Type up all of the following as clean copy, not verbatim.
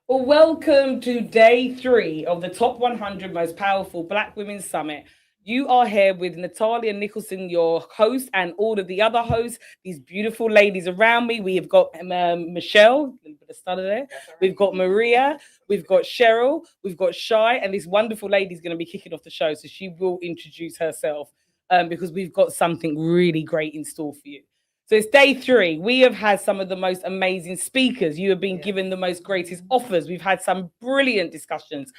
Well, welcome to day 3 of the Top 100 Most Powerful Black Women Summit. You are here with Natalia Nicholson, your host, and all of the other hosts, these beautiful ladies around me. We have got Michelle, a little bit of stutter there. We've got Maria, we've got Cheryl, we've got Shy, and this wonderful lady is going to be kicking off the show. So she will introduce herself because we've got something really great in store for you. So it's day 3. We have had some of the most amazing speakers. You have been given the most greatest offers. We've had some brilliant discussions.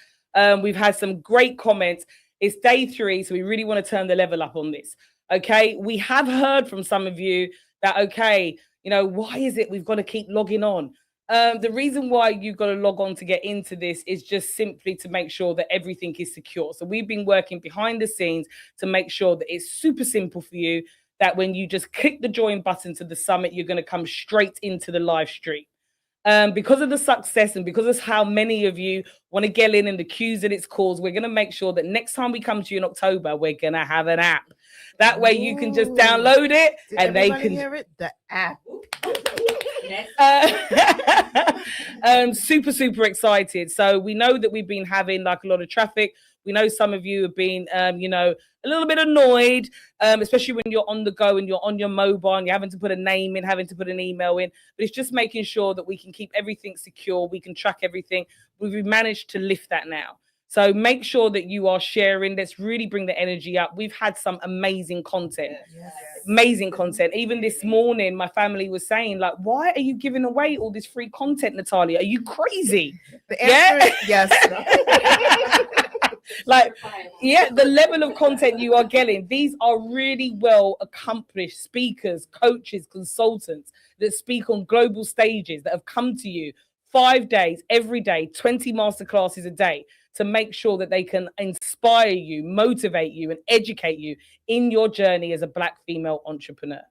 We've had some great comments. It's day 3, so we really want to turn the level up on this. Okay, we have heard from some of you that, okay, why is it we've got to keep logging on? The reason why you've got to log on to get into this is just simply to make sure that everything is secure. So we've been working behind the scenes to make sure that it's super simple for you, that when you just click the join button to the summit, you're going to come straight into the live stream. Because of the success and because of how many of you want to get in and the queues that it's caused, we're going to make sure that next time we come to you in October, we're going to have an app. That way you can just download it and they can hear it. The app. Super, super excited. So we know that we've been having like a lot of traffic. We know some of you have been, a little bit annoyed, especially when you're on the go and you're on your mobile and you're having to put a name in, having to put an email in. But it's just making sure that we can keep everything secure. We can track everything. We've managed to lift that now. So make sure that you are sharing. Let's really bring the energy up. We've had some amazing content. Yes. Amazing content. Even this morning, my family was saying, like, why are you giving away all this free content, Natalia? Are you crazy? The answer is yes. The level of content you are getting. These are really well accomplished speakers, coaches, consultants that speak on global stages that have come to you 5 days, every day, 20 masterclasses a day to make sure that they can inspire you, motivate you, and educate you in your journey as a Black female entrepreneur.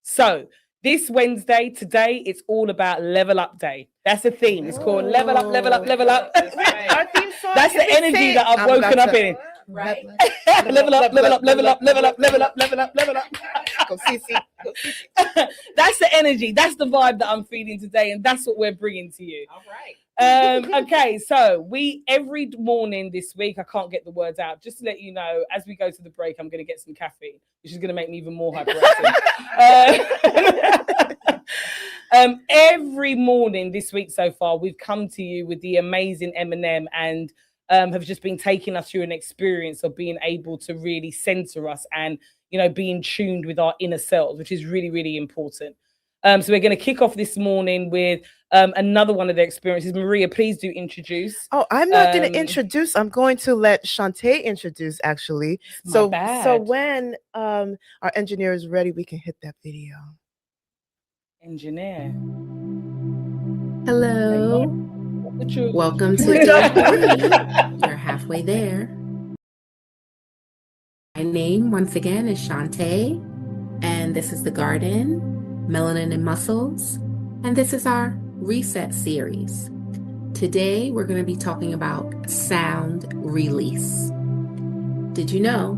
So this Wednesday, today, it's all about Level Up Day. That's the theme. It's called Level Up, Level Up, Level Up. Our theme song. That's the energy that I've woken up in. Right. Level up, level up, level up, level up, level up, level up, level up. Go CC. That's the energy. That's the vibe that I'm feeling today, and that's what we're bringing to you. All right. Okay, so we every morning this week, I can't get the words out. Just to let you know, as we go to the break, I'm going to get some caffeine, which is going to make me even more hyperactive. Every morning this week so far, we've come to you with the amazing Eminem and have just been taking us through an experience of being able to really center us and, being tuned with our inner selves, which is really, really important. So we're going to kick off this morning with another one of the experiences. Maria, please do introduce. Oh, I'm not going to introduce. I'm going to let Shantae introduce, actually. So when our engineer is ready, we can hit that video. Engineer. Hello. Welcome to day 3. You're halfway there. My name, once again, is Shantae, and this is The Garden, Melanin and Muscles, and this is our Reset series. Today, we're going to be talking about sound release. Did you know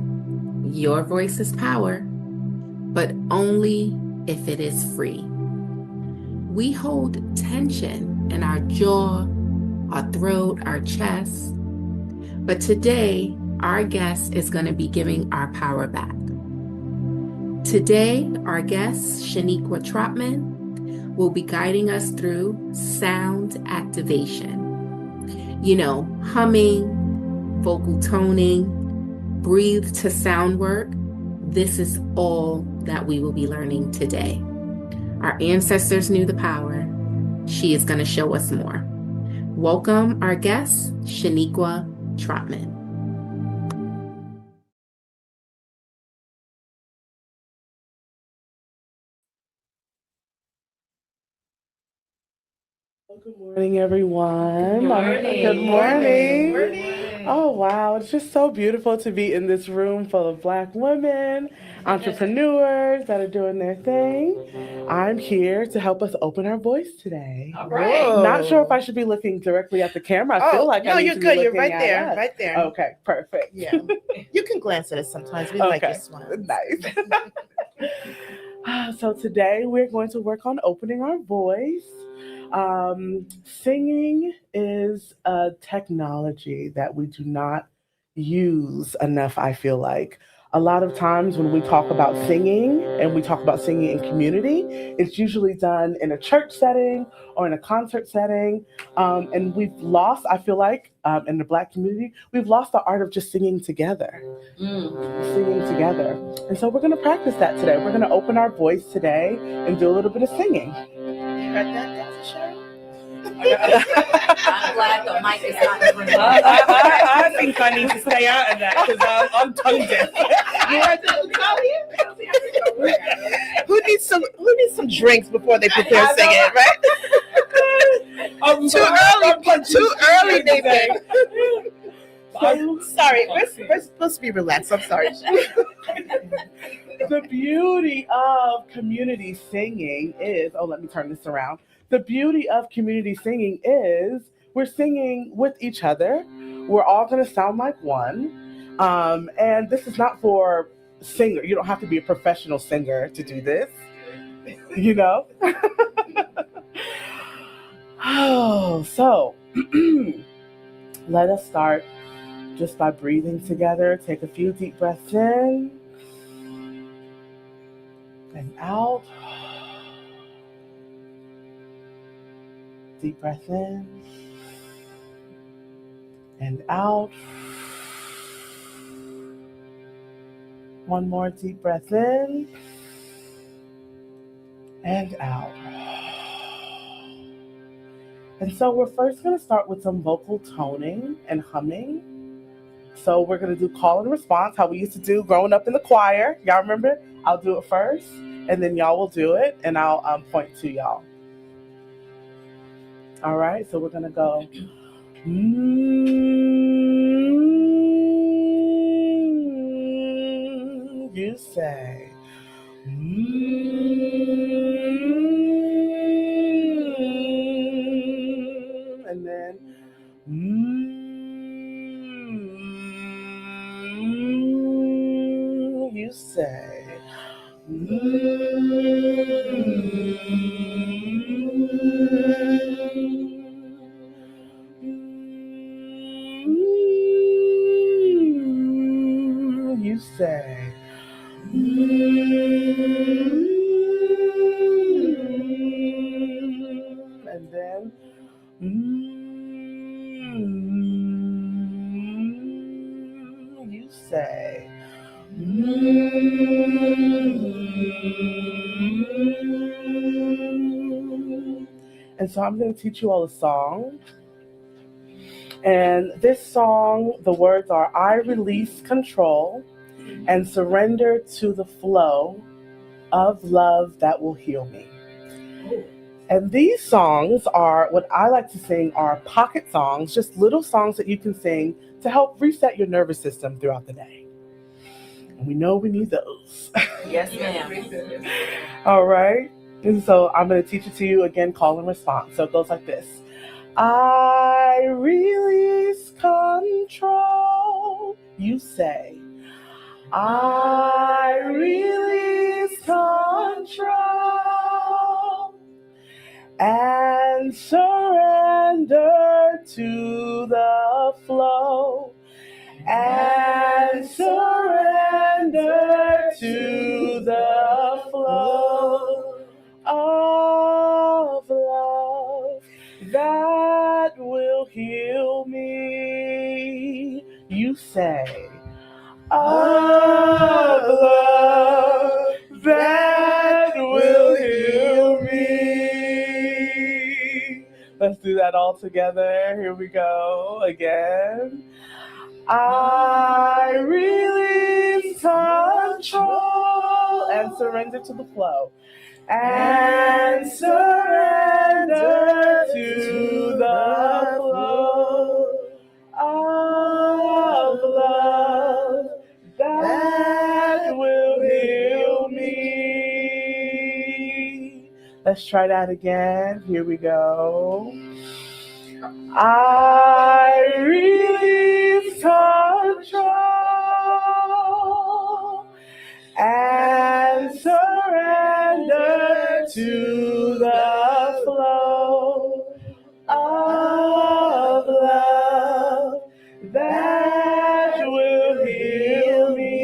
your voice is power, but only if it is free? We hold tension in our jaw, our throat, our chest. But today, our guest is going to be giving our power back. Today, our guest, Shaniqua Trotman, will be guiding us through sound activation. Humming, vocal toning, breathe to sound work. This is all that we will be learning today. Our ancestors knew the power. She is going to show us more. Welcome our guest, Shaniqua Trotman. Good morning, everyone. Good morning. Good morning. Good morning. Oh, wow. It's just so beautiful to be in this room full of Black women, entrepreneurs that are doing their thing. I'm here to help us open our voice today. All right. Not sure if I should be looking directly at the camera. I feel like I need you're to good. be You're looking right there. at us. Right there. Okay, perfect. Yeah. You can glance at us sometimes. We like your smile. Nice. So today we're going to work on opening our voice. Singing is a technology that we do not use enough, I feel like. A lot of times when we talk about singing and we talk about singing in community, it's usually done in a church setting or in a concert setting. And we've lost, I feel like, in the Black community, we've lost the art of just singing together. Singing together. And so we're going to practice that today. We're going to open our voice today and do a little bit of singing. You heard that, Cheryl? I'm glad the mic is not in front of me. I think I need to stay out of that because I'm tongue deaf. You heard that? Who needs some drinks before they prepare singing, right? Too early, David. I'm sorry, we're supposed to be relaxed. I'm sorry. The beauty of community singing is, let me turn this around. The beauty of community singing is we're singing with each other. We're all going to sound like one. And this is not for singer. You don't have to be a professional singer to do this, you know? So let us start just by breathing together. Take a few deep breaths in and out. Deep breath in and out. One more deep breath in and out. And so we're first going to start with some vocal toning and humming. So we're going to do call and response, how we used to do growing up in the choir. Y'all remember? I'll do it first, and then y'all will do it, and I'll point to y'all. All right, so we're going to go. You say. And then. You say. You say. And then. You say. And so I'm going to teach you all a song. And this song, the words are, I release control and surrender to the flow of love that will heal me. And these songs are what I like to sing are pocket songs, just little songs that you can sing to help reset your nervous system throughout the day. And we know we need those. Yes, ma'am. All right. And so I'm going to teach it to you again, call and response. So it goes like this. I release control. You say. I release control and surrender to the flow. And surrender to the flow of love that will heal me. You say, of love that will heal me. Let's do that all together. Here we go again. I release control and surrender to the flow. And surrender to the flow of love that will heal me. Let's try that again. Here we go. I release control and surrender to the flow of love that will heal me.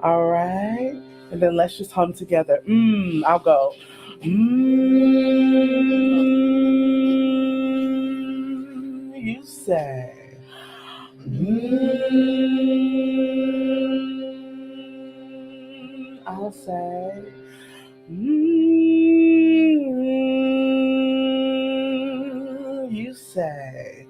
All right. And then let's just hum together. I'll go. You say. I'll say. You say.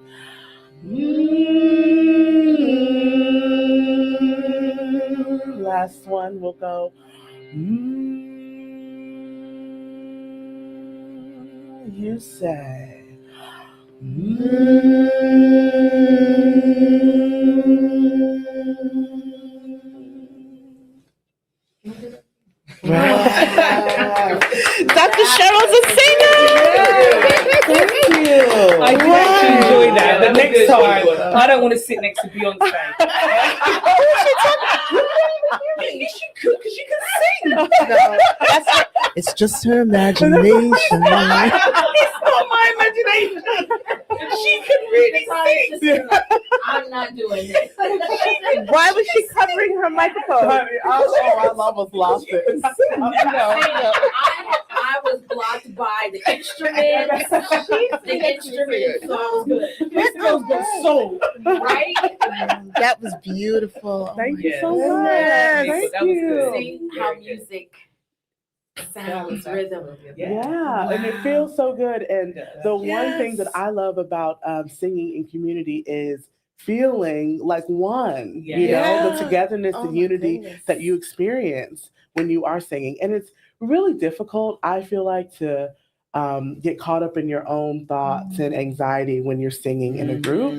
Last one will go. You say. Wow. Dr. Cheryl's a singer. Thank you. I did actually enjoy that. The next time, I don't want to sit next to Beyonce. She could, because she can sing. No, it's just her imagination. It's not my imagination. She can really sing. I'm not doing this. Why was she covering her microphone? I almost lost it. I was blocked by the instruments. So I was good. This girl's got soul. Right? That was beautiful. Thank you Yes. so much. Yes. Thank That was you. good. See how music sounds, rhythm. Yeah, and it feels so good. And the one thing that Yes. I love about singing in community is feeling like one, Yeah. you know, the Yeah. togetherness Oh and my unity goodness. that you experience when you are singing. And it's really difficult, I feel like, to get caught up in your own thoughts and anxiety when you're singing in a group.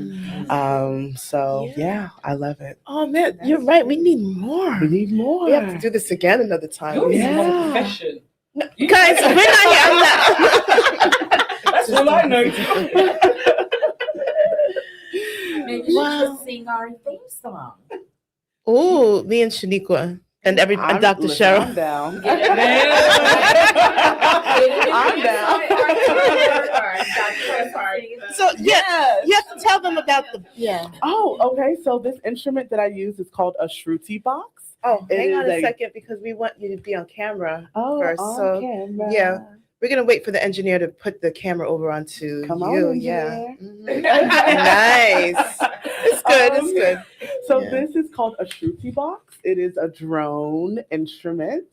So yeah, I love it. Oh man, you're right. We need more. We need more. We have to do this again another time. You're in Yeah. one profession. Guys, we're not here. I'm not. That's all I know. Maybe she should sing our theme song. Oh, me and Shaniqua and I'm- Dr. listen, Cheryl. I'm down. I'm down. So yeah, you have to tell them about the Oh, okay. So this instrument that I use is called a shruti box. Oh, It hang on is a a- second because we want you to be on camera Oh, first. on So camera. yeah. We're gonna wait for the engineer to put the camera over onto Come you. on, Yeah. engineer. Nice. It's good. It's good. So Yeah. this is called a shruti box. It is a drone instrument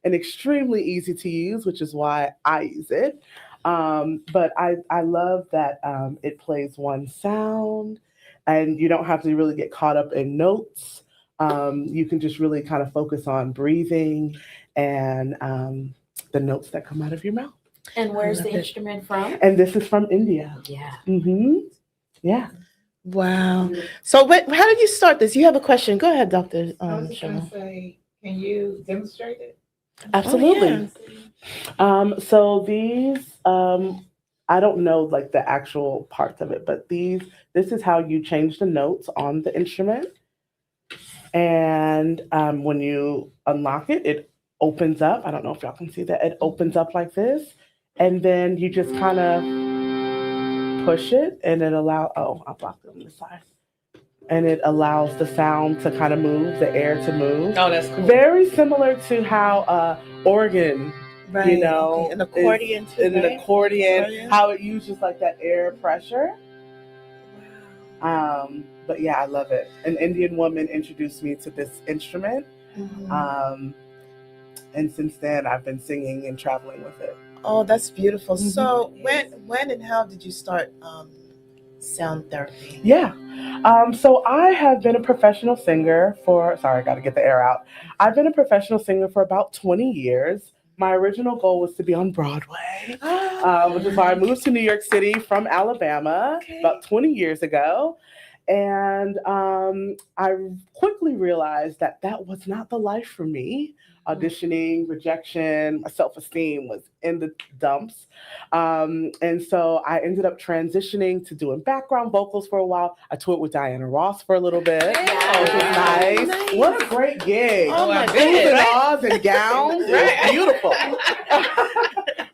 and extremely easy to use, which is why I use it. But I love that it plays one sound and you don't have to really get caught up in notes. You can just really kind of focus on breathing and the notes that come out of your mouth. And where's the love it. instrument from? And this is from India. Yeah. Yeah. Wow. So how did you start this? You have a question. Go ahead, Dr. I was just going Cheryl. to say, can you demonstrate it? Absolutely. So these, I don't know like the actual parts of it, but this is how you change the notes on the instrument. And when you unlock it, it opens up. I don't know if y'all can see that. It opens up like this. And then you just kind of push it and it allows, I'll block it on the side. And it allows the sound to kind of move, the air to move. Oh, that's cool. Very similar to how organ, Right. you know, okay. An accordion too. in an right? accordion, Accordion. how it uses like that air pressure. But yeah, I love it. An Indian woman introduced me to this instrument. Mhm. And since then I've been singing and traveling with it. Oh, that's beautiful. Mhm. So when and how did you start sound therapy? Yeah. So I have been a professional singer I got to get the air out. I've been a professional singer for about 20 years. My original goal was to be on Broadway, which is why I moved to New York City from Alabama about 20 years ago. And I quickly realized that was not the life for me. Auditioning, rejection, my self-esteem was in the dumps. And so I ended up transitioning to doing background vocals for a while. I toured with Diana Ross for a little bit, which was nice. What a great gig. Oh my Oz and gowns. Beautiful.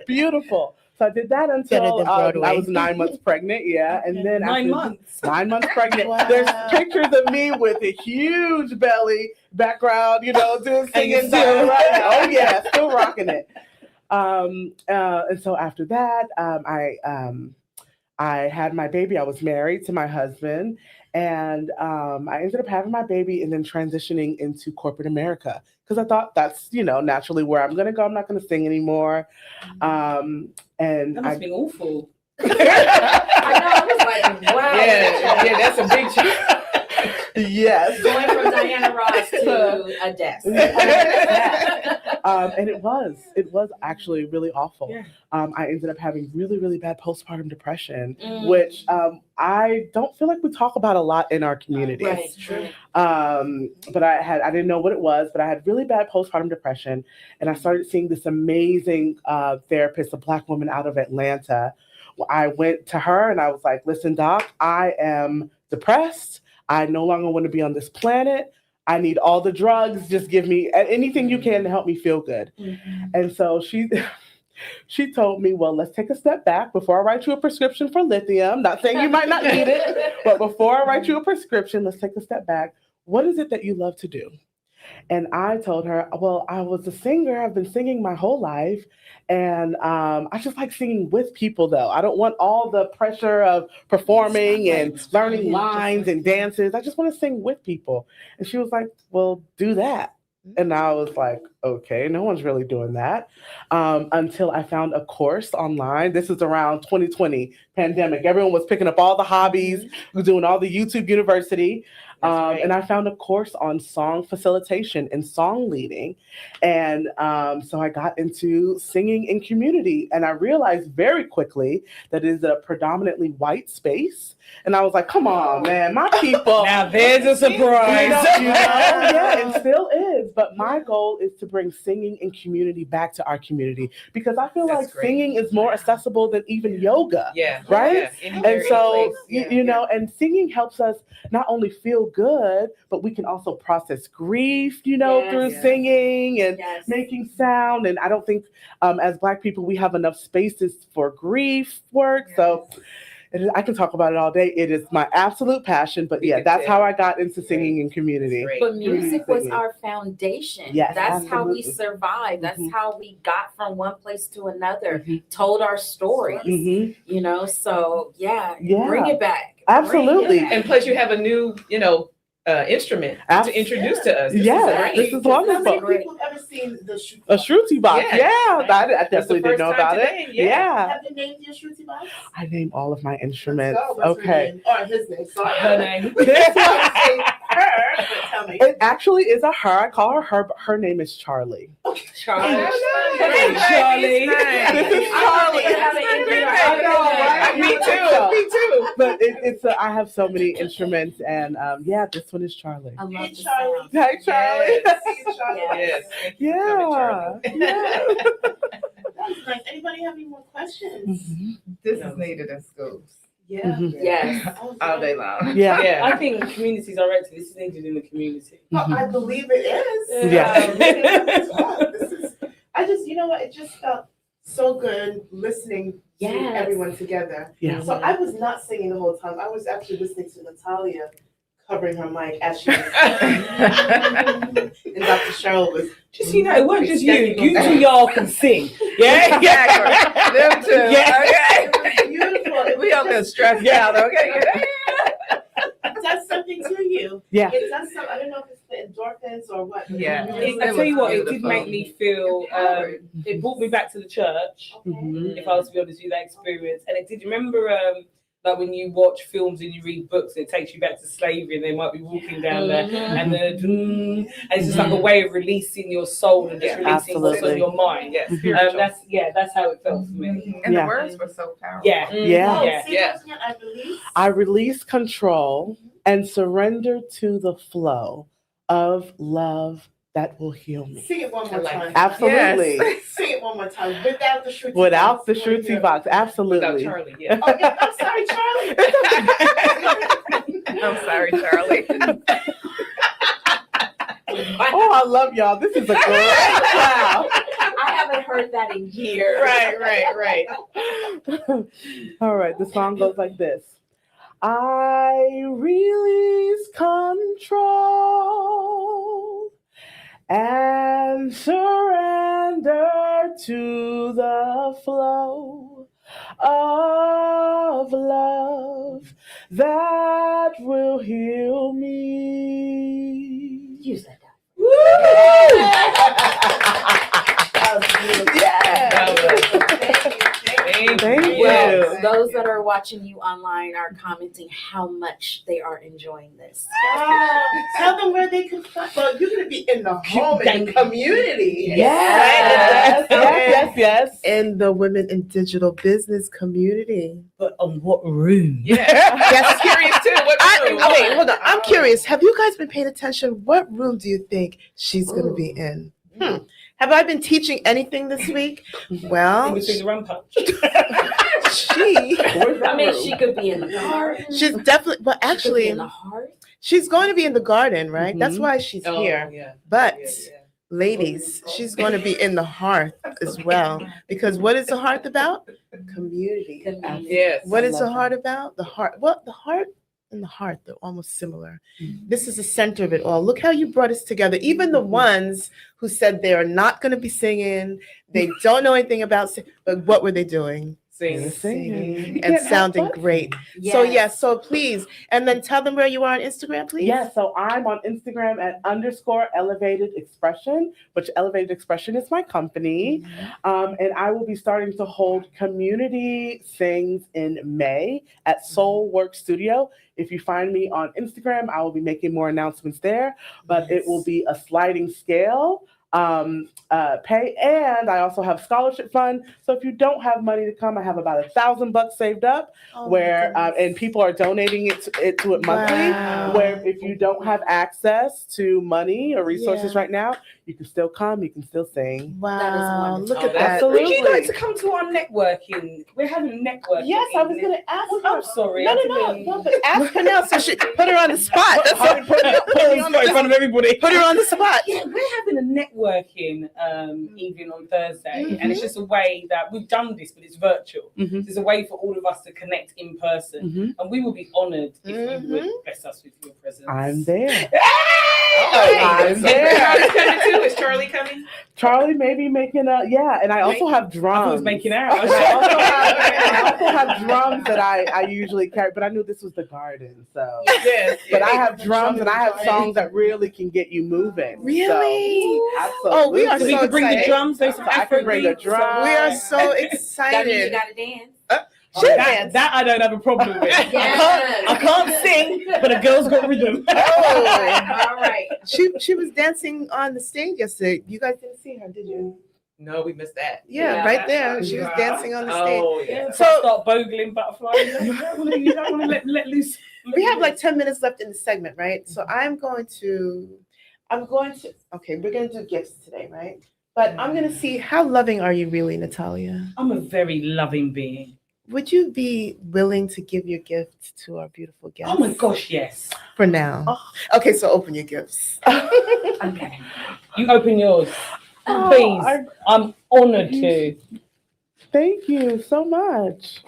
Beautiful. So I did that until I was 9 months pregnant. Yeah. And then 9 months. 9 months pregnant. Wow. There's pictures of me with a huge belly, background, doing singing. Oh yeah, still rocking it. And so after that, I had my baby. I was married to my husband, and I ended up having my baby and then transitioning into corporate America because I thought that's naturally where I'm gonna go. I'm not gonna sing anymore. And That must have been awful. I know. I was like, wow. Yeah, that's a big change. Yes. Going from Diana Ross to a desk. And it was actually really awful. Yeah. I ended up having really, really bad postpartum depression, which I don't feel like we talk about a lot in our community. Right, true. But I didn't know what it was, but I had really bad postpartum depression. And I started seeing this amazing therapist, a Black woman out of Atlanta. I went to her and I was like, listen, doc, I am depressed. I no longer want to be on this planet. I need all the drugs. Just give me anything you can to help me feel good. And so she told me, well, let's take a step back before I write you a prescription for lithium. Not saying you might not need it, but before I write you a prescription, let's take a step back. What is it that you love to do? And I told her, well, I was a singer. I've been singing my whole life. And I just like singing with people, though. I don't want all the pressure of performing and learning lines and dances. I just want to sing with people. And she was like, well, do that. And I was like, okay, no one's really doing that. Until I found a course online. This is around 2020 pandemic. Everyone was picking up all the hobbies, doing all the YouTube University. And I found a course on song facilitation and song leading. And so I got into singing in community. And I realized very quickly that it is a predominantly white space. And I was like, come on, man, my people. Now there's a surprise. Yeah, it still is. But my goal is to bring singing and community back to our community because I feel like singing is more accessible than even yoga. Yeah. Right? Yeah. And so, and singing helps us not only feel good, but we can also process grief, through singing and making sound. And I don't think as Black people, we have enough spaces for grief work. So I can talk about it all day. It is my absolute passion, but that's how I got into singing in community. But music was our foundation. Yes, that's how we survived. That's how we got from one place to another, told our stories, so bring it back. Absolutely. And plus you have a new, instrument to introduce to us. This is wonderful. How many people have ever seen the a Shruti box? I definitely didn't know about it. Have you named your Shruti box? I name all of my instruments. Okay. Or his name. Sorry. Her name. This one, her. Tell me. it actually is a her. I call her but her name is Charlie. Charlie. Charlie. This is Charlie. I know, right? Me too. But it's I have so many instruments, and this one is Charlie. I love Charlie. Hi, Charlie. Yes. Yeah. That's nice. Anybody have any more questions? This is needed in schools. Yes. All day long. Yeah. I think communities are right. This is needed in the community. I believe it is. Yeah. I just, it just felt so good listening to everyone together. Yeah. So I was not singing the whole time. I was actually listening to Natalia covering her mic as she was and Dr. Cheryl was Just it wasn't just you. You two y'all can sing. Yeah. Them too. Yeah. It was beautiful. We all get stressed out, okay? It does something to you. Yeah. It does something. I don't know if it's the endorphins or what. Yeah. I tell you what, it did make me feel. It brought me back to the church. If I was to be honest with you, that experience, and it did. Remember, like when you watch films and you read books, it takes you back to slavery, and they might be walking down there, and and it's just like a way of releasing your soul and just releasing what's on your mind. That's how it felt for me. And the words were so powerful. Yeah. I release I release control. and surrender to the flow of love that will heal me. Sing it one more time. Absolutely. Yes. Sing it one more time. Without the shruti Without box. the shruti box. Absolutely. Without Charlie, yeah. Oh, yeah. I'm sorry, Charlie. I'm sorry, Charlie. Oh, I love y'all. This is a great crowd. I haven't heard that in years. Right. All right, the song goes like this. I release control and surrender to the flow of love that will heal me. Use that. Thank you. Well, those that are watching you online are commenting how much they are enjoying this. Tell them where they can find. Well, you're going to be in the home and the community. Yes. In the Women in Digital Business community. But on what room? Yeah. Yes. Curious too. What room? Wait, hold on. I'm curious. Have you guys been paying attention? What room do you think she's going to be in? Have I been teaching anything this week? Well, In between the rum punch. she Could be in the garden. she's definitely, but She could be actually, in the heart. she's going to be in the garden, right? That's Mhm. why she's Oh, here. yeah. But Yeah. ladies, she's going to be in the hearth as well. Because what is the hearth about? Community. Yes. What is the heart about? The heart. Well, the heart and the heart, they're almost similar. This is the center of it all. Look how you brought us together. Even the ones who said they are not going to be singing, they don't know anything about singing, but what were they doing? Singing. And sounding great. Yes. So please, and then tell them where you are on Instagram, please. Yes, so I'm on Instagram at _elevated expression, which Elevated Expression is my company. And I will be starting to hold community things in May at Soul Work Studio. If you find me on Instagram, I will be making more announcements there, but it will be a sliding scale pay, and I also have scholarship fund. So if you don't have money to come, I have about $1,000 saved up, where and people are donating it to it monthly. Wow. Where if you don't have access to money or resources Yeah. right now, you can still come. You can still sing. Wow. That is wonderful. Look Oh, at that's that. absolutely- Would you like to come to our networking? We're having networking. Yes, I was going to ask. I'm sorry. No, but ask her now. So she put her on the spot. That's all. Put her in front of everybody. Put her on the spot. Yeah, we're having a networking evening on Thursday, and it's just a way that we've done this, but it's virtual. Mhm. There's a way for all of us to connect in person, Mhm. and we will be honoured if you would bless us with your presence. I'm there. I'm there. Charlie's coming too. Is Charlie coming? Charlie may be making and I also have I thought drums. it was making out. I also have drums that I usually carry, but I knew this was the garden, so. Yes. But I have drums and I have songs that really can get you moving. Really? So, Oh, we are So we so can bring the excited. drums. There's some I Afro can bring the beats. drums. We are so That means you excited. gotta dance. That I don't have a problem with. Yes. I can't sing, but a girl's got rhythm. All right. She was dancing on the stage yesterday. You guys didn't see her, did you? No, we missed that. Yeah, Yeah. right there. She was dancing on the stage. Oh, yeah. So I start bogling butterflies. You don't want to let loose. We have like 10 minutes left in the segment, right? So I'm going to, okay, we're going to do gifts today, right? But I'm going to see, how loving are you really, Natalia? I'm a very loving being. Would you be willing to give your gift to our beautiful guests? Oh my gosh, yes. For now. Okay, so open your gifts. Okay. You open yours. Oh, Please. I'm honored to. Thank you so much.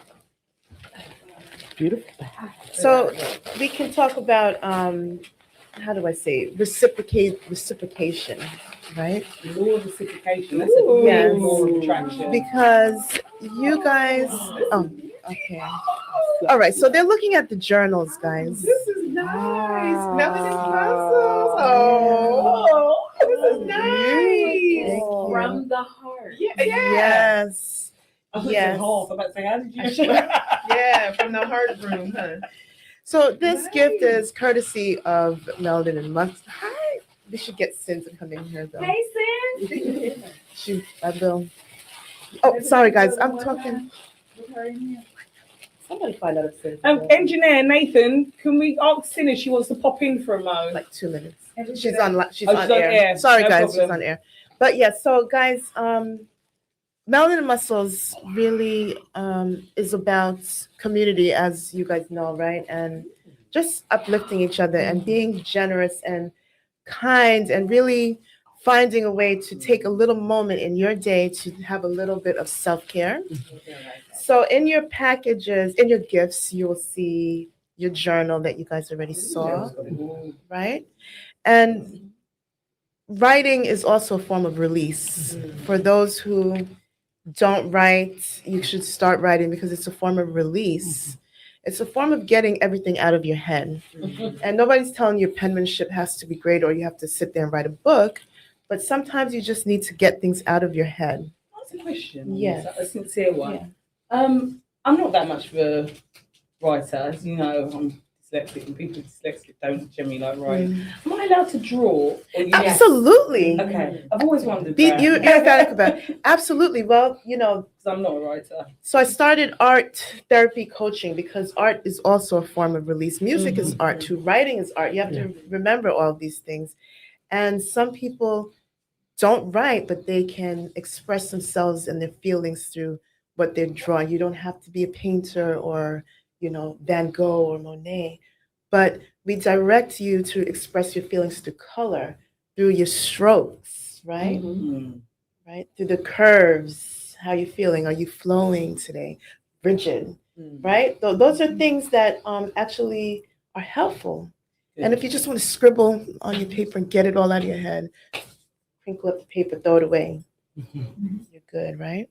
Beautiful. So we can talk about, how do I say it? Reciprocation, right? Law of reciprocation. That's a big law of attraction. Because you guys, okay. All right, so they're looking at the journals, guys. This is nice. Wow. Melanin puzzles. Oh, this is nice. Thank you. From the heart. Yeah. Yes. I was Yes. half about to say, how did you? Yeah, from the heart room, huh? So this gift is courtesy of Meldon and Mux. Hi. We should get Sin to come in here, though. Hey, Sin. I will. Oh, sorry, guys. I'm talking. Somebody find out if Cindy's Engineer Nathan, can we ask Cindy if she wants to pop in for a moment? like 2 minutes. She's She's on. She's on on air. air. Sorry, No guys. She's problem. on air. But yeah. So, guys, Melanin and Muscles really is about community, as you guys know, right? And just uplifting each other and being generous and kind and really finding a way to take a little moment in your day to have a little bit of self-care. So in your packages, in your gifts, you will see your journal that you guys already saw, right? And writing is also a form of release. For those who don't write, you should start writing because it's a form of release. It's a form of getting everything out of your head. And nobody's telling you penmanship has to be great or you have to sit there and write a book, but sometimes you just need to get things out of your head. That's a question. Yes. A sincere one. Yeah. I'm not that much of a writer, as you know. I'm dyslexic, and people with dyslexic don't generally like writing. Am I allowed to draw? Or you Absolutely. Okay, I've always wondered Be, that. you're emphatic about it. Absolutely. Well, you know, 'Cause I'm not a writer. so I started art therapy coaching because art is also a form of release. Music is art too. Writing is art. You have to remember all of these things. And some people don't write, but they can express themselves and their feelings through what they're drawing. You don't have to be a painter or, you know, Van Gogh or Monet, but we direct you to express your feelings through color, through your strokes, right? Right? Through the curves. How you feeling? Are you flowing today? Rigid, right? Those are things that actually are helpful. And if you just want to scribble on your paper and get it all out of your head, crinkle up the paper, throw it away. You're good, right?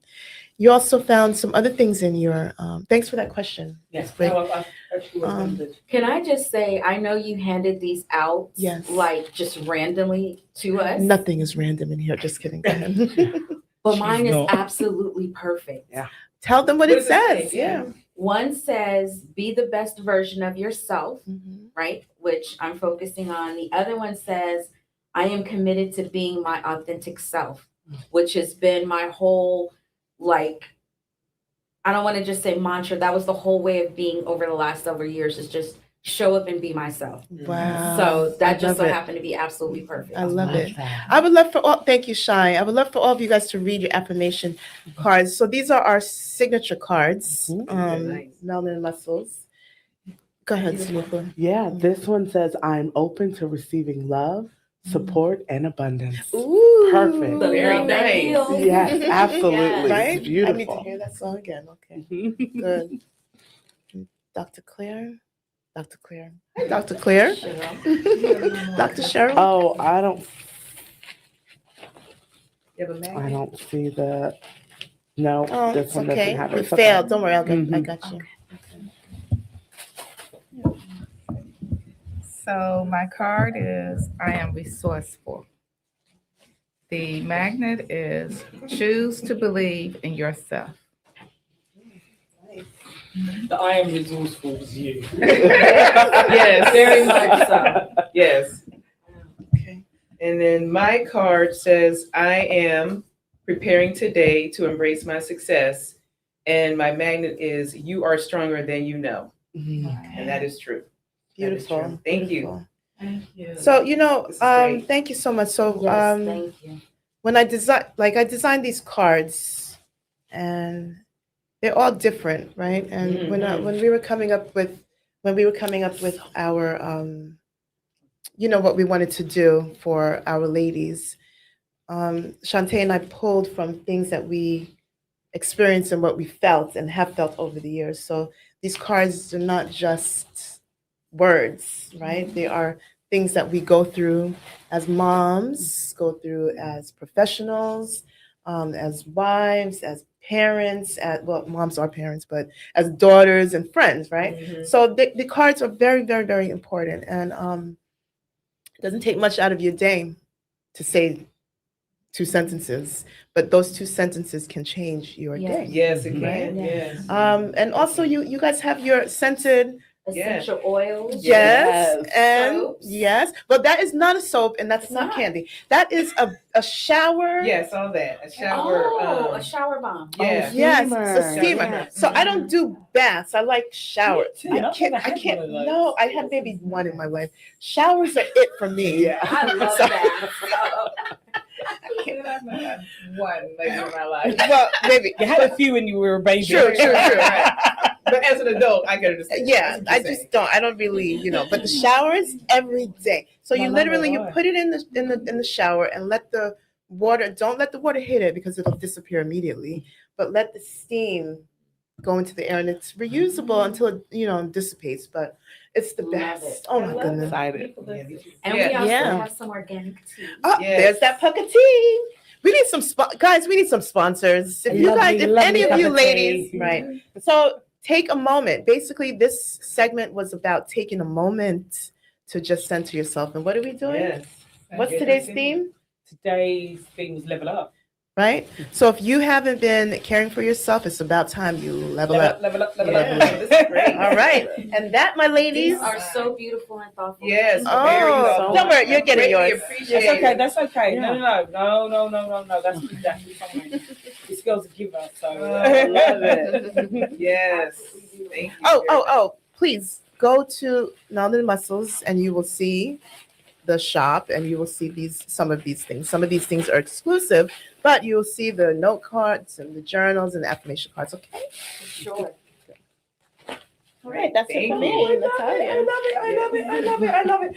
You also found some other things in your, thanks for that question. Yes, Great. no, I actually wondered. Can I just say, I know you handed these out, Yes. like just randomly to us. Nothing is random in here. Just kidding. Go ahead. But mine is not. absolutely perfect. Yeah. Tell them what What it does it says. say? Yeah. One says, be the best version of yourself, Mhm. right? Which I'm focusing on. The other one says, I am committed to being my authentic self, which has been my whole, like, I don't want to just say mantra. That was the whole way of being over the last several years, is just show up and be myself. Wow. So that I just so love it. happened to be absolutely perfect. I love it. I would love for all, thank you, Shai. I would love for all of you guys to read your affirmation cards. So these are our signature cards, Nice. Melanin Muscles. Go ahead, Sneaker. Yeah, this one says, I'm open to receiving love, support, and abundance. Ooh. Perfect. The Very love that nice. heals. Yes, absolutely. Yes. Right? I need to Beautiful. hear that song again. Okay, Mhm. good. Dr. Claire. Dr. Claire. Hi, Dr. Claire. Dr. Cheryl. Oh, I don't You have a magnet? see the, no, Oh, this it's one okay. doesn't have it. You It's okay. failed. Don't worry. I Mhm. got you. So my card is, I am resourceful. The magnet is, choose to believe in yourself. The I am resourceful is you. Yes, Very much so. Yes. Okay. And then my card says, I am preparing today to embrace my success. And my magnet is, you are stronger than you know. And that is true. That is Beautiful. true. Thank you. Beautiful. Thank you. So, you know, This is great. thank you so much. So, Yes, thank you. when I designed these cards, and they're all different, right? And when we were coming up with our you know, what we wanted to do for our ladies, Shantae and I pulled from things that we experienced and what we felt and have felt over the years. So these cards are not just words, right? They are things that we go through as moms, go through as professionals, as wives, as parents, well, moms are parents, but as daughters and friends, right? So the cards are very, very, very important. And it doesn't take much out of your day to say 2 sentences, but those 2 sentences can change your Yes. day. Yes, it can. Right? Yes. And also you guys have your scented essential oils. Yes, and Soaps. yes, but that is not a soap, and that's It's not not. candy. That is a shower. Yes, all that. A shower. Oh, a shower bomb. Yeah. Yes, Steamer. it's a steamer. Yeah. So I don't do baths. I like showers. Me too. I can't. I had I one can't. of those. No, I had maybe one in my life. Showers are it for me. Yeah. I love So- that. One later in my life. Well, maybe. You had a few when you were a baby. True. Right. But as an adult, I can understand. Yeah, That's what I you're just saying. don't. I don't really, but the showers every day. So you My literally mama, you put it in the shower and let the water. Don't let the water hit it because it'll disappear immediately. But let the steam go into the air and it's reusable until it dissipates. But it's the Love best. it. Oh I my love goodness. Excited. And Yeah. we also Yeah. have some organic tea. Oh, Yes. there's that puck of tea. We need some guys. We need some sponsors. If any of you ladies, right? So take a moment. Basically, this segment was about taking a moment to just center yourself. And what are we doing? Yes. What's today's theme? Today's theme was level up. Right? So if you haven't been caring for yourself, it's about time you level up. Level up. Yeah. This is great. All right. And that, my ladies. These are so beautiful and thoughtful. Yes. Oh, very thoughtful. don't worry, you're getting Greatly yours. appreciated. That's okay. That's okay. Yeah. No. That's exactly fine. This girl's a giver, so. I love it. Yes. Thank you. Oh, please go to Melanin Muscles and you will see the shop and you will see some of these things. Some of these things are exclusive, but you'll see the note cards and the journals and the affirmation cards, okay? Sure. All right, that's it for Thank me, you. Natalia. I love it.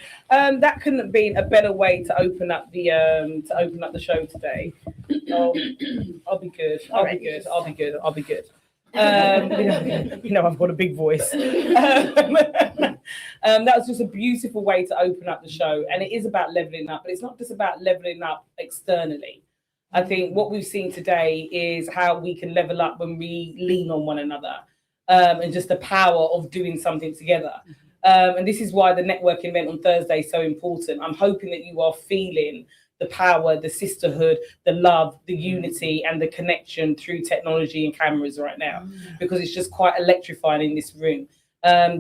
That couldn't have been a better way to open up the show today. I'll be good. I'll be good. I've got a big voice. That was just a beautiful way to open up the show, and it is about leveling up, but it's not just about leveling up externally. I think what we've seen today is how we can level up when we lean on one another, and just the power of doing something together. And this is why the networking event on Thursday is so important. I'm hoping that you are feeling the power, the sisterhood, the love, the unity, and the connection through technology and cameras right now, because it's just quite electrifying in this room.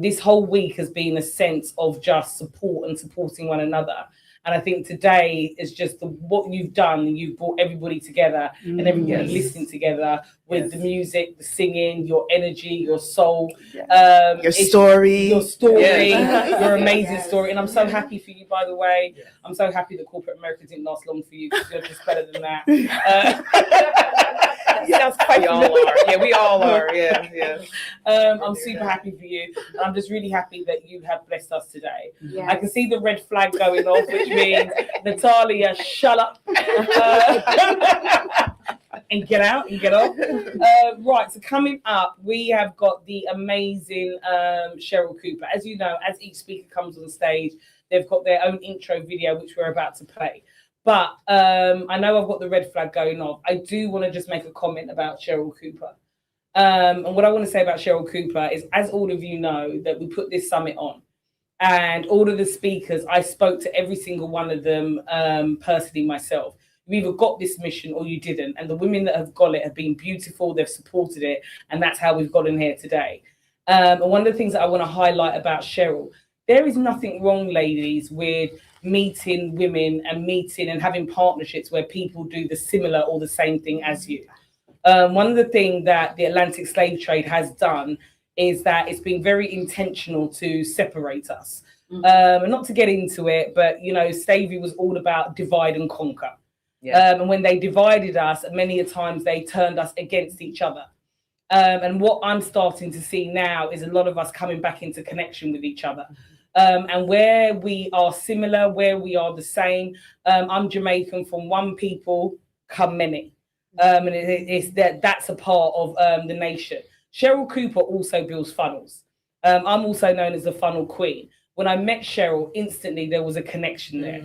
This whole week has been a sense of just support and supporting one another. And I think today is just what you've done. You've brought everybody together and everybody listening together with the music, the singing, your energy, your soul, Your story. Yes. your amazing story. And I'm so happy for you, by the way. I'm so happy that corporate America didn't last long for you, because you're just better than that. Sounds quite We all are. Yeah, we all are. Yeah. I'm super happy for you. And I'm just really happy that you have blessed us today. Yeah. I can see the red flag going off, which means Natalia, shut up. And get out and get off. Right, so coming up, we have got the amazing Cheryl Cooper. As you know, as each speaker comes on stage, they've got their own intro video, which we're about to play. But I know I've got the red flag going off. I do want to just make a comment about Cheryl Cooper. And what I want to say about Cheryl Cooper is, as all of you know, that we put this summit on. And all of the speakers, I spoke to every single one of them personally myself. You either got this mission or you didn't. And the women that have got it have been beautiful. They've supported it. And that's how we've gotten here today. And one of the things that I want to highlight about Cheryl, there is nothing wrong, ladies, with meeting women and meeting and having partnerships where people do the similar or the same thing as you. One of the things that the Atlantic slave trade has done is that it's been very intentional to separate us. And not to get into it, but, slavery was all about divide and conquer. Yeah. And when they divided us, many a times they turned us against each other. And what I'm starting to see now is a lot of us coming back into connection with each other. And where we are similar, where we are the same. I'm Jamaican. From one people come many. And it's that's a part of the nation. Cheryl Cooper also builds funnels. I'm also known as the funnel queen. When I met Cheryl, instantly there was a connection there.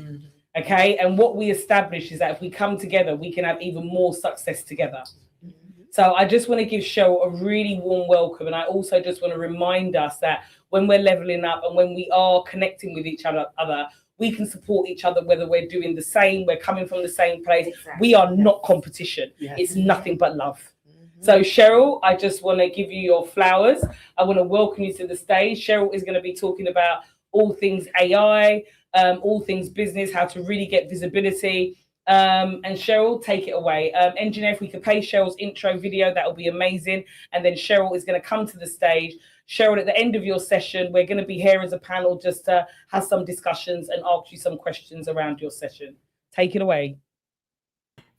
Okay. And what we established is that if we come together, we can have even more success together. So I just want to give Cheryl a really warm welcome. And I also just want to remind us that when we're leveling up and when we are connecting with each other, we can support each other, whether we're doing the same, we're coming from the same place. Exactly. We are not competition. Yes. It's nothing but love. So Cheryl, I just want to give you your flowers. I want to welcome you to the stage. Cheryl is going to be talking about all things AI, all things business, how to really get visibility. And Cheryl, take it away. Engineer, if we could play Cheryl's intro video, that would be amazing. And then Cheryl is going to come to the stage. Cheryl, at the end of your session, we're going to be here as a panel just to have some discussions and ask you some questions around your session. Take it away.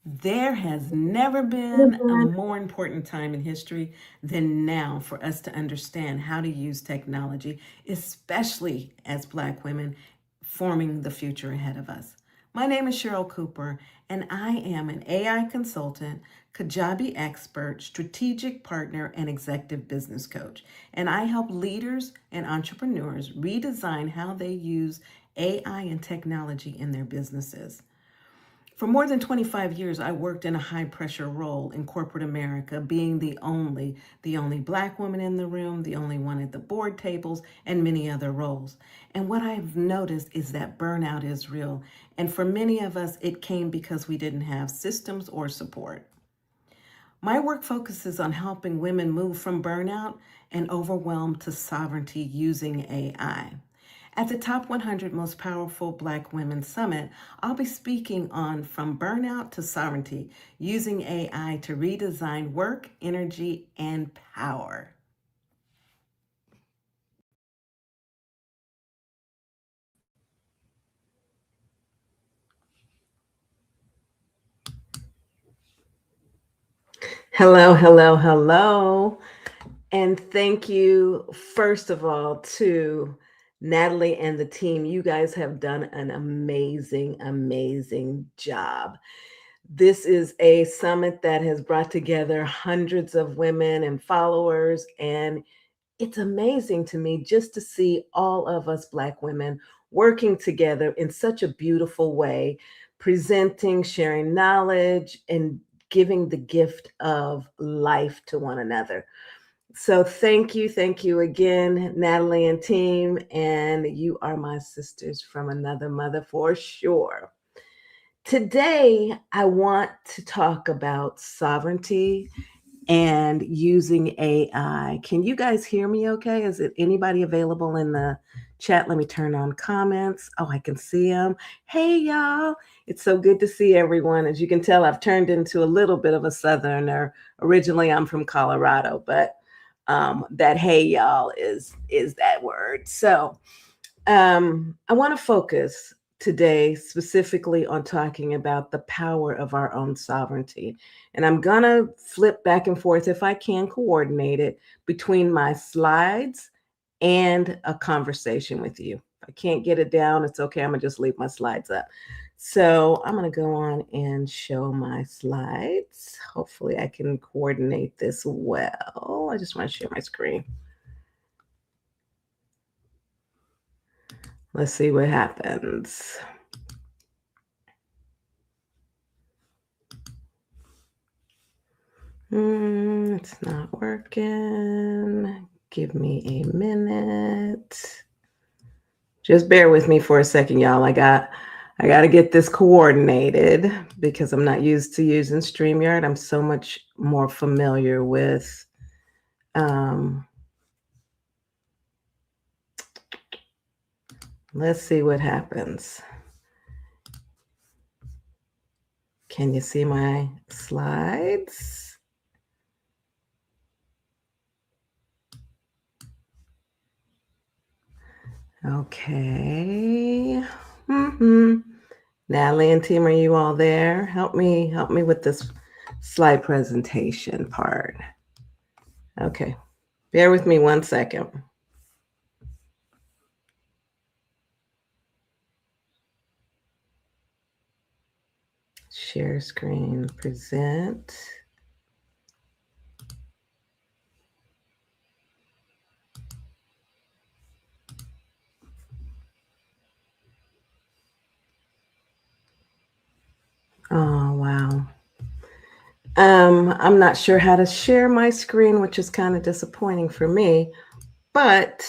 There has never been a more important time in history than now for us to understand how to use technology, especially as Black women forming the future ahead of us. My name is Cheryl Cooper, and I am an AI consultant, Kajabi expert, strategic partner, and executive business coach. And I help leaders and entrepreneurs redesign how they use AI and technology in their businesses. For more than 25 years, I worked in a high-pressure role in corporate America, being the only Black woman in the room, the only one at the board tables, and many other roles. And what I've noticed is that burnout is real. And for many of us, it came because we didn't have systems or support. My work focuses on helping women move from burnout and overwhelm to sovereignty using AI. At the Top 100 Most Powerful Black Women Summit, I'll be speaking on From Burnout to Sovereignty, using AI to redesign work, energy, and power. Hello, hello, hello. And thank you, first of all, to Natalie and the team. You guys have done an amazing, amazing job. This is a summit that has brought together hundreds of women and followers, and it's amazing to me just to see all of us Black women working together in such a beautiful way, presenting, sharing knowledge, and giving the gift of life to one another. So thank you again, Natalie and team, and you are my sisters from another mother for sure. Today, I want to talk about sovereignty and using AI. Can you guys hear me okay? Is it anybody available in the chat? Let me turn on comments. Oh, I can see them. Hey, y'all. It's so good to see everyone. As you can tell, I've turned into a little bit of a Southerner. Originally, I'm from Colorado, but that hey y'all is that word. So I want to focus today specifically on talking about the power of our own sovereignty. And I'm gonna flip back and forth, if I can coordinate it, between my slides and a conversation with you. If I can't get it down, it's okay. I'm gonna just leave my slides up. So I'm going to go on and show my slides. Hopefully I can coordinate this well. I just want to share my screen. Let's see what happens. It's not working. Give me a minute. Just bear with me for a second, y'all. I got to get this coordinated because I'm not used to using StreamYard. I'm so much more familiar with let's see what happens. Can you see my slides? Okay. Natalie and team, are you all there? Help me with this slide presentation part. Okay. Bear with me 1 second. Share screen, present. Oh, wow. I'm not sure how to share my screen, which is kind of disappointing for me, but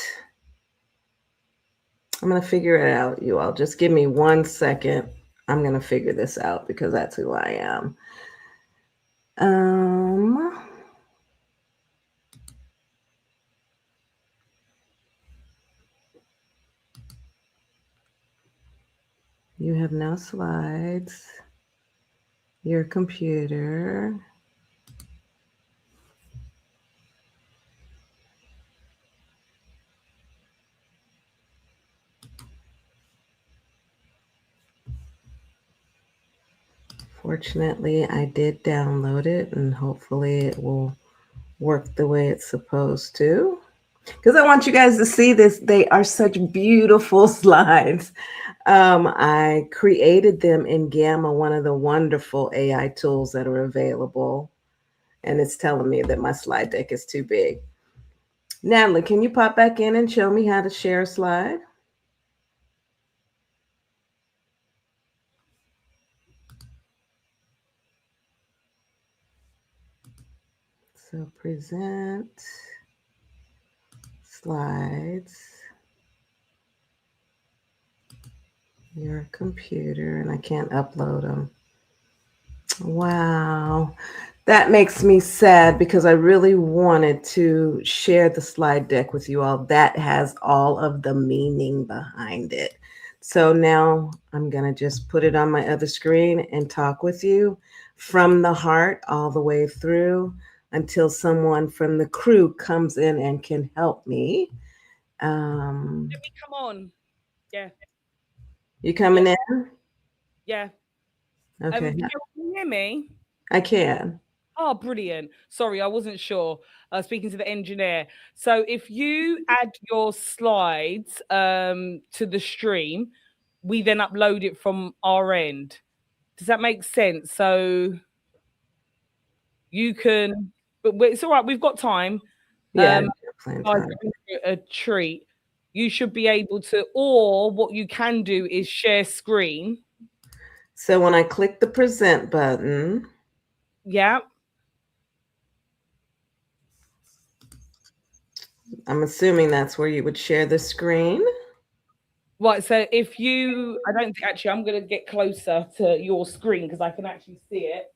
I'm going to figure it out, you all. Just give me 1 second. I'm going to figure this out because that's who I am. You have no slides. Your computer. Fortunately, I did download it, and hopefully it will work the way it's supposed to. Because I want you guys to see this. They are such beautiful slides. I created them in Gamma, one of the wonderful AI tools that are available. And it's telling me that my slide deck is too big. Natalie, can you pop back in and show me how to share a slide? So present slides, your computer, and I can't upload them. Wow. That makes me sad because I really wanted to share the slide deck with you all. That has all of the meaning behind it. So now I'm going to just put it on my other screen and talk with you from the heart all the way through until someone from the crew comes in and can help me. Let me come on. Yeah. You coming in? Yeah. Okay. Can you hear me? I can. Oh, brilliant. Sorry, I wasn't sure. Speaking to the engineer. So if you add your slides to the stream, we then upload it from our end. Does that make sense? So you can, but it's all right. We've got time. Yeah, Guys, a treat. You should be able to, or what you can do is share screen. So when I click the present button, yeah, I'm assuming that's where you would share the screen. Right, so if you, I don't think, actually, I'm going to get closer to your screen because I can actually see it.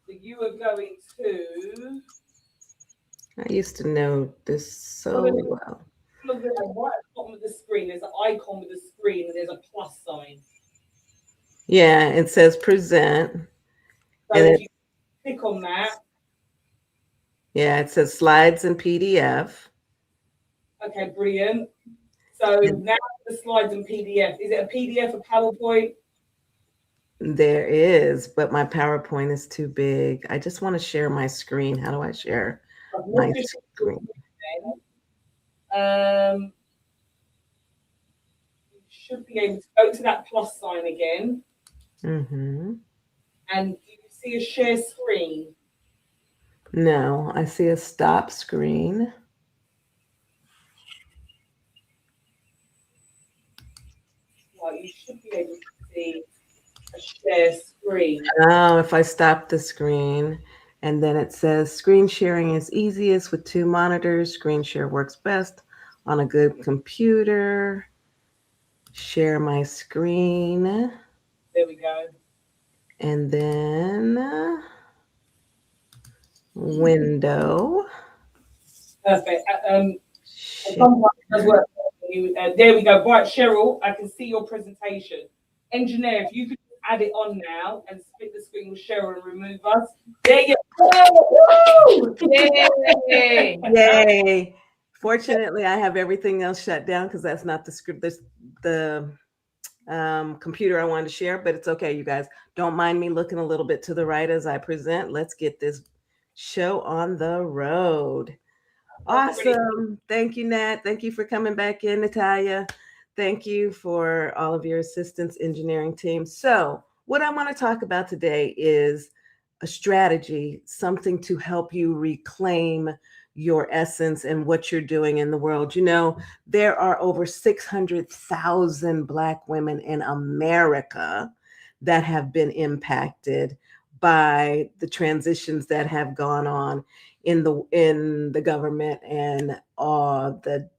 So you are going to... I used to know this so well. Look at the right at the bottom of the screen, there's an icon with a screen and there's a plus sign. Yeah, it says present. So if you click on that. Yeah, it says slides and PDF. Okay, brilliant. So now the slides and PDF. Is it a PDF or PowerPoint? There is, but my PowerPoint is too big. I just want to share my screen. How do I share my screen? You should be able to go to that plus sign again. Mm-hmm. And you see a share screen. No, I see a stop screen. Well, you should be able to see a share screen. Oh, if I stop the screen, and then it says screen sharing is easiest with 2 monitors. Screen share works best on a good computer. Share my screen. There we go. And then window. Perfect. Sometimes it does work. There we go. Right, Cheryl, I can see your presentation. Engineer, if you could add it on now and split the screen with Cheryl and remove us. There you go. Yay! Yay. Fortunately, I have everything else shut down because that's not the script. There's the computer I wanted to share, but it's okay, you guys. Don't mind me looking a little bit to the right as I present. Let's get this show on the road. Awesome. Thank you, Nat. Thank you for coming back in, Natalia. Thank you for all of your assistance engineering team. So what I want to talk about today is a strategy, something to help you reclaim your essence and what you're doing in the world. You know, there are over 600,000 Black women in America that have been impacted by the transitions that have gone on in the government and the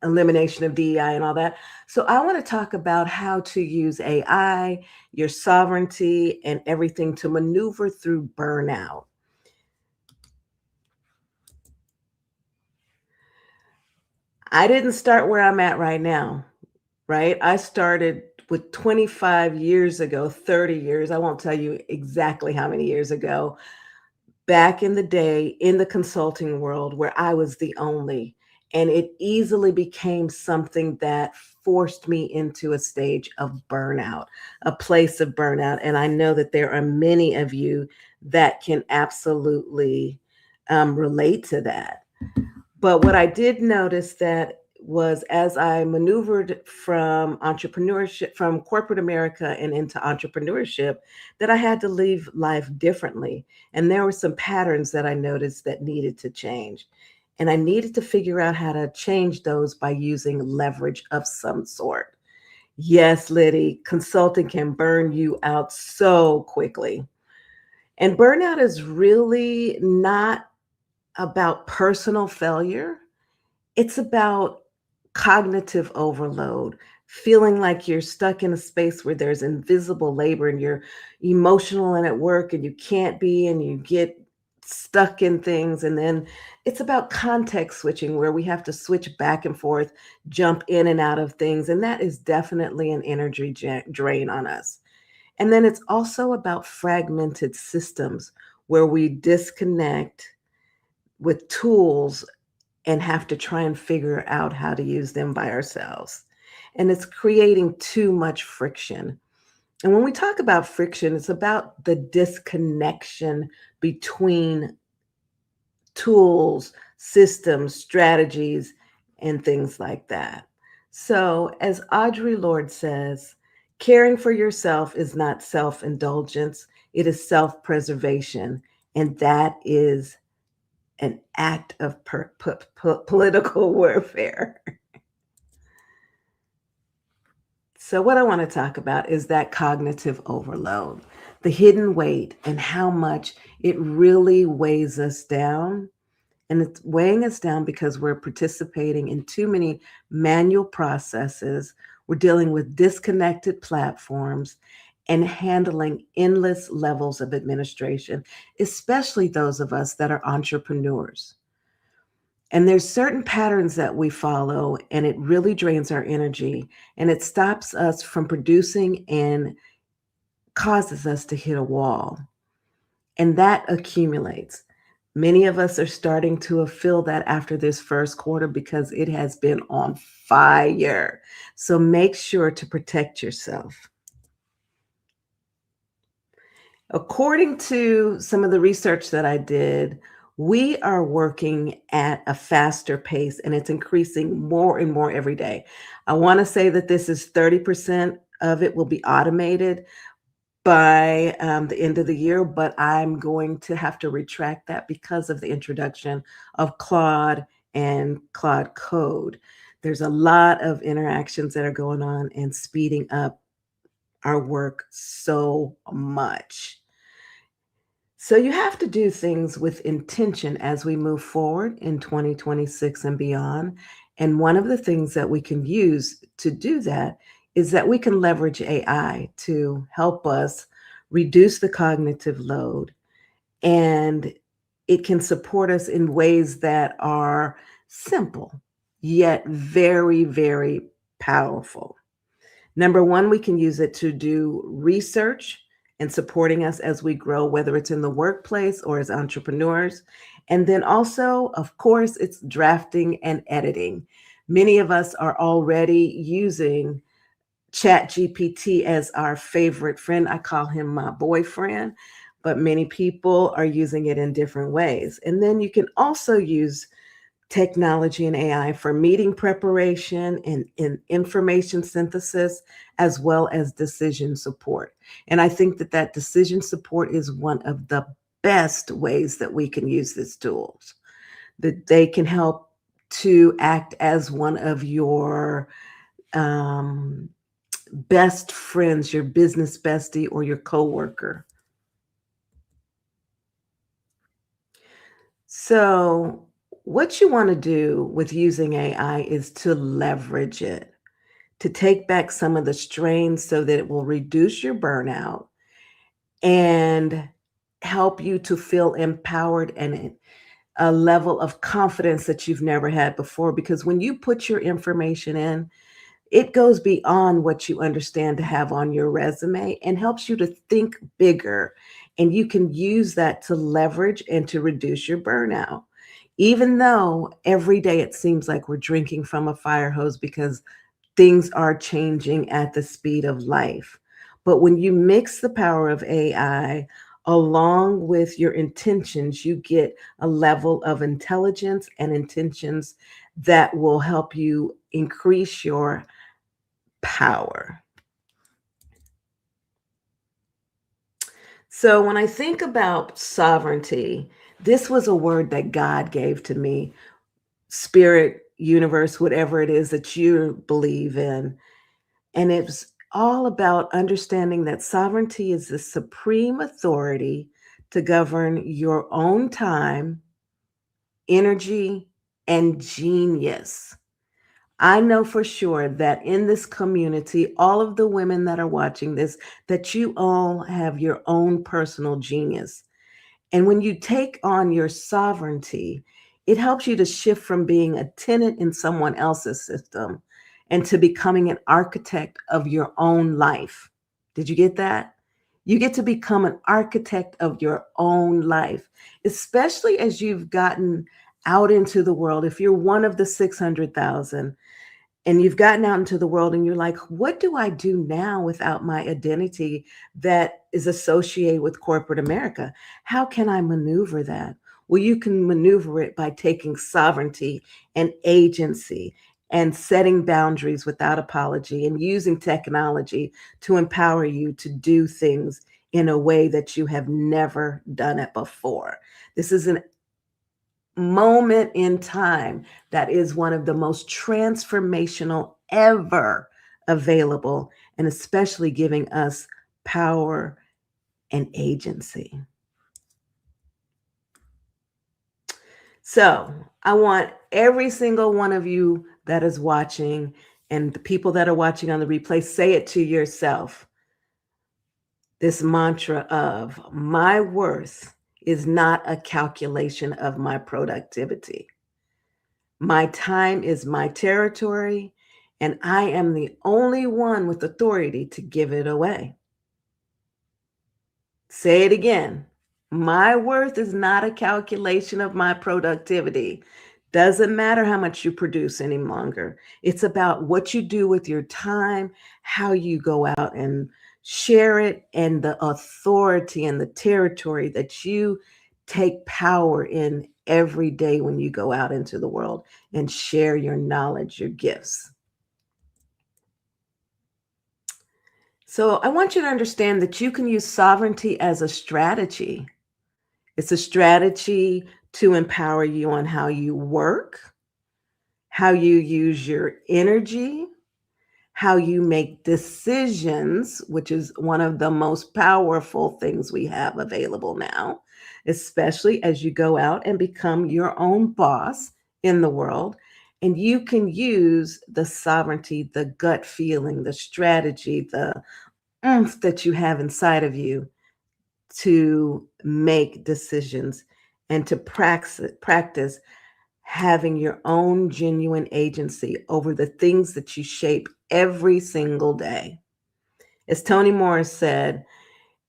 elimination of DEI and all that. So I want to talk about how to use AI, your sovereignty, and everything to maneuver through burnout. I didn't start where I'm at right now. right? I started with 25 years ago, 30 years, I won't tell you exactly how many years ago, back in the day in the consulting world where I was the only. And it easily became something that forced me into a stage of burnout, a place of burnout. And I know that there are many of you that can absolutely relate to that. But what I did notice that was as I maneuvered from entrepreneurship, from corporate America and into entrepreneurship, that I had to live life differently. And there were some patterns that I noticed that needed to change. And I needed to figure out how to change those by using leverage of some sort. Yes, Liddy, consulting can burn you out so quickly. And burnout is really not about personal failure. It's about cognitive overload, feeling like you're stuck in a space where there's invisible labor and you're emotional and at work and you can't be and you get stuck in things. And then it's about context switching where we have to switch back and forth, jump in and out of things. And that is definitely an energy drain on us. And then it's also about fragmented systems where we disconnect with tools and have to try and figure out how to use them by ourselves. And it's creating too much friction. And when we talk about friction, it's about the disconnection between tools, systems, strategies, and things like that. So, as Audre Lorde says, caring for yourself is not self-indulgence, it is self-preservation. And that is an act of political warfare. So what I want to talk about is that cognitive overload, the hidden weight and how much it really weighs us down. And it's weighing us down because we're participating in too many manual processes. We're dealing with disconnected platforms and handling endless levels of administration, especially those of us that are entrepreneurs. And there's certain patterns that we follow, and it really drains our energy, and it stops us from producing and causes us to hit a wall. And that accumulates. Many of us are starting to feel that after this first quarter because it has been on fire. So make sure to protect yourself. According to some of the research that I did, we are working at a faster pace and it's increasing more and more every day. I want to say that this is 30% of it will be automated by the end of the year, but I'm going to have to retract that because of the introduction of Claude and Claude Code. There's a lot of interactions that are going on and speeding up our work so much. So you have to do things with intention as we move forward in 2026 and beyond. And one of the things that we can use to do that is that we can leverage AI to help us reduce the cognitive load. And it can support us in ways that are simple, yet very, very powerful. Number one, we can use it to do research and supporting us as we grow, whether it's in the workplace or as entrepreneurs. And then also, of course, it's drafting and editing. Many of us are already using ChatGPT as our favorite friend. I call him my boyfriend, but many people are using it in different ways. And then you can also use technology and AI for meeting preparation and information synthesis, as well as decision support. And I think that that decision support is one of the best ways that we can use these tools, that they can help to act as one of your best friends, your business bestie, or your coworker. So what you want to do with using AI is to leverage it, to take back some of the strains so that it will reduce your burnout and help you to feel empowered and a level of confidence that you've never had before. Because when you put your information in, It goes beyond what you understand to have on your resume and helps you to think bigger. And you can use that to leverage and to reduce your burnout. Even though every day it seems like we're drinking from a fire hose because things are changing at the speed of life. But when you mix the power of AI along with your intentions, you get a level of intelligence and intentions that will help you increase your power. So when I think about sovereignty, this was a word that God gave to me, spirit, universe, whatever it is that you believe in. And it's all about understanding that sovereignty is the supreme authority to govern your own time, energy, and genius. I know for sure that in this community, all of the women that are watching this, that you all have your own personal genius. And when you take on your sovereignty, it helps you to shift from being a tenant in someone else's system and to becoming an architect of your own life. Did you get that? You get to become an architect of your own life, especially as you've gotten out into the world. If you're one of the 600,000, and you've gotten out into the world and you're like, what do I do now without my identity that is associated with corporate America? How can I maneuver that? Well, you can maneuver it by taking sovereignty and agency and setting boundaries without apology and using technology to empower you to do things in a way that you have never done it before. This is an moment in time that is one of the most transformational ever available, and especially giving us power and agency. So I want every single one of you that is watching and the people that are watching on the replay, say it to yourself. This mantra of my worth is not a calculation of my productivity. My time is my territory, and I am the only one with authority to give it away. Say it again. My worth is not a calculation of my productivity. Doesn't matter how much you produce any longer. It's about what you do with your time, how you go out and share it, and the authority and the territory that you take power in every day when you go out into the world and share your knowledge, your gifts. So I want you to understand that you can use sovereignty as a strategy. It's a strategy to empower you on how you work, how you use your energy, how you make decisions, which is one of the most powerful things we have available now, especially as you go out and become your own boss in the world. And you can use the sovereignty, the gut feeling, the strategy, the oomph that you have inside of you to make decisions and to practice having your own genuine agency over the things that you shape every single day. As Toni Morris said,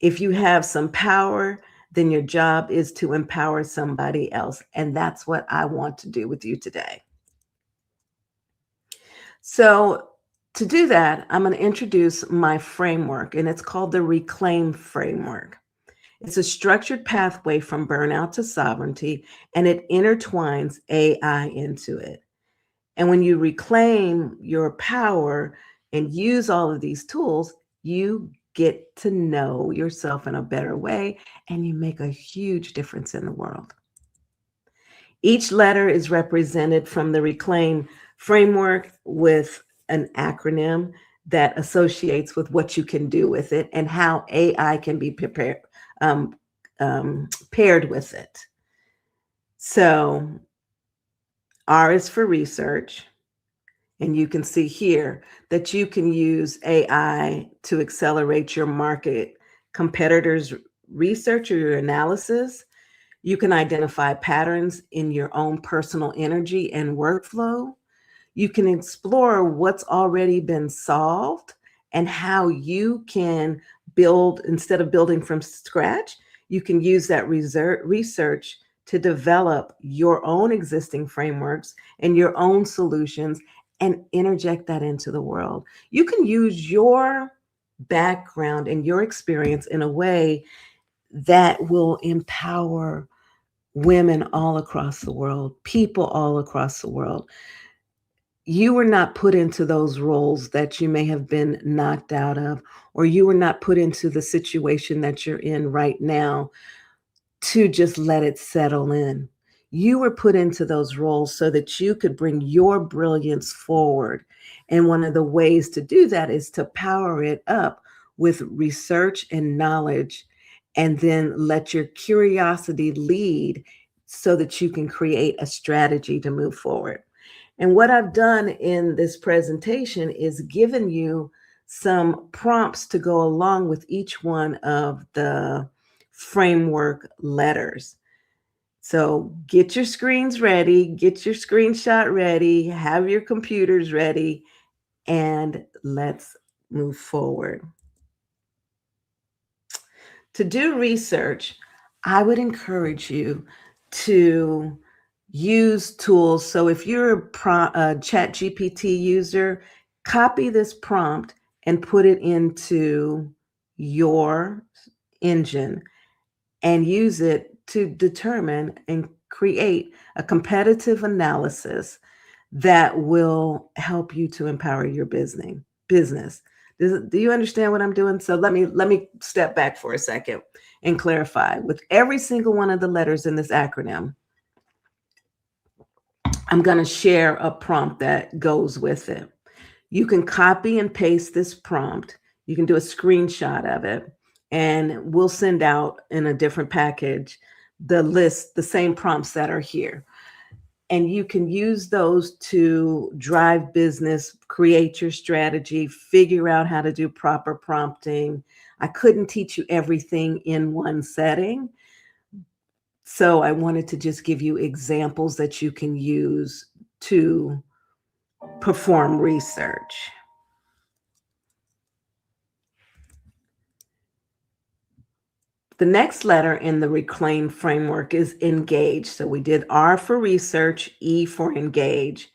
if you have some power, then your job is to empower somebody else. And that's what I want to do with you today. So to do that, I'm going to introduce my framework, and it's called the Reclaim Framework. It's a structured pathway from burnout to sovereignty, and it intertwines AI into it. And when you reclaim your power and use all of these tools, you get to know yourself in a better way, and you make a huge difference in the world. Each letter is represented from the Reclaim Framework with an acronym that associates with what you can do with it and how AI can be paired with it. So R is for research. And you can see here that you can use AI to accelerate your market competitors' research or your analysis. You can identify patterns in your own personal energy and workflow. You can explore what's already been solved and how you can build, instead of building from scratch, you can use that research to develop your own existing frameworks and your own solutions and interject that into the world. You can use your background and your experience in a way that will empower women all across the world, people all across the world. You were not put into those roles that you may have been knocked out of, or you were not put into the situation that you're in right now to just let it settle in. You were put into those roles so that you could bring your brilliance forward. And one of the ways to do that is to power it up with research and knowledge, and then let your curiosity lead so that you can create a strategy to move forward. And what I've done in this presentation is given you some prompts to go along with each one of the framework letters. So get your screens ready, get your screenshot ready, have your computers ready, and let's move forward. To do research, I would encourage you to use tools. So if you're a ChatGPT user, copy this prompt and put it into your engine and use it to determine and create a competitive analysis that will help you to empower your business. Do you understand what I'm doing? So let me step back for a second and clarify. With every single one of the letters in this acronym, I'm going to share a prompt that goes with it. You can copy and paste this prompt. You can do a screenshot of it, and we'll send out in a different package the list, the same prompts that are here. And you can use those to drive business, create your strategy, figure out how to do proper prompting. I couldn't teach you everything in one setting, so I wanted to just give you examples that you can use to perform research. The next letter in the Reclaim framework is engage. So we did R for research, E for engage.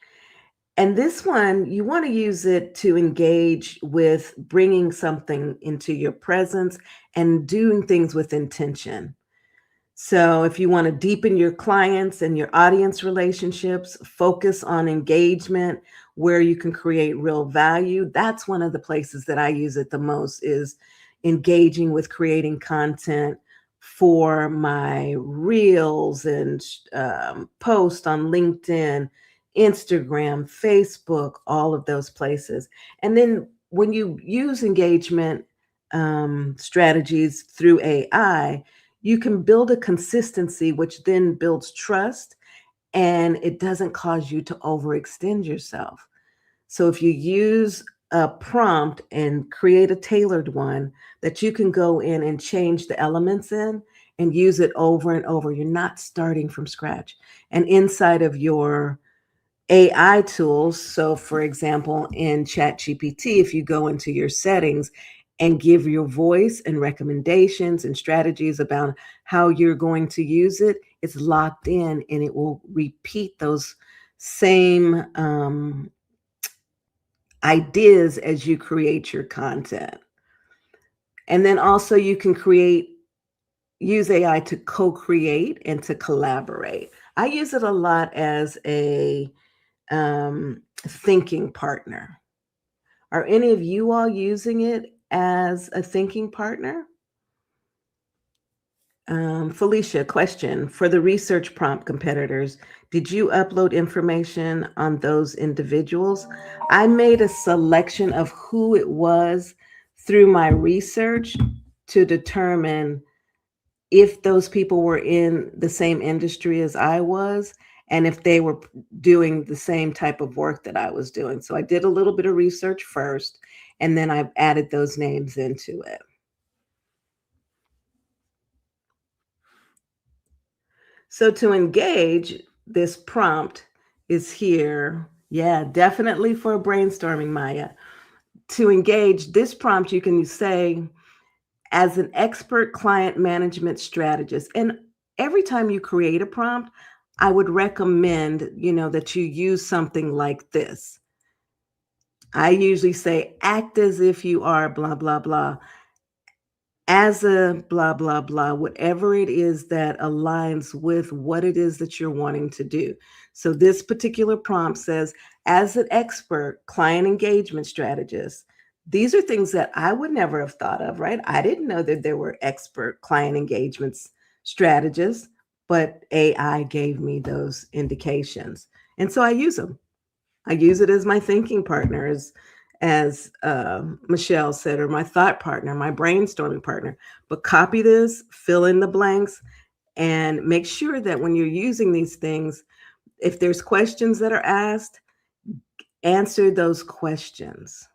And this one, you want to use it to engage with bringing something into your presence and doing things with intention. So if you want to deepen your clients and your audience relationships, focus on engagement where you can create real value. That's one of the places that I use it the most, is engaging with creating content for my reels and post on LinkedIn, Instagram, Facebook, all of those places. And then when you use engagement strategies through AI, you can build a consistency, which then builds trust, and it doesn't cause you to overextend yourself. So if you use a prompt and create a tailored one that you can go in and change the elements in and use it over and over, you're not starting from scratch. And inside of your AI tools, so for example, in ChatGPT, if you go into your settings and give your voice and recommendations and strategies about how you're going to use it, it's locked in and it will repeat those same ideas as you create your content. And then also you can use AI to co-create and to collaborate. I use it a lot as a thinking partner. Are any of you all using it as a thinking partner? Felicia, question. For the research prompt competitors, did you upload information on those individuals? I made a selection of who it was through my research to determine if those people were in the same industry as I was, and if they were doing the same type of work that I was doing. So I did a little bit of research first, and then I added those names into it. So to engage, this prompt is here Yeah, definitely for brainstorming, Maya. To engage this prompt, you can say, as an expert client management strategist. And every time you create a prompt, I would recommend, that you use something like this. I usually say, act as if you are blah, blah, blah, as a blah, blah, blah, whatever it is that aligns with what it is that you're wanting to do. So this particular prompt says, as an expert client engagement strategist, these are things that I would never have thought of, right? I didn't know that there were expert client engagements strategists, but AI gave me those indications. And so I use them. I use it as my thinking partner, as Michelle said, or my thought partner, my brainstorming partner. But copy this, fill in the blanks, and make sure that when you're using these things, if there's questions that are asked, answer those questions,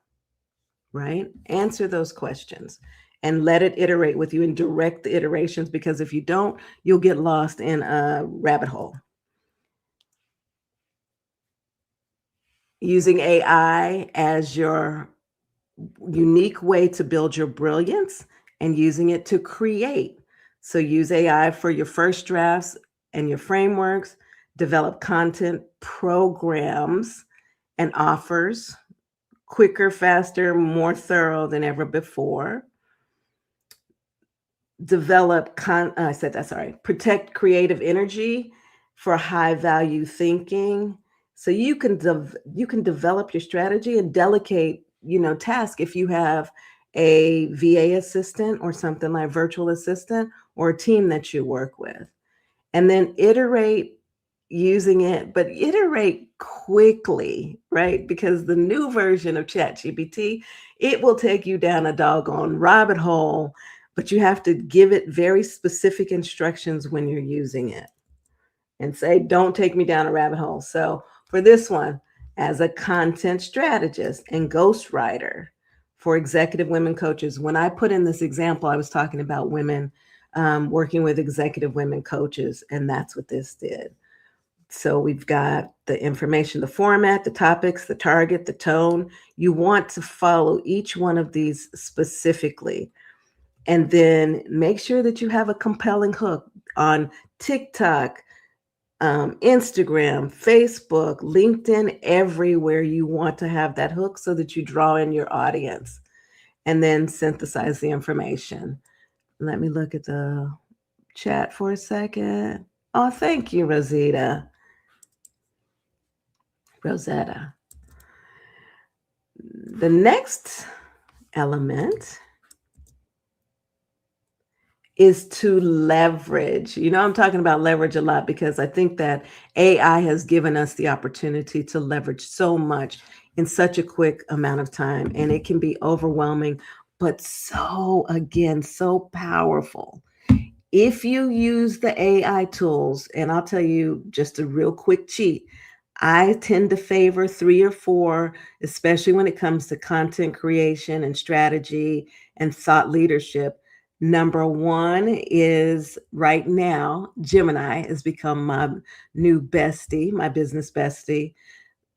right? Answer those questions and let it iterate with you and direct the iterations, because if you don't, you'll get lost in a rabbit hole. Using AI as your unique way to build your brilliance and using it to create. So use AI for your first drafts and your frameworks, develop content programs and offers quicker, faster, more thorough than ever before. Protect creative energy for high value thinking. So you can develop your strategy and delegate, task if you have a VA assistant or something like virtual assistant or a team that you work with. And then iterate using it, but iterate quickly, right? Because the new version of ChatGPT, it will take you down a doggone rabbit hole, but you have to give it very specific instructions when you're using it and say, don't take me down a rabbit hole. So for this one, as a content strategist and ghostwriter for executive women coaches, when I put in this example, I was talking about women working with executive women coaches, and that's what this did. So we've got the information, the format, the topics, the target, the tone. You want to follow each one of these specifically. And then make sure that you have a compelling hook on TikTok, Instagram, Facebook, LinkedIn, everywhere you want to have that hook so that you draw in your audience, and then synthesize the information. Let me look at the chat for a second. Oh, thank you, Rosetta. The next element is to leverage. I'm talking about leverage a lot because I think that AI has given us the opportunity to leverage so much in such a quick amount of time, and it can be overwhelming, but so powerful. If you use the AI tools, and I'll tell you just a real quick cheat, I tend to favor 3 or 4, especially when it comes to content creation and strategy and thought leadership. Number 1 is right now, Gemini has become my new bestie, my business bestie.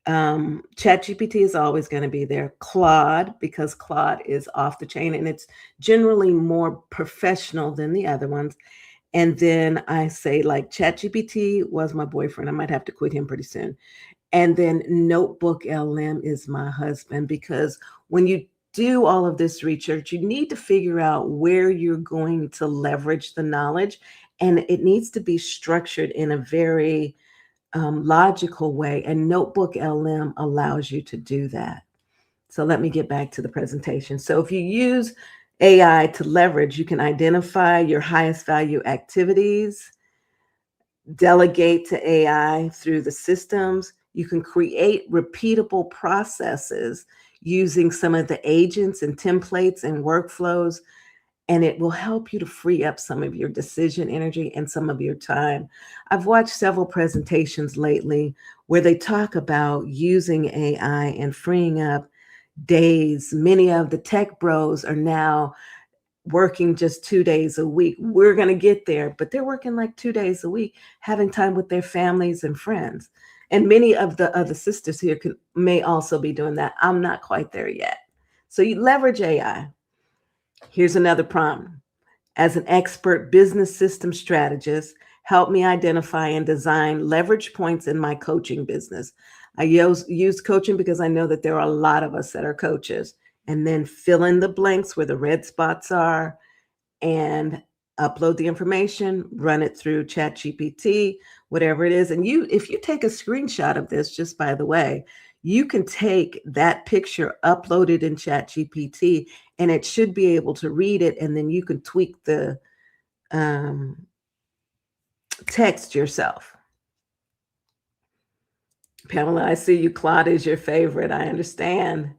ChatGPT is always going to be there. Claude, because Claude is off the chain and it's generally more professional than the other ones. And then I say, like, ChatGPT was my boyfriend. I might have to quit him pretty soon. And then Notebook LM is my husband, because when you do all of this research, you need to figure out where you're going to leverage the knowledge. And it needs to be structured in a very logical way. And Notebook LM allows you to do that. So let me get back to the presentation. So if you use AI to leverage, you can identify your highest value activities, delegate to AI through the systems. You can create repeatable processes using some of the agents and templates and workflows, and it will help you to free up some of your decision energy and some of your time. I've watched several presentations lately where they talk about using AI and freeing up days. Many of the tech bros are now working just 2 days a week. We're going to get there, but they're working like 2 days a week, having time with their families and friends. And many of the other sisters here may also be doing that. I'm not quite there yet. So you leverage AI. Here's another prompt. As an expert business system strategist, help me identify and design leverage points in my coaching business. I use coaching because I know that there are a lot of us that are coaches. And then fill in the blanks where the red spots are and upload the information, run it through ChatGPT, whatever it is. And if you take a screenshot of this, just by the way, you can take that picture, upload it in ChatGPT, and it should be able to read it. And then you can tweak the text yourself. Pamela, I see you. Claude is your favorite. I understand.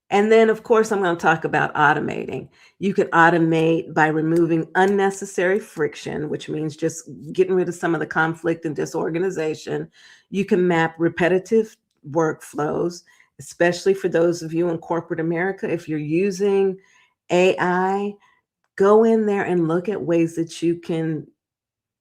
And then, of course, I'm going to talk about automating. You can automate by removing unnecessary friction, which means just getting rid of some of the conflict and disorganization. You can map repetitive workflows, especially for those of you in corporate America. If you're using AI, go in there and look at ways that you can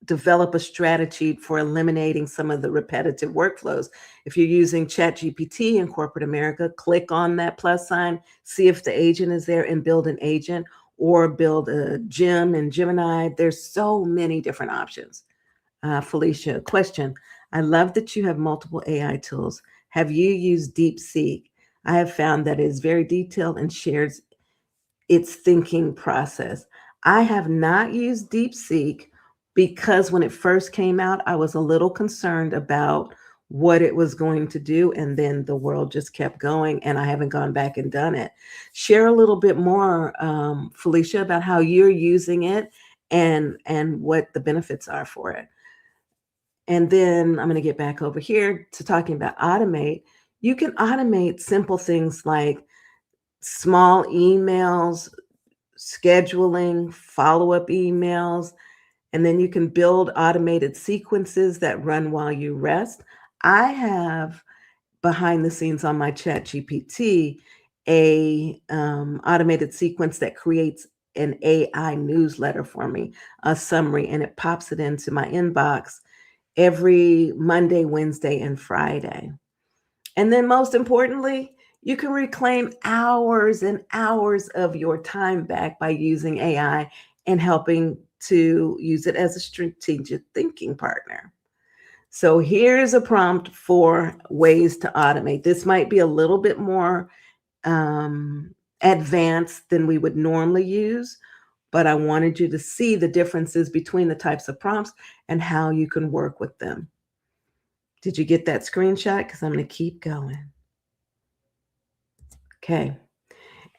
develop a strategy for eliminating some of the repetitive workflows. If you're using ChatGPT in corporate America, click on that plus sign, see if the agent is there and build an agent, or build a gem in Gemini. There's so many different options. Felicia, question. I love that you have multiple AI tools. Have you used DeepSeek? I have found that it is very detailed and shares its thinking process. I have not used DeepSeek because when it first came out, I was a little concerned about what it was going to do. And then the world just kept going and I haven't gone back and done it. Share a little bit more, Felicia, about how you're using it and what the benefits are for it. And then I'm going to get back over here to talking about automate. You can automate simple things like small emails, scheduling, follow-up emails, and then you can build automated sequences that run while you rest. I have behind the scenes on my ChatGPT a automated sequence that creates an AI newsletter for me, a summary, and it pops it into my inbox every Monday, Wednesday, and Friday. And then most importantly, you can reclaim hours and hours of your time back by using AI and helping to use it as a strategic thinking partner. So here's a prompt for ways to automate. This might be a little bit more advanced than we would normally use, but I wanted you to see the differences between the types of prompts and how you can work with them. Did you get that screenshot? Because I'm going to keep going. Okay.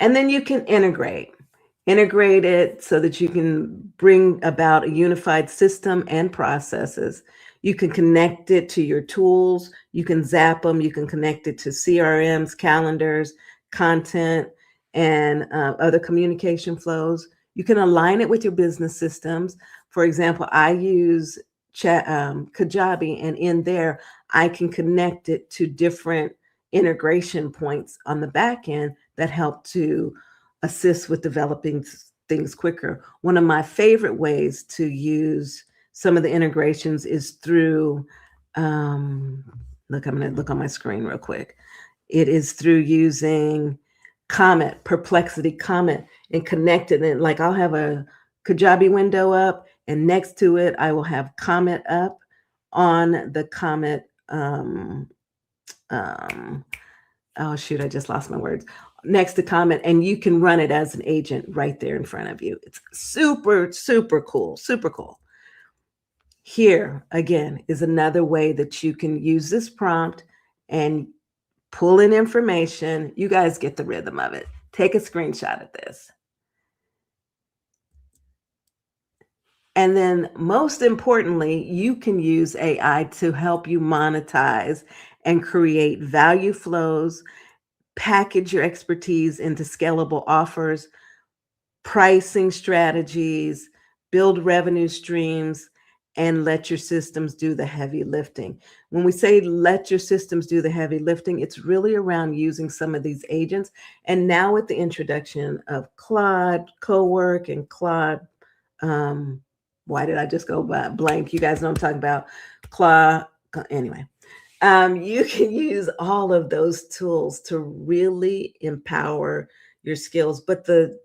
And then you can integrate it so that you can bring about a unified system and processes. You can connect it to your tools. You can zap them. You can connect it to CRMs, calendars, content, and other communication flows. You can align it with your business systems. For example, I use Kajabi, and in there, I can connect it to different integration points on the back end that help to assist with developing things quicker. One of my favorite ways to use some of the integrations is through, look, I'm going to look on my screen real quick. It is through using Comet, Perplexity Comet, and connected it. Like I'll have a Kajabi window up, and next to it, I will have Comet up on the Comet. Oh shoot, I just lost my words. Next to Comet, and you can run it as an agent right there in front of you. It's super, super cool, super cool. Here, again, is another way that you can use this prompt and pull in information. You guys get the rhythm of it. Take a screenshot of this. And then most importantly, you can use AI to help you monetize and create value flows, package your expertise into scalable offers, pricing strategies, build revenue streams, and let your systems do the heavy lifting. When we say let your systems do the heavy lifting, it's really around using some of these agents. And now with the introduction of Claude, Cowork, and Claude, why did I just go blank? You guys know I'm talking about Claude. Anyway, You can use all of those tools to really empower your skills, but the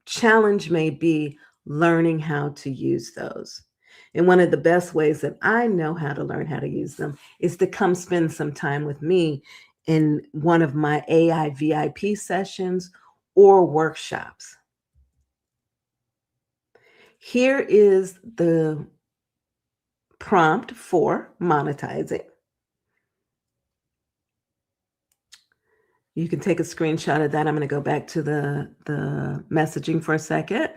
challenge may be learning how to use those. And one of the best ways that I know how to learn how to use them is to come spend some time with me in one of my AI VIP sessions or workshops. Here is the prompt for monetizing. You can take a screenshot of that. I'm going to go back to the messaging for a second.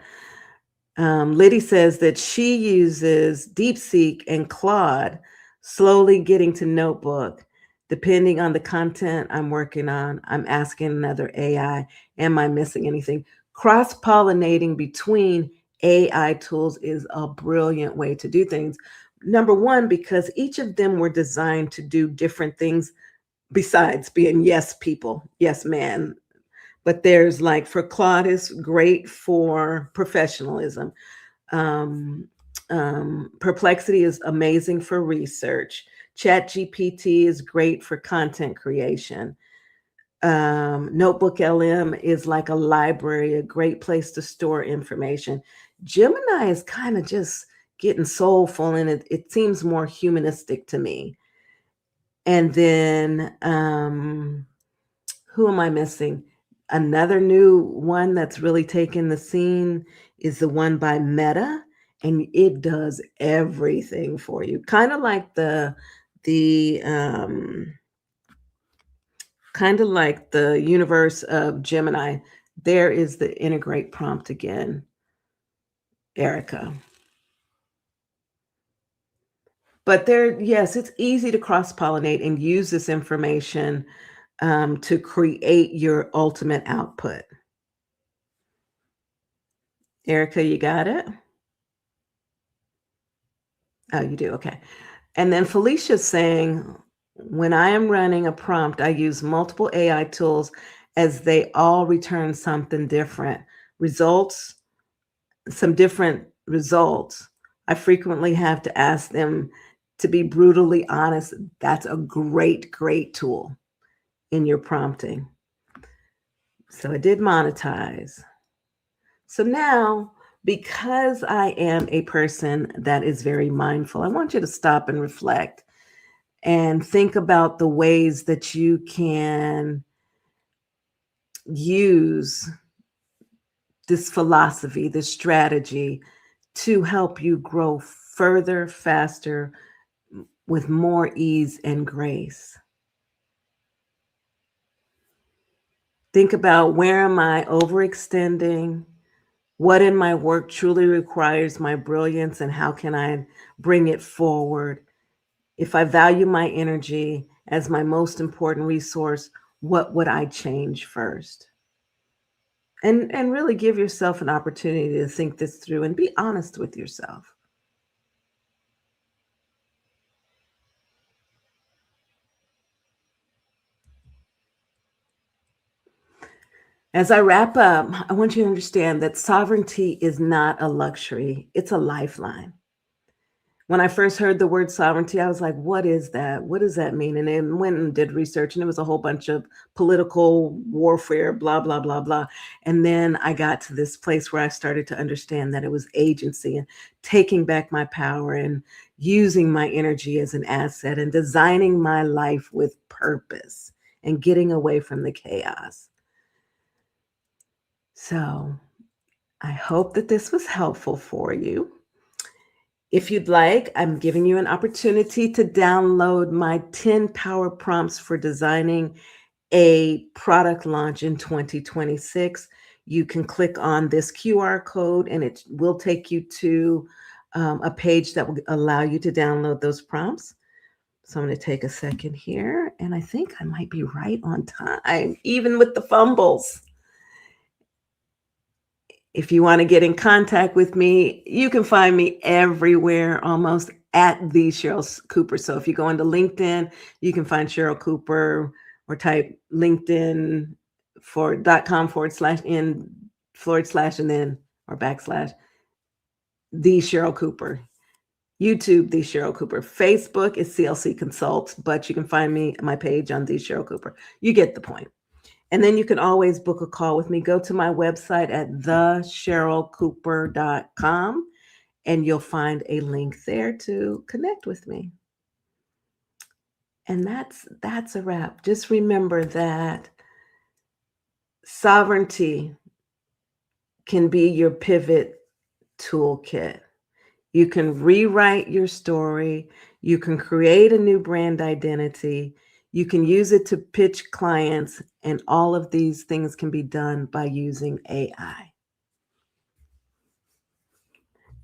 Liddy says that she uses DeepSeek and Claude, slowly getting to Notebook. Depending on the content I'm working on, I'm asking another AI, am I missing anything? Cross-pollinating between AI tools is a brilliant way to do things. Number one, because each of them were designed to do different things besides being yes people, yes man. But there's like for Claude is great for professionalism. Perplexity is amazing for research. ChatGPT is great for content creation. Notebook LM is like a library, a great place to store information. Gemini is kind of just getting soulful, and it seems more humanistic to me. And then who am I missing? Another new one that's really taken the scene is the one by Meta, and it does everything for you. Kind of like the universe of Gemini. There is the integrate prompt again, Erica. But there, yes, it's easy to cross-pollinate and use this information to create your ultimate output. Erica, you got it? Oh, you do? Okay. And then Felicia's saying, when I am running a prompt, I use multiple AI tools as they all return something different. Some different results. I frequently have to ask them to be brutally honest. That's a great, great tool in your prompting. So I did monetize. So now, because I am a person that is very mindful, I want you to stop and reflect and think about the ways that you can use this philosophy, this strategy to help you grow further, faster, with more ease and grace. Think about, where am I overextending? What in my work truly requires my brilliance, and how can I bring it forward? If I value my energy as my most important resource, what would I change first? And really give yourself an opportunity to think this through and be honest with yourself. As I wrap up, I want you to understand that sovereignty is not a luxury, it's a lifeline. When I first heard the word sovereignty, I was like, what is that? What does that mean? And then went and did research, and it was a whole bunch of political warfare, blah, blah, blah, blah. And then I got to this place where I started to understand that it was agency and taking back my power and using my energy as an asset and designing my life with purpose and getting away from the chaos. So I hope that this was helpful for you. If you'd like, I'm giving you an opportunity to download my 10 power prompts for designing a product launch in 2026. You can click on this QR code and it will take you to a page that will allow you to download those prompts. So I'm going to take a second here, and I think I might be right on time, even with the fumbles. If you want to get in contact with me, you can find me everywhere, almost at the Cheryl Cooper. So if you go into LinkedIn, you can find Cheryl Cooper, or type LinkedIn .com/in/ and then, or / the Cheryl Cooper. YouTube, The Cheryl Cooper. Facebook is CLC Consults, but you can find me my page on The Cheryl Cooper. You get the point. And then you can always book a call with me. Go to my website at thecherylcooper.com, and you'll find a link there to connect with me. And that's a wrap. Just remember that sovereignty can be your pivot toolkit. You can rewrite your story. You can create a new brand identity. You can use it to pitch clients, and all of these things can be done by using AI.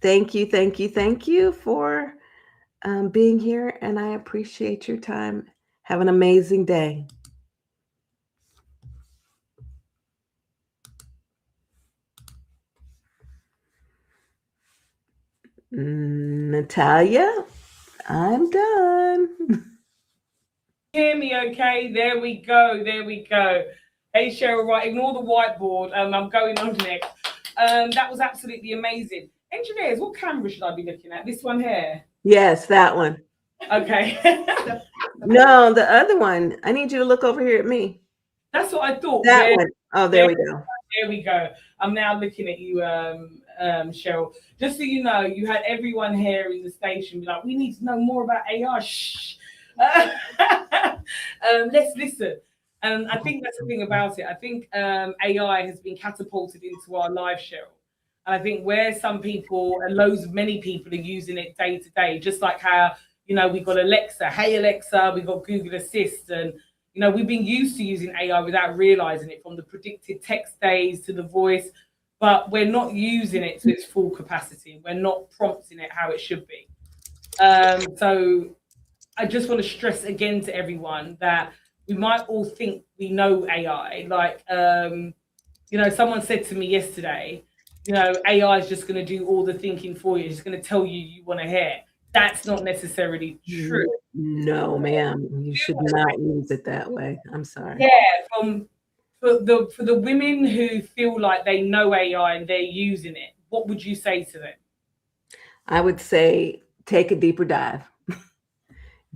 Thank you, thank you, thank you for being here, and I appreciate your time. Have an amazing day. Natalia, I'm done. Hear me, okay? There we go. There we go. Hey, Cheryl, right? Ignore the whiteboard. I'm going on next. That was absolutely amazing. Engineers, what camera should I be looking at? This one here? Yes, that one. Okay. No, the other one. I need you to look over here at me. That's what I thought. That Yeah. one. Oh, there we go. There we go. I'm now looking at you, Cheryl. Just so you know, you had everyone here in the station be like, we need to know more about AI. Shh. Let's listen. And I think that's the thing about it. I think AI has been catapulted into our life, Cheryl. And I think where some people and many people are using it day to day, just like how, we've got Alexa, hey Alexa, we've got Google Assist, and we've been used to using AI without realizing it, from the predicted text days to the voice, but we're not using it to its full capacity. We're not prompting it how it should be. So I just want to stress again to everyone that we might all think we know AI. Like, someone said to me yesterday, AI is just going to do all the thinking for you. It's just going to tell you want to hear. That's not necessarily true. No, ma'am. You should not use it that way. I'm sorry. Yeah, for the women who feel like they know AI and they're using it, what would you say to them? I would say take a deeper dive.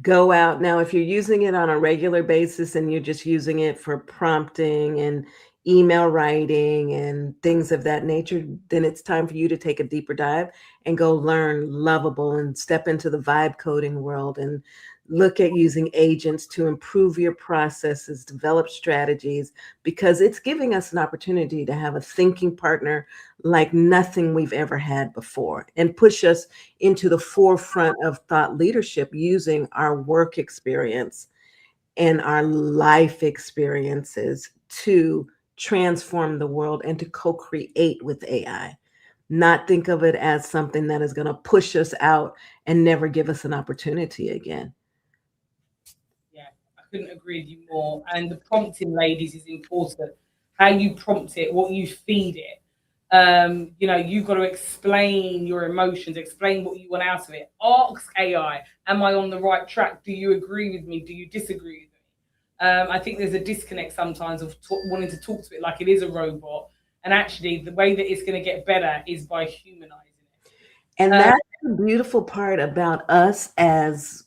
Go out. Now, if you're using it on a regular basis and you're just using it for prompting and email writing and things of that nature, then it's time for you to take a deeper dive and go learn Lovable and step into the vibe coding world and look at using agents to improve your processes, develop strategies, because it's giving us an opportunity to have a thinking partner like nothing we've ever had before, and push us into the forefront of thought leadership using our work experience and our life experiences to transform the world and to co-create with AI. Not think of it as something that is going to push us out and never give us an opportunity again. Couldn't agree with you more. And the prompting, ladies, is important. How you prompt it, what you feed it. You've got to explain your emotions, explain what you want out of it. Ask AI, am I on the right track? Do you agree with me? Do you disagree with me? I think there's a disconnect sometimes of wanting to talk to it like it is a robot. And actually, the way that it's going to get better is by humanizing it. And that's the beautiful part about us as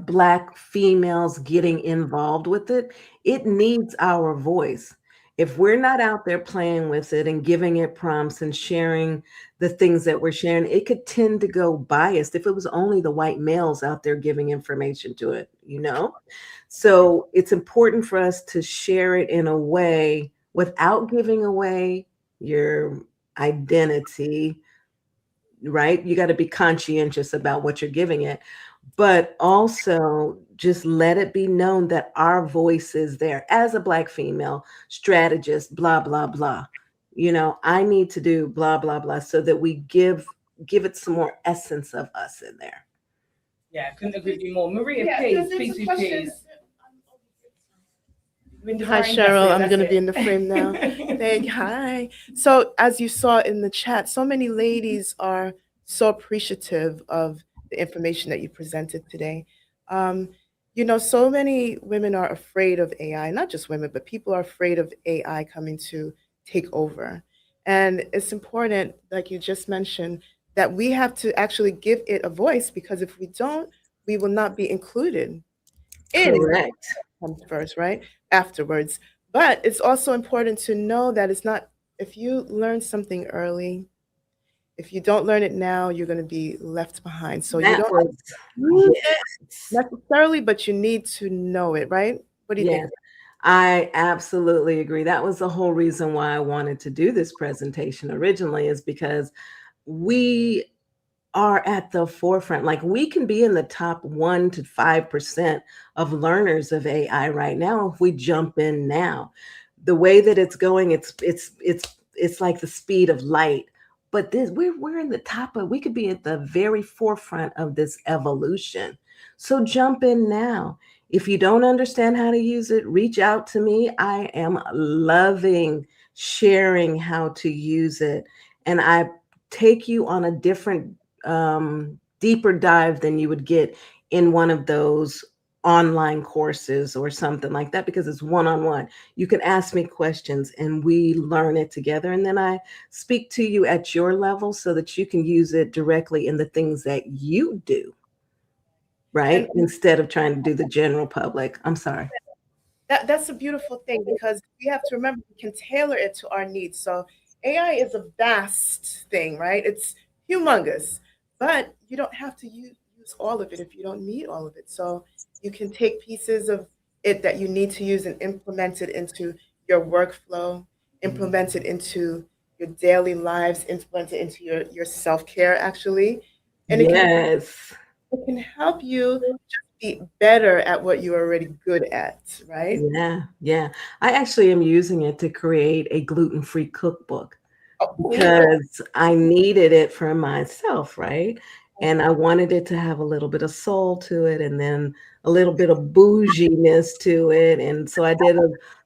Black females getting involved with it. It needs our voice. If we're not out there playing with it and giving it prompts and sharing the things that we're sharing, it could tend to go biased if it was only the white males out there giving information to it, So it's important for us to share it in a way without giving away your identity, right? You got to be conscientious about what you're giving it, but also just let it be known that our voice is there as a Black female strategist, blah, blah, blah. I need to do blah, blah, blah, so that we give it some more essence of us in there. Yeah, couldn't agree with you more. Maria, please, please. Hi, Cheryl. I'm going to be in the frame now. Hi. So as you saw in the chat, so many ladies are so appreciative of the information that you presented today. So many women are afraid of AI, not just women, but people are afraid of AI coming to take over. And it's important, like you just mentioned, that we have to actually give it a voice, because if we don't, we will not be included in it. Correct. Comes first, right? Afterwards. But it's also important to know that it's not, if you learn something early, if you don't learn it now, you're going to be left behind. So you That don't was, use yes. it necessarily, but you need to know it, right? What do you think? Yes, I absolutely agree. That was the whole reason why I wanted to do this presentation originally, is because we are at the forefront. Like, we can be in the top 1 to 5% of learners of AI right now if we jump in now. The way that it's going, it's like the speed of light. But this, we're in the top of, we could be at the very forefront of this evolution. So jump in now. If you don't understand how to use it, reach out to me. I am loving sharing how to use it. And I take you on a different, deeper dive than you would get in one of those online courses or something like that, because it's one-on-one. You can ask me questions and we learn it together. And then I speak to you at your level so that you can use it directly in the things that you do, right? Instead of trying to do the general public. I'm sorry. That's a beautiful thing, because we have to remember we can tailor it to our needs. So AI is a vast thing, right? It's humongous, but you don't have to use all of it if you don't need all of it. So you can take pieces of it that you need to use and implement it into your workflow, implement it into your daily lives, implement it into your self-care, actually. And Yes. it can help you just be better at what you're already good at, right? Yeah, yeah. I actually am using it to create a gluten-free cookbook because I needed it for myself, right? And I wanted it to have a little bit of soul to it, and then a little bit of bouginess to it. And so I did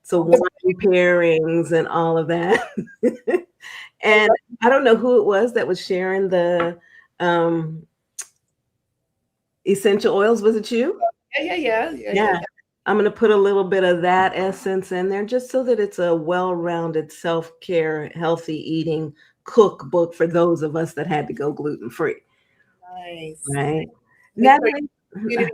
some wine pairings and all of that. And I don't know who it was that was sharing the essential oils. Was it you? Yeah. I'm going to put a little bit of that essence in there just so that it's a well-rounded self-care, healthy eating cookbook for those of us that had to go gluten-free. Nice. Right. Natalie, Natalie.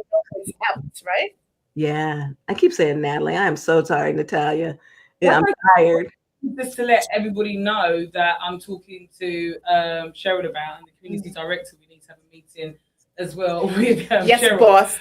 out, right? Yeah. I keep saying Natalie. I am so tired, Natalia. Yeah, I'm tired. Just to let everybody know that I'm talking to Cheryl about, and the community director, we need to have a meeting as well with yes, Cheryl. boss.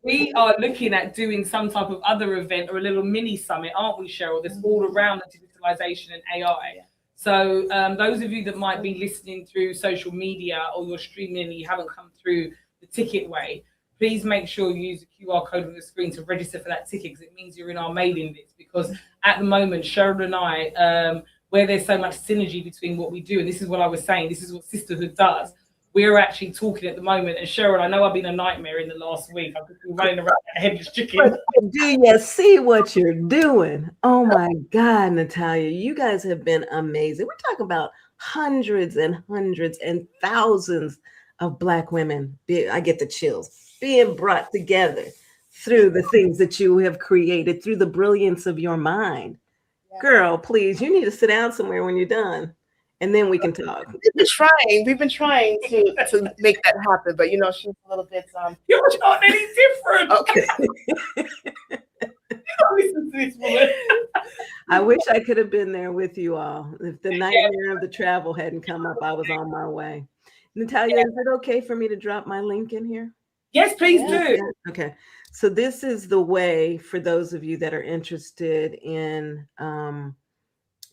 We are looking at doing some type of other event or a little mini summit, aren't we, Cheryl? That's all around the digitalization and AI. So those of you that might be listening through social media or you're streaming and you haven't come through the ticket way, please make sure you use the QR code on the screen to register for that ticket, because it means you're in our mailing list. Because at the moment, Cheryl and I, where there's so much synergy between what we do, and this is what I was saying, this is what sisterhood does. We're actually talking at the moment, and Cheryl, I know I've been a nightmare in the last week. I've been running around like a headless chicken. Do you see what you're doing? Oh my God, Natalia, you guys have been amazing. We're talking about hundreds and hundreds and thousands of Black women. I get the chills. Being brought together through the things that you have created, through the brilliance of your mind. Girl, please, you need to sit down somewhere when you're done, and then we can talk. We've been trying to make that happen, but you know, she's a little bit You're not any different. Okay. Listen to this woman. I wish I could have been there with you all. If the nightmare of the travel hadn't come up, I was on my way. Natalia, is it okay for me to drop my link in here? Yes, please do. Yeah. Okay. So this is the way for those of you that are interested in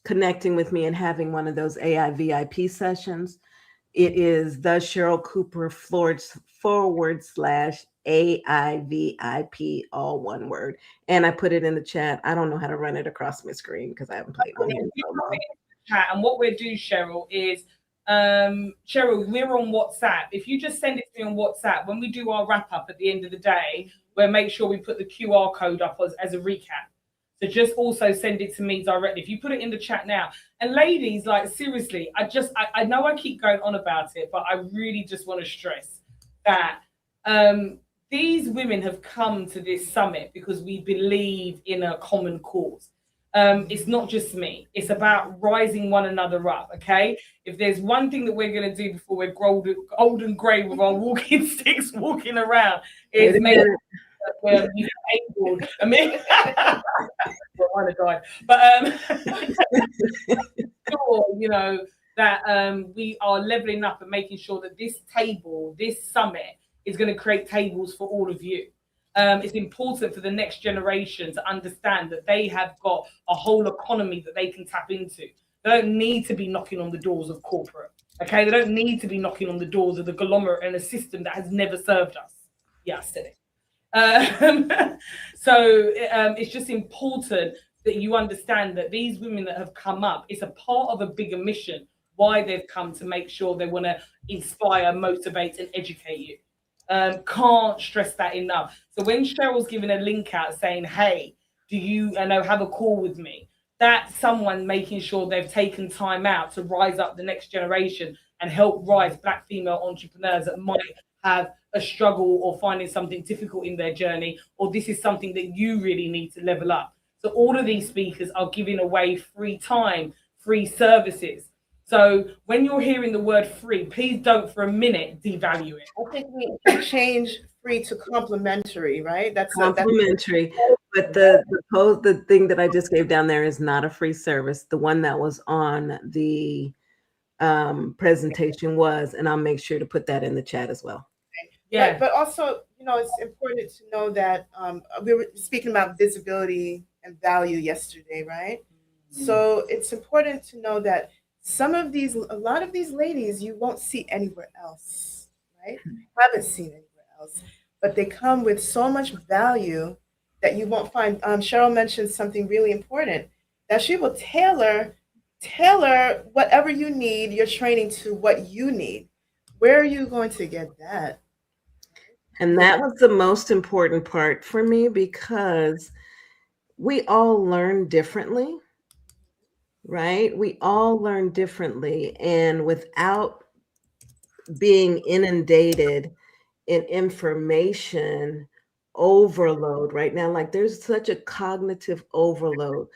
connecting with me and having one of those AI VIP sessions. It is the Cheryl Cooper /AI VIP, all one word. And I put it in the chat. I don't know how to run it across my screen because I haven't played on here in so long. And what we'll do, Cheryl, is Cheryl, we're on WhatsApp. If you just send it to me on WhatsApp, when we do our wrap up at the end of the day, we'll make sure we put the QR code up as a recap. So just also send it to me directly. If you put it in the chat now. And ladies, like seriously, I know I keep going on about it, but I really just want to stress that these women have come to this summit because we believe in a common cause. It's not just me. It's about rising one another up, okay? If there's one thing that we're going to do before we're old and grey with our walking sticks walking around, is make sure that we're able. I mean, I want to die. But sure, you know, that we are leveling up and making sure that this table, this summit, is going to create tables for all of you. It's important for the next generation to understand that they have got a whole economy that they can tap into. They don't need to be knocking on the doors of corporate. Okay, they don't need to be knocking on the doors of the conglomerate and a system that has never served us. Yeah, I said it. It's just important that you understand that these women that have come up, it's a part of a bigger mission, why they've come to make sure they want to inspire, motivate, and educate you. Can't stress that enough. So when Cheryl's giving a link out saying, hey, do you have a call with me? That's someone making sure they've taken time out to rise up the next generation and help rise Black female entrepreneurs that might have a struggle or finding something difficult in their journey, or this is something that you really need to level up. So all of these speakers are giving away free time, free services. So when you're hearing the word free, please don't for a minute devalue it. I think we can change free to complimentary, right? That's complimentary. But the thing that I just gave down there is not a free service. The one that was on the presentation was, and I'll make sure to put that in the chat as well. Yeah. But also, you know, it's important to know that we were speaking about visibility and value yesterday, right? Mm-hmm. So it's important to know that a lot of these ladies you won't see anywhere else, right? Haven't seen anywhere else, but they come with so much value that you won't find. Cheryl mentioned something really important, that she will tailor whatever you need, your training to what you need. Where are you going to get that? And that was the most important part for me, because we all learn differently. Right? We all learn differently. And without being inundated in information overload right now, like there's such a cognitive overload.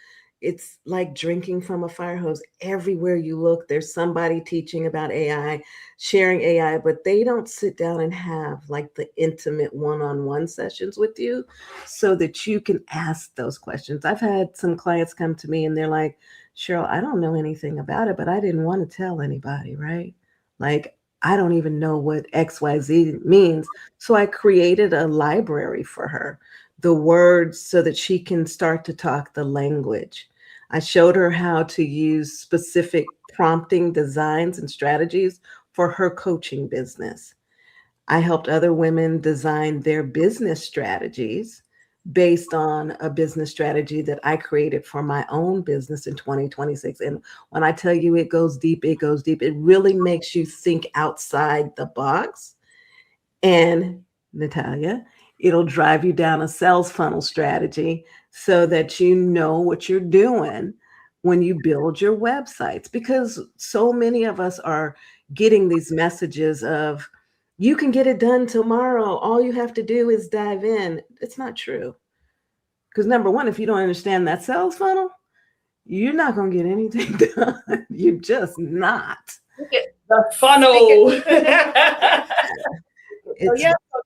It's like drinking from a fire hose. Everywhere you look, there's somebody teaching about AI, sharing AI, but they don't sit down and have like the intimate one-on-one sessions with you so that you can ask those questions. I've had some clients come to me and they're like, Cheryl, I don't know anything about it, but I didn't want to tell anybody, right? Like, I don't even know what XYZ means. So I created a library for her, the words, so that she can start to talk the language. I showed her how to use specific prompting designs and strategies for her coaching business. I helped other women design their business strategies based on a business strategy that I created for my own business in 2026. And when I tell you it goes deep, it goes deep. It really makes you think outside the box. And Natalia, it'll drive you down a sales funnel strategy so that you know what you're doing when you build your websites, because so many of us are getting these messages of, you can get it done tomorrow. All you have to do is dive in. It's not true. Because number one, if you don't understand that sales funnel, you're not going to get anything done. You're just not. The funnel. So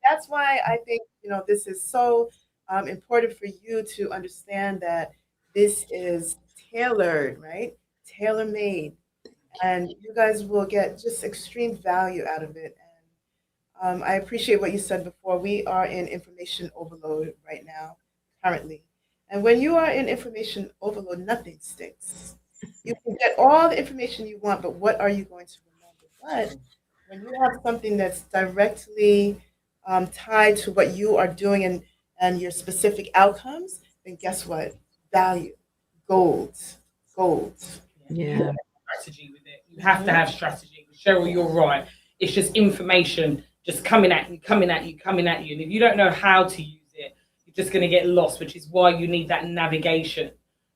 that's why I think, you know, this is so important for you to understand that this is tailored, right? Tailor-made. And you guys will get just extreme value out of it. And I appreciate what you said before. We are in information overload right now, currently. And when you are in information overload, nothing sticks. You can get all the information you want, but what are you going to remember? But when you have something that's directly tied to what you are doing and your specific outcomes, then guess what? Value, gold. Yeah. Strategy with it. You have to have strategy. Cheryl, you're right. It's just information just coming at you. And if you don't know how to use it, you're just going to get lost, which is why you need that navigation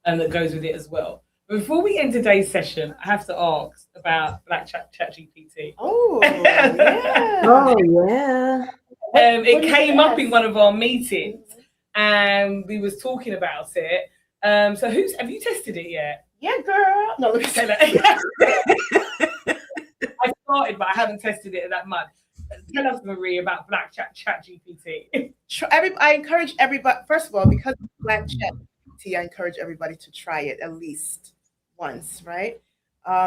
that goes with it as well. But before we end today's session, I have to ask about Black ChatGPT. Oh, yeah. Oh, yeah. It came up in one of our meetings and we was talking about it. So have you tested it yet? Yeah, girl. No, let me say that. I started, but I haven't tested it that much. Tell us, Marie, about Black Chat GPT. I encourage everybody, first of all, because of Black Chat GPT, I encourage everybody to try it at least once, right?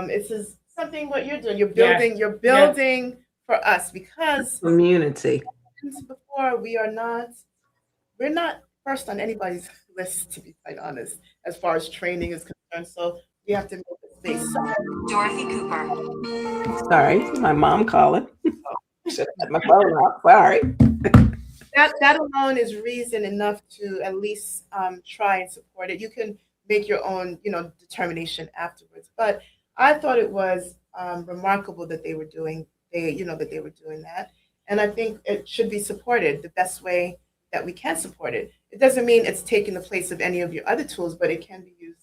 This is something what you're doing. You're building for us, because Community. before we're not first on anybody's list, to be quite honest, as far as training is concerned. So we have to make a space. Dorothy Cooper. Sorry, my mom calling. Should have had my phone off. Sorry. That alone is reason enough to at least try and support it. You can make your own, determination afterwards. But I thought it was remarkable that they were doing that, and I think it should be supported the best way that we can support it. It doesn't mean it's taking the place of any of your other tools, but it can be used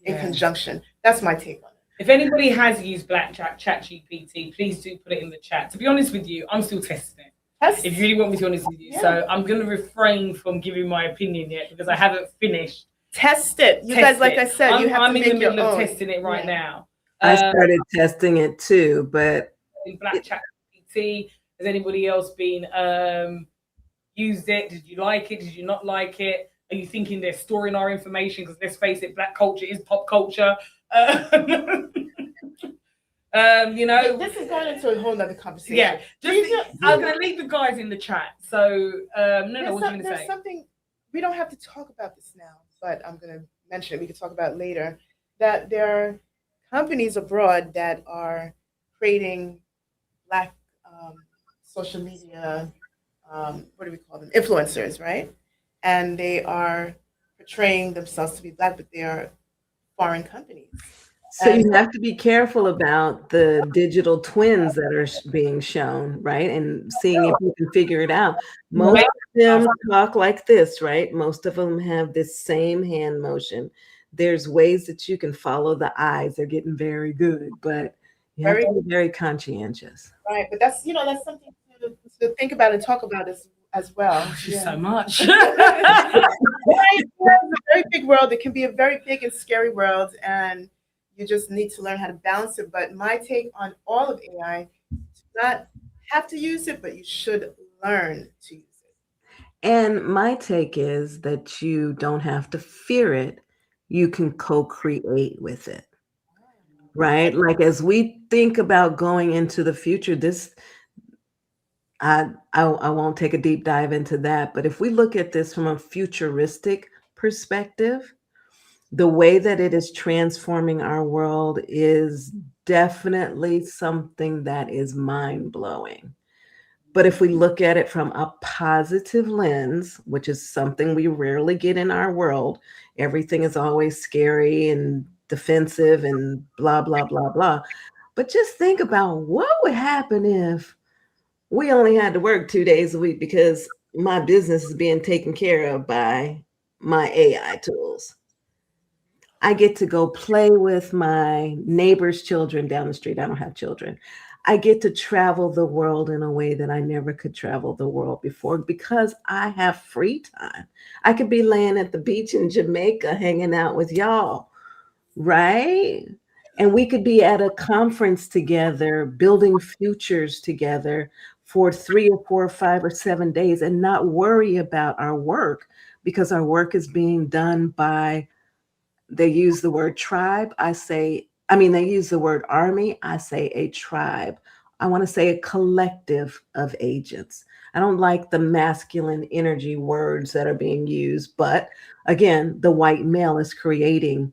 in conjunction. That's my take on it. If anybody has used Black Chat GPT, please do put it in the chat. To be honest with you, I'm still testing it. If you really want me to be honest with you. Yeah. So I'm going to refrain from giving my opinion yet, because I haven't finished. Test it. You guys, like I said, you have to make your own. I'm in the middle of testing it right now. I started testing it too, but in Black Chat GPT, has anybody else been used it? Did you like it? Did you not like it? Are you thinking they're storing our information? Because let's face it, Black culture is pop culture. This is going into a whole nother conversation. Yeah, I'm going to leave the guys in the chat. So, what are you going to say? There's something, we don't have to talk about this now, but I'm going to mention it. We can talk about it later. That there are companies abroad that are creating Black social media, what do we call them? Influencers, right? And they are portraying themselves to be Black, but they are foreign companies. So you have to be careful about the digital twins that are being shown, right? And seeing if you can figure it out. Most of them talk like this, right? Most of them have this same hand motion. There's ways that you can follow the eyes. They're getting very good, but you have to be very conscientious. Right, but that's something to think about and talk about as well. So much. It's a very big world. It can be a very big and scary world, and you just need to learn how to balance it. But my take on all of AI, do not have to use it, but you should learn to use it. And my take is that you don't have to fear it. You can co-create with it, right? Like as we think about going into the future, I won't take a deep dive into that, but if we look at this from a futuristic perspective, the way that it is transforming our world is definitely something that is mind-blowing. But if we look at it from a positive lens, which is something we rarely get in our world, everything is always scary and defensive and blah, blah, blah, blah. But just think about what would happen if we only had to work 2 days a week because my business is being taken care of by my AI tools. I get to go play with my neighbor's children down the street. I don't have children. I get to travel the world in a way that I never could travel the world before because I have free time. I could be laying at the beach in Jamaica hanging out with y'all, right? And we could be at a conference together, building futures together for 3 or 4 or 5 or 7 days and not worry about our work because our work is being done by, they use the word tribe. They use the word army. I say a tribe. I want to say a collective of agents. I don't like the masculine energy words that are being used, but again, the white male is creating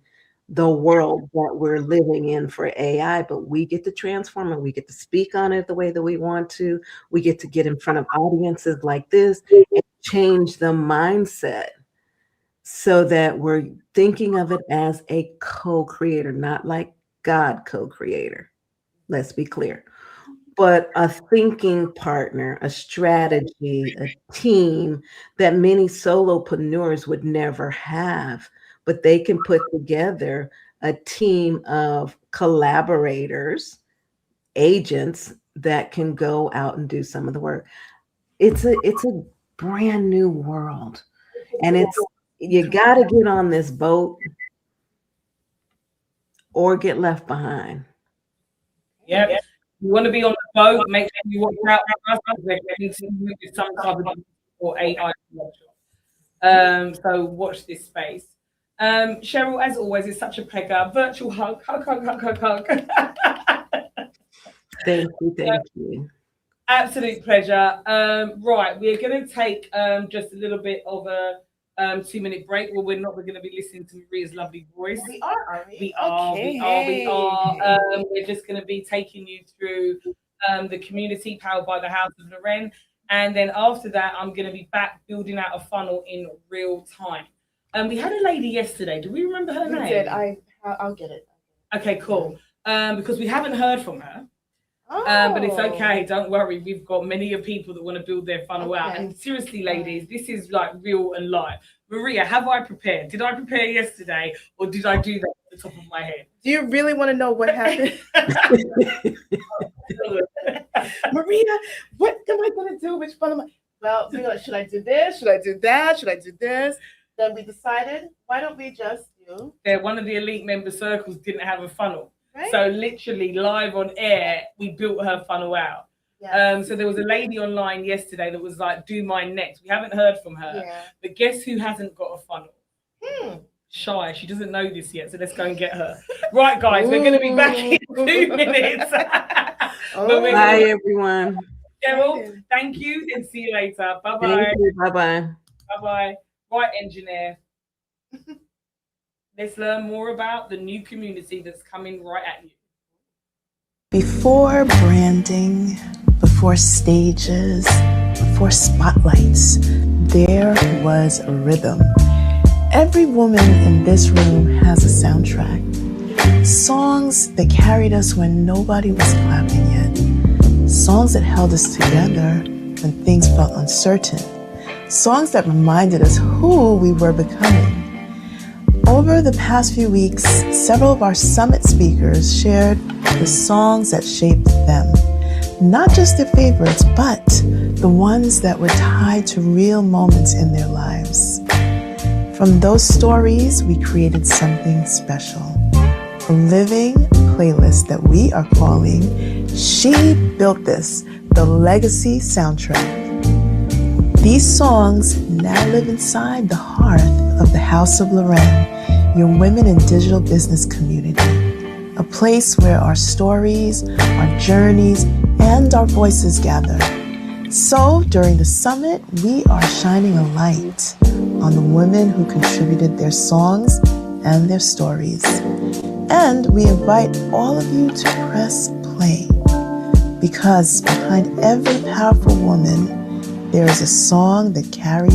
the world that we're living in for AI, but we get to transform it. We get to speak on it the way that we want to. We get to get in front of audiences like this and change the mindset so that we're thinking of it as a co-creator, not like God co-creator. Let's be clear. But a thinking partner, a strategy, a team that many solopreneurs would never have. But they can put together a team of collaborators, agents that can go out and do some of the work. It's a brand new world. And it's You got to get on this boat or get left behind. Yep. You want to be on the boat, make sure you watch out for us. We're getting to you with some type of or AI workshop. So watch this space. Cheryl, as always, it's such a pleasure. Virtual hug, hug, hug, hug, hug, hug. Thank you. Thank you. Absolute pleasure. Right, we're going to take just a little bit of a 2-minute break. Well, we're not. We're going to be listening to Maria's lovely voice. We are we? We are. We're just going to be taking you through the community powered by the House of Lorraine. And then after that, I'm going to be back building out a funnel in real time. We had a lady yesterday. Do we remember her name? We did. I'll get it. Okay, cool. Because we haven't heard from her. But it's okay. Don't worry. We've got many of people that want to build their funnel out. And seriously, ladies, this is like real and live. Maria, have I prepared? Did I prepare yesterday, or did I do that at the top of my head? Do you really want to know what happened? Maria, what am I going to do? Which one am I? Well, should I do this? Should I do that? Should I do this? Then we decided, why don't we just do? Yeah, one of the elite member circles didn't have a funnel. Right? So literally live on air, we built her funnel out. Yes. So there was a lady online yesterday that was like, do mine next. We haven't heard from her. Yeah. But guess who hasn't got a funnel? Shy. She doesn't know this yet. So let's go and get her. Right, guys, we're going to be back in 2 minutes. Bye, everyone. Cheryl, thank you and see you later. Bye-bye. Bye-bye. Bye-bye. Right, engineer. Let's learn more about the new community that's coming right at you. Before branding, before stages, before spotlights, there was a rhythm. Every woman in this room has a soundtrack. Songs that carried us when nobody was clapping yet. Songs that held us together when things felt uncertain. Songs that reminded us who we were becoming. Over the past few weeks, several of our summit speakers shared the songs that shaped them. Not just their favorites, but the ones that were tied to real moments in their lives. From those stories, we created something special. A living playlist that we are calling She Built This, the Legacy Soundtrack. These songs now live inside the hearth of the House of Lorraine, your women in digital business community, a place where our stories, our journeys, and our voices gather. So during the summit, we are shining a light on the women who contributed their songs and their stories. And we invite all of you to press play, because behind every powerful woman, there is a song that carried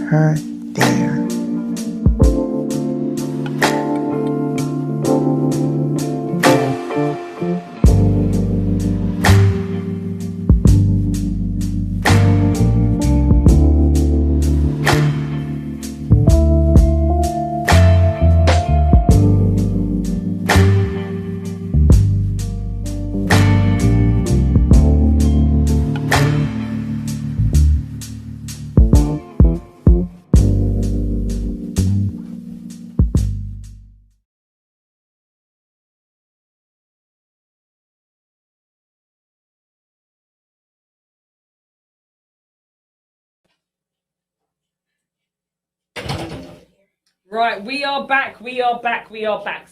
her there. Right, we are back.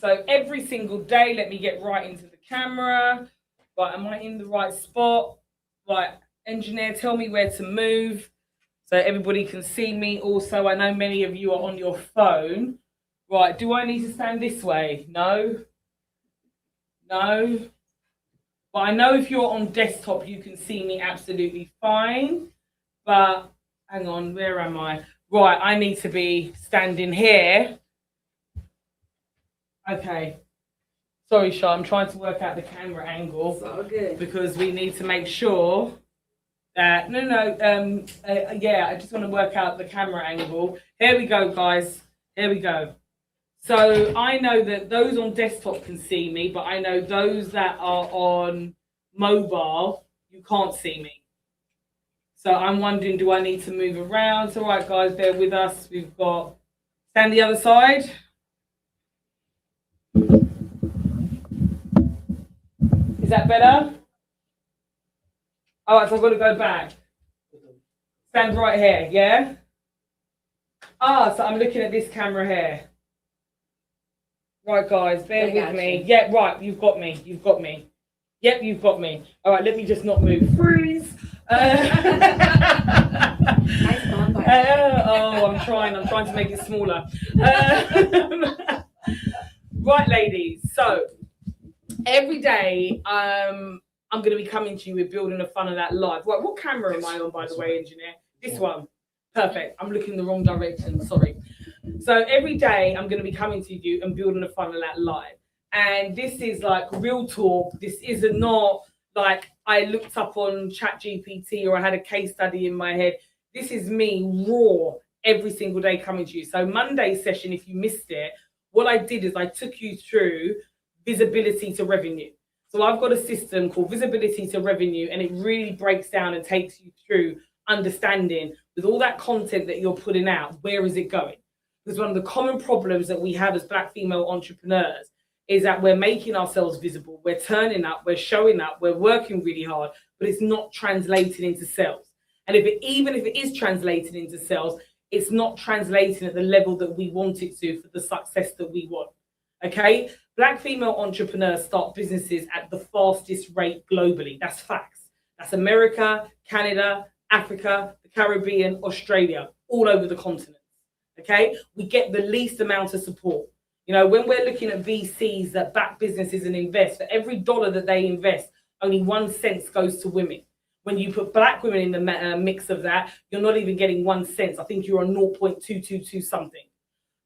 So every single day, let me get right into the camera. Right, am I in the right spot? Right, engineer, tell me where to move so everybody can see me. Also, I know many of you are on your phone. Right, do I need to stand this way? No. But I know if you're on desktop, you can see me absolutely fine. But hang on, where am I? Right, I need to be standing here. Okay. Sorry, Shah, I'm trying to work out the camera angle. It's all good. Because we need to make sure that, yeah, I just want to work out the camera angle. Here we go, guys. Here we go. So I know that those on desktop can see me, but I know those that are on mobile, you can't see me. So I'm wondering, do I need to move around? It's all right, guys, bear with us. We've got Stand the other side. Is that better? All right, so I've got to go back. Stand right here, yeah? So I'm looking at this camera here. Right, guys, bear with me. You. Yeah, right, you've got me. You've got me. Yep, you've got me. All right, let me just not move. Freeze. I'm trying to make it smaller. Right, ladies. So every day, I'm going to be coming to you with building a funnel that live. Right, what camera am I on, by the way, engineer? This one. Perfect. I'm looking the wrong direction. Sorry. So every day, I'm going to be coming to you and building a funnel that live. And this is like real talk. This is not like I looked up on ChatGPT or I had a case study in my head. This is me raw every single day coming to you. So Monday's session, if you missed it, what I did is I took you through visibility to revenue. So I've got a system called visibility to revenue, and it really breaks down and takes you through understanding with all that content that you're putting out, where is it going? Because one of the common problems that we have as Black female entrepreneurs is that we're making ourselves visible, we're turning up, we're showing up, we're working really hard, but it's not translating into sales. And even if it is translating into sales, it's not translating at the level that we want it to for the success that we want. Okay? Black female entrepreneurs start businesses at the fastest rate globally. That's facts. That's America, Canada, Africa, the Caribbean, Australia, all over the continent. Okay? We get the least amount of support. You know, when we're looking at VCs that back businesses and invest, for every dollar that they invest, only 1 cent goes to women. When you put Black women in the mix of that, you're not even getting 1 cent. I think you're on 0.222 something.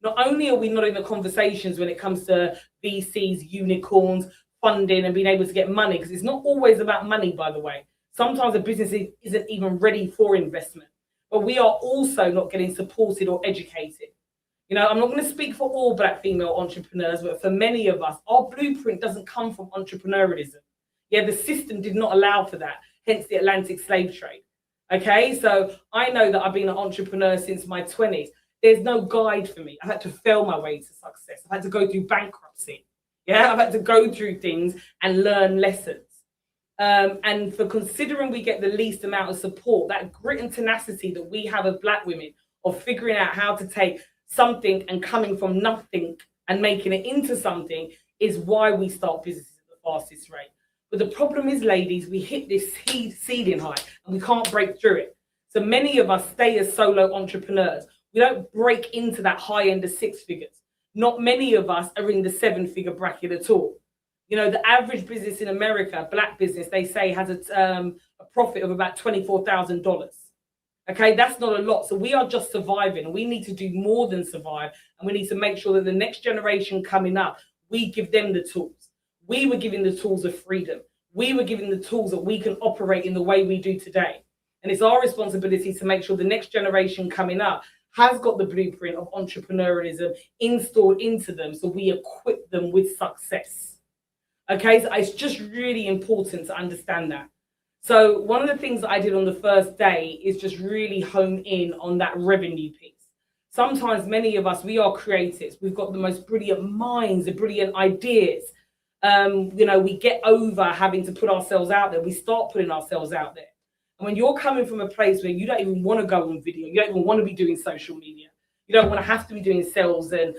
Not only are we not in the conversations when it comes to VCs, unicorns, funding, and being able to get money, because it's not always about money, by the way. Sometimes a business isn't even ready for investment. But we are also not getting supported or educated. You know, I'm not going to speak for all Black female entrepreneurs, but for many of us, our blueprint doesn't come from entrepreneurialism. Yeah, the system did not allow for that, hence the Atlantic slave trade. Okay, so I know that I've been an entrepreneur since my 20s. There's no guide for me. I've had to fail my way to success. I've had to go through bankruptcy. Yeah, I've had to go through things and learn lessons. And for considering we get the least amount of support, that grit and tenacity that we have as Black women of figuring out how to take something and coming from nothing and making it into something is why we start businesses at the fastest rate. But the problem is, ladies, we hit this ceiling height and we can't break through it. So many of us stay as solo entrepreneurs. We don't break into that high end of 6 figures. Not many of us are in the 7-figure bracket at all. You know, the average business in America, Black business, they say has a profit of about $24,000. Okay, that's not a lot. So we are just surviving. We need to do more than survive. And we need to make sure that the next generation coming up, we give them the tools. We were given the tools of freedom. We were given the tools that we can operate in the way we do today. And it's our responsibility to make sure the next generation coming up has got the blueprint of entrepreneurialism installed into them so we equip them with success. Okay, so it's just really important to understand that. So one of the things that I did on the first day is just really hone in on that revenue piece. Sometimes many of us, we are creatives. We've got the most brilliant minds, the brilliant ideas. You know, we get over having to put ourselves out there. We start putting ourselves out there. And when you're coming from a place where you don't even want to go on video, you don't even want to be doing social media, you don't want to have to be doing sales and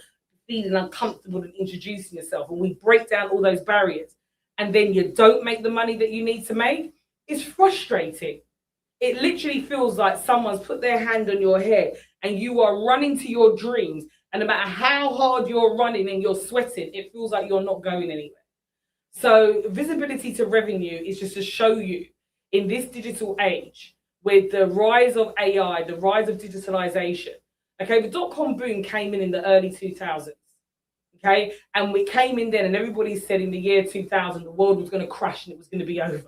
feeling uncomfortable and introducing yourself, and we break down all those barriers, and then you don't make the money that you need to make, it's frustrating. It literally feels like someone's put their hand on your head and you are running to your dreams, and no matter how hard you're running and you're sweating, it feels like you're not going anywhere. So visibility to revenue is just to show you, in this digital age, with the rise of AI, the rise of digitalization, okay, the dot-com boom came in the early 2000s, okay, and we came in then and everybody said in the year 2000 the world was going to crash and it was going to be over.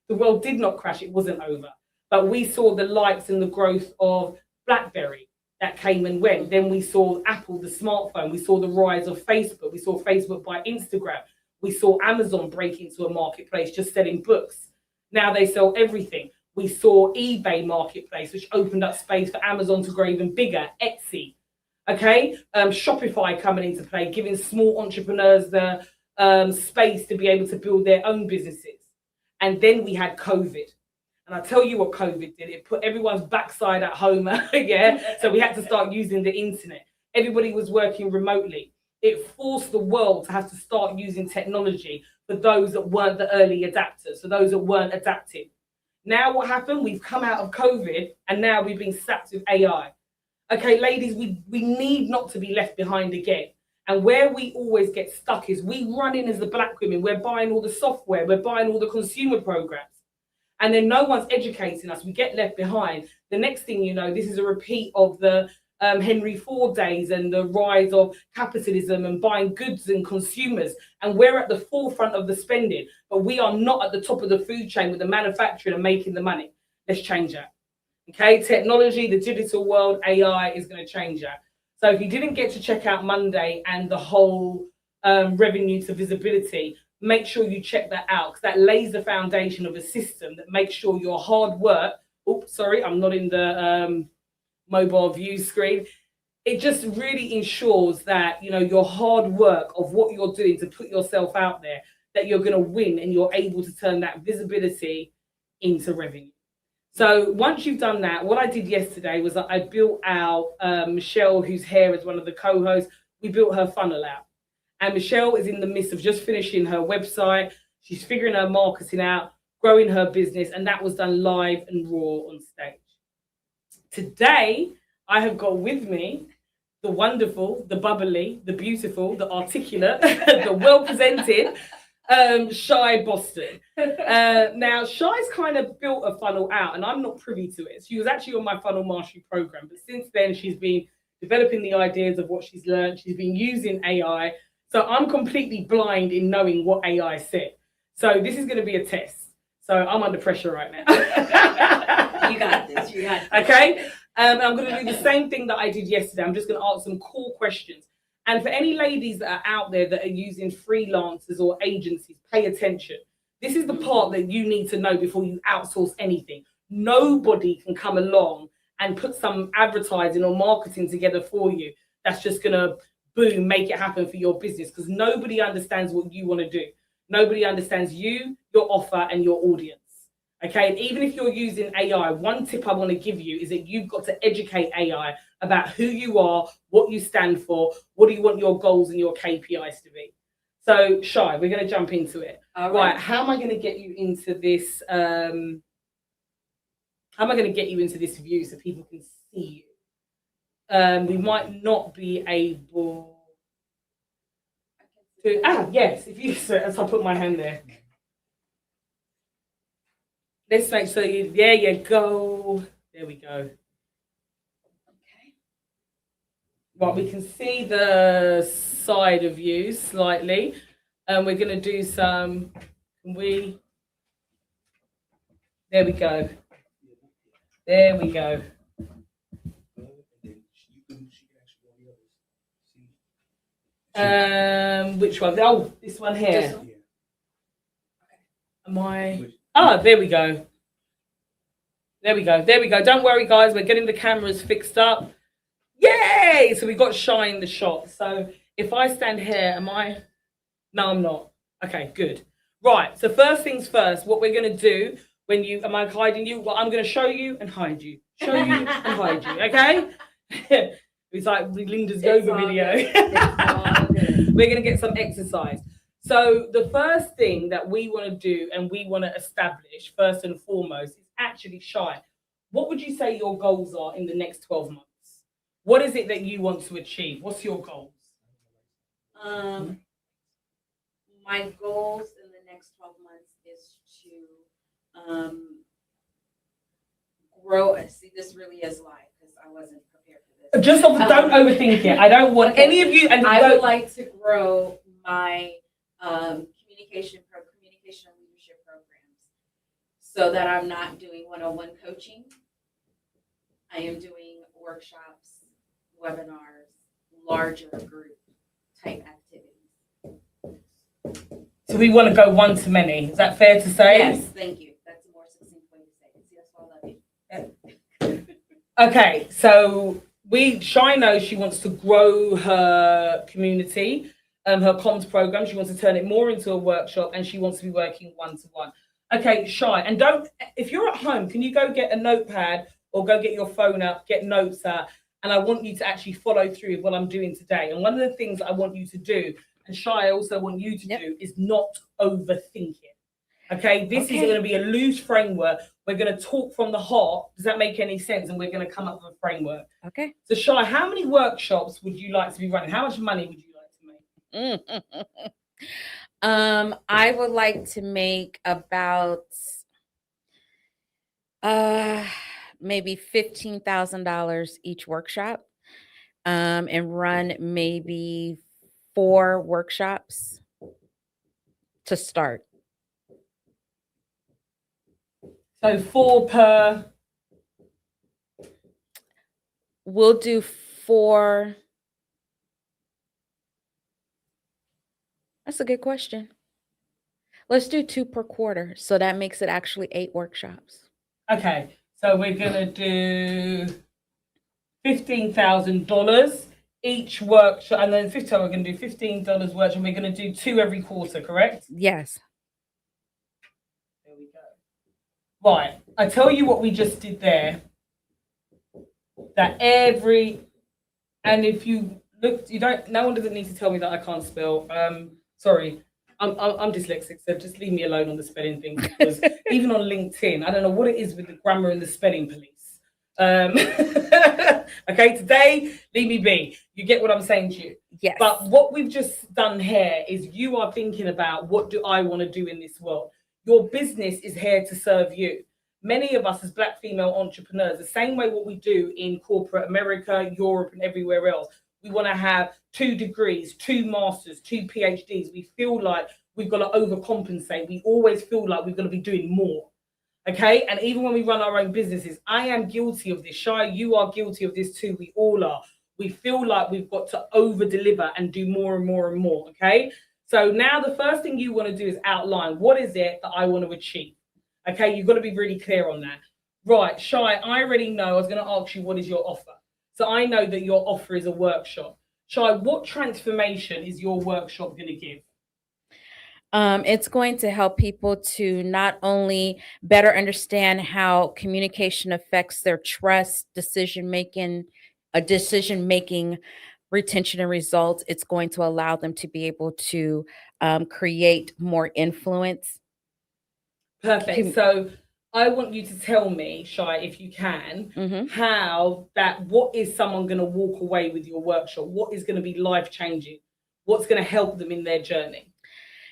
The world did not crash, it wasn't over, but we saw the lights and the growth of BlackBerry that came and went. Then we saw Apple, the smartphone, we saw the rise of Facebook, we saw Facebook buy Instagram, we saw Amazon break into a marketplace just selling books. Now they sell everything. We saw eBay marketplace, which opened up space for Amazon to grow even bigger, Etsy. Okay, Shopify coming into play, giving small entrepreneurs the space to be able to build their own businesses. And then we had COVID. And I'll tell you what COVID did. It put everyone's backside at home, yeah? So we had to start using the internet. Everybody was working remotely. It forced the world to have to start using technology for those that weren't the early adapters, so those that weren't adaptive. Now what happened? We've come out of COVID and now we've been slapped with AI. Okay, ladies, we need not to be left behind again. And where we always get stuck is we run in as the Black women. We're buying all the software. We're buying all the consumer programs. And then no one's educating us. We get left behind. The next thing you know, this is a repeat of the Henry Ford days and the rise of capitalism and buying goods and consumers. And we're at the forefront of the spending, but we are not at the top of the food chain with the manufacturing and making the money. Let's change that. Okay, technology, the digital world, AI is going to change that. So if you didn't get to check out Monday and the whole revenue to visibility, make sure you check that out, because that lays the foundation of a system that makes sure your hard work, oops, sorry, I'm not in the mobile view screen. It just really ensures that, you know, your hard work of what you're doing to put yourself out there, that you're going to win and you're able to turn that visibility into revenue. So once you've done that, what I did yesterday was that I built out Michelle, who's here as one of the co-hosts. We built her funnel out. And Michelle is in the midst of just finishing her website. She's figuring her marketing out, growing her business, and that was done live and raw on stage. Today, I have got with me the wonderful, the bubbly, the beautiful, the articulate, the well-presented, Shy Boston. Now, Shy's kind of built a funnel out, and I'm not privy to it. She was actually on my funnel mastery program, but since then, she's been developing the ideas of what she's learned. She's been using AI. So I'm completely blind in knowing what AI said. So this is going to be a test. So I'm under pressure right now. You got this. You got this. Okay. I'm going to do the same thing that I did yesterday. I'm just going to ask some core questions. And for any ladies that are out there that are using freelancers or agencies, pay attention. This is the part that you need to know before you outsource anything. Nobody can come along and put some advertising or marketing together for you. That's just going to, boom, make it happen for your business, because nobody understands what you want to do. Nobody understands you, your offer, and your audience. Okay, and even if you're using AI, one tip I want to give you is that you've got to educate AI about who you are, what you stand for, what do you want your goals and your KPIs to be. So, Shy, we're going to jump into it. All right, how am I going to get you into this? How am I going to get you into this view so people can see you? We might not be able to. Yes, if you as I put my hand there. Let's make sure you. There you go. There we go. Okay. Right, we can see the side of you slightly, and we're going to do some. There we go. There we go. Which one? Oh, this one here. Am I? Oh, there we go. There we go. There we go. Don't worry, guys. We're getting the cameras fixed up. Yay! So we got Shy in the shot. So if I stand here, am I? No, I'm not. Okay, good. Right. So first things first, what we're going to do when you, am I hiding you? Well, I'm going to show you and hide you. Show you and hide you. Okay? It's like Linda's yoga video. We're going to get some exercise. So the first thing that we want to do and we want to establish first and foremost is actually, Shy, what would you say your goals are in the next 12 months? What is it that you want to achieve? What's your goals? My goals in the next 12 months is to grow. See, this really is live because I wasn't prepared for this. Just don't overthink it. I don't want any of you. And I would like to grow my communication and leadership programs so that I'm not doing one-on-one coaching. I am doing workshops, webinars, larger group type activities. So we want to go one to many. Is that fair to say? Yes, thank you. That's a more succinct way to say it. See, that's why I love you. Okay, so Shy knows she wants to grow her community, her comms program. She wants to turn it more into a workshop, and she wants to be working one-to-one. Okay, Shy, and if you're at home, can you go get a notepad or go get your phone up, get notes out, and I want you to actually follow through with what I'm doing today. And one of the things I want you to do, and Shy, I also want you to do, is not overthink it. Okay, this is going to be a loose framework. We're going to talk from the heart. Does that make any sense? And we're going to come up with a framework. Okay. So, Shy, how many workshops would you like to be running? How much money would you like to make? I would like to make about maybe $15,000 each workshop, and run maybe 4 workshops to start. So 4 per. We'll do 4. That's a good question. Let's do 2 per quarter. So that makes it actually 8 workshops. Okay. So we're going to do $15,000 each workshop. And then we're going to do $15 workshop. We're going to do 2 every quarter, correct? Yes. There we go. Right. I tell you what we just did there. That and if you look, no one doesn't need to tell me that I can't spell. Sorry, I'm dyslexic, so just leave me alone on the spelling thing, because even on LinkedIn, I don't know what it is with the grammar and the spelling police. Okay, today, leave me be. You get what I'm saying to you? Yes. But what we've just done here is you are thinking about, what do I want to do in this world? Your business is here to serve you. Many of us as Black female entrepreneurs, the same way what we do in corporate America, Europe, and everywhere else, we want to have 2 degrees, 2 masters, 2 PhDs. We feel like we've got to overcompensate. We always feel like we've got to be doing more. Okay. And even when we run our own businesses, I am guilty of this. Shy, you are guilty of this too. We all are. We feel like we've got to over deliver and do more and more and more. Okay. So now the first thing you want to do is outline, what is it that I want to achieve? Okay. You've got to be really clear on that. Right. Shy, I already know. I was going to ask you, what is your offer? So I know that your offer is a workshop. Shy, what transformation is your workshop going to give? It's going to help people to not only better understand how communication affects their trust, decision making, retention and results. It's going to allow them to be able to create more influence. Perfect. So I want you to tell me, Shy, if you can, what is someone going to walk away with your workshop? What is going to be life-changing? What's going to help them in their journey?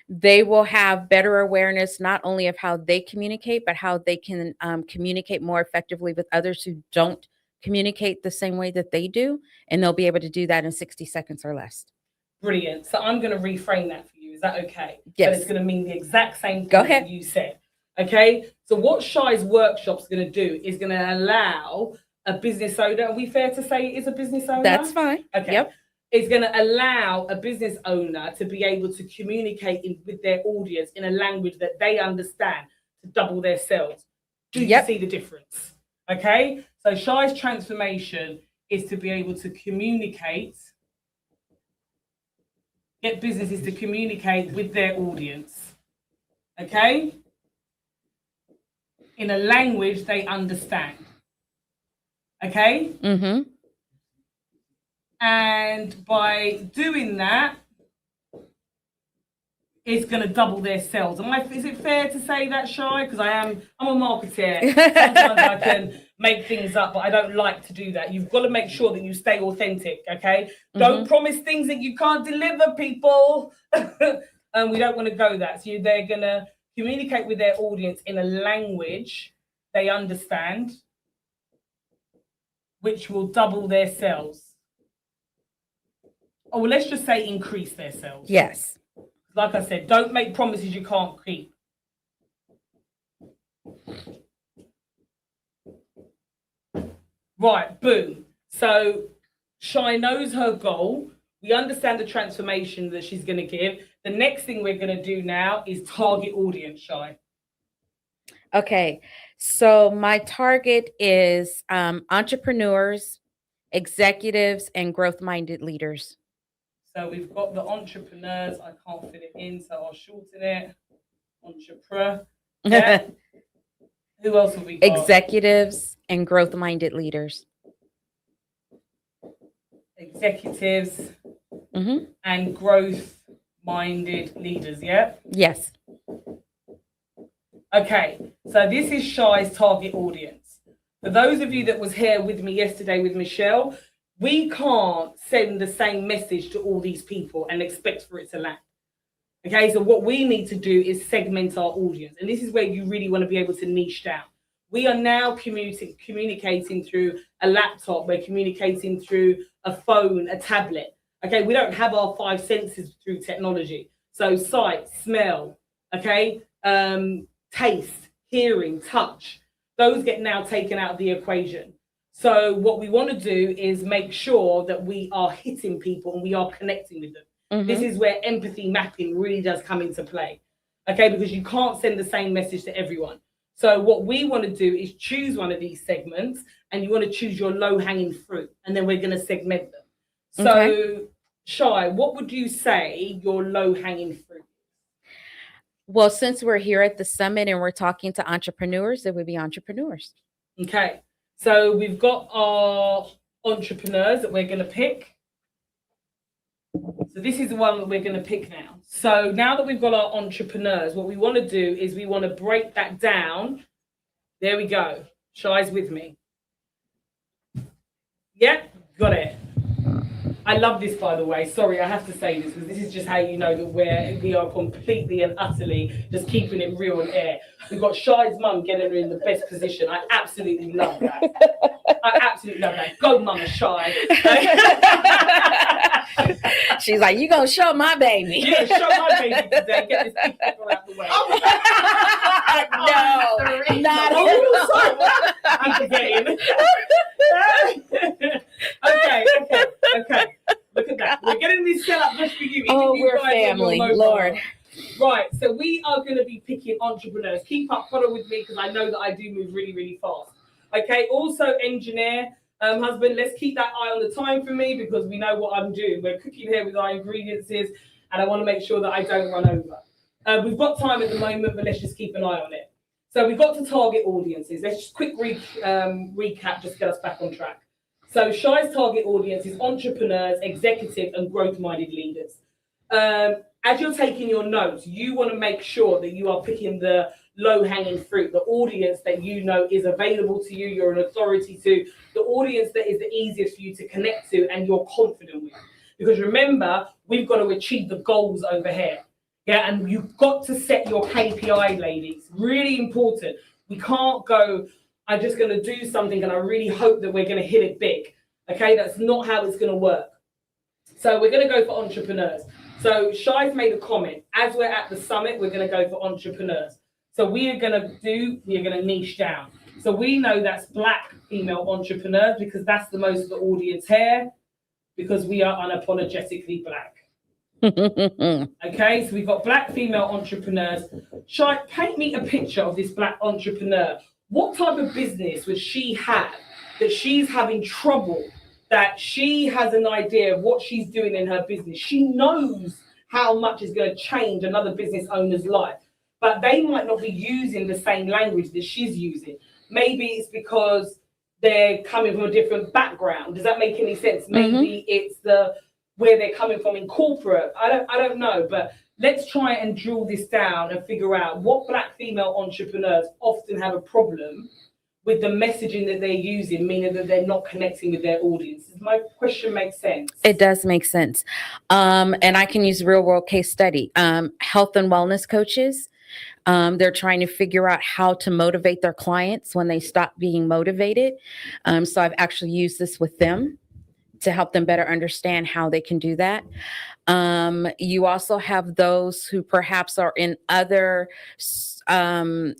They will have better awareness, not only of how they communicate, but how they can communicate more effectively with others who don't communicate the same way that they do. And they'll be able to do that in 60 seconds or less. Brilliant. So I'm going to reframe that for you. Is that okay? Yes. But it's going to mean the exact same thing Go ahead. that you said. Okay. So what Shy's workshop's going to do is going to allow a business owner, are we fair to say it is a business owner? That's fine. Okay. Yep. It's going to allow a business owner to be able to communicate with their audience in a language that they understand to double their sales. Do you see the difference? Okay. So Shy's transformation is to be able to communicate, get businesses to communicate with their audience. Okay. In a language they understand. Okay. Mm-hmm. And by doing that, it's going to double their sales. Is it fair to say that, Shy? Because I'm a marketer. Sometimes I can make things up, but I don't like to do that. You've got to make sure that you stay authentic, okay? Don't promise things that you can't deliver, people. And we don't want to go that. So they're going to communicate with their audience in a language they understand, which will double their sales. Oh, well, let's just say increase their sales. Yes. Like I said, don't make promises you can't keep. Right, boom. So Shy knows her goal. We understand the transformation that she's going to give. The next thing we're going to do now is target audience, Shy. Okay. So my target is entrepreneurs executives, and growth-minded leaders. So we've got the entrepreneurs. I can't fit it in, so I'll shorten it. Entrepreneur. Yeah. Who else have we got? Executives and growth-minded leaders. Executives Mhm. and growth-minded leaders, yeah? Yes. Okay, so this is Shy's target audience. For those of you that was here with me yesterday with Michelle, we can't send the same message to all these people and expect for it to land. Okay, so what we need to do is segment our audience. And this is where you really want to be able to niche down. We are now communicating through a laptop. We're communicating through a phone, a tablet. Okay, we don't have our five senses through technology. So sight, smell, okay, taste, hearing, touch, those get now taken out of the equation. So what we want to do is make sure that we are hitting people and we are connecting with them. This is where empathy mapping really does come into play, okay, because you can't send the same message to everyone. So what we want to do is choose one of these segments, and you want to choose your low-hanging fruit, and then we're going to segment them. So, Shy, what would you say your low-hanging fruit is? Well, since we're here at the summit and we're talking to entrepreneurs, it would be entrepreneurs. Okay, so we've got our entrepreneurs that we're going to pick. So this is the one that we're going to pick now. So now that we've got our entrepreneurs, what we want to do is we want to break that down. There we go. Shy's with me. Yeah, got it. I love this, by the way. Sorry, I have to say this because this is just how you know that we are completely and utterly just keeping it real and air. We've got Shy's mum getting her in the best position. I absolutely love that. I absolutely love that. Go, Mama Shy. She's like, you gonna show my baby. Yeah, show my baby today. Get this people out the way. No, not I'm forgetting. Okay. Look at that. We're getting this set up just for you. Oh, You we're guys on your family, mobile. Lord. Right, so we are going to be picking entrepreneurs. Keep up, follow with me because I know that I do move really, really fast. Okay, also engineer, husband, let's keep that eye on the time for me because we know what I'm doing. We're cooking here with our ingredients and I want to make sure that I don't run over. We've got time at the moment, but let's just keep an eye on it. So we've got to target audiences. Let's just quick recap, just get us back on track. So Shy's target audience is entrepreneurs, executive, and growth-minded leaders. As you're taking your notes, you want to make sure that you are picking the low-hanging fruit, the audience that you know is available to you, you're an authority to, the audience that is the easiest for you to connect to and you're confident with. Because remember, we've got to achieve the goals over here. Yeah, and you've got to set your KPI, ladies. Really important. We can't go, I'm just going to do something and I really hope that we're going to hit it big. Okay, that's not how it's going to work. So we're going to go for entrepreneurs. So Shy's made a comment. As we're at the summit, we're going to go for entrepreneurs. So we're going to niche down. So we know that's Black female entrepreneurs because that's the most of the audience here because we are unapologetically Black. Okay, so we've got Black female entrepreneurs. Shy, paint me a picture of this Black entrepreneur. What type of business would she have that she's having trouble, that she has an idea of what she's doing in her business? She knows how much is going to change another business owner's life, but they might not be using the same language that she's using. Maybe it's because they're coming from a different background. Does that make any sense? Maybe it's where they're coming from in corporate. I don't know, but let's try and drill this down and figure out what Black female entrepreneurs often have a problem with the messaging that they're using, meaning that they're not connecting with their audience. Does my question make sense? It does make sense. And I can use real world case study. Health and wellness coaches, they're trying to figure out how to motivate their clients when they stop being motivated. So I've actually used this with them to help them better understand how they can do that. You also have those who perhaps are in other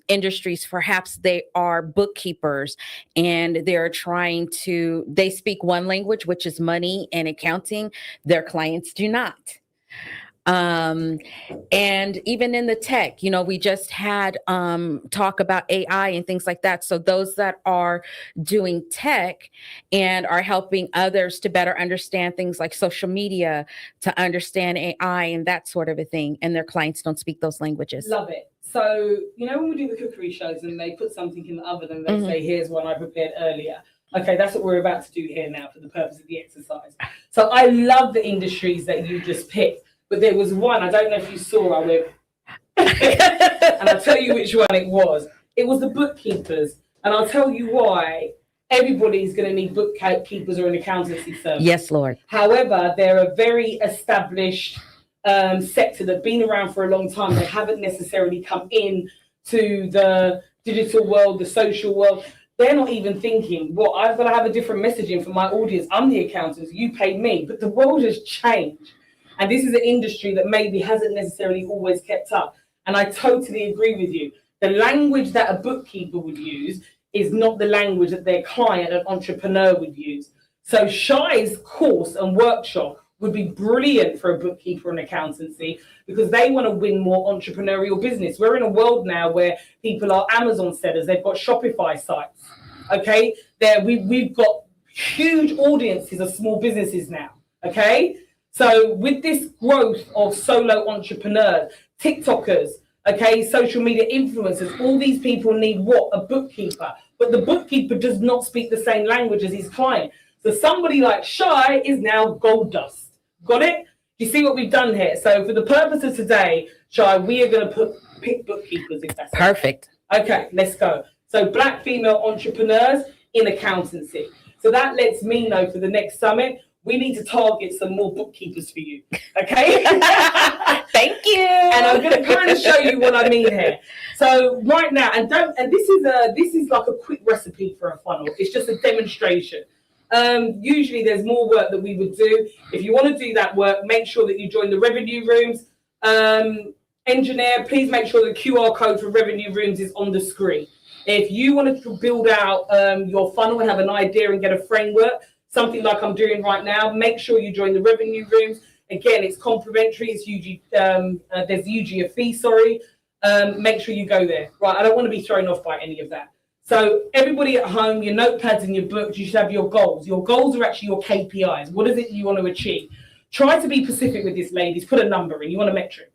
industries. Perhaps they are bookkeepers and they speak one language, which is money and accounting. Their clients do not. And even in the tech, we just had talk about AI and things like that. So those that are doing tech and are helping others to better understand things like social media, to understand AI and that sort of a thing, and their clients don't speak those languages. Love it. So, when we do the cookery shows and they put something in the oven and they say, here's one I prepared earlier. Okay, that's what we're about to do here now for the purpose of the exercise. So I love the industries that you just picked, but there was one, I don't know if you saw, I went, and I'll tell you which one it was. It was the bookkeepers. And I'll tell you why. Everybody's going to need bookkeepers or an accountancy firm. Yes, Lord. However, they're a very established sector that's been around for a long time. They haven't necessarily come in to the digital world, the social world. They're not even thinking, well, I've got to have a different messaging for my audience. I'm the accountant, you pay me. But the world has changed. And this is an industry that maybe hasn't necessarily always kept up. And I totally agree with you. The language that a bookkeeper would use is not the language that their client, an entrepreneur, would use. So Shy's course and workshop would be brilliant for a bookkeeper and accountancy because they want to win more entrepreneurial business. We're in a world now where people are Amazon sellers. They've got Shopify sites. Okay, we've got huge audiences of small businesses now. Okay, so with this growth of solo entrepreneurs, TikTokers, okay, social media influencers, all these people need what? A bookkeeper. But the bookkeeper does not speak the same language as his client. So somebody like Shy is now gold dust. Got it? You see what we've done here? So for the purpose of today, Shy, we are going to pick bookkeepers if that's perfect. Okay, let's go. So Black female entrepreneurs in accountancy. So that lets me know for the next summit, we need to target some more bookkeepers for you. Okay? Thank you. And I'm going to kind of show you what I mean here. So right now, and this is like a quick recipe for a funnel. It's just a demonstration. Usually there's more work that we would do. If you want to do that work, make sure that you join the revenue rooms. Engineer, please make sure the QR code for revenue rooms is on the screen. If you want to build out your funnel and have an idea and get a framework, something like I'm doing right now, make sure you join the revenue rooms. Again, it's complimentary. It's usually there's usually a fee. Make sure you go there. Right, I don't want to be thrown off by any of that. So everybody at home, your notepads and your books, you should have your goals. Your goals are actually your KPIs. What is it you want to achieve? Try to be specific with this, ladies. Put a number in. You want a metric.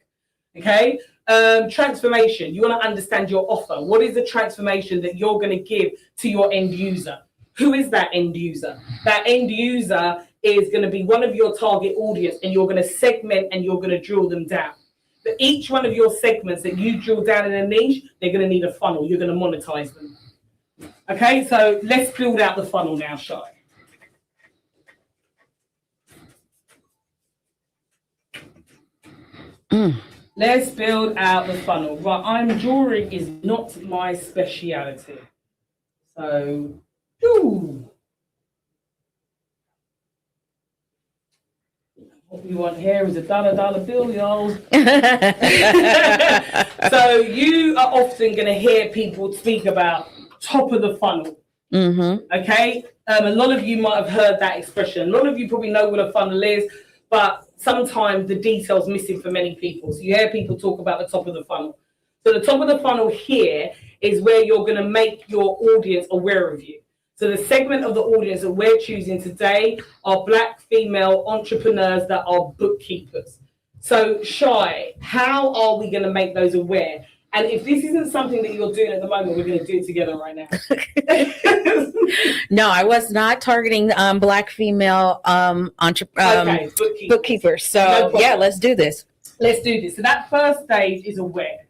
Okay? Transformation. You want to understand your offer. What is the transformation that you're going to give to your end user? Who is that end user? That end user is going to be one of your target audience, and you're going to segment and you're going to drill them down. For each one of your segments that you drill down in a niche, they're going to need a funnel. You're going to monetize them. Okay, so let's build out the funnel now, Shy. Let's build out the funnel. Right, drawing is not my speciality. So, what we want here is a $1 bill, y'all. So you are often going to hear people speak about top of the funnel. Okay, a lot of you might have heard that expression. A lot of you probably know what a funnel is, but sometimes the detail's missing for many people. So you hear people talk about the top of the funnel. So the top of the funnel here is where you're going to make your audience aware of you. So the segment of the audience that we're choosing today are Black female entrepreneurs that are bookkeepers. So Shy, how are we going to make those aware? And if this isn't something that you're doing at the moment, we're going to do it together right now. No, I was not targeting Black female bookkeepers. So yeah, let's do this. Let's do this. So that first stage is aware.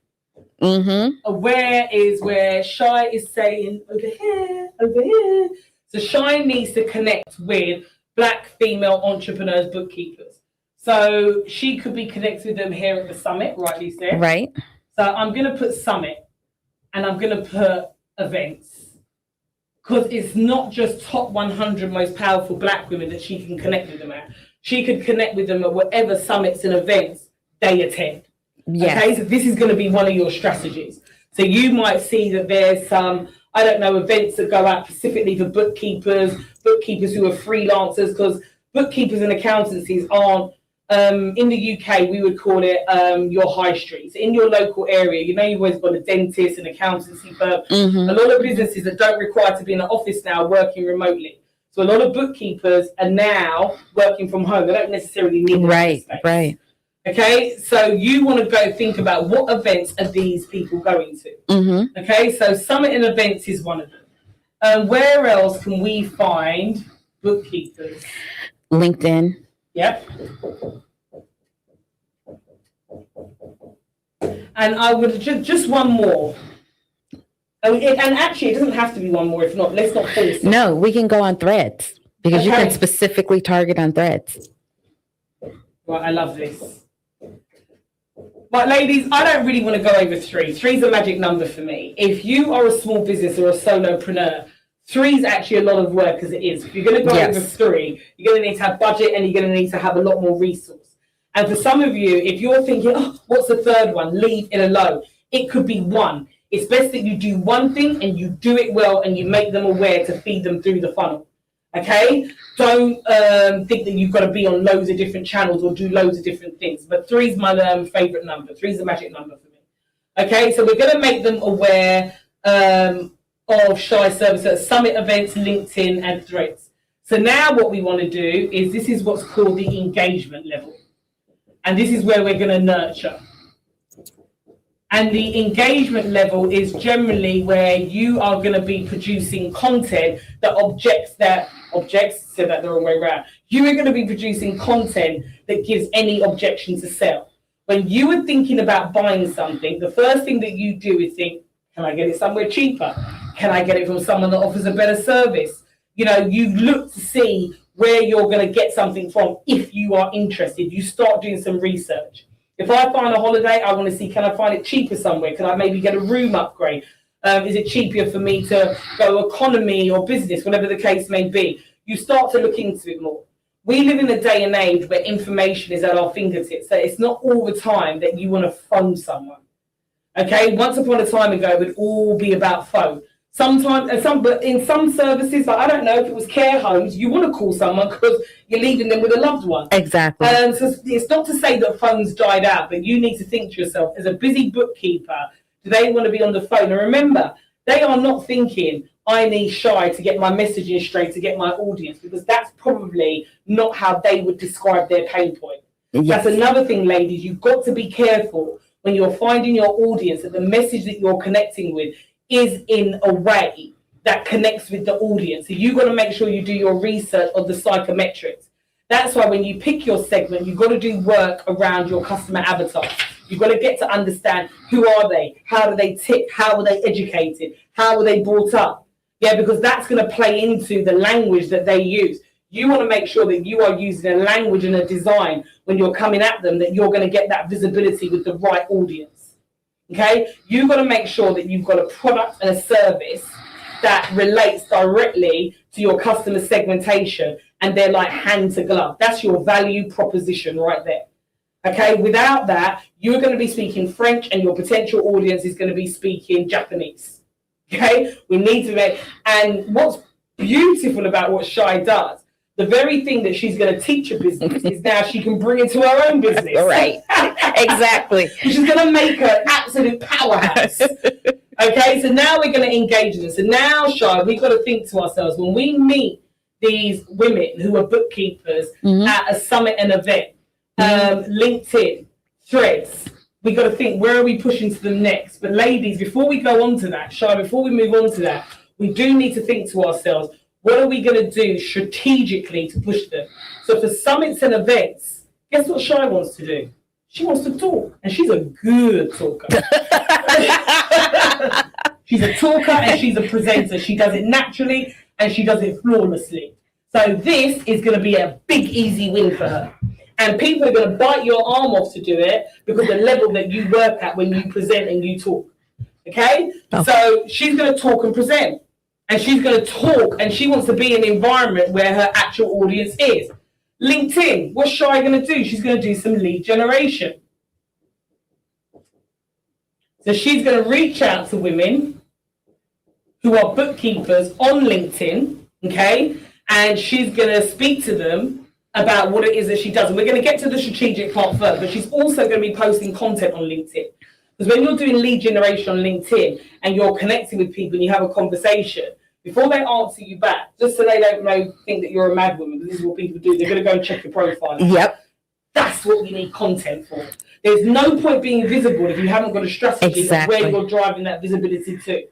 Aware is where Shy is saying, over here, over here. So Shy needs to connect with Black female entrepreneurs, bookkeepers. So she could be connected with them here at the summit, rightly said. Right. So I'm going to put summit and I'm going to put events, because it's not just top 100 most powerful Black women that she can connect with them at. She could connect with them at whatever summits and events they attend. Yes. Okay, so this is going to be one of your strategies. So you might see that there's some, I don't know, events that go out specifically for bookkeepers who are freelancers, because bookkeepers and accountancies aren't in the UK, we would call it your high streets. In your local area, you know, you've always got a dentist, an accountancy firm. A lot of businesses that don't require to be in the office now working remotely. So a lot of bookkeepers are now working from home. They don't necessarily need Right, space. right. Okay, so you want to go think about what events are these people going to. Okay, so Summit and Events is one of them. Where else can we find bookkeepers? LinkedIn. Yep. And I would just one more. And actually, it doesn't have to be one more. If not, let's not force it. No, we can go on Threads because you can Okay. specifically target on Threads. Right, I love this. But ladies, I don't really want to go over 3. 3 is a magic number for me. If you are a small business or a solopreneur, 3 is actually a lot of work as it is. If you're going to go over 3, you're going to need to have budget and you're going to need to have a lot more resource. And for some of you, if you're thinking, oh, what's the third one? Leave it alone. It could be 1. It's best that you do one thing and you do it well and you make them aware to feed them through the funnel. Okay? Don't think that you've got to be on loads of different channels or do loads of different things. But 3 is my favorite number. 3 is the magic number for me. Okay? So we're going to make them aware of Shy Service at Summit Events, LinkedIn, and Threads. So now what we want to do is this is what's called the engagement level. And this is where we're going to nurture. And the engagement level is generally where you are going to be producing content that said that the wrong way around. You are going to be producing content that gives any objection to sell. When you are thinking about buying something, the first thing that you do is think, can I get it somewhere cheaper? Can I get it from someone that offers a better service? You know, you look to see where you're going to get something from if you are interested. You start doing some research. If I find a holiday, I want to see, can I find it cheaper somewhere? Can I maybe get a room upgrade? Is it cheaper for me to go economy or business, whatever the case may be? You start to look into it more. We live in a day and age where information is at our fingertips. So it's not all the time that you want to phone someone. Okay, once upon a time ago, it would all be about phone. Sometimes, but in some services, like I don't know if it was care homes, you want to call someone because you're leaving them with a loved one. Exactly. So it's not to say that phones died out, but you need to think to yourself, as a busy bookkeeper, do they want to be on the phone? And remember, they are not thinking, I need Shy to get my messaging straight, to get my audience, because that's probably not how they would describe their pain point. Yes. That's another thing, ladies. You've got to be careful when you're finding your audience that the message that you're connecting with is in a way that connects with the audience. So you've got to make sure you do your research on the psychometrics. That's why when you pick your segment, you've got to do work around your customer avatar. You've got to get to understand who are they, how do they tick, how are they educated, how are they brought up? Yeah, because that's going to play into the language that they use. You want to make sure that you are using a language and a design when you're coming at them, that you're going to get that visibility with the right audience. Okay, you've got to make sure that you've got a product and a service that relates directly to your customer segmentation and they're like hand to glove. That's your value proposition right there. Okay, without that, you're going to be speaking French and your potential audience is going to be speaking Japanese. Okay, we need to make, and what's beautiful about what Shy does, the very thing that she's going to teach a business is now she can bring it to her own business. Right. Exactly. She's going to make her an absolute powerhouse. Okay, so now we're going to engage in this. So now, Shy, we've got to think to ourselves, when we meet these women who are bookkeepers at a summit and event, LinkedIn, Threads, we've got to think, where are we pushing to them next? But ladies, before we go on to that, Shy, before we move on to that, we do need to think to ourselves, what are we going to do strategically to push them? So for summits and events, guess what Shy wants to do? She wants to talk, and she's a good talker. She's a talker and she's a presenter. She does it naturally and she does it flawlessly. So this is going to be a big, easy win for her. And people are going to bite your arm off to do it because the level that you work at when you present and you talk. Okay? So she's going to talk and present. And she's going to talk and she wants to be in an environment where her actual audience is. LinkedIn, what's Shy going to do? She's going to do some lead generation. So she's going to reach out to women who are bookkeepers on LinkedIn, okay? And she's going to speak to them about what it is that she does. And we're going to get to the strategic part first, but she's also going to be posting content on LinkedIn. Because when you're doing lead generation on LinkedIn and you're connecting with people and you have a conversation, before they answer you back, just so they don't think that you're a mad woman, this is what people do, they're going to go and check your profile. Yep. That's what you need content for. There's no point being visible if you haven't got a strategy of where you're driving that visibility to.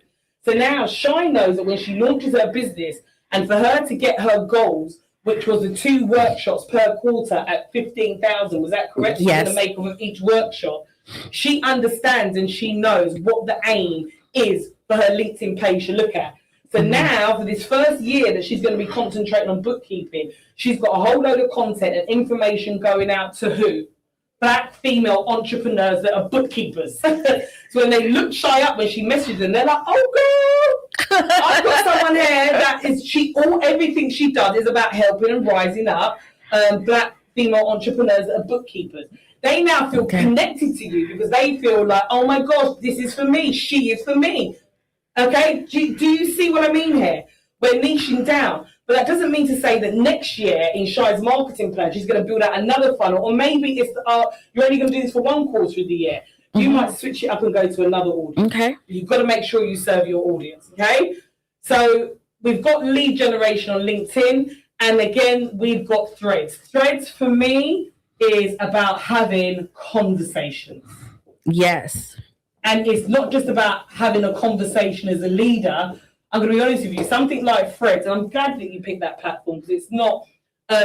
So now Shy knows that when she launches her business, and for her to get her goals, which was the 2 workshops per quarter at 15,000, was that correct? Yes. She's going to make off of each workshop. She understands and she knows what the aim is for her LinkedIn page to look at. So now, for this first year that she's going to be concentrating on bookkeeping, she's got a whole load of content and information going out to who? Black female entrepreneurs that are bookkeepers. So when they look Shy up when she messages them, they're like, oh girl, I've got someone here that is everything she does is about helping and rising up Black female entrepreneurs that are bookkeepers. They now feel connected to you because they feel like, oh my gosh, this is for me, she is for me. Okay, do you see what I mean here? We're niching down. But that doesn't mean to say that next year in Shy's marketing plan, she's going to build out another funnel. Or maybe it's you're only going to do this for 1 quarter of the year. You might switch it up and go to another audience. Okay. You've got to make sure you serve your audience. Okay. So we've got lead generation on LinkedIn. And again, we've got threads. Threads for me is about having conversations. Yes. And it's not just about having a conversation as a leader. I'm going to be honest with you, something like Threads, and I'm glad that you picked that platform because it's not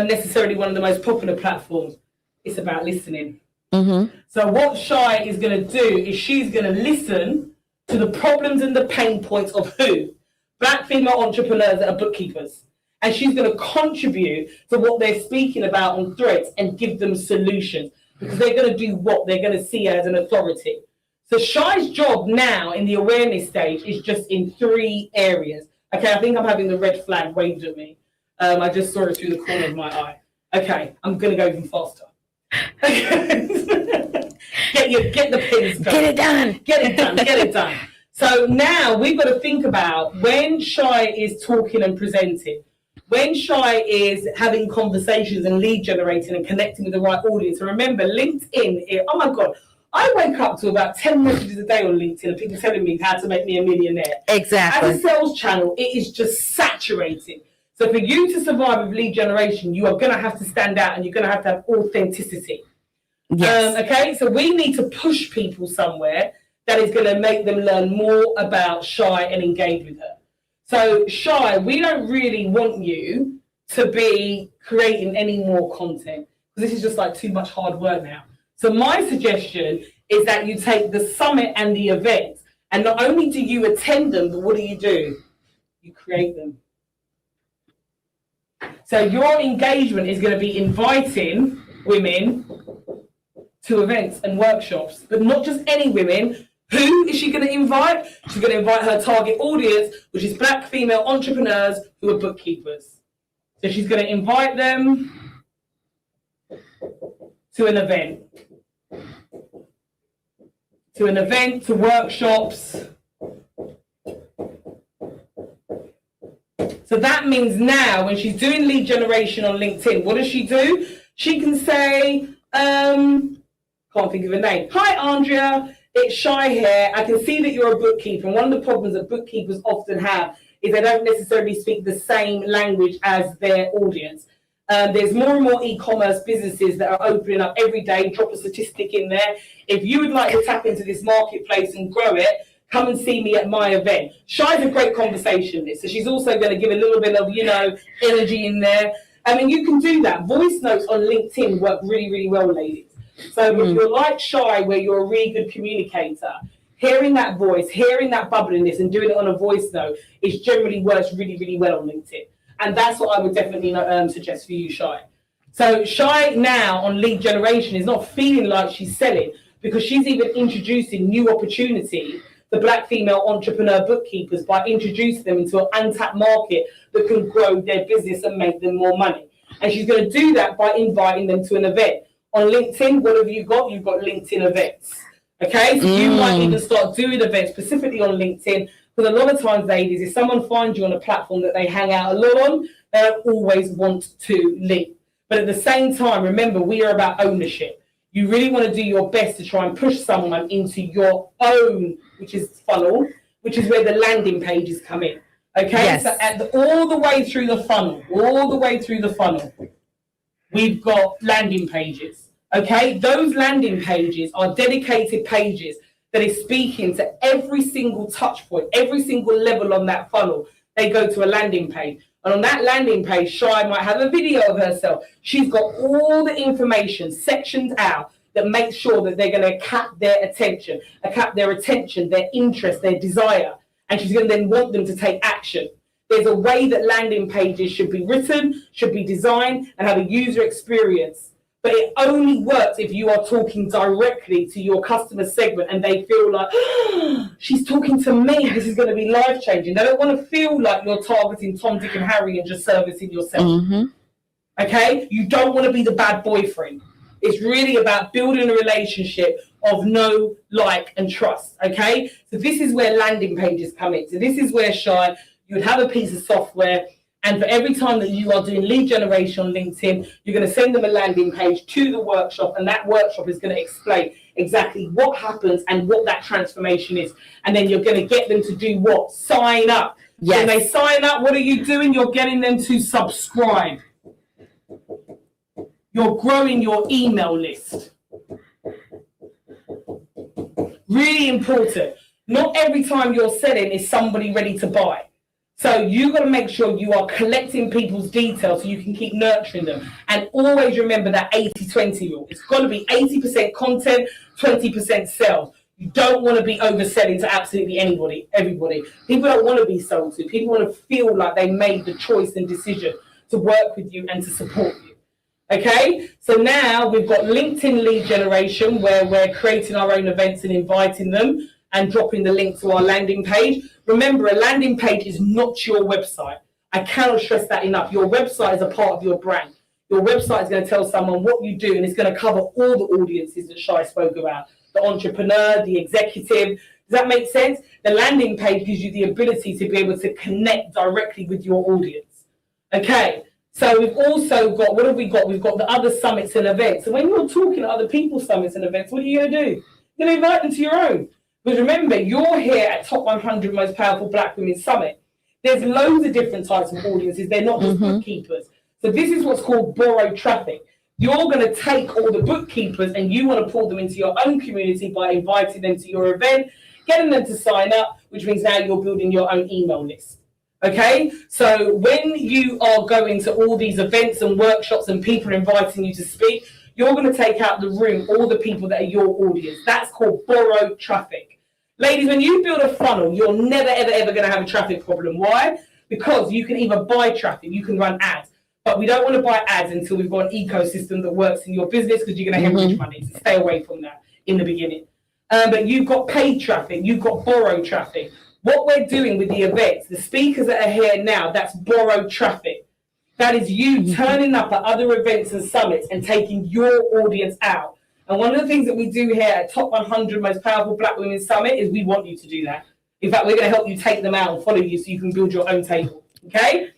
necessarily one of the most popular platforms. It's about listening. So what Shy is going to do is she's going to listen to the problems and the pain points of who? Black female entrepreneurs that are bookkeepers. And she's going to contribute to what they're speaking about on Threads and give them solutions because they're going to do what? They're going to see her as an authority. So Shy's job now in the awareness stage is just in 3 areas. Okay, I think I'm having the red flag waved at me. I just saw it through the corner of my eye. Okay, I'm going to go even faster. Get the pins done. Get it done. Get it done. So now we've got to think about when Shy is talking and presenting, when Shy is having conversations and lead generating and connecting with the right audience. And remember, LinkedIn, oh my God, I wake up to about 10 messages a day on LinkedIn of people telling me how to make me a millionaire. Exactly. As a sales channel, it is just saturating. So for you to survive with lead generation, you are going to have to stand out and you're going to have authenticity. Yes. Okay, so we need to push people somewhere that is going to make them learn more about Shy and engage with her. So Shy, we don't really want you to be creating any more content because this is just like too much hard work now. So my suggestion is that you take the summit and the event, and not only do you attend them, but what do? You create them. So your engagement is going to be inviting women to events and workshops, but not just any women. Who is she going to invite? She's going to invite her target audience, which is Black female entrepreneurs who are bookkeepers. So she's going to invite them to an event. To workshops. So that means now when she's doing lead generation on LinkedIn, what does she do? She can say, can't think of a name. Hi, Andrea, it's Shy here. I can see that you're a bookkeeper. And one of the problems that bookkeepers often have is they don't necessarily speak the same language as their audience. There's more and more e-commerce businesses that are opening up every day. Drop a statistic in there. If you would like to tap into this marketplace and grow it, come and see me at my event. Shy's a great conversationalist, so she's also going to give a little bit of, energy in there. I mean, you can do that. Voice notes on LinkedIn work really, really well, ladies. So if you're like Shy, where you're a really good communicator, hearing that voice, hearing that bubbliness and doing it on a voice note is generally works really, really well on LinkedIn. And that's what I would definitely suggest for you, Shy. So Shy now on lead generation is not feeling like she's selling because she's even introducing new opportunity for Black female entrepreneur bookkeepers by introducing them into an untapped market that can grow their business and make them more money. And she's going to do that by inviting them to an event. On LinkedIn, what have you got? You've got LinkedIn events. Okay, so you might even start doing events specifically on LinkedIn. Because a lot of times, ladies, if someone finds you on a platform that they hang out a lot on, they don't always want to leave. But at the same time, remember, we are about ownership. You really want to do your best to try and push someone into your own, which is funnel, which is where the landing pages come in. Okay, Yes. so all the way through the funnel, we've got landing pages. Okay, those landing pages are dedicated pages that is speaking to every single touch point, every single level on that funnel. They go to a landing page. And on that landing page, Shai might have a video of herself. She's got all the information sectioned out that makes sure that they're going to cap their attention, their interest, their desire. And she's going to then want them to take action. There's a way that landing pages should be written, should be designed, and have a user experience. But it only works if you are talking directly to your customer segment and they feel like, oh, she's talking to me. This is going to be life-changing. They don't want to feel like you're targeting Tom, Dick, and Harry and just servicing yourself. Mm-hmm. Okay? You don't want to be the bad boyfriend. It's really about building a relationship of know, like, and trust. Okay? So this is where landing pages come in. So this is where, Shai, you would have a piece of software, and for every time that you are doing lead generation on LinkedIn, you're going to send them a landing page to the workshop, and that workshop is going to explain exactly what happens and what that transformation is. And then you're going to get them to do what? Sign up. Yes. When they sign up, what are you doing? You're getting them to subscribe. You're growing your email list. Really important. Not every time you're selling is somebody ready to buy. So you've got to make sure you are collecting people's details so you can keep nurturing them. And always remember that 80-20 rule. It's got to be 80% content, 20% sales. You don't want to be overselling to absolutely everybody. People don't want to be sold to. People want to feel like they made the choice and decision to work with you and to support you. Okay, so now we've got LinkedIn lead generation where we're creating our own events and inviting them and dropping the link to our landing page. Remember, a landing page is not your website. I cannot stress that enough. Your website is a part of your brand. Your website is going to tell someone what you do, and it's going to cover all the audiences that Shai spoke about. The entrepreneur, the executive. Does that make sense? The landing page gives you the ability to be able to connect directly with your audience. Okay, so we've also got, what have we got? We've got the other summits and events. So when you're talking to other people's summits and events, what are you going to do? You're going to invite them to your own. Because remember, you're here at Top 100 Most Powerful Black Women Summit. There's loads of different types of audiences. They're not just bookkeepers. So this is what's called borrowed traffic. You're going to take all the bookkeepers and you want to pull them into your own community by inviting them to your event, getting them to sign up, which means now you're building your own email list. Okay? So when you are going to all these events and workshops and people inviting you to speak, you're going to take out the room all the people that are your audience. That's called borrowed traffic. Ladies, when you build a funnel, you're never, ever, ever going to have a traffic problem. Why? Because you can either buy traffic, you can run ads. But we don't want to buy ads until we've got an ecosystem that works in your business, because you're going to hemorrhage money. So stay away from that in the beginning. But you've got paid traffic, you've got borrowed traffic. What we're doing with the events, the speakers that are here now, that's borrowed traffic. That is you turning up at other events and summits and taking your audience out. And one of the things that we do here at Top 100 Most Powerful Black Women Summit is we want you to do that. In fact, we're going to help you take them out and follow you so you can build your own table. Okay?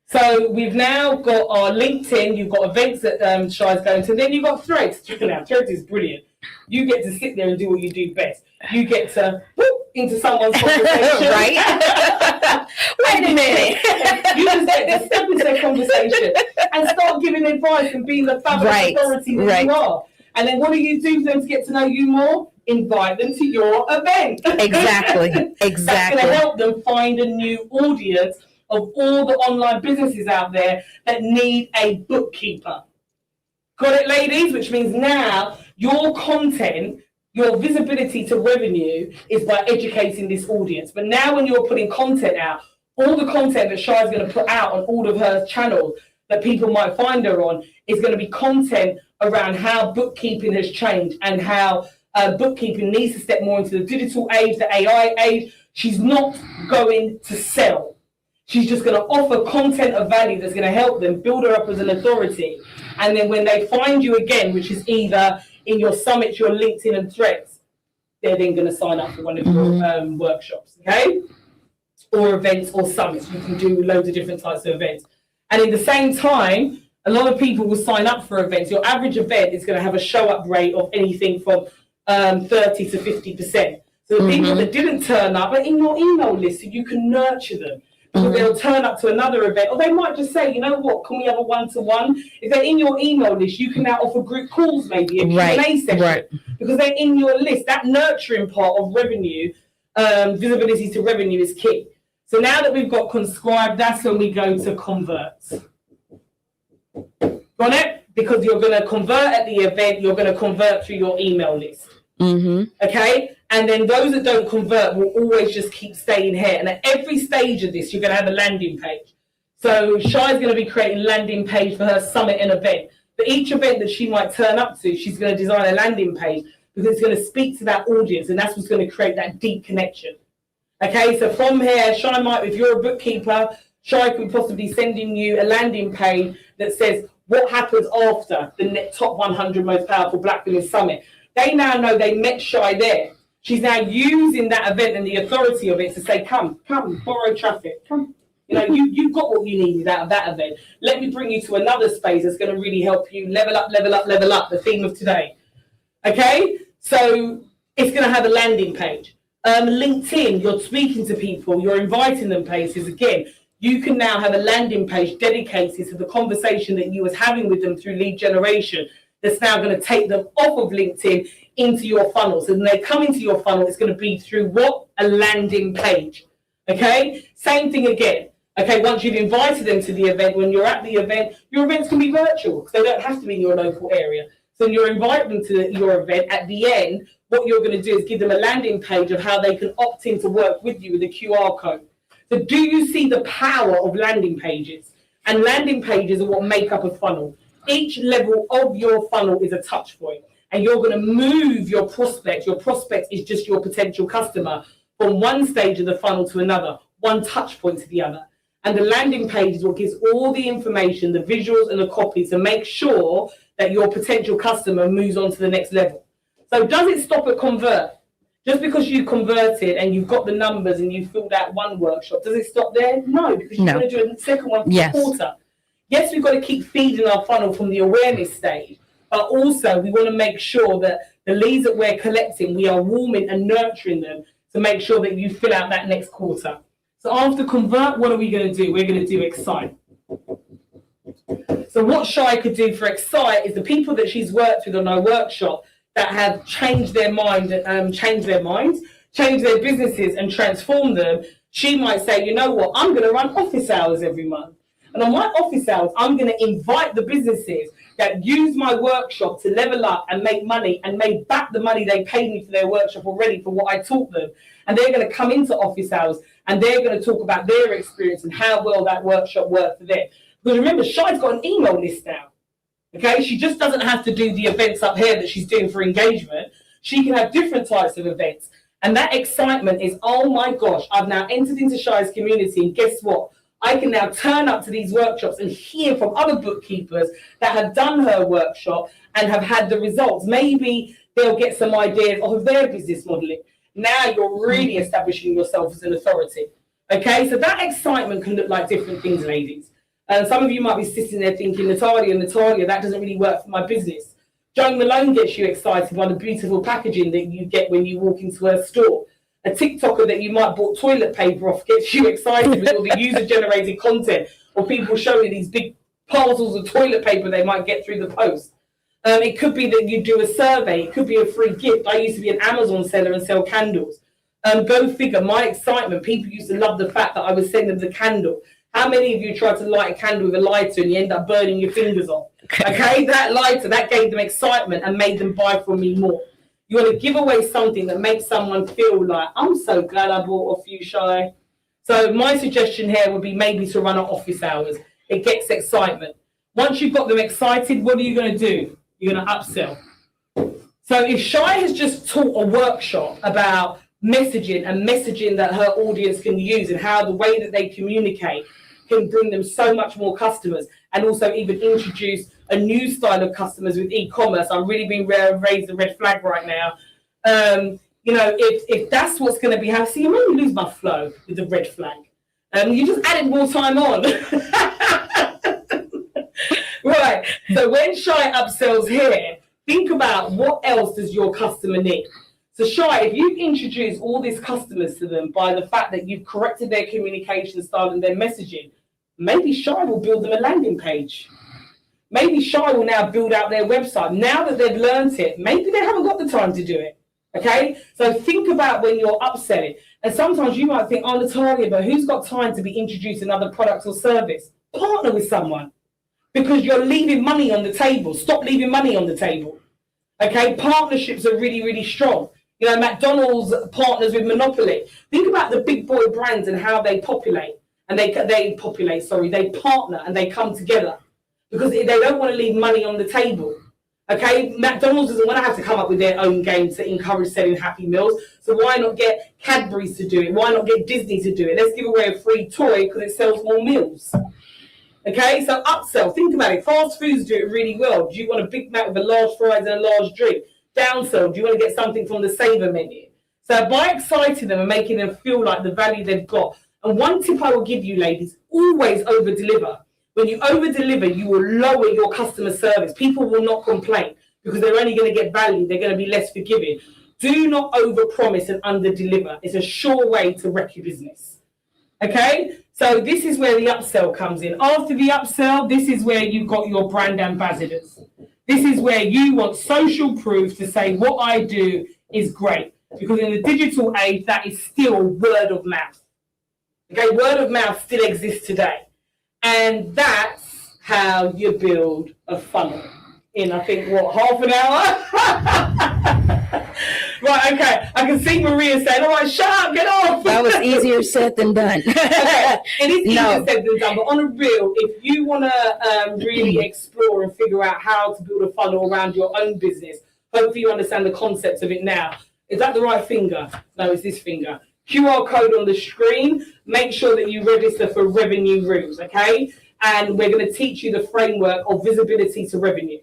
So we've now got our LinkedIn. You've got events that Shai's going to. Then you've got Threads. Now, Threads is brilliant. You get to sit there and do what you do best. You get to whoop into someone's conversation. Right? Wait a minute. You just get to step into their conversation and start giving advice and being the fabulous authority that you are. And then what do you do for them to get to know you more? Invite them to your event. Exactly. That's going to help them find a new audience of all the online businesses out there that need a bookkeeper. Got it, ladies? Which means now your content, your visibility to revenue is by educating this audience. But now when you're putting content out, all the content that Shai's going to put out on all of her channels that people might find her on is going to be content around how bookkeeping has changed and how bookkeeping needs to step more into the digital age, the AI age. She's not going to sell. She's just going to offer content of value that's going to help them build her up as an authority. And then when they find you again, which is either in your summits, your LinkedIn and Threads, they're then going to sign up for one of your workshops, okay? Or events or summits. You can do loads of different types of events. And in the same time, A lot of people will sign up for events. Your average event is going to have a show up rate of anything from 30 to 50%. So the people that didn't turn up are in your email list, so you can nurture them. Because they'll turn up to another event, or they might just say, you know what, can we have a one-to-one? If they're in your email list, you can now offer group calls, maybe a Q&A session, because they're in your list. That nurturing part of revenue, visibility to revenue is key. So now that we've got conscribe, that's when we go to convert. Got it? Because you're going to convert at the event, you're going to convert through your email list. Okay? And then those that don't convert will always just keep staying here. And at every stage of this, you're going to have a landing page. So Shai's going to be creating a landing page for her summit and event. For each event that she might turn up to, she's going to design a landing page because it's going to speak to that audience, and that's what's going to create that deep connection. Okay, so from here, Shai might, if you're a bookkeeper, Shai could possibly sending you a landing page that says what happens after the top 100 most powerful Black women summit. They now know they met Shai there. She's now using that event and the authority of it to say, come, borrow traffic, come. You know, you've got what you needed out of that event. Let me bring you to another space that's going to really help you level up, the theme of today. Okay? So it's going to have a landing page. LinkedIn, you're speaking to people, you're inviting them places. Again, you can now have a landing page dedicated to the conversation that you was having with them through lead generation. That's now going to take them off of LinkedIn into your funnel. So when they come into your funnel, it's going to be through what? A landing page. Okay? Same thing again. Okay, once you've invited them to the event, when you're at the event, your events can be virtual because they don't have to be in your local area. So when you're inviting them to your event, at the end, what you're going to do is give them a landing page of how they can opt in to work with you with a QR code. So do you see the power of landing pages? And landing pages are what make up a funnel. Each level of your funnel is a touch point, and you're going to move your prospect. Your prospect is just your potential customer from one stage of the funnel to another, one touch point to the other. And the landing page is what gives all the information, the visuals and the copy to make sure that your potential customer moves on to the next level. So does it stop at convert? Just because you converted and you've got the numbers and you filled out one workshop, does it stop there? No, because you're going to do a second one for the quarter. Yes, we've got to keep feeding our funnel from the awareness stage, but also we want to make sure that the leads that we're collecting, we are warming and nurturing them to make sure that you fill out that next quarter. So after convert, what are we going to do? We're going to do excite. So what Shai could do for excite is the people that she's worked with on our workshop that have changed their mind, changed their businesses and transformed them. She might say, you know what, I'm going to run office hours every month. And on my office hours, I'm going to invite the businesses that use my workshop to level up and make money and make back the money they paid me for their workshop already for what I taught them. And they're going to come into office hours and they're going to talk about their experience and how well that workshop worked for them. Because remember, Shai's got an email list now. Okay, she just doesn't have to do the events up here that she's doing for engagement. She can have different types of events. And that excitement is, oh my gosh, I've now entered into Shai's community, and guess what? I can now turn up to these workshops and hear from other bookkeepers that have done her workshop and have had the results. Maybe they'll get some ideas of their business modeling. Now you're really establishing yourself as an authority. Okay, so that excitement can look like different things, ladies. And some of you might be sitting there thinking, Natalia, that doesn't really work for my business. Joan Malone gets you excited by the beautiful packaging that you get when you walk into her store. A TikToker that you might bought toilet paper off gets you excited with all the user-generated content, or people showing these big parcels of toilet paper they might get through the post. It could be that you do a survey. It could be a free gift. I used to be an Amazon seller and sell candles. Go figure, my excitement, people used to love the fact that I was sending them the candle. How many of you tried to light a candle with a lighter and you end up burning your fingers off? Okay, that lighter, that gave them excitement and made them buy from me more. You want to give away something that makes someone feel like, I'm so glad I bought off you, Shai. So my suggestion here would be maybe to run our office hours. It gets excitement. Once you've got them excited, what are you going to do? You're going to upsell. So if Shai has just taught a workshop about messaging that her audience can use and how the way that they communicate can bring them so much more customers, and also even introduce a new style of customers with e-commerce. I'm really being raised the red flag right now. You know, if that's what's going to be happening, see, you made me lose my flow with the red flag. You just added more time on. Right. So when Shy upsells here, think about what else does your customer need. So Shy, if you introduce all these customers to them by the fact that you've corrected their communication style and their messaging, maybe Shy will build them a landing page. Maybe Shy will now build out their website. Now that they've learned it, maybe they haven't got the time to do it. Okay? So think about when you're upselling. And sometimes you might think, oh, Natalia, but who's got time to be introducing other products or service? Partner with someone, because you're leaving money on the table. Stop leaving money on the table. Okay? Partnerships are really, really strong. You know, McDonald's partners with Monopoly. Think about the big boy brands and how they partner and they come together, because they don't want to leave money on the table. Okay, McDonald's doesn't want to have to come up with their own games to encourage selling Happy Meals. So why not get Cadbury's to do it? Why not get Disney to do it? Let's give away a free toy because it sells more meals. Okay, so upsell. Think about it. Fast foods do it really well. Do you want a Big Mac with a large fries and a large drink? Downsell. Do you want to get something from the saver menu? So by exciting them and making them feel like the value they've got. And one tip I will give you, ladies, always over deliver. When you over-deliver, you will lower your customer service. People will not complain because they're only going to get value. They're going to be less forgiving. Do not over-promise and under-deliver. It's a sure way to wreck your business. Okay? So this is where the upsell comes in. After the upsell, this is where you've got your brand ambassadors. This is where you want social proof to say what I do is great. Because in the digital age, that is still word of mouth. Okay? Word of mouth still exists today. And that's how you build a funnel in, I think, half an hour? Right, okay. I can see Maria saying, all right, shut up, get off. That was easier said than done. Okay. It is easier said than done, but on a real, if you want to really explore and figure out how to build a funnel around your own business, hopefully you understand the concepts of it now. Is that the right finger? No, it's this finger. QR code on the screen. Make sure that you register for revenue rooms, okay? And we're going to teach you the framework of visibility to revenue.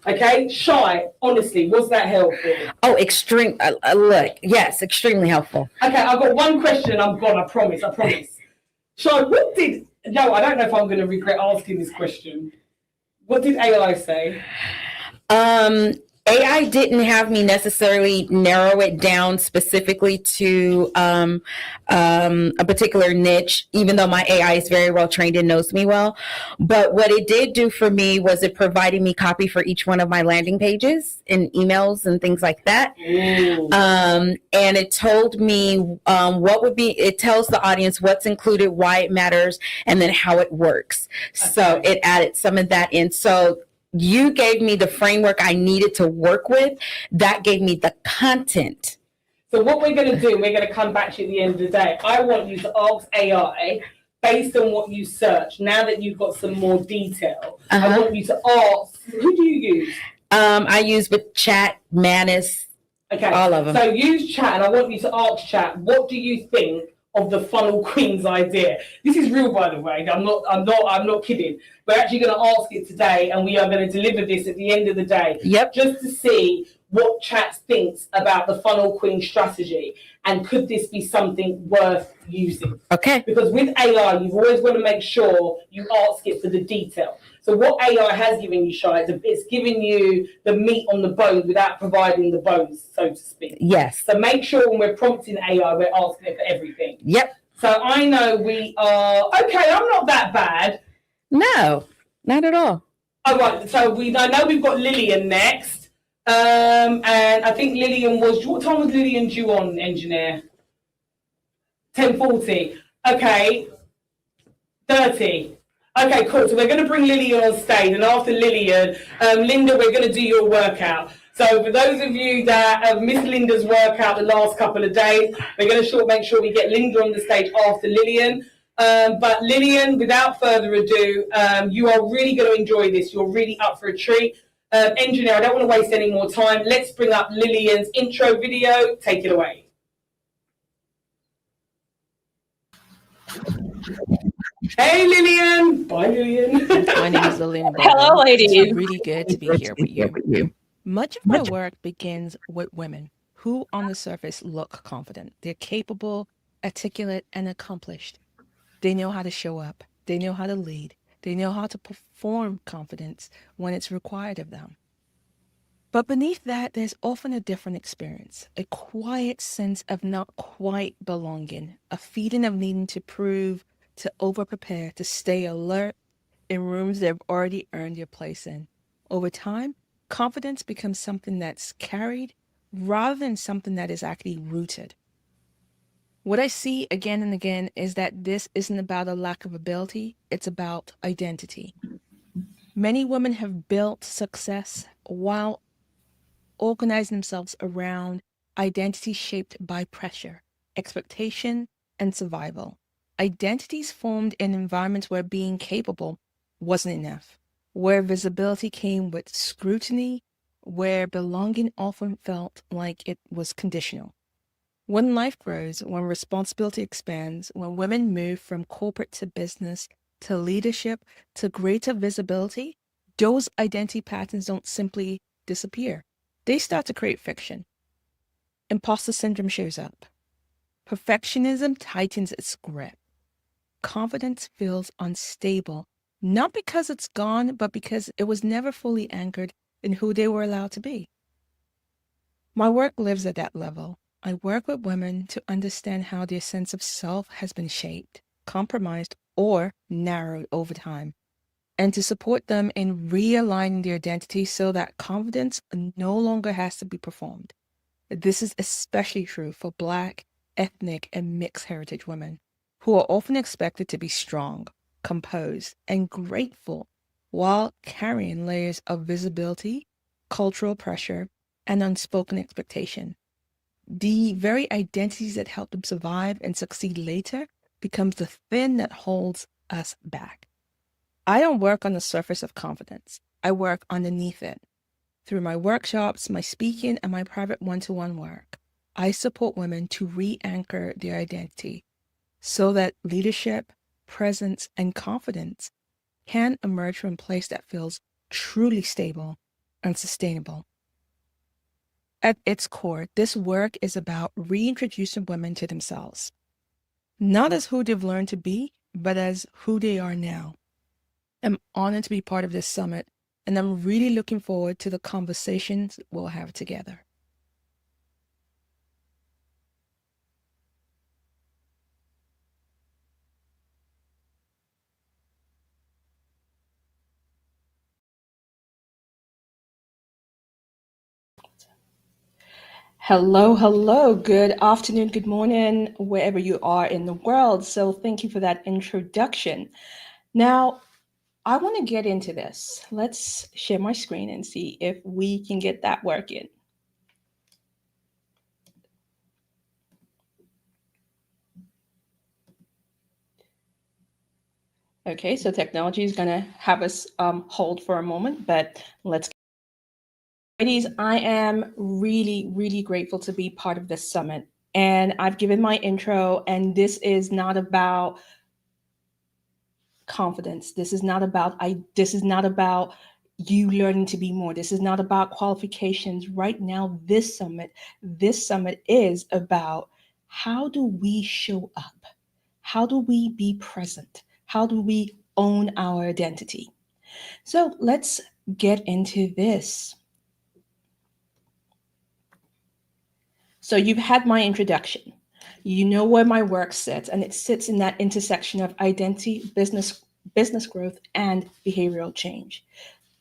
Okay, Shy, honestly, was that helpful? Oh, extreme. Look, yes, extremely helpful. Okay, I've got one question and I'm gone, I promise. Shy, I don't know if I'm going to regret asking this question. What did AI say? AI didn't have me necessarily narrow it down specifically to a particular niche, even though my AI is very well trained and knows me well. But what it did do for me was it provided me copy for each one of my landing pages and emails and things like that. And it told me it tells the audience what's included, why it matters, and then how it works. Okay. So it added some of that in. So you gave me the framework I needed to work with. That gave me the content. So what we're going to do, we're going to come back to you at the end of the day. I want you to ask AI, based on what you search, now that you've got some more detail, I want you to ask, who do you use? I use with Chat, Manus, all of them. So use Chat, and I want you to ask Chat, what do you think of the funnel queen's idea? This is real, by the way. I'm not kidding. We're actually going to ask it today, and we are going to deliver this at the end of the day. Yep. Just to see what Chat thinks about the funnel queen strategy, and could this be something worth using? Okay. Because with AI, you've always got to make sure you ask it for the detail. So what AI has given you, Shy, it's giving you the meat on the bone without providing the bones, so to speak. Yes. So make sure when we're prompting AI, we're asking it for everything. Yep. So I know we are, okay, I'm not that bad. No, not at all. All right, so I know we've got Lillian next. And I think Lillian what time was Lillian due on, engineer? 10:40. Okay, 30. Okay, cool. So we're going to bring Lillian on stage, and after Lillian, Linda, we're going to do your workout. So for those of you that have missed Linda's workout the last couple of days, we're going to make sure we get Linda on the stage after Lillian. But Lillian, without further ado, you are really going to enjoy this. You're really up for a treat. Engineer, I don't want to waste any more time. Let's bring up Lillian's intro video. Take it away. Hey, Lillian. Bye, Lillian. My name is Lillian. Hello, ladies. It's really good to be here with you. Much of my work begins with women who, on the surface, look confident. They're capable, articulate, and accomplished. They know how to show up. They know how to lead. They know how to perform confidence when it's required of them. But beneath that, there's often a different experience, a quiet sense of not quite belonging, a feeling of needing to prove, to over-prepare, to stay alert in rooms they've already earned their place in. Over time, confidence becomes something that's carried rather than something that is actually rooted. What I see again and again is that this isn't about a lack of ability, it's about identity. Many women have built success while organizing themselves around identity shaped by pressure, expectation, and survival. Identities formed in environments where being capable wasn't enough, where visibility came with scrutiny, where belonging often felt like it was conditional. When life grows, when responsibility expands, when women move from corporate to business, to leadership, to greater visibility, those identity patterns don't simply disappear. They start to create fiction. Imposter syndrome shows up. Perfectionism tightens its grip. Confidence feels unstable, not because it's gone, but because it was never fully anchored in who they were allowed to be. My work lives at that level. I work with women to understand how their sense of self has been shaped, compromised, or narrowed over time, and to support them in realigning their identity so that confidence no longer has to be performed. This is especially true for Black, ethnic, and mixed heritage women, who are often expected to be strong, composed, and grateful while carrying layers of visibility, cultural pressure, and unspoken expectation. The very identities that help them survive and succeed later becomes the thing that holds us back. I don't work on the surface of confidence. I work underneath it. Through my workshops, my speaking, and my private one-to-one work, I support women to re-anchor their identity so that leadership, presence, and confidence can emerge from a place that feels truly stable and sustainable. At its core, this work is about reintroducing women to themselves, not as who they've learned to be, but as who they are now. I'm honored to be part of this summit, and I'm really looking forward to the conversations we'll have together. Hello, hello. Good afternoon, good morning, wherever you are in the world. So thank you for that introduction. Now, I want to get into this. Let's share my screen and see if we can get that working. Okay, so technology is going to have us hold for a moment, but let's. Ladies, I am really, really grateful to be part of this summit. And I've given my intro, and this is not about confidence. This is not about you learning to be more. This is not about qualifications. Right now, this summit is about how do we show up? How do we be present? How do we own our identity? So let's get into this. So you've had my introduction. You know where my work sits, and it sits in that intersection of identity, business growth, and behavioral change.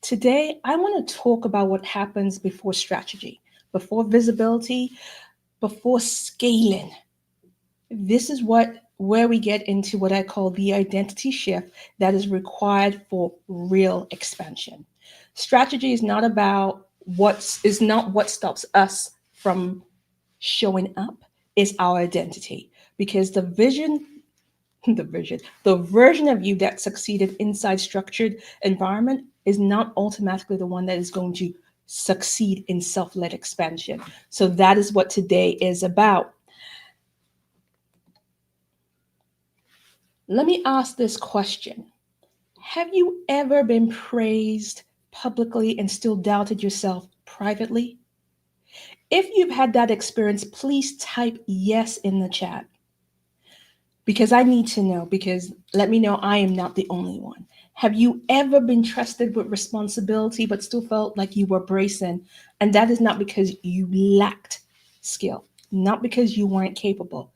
Today, I want to talk about what happens before strategy, before visibility, before scaling. This is where we get into what I call the identity shift that is required for real expansion. Strategy is not what stops us from showing up, is our identity, because the version of you that succeeded inside structured environment is not automatically the one that is going to succeed in self-led expansion. So that is what today is about. Let me ask this question. Have you ever been praised publicly and still doubted yourself privately? If you've had that experience, please type yes in the chat, because I need to know, because let me know I am not the only one. Have you ever been trusted with responsibility but still felt like you were bracing? And that is not because you lacked skill, not because you weren't capable,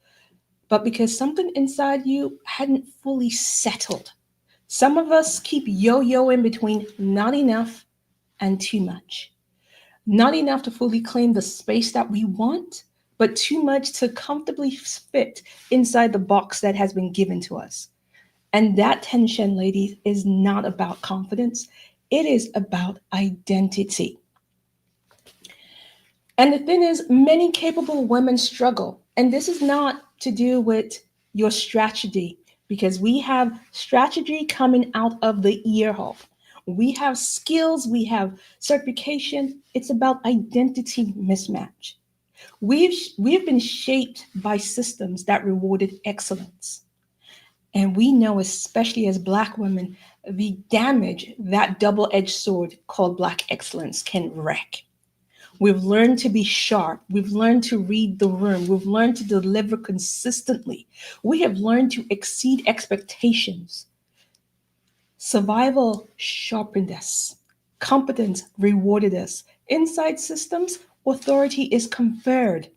but because something inside you hadn't fully settled. Some of us keep yo-yoing between not enough and too much. Not enough to fully claim the space that we want, but too much to comfortably fit inside the box that has been given to us. And that tension, ladies, is not about confidence. It is about identity. And the thing is, many capable women struggle. And this is not to do with your strategy, because we have strategy coming out of the ear hole. We have skills, we have certification. It's about identity mismatch. We've been shaped by systems that rewarded excellence. And we know, especially as Black women, the damage that double-edged sword called Black excellence can wreak. We've learned to be sharp. We've learned to read the room. We've learned to deliver consistently. We have learned to exceed expectations. Survival sharpened us. Competence rewarded us. Inside systems, authority is conferred.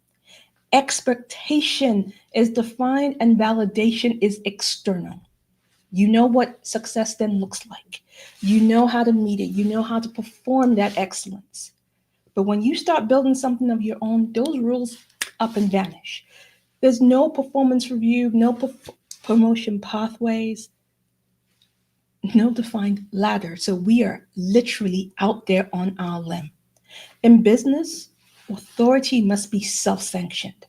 Expectation is defined and validation is external. You know what success then looks like. You know how to meet it. You know how to perform that excellence. But when you start building something of your own, those rules up and vanish. There's no performance review, no promotion pathways, no defined ladder. So we are literally out there on our limb. In business, authority must be self-sanctioned.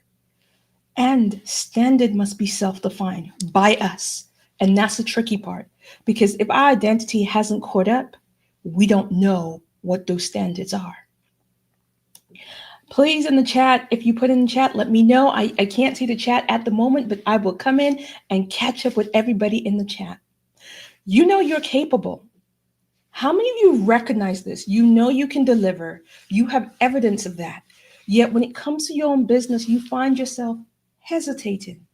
And standard must be self-defined by us. And that's the tricky part. Because if our identity hasn't caught up, we don't know what those standards are. Please, in the chat, if you put in the chat, let me know. I can't see the chat at the moment, but I will come in and catch up with everybody in the chat. You know you're capable. How many of you recognize this? You know you can deliver. You have evidence of that. Yet when it comes to your own business, you find yourself hesitating.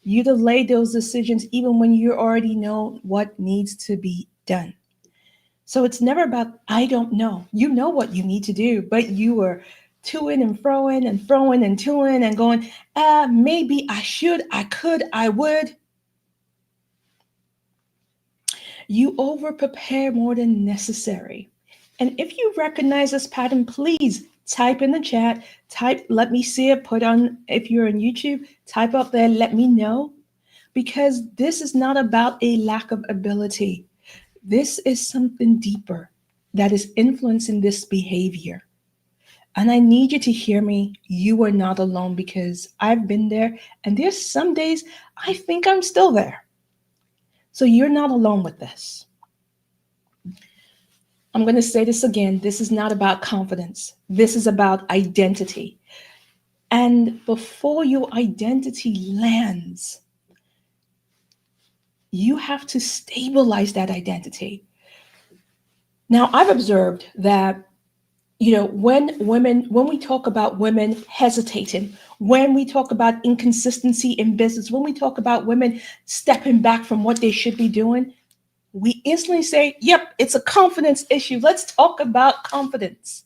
You delay those decisions even when you already know what needs to be done. So it's never about, I don't know. You know what you need to do, but you are toing and froing and throwing and toing and going, maybe I should, I could, I would. You over-prepare more than necessary. And if you recognize this pattern, please type in the chat, let me see it, put on, if you're on YouTube, type up there, let me know. Because this is not about a lack of ability. This is something deeper that is influencing this behavior. And I need you to hear me. You are not alone, because I've been there. And there's some days I think I'm still there. So you're not alone with this. I'm going to say this again. This is not about confidence. This is about identity. And before your identity lands, you have to stabilize that identity. Now, I've observed that, when we talk about women hesitating, when we talk about inconsistency in business, when we talk about women stepping back from what they should be doing, we instantly say, yep, it's a confidence issue. Let's talk about confidence.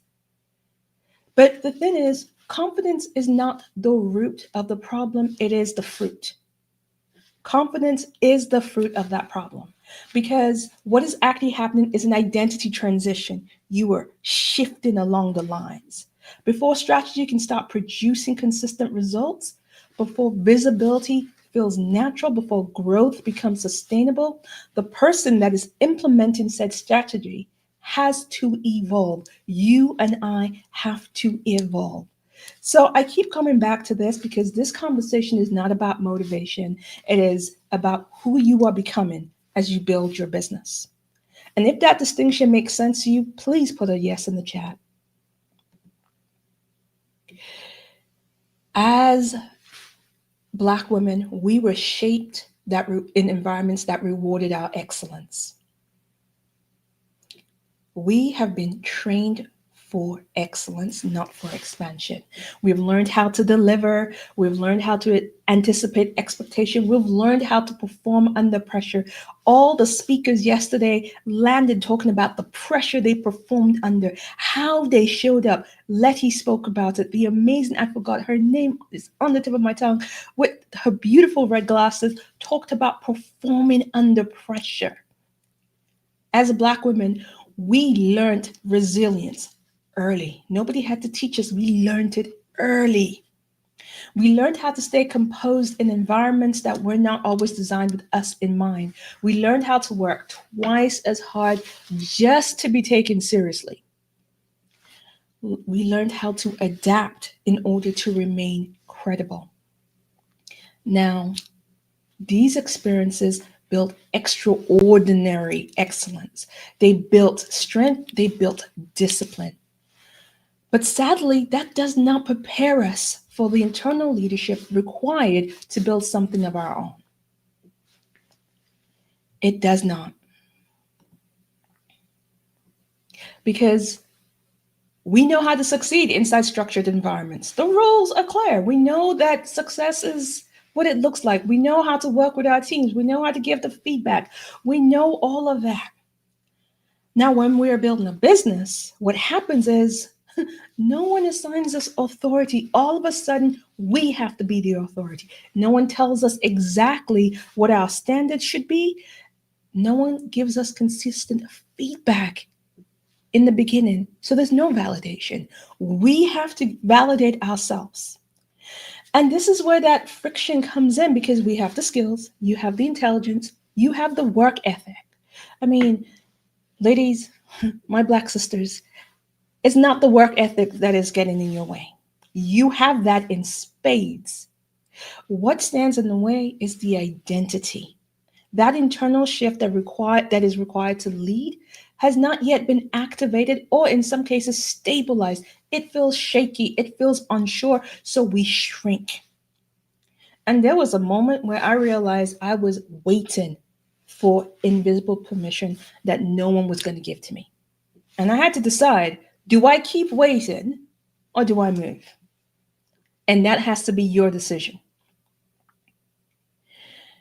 But the thing is, confidence is not the root of the problem. It is the fruit. Confidence is the fruit of that problem, because what is actually happening is an identity transition. You are shifting along the lines. Before strategy can start producing consistent results, before visibility feels natural, before growth becomes sustainable, the person that is implementing said strategy has to evolve. You and I have to evolve. So I keep coming back to this because this conversation is not about motivation. It is about who you are becoming as you build your business. And if that distinction makes sense to you, please put a yes in the chat. As Black women, we were shaped in environments that rewarded our excellence. We have been trained for excellence, not for expansion. We've learned how to deliver. We've learned how to anticipate expectation. We've learned how to perform under pressure. All the speakers yesterday landed talking about the pressure they performed under, how they showed up. Letty spoke about it. The amazing, I forgot her name, is on the tip of my tongue, with her beautiful red glasses, talked about performing under pressure. As a Black woman, we learned resilience early. Nobody had to teach us. We learned it early. We learned how to stay composed in environments that were not always designed with us in mind. We learned how to work twice as hard just to be taken seriously. We learned how to adapt in order to remain credible. Now, these experiences built extraordinary excellence. They built strength, they built discipline. But sadly, that does not prepare us for the internal leadership required to build something of our own. It does not. Because we know how to succeed inside structured environments. The rules are clear. We know that success is what it looks like. We know how to work with our teams. We know how to give the feedback. We know all of that. Now, when we are building a business, what happens is no one assigns us authority. All of a sudden, we have to be the authority. No one tells us exactly what our standards should be. No one gives us consistent feedback in the beginning. So there's no validation. We have to validate ourselves. And this is where that friction comes in, because we have the skills, you have the intelligence, you have the work ethic. I mean, ladies, my Black sisters, it's not the work ethic that is getting in your way. You have that in spades. What stands in the way is the identity. That internal shift that is required to lead has not yet been activated, or in some cases stabilized. It feels shaky, it feels unsure, so we shrink. And there was a moment where I realized I was waiting for invisible permission that no one was going to give to me. And I had to decide, do I keep waiting or do I move? And that has to be your decision.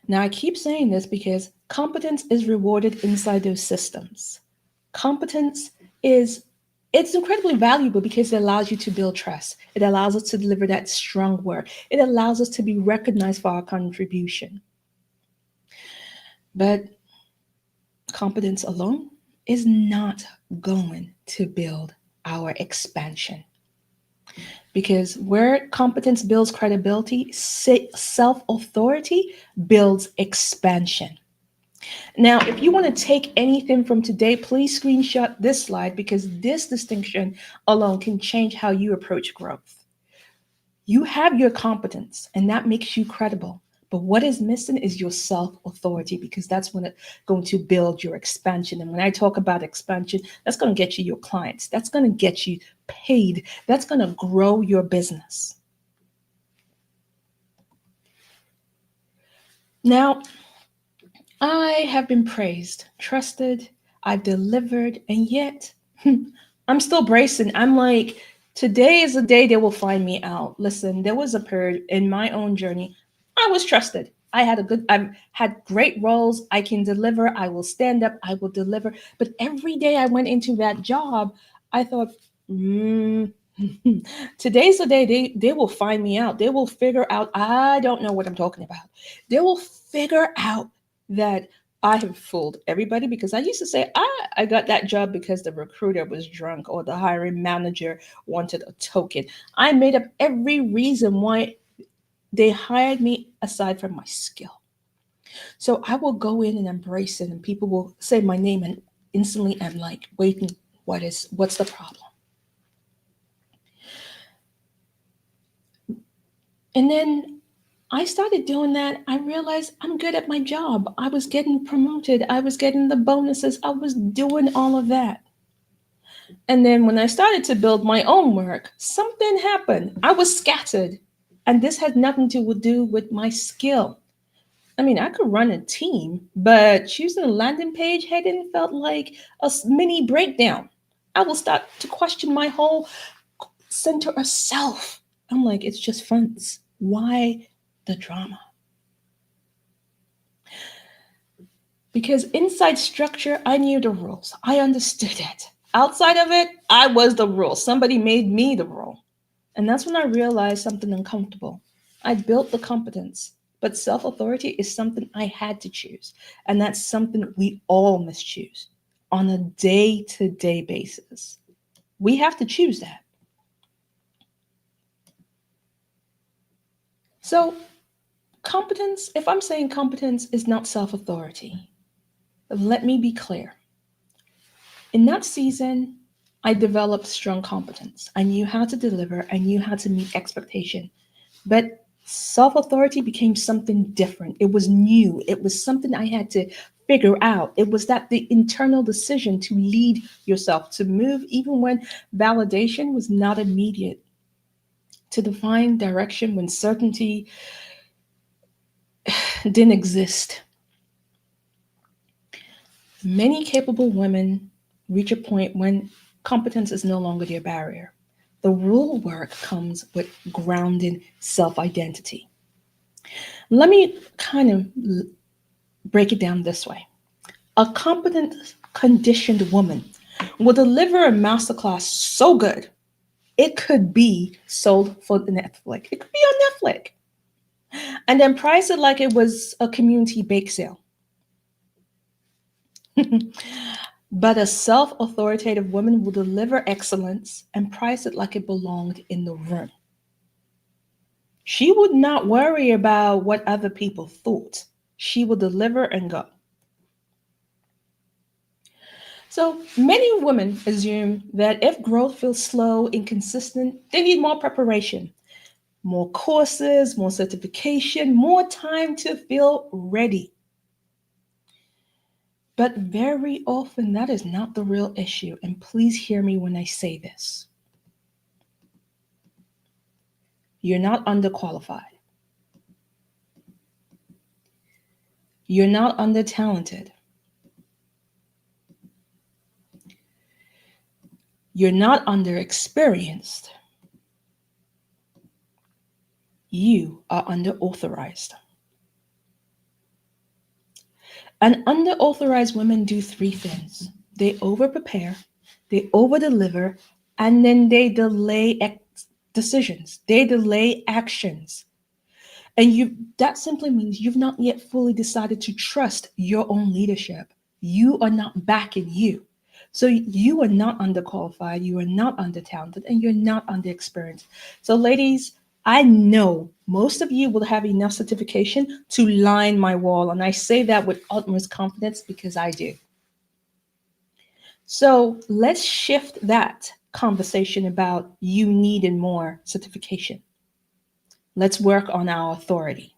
Now, I keep saying this because competence is rewarded inside those systems. Competence it's incredibly valuable because it allows you to build trust. It allows us to deliver that strong work. It allows us to be recognized for our contribution. But competence alone is not going to build our expansion. Because where competence builds credibility, self-authority builds expansion. Now, if you want to take anything from today, please screenshot this slide, because this distinction alone can change how you approach growth. You have your competence, and that makes you credible. But what is missing is your self-authority, because that's when it's going to build your expansion. And when I talk about expansion, that's going to get you your clients. That's going to get you paid. That's going to grow your business. Now, I have been praised, trusted, I've delivered, and yet I'm still bracing. I'm like, today is the day they will find me out. Listen, there was a period in my own journey, I was trusted. I've had great roles. I can deliver. I will stand up. I will deliver. But every day I went into that job, I thought, today's the day they will find me out. They will figure out, I don't know what I'm talking about. They will figure out that I have fooled everybody, because I used to say, I got that job because the recruiter was drunk or the hiring manager wanted a token. I made up every reason why they hired me aside from my skill. So I will go in and embrace it, and people will say my name, and instantly I'm like, waiting, what's the problem? And then I started doing that. I realized I'm good at my job. I was getting promoted. I was getting the bonuses. I was doing all of that. And then when I started to build my own work, something happened. I was scattered. And this had nothing to do with my skill. I mean, I could run a team, but choosing a landing page heading felt like a mini breakdown. I will start to question my whole center of self. I'm like, it's just fronts. Why the drama? Because inside structure, I knew the rules. I understood it. Outside of it, I was the rule. Somebody made me the rule. And that's when I realized something uncomfortable. I built the competence, but self-authority is something I had to choose. And that's something we all must choose on a day-to-day basis. We have to choose that. So competence, if I'm saying competence is not self-authority, let me be clear. In that season, I developed strong competence. I knew how to deliver. I knew how to meet expectation. But self-authority became something different. It was new. It was something I had to figure out. It was that the internal decision to lead yourself, to move even when validation was not immediate, to define direction when certainty didn't exist. Many capable women reach a point when competence is no longer their barrier. The real work comes with grounded self-identity. Let me kind of break it down this way. A competent, conditioned woman will deliver a masterclass so good, it could be sold for Netflix. It could be on Netflix. And then price it like it was a community bake sale. But a self-authoritative woman will deliver excellence and price it like it belonged in the room. She would not worry about what other people thought. She will deliver and go. So many women assume that if growth feels slow, inconsistent, they need more preparation, more courses, more certification, more time to feel ready. But very often that is not the real issue. And please hear me when I say this. You're not underqualified. You're not under-talented. You're not under-experienced. You are under-authorized. And under-authorized women do three things. They over-prepare, they over-deliver, and then they delay decisions. They delay actions. And that simply means you've not yet fully decided to trust your own leadership. You are not backing you. So you are not underqualified, you are not under-talented, and you're not under-experienced. So ladies, I know most of you will have enough certification to line my wall. And I say that with utmost confidence because I do. So let's shift that conversation about you needing more certification. Let's work on our authority.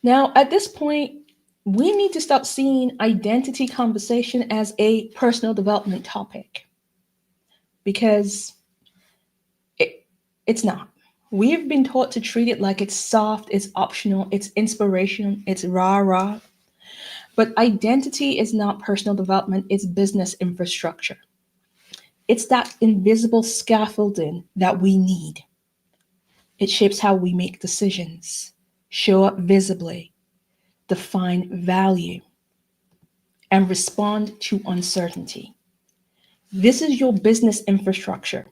Now, at this point, we need to stop seeing identity conversation as a personal development topic because it's not. We've been taught to treat it like it's soft, it's optional, it's inspirational, it's rah-rah. But identity is not personal development, it's business infrastructure. It's that invisible scaffolding that we need. It shapes how we make decisions, show up visibly, define value, and respond to uncertainty. This is your business infrastructure.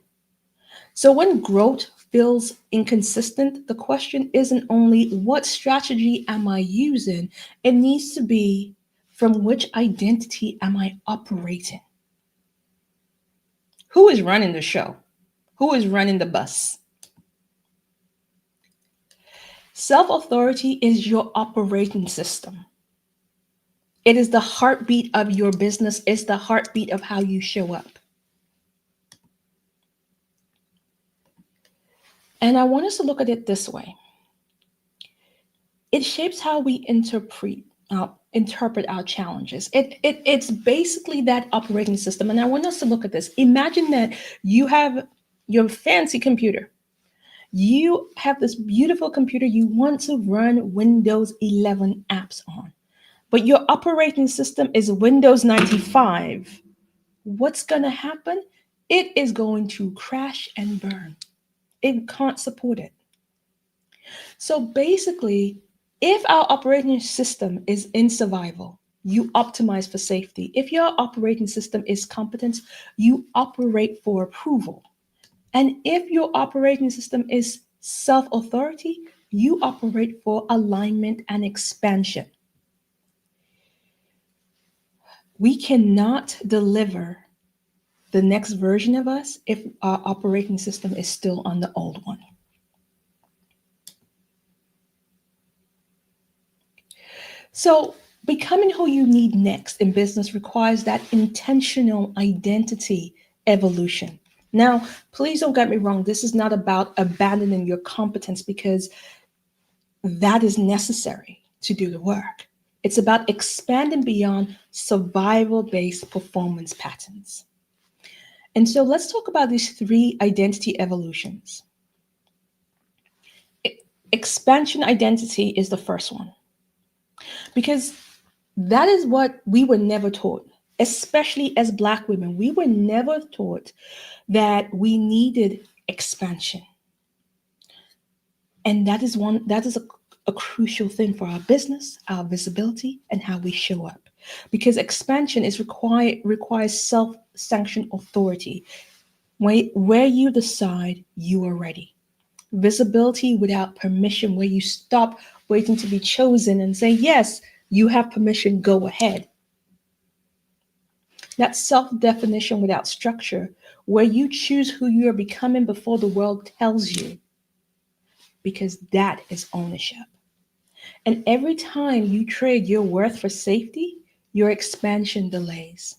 So when growth feels inconsistent, the question isn't only what strategy am I using? It needs to be from which identity am I operating? Who is running the show? Who is running the bus? Self-authority is your operating system. It is the heartbeat of your business. It's the heartbeat of how you show up. And I want us to look at it this way. It shapes how we interpret our challenges. It's basically that operating system. And I want us to look at this. Imagine that you have your fancy computer. You have this beautiful computer you want to run Windows 11 apps on, but your operating system is Windows 95. what's going to happen? It is going to crash and burn. It can't support it. So basically, if our operating system is in survival, you optimize for safety. If your operating system is competence, you operate for approval. And if your operating system is self-authority, you operate for alignment and expansion. We cannot deliver the next version of us if our operating system is still on the old one. So becoming who you need next in business requires that intentional identity evolution. Now, please don't get me wrong. This is not about abandoning your competence, because that is necessary to do the work. It's about expanding beyond survival-based performance patterns. And so let's talk about these 3 identity evolutions. Expansion identity is the first one, because that is what we were never taught, especially as Black women. We were never taught that we needed expansion. And that is a crucial thing for our business, our visibility, and how we show up. Because expansion requires self-sanctioned authority, where you decide you are ready. Visibility without permission, where you stop waiting to be chosen and say, yes, you have permission, go ahead. That self-definition without structure, where you choose who you are becoming before the world tells you, because that is ownership. And every time you trade your worth for safety, your expansion delays.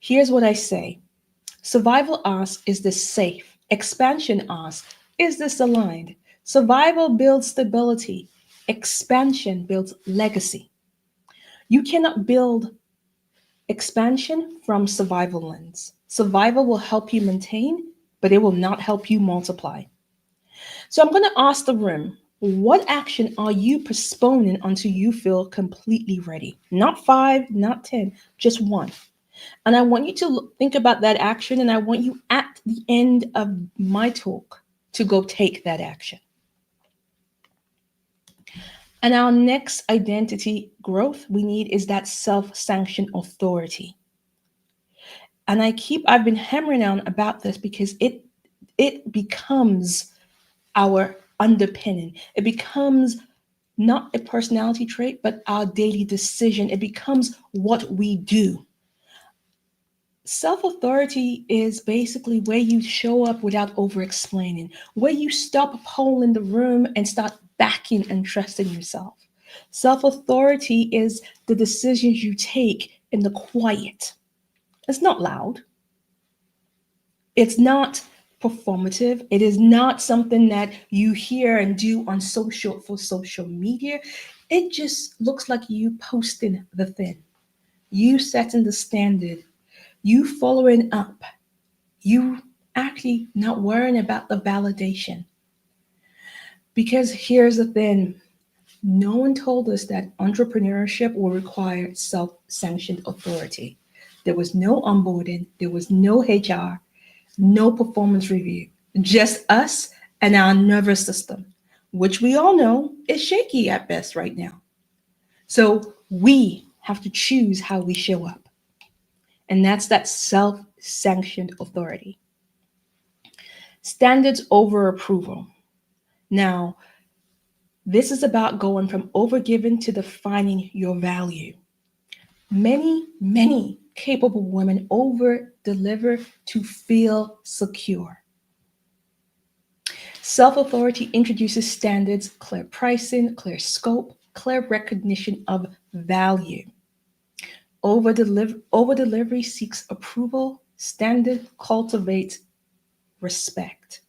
Here's what I say. Survival asks, is this safe? Expansion asks, is this aligned? Survival builds stability. Expansion builds legacy. You cannot build expansion from survival lens. Survival will help you maintain, but it will not help you multiply. So I'm going to ask the room, what action are you postponing until you feel completely ready? Not 5, not 10, just 1. And I want you to think about that action, and I want you at the end of my talk to go take that action. And our next identity growth we need is that self-sanctioned authority. And I've been hammering on about this because it becomes our underpinning. It becomes not a personality trait, but our daily decision. It becomes what we do. Self-authority is basically where you show up without over-explaining, where you stop polling the room and start backing and trusting yourself. Self-authority is the decisions you take in the quiet. It's not loud. It's not performative. It is not something that you hear and do on social media. It just looks like you posting the thing, you setting the standard, you following up, you actually not worrying about the validation. Because here's the thing, no one told us that entrepreneurship will require self-sanctioned authority. There was no onboarding, there was no HR, no performance review, just us and our nervous system, which we all know is shaky at best right now. So we have to choose how we show up. And that's that self-sanctioned authority. Standards over approval. Now, this is about going from overgiving to defining your value. Many capable women over-deliver to feel secure. Self-authority introduces standards, clear pricing, clear scope, clear recognition of value. Over-delivery seeks approval. Standard cultivates respect.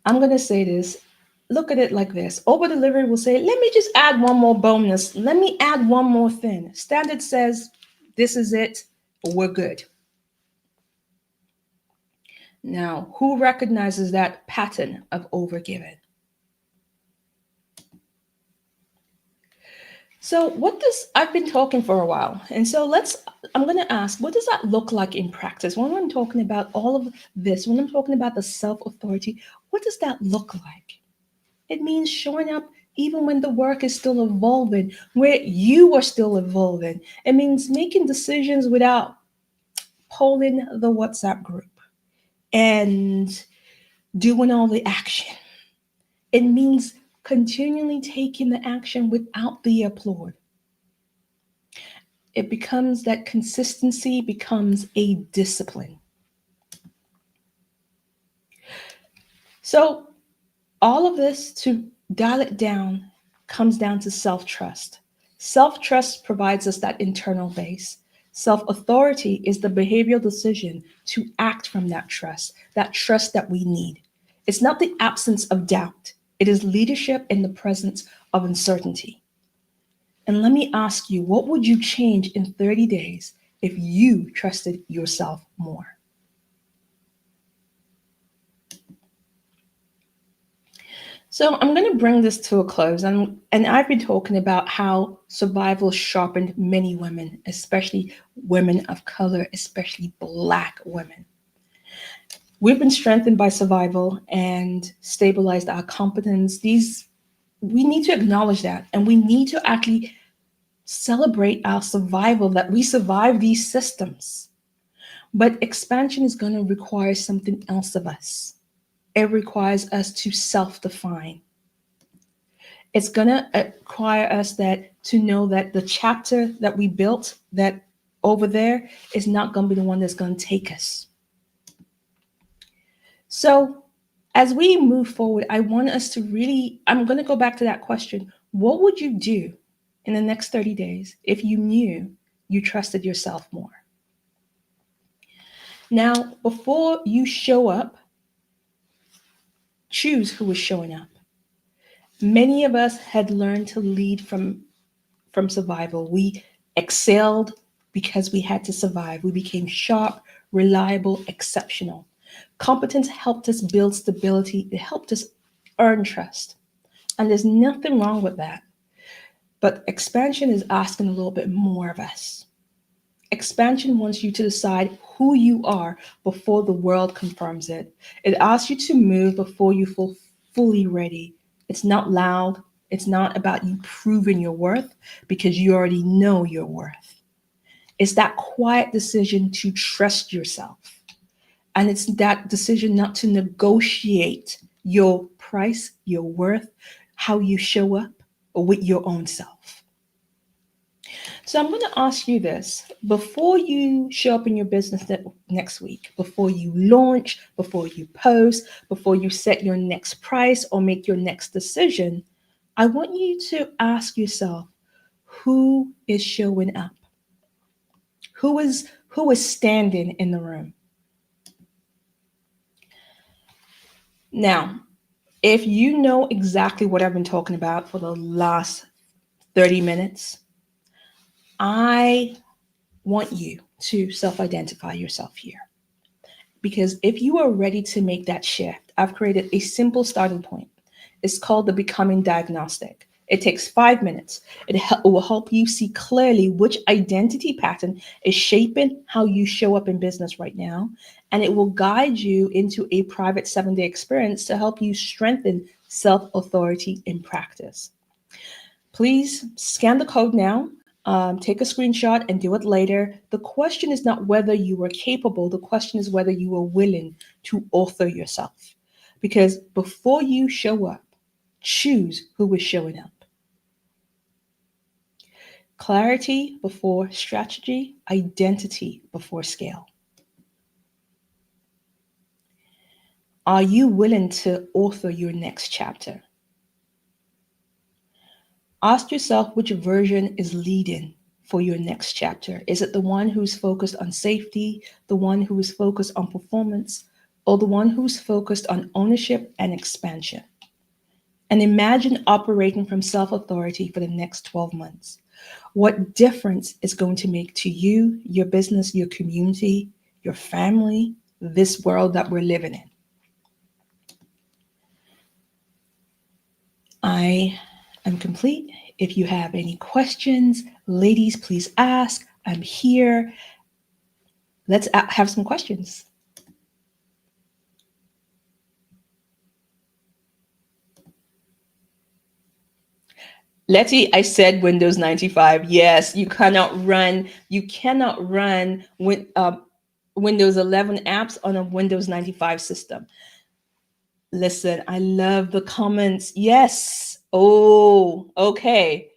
I'm going to say this. Look at it like this. Over-delivery will say, let me just add one more bonus. Let me add one more thing. Standard says, this is it. We're good. Now, who recognizes that pattern of overgiving? So I've been talking for a while. And so I'm going to ask, what does that look like in practice? When I'm talking about all of this, when I'm talking about the self-authority, what does that look like? It means showing up even when the work is still evolving, where you are still evolving. It means making decisions without polling the WhatsApp group and doing all the action. It means continually taking the action without the applaud. It becomes that consistency becomes a discipline. So all of this, to dial it down, comes down to self-trust. Self-trust provides us that internal base. Self-authority is the behavioral decision to act from that trust that we need. It's not the absence of doubt. It is leadership in the presence of uncertainty. And let me ask you, what would you change in 30 days if you trusted yourself more? So I'm going to bring this to a close. And I've been talking about how survival sharpened many women, especially women of color, especially Black women. We've been strengthened by survival and stabilized our competence. We need to acknowledge that, and we need to actually celebrate our survival, that we survive these systems. But expansion is going to require something else of us. It requires us to self-define. It's going to require us to know that the chapter that we built, that over there, is not going to be the one that's going to take us. So as we move forward, I want us to I'm going to go back to that question. What would you do in the next 30 days if you knew you trusted yourself more? Now, before you show up, choose who is showing up. Many of us had learned to lead from survival. We excelled because we had to survive. We became sharp, reliable, exceptional. Competence helped us build stability. It helped us earn trust. And there's nothing wrong with that. But expansion is asking a little bit more of us. Expansion wants you to decide who you are before the world confirms it. It asks you to move before you feel fully ready. It's not loud. It's not about you proving your worth, because you already know your worth. It's that quiet decision to trust yourself. And it's that decision not to negotiate your price, your worth, how you show up with your own self. So I'm going to ask you this. Before you show up in your business next week, before you launch, before you post, before you set your next price or make your next decision, I want you to ask yourself, who is showing up? Who is standing in the room? Now, if you know exactly what I've been talking about for the last 30 minutes, I want you to self-identify yourself here. Because if you are ready to make that shift, I've created a simple starting point. It's called the Becoming Diagnostic. It takes 5 minutes. It will help you see clearly which identity pattern is shaping how you show up in business right now. And it will guide you into a private 7-day experience to help you strengthen self-authority in practice. Please scan the code now. Take a screenshot and do it later. The question is not whether you are capable. The question is whether you are willing to author yourself. Because before you show up, choose who is showing up. Clarity before strategy, identity before scale. Are you willing to author your next chapter? Ask yourself which version is leading for your next chapter. Is it the one who's focused on safety, the one who is focused on performance, or the one who's focused on ownership and expansion? And imagine operating from self-authority for the next 12 months. What difference it's going to make to you, your business, your community, your family, this world that we're living in. I am complete. If you have any questions, ladies, please ask. I'm here. Let's have some questions. Letty, I said Windows 95. Yes, you cannot run Windows 11 apps on a Windows 95 system. Listen, I love the comments. Yes. Oh, okay.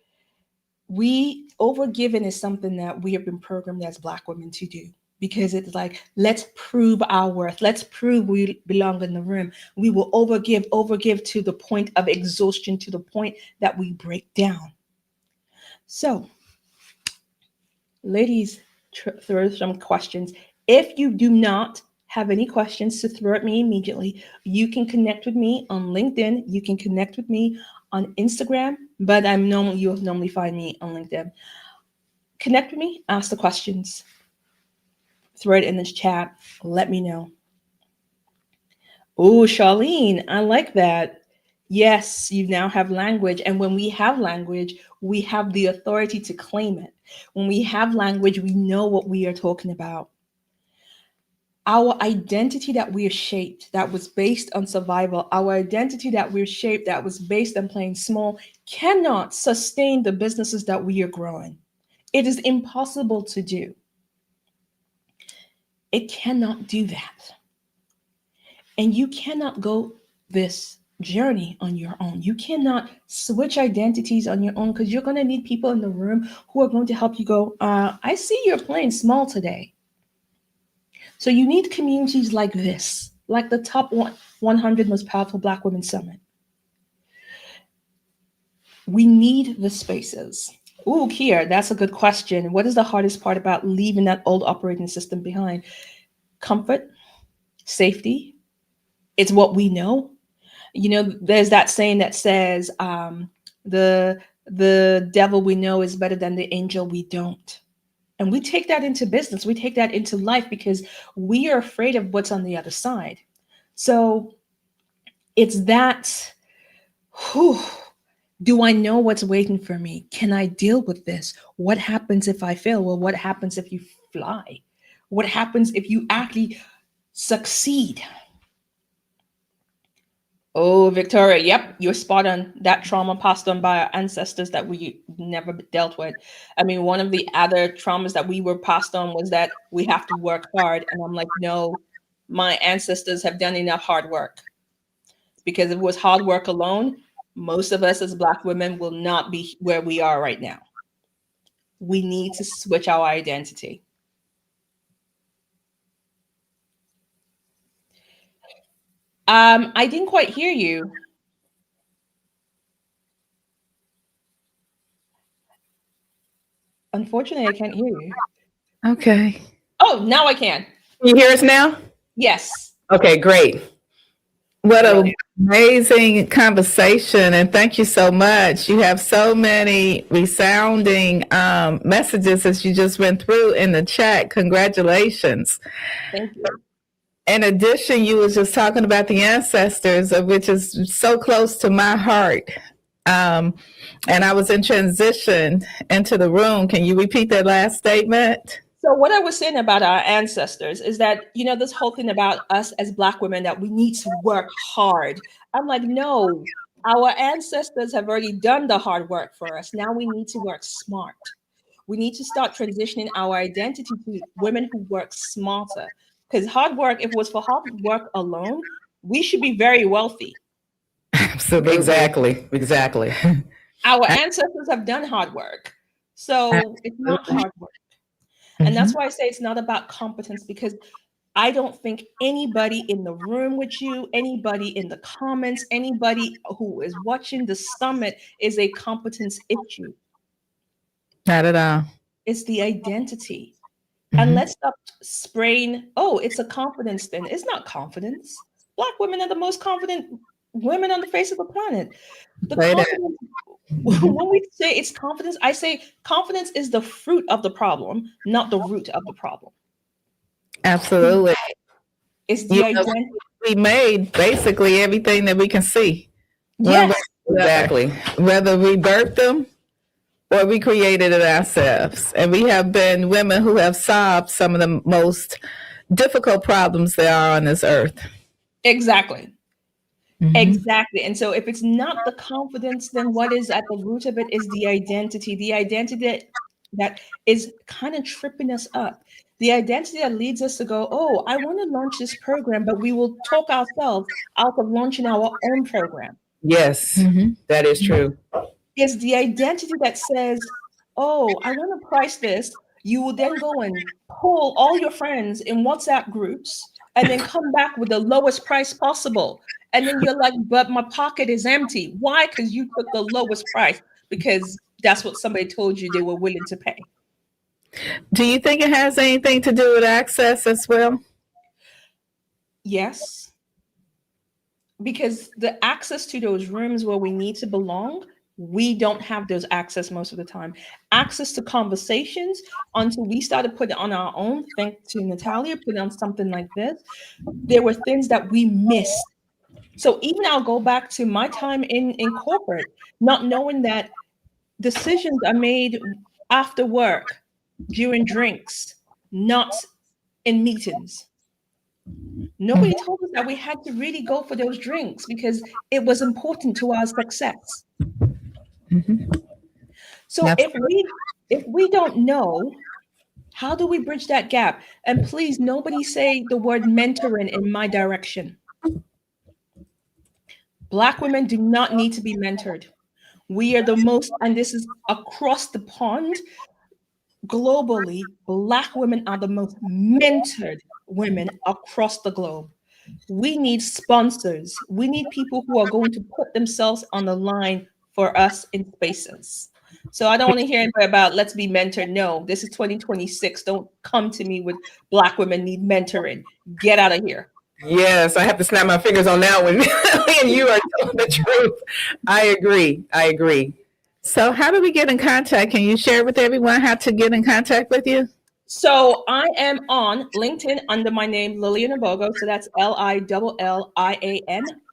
Overgiving is something that we have been programmed as Black women to do, because it's like, let's prove our worth. Let's prove we belong in the room. We will overgive to the point of exhaustion, to the point that we break down. So, ladies, throw some questions. If you do not have any questions to throw at me immediately, you can connect with me on LinkedIn. You can connect with me on Instagram, but you'll normally find me on LinkedIn. Connect with me, ask the questions, throw it in this chat, let me know. Oh, Charlene, I like that. Yes, you now have language. And when we have language, we have the authority to claim it. When we have language, we know what we are talking about. Our identity that we are shaped, that was based on survival, our identity that we're shaped, that was based on playing small, cannot sustain the businesses that we are growing. It is impossible to do. It cannot do that. And you cannot go this journey on your own. You cannot switch identities on your own, because you're going to need people in the room who are going to help you go, I see you're playing small today. So you need communities like this, like the top 100 most powerful Black women summit. We need the spaces. Ooh, Kier, that's a good question. What is the hardest part about leaving that old operating system behind? Comfort, safety. It's what we know. You know, there's that saying that says, the devil we know is better than the angel we don't. And we take that into business. We take that into life because we are afraid of what's on the other side. So it's that, do I know what's waiting for me? Can I deal with this? What happens if I fail? Well, what happens if you fly? What happens if you actually succeed? Oh, Victoria, yep, you're spot on. That trauma passed on by our ancestors that we never dealt with. I mean, one of the other traumas that we were passed on was that we have to work hard. And I'm like, no, my ancestors have done enough hard work. Because if it was hard work alone, most of us as Black women will not be where we are right now. We need to switch our identity. I didn't quite hear you. Unfortunately, I can't hear you. Okay. Oh, now I can. Can you hear us now? Yes. Okay, great. What an amazing conversation, and thank you so much. You have so many resounding messages as you just went through in the chat. Congratulations. Thank you. In addition, you was just talking about the ancestors, which is so close to my heart. And I was in transition into the room. Can you repeat that last statement? So what I was saying about our ancestors is that, you know, this whole thing about us as Black women, that we need to work hard. I'm like, no, our ancestors have already done the hard work for us. Now we need to work smart. We need to start transitioning our identity to women who work smarter. Because hard work, if it was for hard work alone, we should be very wealthy. Absolutely. Exactly. Our ancestors have done hard work. So it's not hard work. And that's why I say it's not about competence, because I don't think anybody in the room with you, anybody in the comments, anybody who is watching the summit is a competence issue. Not at all. It's the identity. And let's stop spraying, oh, it's a confidence thing. It's not confidence. Black women are the most confident women on the face of the planet. The confidence, when we say it's confidence, I say confidence is the fruit of the problem, not the root of the problem. Absolutely. It's the identity. We made basically everything that we can see. Yes. Exactly. Whether we birthed them or we created it ourselves. And we have been women who have solved some of the most difficult problems there are on this earth. Exactly. Mhm. Exactly. And so if it's not the confidence, then what is at the root of it is the identity that is kind of tripping us up. The identity that leads us to go, oh, I want to launch this program, but we will talk ourselves out of launching our own program. Yes, Mhm. that is true. It's the identity that says, oh, I want to price this. You will then go and pull all your friends in WhatsApp groups and then come back with the lowest price possible. And then you're like, but my pocket is empty. Why? Because you took the lowest price, because that's what somebody told you they were willing to pay. Do you think it has anything to do with access as well? Yes. Because the access to those rooms where we need to belong, we don't have those access most of the time. Access to conversations, until we started putting on our own, thanks to Natalia, putting on something like this, there were things that we missed. So even I'll go back to my time in corporate, not knowing that decisions are made after work, during drinks, not in meetings. Nobody told us that we had to really go for those drinks because it was important to our success. Mhm. So if we don't know, how do we bridge that gap? And please, nobody say the word mentoring in my direction. Black women do not need to be mentored. We are the most, and this is across the pond, globally, Black women are the most mentored women across the globe. We need sponsors. We need people who are going to put themselves on the line for us in spaces. So I don't want to hear anybody about let's be mentored. No, this is 2026. Don't come to me with Black women need mentoring. Get out of here. Yes, I have to snap my fingers on that one. And you are telling the truth. I agree. So how do we get in contact? Can you share with everyone how to get in contact with you? So I am on LinkedIn under my name, Lillian Obogo. So that's LILLIAN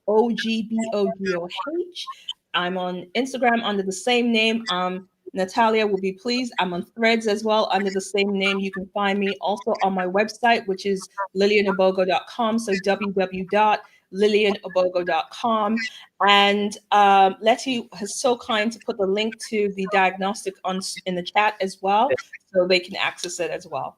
OGBOGOH. I'm on Instagram under the same name. Natalia will be pleased. I'm on Threads as well under the same name. You can find me also on my website, which is lillianobogo.com. So www.lillianobogo.com. And Letty is so kind to put the link to the diagnostic in the chat as well, so they can access it as well.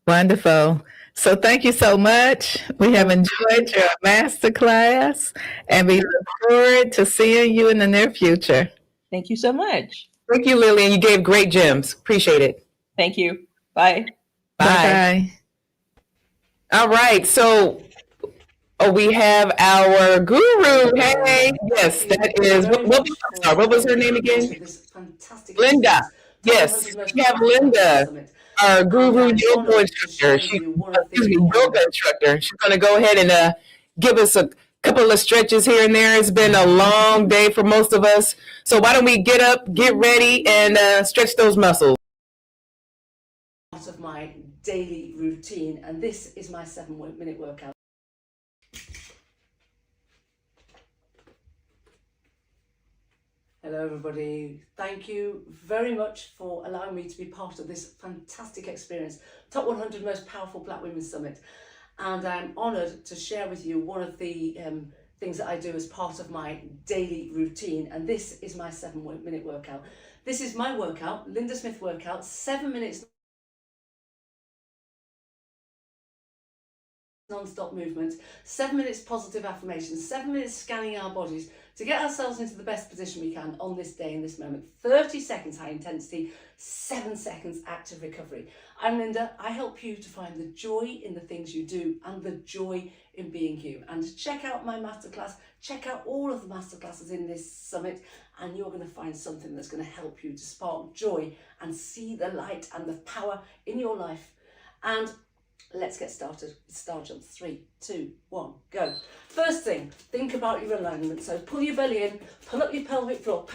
Wonderful. So thank you so much. We have enjoyed your masterclass, and we look forward to seeing you in the near future. Thank you so much. Thank you, Lillian. You gave great gems. Appreciate it. Thank you. Bye. Bye. All right. So we have our guru. Hey, yes, that is. What was her name again? Linda. Yes, we have Linda, our guru yoga instructor. Yoga instructor. She's going to go ahead and give us a couple of stretches here and there. It's been a long day for most of us. So why don't we get up, get ready, and stretch those muscles. Part of my daily routine, and this is my 7-minute workout. Hello everybody, thank you very much for allowing me to be part of this fantastic experience, Top 100 Most Powerful Black Women Summit. And I'm honoured to share with you one of the things that I do as part of my daily routine, and this is my 7-minute workout. This is my workout, Linda Smith workout, 7 minutes non-stop movement, 7 minutes positive affirmations, 7 minutes scanning our bodies to get ourselves into the best position we can on this day, in this moment. 30 seconds high intensity, 7 seconds active recovery. I'm Linda. I help you to find the joy in the things you do and the joy in being you. And check out my masterclass, check out all of the masterclasses in this summit, and you're going to find something that's going to help you to spark joy and see the light and the power in your life. And let's get started. Star jumps. 3, 2, 1, go. First thing, think about your alignment. So pull your belly in, pull up your pelvic floor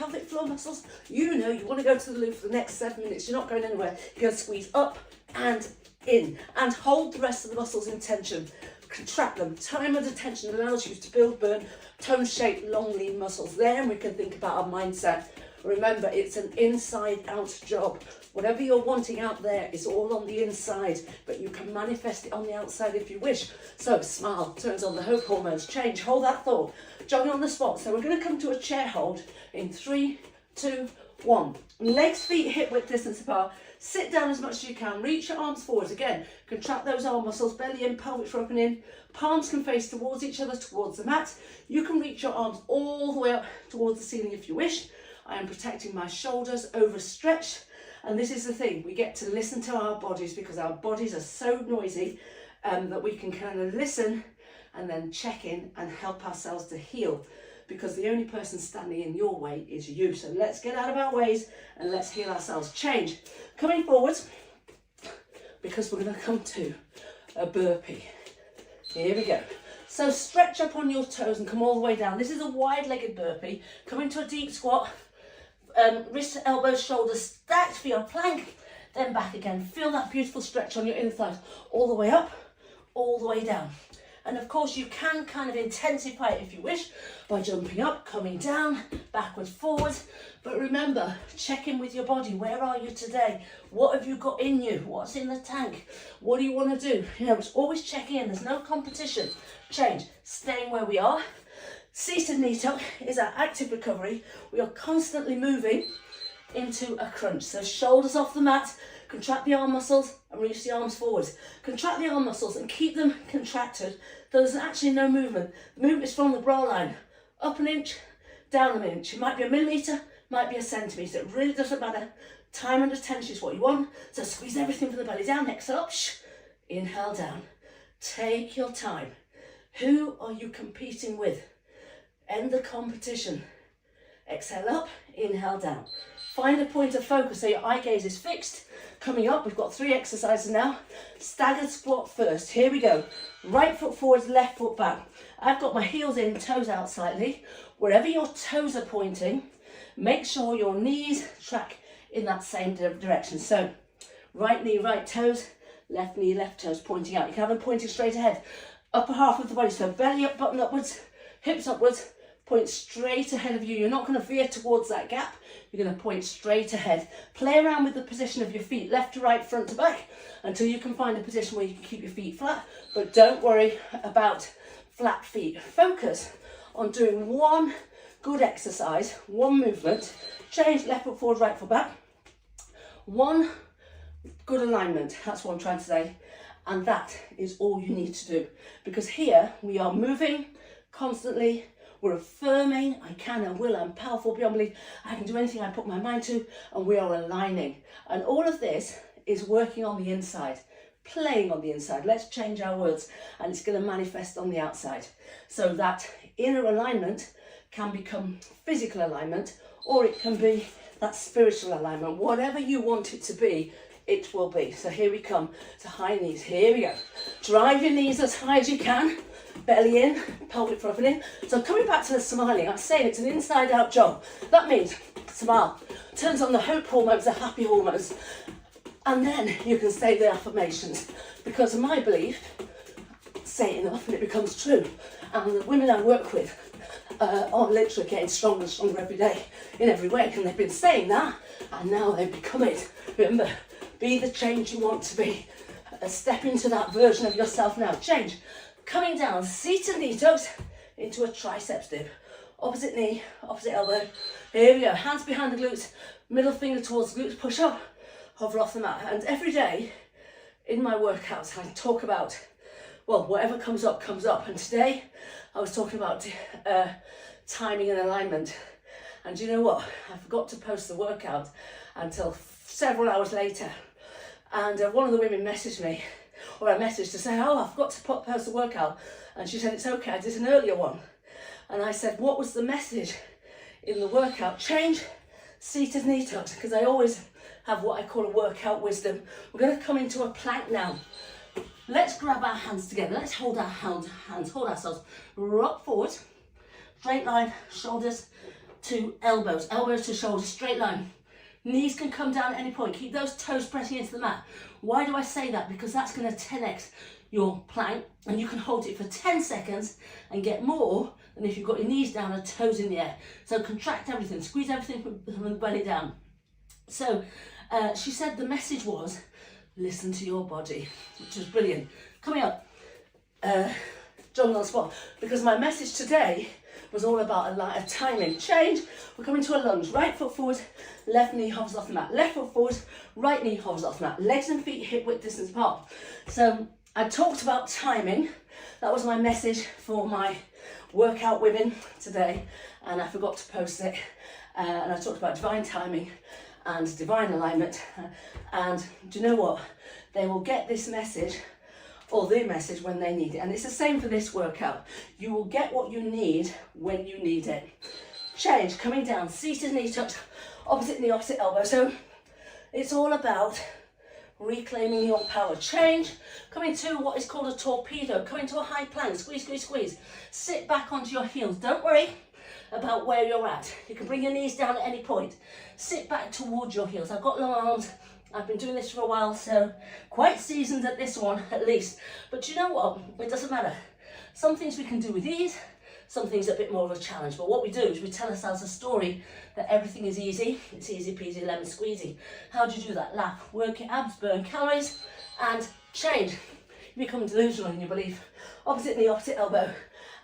muscles. You know you want to go to the loo for the next 7 minutes. You're not going anywhere. You're going to squeeze up and in and hold the rest of the muscles in tension. Contract them. Time under tension allows you to build, burn, tone shape, long lean muscles. Then we can think about our mindset. Remember, it's an inside out job. Whatever you're wanting out there is all on the inside, but you can manifest it on the outside if you wish. So smile, turns on the hope hormones, change, hold that thought, jogging on the spot. So we're going to come to a chair hold in 3, 2, 1. Legs, feet, hip width distance apart. Sit down as much as you can. Reach your arms forwards. Again, contract those arm muscles, belly in, pelvic open in. Palms can face towards each other, towards the mat. You can reach your arms all the way up towards the ceiling if you wish. I am protecting my shoulders, overstretched. And this is the thing, we get to listen to our bodies because our bodies are so noisy that we can kind of listen and then check in and help ourselves to heal, because the only person standing in your way is you. So let's get out of our ways and let's heal ourselves. Change. Coming forwards, because we're going to come to a burpee. Here we go. So stretch up on your toes and come all the way down. This is a wide-legged burpee. Come into a deep squat. Wrists, elbows, shoulders stacked for your plank. Then back again. Feel that beautiful stretch on your inner thighs. All the way up, all the way down. And of course you can kind of intensify it if you wish by jumping up, coming down, backwards, forwards. But remember, check in with your body. Where are you today? What have you got in you? What's in the tank? What do you want to do? You know, it's always checking in. There's no competition. Change. Staying where we are. Seated knee tuck is our active recovery. We are constantly moving into a crunch. So shoulders off the mat. Contract the arm muscles and reach the arms forwards. Contract the arm muscles and keep them contracted. There's actually no movement. The movement is from the bra line. Up an inch, down an inch. It might be a millimetre, might be a centimetre. It really doesn't matter. Time under tension is what you want. So squeeze everything from the belly down. Exhale up. Inhale down. Take your time. Who are you competing with? End the competition. Exhale up, inhale down. Find a point of focus so your eye gaze is fixed. Coming up, we've got 3 exercises now. Staggered squat first. Here we go. Right foot forwards, left foot back. I've got my heels in, toes out slightly. Wherever your toes are pointing, make sure your knees track in that same direction. So, right knee, right toes, left knee, left toes pointing out. You can have them pointing straight ahead. Upper half of the body, so belly up, button upwards, hips upwards, point straight ahead of you. You're not going to veer towards that gap. You're going to point straight ahead. Play around with the position of your feet, left to right, front to back, until you can find a position where you can keep your feet flat. But don't worry about flat feet. Focus on doing one good exercise, one movement. Change left foot forward, right foot back. One good alignment. That's what I'm trying to say. And that is all you need to do. Because here we are moving constantly. We're affirming, I can and will, I'm powerful beyond belief, I can do anything I put my mind to, and we are aligning. And all of this is working on the inside, playing on the inside. Let's change our words, and it's going to manifest on the outside. So that inner alignment can become physical alignment, or it can be that spiritual alignment. Whatever you want it to be, it will be. So here we come to high knees. Here we go. Drive your knees as high as you can. Belly in, pelvic open in. So coming back to the smiling, I'm saying it's an inside out job. That means smile, turns on the hope hormones, the happy hormones, and then you can say the affirmations. Because of my belief, say it enough and it becomes true. And the women I work with are literally getting stronger and stronger every day in every way. And they've been saying that, and now they've become it. Remember, be the change you want to be. Step into that version of yourself now. Change. Coming down, seated knee tucks into a triceps dip. Opposite knee, opposite elbow. Here we go. Hands behind the glutes, middle finger towards the glutes. Push up, hover off the mat. And every day in my workouts, I talk about, well, whatever comes up, comes up. And today I was talking about timing and alignment. And you know what? I forgot to post the workout until several hours later. And one of the women messaged me, or I messaged to say, oh, I forgot to post the workout. And she said, it's okay, I did an earlier one. And I said, what was the message in the workout? Change, seated knee tucks, because I always have what I call a workout wisdom. We're going to come into a plank now. Let's grab our hands together. Let's hold our hands, hold ourselves. Rock forward, straight line, shoulders to elbows, elbows to shoulders, straight line. Knees can come down at any point. Keep those toes pressing into the mat. Why do I say that? Because that's going to 10x your plank, and you can hold it for 10 seconds and get more than if you've got your knees down and toes in the air. So contract everything, squeeze everything from the belly down. So she said the message was, listen to your body, which was brilliant. Coming up, John on the spot, because my message today was all about a timing change. We're coming to a lunge, right foot forward, left knee hovers off the mat, left foot forward, right knee hovers off the mat, legs and feet hip width distance apart. So I talked about timing. That was my message for my workout women today, and I forgot to post it. And I talked about divine timing and divine alignment. And do you know what? They will get this message or the message when they need it. And it's the same for this workout. You will get what you need when you need it. Change, coming down, seated knee touch, opposite knee, opposite elbow. So it's all about reclaiming your power. Change, coming to what is called a torpedo, coming to a high plank, squeeze, squeeze, squeeze. Sit back onto your heels. Don't worry about where you're at. You can bring your knees down at any point. Sit back towards your heels. I've got long arms. I've been doing this for a while, so quite seasoned at this one at least. But you know what? It doesn't matter. Some things we can do with ease, some things a bit more of a challenge. But what we do is we tell ourselves a story that everything is easy. It's easy peasy, lemon squeezy. How do you do that? Laugh, work your abs, burn calories, and change. You become delusional in your belief. Opposite knee, opposite elbow.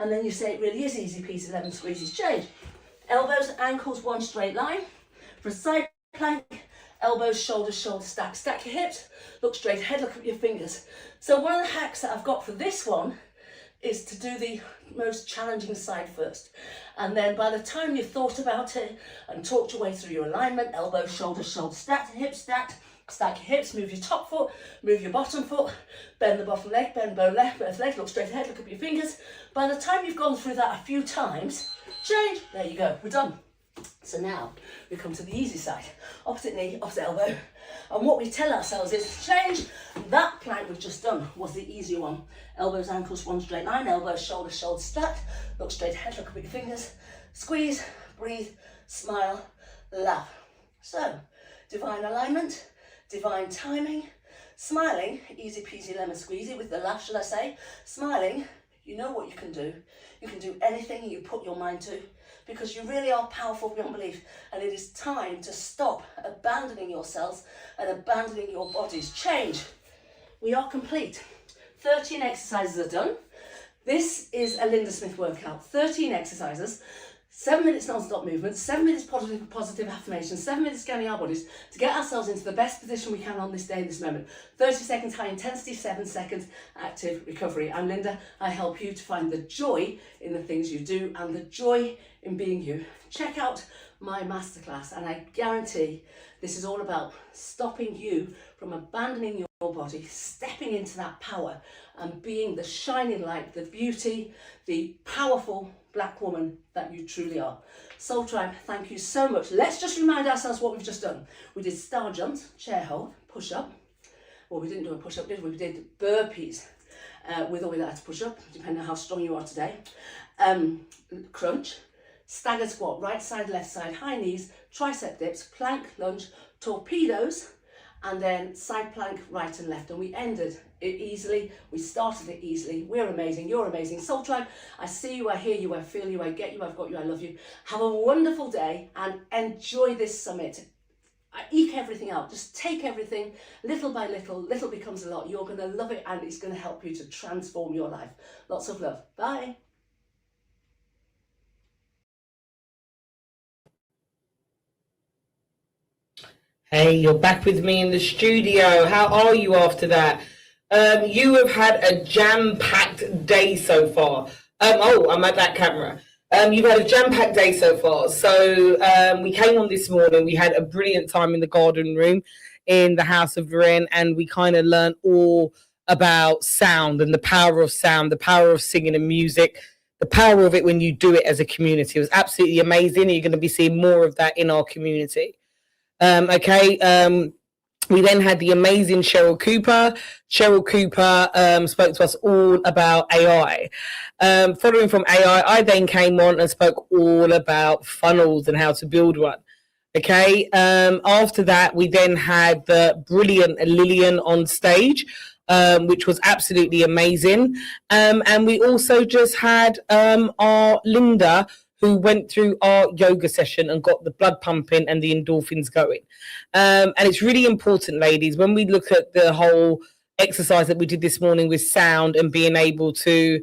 And then you say it really is easy peasy, lemon squeezy. Change. Elbows, ankles, one straight line. For a side plank, elbows, shoulders, shoulders, stack. Stack your hips, look straight ahead, look at your fingers. So one of the hacks that I've got for this one is to do the most challenging side first. And then by the time you've thought about it and talked your way through your alignment, elbows, shoulders, shoulders, stacked, hips stacked, stack your hips, move your top foot, move your bottom foot, bend the bottom leg, bend both legs, look straight ahead, look at your fingers. By the time you've gone through that a few times, change, there you go, we're done. So now we come to the easy side, opposite knee, opposite elbow. And what we tell ourselves is change. That plank we've just done was the easy one. Elbows, ankles, one straight line, elbows, shoulders, shoulders stacked. Look straight ahead, look up at your fingers. Squeeze, breathe, smile, laugh. So, divine alignment, divine timing, smiling, easy peasy lemon squeezy with the laugh, shall I say. Smiling, you know what you can do. You can do anything you put your mind to, because you really are powerful beyond belief, and it is time to stop abandoning yourselves and abandoning your bodies. Change. We are complete. 13 exercises are done. This is a Linda Smith workout. 13 exercises, 7 minutes non-stop movement, 7 minutes positive affirmations, 7 minutes scanning our bodies to get ourselves into the best position we can on this day, this moment. 30 seconds high intensity, 7 seconds active recovery. I'm Linda. I help you to find the joy in the things you do and the joy in being you. Check out my masterclass, and I guarantee this is all about stopping you from abandoning your body, stepping into that power and being the shining light, the beauty, the powerful Black woman that you truly are. Soul Tribe, thank you so much. Let's just remind ourselves what we've just done. We did star jumps, chair hold, push up. Well, we didn't do a push up, did we? We did burpees with or without a push up, depending on how strong you are today. Crunch, stagger squat, right side, left side, high knees, tricep dips, plank, lunge, torpedoes, and then side plank, right and left. And we ended it easily. We started it easily. We're amazing. You're amazing. Soul Tribe, I see you, I hear you, I feel you, I get you, I've got you, I love you. Have a wonderful day and enjoy this summit. I eke everything out. Just take everything little by little. Little becomes a lot. You're going to love it, and it's going to help you to transform your life. Lots of love. Bye. Hey, you're back with me in the studio. How are you after that? You have had a jam-packed day so far. I'm at that camera. You've had a jam-packed day so far. So we came on this morning. We had a brilliant time in the garden room in the House of Lillian, and we kind of learned all about sound and the power of sound, the power of singing and music, the power of it when you do it as a community. It was absolutely amazing. You're going to be seeing more of that in our community. We then had the amazing Cheryl Cooper. Cheryl Cooper spoke to us all about AI. Following from AI, I then came on and spoke all about funnels and how to build one. After that, we then had the brilliant Lillian on stage. which was absolutely amazing. And we also just had our Linda, who went through our yoga session and got the blood pumping and the endorphins going. And it's really important, ladies, when we look at the whole exercise that we did this morning with sound and being able to,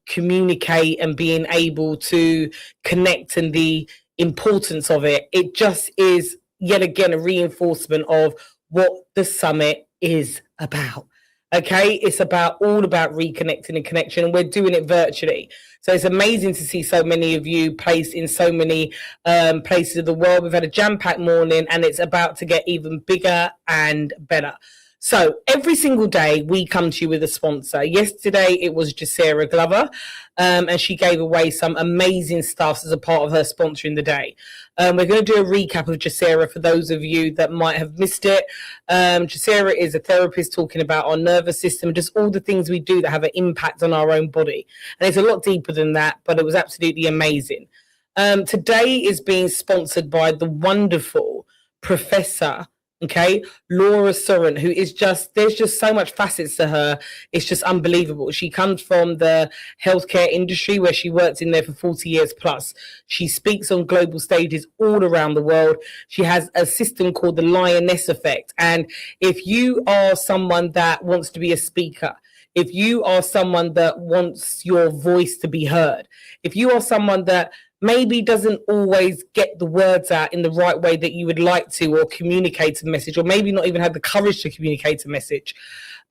communicate and being able to connect and the importance of it, it just is yet again a reinforcement of what the summit is about. Okay, it's all about reconnecting and connection, and we're doing it virtually. So it's amazing to see so many of you placed in so many places of the world. We've had a jam-packed morning, and it's about to get even bigger and better. So every single day we come to you with a sponsor. Yesterday it was Jaceera Glover, and she gave away some amazing stuff as a part of her sponsoring the day. We're going to do a recap of Jaceera for those of you that might have missed it. Jaceera is a therapist talking about our nervous system, just all the things we do that have an impact on our own body. And it's a lot deeper than that, but it was absolutely amazing. Today is being sponsored by the wonderful Professor Laura Surran, who is there's just so much facets to her. It's just unbelievable. She comes from the healthcare industry where she worked in there for 40 years plus. She speaks on global stages all around the world. She has a system called the Lioness effect. And if you are someone that wants to be a speaker, if you are someone that wants your voice to be heard, if you are someone that maybe doesn't always get the words out in the right way that you would like to, or communicate a message, or maybe not even have the courage to communicate a message,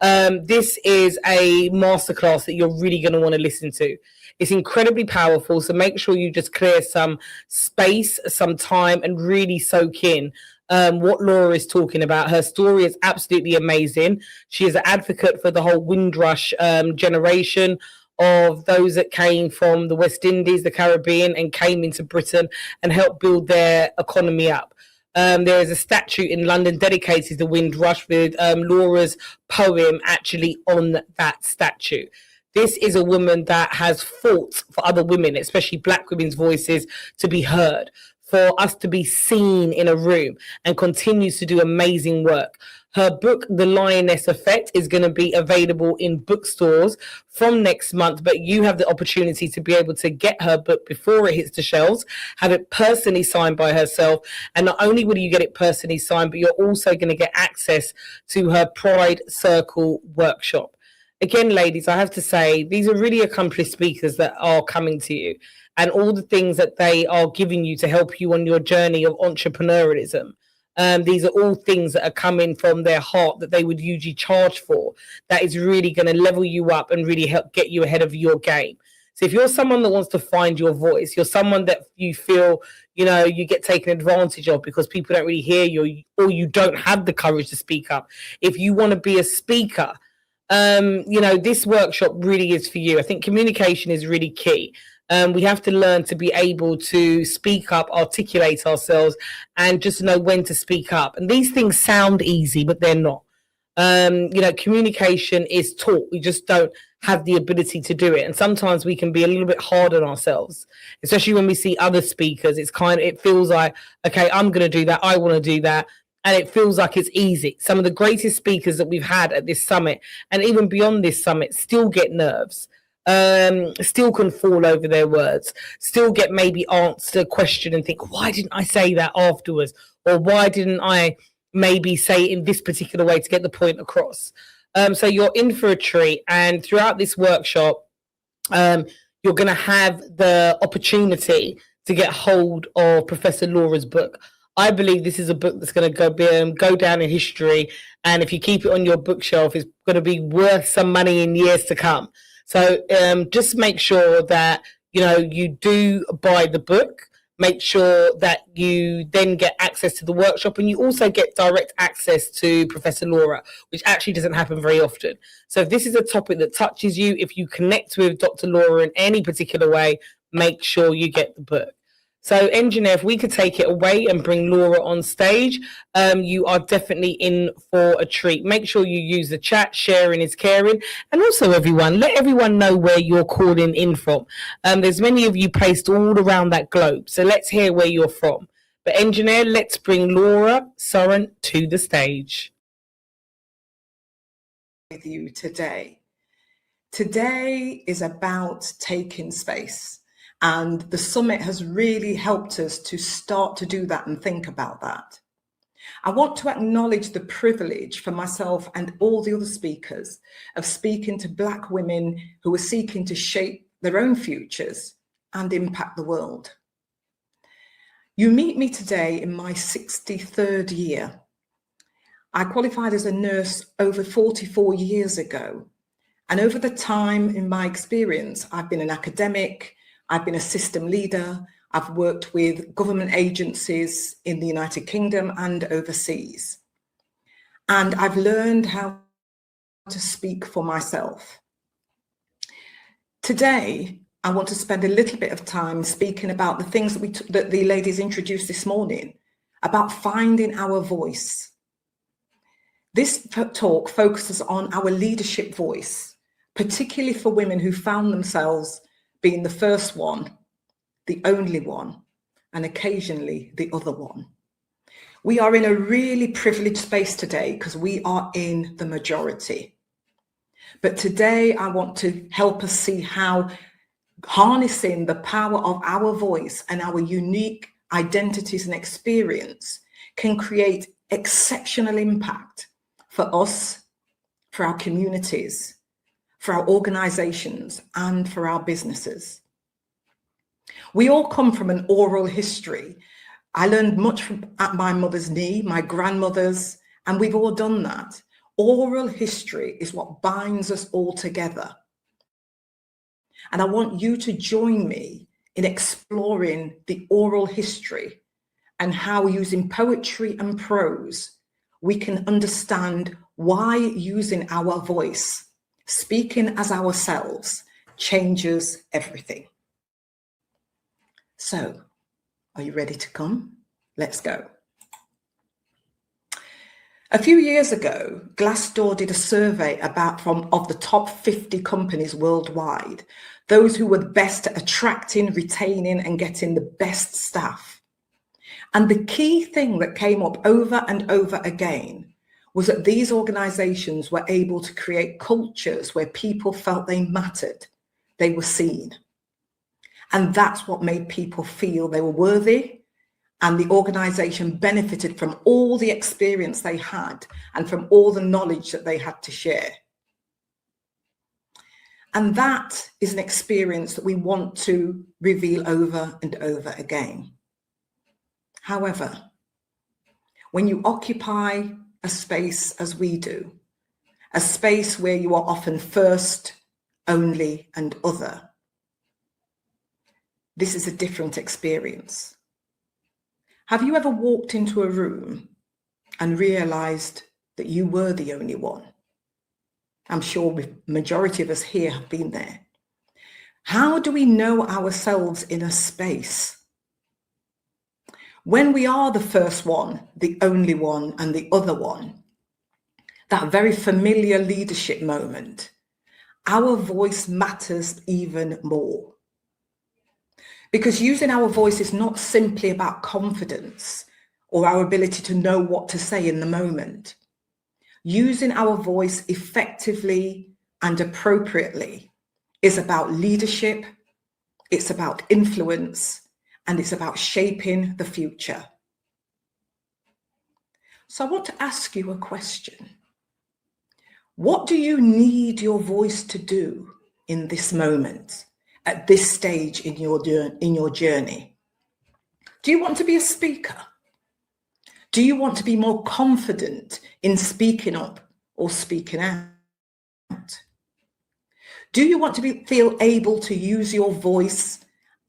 this is a masterclass that you're really going to want to listen to. It's incredibly powerful, so make sure you just clear some space, some time, and really soak in what Laura is talking about. Her story is absolutely amazing. She is an advocate for the whole Windrush generation of those that came from the West Indies, the Caribbean, and came into Britain and helped build their economy up. There is a statue in London dedicated to Windrush with Laura's poem actually on that statue. This is a woman that has fought for other women, especially Black women's voices, to be heard, for us to be seen in a room, and continues to do amazing work. Her book, The Lioness Effect, is going to be available in bookstores from next month, but you have the opportunity to be able to get her book before it hits the shelves, have it personally signed by herself, and not only will you get it personally signed, but you're also going to get access to her Pride Circle workshop. Again, ladies, I have to say, these are really accomplished speakers that are coming to you, and all the things that they are giving you to help you on your journey of entrepreneurialism. These are all things that are coming from their heart that they would usually charge for. That is really going to level you up and really help get you ahead of your game. So if you're someone that wants to find your voice, you're someone that you feel, you get taken advantage of because people don't really hear you, or you don't have the courage to speak up. If you want to be a speaker, this workshop really is for you. I think communication is really key. We have to learn to be able to speak up, articulate ourselves, and just know when to speak up. And these things sound easy, but they're not. Communication is taught. We just don't have the ability to do it. And sometimes we can be a little bit hard on ourselves, especially when we see other speakers. It feels like, okay, I'm going to do that. I want to do that. And it feels like it's easy. Some of the greatest speakers that we've had at this summit, and even beyond this summit, still get nerves. Still can fall over their words, still get maybe asked a question and think, why didn't I say that afterwards? Or why didn't I maybe say it in this particular way to get the point across? So you're in for a treat. And throughout this workshop, you're going to have the opportunity to get hold of Professor Laura's book. I believe this is a book that's going to go down in history. And if you keep it on your bookshelf, it's going to be worth some money in years to come. So just make sure that, you do buy the book. Make sure that you then get access to the workshop, and you also get direct access to Professor Laura, which actually doesn't happen very often. So if this is a topic that touches you, if you connect with Dr. Laura in any particular way, make sure you get the book. So, engineer, if we could take it away and bring Laura on stage, you are definitely in for a treat. Make sure you use the chat. Sharing is caring. And also, everyone, let everyone know where you're calling in from. There's many of you placed all around that globe. So let's hear where you're from. But, engineer, let's bring Laura Surran to the stage. with you today. Today is about taking space, and the summit has really helped us to start to do that and think about that. I want to acknowledge the privilege for myself and all the other speakers of speaking to Black women who are seeking to shape their own futures and impact the world. You meet me today in my 63rd year. I qualified as a nurse over 44 years ago. And over the time, in my experience, I've been an academic, I've been a system leader, I've worked with government agencies in the United Kingdom and overseas. And I've learned how to speak for myself. Today, I want to spend a little bit of time speaking about the things that the ladies introduced this morning, about finding our voice. This talk focuses on our leadership voice, particularly for women who found themselves being the first one, the only one, and occasionally the other one. We are in a really privileged space today because we are in the majority. But today I want to help us see how harnessing the power of our voice and our unique identities and experience can create exceptional impact for us, for our communities, for our organizations, and for our businesses. We all come from an oral history. I learned much at my mother's knee, my grandmother's, and we've all done that. Oral history is what binds us all together. And I want you to join me in exploring the oral history and how, using poetry and prose, we can understand why using our voice, speaking as ourselves, changes everything. So, are you ready to come? Let's go. A few years ago, Glassdoor did a survey of the top 50 companies worldwide, those who were the best at attracting, retaining, and getting the best staff. And the key thing that came up over and over again was that these organizations were able to create cultures where people felt they mattered, they were seen. And that's what made people feel they were worthy, and the organization benefited from all the experience they had and from all the knowledge that they had to share. And that is an experience that we want to reveal over and over again. However, when you occupy a space as we do, a space where you are often first, only, and other, this is a different experience. Have you ever walked into a room and realized that you were the only one? I'm sure the majority of us here have been there. How do we know ourselves in a space? When we are the first one, the only one, and the other one, that very familiar leadership moment, our voice matters even more. Because using our voice is not simply about confidence or our ability to know what to say in the moment. Using our voice effectively and appropriately is about leadership, it's about influence, and it's about shaping the future. So I want to ask you a question. What do you need your voice to do in this moment, at this stage in your journey? Do you want to be a speaker? Do you want to be more confident in speaking up or speaking out? Do you want to feel able to use your voice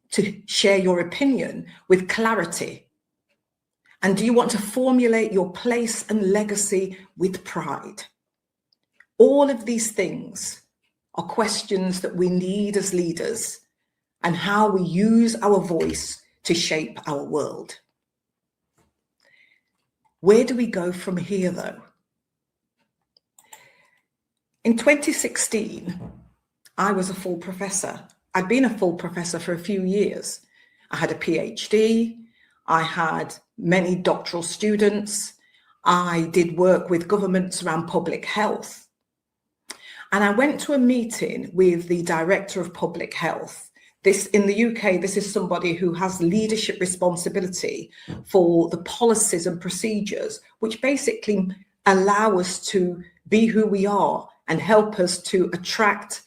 to share your opinion with clarity? And do you want to formulate your place and legacy with pride? All of these things are questions that we need as leaders, and how we use our voice to shape our world. Where do we go from here, though? In 2016, I was a full professor. I'd been a full professor for a few years. I had a PhD. I had many doctoral students. I did work with governments around public health. And I went to a meeting with the Director of Public Health. This, in the UK, this is somebody who has leadership responsibility for the policies and procedures, which basically allow us to be who we are and help us to attract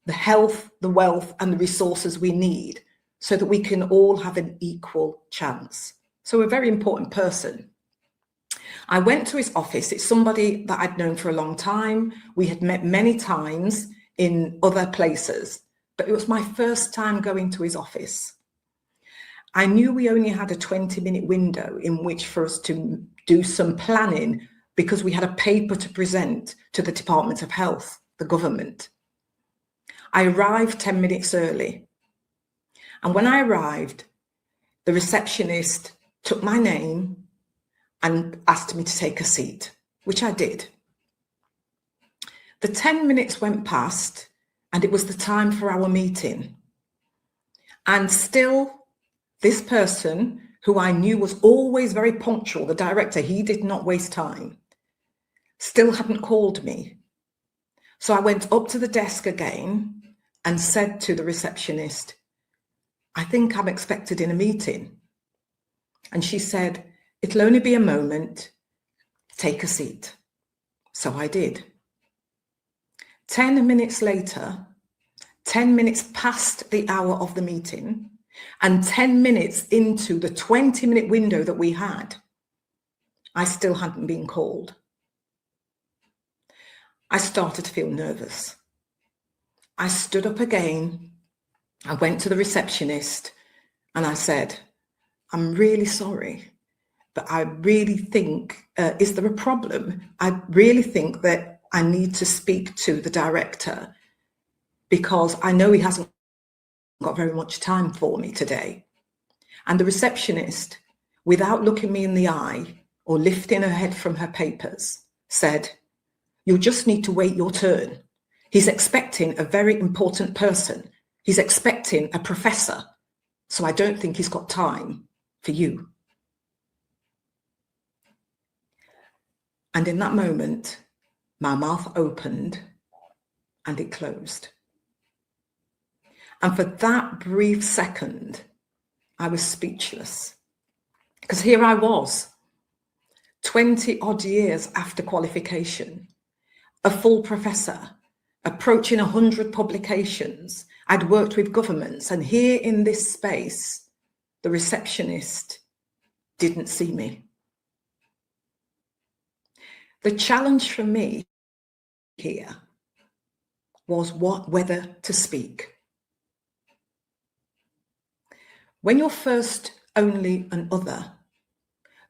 the health, the wealth, and the resources we need so that we can all have an equal chance. So a very important person. I went to his office. It's somebody that I'd known for a long time. We had met many times in other places, but it was my first time going to his office. I knew we only had a 20-minute window in which for us to do some planning because we had a paper to present to the Department of Health, the government. I arrived 10 minutes early. And when I arrived, the receptionist took my name and asked me to take a seat, which I did. The 10 minutes went past and it was the time for our meeting. And still, this person who I knew was always very punctual, the director, he did not waste time, still hadn't called me. So I went up to the desk again and said to the receptionist, I think I'm expected in a meeting. And she said, it'll only be a moment, take a seat. So I did. 10 minutes later, 10 minutes past the hour of the meeting, and 10 minutes into the 20-minute window that we had, I still hadn't been called. I started to feel nervous. I stood up again. I went to the receptionist and I said, I'm really sorry, but I really think, is there a problem? I really think that I need to speak to the director because I know he hasn't got very much time for me today. And the receptionist, without looking me in the eye or lifting her head from her papers, said, you'll just need to wait your turn. He's expecting a very important person. He's expecting a professor. So I don't think he's got time for you. And in that moment, my mouth opened and it closed. And for that brief second, I was speechless. Because here I was, 20 odd years after qualification, a full professor, approaching 100 publications. I'd worked with governments, and here in this space, the receptionist didn't see me. The challenge for me here was whether to speak. When you're first, only, and other,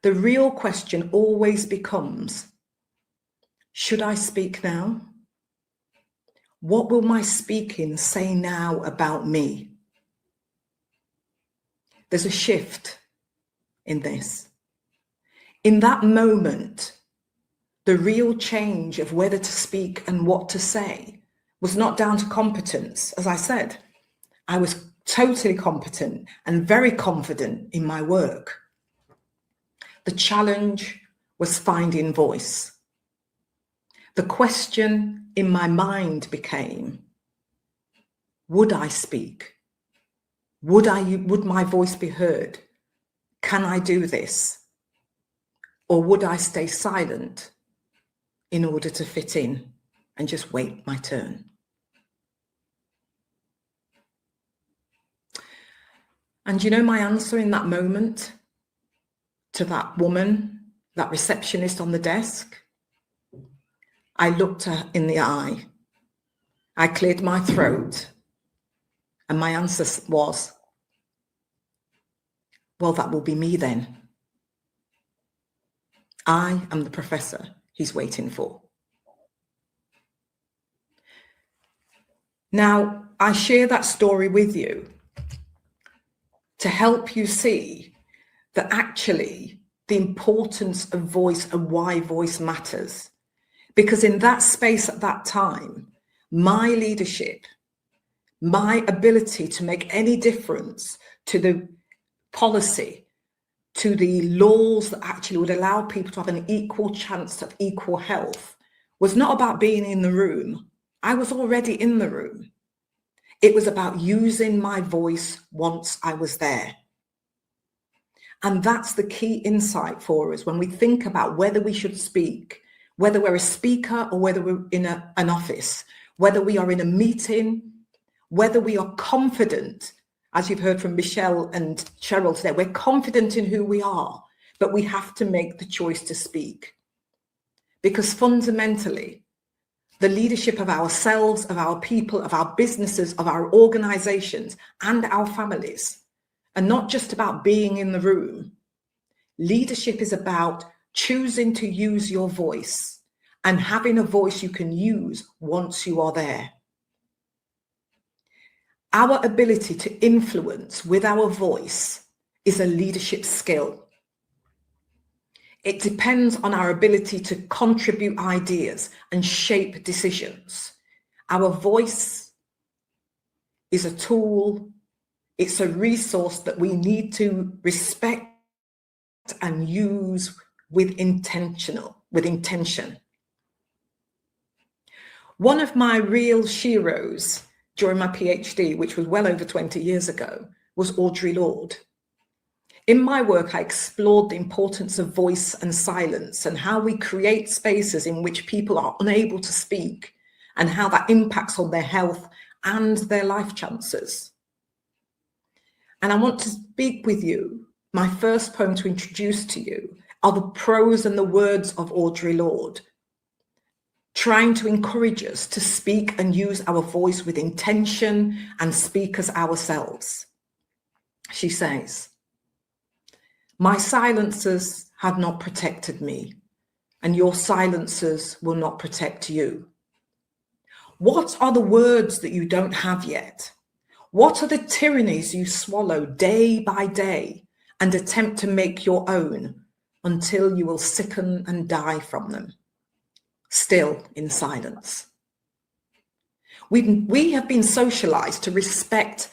the real question always becomes, should I speak now? What will my speaking say now about me? There's a shift in this. In that moment, the real change of whether to speak and what to say was not down to competence. As I said, I was totally competent and very confident in my work. The challenge was finding voice. The question in my mind became, would I speak? Would my voice be heard? Can I do this? Or would I stay silent in order to fit in and just wait my turn? And you know my answer in that moment to that woman, that receptionist on the desk? I looked her in the eye. I cleared my throat. And my answer was, well, that will be me then. I am the professor he's waiting for. Now, I share that story with you to help you see that actually the importance of voice and why voice matters. Because in that space at that time, my leadership, my ability to make any difference to the policy, to the laws that actually would allow people to have an equal chance of equal health, was not about being in the room I was already in the room. It was about using my voice once I was there. And that's the key insight for us when we think about whether we should speak, whether we're a speaker or whether we're in an office, whether we are in a meeting, whether we are confident, as you've heard from Michelle and Cheryl today, we're confident in who we are, but we have to make the choice to speak. Because fundamentally, the leadership of ourselves, of our people, of our businesses, of our organizations, and our families are not just about being in the room. Leadership is about choosing to use your voice and having a voice you can use once you are there. Our ability to influence with our voice is a leadership skill. It depends on our ability to contribute ideas and shape decisions. Our voice is a tool, it's a resource that we need to respect and use with intention. One of my real heroes during my PhD, which was well over 20 years ago, was Audre Lorde. In my work, I explored the importance of voice and silence and how we create spaces in which people are unable to speak and how that impacts on their health and their life chances. And I want to speak with you. My first poem to introduce to you are the prose and the words of Audre Lorde, trying to encourage us to speak and use our voice with intention and speak as ourselves. She says, "My silencers have not protected me, and your silencers will not protect you. What are the words that you don't have yet? What are the tyrannies you swallow day by day and attempt to make your own until you will sicken and die from them, still in silence?" We have been socialized to respect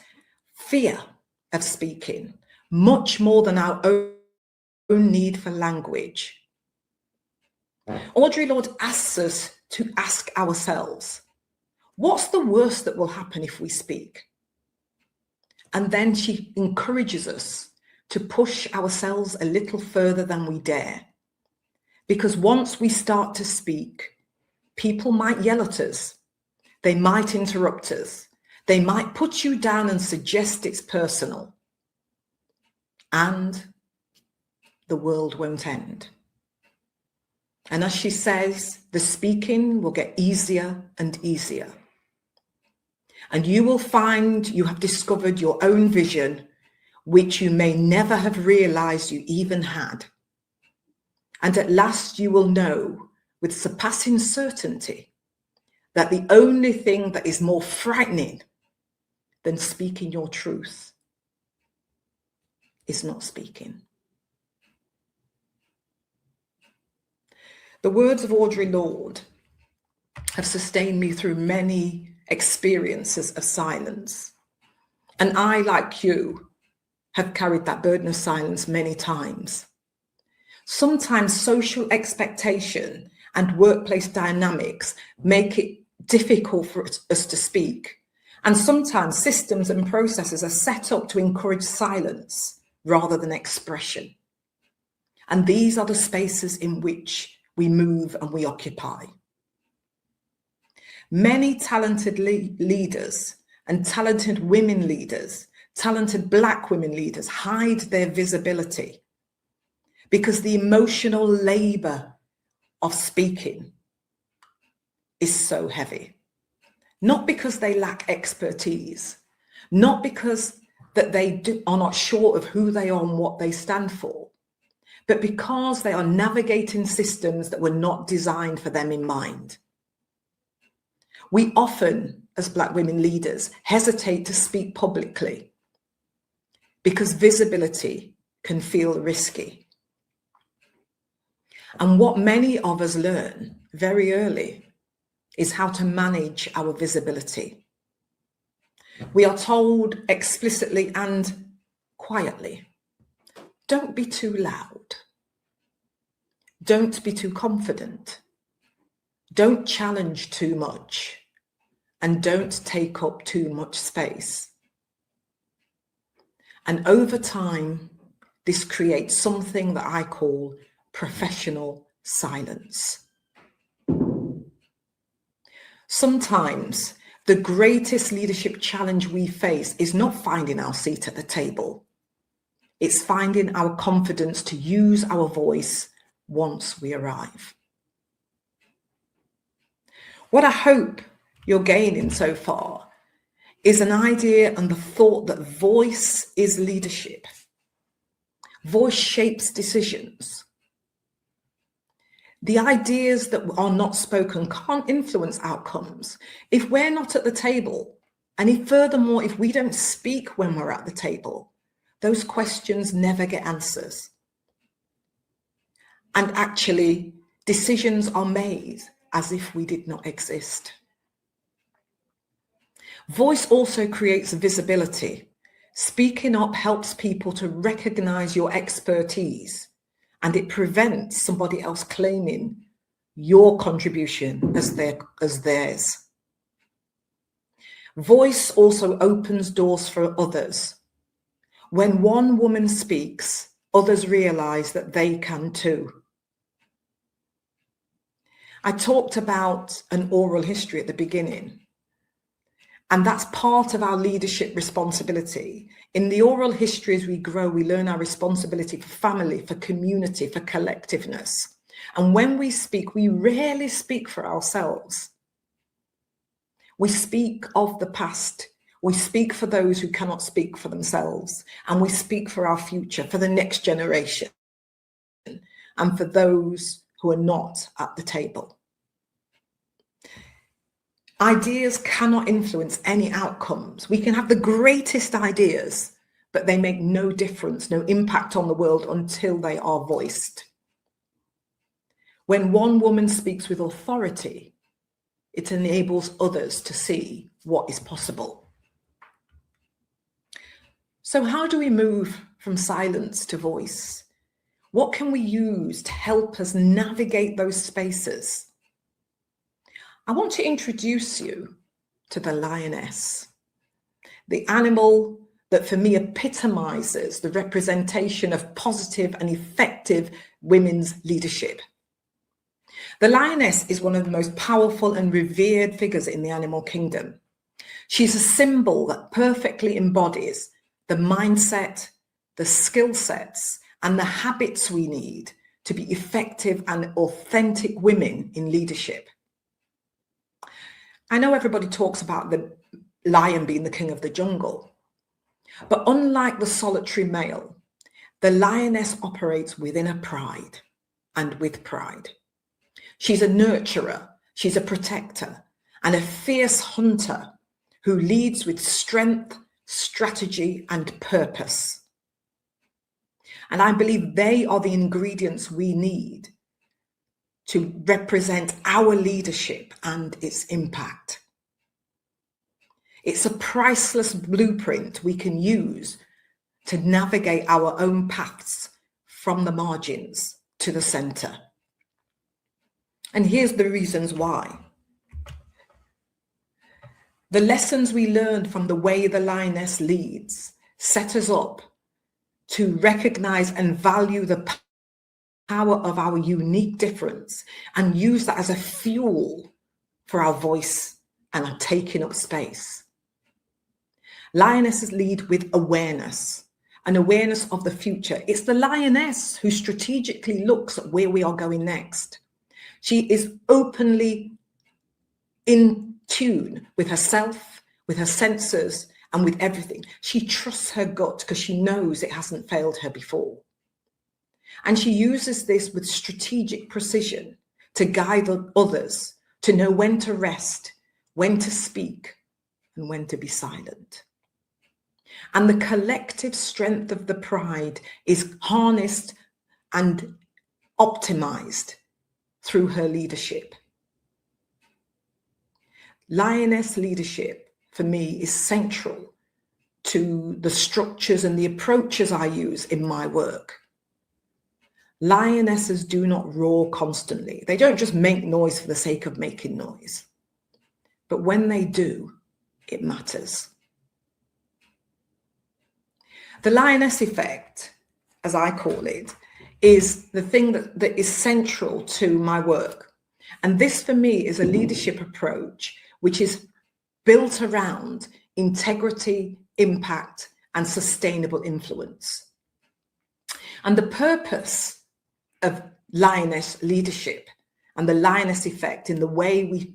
fear of speaking much more than our own need for language. Audre Lorde asks us to ask ourselves, what's the worst that will happen if we speak? And then she encourages us to push ourselves a little further than we dare. Because once we start to speak, people might yell at us. They might interrupt us. They might put you down and suggest it's personal. And the world won't end. And as she says, the speaking will get easier and easier. And you will find you have discovered your own vision, which you may never have realized you even had. And at last you will know with surpassing certainty that the only thing that is more frightening than speaking your truth is not speaking. The words of Audre Lorde have sustained me through many experiences of silence. And I, like you, have carried that burden of silence many times. Sometimes social expectation and workplace dynamics make it difficult for us to speak. And sometimes systems and processes are set up to encourage silence rather than expression. And these are the spaces in which we move and we occupy. Many talented leaders and talented women leaders, talented Black women leaders hide their visibility because the emotional labor of speaking is so heavy. Not because they lack expertise, not because that they are not sure of who they are and what they stand for, but because they are navigating systems that were not designed for them in mind. We often, as Black women leaders, hesitate to speak publicly because visibility can feel risky. And what many of us learn very early is how to manage our visibility. We are told explicitly and quietly, don't be too loud. Don't be too confident. Don't challenge too much. and don't take up too much space. And over time, this creates something that I call professional silence. Sometimes the greatest leadership challenge we face is not finding our seat at the table. It's finding our confidence to use our voice once we arrive. What I hope you're gaining so far is an idea and the thought that voice is leadership. Voice shapes decisions. The ideas that are not spoken can't influence outcomes if we're not at the table. And if furthermore, if we don't speak when we're at the table, those questions never get answers. And actually, decisions are made as if we did not exist. Voice also creates visibility. Speaking up helps people to recognize your expertise, and it prevents somebody else claiming your contribution as theirs. Voice also opens doors for others. When one woman speaks, others realize that they can too. I talked about an oral history at the beginning, and that's part of our leadership responsibility. In the oral history, as we grow, we learn our responsibility for family, for community, for collectiveness. And when we speak, we rarely speak for ourselves. We speak of the past. We speak for those who cannot speak for themselves. And we speak for our future, for the next generation, and for those who are not at the table. Ideas cannot influence any outcomes. We can have the greatest ideas, but they make no difference, no impact on the world until they are voiced. When one woman speaks with authority, it enables others to see what is possible. So how do we move from silence to voice? What can we use to help us navigate those spaces? I want to introduce you to the lioness, the animal that for me epitomizes the representation of positive and effective women's leadership. The lioness is one of the most powerful and revered figures in the animal kingdom. She's a symbol that perfectly embodies the mindset, the skill sets, and the habits we need to be effective and authentic women in leadership. I know everybody talks about the lion being the king of the jungle, but unlike the solitary male, the lioness operates within a pride and with pride. She's a nurturer, she's a protector, and a fierce hunter who leads with strength, strategy, and purpose. And I believe they are the ingredients we need to represent our leadership and its impact. It's a priceless blueprint we can use to navigate our own paths from the margins to the center. And here's the reasons why. The lessons we learned from the way the lioness leads set us up to recognize and value the power of our unique difference and use that as a fuel for our voice and our taking up space. Lionesses lead with awareness, an awareness of the future. It's the lioness who strategically looks at where we are going next. She is openly in tune with herself, with her senses, and with everything. She trusts her gut because she knows it hasn't failed her before. And she uses this with strategic precision to guide others, to know when to rest, when to speak, and when to be silent. And the collective strength of the pride is harnessed and optimized through her leadership. Lioness leadership, for me, is central to the structures and the approaches I use in my work. Lionesses do not roar constantly. They don't just make noise for the sake of making noise, but when they do, it matters. The lioness effect, as I call it, is the thing that is central to my work. And this for me is a leadership approach which is built around integrity, impact, and sustainable influence. And the purpose of lioness leadership and the lioness effect in the way we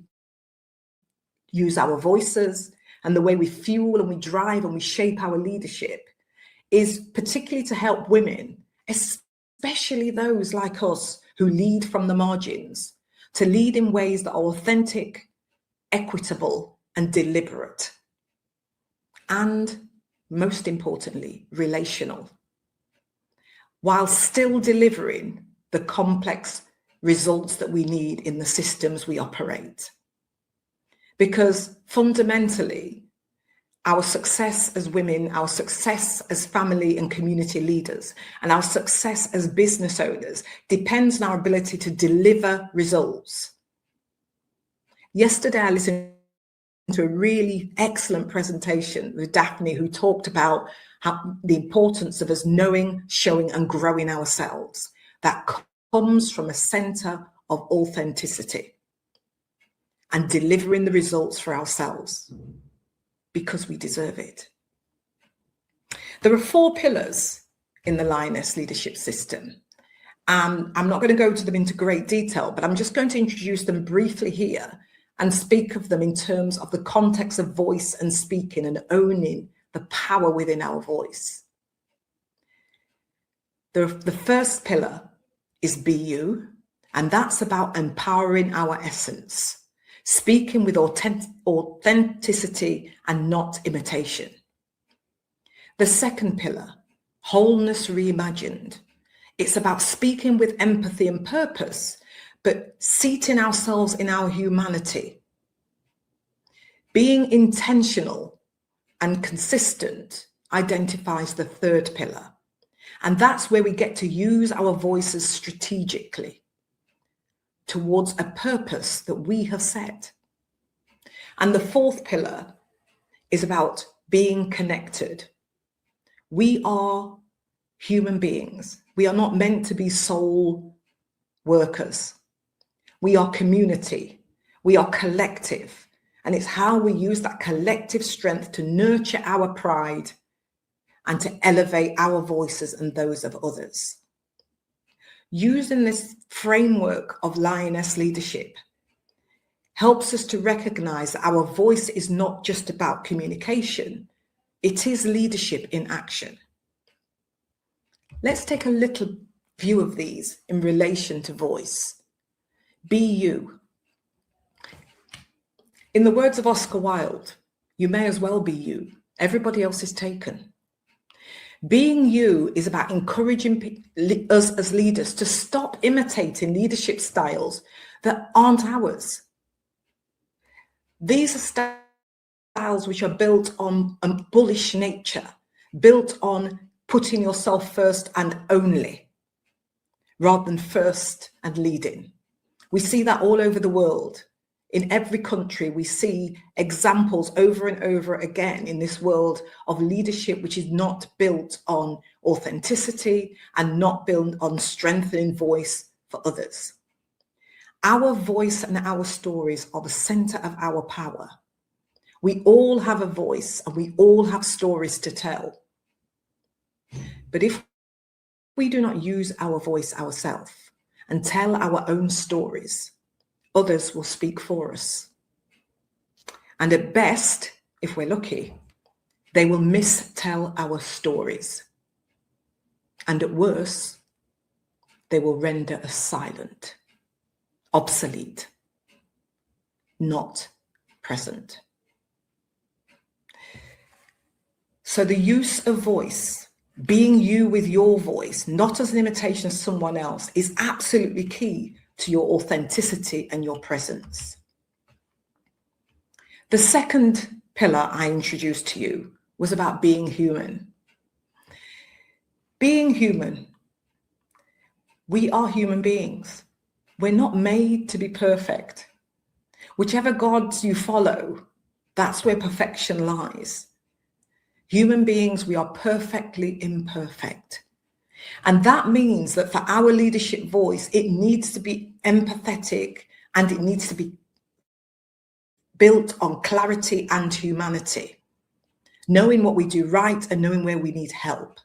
use our voices and the way we fuel and we drive and we shape our leadership is particularly to help women, especially those like us who lead from the margins, to lead in ways that are authentic, equitable, and deliberate. And most importantly, relational, while still delivering the complex results that we need in the systems we operate. Because fundamentally, our success as women, our success as family and community leaders, and our success as business owners depends on our ability to deliver results. Yesterday, I listened to a really excellent presentation with Daphne, who talked about the importance of us knowing, showing, and growing ourselves. That comes from a center of authenticity and delivering the results for ourselves because we deserve it. There are 4 pillars in the Lioness leadership system. I'm not going to go to them into great detail, but I'm just going to introduce them briefly here and speak of them in terms of the context of voice and speaking and owning the power within our voice. The first pillar is be you, and that's about empowering our essence, speaking with authenticity and not imitation. The second pillar, wholeness reimagined. It's about speaking with empathy and purpose, but seating ourselves in our humanity. Being intentional and consistent identifies the third pillar. And that's where we get to use our voices strategically towards a purpose that we have set. And the fourth pillar is about being connected. We are human beings. We are not meant to be sole workers. We are community. We are collective. And it's how we use that collective strength to nurture our pride and to elevate our voices and those of others. Using this framework of lioness leadership helps us to recognize that our voice is not just about communication, it is leadership in action. Let's take a little view of these in relation to voice. Be you. In the words of Oscar Wilde, you may as well be you. Everybody else is taken. Being you is about encouraging us as leaders to stop imitating leadership styles that aren't ours. These are styles which are built on a bullish nature, built on putting yourself first and only, rather than first and leading. We see that all over the world. In every country, we see examples over and over again in this world of leadership which is not built on authenticity and not built on strengthening voice for others. Our voice and our stories are the center of our power. We all have a voice and we all have stories to tell. But if we do not use our voice ourselves and tell our own stories, others will speak for us. And at best, if we're lucky, they will mistell our stories. And at worst, they will render us silent, obsolete, not present. So the use of voice, being you with your voice, not as an imitation of someone else, is absolutely key to your authenticity and your presence. The second pillar I introduced to you was about being human. Being human. We are human beings. We're not made to be perfect. Whichever gods you follow, that's where perfection lies. Human beings, we are perfectly imperfect. And that means that for our leadership voice, it needs to be empathetic and it needs to be built on clarity and humanity. Knowing what we do right and knowing where we need help.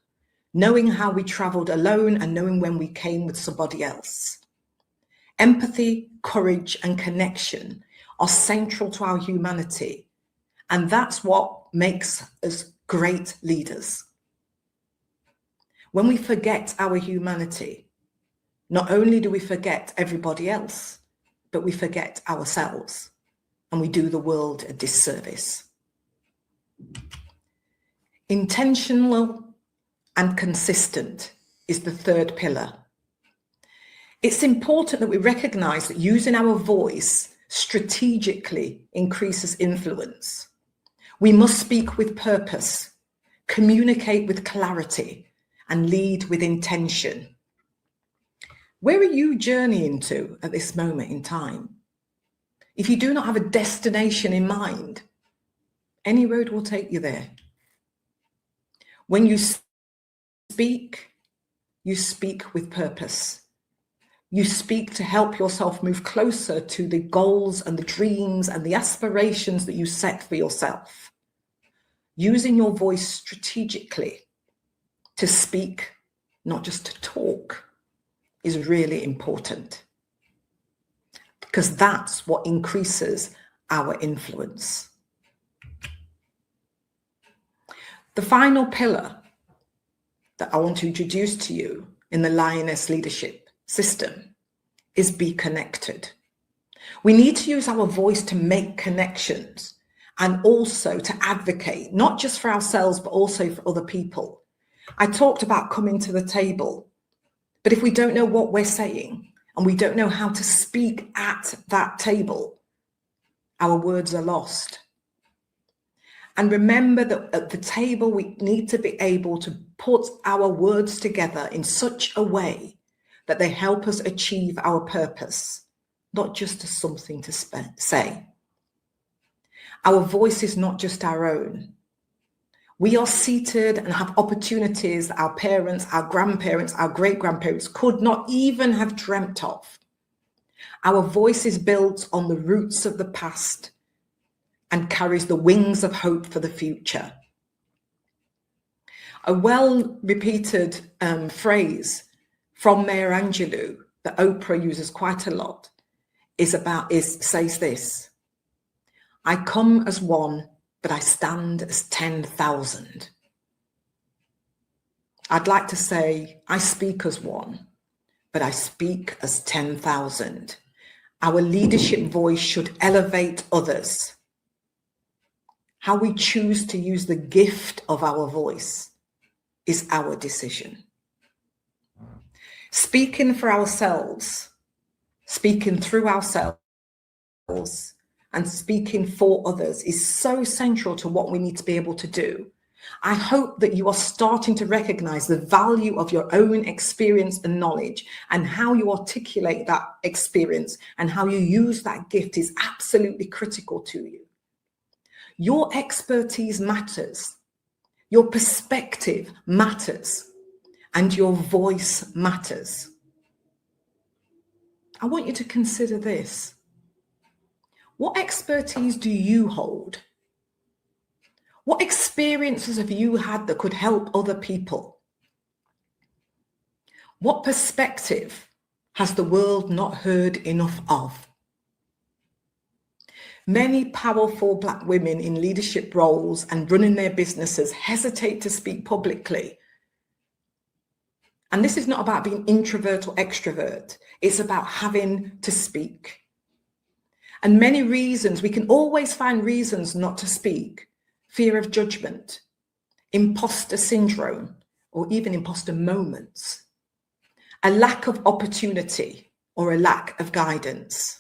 Knowing how we traveled alone and knowing when we came with somebody else. Empathy, courage, and connection are central to our humanity. And that's what makes us great leaders. When we forget our humanity, not only do we forget everybody else, but we forget ourselves and we do the world a disservice. Intentional and consistent is the third pillar. It's important that we recognize that using our voice strategically increases influence. We must speak with purpose, communicate with clarity, and lead with intention. Where are you journeying to at this moment in time? If you do not have a destination in mind, any road will take you there. When you speak with purpose. You speak to help yourself move closer to the goals and the dreams and the aspirations that you set for yourself. Using your voice strategically to speak, not just to talk, is really important. Because that's what increases our influence. The final pillar that I want to introduce to you in the Lioness leadership system is be connected. We need to use our voice to make connections and also to advocate, not just for ourselves, but also for other people. I talked about coming to the table, but if we don't know what we're saying and we don't know how to speak at that table, our words are lost. And remember that at the table, we need to be able to put our words together in such a way that they help us achieve our purpose, not just as something to say. Our voice is not just our own. We are seated and have opportunities that our parents, our grandparents, our great-grandparents could not even have dreamt of. Our voice is built on the roots of the past and carries the wings of hope for the future. A well-repeated phrase from Maya Angelou that Oprah uses quite a lot says this: I come as one, but I stand as 10,000. I'd like to say, I speak as one, but I speak as 10,000. Our leadership voice should elevate others. How we choose to use the gift of our voice is our decision. Speaking for ourselves, speaking through ourselves, and speaking for others is so central to what we need to be able to do. I hope that you are starting to recognize the value of your own experience and knowledge, and how you articulate that experience and how you use that gift is absolutely critical to you. Your expertise matters, your perspective matters, and your voice matters. I want you to consider this. What expertise do you hold? What experiences have you had that could help other people? What perspective has the world not heard enough of? Many powerful Black women in leadership roles and running their businesses hesitate to speak publicly. And this is not about being introvert or extrovert. It's about having to speak. And many reasons, we can always find reasons not to speak. Fear of judgment, imposter syndrome, or even imposter moments. A lack of opportunity or a lack of guidance.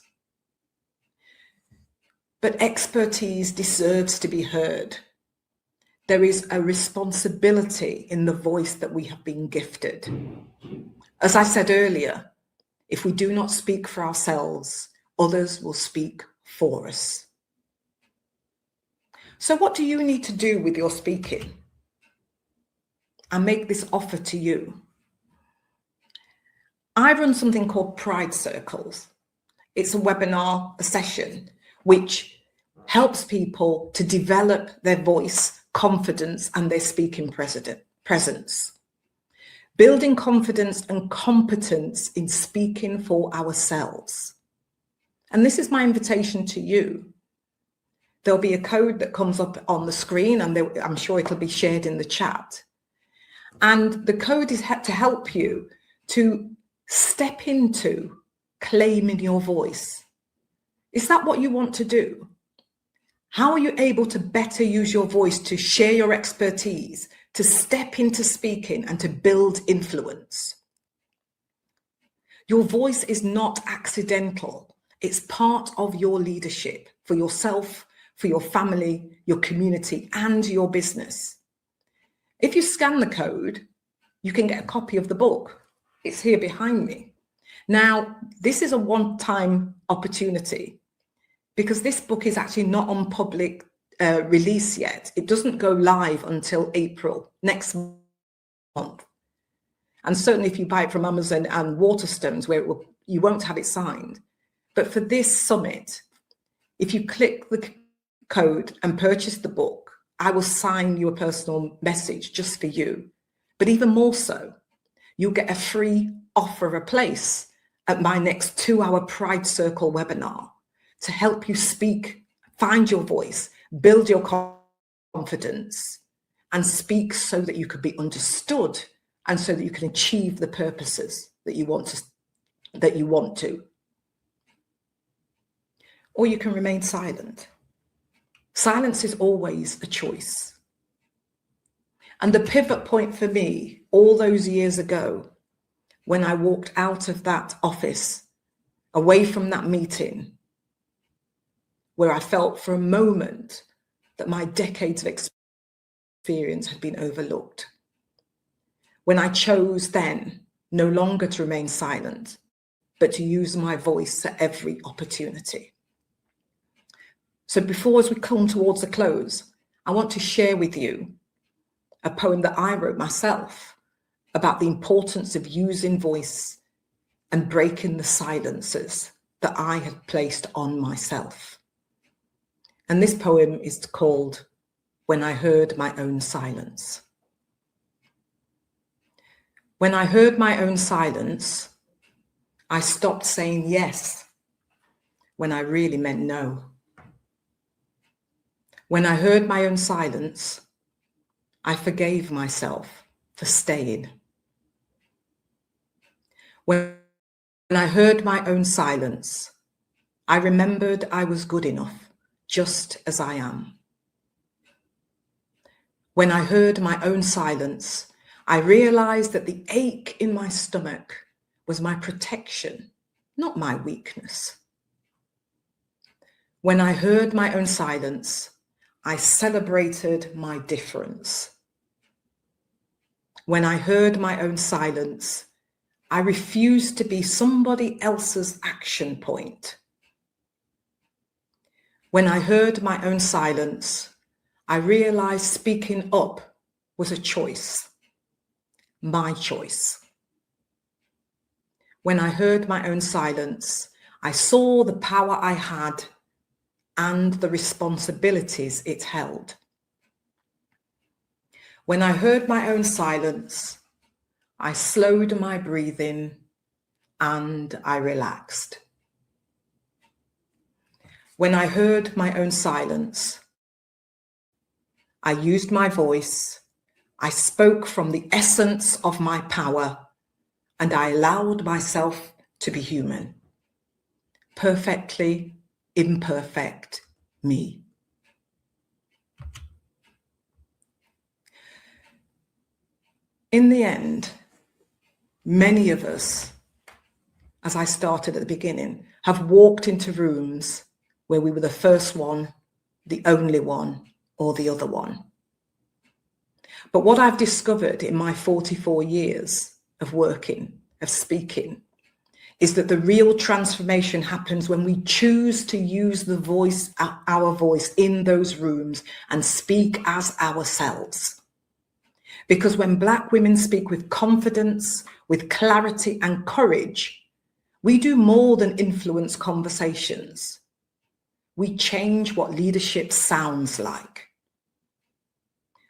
But expertise deserves to be heard. There is a responsibility in the voice that we have been gifted. As I said earlier, if we do not speak for ourselves, others will speak for us. So what do you need to do with your speaking? I make this offer to you. I run something called Pride Circles. It's a webinar, a session, which helps people to develop their voice, confidence, and their speaking presence. Building confidence and competence in speaking for ourselves. And this is my invitation to you. There'll be a code that comes up on the screen, and I'm sure it'll be shared in the chat. And the code is to help you to step into claiming your voice. Is that what you want to do? How are you able to better use your voice to share your expertise, to step into speaking and to build influence? Your voice is not accidental. It's part of your leadership for yourself, for your family, your community, and your business. If you scan the code, you can get a copy of the book. It's here behind me. Now, this is a one-time opportunity because this book is actually not on public release yet. It doesn't go live until April next month. And certainly if you buy it from Amazon and Waterstones, where you won't have it signed. But for this summit, if you click the code and purchase the book, I will sign you a personal message just for you. But even more so, you'll get a free offer of a place at my next 2-hour Pride Circle webinar to help you speak, find your voice, build your confidence, and speak so that you could be understood and so that you can achieve the purposes that you want to. Or you can remain silent. Silence is always a choice. And the pivot point for me, all those years ago, when I walked out of that office, away from that meeting, where I felt for a moment that my decades of experience had been overlooked. When I chose then no longer to remain silent, but to use my voice at every opportunity. So before, as we come towards a close, I want to share with you a poem that I wrote myself about the importance of using voice and breaking the silences that I had placed on myself. And this poem is called When I Heard My Own Silence. When I heard my own silence, I stopped saying yes when I really meant no. When I heard my own silence, I forgave myself for staying. When I heard my own silence, I remembered I was good enough, just as I am. When I heard my own silence, I realized that the ache in my stomach was my protection, not my weakness. When I heard my own silence, I celebrated my difference. When I heard my own silence, I refused to be somebody else's action point. When I heard my own silence, I realized speaking up was a choice, my choice. When I heard my own silence, I saw the power I had and the responsibilities it held. When I heard my own silence, I slowed my breathing and I relaxed. When I heard my own silence, I used my voice, I spoke from the essence of my power, and I allowed myself to be human, perfectly imperfect me. In the end, many of us, as I started at the beginning, have walked into rooms where we were the first one, the only one, or the other one. But what I've discovered in my 44 years of working, of speaking, is that the real transformation happens when we choose to use the voice, our voice in those rooms and speak as ourselves. Because when Black women speak with confidence, with clarity and courage, we do more than influence conversations. We change what leadership sounds like.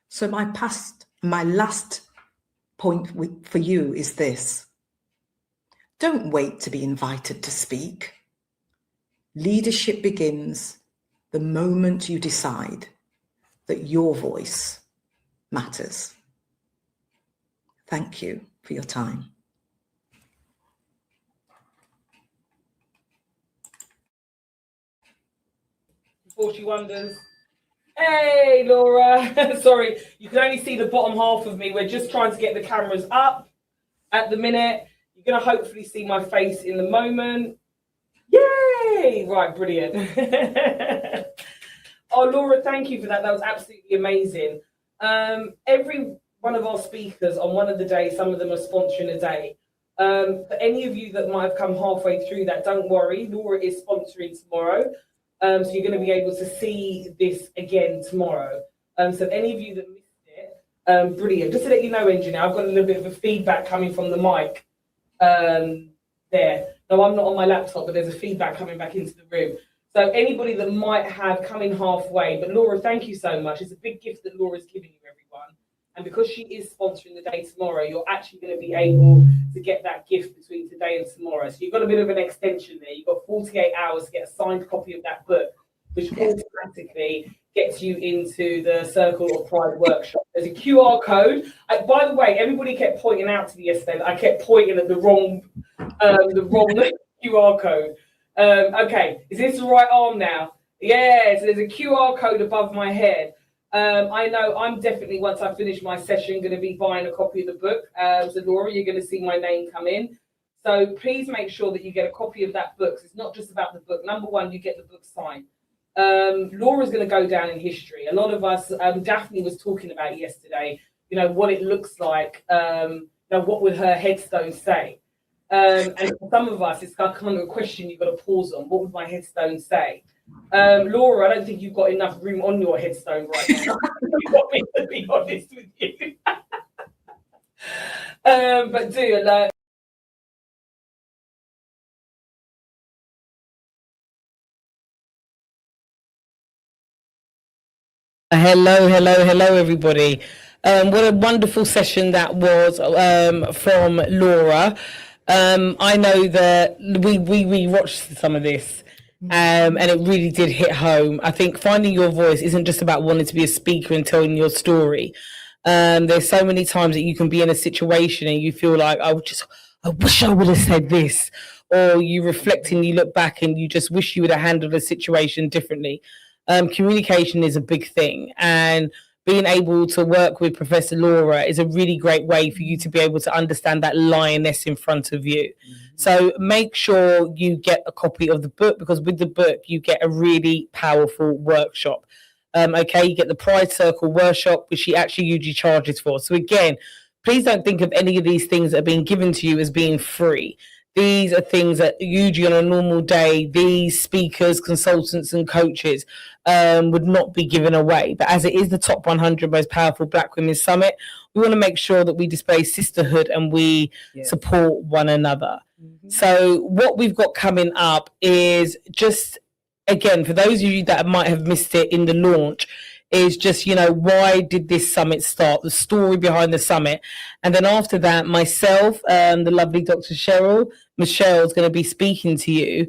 So my last point for you is this. Don't wait to be invited to speak. Leadership begins the moment you decide that your voice matters. Thank you for your time. Before she wonders. Hey, Laura. Sorry, you can only see the bottom half of me. We're just trying to get the cameras up at the minute. You're going to hopefully see my face in the moment. Yay! Right, brilliant. Oh, Laura, thank you for that. That was absolutely amazing. Every one of our speakers on one of the days, some of them are sponsoring a day. For any of you that might have come halfway through that, don't worry. Laura is sponsoring tomorrow. So you're going to be able to see this again tomorrow. So any of you that missed it, brilliant. Just to let you know, engineer, I've got a little bit of a feedback coming from the mic there. No, I'm not on my laptop, but there's a feedback coming back into the room. So anybody that might have come in halfway, but Laura, thank you so much. It's a big gift that Laura's giving you, everyone. And because she is sponsoring the day tomorrow, you're actually going to be able to get that gift between today and tomorrow. So you've got a bit of an extension there. You've got 48 hours to get a signed copy of that book, which automatically gets you into the Circle of Pride workshop. There's a QR code. By the way, everybody kept pointing out to me yesterday that I kept pointing at the wrong QR code. Okay, is this the right arm now? Yes, there's a QR code above my head. I know I'm definitely, once I finish my session, going to be buying a copy of the book. So Laura, you're going to see my name come in. So please make sure that you get a copy of that book. It's not just about the book. Number one, you get the book signed. Laura's going to go down in history. A lot of us, Daphne was talking about yesterday, you know, what it looks like, you know, what would her headstone say? And for some of us, it's kind of a question you've got to pause on. What would my headstone say? Laura, I don't think you've got enough room on your headstone right now. You want me to be honest with you. But do Hello, everybody. What a wonderful session that was from Laura. I know that we watched some of this. And it really did hit home. I think finding your voice isn't just about wanting to be a speaker and telling your story. There's so many times that you can be in a situation and you feel like, I wish I would have said this. Or you reflect and you look back and you just wish you would have handled the situation differently. Communication is a big thing. And being able to work with Professor Laura is a really great way for you to be able to understand that lioness in front of you. So make sure you get a copy of the book, because with the book, you get a really powerful workshop. Okay, you get the Pride Circle workshop, which she actually usually charges for. So again, please don't think of any of these things that are being given to you as being free. These are things that usually on a normal day, these speakers, consultants and coaches would not be given away. But as it is the top 100 most powerful Black Women Summit, we want to make sure that we display sisterhood and we support one another. So what we've got coming up is just, again, for those of you that might have missed it in the launch, is just, you know, why did this summit start? The story behind the summit. And then after that, myself, the lovely Dr. Michelle is going to be speaking to you,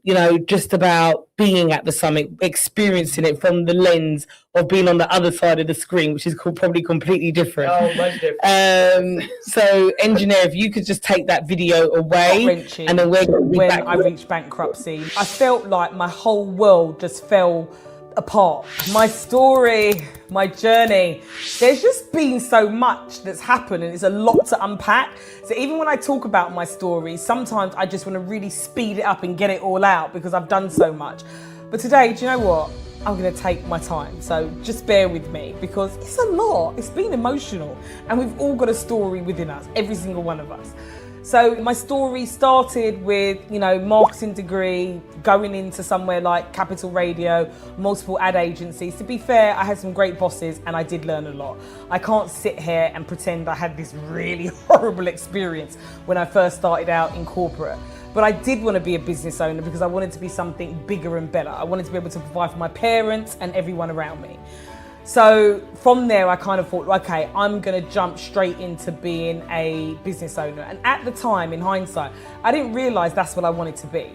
you know, just about being at the summit, experiencing it from the lens of being on the other side of the screen, which is probably completely different. Oh, much different. So, engineer, if you could just take that video away, and then when I reached bankruptcy, I felt like my whole world just fell apart. My story, my journey, there's just been so much that's happened and it's a lot to unpack. So even when I talk about my story, sometimes I just want to really speed it up and get it all out because I've done so much. But today, do you know what? I'm going to take my time. So just bear with me because it's a lot. It's been emotional and we've all got a story within us, every single one of us. So my story started with, marketing degree, going into somewhere like Capital Radio, multiple ad agencies. To be fair, I had some great bosses and I did learn a lot. I can't sit here and pretend I had this really horrible experience when I first started out in corporate. But I did want to be a business owner because I wanted to be something bigger and better. I wanted to be able to provide for my parents and everyone around me. So from there, I kind of thought, okay, I'm going to jump straight into being a business owner. And at the time, in hindsight, I didn't realize that's what I wanted to be.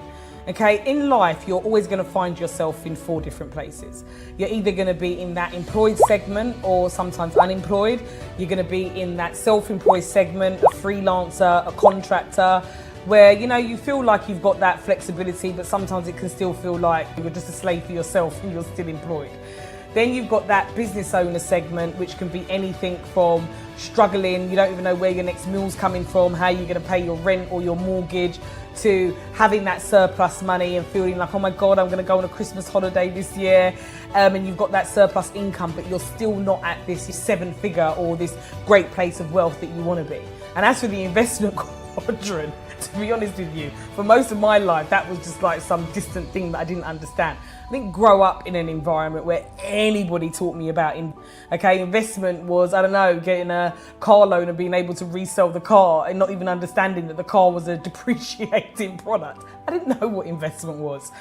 Okay, in life, you're always going to find yourself in 4 different places. You're either going to be in that employed segment or sometimes unemployed. You're going to be in that self-employed segment, a freelancer, a contractor, where, you feel like you've got that flexibility, but sometimes it can still feel like you're just a slave for yourself and you're still employed. Then you've got that business owner segment, which can be anything from struggling, you don't even know where your next meal's coming from, how you're going to pay your rent or your mortgage, to having that surplus money and feeling like, oh my God, I'm going to go on a Christmas holiday this year. And you've got that surplus income, but you're still not at this 7-figure or this great place of wealth that you want to be. And as for the investment quadrant, to be honest with you, for most of my life, that was just like some distant thing that I didn't understand. I didn't grow up in an environment where anybody taught me about investment was, I don't know, getting a car loan and being able to resell the car and not even understanding that the car was a depreciating product. I didn't know what investment was.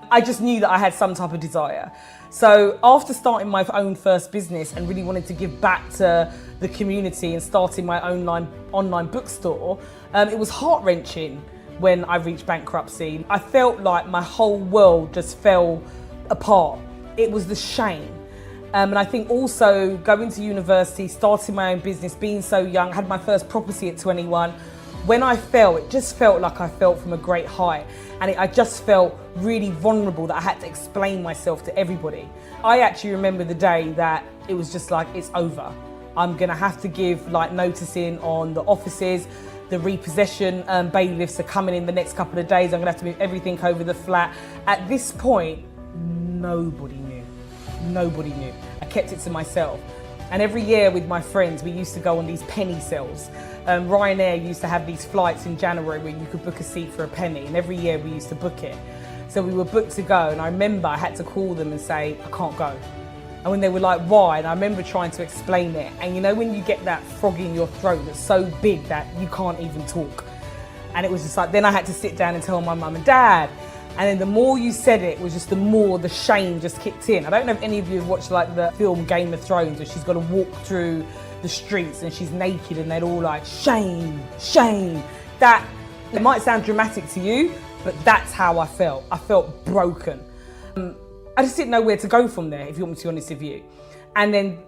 I just knew that I had some type of desire. So after starting my own first business and really wanted to give back to the community and starting my own online bookstore, it was heart-wrenching when I reached bankruptcy. I felt like my whole world just fell apart. It was the shame. And I think also going to university, starting my own business, being so young, had my first property at 21. When I fell, it just felt like I fell from a great height. And I just felt really vulnerable that I had to explain myself to everybody. I actually remember the day that it was just like, it's over. I'm gonna have to give notice in on the offices. The repossession bailiffs are coming in the next couple of days. I'm gonna have to move everything over the flat. At this point, nobody knew. Nobody knew. I kept it to myself. And every year with my friends, we used to go on these penny sales. Ryanair used to have these flights in January where you could book a seat for a penny, and every year we used to book it. So we were booked to go, and I remember I had to call them and say, I can't go. And when they were like, why? And I remember trying to explain it. And when you get that frog in your throat that's so big that you can't even talk. And it was just like, then I had to sit down and tell my mum and dad. And then the more you said it, was just the more the shame just kicked in. I don't know if any of you have watched the film Game of Thrones, where she's got to walk through the streets and she's naked and they're all like, shame, shame. That, it might sound dramatic to you, but that's how I felt. I felt broken. I just didn't know where to go from there, if you want me to be honest with you. And then,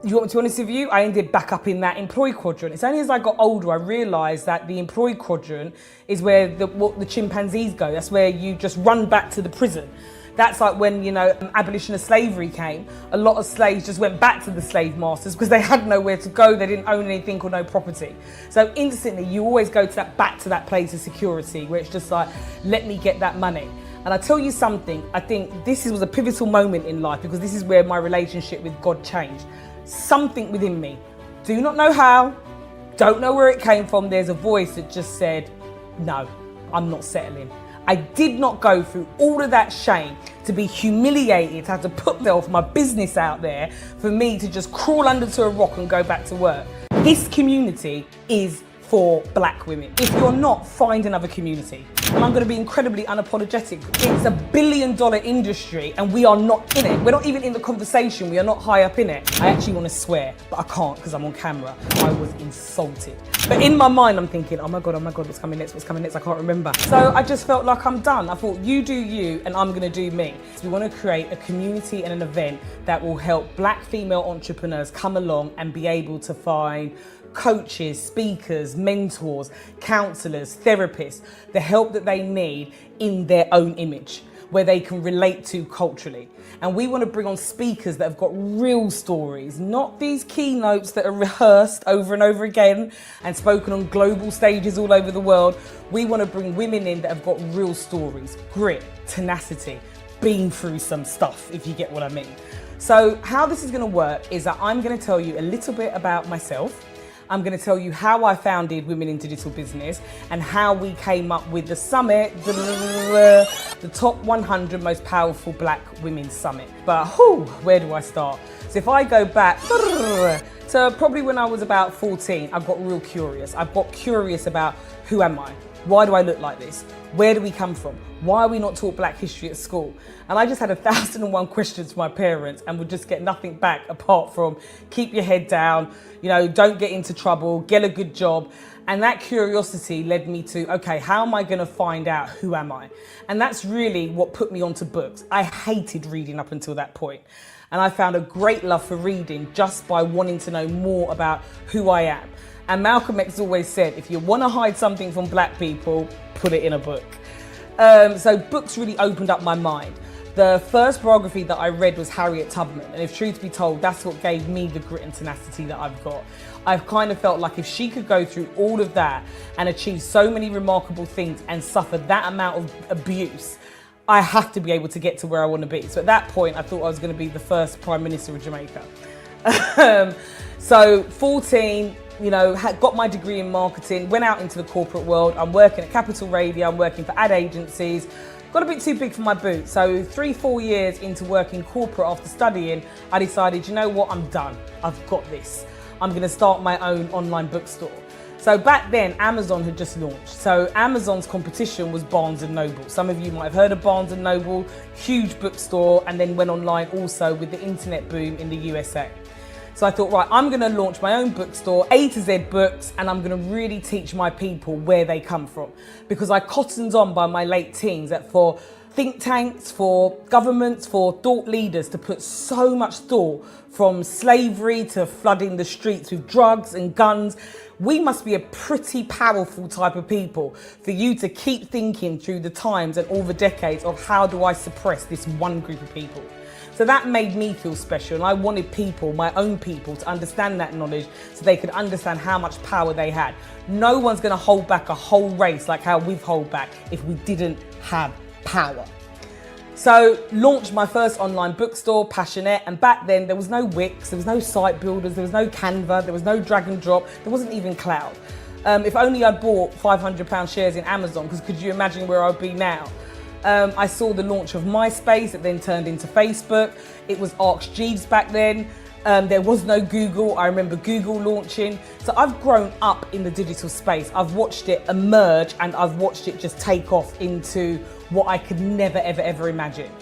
you want me to be honest with you, I ended back up in that employed quadrant. It's only as I got older I realised that the employed quadrant is where what the chimpanzees go. That's where you just run back to the prison. That's like when, abolition of slavery came. A lot of slaves just went back to the slave masters because they had nowhere to go. They didn't own anything or no property. So instantly you always go to back to that place of security where it's just like, let me get that money. And I tell you something, I think this was a pivotal moment in life because this is where my relationship with God changed. Something within me, do not know how, don't know where it came from. There's a voice that just said, no, I'm not settling. I did not go through all of that shame to be humiliated, to have to put my business out there for me to just crawl under to a rock and go back to work. This community is for black women. If you're not, find another community. And I'm going to be incredibly unapologetic. It's $1 billion industry and we are not in it. We're not even in the conversation. We are not high up in it. I actually want to swear, but I can't because I'm on camera. I was insulted. But in my mind, I'm thinking, oh my God, what's coming next? I can't remember. So I just felt like I'm done. I thought, you do you and I'm going to do me. So we want to create a community and an event that will help black female entrepreneurs come along and be able to find coaches, speakers, mentors, counselors, therapists, the help that they need in their own image, where they can relate to culturally. And we want to bring on speakers that have got real stories, not these keynotes that are rehearsed over and over again and spoken on global stages all over the world. We want to bring women in that have got real stories, grit, tenacity, been through some stuff, if you get what I mean. So how this is going to work is that I'm going to tell you a little bit about myself. I'm going to tell you how I founded Women in Digital Business and how we came up with the summit, the top 100 most powerful Black women's summit. But where do I start? So if I go back to probably when I was about 14, I got real curious. I got curious about who am I? Why do I look like this? Where do we come from? Why are we not taught Black history at school? And I just had 1,001 questions to my parents and would just get nothing back apart from keep your head down, don't get into trouble, get a good job. And that curiosity led me to, okay, how am I going to find out who am I? And that's really what put me onto books. I hated reading up until that point. And I found a great love for reading just by wanting to know more about who I am. And Malcolm X always said, if you want to hide something from Black people, put it in a book. So books really opened up my mind. The first biography that I read was Harriet Tubman. And if truth be told, that's what gave me the grit and tenacity that I've got. I've kind of felt like if she could go through all of that and achieve so many remarkable things and suffer that amount of abuse, I have to be able to get to where I want to be. So at that point, I thought I was going to be the first Prime Minister of Jamaica. So 14, got my degree in marketing, went out into the corporate world. I'm working at Capital Radio, I'm working for ad agencies, got a bit too big for my boots. So 3-4 years into working corporate after studying, I decided, I'm done. I've got this. I'm going to start my own online bookstore. So back then, Amazon had just launched. So Amazon's competition was Barnes & Noble. Some of you might have heard of Barnes & Noble, huge bookstore, and then went online also with the internet boom in the USA. So I thought, right, I'm going to launch my own bookstore, A to Z books, and I'm going to really teach my people where they come from. Because I cottoned on by my late teens that for think tanks, for governments, for thought leaders to put so much thought from slavery to flooding the streets with drugs and guns, we must be a pretty powerful type of people for you to keep thinking through the times and all the decades of how do I suppress this one group of people. So that made me feel special, and I wanted people, my own people, to understand that knowledge so they could understand how much power they had. No one's going to hold back a whole race like how we've held back if we didn't have power. So launched my first online bookstore, Passionate, and back then there was no Wix, there was no site builders, there was no Canva, there was no drag and drop, there wasn't even cloud. If only I'd bought £500 shares in Amazon, because could you imagine where I'd be now? I saw the launch of MySpace, it then turned into Facebook. It was Arch Jeeves back then. There was no Google. I remember Google launching. So I've grown up in the digital space. I've watched it emerge and I've watched it just take off into what I could never, ever, ever imagine.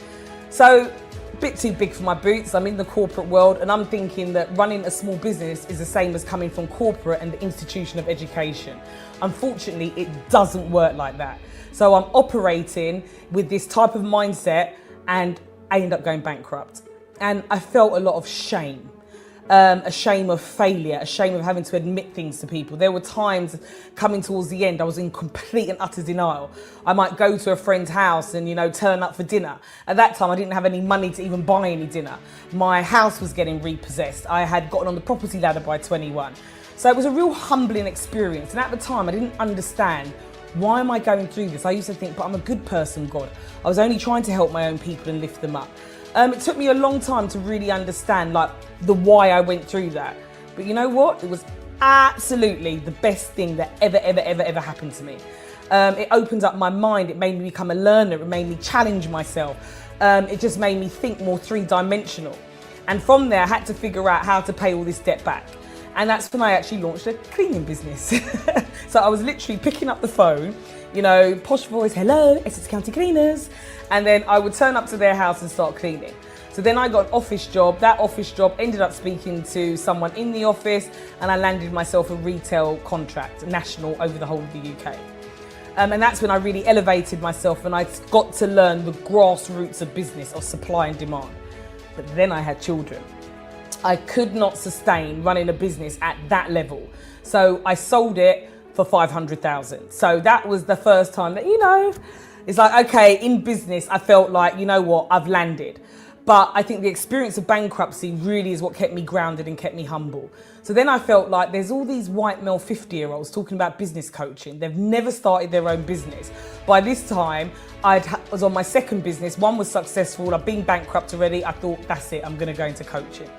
So a bit too big for my boots. I'm in the corporate world and I'm thinking that running a small business is the same as coming from corporate and the institution of education. Unfortunately, it doesn't work like that. So I'm operating with this type of mindset and I end up going bankrupt. And I felt a lot of shame, a shame of failure, a shame of having to admit things to people. There were times coming towards the end, I was in complete and utter denial. I might go to a friend's house and, turn up for dinner. At that time, I didn't have any money to even buy any dinner. My house was getting repossessed. I had gotten on the property ladder by 21. So it was a real humbling experience. And at the time, I didn't understand, why am I going through this? I used to think, but I'm a good person, God. I was only trying to help my own people and lift them up. It took me a long time to really understand the why I went through that. But you know what? It was absolutely the best thing that ever happened to me. It opened up my mind. It made me become a learner. It made me challenge myself. It just made me think more three-dimensional. And from there, I had to figure out how to pay all this debt back. And that's when I actually launched a cleaning business. So I was literally picking up the phone, posh voice, hello, Essex County Cleaners. And then I would turn up to their house and start cleaning. So then I got an office job. That office job ended up speaking to someone in the office and I landed myself a retail contract, national, over the whole of the UK. And that's when I really elevated myself and I got to learn the grassroots of business, of supply and demand. But then I had children. I could not sustain running a business at that level. So I sold it for 500,000. So that was the first time that, it's like, okay, in business, I felt like, I've landed. But I think the experience of bankruptcy really is what kept me grounded and kept me humble. So then I felt like there's all these white male 50-year-olds talking about business coaching. They've never started their own business. By this time, I was on my second business. One was successful. I've been bankrupt already. I thought, that's it. I'm going to go into coaching.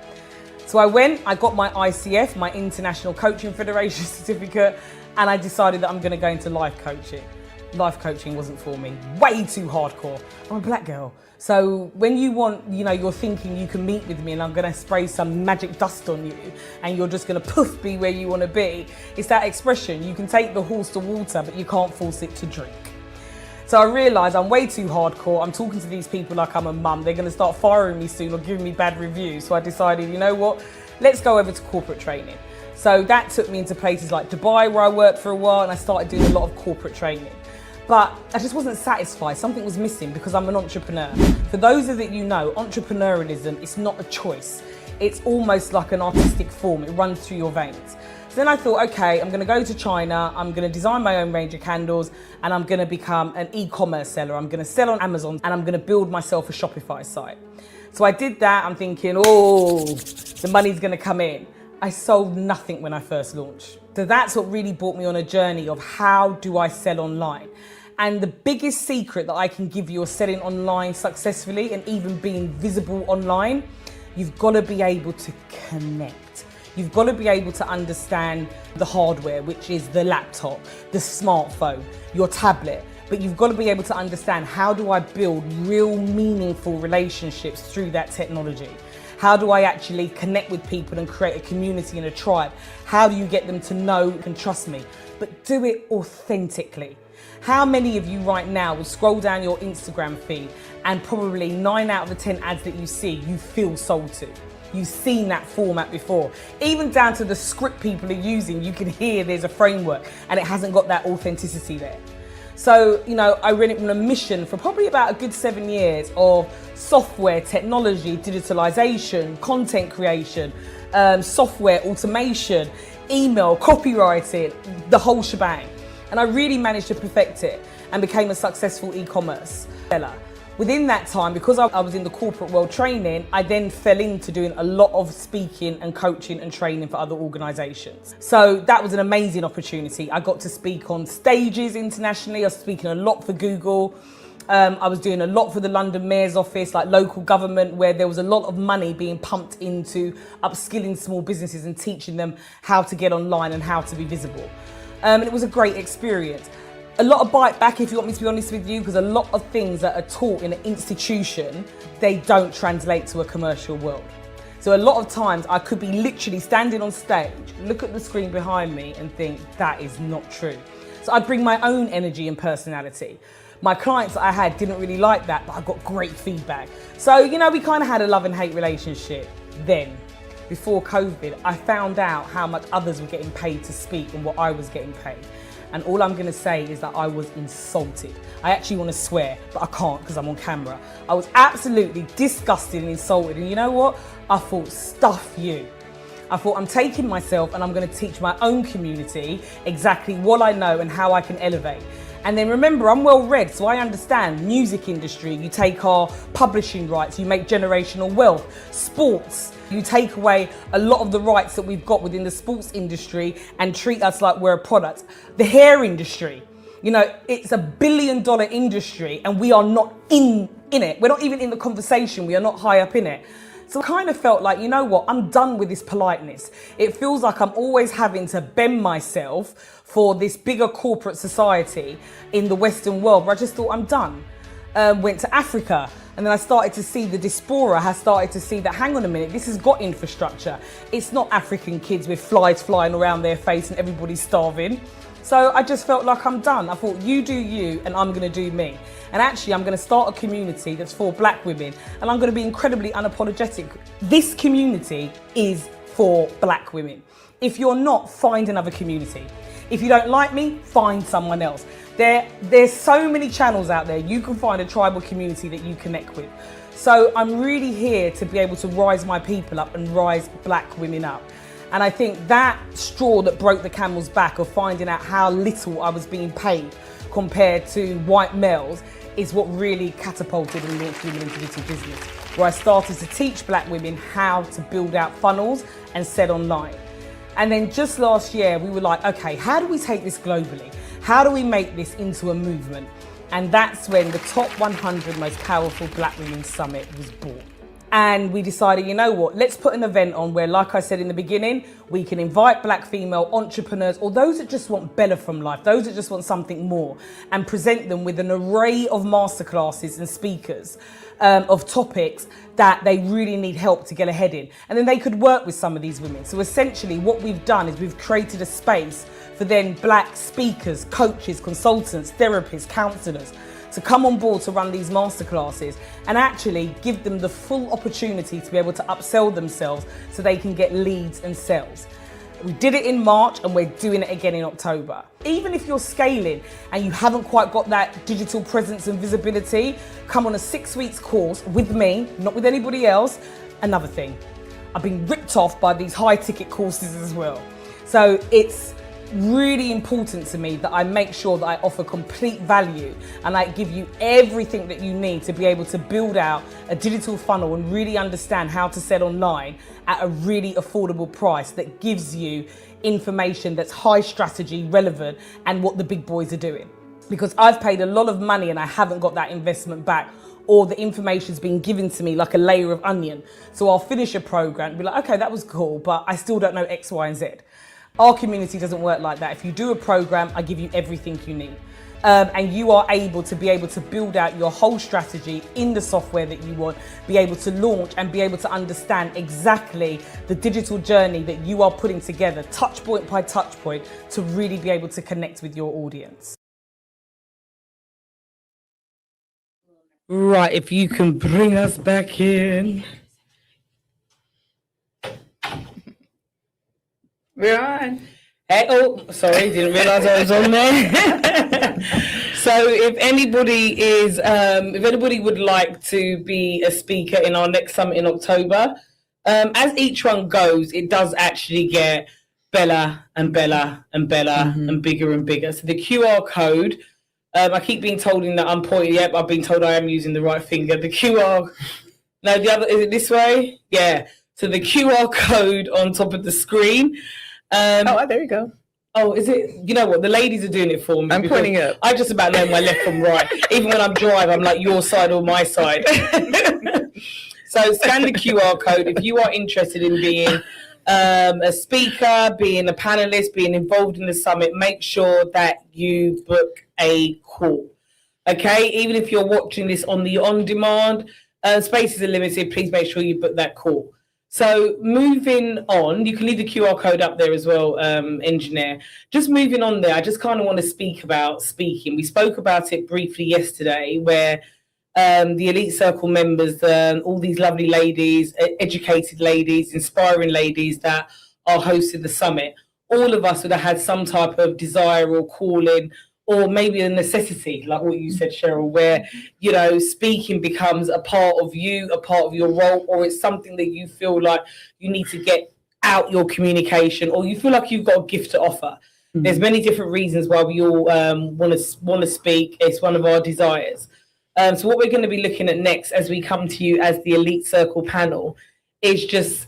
So I went, I got my ICF, my International Coaching Federation certificate, and I decided that I'm going to go into life coaching. Life coaching wasn't for me, way too hardcore. I'm a black girl. So when you want, you're thinking you can meet with me and I'm going to spray some magic dust on you and you're just going to poof be where you want to be. It's that expression, you can take the horse to water, but you can't force it to drink. So I realised I'm way too hardcore. I'm talking to these people like I'm a mum. They're going to start firing me soon or giving me bad reviews. So I decided, you know what? Let's go over to corporate training. So that took me into places like Dubai, where I worked for a while, and I started doing a lot of corporate training. But I just wasn't satisfied. Something was missing because I'm an entrepreneur. For those of you know, entrepreneurialism is not a choice. It's almost like an artistic form. It runs through your veins. Then I thought, okay, I'm going to go to China, I'm going to design my own range of candles, and I'm going to become an e-commerce seller. I'm going to sell on Amazon, and I'm going to build myself a Shopify site. So I did that. I'm thinking, oh, the money's going to come in. I sold nothing when I first launched. So that's what really brought me on a journey of how do I sell online? And the biggest secret that I can give you of selling online successfully and even being visible online, you've got to be able to connect. You've got to be able to understand the hardware, which is the laptop, the smartphone, your tablet. But you've got to be able to understand, how do I build real meaningful relationships through that technology? How do I actually connect with people and create a community and a tribe? How do you get them to know and trust me? But do it authentically. How many of you right now will scroll down your Instagram feed and probably 9 out of the 10 ads that you see, you feel sold to? You've seen that format before. Even down to the script people are using, you can hear there's a framework and it hasn't got that authenticity there. So, I ran it on a mission for probably about a good 7 years of software, technology, digitalization, content creation, software, automation, email, copywriting, the whole shebang. And I really managed to perfect it and became a successful e-commerce seller. Within that time, because I was in the corporate world training, I then fell into doing a lot of speaking and coaching and training for other organizations. So that was an amazing opportunity. I got to speak on stages internationally. I was speaking a lot for Google. I was doing a lot for the London Mayor's office, like local government, where there was a lot of money being pumped into upskilling small businesses and teaching them how to get online and how to be visible. And it was a great experience. A lot of bite back, if you want me to be honest with you, because a lot of things that are taught in an institution, they don't translate to a commercial world. So a lot of times I could be literally standing on stage, look at the screen behind me and think, that is not true. So I'd bring my own energy and personality. My clients that I had didn't really like that, but I got great feedback. So, we kind of had a love and hate relationship then. Before COVID, I found out how much others were getting paid to speak and what I was getting paid. And all I'm going to say is that I was insulted. I actually want to swear, but I can't because I'm on camera. I was absolutely disgusted and insulted. And you know what? I thought, stuff you. I thought, I'm taking myself and I'm going to teach my own community exactly what I know and how I can elevate. And then remember, I'm well read, so I understand music industry. You take our publishing rights, you make generational wealth. Sports, you take away a lot of the rights that we've got within the sports industry and treat us like we're a product. The hair industry, it's $1 billion industry and we are not in it. We're not even in the conversation. We are not high up in it. So I kind of felt like, you know what, I'm done with this politeness. It feels like I'm always having to bend myself for this bigger corporate society in the Western world, where I just thought, I'm done. Went to Africa, and then I started to see the diaspora. I started to see that, hang on a minute, this has got infrastructure. It's not African kids with flies flying around their face and everybody's starving. So I just felt like I'm done. I thought, you do you and I'm gonna do me. And actually, I'm gonna start a community that's for black women, and I'm gonna be incredibly unapologetic. This community is for black women. If you're not, find another community. If you don't like me, find someone else. There's so many channels out there. You can find a tribal community that you connect with. So I'm really here to be able to rise my people up and rise black women up. And I think that straw that broke the camel's back of finding out how little I was being paid compared to white males is what really catapulted and launched me into this business, where I started to teach black women how to build out funnels and sell online. And then just last year, we were like, okay, how do we take this globally? How do we make this into a movement? And that's when the top 100 most powerful black women summit was born. And we decided, you know what, let's put an event on where, like I said in the beginning, we can invite Black female entrepreneurs or those that just want better from life, those that just want something more, and present them with an array of masterclasses and speakers of topics that they really need help to get ahead in. And then they could work with some of these women. So essentially what we've done is we've created a space for then Black speakers, coaches, consultants, therapists, counsellors to come on board to run these masterclasses and actually give them the full opportunity to be able to upsell themselves so they can get leads and sales. We did it in March and we're doing it again in October. Even if you're scaling and you haven't quite got that digital presence and visibility, come on a 6 weeks course with me, not with anybody else. Another thing, I've been ripped off by these high ticket courses as well. So it's really important to me that I make sure that I offer complete value and I give you everything that you need to be able to build out a digital funnel and really understand how to sell online at a really affordable price that gives you information that's high strategy, relevant, and what the big boys are doing. Because I've paid a lot of money and I haven't got that investment back, or the information's been given to me like a layer of onion. So I'll finish a program and be like, okay, that was cool, but I still don't know X, Y, and Z. Our community doesn't work like that. If you do a program, I give you everything you need. And you are able to build out your whole strategy in the software that you want, be able to launch and be able to understand exactly the digital journey that you are putting together, touch point by touch point, to really be able to connect with your audience. Right, if you can bring us back in. We're on. Hey, oh, sorry, didn't realize I was on there. So if anybody would like to be a speaker in our next summit in October, as each one goes, it does actually get better and better and better and bigger. So the QR code, I keep being told that I'm pointing, yep, I've been told I am using the right finger. The QR, no, the other, is it this way? Yeah. So the QR code on top of the screen. There you go. Oh, is it? You know what? The ladies are doing it for me. I'm pointing up. I just about know my left from right. Even when I'm driving, I'm like your side or my side. So scan the QR code if you are interested in being a speaker, being a panelist, being involved in the summit. Make sure that you book a call. Okay, even if you're watching this on the on-demand, spaces are limited. Please make sure you book that call. So moving on, you can leave the QR code up there as well, engineer. Just moving on there, I just kind of want to speak about speaking. We spoke about it briefly yesterday where the Elite Circle members, all these lovely ladies, educated ladies, inspiring ladies that are hosting the summit, all of us would have had some type of desire or calling or maybe a necessity, like what you said, Cheryl, where, you know, speaking becomes a part of you, a part of your role, or it's something that you feel like you need to get out your communication, or you feel like you've got a gift to offer. There's many different reasons why we all want to speak. It's one of our desires. So what we're going to be looking at next as we come to you as the Elite Circle panel is just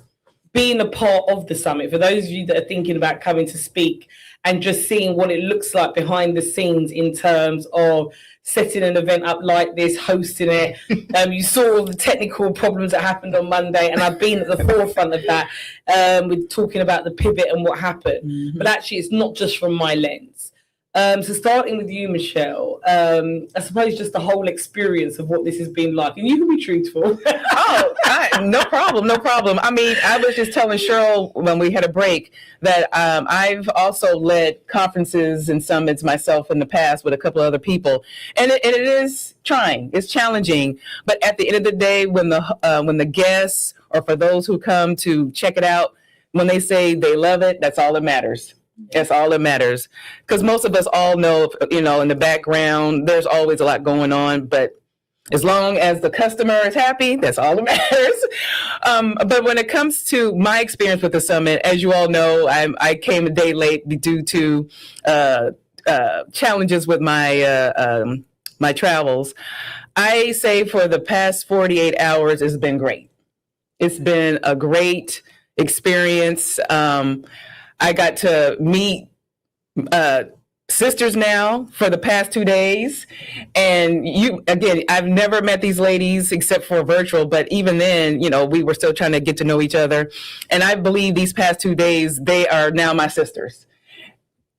being a part of the summit. For those of you that are thinking about coming to speak and just seeing what it looks like behind the scenes in terms of setting an event up like this, hosting it. You saw all the technical problems that happened on Monday, and I've been at the forefront of that with talking about the pivot and what happened. But actually, it's not just from my lens. So starting with you, Michelle, I suppose just the whole experience of what this has been like, and you can be truthful. No problem. I mean, I was just telling Cheryl when we had a break that I've also led conferences and summits myself in the past with a couple of other people, and it is trying, it's challenging. But at the end of the day, when the guests or for those who come to check it out, when they say they love it, that's all that matters. That's all that matters. Because most of us all know, you know, in the background, there's always a lot going on. But as long as the customer is happy, that's all that matters. But when it comes to my experience with the summit, as you all know, I came a day late due to challenges with my my travels. I say for the past 48 hours, it's been great. It's been a great experience. I got to meet sisters now for the past 2 days. And again, I've never met these ladies except for virtual, but even then, we were still trying to get to know each other. And I believe these past 2 days, they are now my sisters.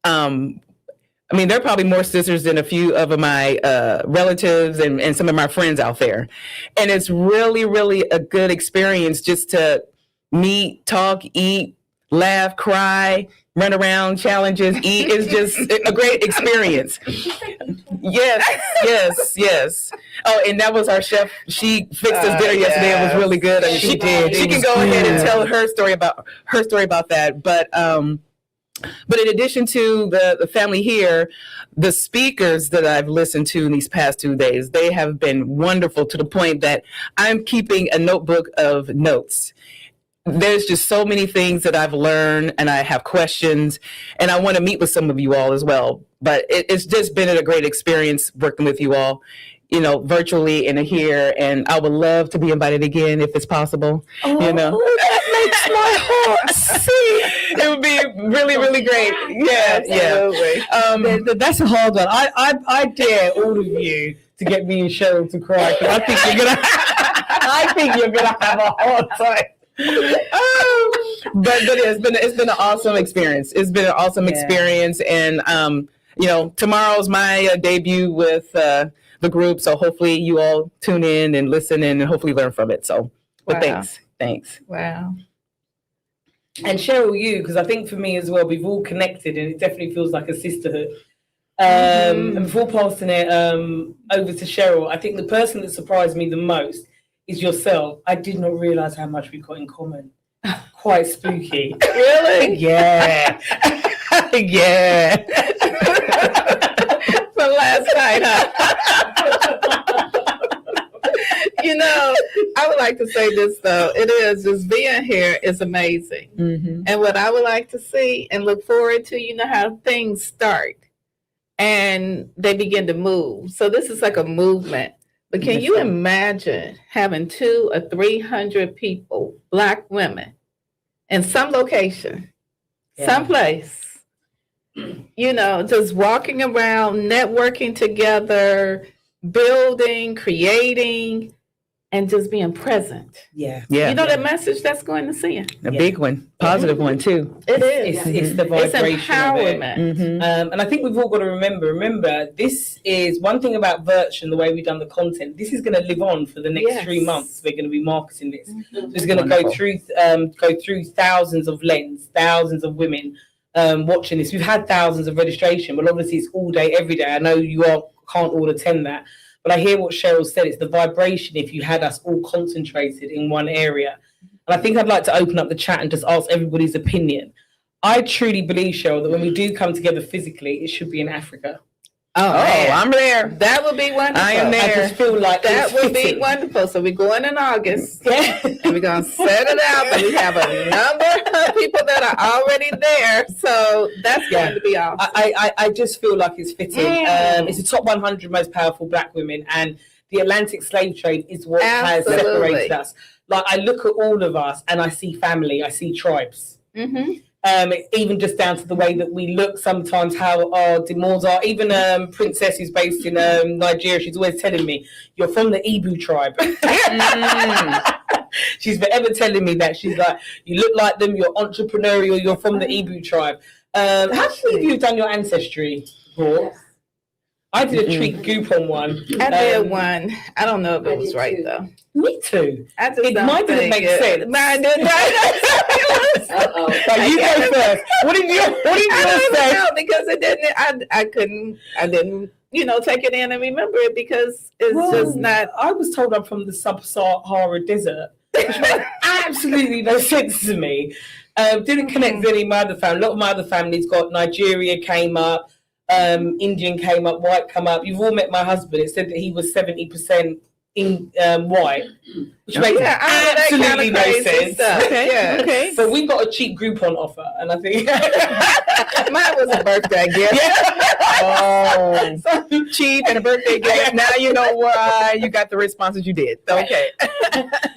They're probably more sisters than a few of my relatives and some of my friends out there. And it's really, really a good experience just to meet, talk, eat, laugh, cry, run around, challenges, eat. Is just a great experience. Yes. Oh, and that was our chef. She fixed us dinner yesterday. It was really good. She did. She can go ahead and tell her story about that. But in addition to the family here, the speakers that I've listened to in these past 2 days, they have been wonderful to the point that I'm keeping a notebook of notes. There's just so many things that I've learned, and I have questions, and I want to meet with some of you all as well. But it's just been a great experience working with you all, virtually and here. And I would love to be invited again if it's possible. That makes my heart sing. It would be really, really great. Yeah. That's a hard one. I dare all of you to get me and Cheryl to cry, because I think you're gonna have a hard time. But it's been an awesome experience. It's been an awesome experience, and tomorrow's my debut with the group. So hopefully you all tune in and listen and hopefully learn from it. So, but thanks. Wow. And Cheryl, because I think for me as well, we've all connected, and it definitely feels like a sisterhood. And before passing it over to Cheryl, I think the person that surprised me the most is yourself. I did not realize how much we've got in common. Quite spooky. Really? Yeah. Yeah. From last night, huh? I would like to say this, though. It is just being here is amazing. Mm-hmm. And what I would like to see and look forward to, how things start and they begin to move. So this is like a movement. But can you imagine having 200 or 300 people, Black women, in some location, someplace, just walking around, networking together, building, creating, and just being present? Yeah. That message that's going to send. A big one, positive one too. It is. It's the vibration. It's empowerment. Of it. And I think we've all got to remember, this is one thing about Virtue and the way we've done the content. This is going to live on for the next 3 months. We're going to be marketing this. So it's going to go through thousands of thousands of women watching this. We've had thousands of registration, but obviously it's all day, every day. I know you all can't all attend that. But I hear what Cheryl said. It's the vibration if you had us all concentrated in one area. And I think I'd like to open up the chat and just ask everybody's opinion. I truly believe, Cheryl, that when we do come together physically, it should be in Africa. Oh, I'm there. That would be wonderful. I am there. I just feel like that would be wonderful. So we're going in August, and we're going to set it out. But we have a number of people that are already there, so that's going to be awesome. I just feel like it's fitting. It's the top 100 most powerful Black women, and the Atlantic slave trade is what has separated us. Like, I look at all of us, and I see family, I see tribes. Mm-hmm. Even just down to the way that we look sometimes, how our demands are. Even Princess, who's based in Nigeria, she's always telling me, you're from the Igbo tribe. She's forever telling me that. She's like, you look like them, you're entrepreneurial, you're from the Igbo tribe. How many of you have done your ancestry report? I did a treat goop on one. I did one. I don't know if it was right, though. Me too. Mine didn't make sense. Mine didn't. Like, you go first. What did you say? No, because it didn't. I didn't, take it in and remember it because it's just not. I was told I'm from the sub-Sahara desert, which made absolutely no sense to me. Didn't connect with any of my other family. A lot of my other families got Nigeria came up. Indian came up, white come up. You've all met my husband. It said that he was 70% in white, which makes absolutely no sense. Okay. So we got a cheap Groupon offer, and I think mine was a birthday gift. So cheap and a birthday gift. Now you know why you got the responses you did. Okay.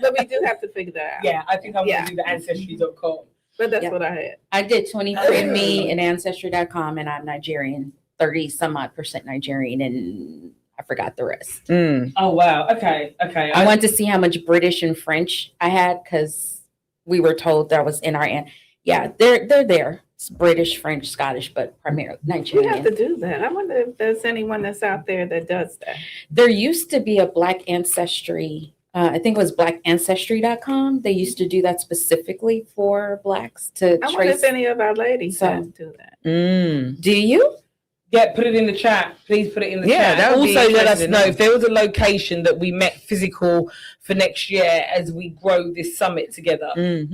But we do have to figure that out. Yeah, I think I'm going to do the ancestry.com. But that's what I had. I did 23andMe and Ancestry.com, and I'm Nigerian. 30 some odd percent Nigerian, and I forgot the rest. Oh, wow. Okay. I wanted to see how much British and French I had, because we were told that was in our end. Yeah, they're there. It's British, French, Scottish, but primarily Nigerian. We have to do that. I wonder if there's anyone that's out there that does that. There used to be a Black Ancestry, I think it was blackancestry.com. They used to do that specifically for Blacks to I wonder if any of our ladies do that. Do you? Yeah, put it in the chat. Please put it in the chat. that would be Also, let us interesting. know if there was a location that we met physical for next year as we grow this summit together.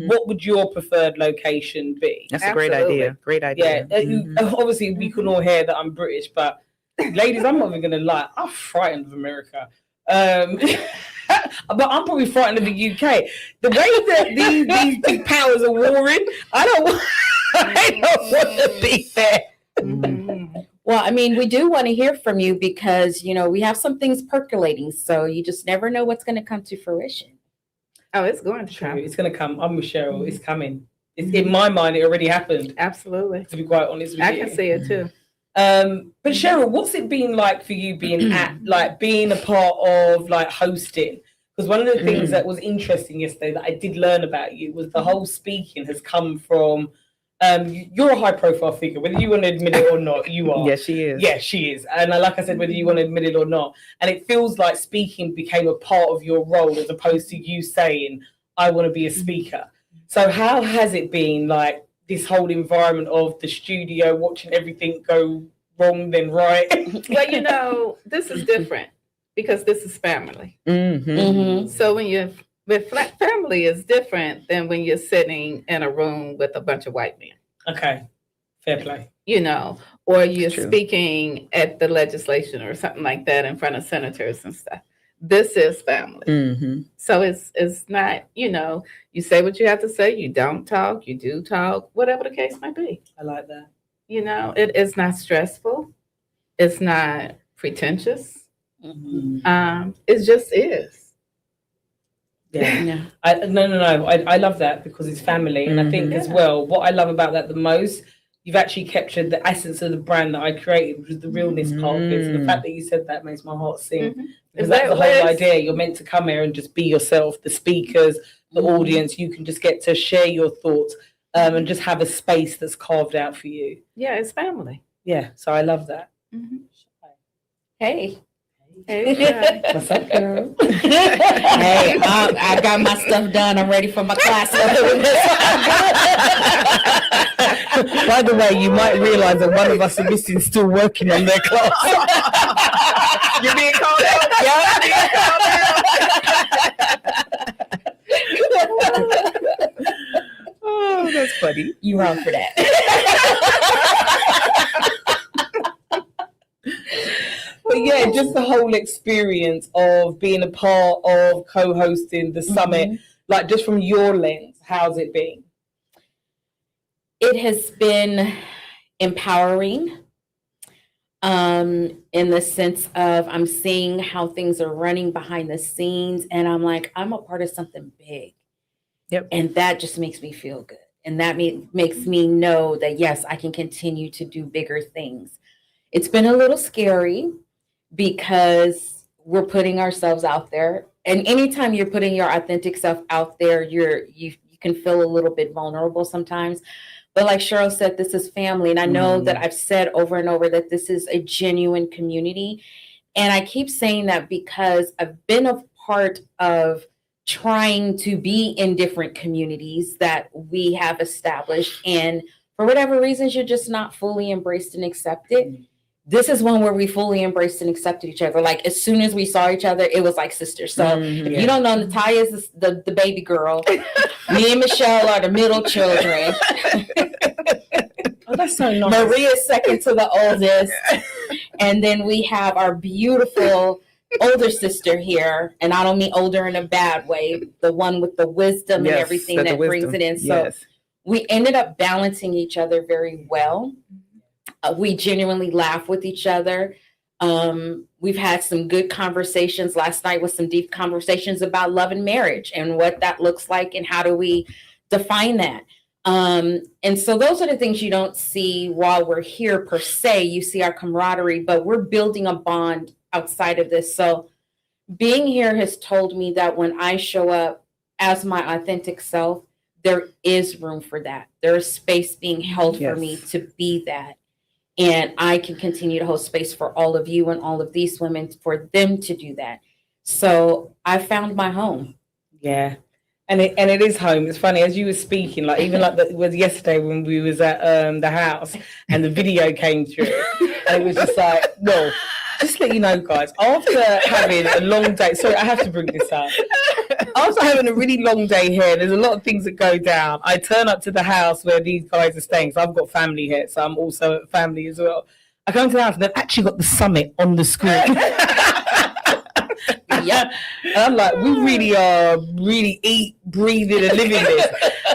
What would your preferred location be? That's a great idea. Great idea. Yeah, obviously we can all hear that I'm British, but ladies, I'm not even going to lie. I'm frightened of America. But I'm probably frightened of the UK. The way that these big powers are warring, I don't want to be there. Well, I mean, we do want to hear from you because, you know, we have some things percolating. So you just never know what's going to come to fruition. Oh, it's going to come. It's going to come. I'm with Cheryl. It's coming. It's, in my mind, it already happened. Absolutely. To be quite honest with you. I can see it too. But Cheryl, what's it been like for you being being a part of like hosting? Because one of the things that was interesting yesterday that I did learn about you was the whole speaking has come from, you're a high profile figure, whether you want to admit it or not, you are. Yes, she is. Yeah, she is. And like I said, whether you want to admit it or not. And it feels like speaking became a part of your role as opposed to you saying, I want to be a speaker. So how has it been like this whole environment of the studio, watching everything go wrong then right? Well, you know, this is different because this is family. So when you're with family is different than when you're sitting in a room with a bunch of white men. Okay, fair play. You know, or you're speaking at the legislation or something like that in front of senators and stuff. This is family. So it's not, you know, you say what you have to say, you don't talk, you do talk, whatever the case might be. I like that. You know, it's not stressful. It's not pretentious. It just is. Yeah. I love that because it's family. And I think as well, what I love about that the most, you've actually captured the essence of the brand that I created, which is the realness part of it. So the fact that you said that makes my heart sing. Because that's the whole idea. You're meant to come here and just be yourself, the speakers, the audience. You can just get to share your thoughts and just have a space that's carved out for you. Yeah, it's family. Yeah, so I love that. Hey. Hey, what's up, girl? Hey, I got my stuff done. I'm ready for my class. By the way, you might realize that one of us are missing still working on their class. You're being called out? Yeah, Oh, that's funny. You wrong for that. But yeah, just the whole experience of being a part of co-hosting the summit, like just from your lens, how's it been? It has been empowering in the sense of I'm seeing how things are running behind the scenes and I'm like, I'm a part of something big. Yep. And that just makes me feel good. And that makes me know that, yes, I can continue to do bigger things. It's been a little scary because we're putting ourselves out there. And anytime you're putting your authentic self out there, you can feel a little bit vulnerable sometimes. But like Cheryl said, this is family. And I know that I've said over and over that this is a genuine community. And I keep saying that because I've been a part of trying to be in different communities that we have established. And for whatever reasons, you're just not fully embraced and accepted. This is one where we fully embraced and accepted each other. Like as soon as we saw each other, it was like sisters. So if you don't know, Natalia's the baby girl. Me and Michelle are the middle children. Oh, that's so nice. Maria's second to the oldest. And then we have our beautiful older sister here. And I don't mean older in a bad way. The one with the wisdom and everything that brings it in. So we ended up balancing each other very well. We genuinely laugh with each other. We've had some good conversations. Last night was some deep conversations about love and marriage and what that looks like and how do we define that. And so those are the things you don't see while we're here per se. You see our camaraderie, but we're building a bond outside of this. So being here has told me that when I show up as my authentic self, there is room for that. There is space being held for me to be that. And I can continue to hold space for all of you and all of these women for them to do that. So I found my home. Yeah. And it is home. It's funny, as you were speaking, like even like it was yesterday when we was at the house and the video came through, and it was just like, well, just to let you know, guys, after having a long day, sorry, I have to bring this up. After having a really long day here, there's a lot of things that go down. I turn up to the house where these guys are staying, so I've got family here, so I'm also at family as well. I come to the house and they've actually got the summit on the screen. Yeah, and I'm like, we really are eat, breathing, and living this.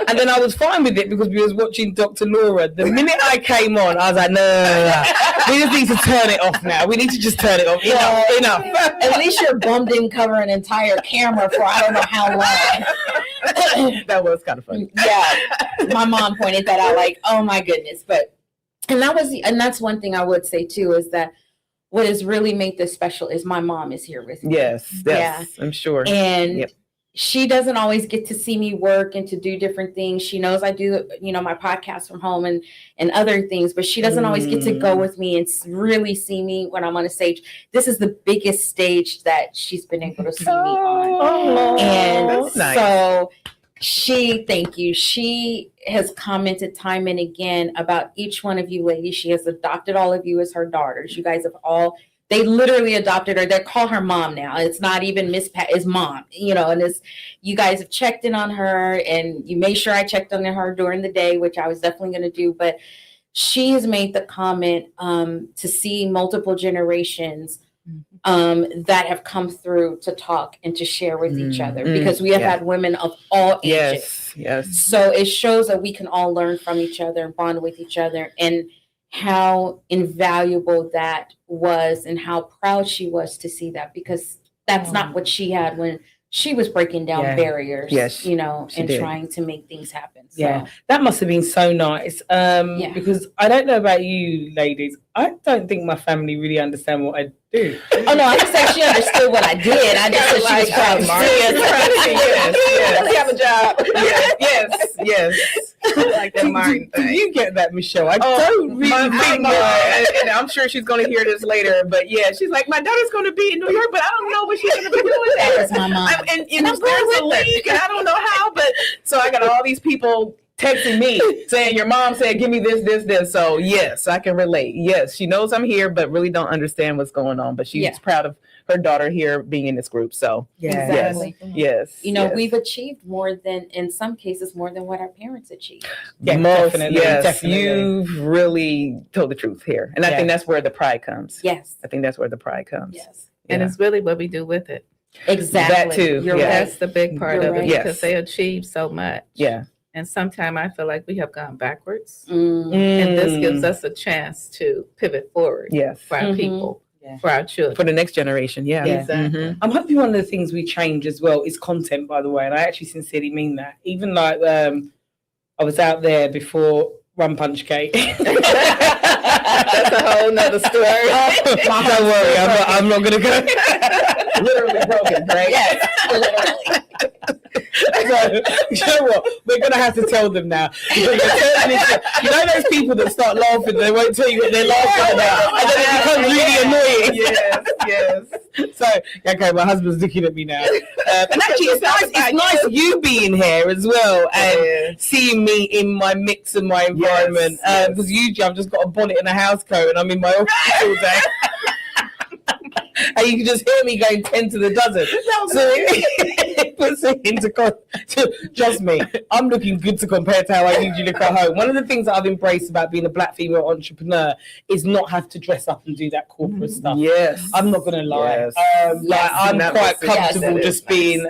And then I was fine with it because we was watching Dr. Laura. The minute I came on, I was like, no. We just need to turn it off now. We need to just turn it off. Enough. At least your bum didn't cover an entire camera for I don't know how long. That was kind of funny. Yeah, my mom pointed that out, like, oh my goodness. And that's one thing I would say too, is that what has really made this special is my mom is here with me. Yes, yeah, I'm sure. And she doesn't always get to see me work and to do different things. She knows I do, my podcast from home and other things, but she doesn't always get to go with me and really see me when I'm on a stage. This is the biggest stage that she's been able to see me on. And so thank you. She has commented time and again about each one of you ladies. She has adopted all of you as her daughters. You guys have they literally adopted her. They call her mom now. It's not even Miss Pat, it's mom, and you guys have checked in on her, and you made sure I checked on her during the day, which I was definitely going to do. But she has made the comment to see multiple generations that have come through to talk and to share with each other, because we have had women of all ages. Yes. So it shows that we can all learn from each other and bond with each other, and how invaluable that was and how proud she was to see that, because that's not what she had when she was breaking down barriers, and trying to make things happen. So. Yeah, that must have been so nice. Because I don't know about you ladies, I don't think my family really understand what I do. Oh no, I didn't say she understood what I did. I just said she was proud of me. Yes. Have a job. Yes. Like that Martin thing. Do you get that, Michelle? I don't really think and I'm sure she's going to hear this later, but yeah, she's like, my daughter's going to be in New York, but I don't know what she's going to be doing there. That's my mom. And there's a link, and I don't know how, but so I got all these people texting me saying, your mom said, give me this. So yes, I can relate. Yes, she knows I'm here, but really don't understand what's going on. But she's proud of her daughter here being in this group. So exactly. Yes. We've achieved more than, in some cases, more than what our parents achieved. Yeah, definitely. You've really told the truth here. And I think that's where the pride comes. Yes. I think that's where the pride comes. Yes. And it's really what we do with it. Exactly. That too. That's the big part of it, because they achieve so much. Yeah. And sometimes I feel like we have gone backwards. And this gives us a chance to pivot forward for our people, for our children. For the next generation, Exactly. I'm hoping one of the things we change as well is content, by the way. And I actually sincerely mean that. Even like I was out there before Rum Punch Cake. That's a whole nother story. Don't worry, I'm not going to go. Literally broken, right? Yes, literally. So, you know what? We're going to have to tell them now. You know those people that start laughing, they won't tell you what they're laughing about. And then it becomes really annoying. Yes. So, okay, my husband's looking at me now. And actually, it's nice you being here as well and seeing me in my mix and my environment. Because usually I've just got a bonnet and a house coat and I'm in my office all day. And you can just hear me going 10 to the dozen. So it puts it into just me. I'm looking good to compare to how I usually look at home. One of the things that I've embraced about being a Black female entrepreneur is not have to dress up and do that corporate stuff. Yes. I'm not going to lie. Yes. I'm quite comfortable just being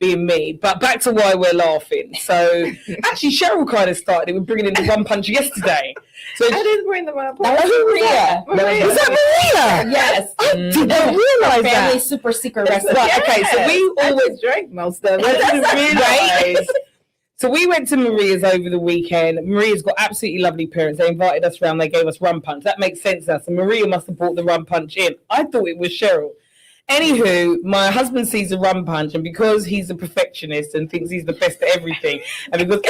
me. But back to why we're laughing. So actually, Cheryl kind of started it with bringing in the Rum Punch yesterday. So I didn't bring the Rum Punch. That was Maria. Was that Maria? Yes. I did not realize that. Family super secret recipe. Right, okay, so we always drank most of it. I didn't realize. So we went to Maria's over the weekend. Maria's got absolutely lovely parents. They invited us around. They gave us rum punch. That makes sense now. So Maria must have brought the rum punch in. I thought it was Cheryl. Anywho, my husband sees a rum punch, and because he's a perfectionist and thinks he's the best at everything, and because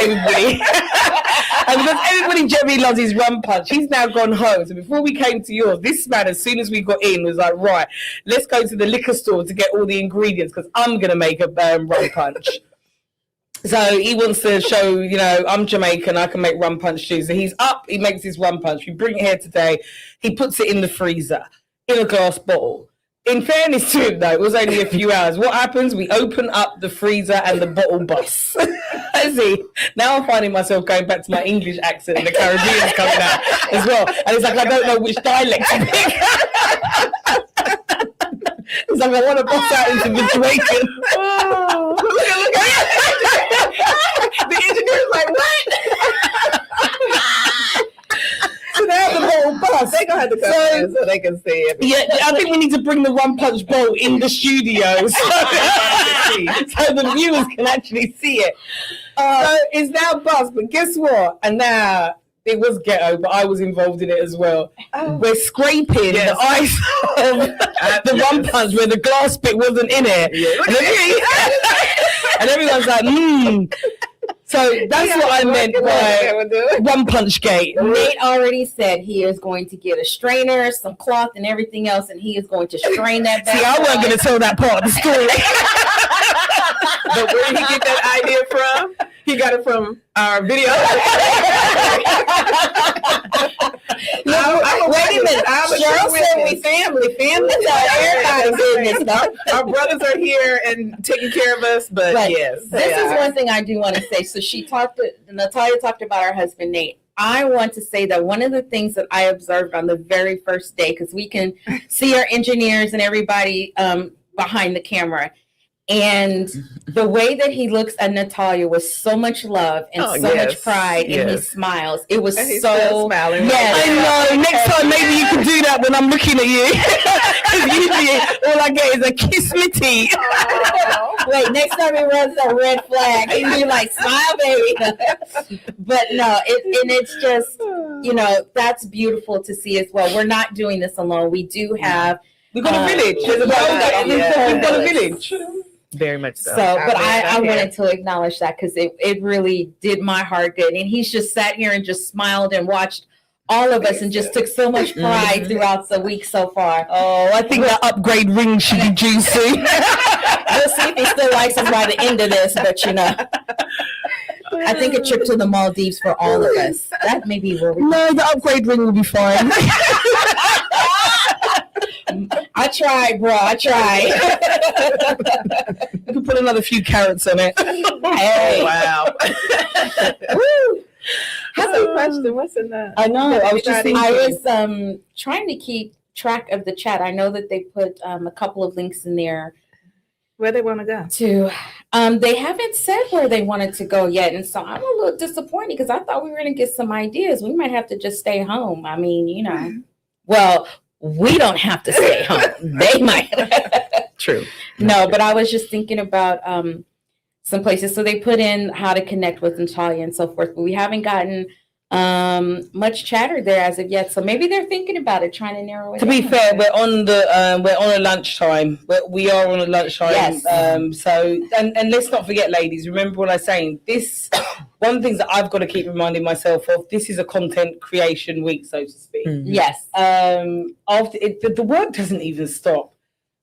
everybody generally loves his rum punch, he's now gone home. So before we came to yours, this man, as soon as we got in, was like, right, let's go to the liquor store to get all the ingredients because I'm going to make a rum punch. So he wants to show, you know, I'm Jamaican, I can make rum punch too. So he's up, he makes his rum punch. We bring it here today. He puts it in the freezer in a glass bottle. In fairness to him, though, it was only a few hours. What happens? We open up the freezer and the bottle busts. See, now I'm finding myself going back to my English accent and the Caribbean's coming out as well. And it's like, I don't know which dialect to pick. It's like, I want to bust out into the Jamaican. Oh. Look at the engineer's like, what? So now the bottle bust. They're going to have to come in so they can see it. Yeah, I think we need to bring the rum punch bowl in the studio so the viewers can actually see it. So it's now bust, but guess what? And now it was ghetto, but I was involved in it as well. Oh. We're scraping the ice of the rum punch where the glass bit wasn't in it. Yeah. And everyone's like, So that's what I meant by rum punch gate. Nate already said he is going to get a strainer, some cloth, and everything else, and he is going to strain that back. See, I wasn't going to tell that part of the story. But where did he get that idea from? He got it from our video. Wait a minute. Cheryl said we family. Family's everybody's business, though. Our brothers are here and taking care of us, but yes. This is one thing I do want to say. So Natalia talked about her husband, Nate. I want to say that one of the things that I observed on the very first day, because we can see our engineers and everybody behind the camera, and the way that he looks at Natalia with so much love and much pride, and he smiles. It was so smiling. Yes. I know. Next time, maybe you can do that when I'm looking at you. Because usually all I get is a kiss me tea. Wait, next time he runs a red flag, he'd be like, "Smile, baby." But no, it's just, you know, that's beautiful to see as well. We're not doing this alone. We do have. We've got a village. We've got a village. Very much so. But I wanted to acknowledge that because it really did my heart good. And he's just sat here and just smiled and watched all of us and just took so much pride throughout the week so far. Oh, I think that upgrade ring should be juicy. We'll see if he still likes us by the end of this, but you know. I think a trip to the Maldives for all of us. That may be where we No, the upgrade ring will be fine. I tried, bro. I tried. You can put another few carrots on it. Hey. Wow. Woo. That's a question. What's in that? I know. I was just thinking. I was trying to keep track of the chat. I know that they put a couple of links in there. Where they want to go? They haven't said where they wanted to go yet. And so I'm a little disappointed because I thought we were going to get some ideas. We might have to just stay home. I mean, you know, well, we don't have to stay home. They might. True. No, but I was just thinking about some places. So they put in how to connect with Natalia and so forth, but we haven't gotten much chatter there as of yet. So maybe they're thinking about it, trying to narrow it To down. be fair, we're on a lunchtime. We are on a lunchtime. Yes. So let's not forget, ladies. Remember what I'm saying. This one of the things that I've got to keep reminding myself of. This is a content creation week, so to speak. Yes. The work doesn't even stop.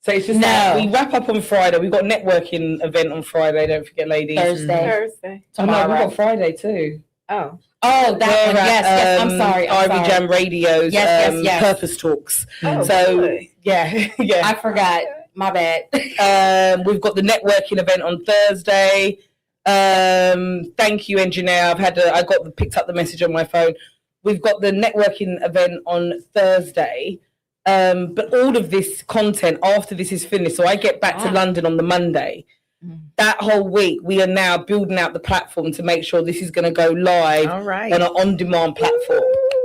So it's just like we wrap up on Friday. We've got a networking event on Friday. Don't forget, ladies. Thursday. Oh, no, we've got Friday too. Oh, that one. Yes. I'm sorry. Ivy Jam Radio's yes. Purpose Talks. Oh, so really? yeah. I forgot. My bad. We've got the networking event on Thursday. Thank you, engineer. Picked up the message on my phone. We've got the networking event on Thursday. But all of this content after this is finished, so I get back to London on the Monday. That whole week, we are now building out the platform to make sure this is going to go live on an on-demand platform.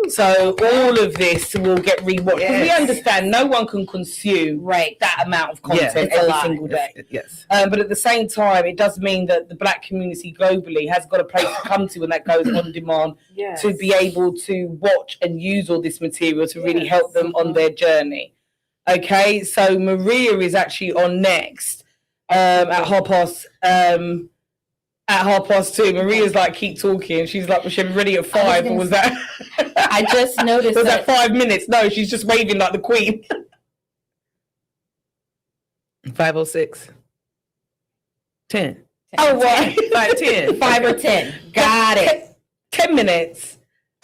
So all of this will get rewatched. Because we Yes. understand no one can consume that amount of content Yes. every single day. Yes. But at the same time, it does mean that the Black community globally has got a place to come to when that goes on demand to be able to watch and use all this material to really help them on their journey. Okay, so Maria is actually on next at 2:30. Maria's like, keep talking. She's like, was she ready at 5? Or was that? I just noticed. Was that 5 minutes? No, she's just waving like the queen. 5:06. 10. Oh, what? 5:10. 5 or 10. Got it. 10 minutes.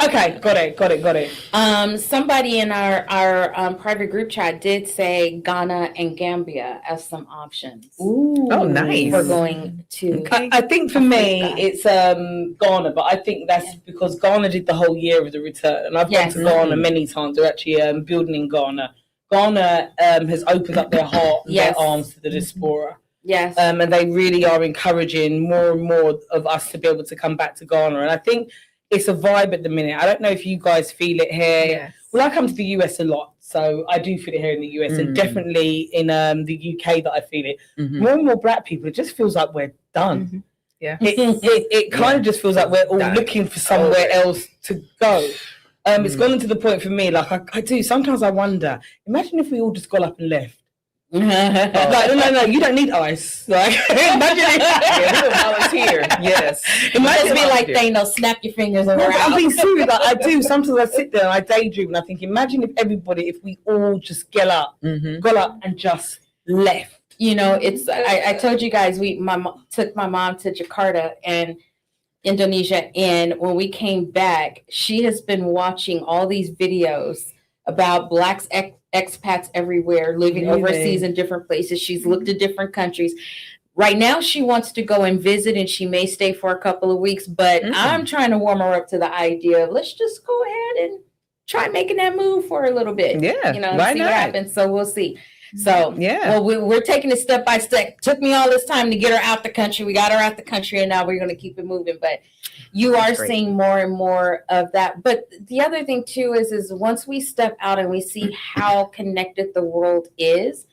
Okay, got it. Somebody in our private group chat did say Ghana and Gambia as some options. Ooh. Oh, nice. We're going to. I think for me, it's Ghana, but I think that's because Ghana did the whole year of the return. And I've gone to Ghana many times. They're actually building in Ghana. Ghana has opened up their heart and their arms to the diaspora. Yes. And they really are encouraging more and more of us to be able to come back to Ghana. And I think it's a vibe at the minute. I don't know if you guys feel it here. Yes. Well, I come to the US a lot, so I do feel it here in the US and definitely in the UK that I feel it. More and more Black people, it just feels like we're done. Yeah. It kind of just feels like we're all looking for somewhere else to go. It's gone to the point for me, like I do. Sometimes I wonder, imagine if we all just got up and left. Like, no, you don't need ice. Like, imagine if we don't volunteer. Yes. Imagine be like Thanos, snap your fingers around. I'm being serious. Like, I do. Sometimes I sit there and I daydream and I think, imagine if we all just got up and just left. You know, it's I told you guys took my mom to Jakarta and Indonesia, and when we came back, she has been watching all these videos about Blacks expats everywhere living overseas in different places. She's looked at different countries. Right now she wants to go and visit, and she may stay for a couple of weeks, but I'm trying to warm her up to the idea of let's just go ahead and try making that move for a little bit. Yeah, you know, why see not? what happens. So we'll see. So well, we're taking it step by step. Took me all this time to get her out the country. We got her out the country, and now we're going to keep it moving. But you are seeing more and more of that. But the other thing too is once we step out and we see how connected the world is,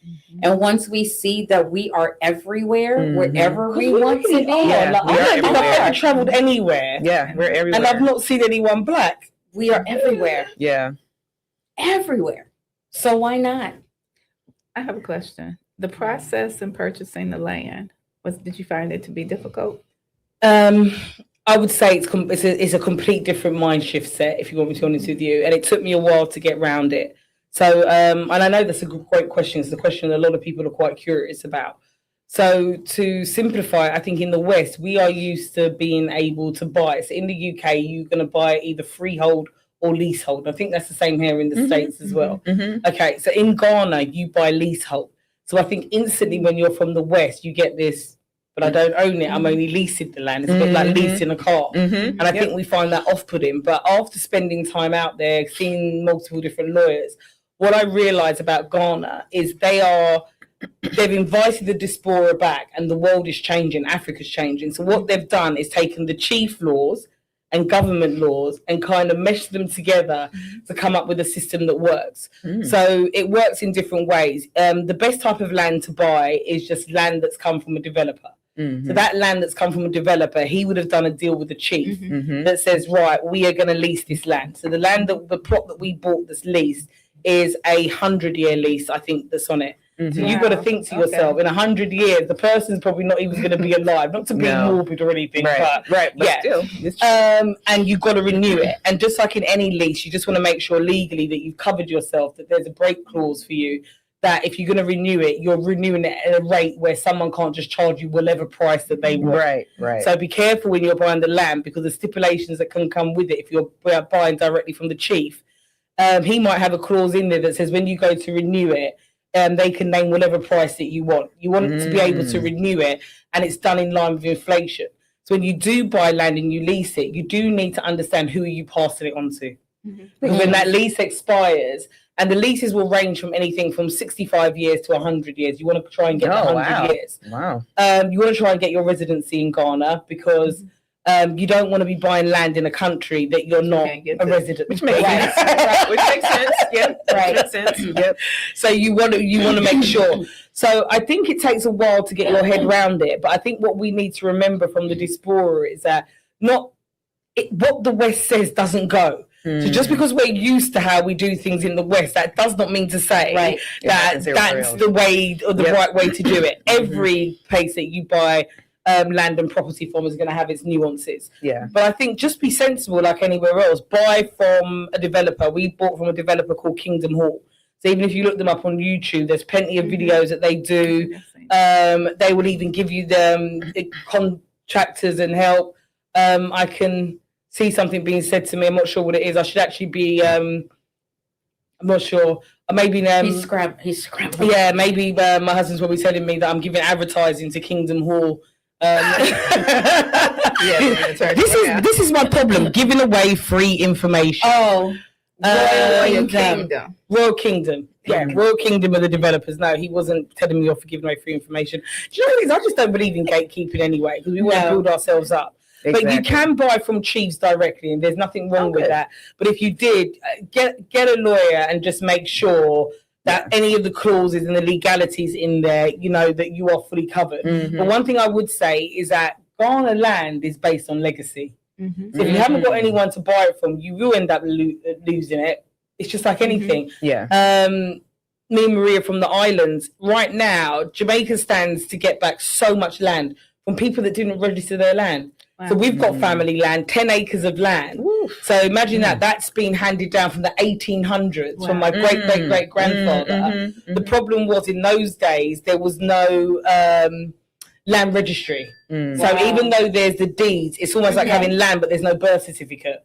and once we see that we are everywhere, wherever we want to be. I've never traveled anywhere. Yeah, we're everywhere. And I've not seen anyone Black. We are everywhere. Yeah. Everywhere. So why not? I have a question. The process in purchasing the land, did you find it to be difficult? I would say it's a complete different mind shift set, if you want me to be honest with you. And it took me a while to get around it. So, and I know that's a great question. It's a question a lot of people are quite curious about. So to simplify, I think in the West, we are used to being able to buy. So in the UK, you're going to buy either freehold or leasehold. I think that's the same here in the States as well. Okay, so in Ghana, you buy leasehold. So I think instantly when you're from the West, you get this, but I don't own it. I'm only leasing the land. It's a bit like leasing a car. And I think we find that off-putting. But after spending time out there, seeing multiple different lawyers, what I realized about Ghana is they've invited the diaspora back, and the world is changing. Africa's changing. So what they've done is taken the chief laws and government laws and kind of meshed them together to come up with a system that works. So it works in different ways. The best type of land to buy is just land that's come from a developer. So that land that's come from a developer, he would have done a deal with the chief that says, right, we are going to lease this land. So the land, the plot that we bought that's leased is 100-year lease, I think, that's on it. So you've got to think to yourself, in 100 years, the person's probably not even going to be alive, not to be morbid or anything, but still. And you've got to renew it. And just like in any lease, you just want to make sure legally that you've covered yourself, that there's a break clause for you, that if you're going to renew it, you're renewing it at a rate where someone can't just charge you whatever price that they want. Right. So be careful when you're buying the land, because the stipulations that can come with it, if you're buying directly from the chief, he might have a clause in there that says when you go to renew it, they can name whatever price that you want. You want to be able to renew it, and it's done in line with inflation. So when you do buy land and you lease it, you do need to understand who are you passing it on to. Because when that lease expires, and the leases will range from anything from 65 years to 100 years. You want to try and get 100 years. Wow. You want to try and get your residency in Ghana, because You don't want to be buying land in a country that you're not a resident. Which makes sense. Which makes sense. Yep. Right. Makes sense. Yep. So you want to make sure. So I think it takes a while to get your head around it. But I think what we need to remember from the diaspora is that what the West says doesn't go. So just because we're used to how we do things in the West, that does not mean to say that that's the way or the right way to do it. Every place that you buy land and property from is going to have its nuances. Yeah. But I think just be sensible like anywhere else. Buy from a developer. We bought from a developer called Kingdom Hall. So even if you look them up on YouTube, there's plenty of videos that they do. They will even give you the contractors and help. I can see something being said to me. I'm not sure what it is. I should actually be. I'm not sure. Maybe He's scrambling. Yeah, maybe my husband's probably telling me that I'm giving advertising to Kingdom Hall. This is my problem: giving away free information. Oh, Royal Kingdom. Yeah, Royal Kingdom are the developers. No, he wasn't telling me off for giving away free information. Do you know what it is? I just don't believe in gatekeeping anyway, because we want to build ourselves up. Exactly. But you can buy from chiefs directly, and there's nothing wrong with that. But if you did, get a lawyer and just make sure that any of the clauses and the legalities in there, you know, that you are fully covered. But one thing I would say is that Ghana land is based on legacy. So if you haven't got anyone to buy it from, you will end up losing it. It's just like anything. Yeah. Me and Maria from the islands, right now, Jamaica stands to get back so much land from people that didn't register their land. So we've got family land, 10 acres of land. So imagine that's been handed down from the 1800s from my great grandfather. The problem was in those days, there was no land registry. So even though there's the deeds, it's almost like having land, but there's no birth certificate.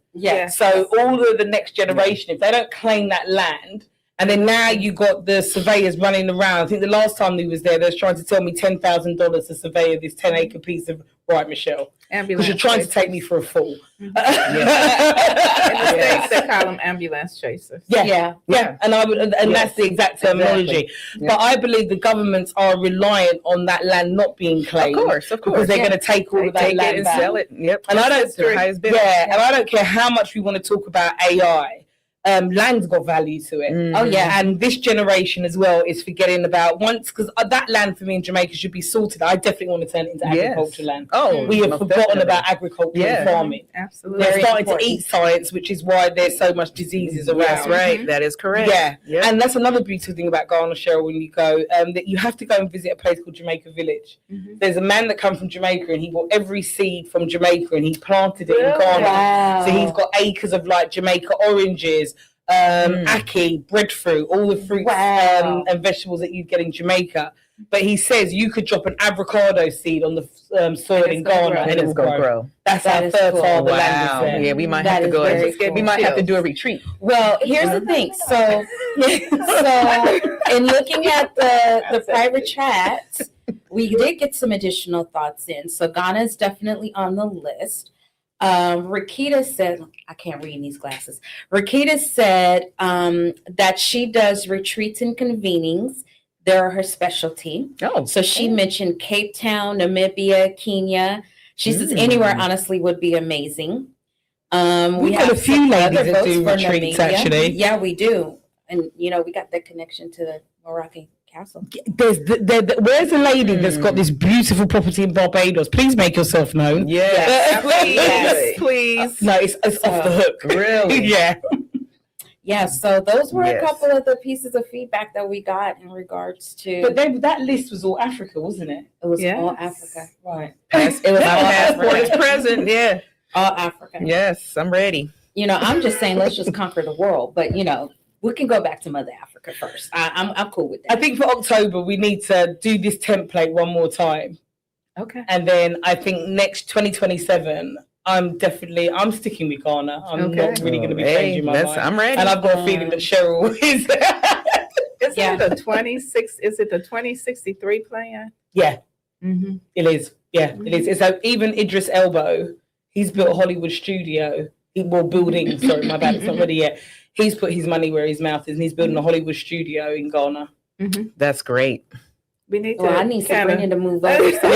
So all of the next generation, if they don't claim that land, and then now you got the surveyors running around. I think the last time we was there, they was trying to tell me $10,000 to survey this 10-acre piece of Michelle. Because you're trying to take me for a fool. In the States, they call them ambulance chasers. And I would, and that's the exact terminology. But I believe the governments are reliant on that land not being claimed. Of course. Because they're going to take all of that land and back. sell it. Yep. And I don't. And I don't care how much we want to talk about AI. Land's got value to it. And this generation as well is forgetting about once, because that land for me in Jamaica should be sorted. I definitely want to turn it into agriculture land. We have forgotten about agriculture and farming. Absolutely. They're starting to eat science, which is why there's so much diseases around. That's right. That is correct. And that's another beautiful thing about Ghana, Cheryl, when you go, that you have to go and visit a place called Jamaica Village. There's a man that come from Jamaica and he bought every seed from Jamaica and he planted it in Ghana. So he's got acres of like Jamaica oranges, ackee, breadfruit, all the fruits and vegetables that you get in Jamaica. But he says you could drop an avocado seed on the soil in Ghana and it will grow. That's how fertile the land is there. Yeah, we might have to go. We might have to do a retreat. Well, here's the thing. So in looking at the private chats, we did get some additional thoughts in. So Ghana is definitely on the list. Rakita said, I can't read in these glasses. Rakita said that she does retreats and convenings. They're her specialty. So she mentioned Cape Town, Namibia, Kenya. She says anywhere, honestly, would be amazing. We have a few ladies that do retreats, actually. Yeah, we do. And, you know, we got that connection to the Moroccan castle. Where's the lady that's got this beautiful property in Barbados? Please make yourself known. Please. No, it's off the hook. Really? Yeah, so those were a couple of the pieces of feedback that we got in regards to. But that list was all Africa, wasn't it? It was all Africa. Right. It was all passport is present. Yeah. All Africa. Yes, I'm ready. You know, I'm just saying, let's just conquer the world. But, you know, we can go back to Mother Africa first. I'm cool with that. I think for October, we need to do this template one more time. Okay. And then I think next 2027, I'm sticking with Ghana. I'm not really going to be changing my mind. I'm ready. And I've got a feeling that Cheryl is. Is it the 26? Is it the 2063 plan? Yeah. It is. Yeah, it is. So even Idris Elba, he's built a Hollywood studio. Building. Sorry, my bad. It's not ready yet. He's put his money where his mouth is, and he's building a Hollywood studio in Ghana. That's great. We need to. Well, I need kinda- Sabrina to move over. So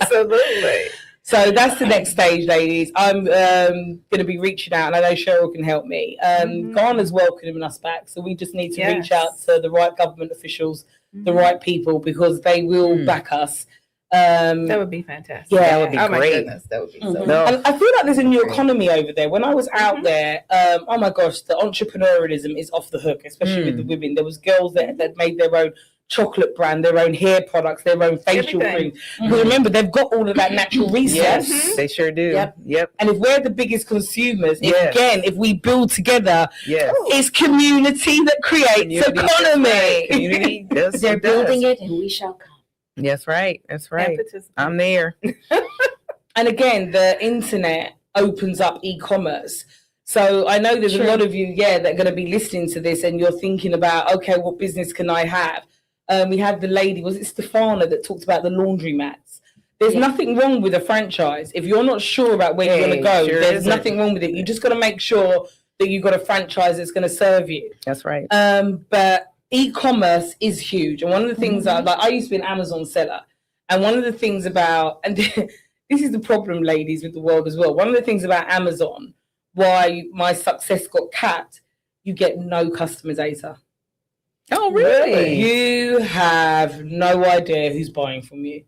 Absolutely. So that's the next stage, ladies. I'm going to be reaching out, and I know Cheryl can help me. Ghana's welcoming us back, so we just need to reach out to the right government officials, the right people, because they will back us. That would be fantastic. Yeah, that would be great. My goodness, that would be so. And I feel like there's a new economy over there. When I was out there, oh my gosh, the entrepreneurialism is off the hook, especially with the women. There was girls that made their own chocolate brand, their own hair products, their own facial cream. But remember, they've got all of that natural resource. Yes, they sure do. Yep. And if we're the biggest consumers, if we build together, yes, it's community that creates economy. Community does. They're building it, and we shall come. That's right. That's right. I'm there. And again, the internet opens up e-commerce. So I know there's a lot of you, that are going to be listening to this, and you're thinking about, okay, what business can I have? We had the lady, was it Stefana, that talked about the laundry mats. There's nothing wrong with a franchise. If you're not sure about where you're going to go, there's nothing wrong with it. You just got to make sure that you've got a franchise that's going to serve you. That's right. But e-commerce is huge. And one of the things I used to be an Amazon seller. And one of the things about, and this is the problem, ladies, with the world as well. One of the things about Amazon, why my success got capped, you get no customer data. Oh, really? You have no idea who's buying from you.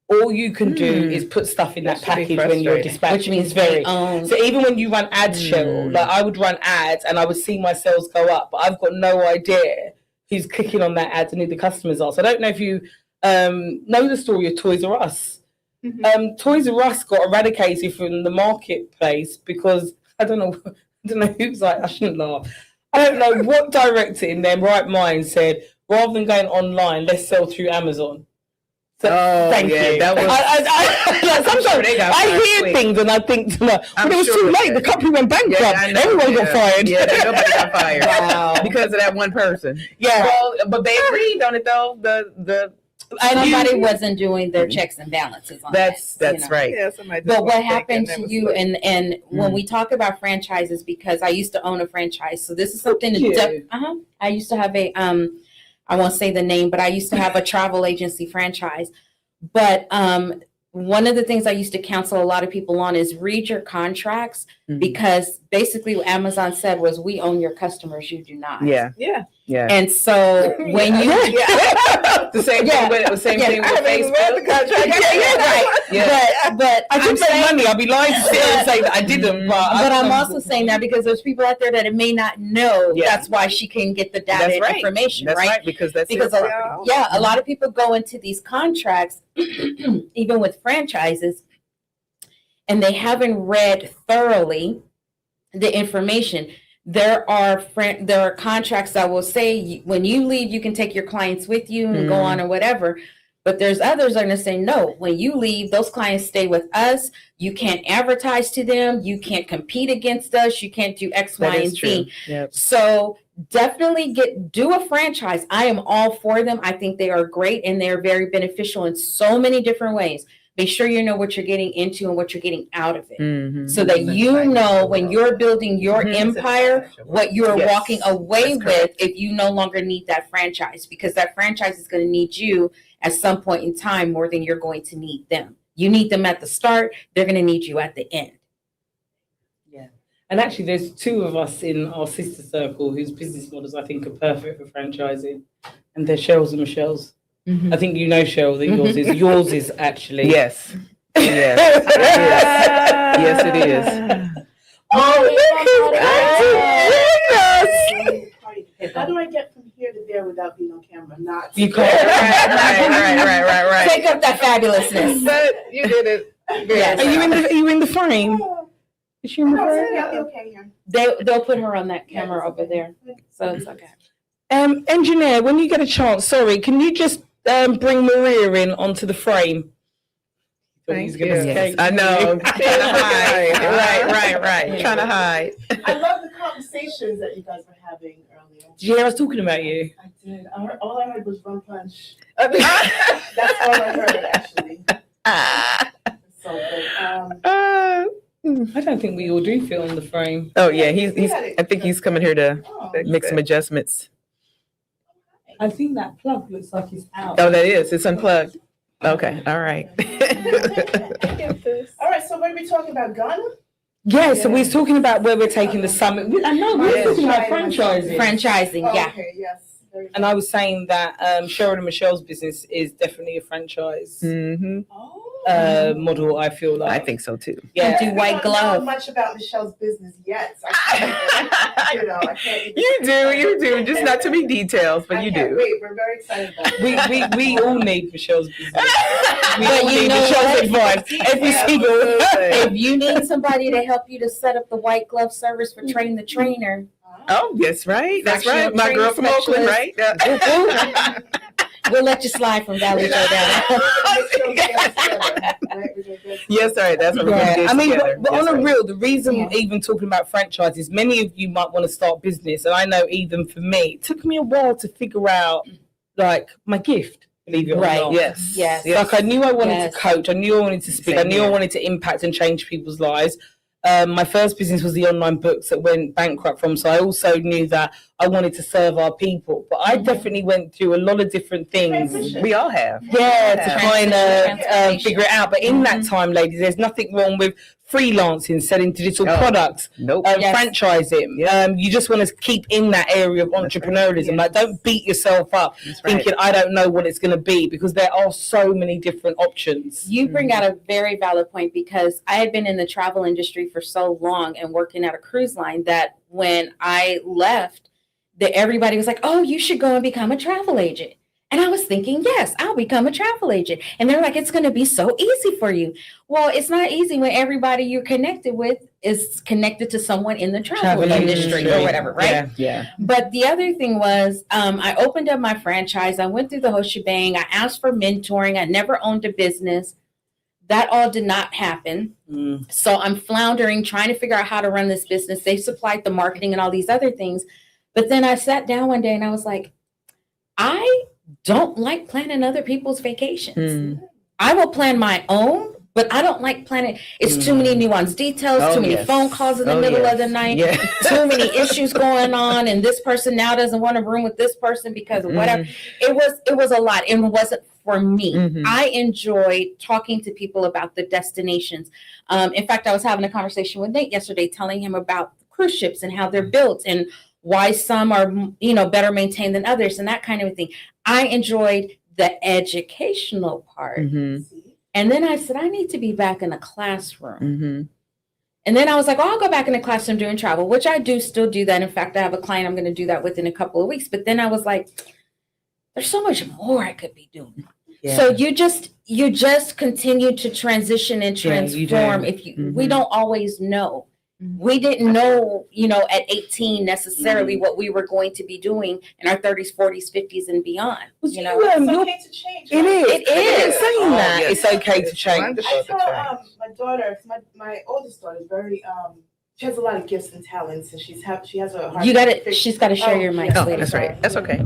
All you can do is put stuff in that package when you're dispatching. Which means so even when you run ads, Cheryl, like I would run ads and I would see my sales go up, but I've got no idea who's clicking on that ad and who the customers are. So I don't know if you know the story of Toys R Us. Toys R Us got eradicated from the marketplace because I don't know who's like, I shouldn't laugh. I don't know what director in their right mind said, rather than going online, let's sell through Amazon. So, thank you. That was. Sometimes I hear things and I think, but it was too late. The company went bankrupt. Everyone got fired. Yeah, nobody got fired. Wow. Because of that one person. Yeah. Well, but they agreed on it though. Somebody wasn't doing their checks and balances on that's right. Yeah, but what happened to you and when we talk about franchises, because I used to own a franchise, so this is something I used to have a I won't say the name, but I used to have a travel agency franchise. But one of the things I used to counsel a lot of people on is read your contracts, because basically what Amazon said was, we own your customers, you do not. Yeah. And so when you the same thing with Facebook. The contract. But I did make money. I'll be lying to sit and say that I didn't. But I'm also saying that because there's people out there that may not know. That's why she can get the data and information, that's right? Because a lot of people go into these contracts, even with franchises, and they haven't read thoroughly the information. There are contracts that will say when you leave, you can take your clients with you and go on or whatever. But there's others that are going to say, no, when you leave, those clients stay with us. You can't advertise to them. You can't compete against us. You can't do X, Y, and Z. Yep. So definitely do a franchise. I am all for them. I think they are great and they're very beneficial in so many different ways. Make sure you know what you're getting into and what you're getting out of it, so that you know when you're building your empire, what you're walking away with if you no longer need that franchise, because that franchise is going to need you at some point in time more than you're going to need them. You need them at the start. They're going to need you at the end. Yeah. And actually, there's two of us in our sister circle whose business models I think are perfect for franchising. And they're Cheryl's and Michelle's. I think you know, Cheryl, that yours is actually. Yes. Yes, it is. Oh, look at How do I get from here to there without being on camera? Not you can't. Right. Take up that fabulousness. But you did it. Yes. Are you in the frame? Is she in the frame? I'll be okay here. They'll put her on that camera over there, so it's okay. Engineer, when you get a chance, sorry, can you just bring Maria in onto the frame? Thank you. Yes, I know. Trying to hide. Right. Trying to hide. I love the conversations that you guys were having earlier. Yeah, I was talking about you. I did. All I heard was rum punch. That's all I heard, actually. So good. I don't think we all do feel in the frame. Oh yeah, he's. I think he's coming here to make some adjustments. I think that plug looks like it's out. Oh, that is. It's unplugged. Okay. All right. All right, so what are we talking about? Ghana? Yeah, so we're talking about where we're taking the summit. I know we're talking about franchising. Franchising, yeah. Okay, yes. And I was saying that Cheryl and Michelle's business is definitely a franchise model, I feel like. I think so too. Yeah. Do white I don't know glove. much about Michelle's business yet. So I can't, I can't even You do. Just not too many details, but you do. Wait, we're very excited about it. We all need Michelle's business. We But all you need know Michelle's what? advice. Every single If you need somebody to help you to set up the white glove service for Train the Trainer, Oh, yes, right. That's right. Fractional My girl from training Oakland, right? we'll let you slide from Valley Joe down. Yes, right. That's what we're going to do I mean, together. but Yes, on a right. real, the reason even talking about franchises, many of you might want to start business, and I know even for me, it took me a while to figure out like my gift. Believe it or Right. not. Yes. Yes. Like I knew I wanted Yes. to coach, I knew I wanted to speak, I Same knew I here. wanted to impact and change people's lives. My first business was the online books that went bankrupt from, so I also knew that I wanted to serve our people. But I definitely went through a lot of different things. We all have. Yeah, to kind of Transformation. figure it out. But in that time, ladies, there's nothing wrong with freelancing, selling digital products, Nope. franchising. You just want to keep in that area of entrepreneurialism. Like, don't beat yourself up thinking, I don't know what it's going to be, because there are so many different options. You bring out a very valid point, because I had been in the travel industry for so long and working at a cruise line that when I left, that everybody was like, oh, you should go and become a travel agent. And I was thinking, yes, I'll become a travel agent. And they're like, it's going to be so easy for you. Well, it's not easy when everybody you're connected with is connected to someone in the travel industry or whatever, right? Yeah. But the other thing was, I opened up my franchise. I went through the whole shebang. I asked for mentoring. I never owned a business. That all did not happen. So I'm floundering, trying to figure out how to run this business. They supplied the marketing and all these other things. But then I sat down one day and I was like, I don't like planning other people's vacations. I will plan my own, but I don't like planning. It's too many nuanced details, too many phone calls in the middle of the night, too many issues going on, and this person now doesn't want to room with this person because of whatever. It was a lot, and it wasn't for me. I enjoyed talking to people about the destinations. In fact, I was having a conversation with Nate yesterday, telling him about cruise ships and how they're built and why some are, better maintained than others and that kind of thing. I enjoyed the educational part. And then I said, I need to be back in a classroom. And then I was like, I'll go back in the classroom doing travel, which I do still do that. In fact, I have a client I'm going to do that with in a couple of weeks. But then I was like, there's so much more I could be doing. So you just continue to transition and transform. We don't always know. We didn't know, at 18 necessarily what we were going to be doing in our 30s, 40s, 50s, and beyond. It's okay to change. It is. It is. Saying that it's okay to change. I saw my daughter, my oldest daughter is very she has a lot of gifts and talents, and she has a hard She's got to share your mic. Oh, that's right. That's okay.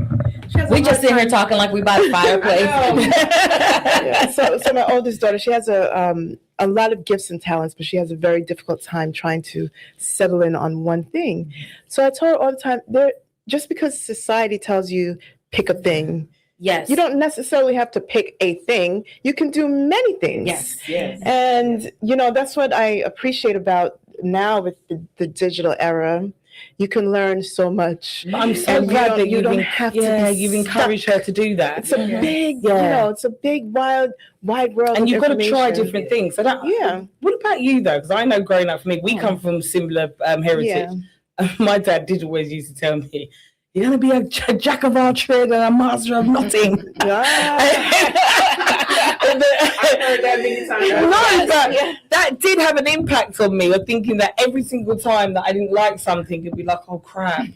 We just sit here talking like we by the fireplace. So my oldest daughter, she has a lot of gifts and talents, but she has a very difficult time trying to settle in on one thing. So I told her all the time, just because society tells you pick a thing, you don't necessarily have to pick a thing. You can do many things. Yes. And that's what I appreciate about now with the digital era. You can learn so much. I'm so glad that you don't have to. You've encouraged her to do that. It's a big, it's a big, wide world, and of you've got to try information. different things. What about you though? Because I know growing up for me, we come from similar heritage. My dad did always used to tell me, "You're going to be a jack of all trades and a master of nothing." That did have an impact on me, of thinking that every single time that I didn't like something, it'd be like, oh crap,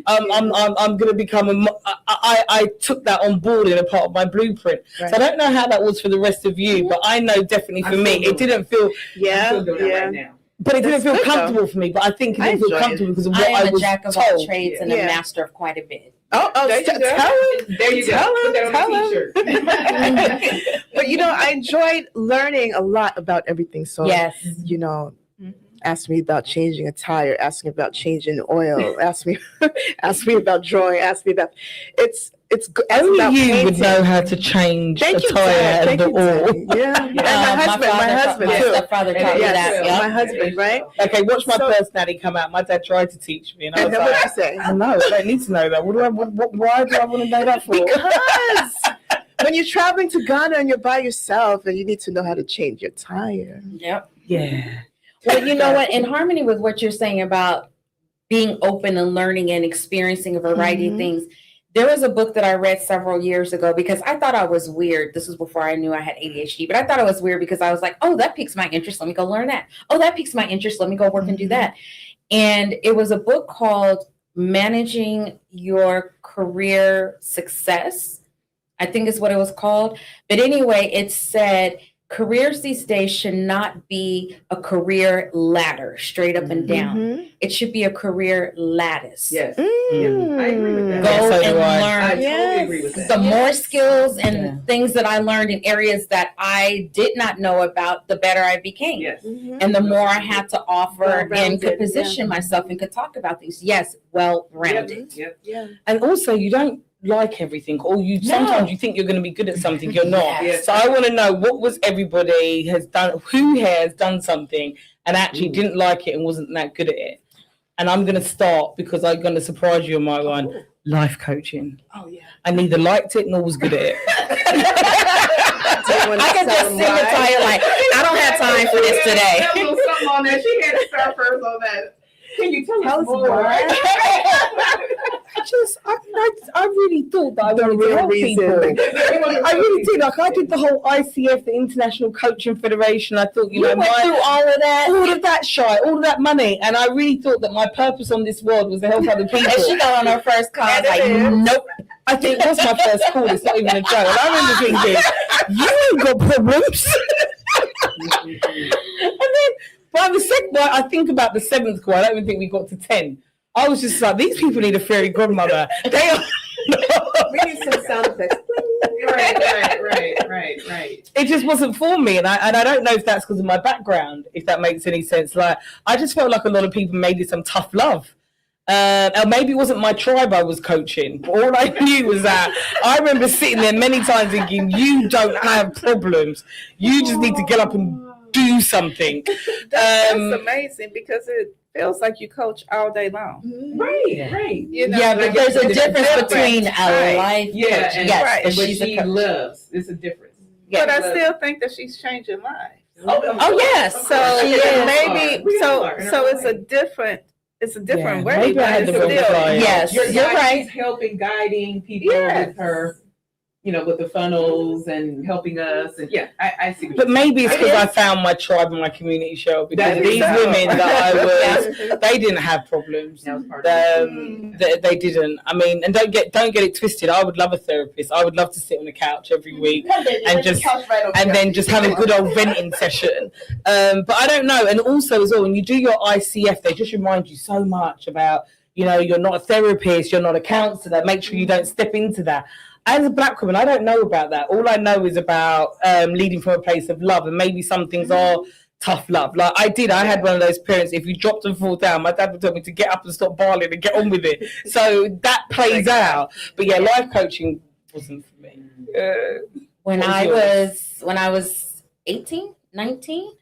I'm going to become I took that on board in a part of my blueprint. So I don't know how that was for the rest of you, but I know definitely for me, it didn't feel, right now. but it didn't feel comfortable for me. But I think it didn't feel comfortable because of what I was a jack of told. all trades and a master of quite a bit. There you go. Put that on a t-shirt. But I enjoyed learning a lot about everything. So ask me about changing a tire, ask me about changing oil, ask me about drawing, ask me about it's only about you would painting. know how to change Thank a you, tire Dad. and Thank the you, oil. Daddy. Yeah. And my husband my too. stepfather taught me that. Yep. My husband, right? Okay, watch my personality come out. My dad tried to teach me, and I was And like, what you say? I know, I don't need to know that. Why do I want to know that for? Because when you're traveling to Ghana and you're by yourself and you need to know how to change your tire. Yep. Yeah. Well, you know what? In harmony with what you're saying about being open and learning and experiencing a variety of things, there was a book that I read several years ago because I thought I was weird. This was before I knew I had ADHD, but I thought I was weird because I was like, oh, that piques my interest. Let me go learn that. Oh, that piques my interest. Let me go work and do that. And it was a book called Managing Your Career Success, I think is what it was called. But anyway, it said, careers these days should not be a career ladder straight up and down. It should be a career lattice. Yes. I agree with that. Go Yes, and learn. I totally agree with that. The more skills and things that I learned in areas that I did not know about, the better I became. Yes. And the more I had to offer and Well-rounded, could position myself and could talk about things. Yes, well-rounded. Yeah. And also, you don't like everything, or sometimes you think you're going to be good at something, you're not. Yes. So I want to know what was everybody has done, who has done something and actually didn't like it and wasn't that good at it. And I'm going to start because I'm going to surprise you on my one. Life coaching. Oh yeah. I neither liked it nor was good at it. I could just sing and tell you like, I don't have time for this today. A little something on that. She had to start first on that. Can you tell us more? I really thought that I wanted to help people. I really did. Like I did the whole ICF, the International Coaching Federation. I thought, you know, went through all of that. All of that shit, all of that money. And I really thought that my purpose on this world was to help other people. And she got on her first call, I was like, nope. I think that's my first call. It's not even a joke. And I remember thinking, you ain't got problems. And then by the second, I think about the seventh call. I don't even think we got to 10. I was just like, these people need a fairy godmother. They are. We need some sound effects. Right. It just wasn't for me, and I don't know if that's because of my background, if that makes any sense. Like I just felt like a lot of people made it some tough love. Or maybe it wasn't my tribe I was coaching. But all I knew was that I remember sitting there many times thinking, you don't have problems. You just need to get up and do something. That's amazing because it feels like you coach all day long. Right. You know, Yeah, but there's a difference between a life coach. Yeah, and Yes, what she's a she coach. loves. It's a difference. but I still think that she's changing lives. Oh yes, So she is. maybe so it's a different way. Maybe I had but the it's wrong still- guy. Yes, you're right. She's helping, guiding people with her, you know, with the funnels and helping us. And I see. But maybe it's because I found my tribe and my community show, because That these is so. women that I was, they didn't have problems. That was part of it. They didn't. I mean, and don't get it twisted. I would love a therapist. I would love to sit on the couch every week and then just have a good old venting session. But I don't know. And also as well, when you do your ICF, they just remind you so much about, you know, you're not a therapist, you're not a counselor. Make sure you don't step into that. As a Black woman, I don't know about that. All I know is about leading from a place of love, and maybe some things are tough love. Like I had one of those parents, if you dropped and fall down, my dad would tell me to get up and stop bawling and get on with it. So that plays out. But yeah, life coaching wasn't for me. When I was 18, 19,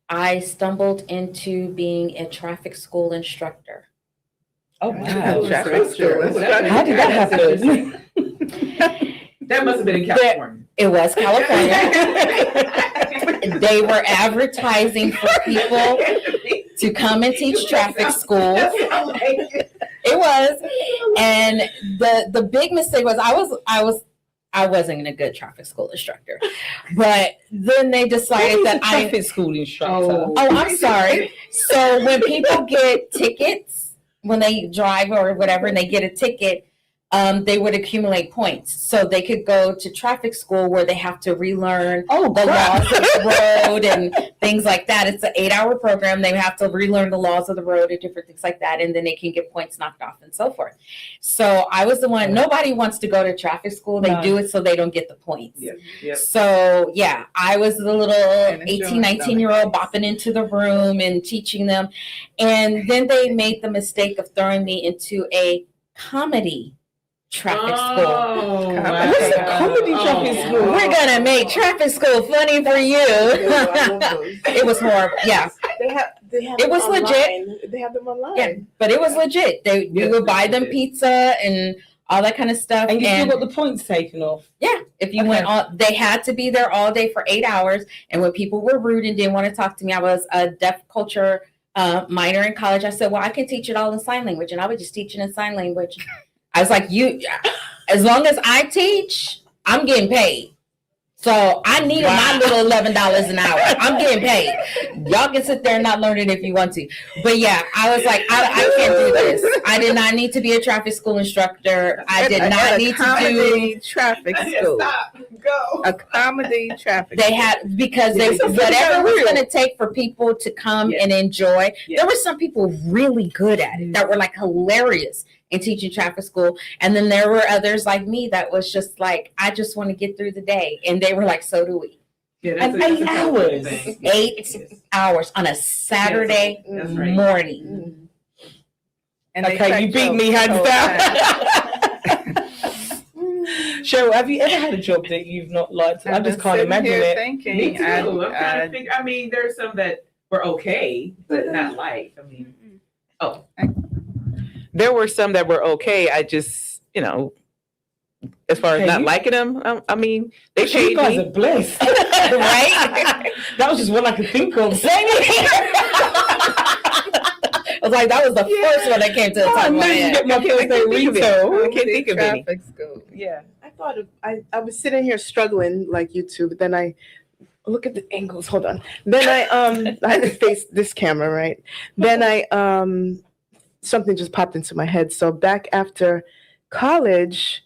I stumbled into being a traffic school instructor. Oh wow. How did that happen? That must have been in California. It was California. They were advertising for people to come and teach traffic school. It was. And the big mistake was I wasn't a good traffic school instructor. But then they decided that traffic school instructor. Oh, I'm sorry. So when people get tickets, when they drive or whatever, and they get a ticket, they would accumulate points. So they could go to traffic school where they have to relearn the laws of the road and things like that. It's an 8-hour program. They have to relearn the laws of the road and different things like that. And then they can get points knocked off and so forth. So I was the one, nobody wants to go to traffic school. They do it so they don't get the points. So yeah, I was the little 18, 19-year-old bopping into the room and teaching them. And then they made the mistake of throwing me into a comedy traffic school. What's a comedy traffic school? We're gonna make traffic school funny for you. It was horrible. Yeah, They have it was online. legit. They have them online. Yeah, but it was legit. You would buy them pizza and all that kind of stuff. And you still got the points taken off. Yeah, if you went on, they had to be there all day for 8 hours. And when people were rude and didn't want to talk to me, I was a deaf culture minor in college. I said, well, I can teach it all in sign language, and I would just teach it in sign language. I was like, as long as I teach, I'm getting paid. So I needed my little $11 an hour. I'm getting paid. Y'all can sit there and not learn it if you want to. But yeah, I was like, I can't do this. I did not need to be a traffic school instructor. I did not need to do traffic school. Go. A comedy traffic. They had, because they, whatever it was going to take for people to come and enjoy. There were some people really good at it that were like hilarious in teaching traffic school. And then there were others like me that was just like, I just want to get through the day. And they were like, so do we. Yeah, And 8 hours. 8 hours on a Saturday morning. And okay, you beat me hands down. Cheryl, have you ever had a job that you've not liked? I just can't imagine it. Thinking, Me too. I'm trying to think. I mean, there's some that were okay, but not like. I mean, There were some that were okay. I just, as far as not liking them, I mean, they paid You guys me. are blessed. Right? That was just what I could think of. Same here. I was like, that was the first one that came to the top of my head. My kids say retail. I can't think of any. Traffic school. Yeah. I thought I was sitting here struggling like you two, but then I look at the angles. Hold on. Then I had to face this camera, right? Then I something just popped into my head. So back after college,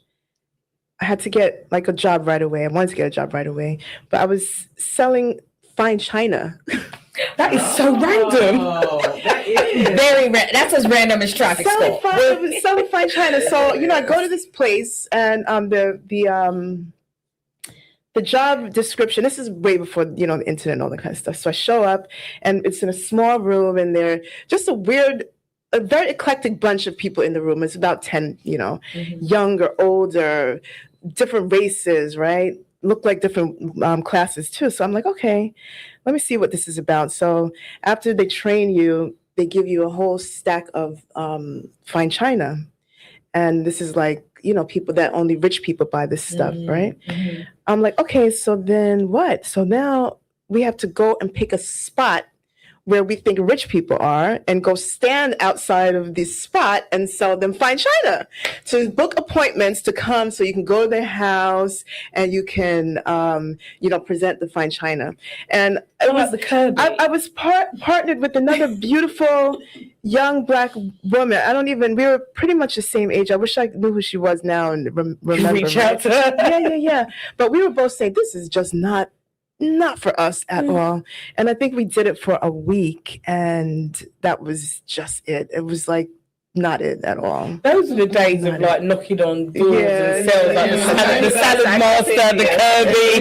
I had to get like a job right away. I wanted to get a job right away, but I was selling fine china. That is so random. that is Very that's as random as traffic school. Selling fine china. So I go to this place, and the job description. This is way before the internet and all that kind of stuff. So I show up, and it's in a small room, and they're just a very eclectic bunch of people in the room. It's about 10, younger, older, different races, right? Look like different classes too. So I'm like, okay, let me see what this is about. So after they train you, they give you a whole stack of fine china. And this is like, people that only rich people buy this stuff, right? Mm-hmm. I'm like, okay, so then what? So now we have to go and pick a spot where we think rich people are and go stand outside of this spot and sell them fine china. So book appointments to come so you can go to their house and you can, present the fine china. And it was I was partnered with another beautiful young Black woman. We were pretty much the same age. I wish I knew who she was now and remember. Reach out to her. Yeah. But we were both saying, this is just not for us at all. And I think we did it for a week, and that was just it. It was like not it at all. Those are the days of like knocking on doors and sales, like the salad master, the Kirby.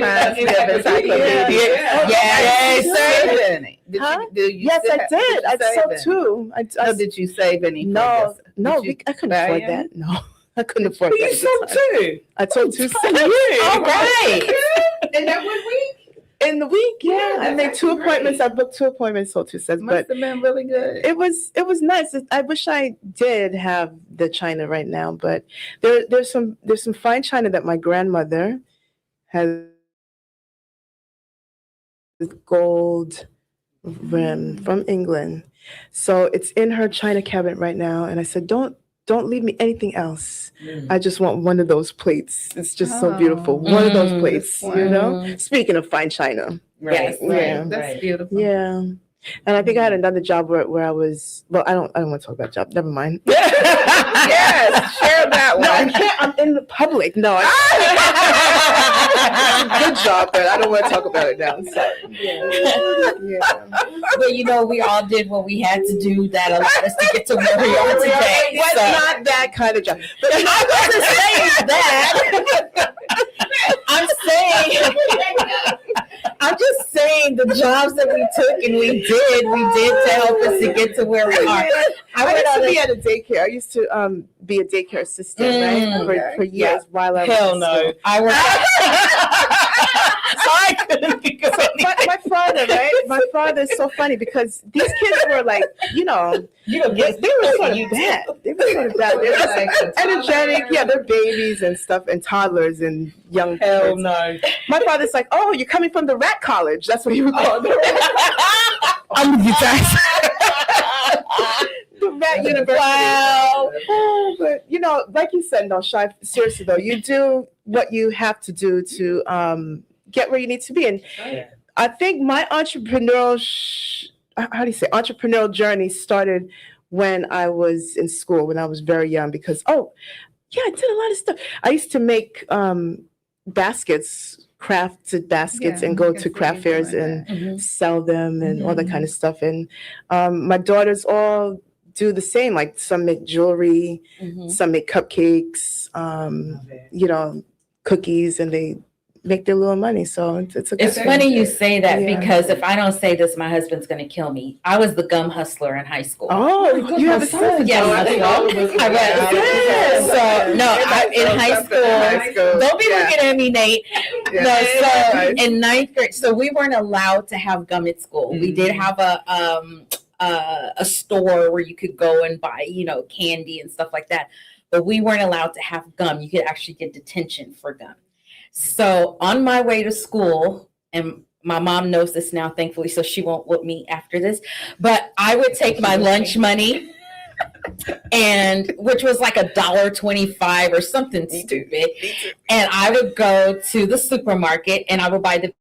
Yes, I did. I sold two. Did you save any? No, I couldn't afford that. No, I couldn't afford that. You sold two. I sold two. All right. in that 1 week. In the week, yeah. I made two appointments. I booked 2 appointments, sold 2 sets. Must have been really good. It was nice. I wish I did have the china right now, but there's some fine china that my grandmother has, gold rim from England. So it's in her china cabinet right now. And I said, don't leave me anything else. I just want one of those plates. It's just so beautiful. One of those plates, Speaking of fine china. Right. Yeah. That's beautiful. Yeah. And I think I had another job where I was, well, I don't want to talk about job. Never mind. Yes, share that No, I one. can't. I'm in the public. No, it's a good job, but I don't want to talk about it now. So, But you know, we all did what we had to do that allowed us to get to where we are today. Well, it's not that kind of job. But I wasn't saying that. I'm just saying the jobs that we took and we did to help us to get to where we are. I used to be at a daycare. I used to be a daycare assistant, right, for years while I was Hell in no. school. I worked. I couldn't think of anything. My father, right? My father is so funny because these kids were like, they were sort of bad. They were sort of bad. They were just like energetic. Yeah, they're babies and stuff and toddlers and young Hell kids. no. My father's like, oh, you're coming from the rat college. That's what he would call it. I'm the The rat university. Wow. Oh, but like you said, no, Shy, seriously though, you do what you have to do to get where you need to be. And I think my entrepreneurial journey started when I was in school, when I was very young, because I did a lot of stuff. I used to make crafted baskets and go to craft fairs and sell them and all that kind of stuff. And my daughters all do the same. Like some make jewelry, some make cupcakes, cookies, and they make their little money. So it's a good It's thing. funny you say that Yeah. because if I don't say this, my husband's going to kill me. I was the gum hustler in high school. Oh, you have a son. Yes, I was. So no, in high school. Don't be looking at me, Nate. No, so in ninth grade, so we weren't allowed to have gum at school. We did have a store where you could go and buy, candy and stuff like that, but we weren't allowed to have gum. You could actually get detention for gum. So on my way to school, and my mom knows this now, thankfully, so she won't whoop me after this, but I would take my lunch money, and which was like $1.25 or something stupid, and I would go to the supermarket and I would buy the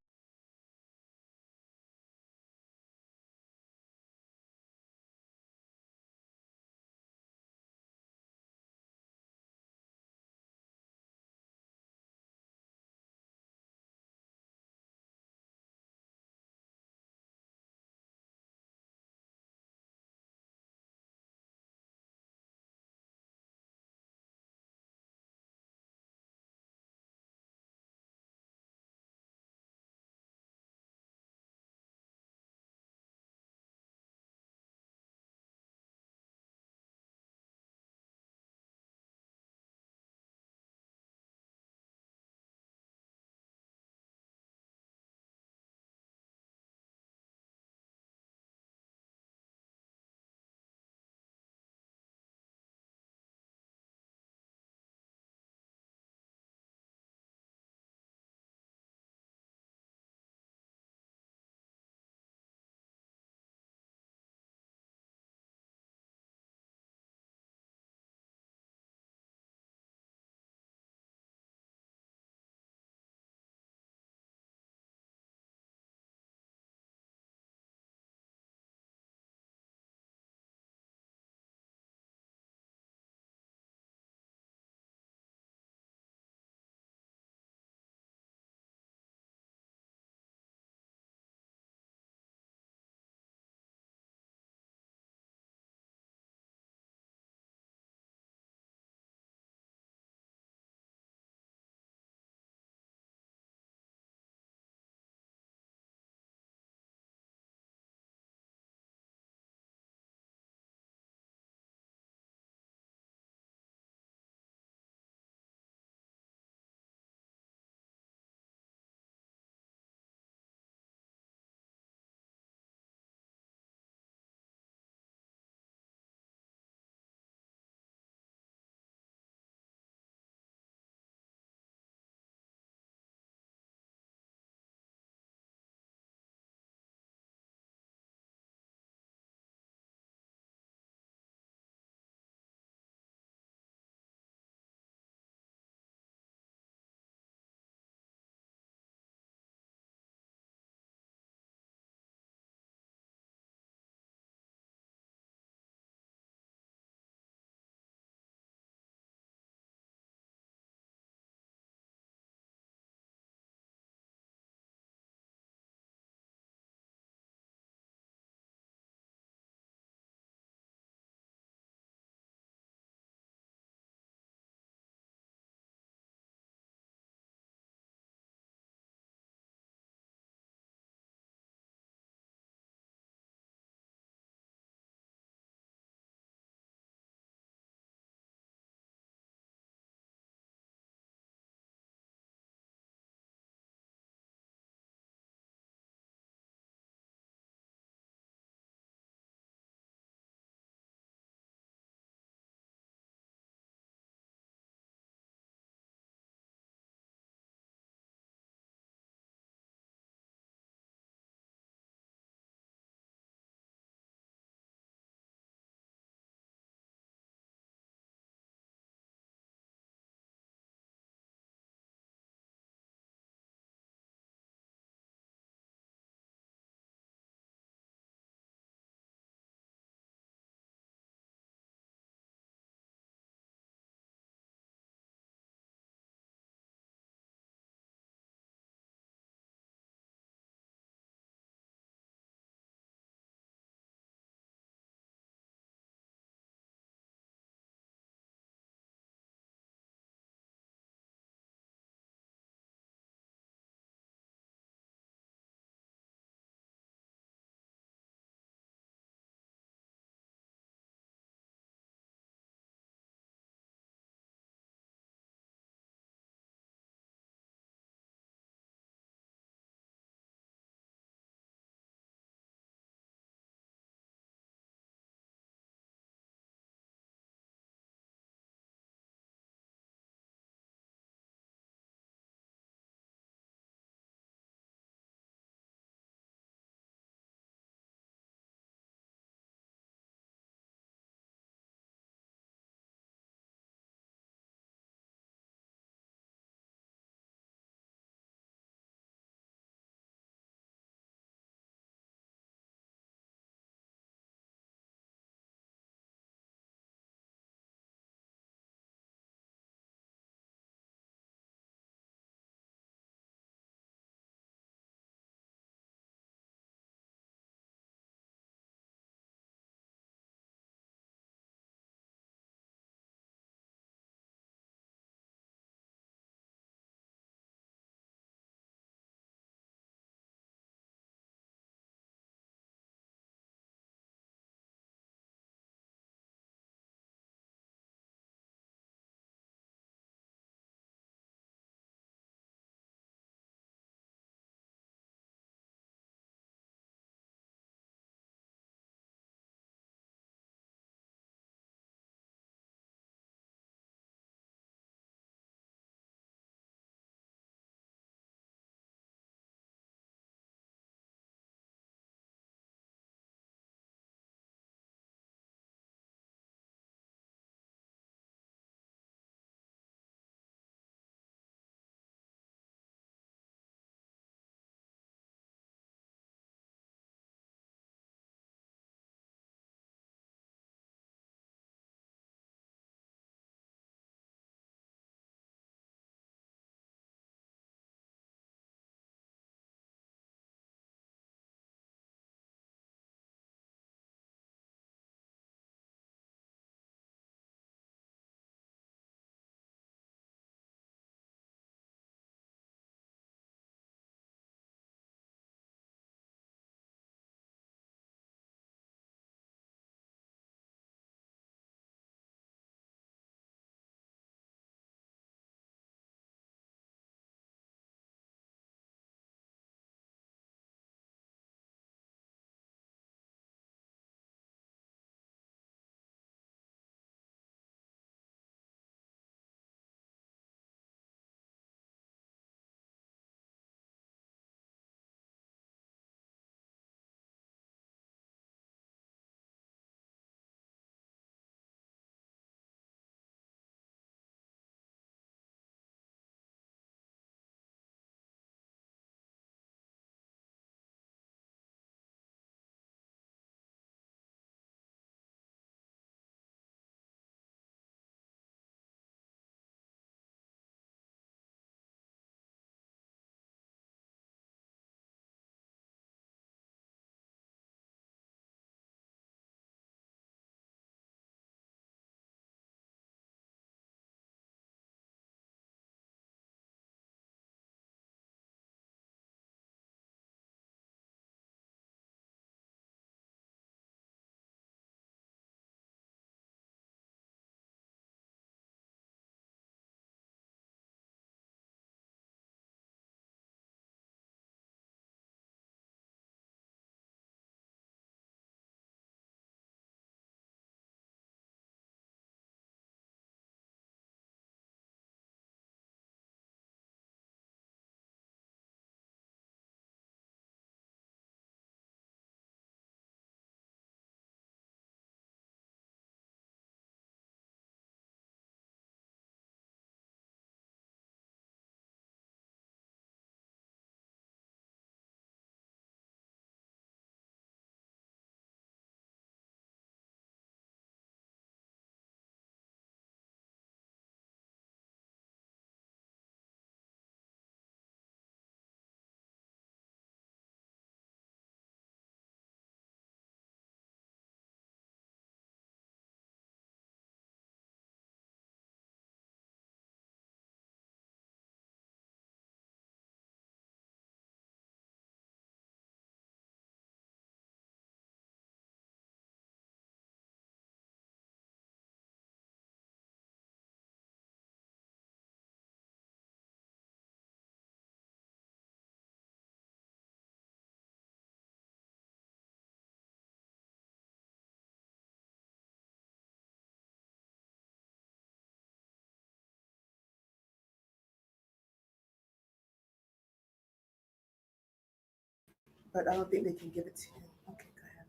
but I don't think they can give it to you. Okay, go ahead.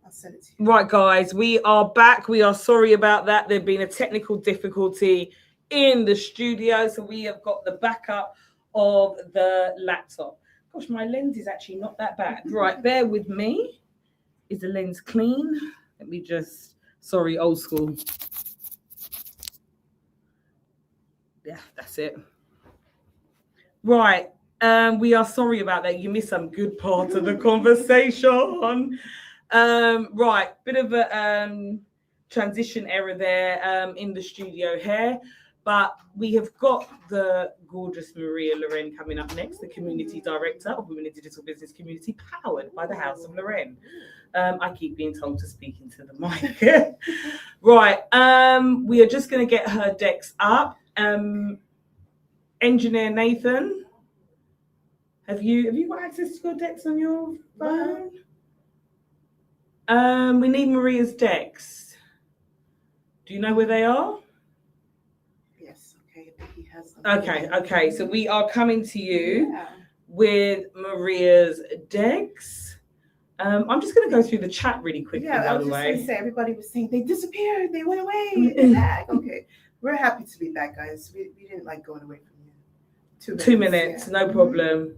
I'll send it to you. Right, guys, we are back. We are sorry about that. There's been a technical difficulty in the studio, so we have got the backup of the laptop. Gosh, my lens is actually not that bad. Right, bear with me. Is the lens clean? Let me just, sorry, old school. Yeah, that's it. Right, we are sorry about that. You missed some good parts of the conversation. Right, bit of a transition error there in the studio here, but we have got the gorgeous Maria Loren coming up next, the Community Director of Women in Digital Business Community, powered by the House of Loren. I keep being told to speak into the mic. Right, we are just going to get her decks up. Engineer Nathan, have you got access to your decks on your phone? We need Maria's decks. Do you know where they are? Yes, okay. He has them. Okay. So we are coming to you with Maria's decks. I'm just going to go through the chat really quickly, Yeah, I was just going to say, everybody was saying they disappeared, they went away, they're back. Okay, we're happy to be back, guys. We didn't like going away from you. 2 minutes, no problem.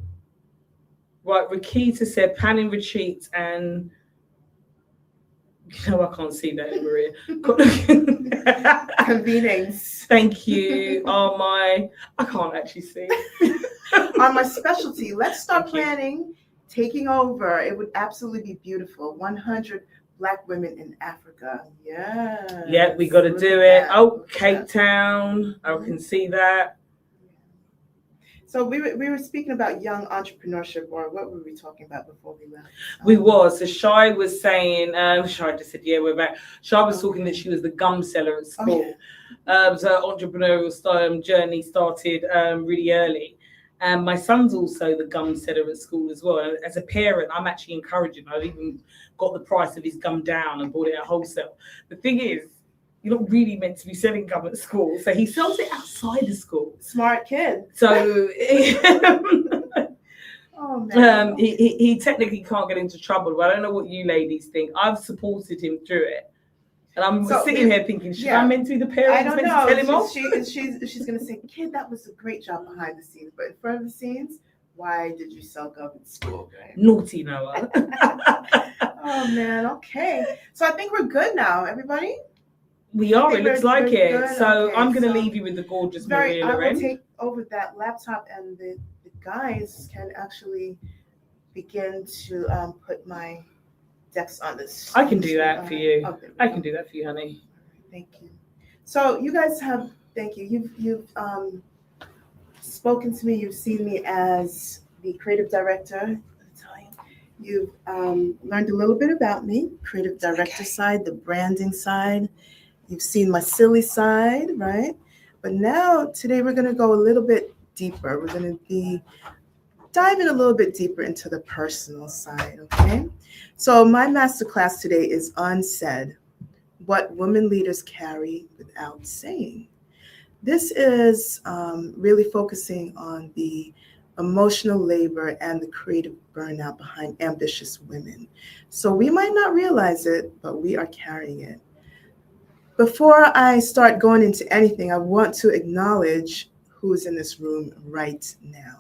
Right, Rakita said panning retreats and I can't see that, Maria. Convenings. Thank you. I can't actually see. On my specialty, let's start planning, taking over. It would absolutely be beautiful. 100 Black women in Africa. Yeah. Yeah, we got to do it. Oh, Cape Town. I can see that. So we were speaking about young entrepreneurship, or what were we talking about before we left? We was. So Shai was saying, Shai just said, yeah, we're back. Shai was talking that she was the gum seller at school. So her entrepreneurial journey started really early. And my son's also the gum seller at school as well. As a parent, I'm actually encouraging. I've even got the price of his gum down and bought it at wholesale. The thing is, you're not really meant to be selling gum at school. So he sells it outside of school. Smart kid. So oh, man. he technically can't get into trouble. But I don't know what you ladies think. I've supported him through it. And I'm sitting here thinking, should I meant to be the parent? I don't know. To tell him off? She's going to say, kid, that was a great job behind the scenes. But in front of the scenes, why did you sell gum at school? Right? Naughty Noah. Oh, man. Okay. So I think we're good now, everybody. We are. It looks like it. Good. So okay, I'm going to leave you with the gorgeous Maria Loren. I will take over that laptop, and the guys can actually begin to put my decks on this. I can do that for you. I can do that for you, honey. Thank you. So you guys have. Thank you. You've spoken to me. You've seen me as the creative director. You've learned a little bit about me, creative director side, the branding side. You've seen my silly side, right? But now, today, we're going to go a little bit deeper. We're going to be diving a little bit deeper into the personal side, okay? So my masterclass today is Unsaid, What Women Leaders Carry Without Saying. This is really focusing on the emotional labor and the creative burnout behind ambitious women. So we might not realize it, but we are carrying it. Before I start going into anything, I want to acknowledge who is in this room right now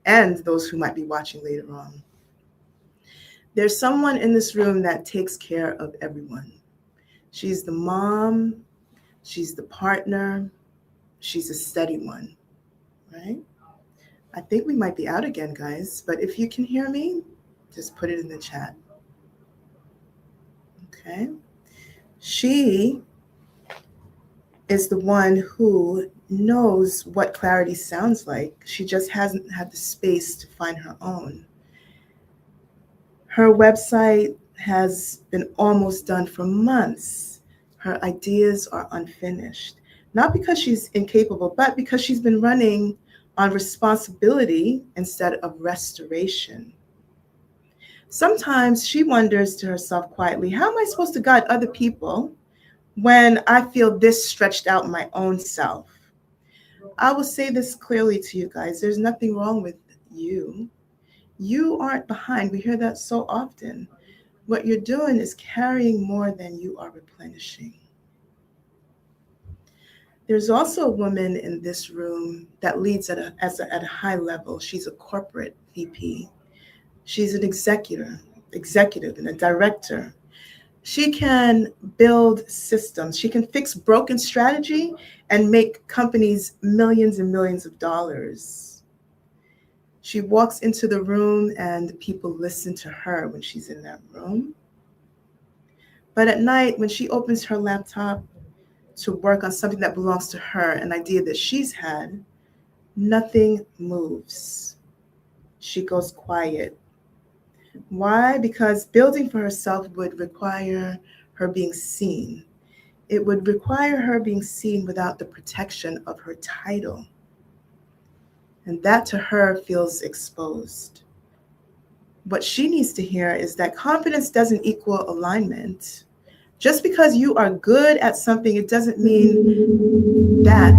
and those who might be watching later on. There's someone in this room that takes care of everyone. She's the mom, she's the partner, she's a steady one, right? I think we might be out again, guys, but if you can hear me, just put it in the chat. Okay. She is the one who knows what clarity sounds like. She just hasn't had the space to find her own. Her website has been almost done for months. Her ideas are unfinished, not because she's incapable, but because she's been running on responsibility instead of restoration. Sometimes she wonders to herself quietly, how am I supposed to guide other people when I feel this stretched out my own self? I will say this clearly to you guys. There's nothing wrong with you. You aren't behind. We hear that so often. What you're doing is carrying more than you are replenishing. There's also a woman in this room that leads at a high level. She's a corporate VP. She's an executive and a director. She can build systems. She can fix broken strategy and make companies millions and millions of dollars. She walks into the room and people listen to her when she's in that room. But at night, when she opens her laptop to work on something that belongs to her, an idea that she's had, nothing moves. She goes quiet. Why? Because building for herself would require her being seen. It would require her being seen without the protection of her title. And that to her feels exposed. What she needs to hear is that confidence doesn't equal alignment. Just because you are good at something, it doesn't mean that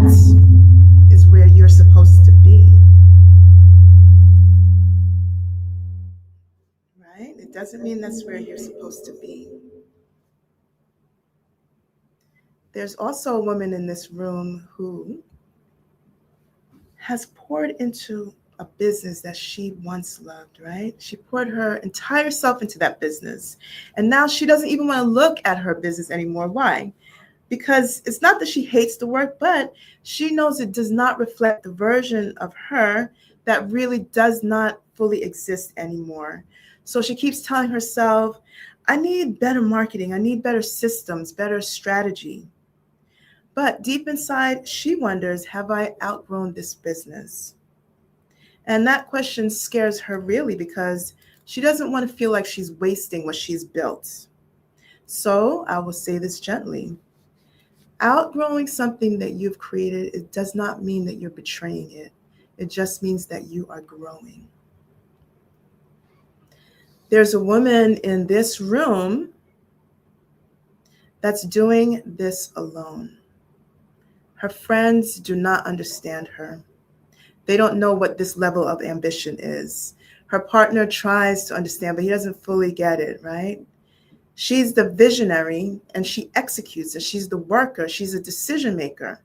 is where you're supposed to be. Right? It doesn't mean that's where you're supposed to be. There's also a woman in this room who has poured into a business that she once loved, right? She poured her entire self into that business. And now she doesn't even want to look at her business anymore. Why? Because it's not that she hates the work, but she knows it does not reflect the version of her that really does not fully exist anymore. So she keeps telling herself, I need better marketing. I need better systems, better strategy. But deep inside, she wonders, have I outgrown this business? And that question scares her really because she doesn't want to feel like she's wasting what she's built. So I will say this gently. Outgrowing something that you've created, it does not mean that you're betraying it. It just means that you are growing. There's a woman in this room that's doing this alone. Her friends do not understand her. They don't know what this level of ambition is. Her partner tries to understand, but he doesn't fully get it, right? She's the visionary and she executes it. She's the worker. She's a decision maker.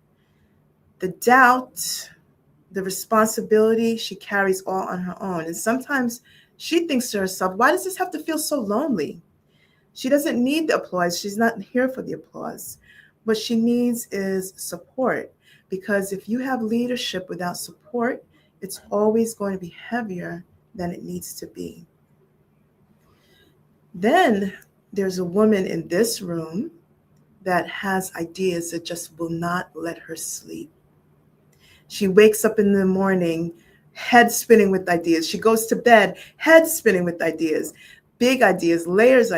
The doubt, the responsibility, she carries all on her own. And sometimes she thinks to herself, why does this have to feel so lonely? She doesn't need the applause. She's not here for the applause. What she needs is support. Because if you have leadership without support, it's always going to be heavier than it needs to be. Then there's a woman in this room that has ideas that just will not let her sleep. She wakes up in the morning, head spinning with ideas. She goes to bed, head spinning with ideas, big ideas, layered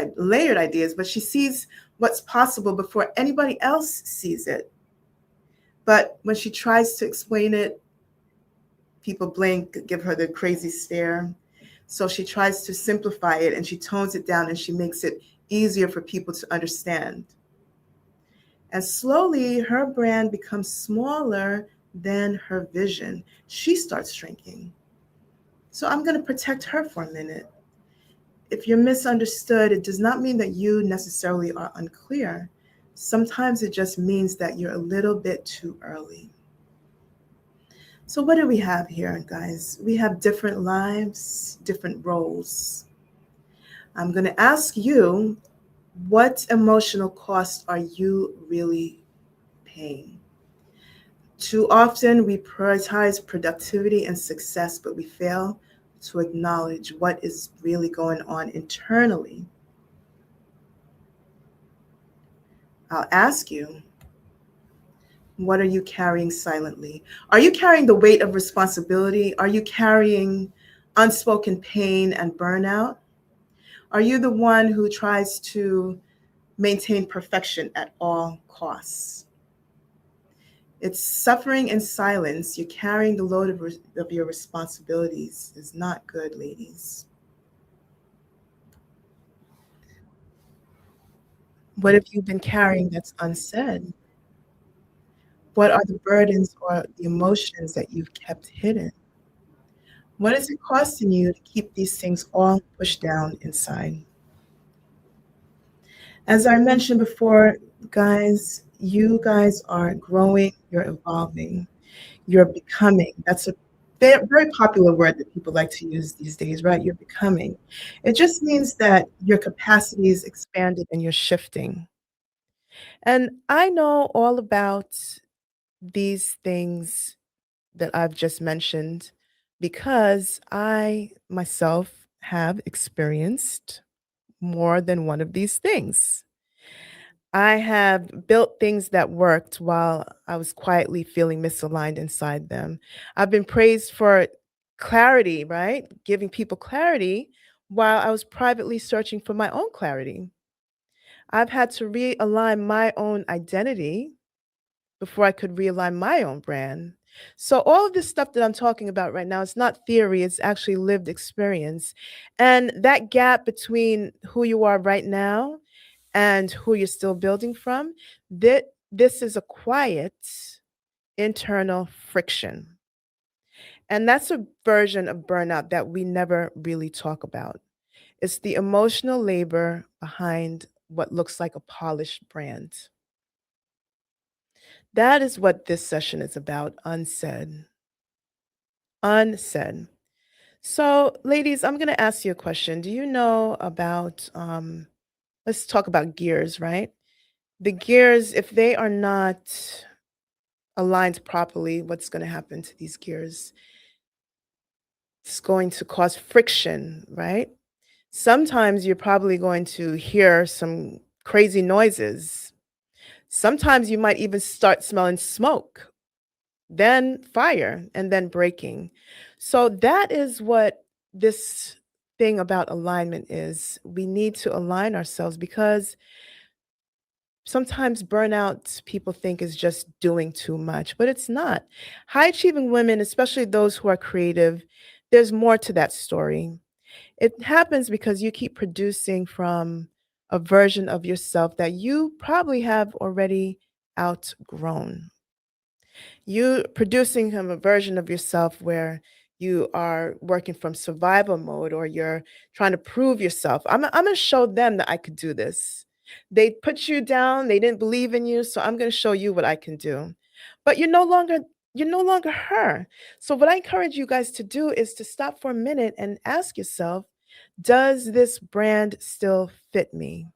ideas, but she sees what's possible before anybody else sees it. But when she tries to explain it, people blink, give her the crazy stare. So she tries to simplify it and she tones it down and she makes it easier for people to understand. And slowly her brand becomes smaller than her vision. She starts shrinking. So I'm going to protect her for a minute. If you're misunderstood, it does not mean that you necessarily are unclear. Sometimes it just means that you're a little bit too early. So what do we have here, guys? We have different lives, different roles. I'm going to ask you, what emotional cost are you really paying? Too often we prioritize productivity and success, but we fail to acknowledge what is really going on internally. I'll ask you, what are you carrying silently? Are you carrying the weight of responsibility? Are you carrying unspoken pain and burnout? Are you the one who tries to maintain perfection at all costs? It's suffering in silence. You're carrying the load of your responsibilities. It's not good, ladies. What have you been carrying that's unsaid? What are the burdens or the emotions that you've kept hidden? What is it costing you to keep these things all pushed down inside? As I mentioned before, guys, you guys are growing, you're evolving, you're becoming. That's a very popular word that people like to use these days, right? You're becoming. It just means that your capacity is expanded and you're shifting. And I know all about these things that I've just mentioned because I myself have experienced more than one of these things. I have built things that worked while I was quietly feeling misaligned inside them. I've been praised for clarity, right? Giving people clarity while I was privately searching for my own clarity. I've had to realign my own identity before I could realign my own brand. So all of this stuff that I'm talking about right now, it's not theory, it's actually lived experience. And that gap between who you are right now and who you're still building from, this is a quiet internal friction. And that's a version of burnout that we never really talk about. It's the emotional labor behind what looks like a polished brand. That is what this session is about, unsaid. Unsaid. So, ladies, I'm going to ask you a question. Do you know about, let's talk about gears, right? The gears, if they are not aligned properly, what's going to happen to these gears? It's going to cause friction, right? Sometimes you're probably going to hear some crazy noises. Sometimes you might even start smelling smoke, then fire, and then breaking. So that is what this thing about alignment is. We need to align ourselves because sometimes burnout people think is just doing too much, but it's not. High achieving women, especially those who are creative, there's more to that story. It happens because you keep producing from a version of yourself that you probably have already outgrown. You producing from a version of yourself where you are working from survival mode or you're trying to prove yourself. I'm going to show them that I could do this. They put you down, they didn't believe in you, so I'm going to show you what I can do. But you're no longer her. So what I encourage you guys to do is to stop for a minute and ask yourself, does this brand still fit me?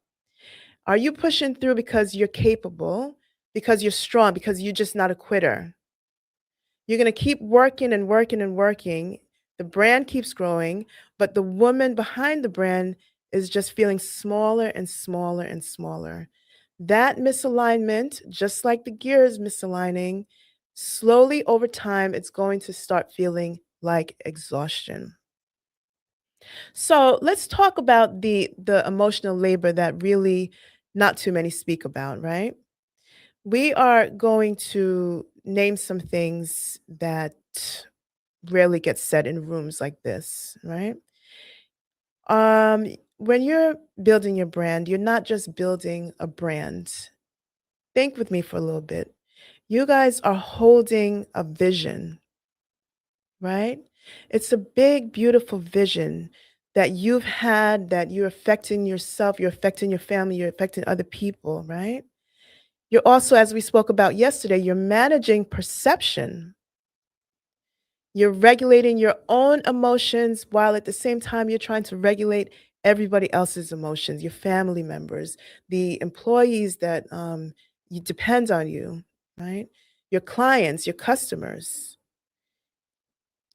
Are you pushing through because you're capable, because you're strong, because you're just not a quitter? You're going to keep working and working and working. The brand keeps growing, but the woman behind the brand is just feeling smaller and smaller and smaller. That misalignment, just like the gears misaligning, slowly over time, it's going to start feeling like exhaustion. So let's talk about the emotional labor that really not too many speak about, right? We are going to name some things that rarely get said in rooms like this, right? When you're building your brand, you're not just building a brand. Think with me for a little bit. You guys are holding a vision, right? It's a big, beautiful vision that you've had, that you're affecting yourself, you're affecting your family, you're affecting other people, right? You're also, as we spoke about yesterday, you're managing perception. You're regulating your own emotions while at the same time you're trying to regulate everybody else's emotions, your family members, the employees that you depend on you, right? Your clients, your customers.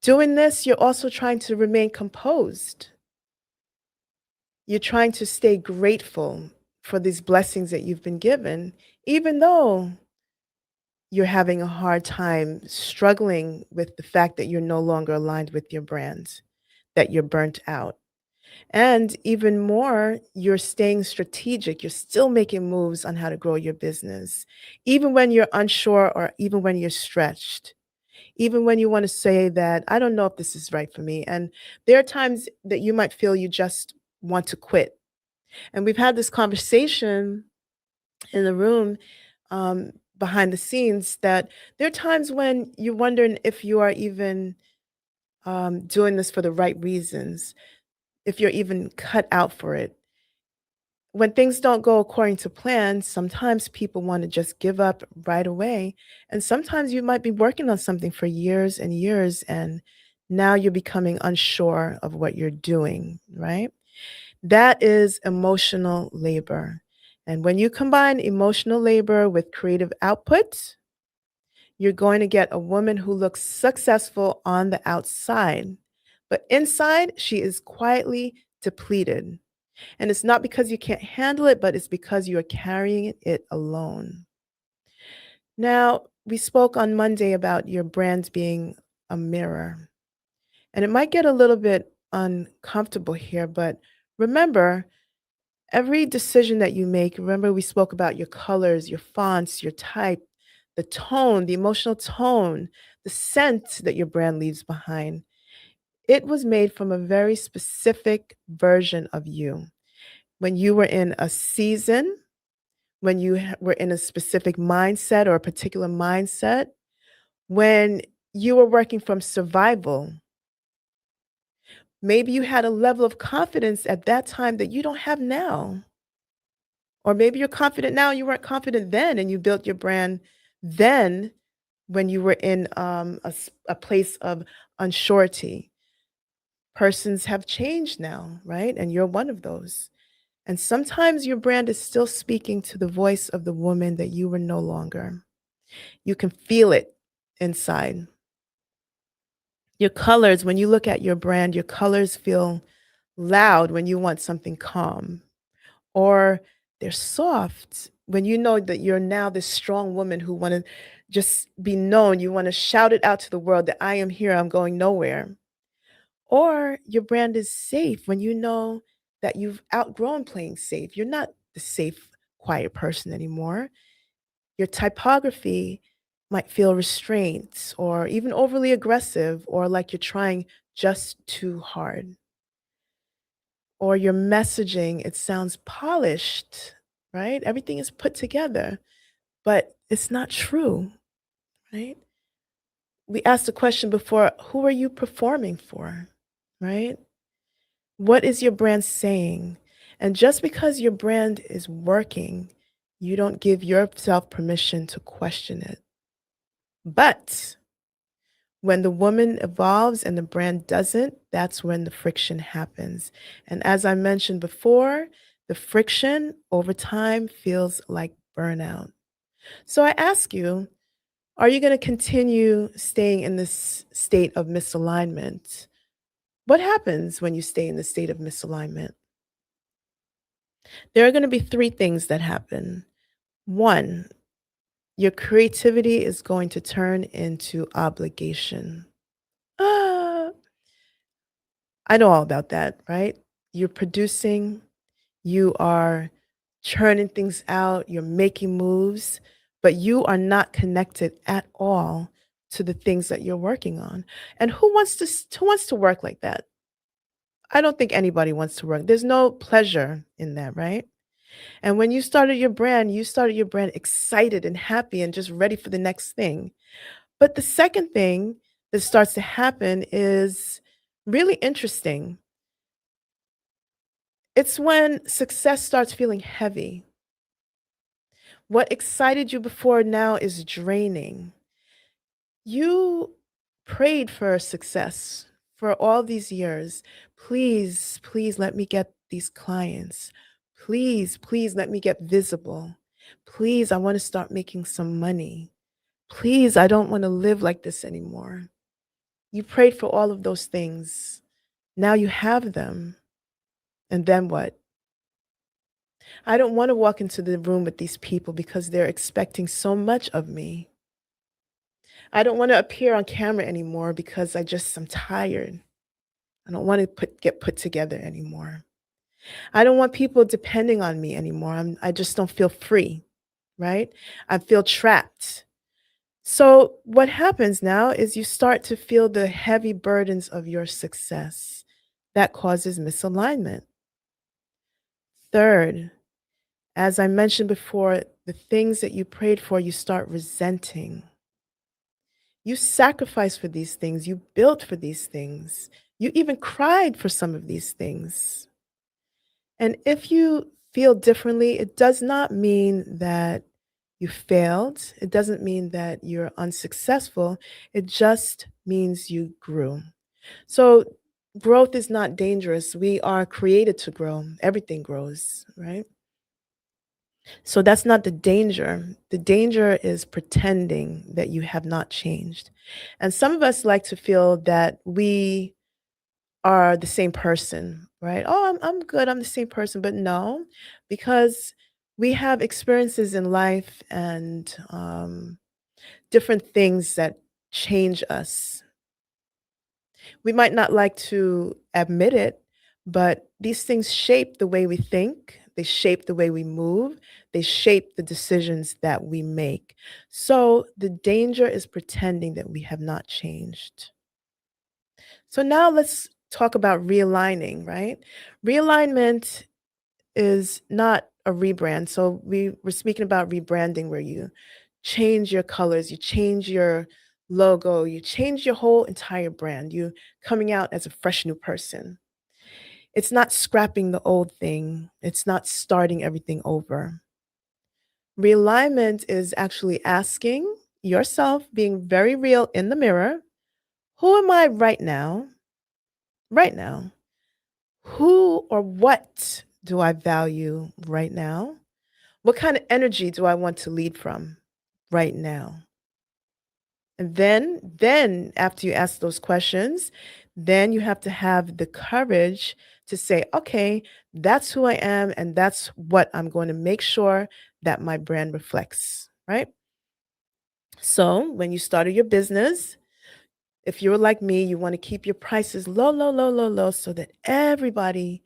Doing this, you're also trying to remain composed. You're trying to stay grateful for these blessings that you've been given, even though you're having a hard time struggling with the fact that you're no longer aligned with your brand, that you're burnt out. And even more, you're staying strategic. You're still making moves on how to grow your business, even when you're unsure or even when you're stretched, even when you want to say that, I don't know if this is right for me. And there are times that you might feel you just want to quit. And we've had this conversation in the room behind the scenes that there are times when you're wondering if you are even doing this for the right reasons, if you're even cut out for it. When things don't go according to plan, sometimes people want to just give up right away. And sometimes you might be working on something for years and years, and now you're becoming unsure of what you're doing, right? That is emotional labor. And when you combine emotional labor with creative output, you're going to get a woman who looks successful on the outside, but inside, she is quietly depleted. And it's not because you can't handle it, but it's because you are carrying it alone. Now, we spoke on Monday about your brand being a mirror. And it might get a little bit uncomfortable here, but remember, every decision that you make, remember we spoke about your colors, your fonts, your type, the tone, the emotional tone, the scent that your brand leaves behind. It was made from a very specific version of you. When you were in a season, when you were in a specific mindset or a particular mindset, when you were working from survival, maybe you had a level of confidence at that time that you don't have now. Or maybe you're confident now, you weren't confident then, and you built your brand then when you were in a place of unsurety. Persons have changed now, right? And you're one of those. And sometimes your brand is still speaking to the voice of the woman that you were no longer. You can feel it inside. Your colors, when you look at your brand, your colors feel loud when you want something calm, or they're soft when you know that you're now this strong woman who want to just be known. You want to shout it out to the world that I am here, I'm going nowhere. Or your brand is safe when you know that you've outgrown playing safe. You're not the safe, quiet person anymore. Your typography might feel restrained or even overly aggressive, or like you're trying just too hard. Or your messaging, it sounds polished, right? Everything is put together, but it's not true, right? We asked the question before, who are you performing for, right? What is your brand saying? And just because your brand is working, you don't give yourself permission to question it. But when the woman evolves and the brand doesn't, that's when the friction happens. And as I mentioned before, the friction over time feels like burnout. So I ask you, are you going to continue staying in this state of misalignment? What happens when you stay in the state of misalignment? There are going to be three things that happen. One, your creativity is going to turn into obligation. Ah, I know all about that, right? You're producing, you are churning things out, you're making moves, but you are not connected at all to the things that you're working on. And who wants to work like that? I don't think anybody wants to work. There's no pleasure in that, right? And when you started your brand, excited and happy and just ready for the next thing. But the second thing that starts to happen is really interesting. It's when success starts feeling heavy. What excited you before now is draining. You prayed for success for all these years. Please, please let me get these clients. Please, please let me get visible. Please, I want to start making some money. Please, I don't want to live like this anymore. You prayed for all of those things. Now you have them. And then what? I don't want to walk into the room with these people because they're expecting so much of me. I don't want to appear on camera anymore because I'm tired. I don't want to get put together anymore. I don't want people depending on me anymore. I just don't feel free, right? I feel trapped. So what happens now is you start to feel the heavy burdens of your success. That causes misalignment. Third, as I mentioned before, the things that you prayed for, you start resenting. You sacrificed for these things. You built for these things. You even cried for some of these things. And if you feel differently, it does not mean that you failed. It doesn't mean that you're unsuccessful. It just means you grew. So growth is not dangerous. We are created to grow. Everything grows, right? So that's not the danger. The danger is pretending that you have not changed. And some of us like to feel that we are the same person, right? Oh, I'm good. I'm the same person. But no, because we have experiences in life and different things that change us. We might not like to admit it, but these things shape the way we think, they shape the way we move, they shape the decisions that we make. So the danger is pretending that we have not changed. So now let's talk about realigning, right? Realignment is not a rebrand. So we were speaking about rebranding where you change your colors, you change your logo, you change your whole entire brand. You coming out as a fresh new person. It's not scrapping the old thing. It's not starting everything over. Realignment is actually asking yourself, being very real in the mirror, who am I right now? Right now. Who or what do I value right now? What kind of energy do I want to lead from right now? And then after you ask those questions, then you have to have the courage to say, okay, that's who I am, and that's what I'm going to make sure that my brand reflects, right? So when you started your business, if you're like me, you want to keep your prices low, low, low, low, low, so that everybody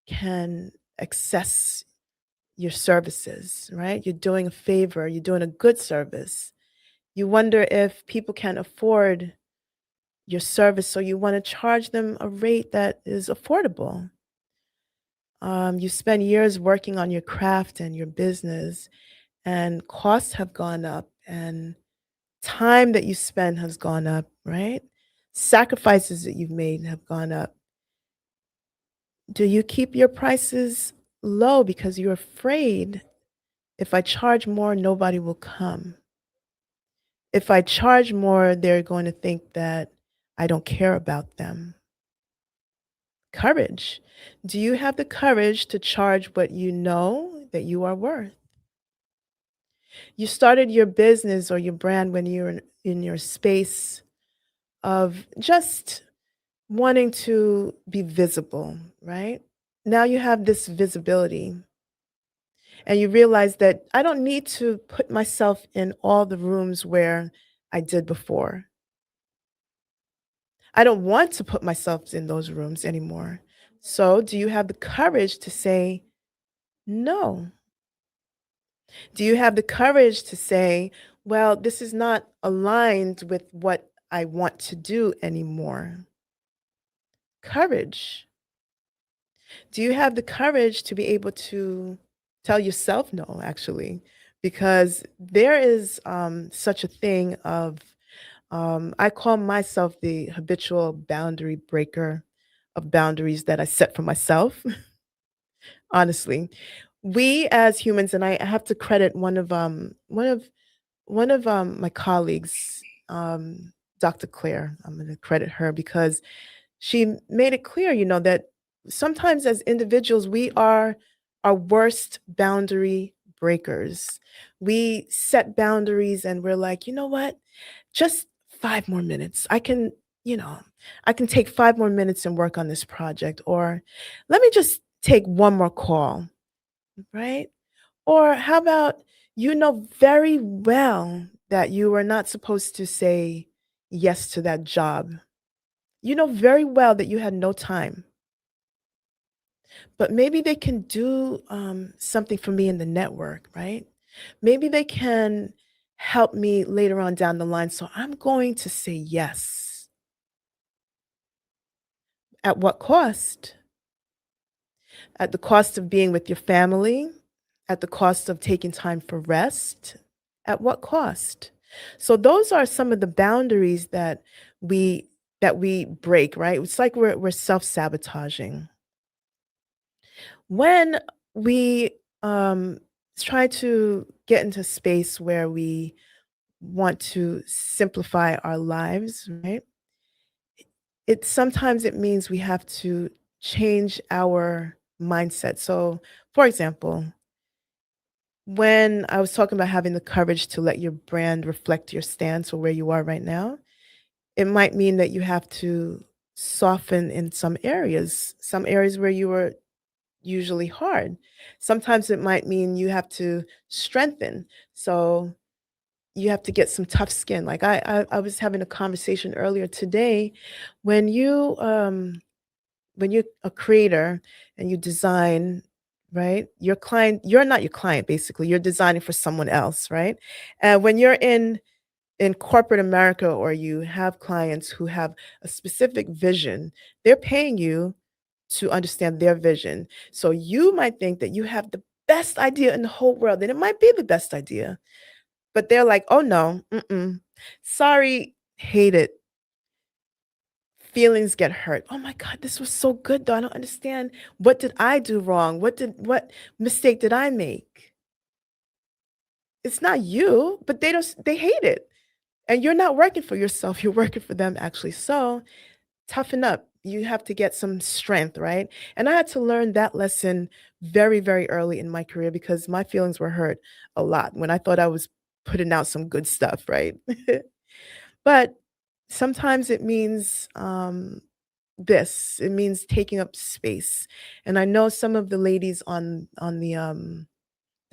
can access your services, right? You're doing a favor, you're doing a good service. You wonder if people can afford your service, so you want to charge them a rate that is affordable. You spend years working on your craft and your business, and costs have gone up, and time that you spend has gone up, right? Sacrifices that you've made have gone up. Do you keep your prices low because you're afraid if I charge more, nobody will come? If I charge more, they're going to think that I don't care about them. Courage. Do you have the courage to charge what you know that you are worth? You started your business or your brand when you're in your space of just wanting to be visible, right? Now you have this visibility and you realize that I don't need to put myself in all the rooms where I did before. I don't want to put myself in those rooms anymore. So, do you have the courage to say no? Do you have the courage to say, well, this is not aligned with what I want to do anymore? Courage. Do you have the courage to be able to tell yourself no, actually? Because there is such a thing of, I call myself the habitual boundary breaker of boundaries that I set for myself. Honestly, we as humans, and I have to credit one of my colleagues, Dr. Claire. I'm going to credit her because she made it clear, that sometimes as individuals, we are our worst boundary breakers. We set boundaries and we're like, you know what? Just 5 more minutes. I can take 5 more minutes and work on this project. Or let me just take one more call, right? Or how about you know very well that you are not supposed to say yes to that job. You know very well that you had no time, but maybe they can do something for me in the network, right? Maybe they can help me later on down the line. So I'm going to say yes. At what cost? At the cost of being with your family, at the cost of taking time for rest. At what cost? So those are some of the boundaries that we break, right? It's like we're self-sabotaging. When we try to get into space where we want to simplify our lives, right? Sometimes it means we have to change our mindset. So, for example, when I was talking about having the courage to let your brand reflect your stance or where you are right now, it might mean that you have to soften in some areas where you were usually hard. Sometimes it might mean you have to strengthen. So you have to get some tough skin. Like I was having a conversation earlier today. When you're a creator and you design, right? You're not your client, basically. You're designing for someone else, right? And when you're in corporate America, or you have clients who have a specific vision, they're paying you to understand their vision. So you might think that you have the best idea in the whole world, and it might be the best idea, but they're like, oh no, sorry, hate it. Feelings get hurt. Oh my God, this was so good though. I don't understand. What did I do wrong? What mistake did I make? It's not you, but they hate it. And you're not working for yourself, you're working for them actually. So toughen up. You have to get some strength, right? And I had to learn that lesson very, very early in my career because my feelings were hurt a lot when I thought I was putting out some good stuff, right? But sometimes it means it means taking up space. And I know some of the ladies on the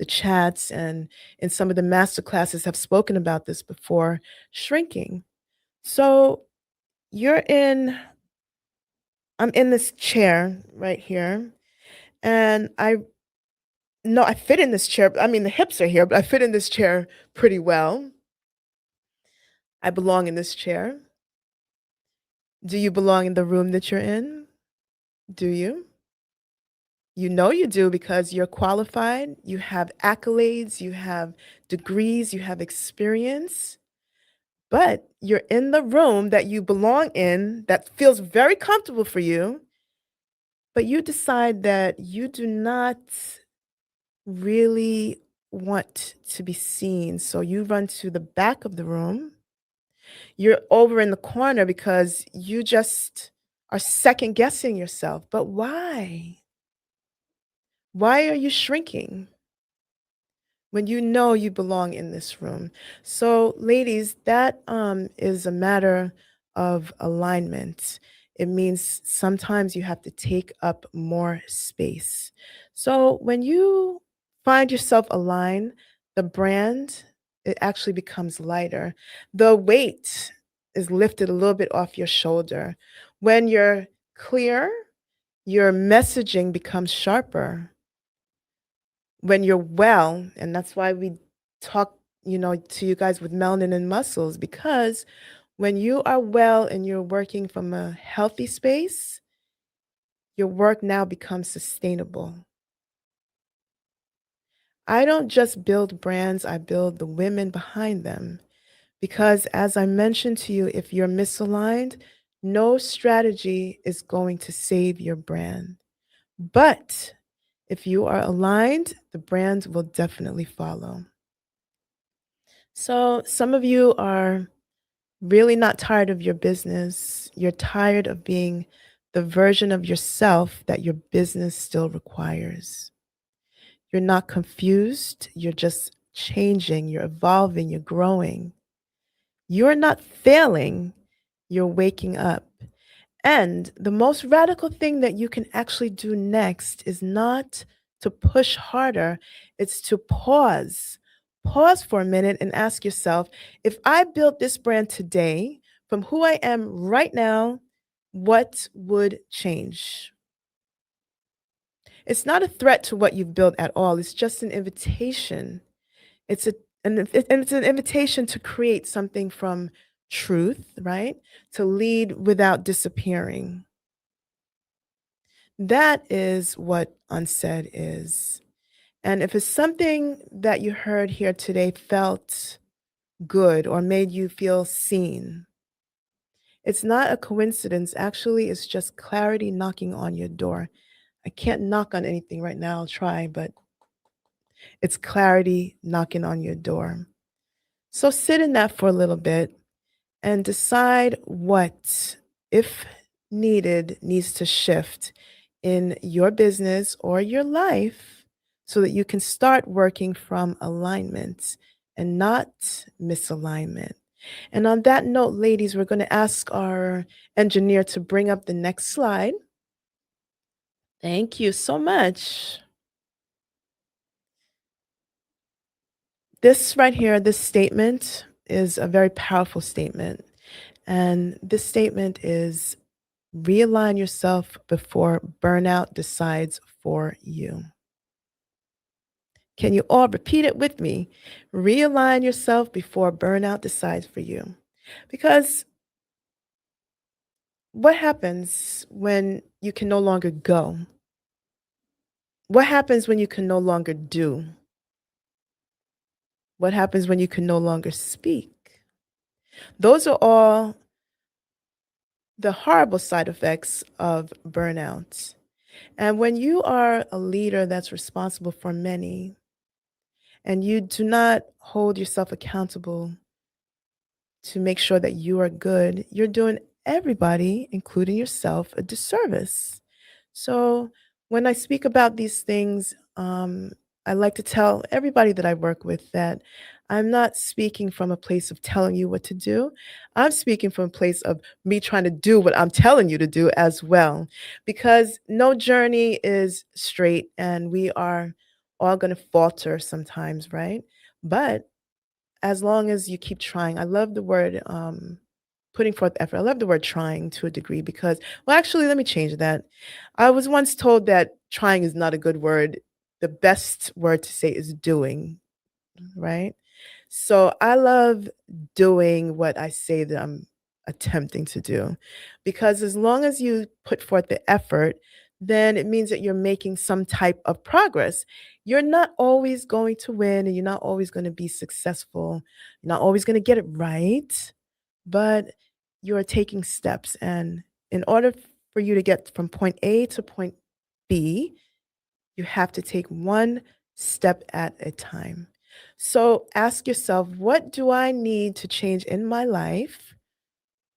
chats and in some of the master classes have spoken about this before, shrinking. So I'm in this chair right here, and I know I fit in this chair. I mean, the hips are here, but I fit in this chair pretty well. I belong in this chair. Do you belong in the room that you're in? Do you? You know you do because you're qualified, you have accolades, you have degrees, you have experience, but you're in the room that you belong in that feels very comfortable for you, but you decide that you do not really want to be seen. So you run to the back of the room. You're over in the corner because you just are second guessing yourself. But why? Why are you shrinking when you know you belong in this room? So, ladies, that is a matter of alignment. It means sometimes you have to take up more space. So, when you find yourself aligned, the brand, it actually becomes lighter. The weight is lifted a little bit off your shoulder. When you're clear, your messaging becomes sharper. When you're well, and that's why we talk, to you guys with melanin and muscles, because when you are well and you're working from a healthy space, your work now becomes sustainable. I don't just build brands, I build the women behind them. Because as I mentioned to you, if you're misaligned, no strategy is going to save your brand. But if you are aligned, the brand will definitely follow. So some of you are really not tired of your business. You're tired of being the version of yourself that your business still requires. You're not confused. You're just changing. You're evolving. You're growing. You're not failing. You're waking up. And the most radical thing that you can actually do next is not to push harder, it's to pause. Pause for a minute and ask yourself, if I built this brand today from who I am right now, what would change? It's not a threat to what you've built at all. It's just an invitation. It's it's an invitation to create something from truth, right? To lead without disappearing. That is what unsaid is. And if it's something that you heard here today felt good or made you feel seen. It's not a coincidence. Actually, it's just clarity knocking on your door. I can't knock on anything right now. I'll try, but it's clarity knocking on your door. So sit in that for a little bit and decide what, if needed, needs to shift in your business or your life so that you can start working from alignment and not misalignment. And on that note, ladies, we're going to ask our engineer to bring up the next slide. Thank you so much. This right here, this statement is a very powerful statement. And this statement is realign yourself before burnout decides for you. Can you all repeat it with me? Realign yourself before burnout decides for you. Because what happens when you can no longer go? What happens when you can no longer do? What happens when you can no longer speak? Those are all the horrible side effects of burnout. And when you are a leader that's responsible for many, and you do not hold yourself accountable to make sure that you are good, you're doing everybody, including yourself, a disservice. So when I speak about these things, I like to tell everybody that I work with that I'm not speaking from a place of telling you what to do. I'm speaking from a place of me trying to do what I'm telling you to do as well. Because no journey is straight and we are all going to falter sometimes, right? But as long as you keep trying, I love the word putting forth effort. I love the word trying to a degree because, well, actually, let me change that. I was once told that trying is not a good word. The best word to say is doing, right? So I love doing what I say that I'm attempting to do because as long as you put forth the effort, then it means that you're making some type of progress. You're not always going to win and you're not always going to be successful. You're not always going to get it right, but you're taking steps. And in order for you to get from point A to point B, you have to take one step at a time. So ask yourself, what do I need to change in my life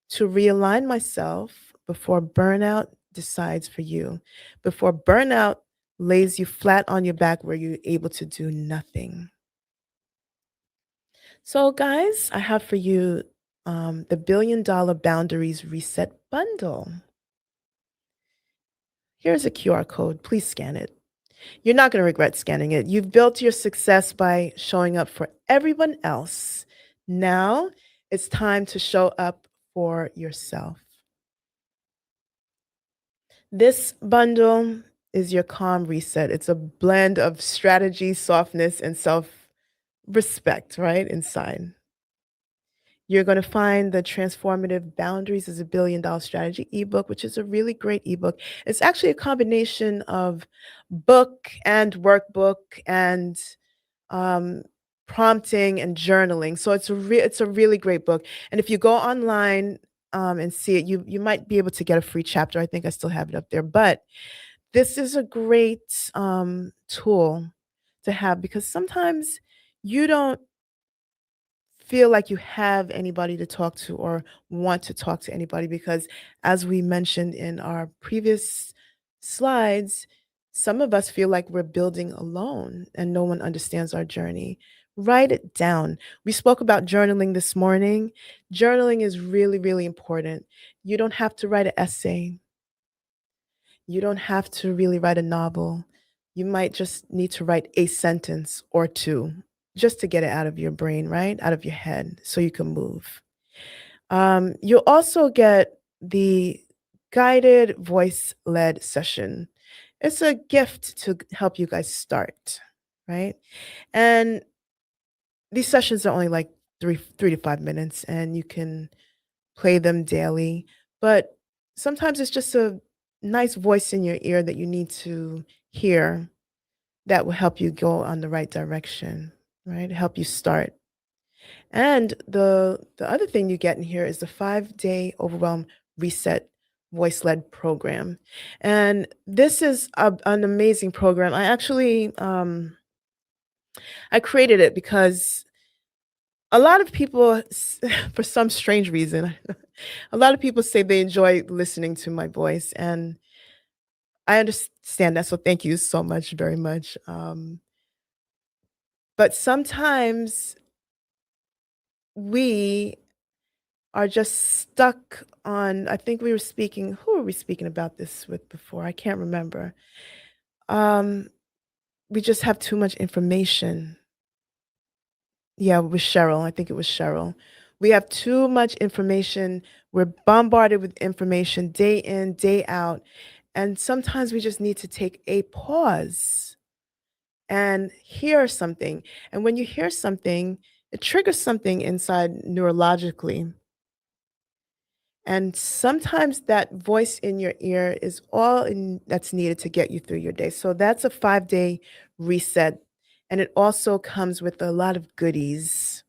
to realign myself before burnout decides for you? Before burnout lays you flat on your back where you're able to do nothing. So, guys, I have for you the $1 Billion Boundaries Reset Bundle. Here's a QR code. Please scan it. You're not going to regret scanning it. You've built your success by showing up for everyone else. Now it's time to show up for yourself. This bundle is your calm reset. It's a blend of strategy, softness, and self-respect, right? Inside. You're going to find the Transformative Boundaries is a $1 Billion Strategy ebook, which is a really great ebook. It's actually a combination of book and workbook and prompting and journaling. So it's a really great book. And if you go online and see it, you might be able to get a free chapter. I think I still have it up there. But this is a great tool to have because sometimes you don't feel like you have anybody to talk to or want to talk to anybody because as we mentioned in our previous slides, some of us feel like we're building alone and no one understands our journey. Write it down. We spoke about journaling this morning. Journaling is really, really important. You don't have to write an essay. You don't have to really write a novel. You might just need to write a sentence or two just to get it out of your brain, right? Out of your head so you can move. You'll also get the guided voice-led session. It's a gift to help you guys start, right? And these sessions are only like 3 to 5 minutes and you can play them daily. But sometimes it's just a nice voice in your ear that you need to hear that will help you go on the right direction, right? Help you start. And the other thing you get in here is the 5-day overwhelm reset voice-led program. And this is an amazing program. I actually I created it because a lot of people, for some strange reason, a lot of people say they enjoy listening to my voice, and I understand that. So thank you so much, very much. But sometimes we are just stuck on, I think we were speaking, who were we speaking about this with before? I can't remember. We just have too much information. Yeah, with Cheryl. I think it was Cheryl. We have too much information. We're bombarded with information day in, day out. And sometimes we just need to take a pause and hear something. And when you hear something, it triggers something inside neurologically. And sometimes that voice in your ear is all that's needed to get you through your day. So that's a 5-day reset. And it also comes with a lot of goodies.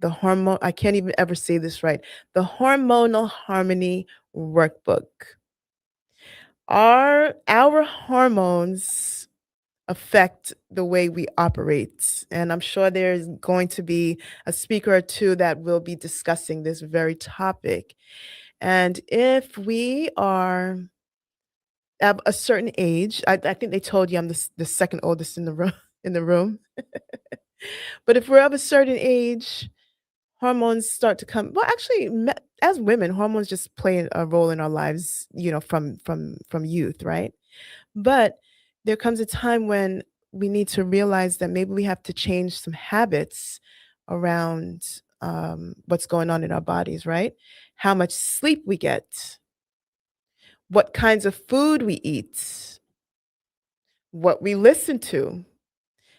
The hormone, I can't even ever say this right. The hormonal harmony workbook. Our hormones affect the way we operate. And I'm sure there's going to be a speaker or two that will be discussing this very topic. And if we are at a certain age, I think they told you I'm the second oldest in the room in the room. But if we're of a certain age, hormones start to come. Well, actually, as women, hormones just play a role in our lives, from youth, right? But there comes a time when we need to realize that maybe we have to change some habits around what's going on in our bodies, right? How much sleep we get, what kinds of food we eat, what we listen to,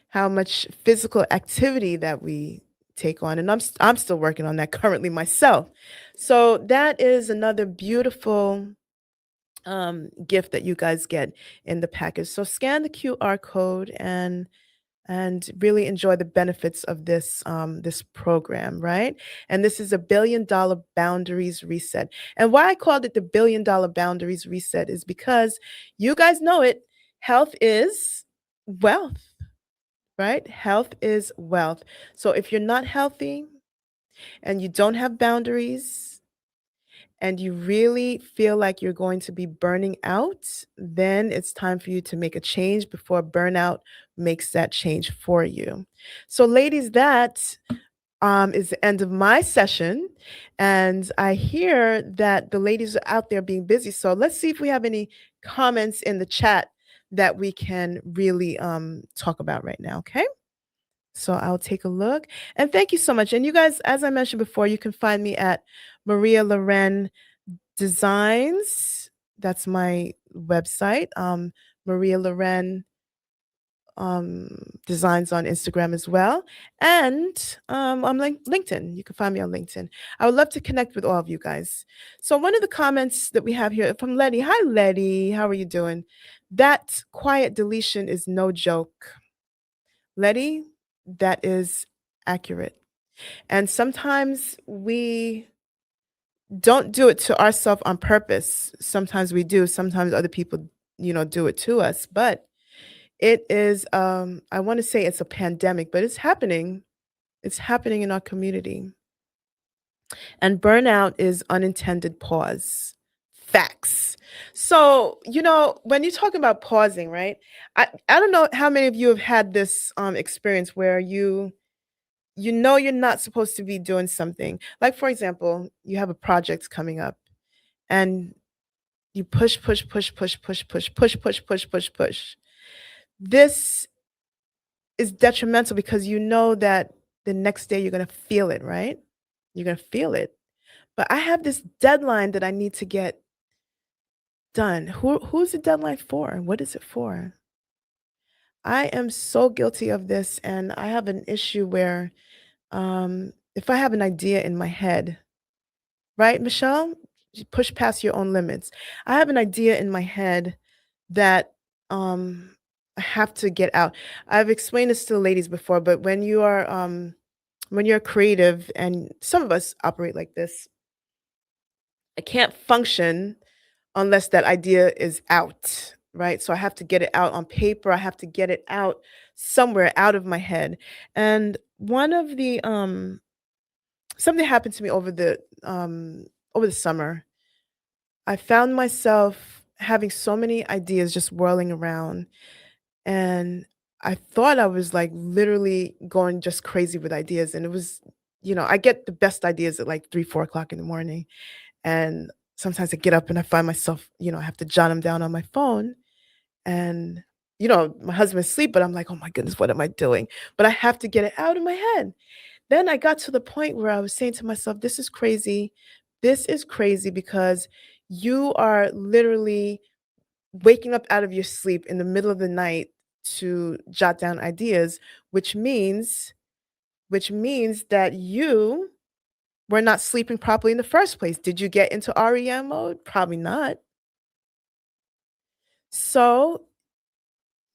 how much physical activity that we take on. And I'm still working on that currently myself. So that is another beautiful gift that you guys get in the package. So scan the QR code and really enjoy the benefits of this program, right? And this is a $1 billion boundaries reset. And why I called it the $1 billion boundaries reset is because you guys know it. Health is wealth, right? Health is wealth. So if you're not healthy and you don't have boundaries, and you really feel like you're going to be burning out, then it's time for you to make a change before burnout makes that change for you. So, ladies, that is the end of my session. And I hear that the ladies are out there being busy. So, let's see if we have any comments in the chat that we can really talk about right now. Okay. So I'll take a look. And thank you so much. And you guys, as I mentioned before, you can find me at Maria Loren Designs. That's my website. Maria Loren Designs on Instagram as well. And on LinkedIn. You can find me on LinkedIn. I would love to connect with all of you guys. So one of the comments that we have here from Letty. Hi, Letty. How are you doing? That quiet deletion is no joke. Letty, that is accurate. And sometimes we don't do it to ourselves on purpose. Sometimes we do. Sometimes other people, do it to us. But it is, I want to say it's a pandemic, but it's happening. It's happening in our community. And burnout is unintended pause. Facts. So, when you talk about pausing, right? I don't know how many of you have had this experience where you know you're not supposed to be doing something. Like, for example, you have a project coming up and you push. This is detrimental because you know that the next day you're going to feel it, right? You're going to feel it. But I have this deadline that I need to get done. Who's the deadline for? What is it for? I am so guilty of this, and I have an issue where if I have an idea in my head, right, Michelle? You push past your own limits. I have an idea in my head that I have to get out. I've explained this to the ladies before, but when you are when you're creative, and some of us operate like this, I can't function unless that idea is out, right? So I have to get it out on paper. I have to get it out somewhere out of my head. And one of the something happened to me over the summer. I found myself having so many ideas just whirling around, and I thought I was like literally going just crazy with ideas. And it was, I get the best ideas at like 3, 4 o'clock in the morning. And sometimes I get up and I find myself, I have to jot them down on my phone. And, my husband's asleep, but I'm like, oh my goodness, what am I doing? But I have to get it out of my head. Then I got to the point where I was saying to myself, this is crazy. This is crazy because you are literally waking up out of your sleep in the middle of the night to jot down ideas, which means that you were not sleeping properly in the first place. Did you get into REM mode? Probably not. So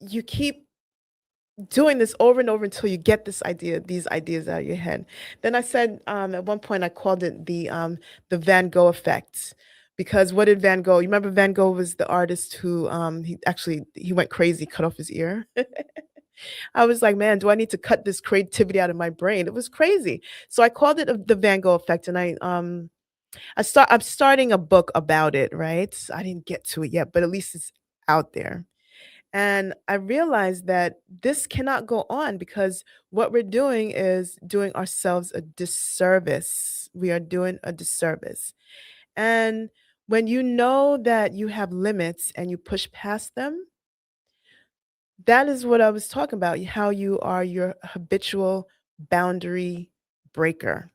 you keep doing this over and over until you get these ideas out of your head. Then I said, at one point I called it the Van Gogh effect. Because what did Van Gogh? You remember Van Gogh was the artist who he went crazy, cut off his ear. I was like, man, do I need to cut this creativity out of my brain? It was crazy. So I called it the Van Gogh effect, and I'm starting a book about it, right? I didn't get to it yet, but at least it's out there. And I realized that this cannot go on because what we're doing is doing ourselves a disservice. We are doing a disservice. And when you know that you have limits and you push past them, that is what I was talking about, how you are your habitual boundary breaker.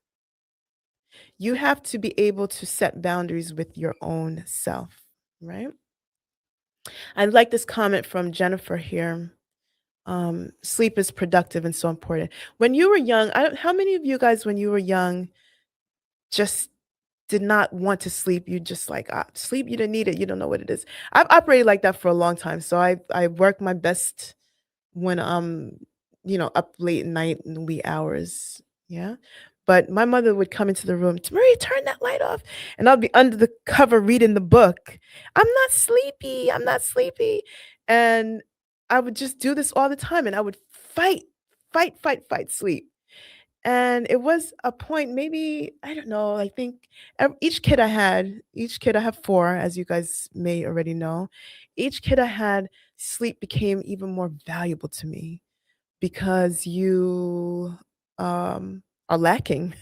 You have to be able to set boundaries with your own self, right? I like this comment from Jennifer here. Sleep is productive and so important. When you were young, how many of you guys, when you were young, just did not want to sleep? You just like, sleep, you didn't need it. You don't know what it is. I've operated like that for a long time. So I work my best when up late at night in the wee hours. Yeah. But my mother would come into the room, Maria, turn that light off. And I'll be under the cover reading the book. I'm not sleepy. I'm not sleepy. And I would just do this all the time. And I would fight sleep. And it was a point, maybe, I don't know, I think each kid I have 4, as you guys may already know. Each kid I had, sleep became even more valuable to me because you are lacking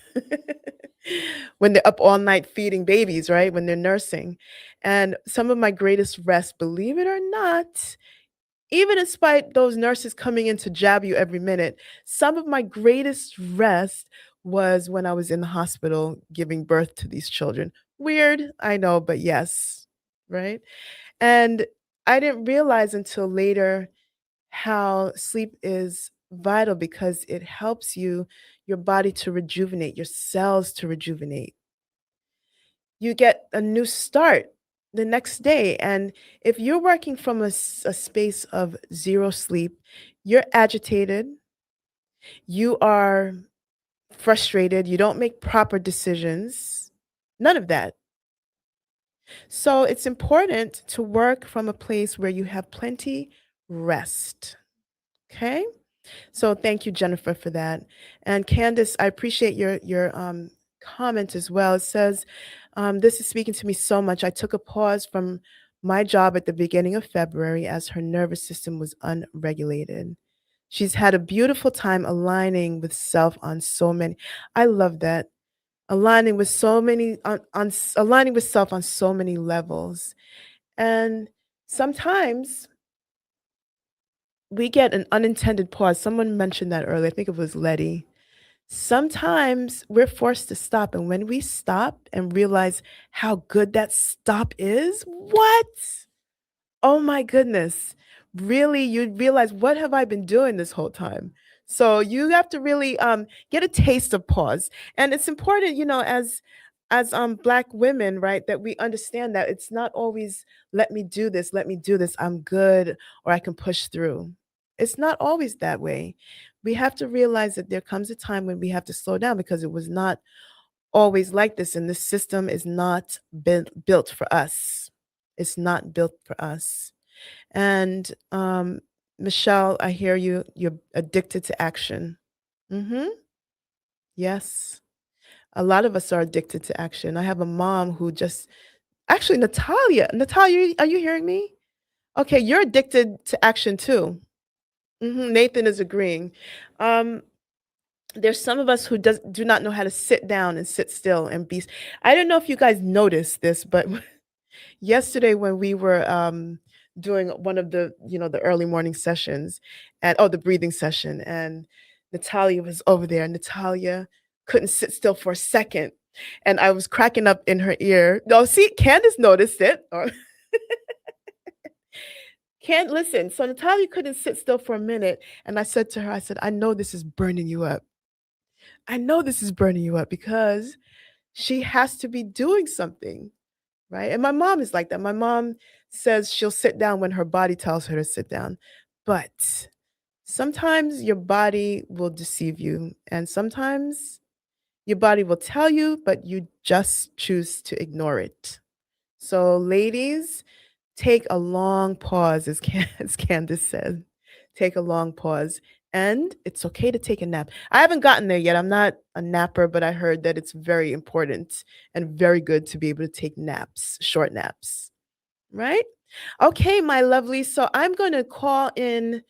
when they're up all night feeding babies, right? When they're nursing. And some of my greatest rest, believe it or not, even in spite those nurses coming in to jab you every minute, some of my greatest rest was when I was in the hospital giving birth to these children. Weird, I know, but yes, right? And I didn't realize until later how sleep is vital because it helps your body to rejuvenate, your cells to rejuvenate. You get a new start the next day. And if you're working from a space of zero sleep, you're agitated, you are frustrated, you don't make proper decisions, none of that. So it's important to work from a place where you have plenty rest. Okay? So thank you, Jennifer, for that. And Candace, I appreciate your comment as well. It says, this is speaking to me so much. I took a pause from my job at the beginning of February as her nervous system was unregulated. She's had a beautiful time aligning with self on so many. I love that. Aligning with so many aligning with self on so many levels. And sometimes we get an unintended pause. Someone mentioned that earlier. I think it was Letty. Sometimes we're forced to stop. And when we stop and realize how good that stop is, what? Oh my goodness. Really, you realize, what have I been doing this whole time? So you have to really get a taste of pause. And it's important, as Black women, right, that we understand that it's not always let me do this, I'm good, or I can push through. It's not always that way. we have to realize that there comes a time when we have to slow down because it was not always like this, and this system is not built for us. It's not built for us. And Michelle, I hear you. You're addicted to action. Mm-hmm. Yes. A lot of us are addicted to action. I have a mom who just actually Natalia, are you hearing me? Okay, you're addicted to action too. Nathan is agreeing. There's some of us who do not know how to sit down and sit still and be. I don't know if you guys noticed this, but yesterday when we were doing one of the the early morning sessions, and the breathing session, and Natalia was over there. Natalia couldn't sit still for a second, and I was cracking up in her ear. No, see, Candace noticed it. Can't listen. So Natalia couldn't sit still for a minute, and I said to her, I said, I know this is burning you up. I know this is burning you up because she has to be doing something, right? And my mom is like that. My mom says she'll sit down when her body tells her to sit down. But sometimes your body will deceive you, and sometimes your body will tell you, but you just choose to ignore it. So, ladies, take a long pause, as Candace said. Take a long pause. And it's okay to take a nap. I haven't gotten there yet. I'm not a napper, but I heard that it's very important and very good to be able to take naps, short naps. Right? Okay, my lovely. So I'm going to call in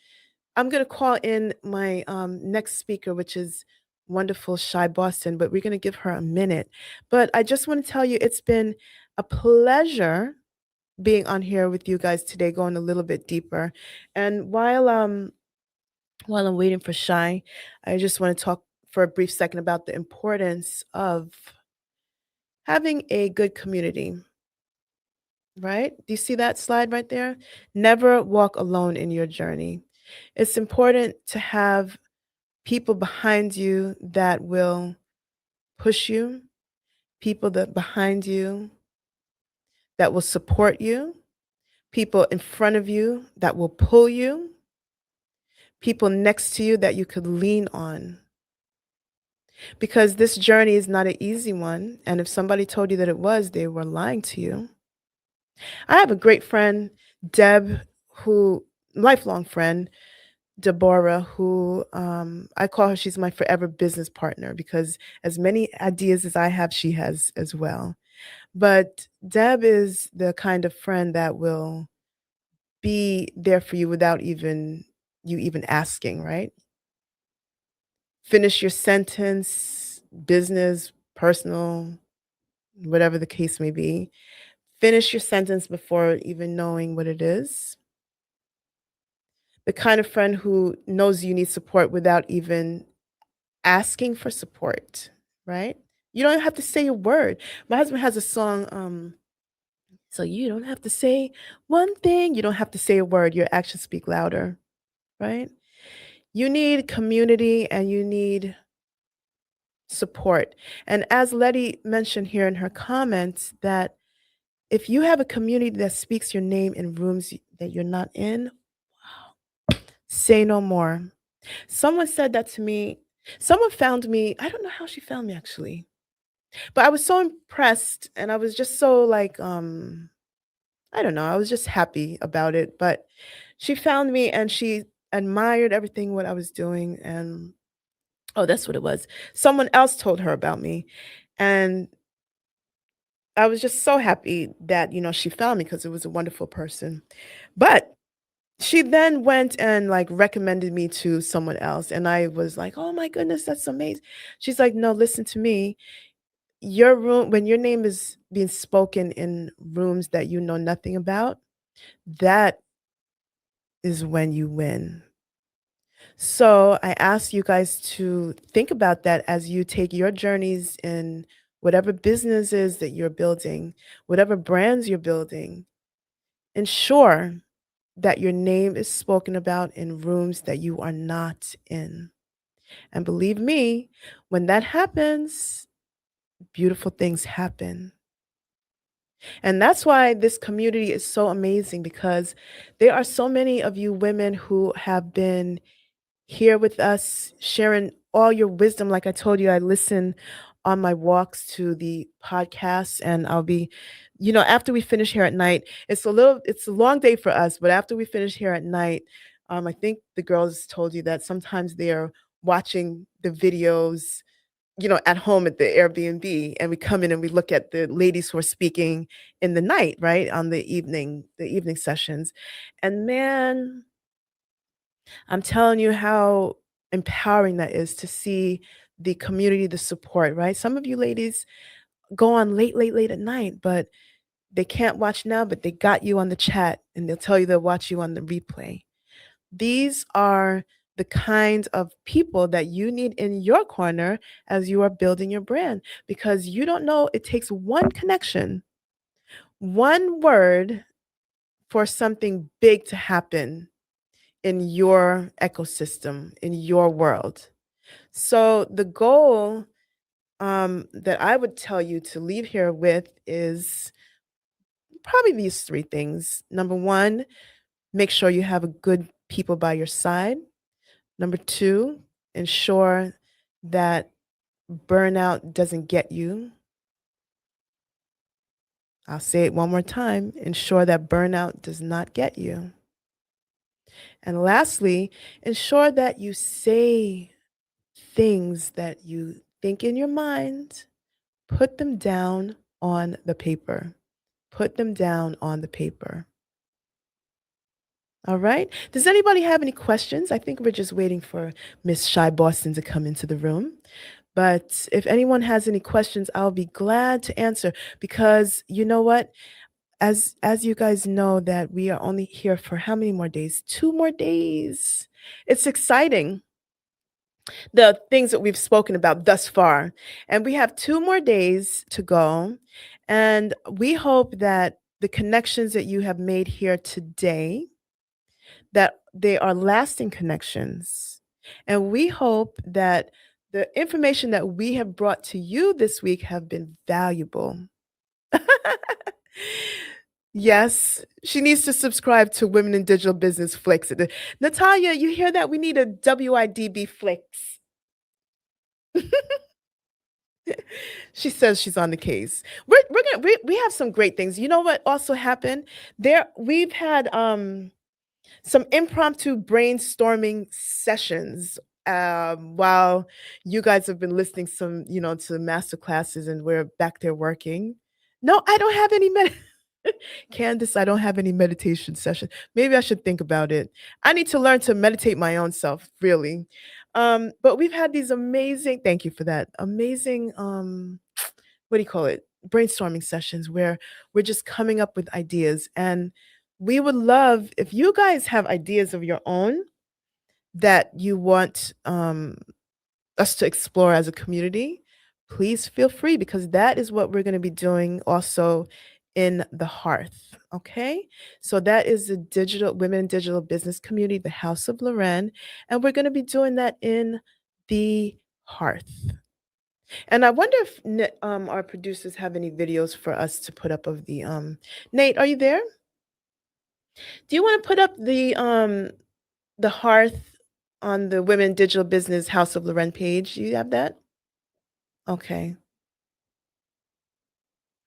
my next speaker, which is wonderful Shy Boston, but we're going to give her a minute. But I just want to tell you, it's been a pleasure being on here with you guys today, going a little bit deeper. And while I'm waiting for Shy, I just want to talk for a brief second about the importance of having a good community. Right? Do you see that slide right there? Never walk alone in your journey. It's important to have people behind you that will push you, people that behind you that will support you, people in front of you that will pull you, people next to you that you could lean on. Because this journey is not an easy one. And if somebody told you that it was, they were lying to you. I have a great friend, Deb, lifelong friend, Deborah, who I call her, she's my forever business partner because as many ideas as I have, she has as well. But Deb is the kind of friend that will be there for you without you even asking, right? Finish your sentence, business, personal, whatever the case may be. Finish your sentence before even knowing what it is. The kind of friend who knows you need support without even asking for support, right? You don't have to say a word. My husband has a song, so you don't have to say one thing. You don't have to say a word. Your actions speak louder, right? You need community and you need support. And as Letty mentioned here in her comments, that if you have a community that speaks your name in rooms that you're not in, wow, say no more. Someone said that to me. Someone found me. I don't know how she found me actually, but I was so impressed and I was just so like, I don't know, I was just happy about it. But she found me and she admired everything what I was doing. And oh, that's what it was. Someone else told her about me. And I was just so happy that, she found me because it was a wonderful person. But she then went and like recommended me to someone else. And I was like, oh my goodness, that's amazing. She's like, no, listen to me. Your room, when your name is being spoken in rooms that you know nothing about, that is when you win. So I ask you guys to think about that as you take your journeys in whatever businesses that you're building, whatever brands you're building. Ensure that your name is spoken about in rooms that you are not in. And believe me, when that happens, beautiful things happen. And that's why this community is so amazing, because there are so many of you women who have been here with us, sharing all your wisdom. Like I told you, I listen on my walks to the podcast, and I'll be, after we finish here at night, it's a long day for us, but after we finish here at night, I think the girls told you that sometimes they're watching the videos, at home at the Airbnb, and we come in and we look at the ladies who are speaking in the night, right, on the evening sessions. And man, I'm telling you how empowering that is to see the community, the support, right? Some of you ladies go on late at night, but they can't watch now, but they got you on the chat, and they'll tell you they'll watch you on the replay. These are the kinds of people that you need in your corner as you are building your brand, because you don't know, it takes one connection, one word for something big to happen in your ecosystem, in your world. So the goal that I would tell you to leave here with is probably these three things. Number one, make sure you have a good people by your side. Number two, ensure that burnout doesn't get you. I'll say it one more time. Ensure that burnout does not get you. And lastly, ensure that you say things that you think in your mind, put them down on the paper. Put them down on the paper. All right. Does anybody have any questions? I think we're just waiting for Miss Shy Boston to come into the room. But if anyone has any questions, I'll be glad to answer, because you know what? As you guys know, that we are only here for how many more days? 2 more days. It's exciting, the things that we've spoken about thus far. And we have 2 more days to go. And we hope that the connections that you have made here today, that they are lasting connections. And we hope that the information that we have brought to you this week have been valuable. Yes, she needs to subscribe to Women in Digital Business Flicks. Natalia, you hear that? We need a WIDB Flicks. She says she's on the case. We have some great things. You know what also happened? We've had some impromptu brainstorming sessions while you guys have been listening to masterclasses, and we're back there working. No, I don't have any Candace, I don't have any meditation session. Maybe I should think about it. I need to learn to meditate my own self, really. But we've had these amazing, thank you for that, amazing, what do you call it? Brainstorming sessions where we're just coming up with ideas. And we would love if you guys have ideas of your own that you want us to explore as a community. Please feel free, because that is what we're going to be doing also in the Hearth. Okay, so that is the digital women in digital business community, the House of Loren, and we're going to be doing that in the Hearth. And I wonder if our producers have any videos for us to put up of the Nate, are you there? Do you want to put up the Hearth on the Women in Digital Business House of Loren page? Do you have that? Okay.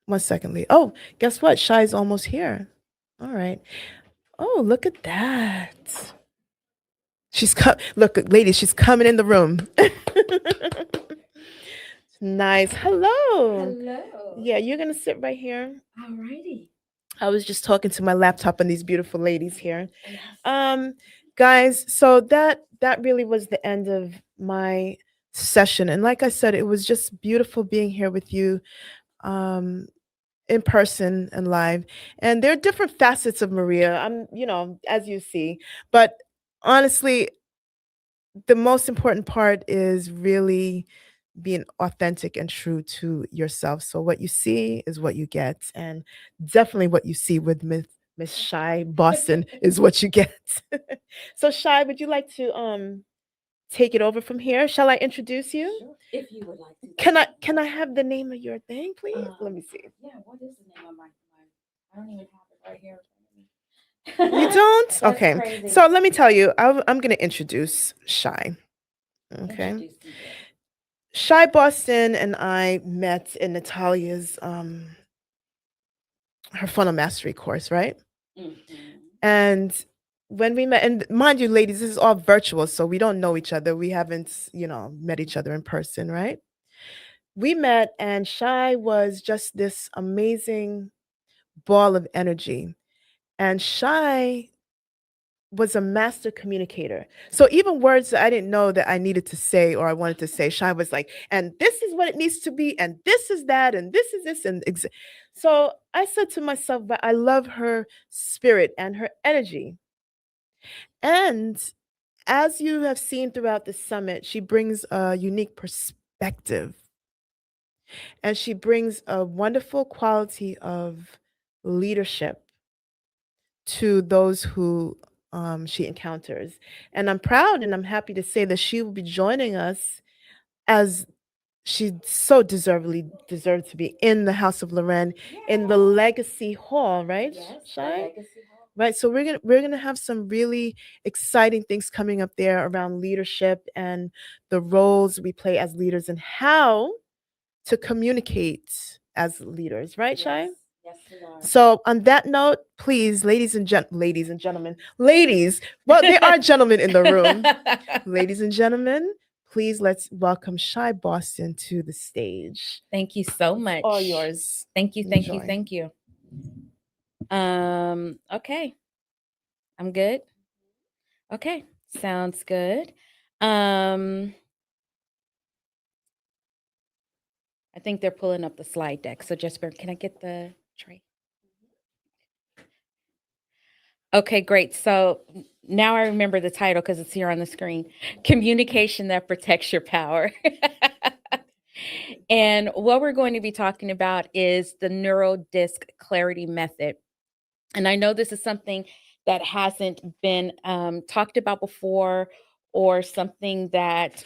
1 second, Lee. Oh, guess what? Shy's almost here. All right. Oh, look at that. Look, ladies, she's coming in the room. Nice. Hello. Hello. Yeah, you're gonna sit right here. All righty. I was just talking to my laptop and these beautiful ladies here. Guys, so that really was the end of my session. And like I said, it was just beautiful being here with you. In person and live. And there are different facets of Maria, as you see. But honestly, the most important part is really being authentic and true to yourself. So what you see is what you get. And definitely what you see with Miss Shy Boston is what you get. So Shy, would you like to take it over from here? Shall I introduce you? Sure, if you would like to. Can I have the name of your thing, please? Let me see. Yeah, what is the name of my I don't even have it right here. You don't? That's Okay. crazy. So let me tell you, I'm going to introduce Shy. Okay. Introduce me. Shy Boston and I met in Natalia's her funnel mastery course, right? And when we met, and mind you, ladies, this is all virtual, so we don't know each other. We haven't, met each other in person, right? We met, and Shy was just this amazing ball of energy. And Shy was a master communicator. So even words that I didn't know that I needed to say or I wanted to say, Shy was like, and this is what it needs to be, and this is that, and this is this. So I said to myself, but I love her spirit and her energy. And as you have seen throughout the summit, she brings a unique perspective and she brings a wonderful quality of leadership to those who she encounters. And I'm proud and I'm happy to say that she will be joining us as she so deserved to be in the House of Loren in the Legacy Hall, right? Yes, the Shai? Legacy Hall. Right. So we're gonna have some really exciting things coming up there around leadership and the roles we play as leaders and how to communicate as leaders, right, Shai? Yes, we are. So on that note, please, ladies and gentlemen, well, there are gentlemen in the room. Ladies and gentlemen, please let's welcome Shy Boston to the stage. Thank you so much. All yours. Thank you. Enjoy. Okay. I'm good. Okay. Sounds good. I think they're pulling up the slide deck. So just can I get the tray? Okay, great. So now I remember the title because it's here on the screen. Communication that protects your power. And what we're going to be talking about is the neurodisc clarity method. And I know this is something that hasn't been talked about before or something that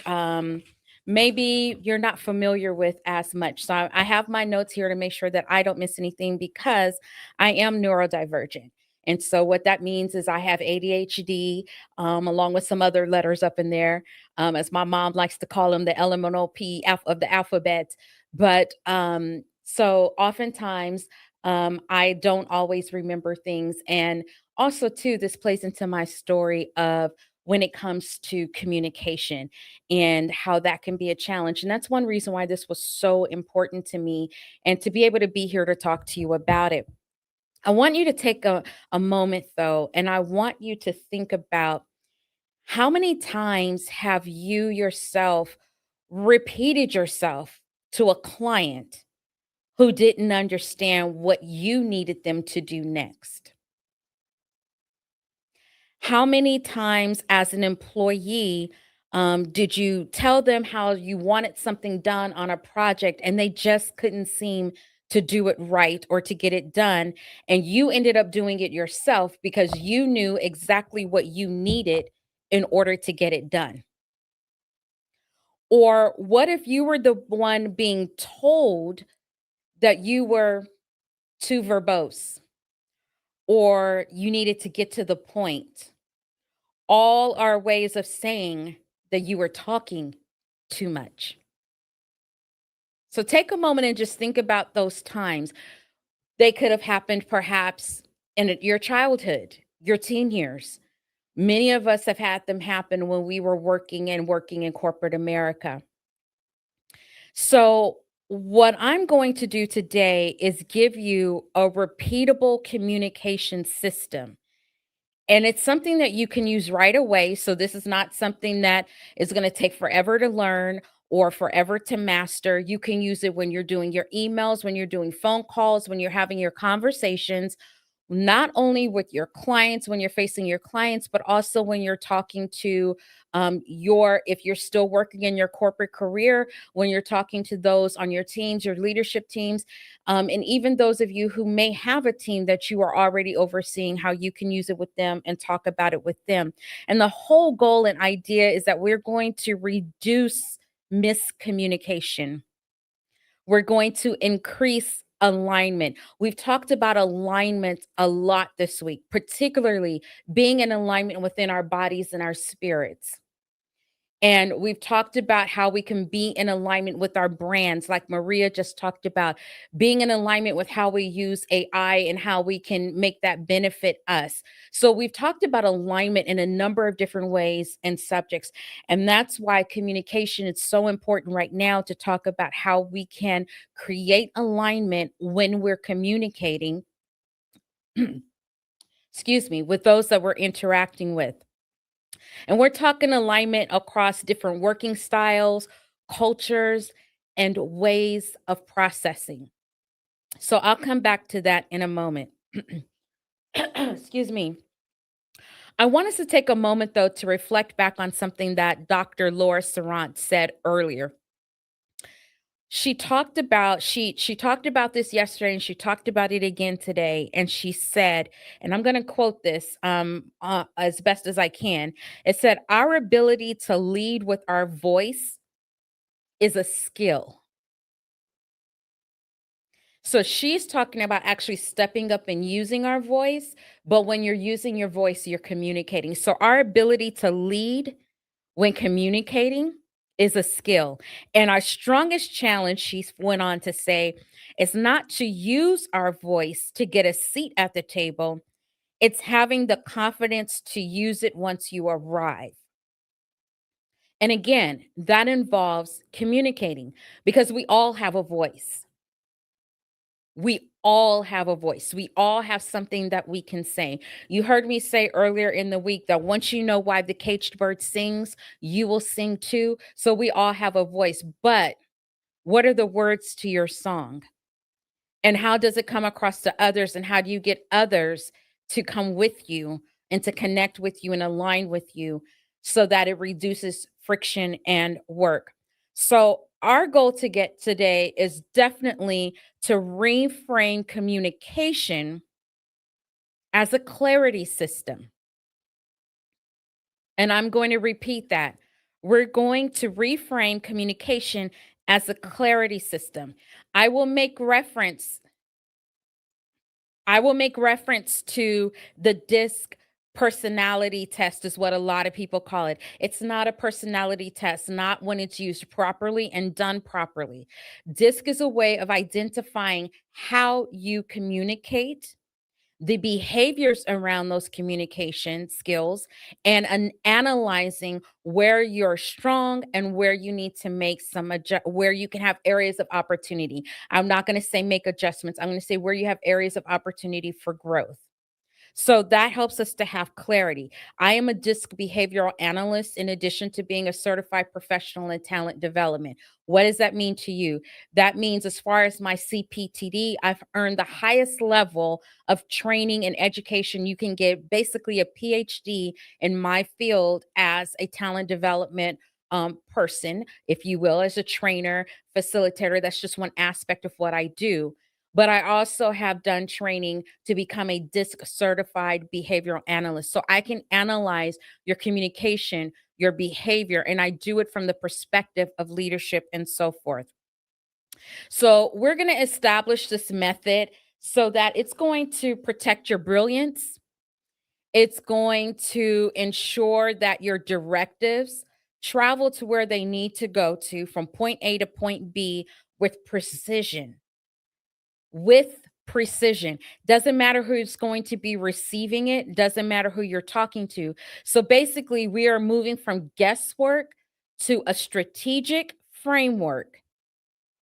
maybe you're not familiar with as much. So I have my notes here to make sure that I don't miss anything because I am neurodivergent. And so what that means is I have ADHD along with some other letters up in there, as my mom likes to call them, the elemental P of the alphabet. But so oftentimes I don't always remember things. And also, too, this plays into my story of when it comes to communication and how that can be a challenge. And that's one reason why this was so important to me and to be able to be here to talk to you about it. I want you to take a moment, though, and I want you to think about how many times have you yourself repeated yourself to a client who didn't understand what you needed them to do next? How many times as an employee did you tell them how you wanted something done on a project and they just couldn't seem to do it right or to get it done, and you ended up doing it yourself because you knew exactly what you needed in order to get it done? Or what if you were the one being told that you were too verbose or you needed to get to the point? All are ways of saying that you were talking too much. So take a moment and just think about those times. They could have happened perhaps in your childhood, your teen years. Many of us have had them happen when we were working in corporate America. So what I'm going to do today is give you a repeatable communication system. And it's something that you can use right away. So this is not something that is going to take forever to learn or forever to master. You can use it when you're doing your emails, when you're doing phone calls, when you're having your conversations, not only with your clients, when you're facing your clients, but also when you're talking to if you're still working in your corporate career, when you're talking to those on your teams, your leadership teams, and even those of you who may have a team that you are already overseeing, how you can use it with them and talk about it with them. And the whole goal and idea is that we're going to reduce miscommunication. We're going to increase alignment. We've talked about alignment a lot this week, particularly being in alignment within our bodies and our spirits. And we've talked about how we can be in alignment with our brands, like Maria just talked about, being in alignment with how we use AI and how we can make that benefit us. So we've talked about alignment in a number of different ways and subjects. And that's why communication is so important right now, to talk about how we can create alignment when we're communicating, excuse me, with those that we're interacting with. And we're talking alignment across different working styles, cultures, and ways of processing. So I'll come back to that in a moment. Excuse me. I want us to take a moment, though, to reflect back on something that Dr. Laura Sarant said earlier. She talked about this yesterday, and she talked about it again today. And she said, and I'm going to quote this as best as I can. It said, "Our ability to lead with our voice is a skill." So she's talking about actually stepping up and using our voice. But when you're using your voice, you're communicating. So our ability to lead when communicating is a skill. And our strongest challenge, she went on to say, is not to use our voice to get a seat at the table. It's having the confidence to use it once you arrive. And again, that involves communicating, because we all have a voice. We all have a voice. We all have something that we can say. You heard me say earlier in the week that once you know why the caged bird sings, you will sing too. So we all have a voice. But what are the words to your song? And how does it come across to others? And how do you get others to come with you and to connect with you and align with you so that it reduces friction and work? So our goal to get today is definitely to reframe communication as a clarity system. And I'm going to repeat that. We're going to reframe communication as a clarity system. I will make reference to the DISC personality test, is what a lot of people call it. It's not a personality test, not when it's used properly and done properly. DISC is a way of identifying how you communicate, the behaviors around those communication skills, and analyzing where you're strong and where you need to make where you can have areas of opportunity. I'm not going to say make adjustments. I'm going to say where you have areas of opportunity for growth. So that helps us to have clarity. I am a DISC behavioral analyst in addition to being a certified professional in talent development. What does that mean to you? That means, as far as my CPTD, I've earned the highest level of training and education you can get, basically a PhD in my field as a talent development person, if you will, as a trainer, facilitator. That's just one aspect of what I do. But I also have done training to become a DISC certified behavioral analyst. So I can analyze your communication, your behavior, and I do it from the perspective of leadership and so forth. So we're going to establish this method so that it's going to protect your brilliance. It's going to ensure that your directives travel to where they need to go to, from point A to point B, with precision. Doesn't matter who's going to be receiving it, doesn't matter who you're talking to. So basically, we are moving from guesswork to a strategic framework.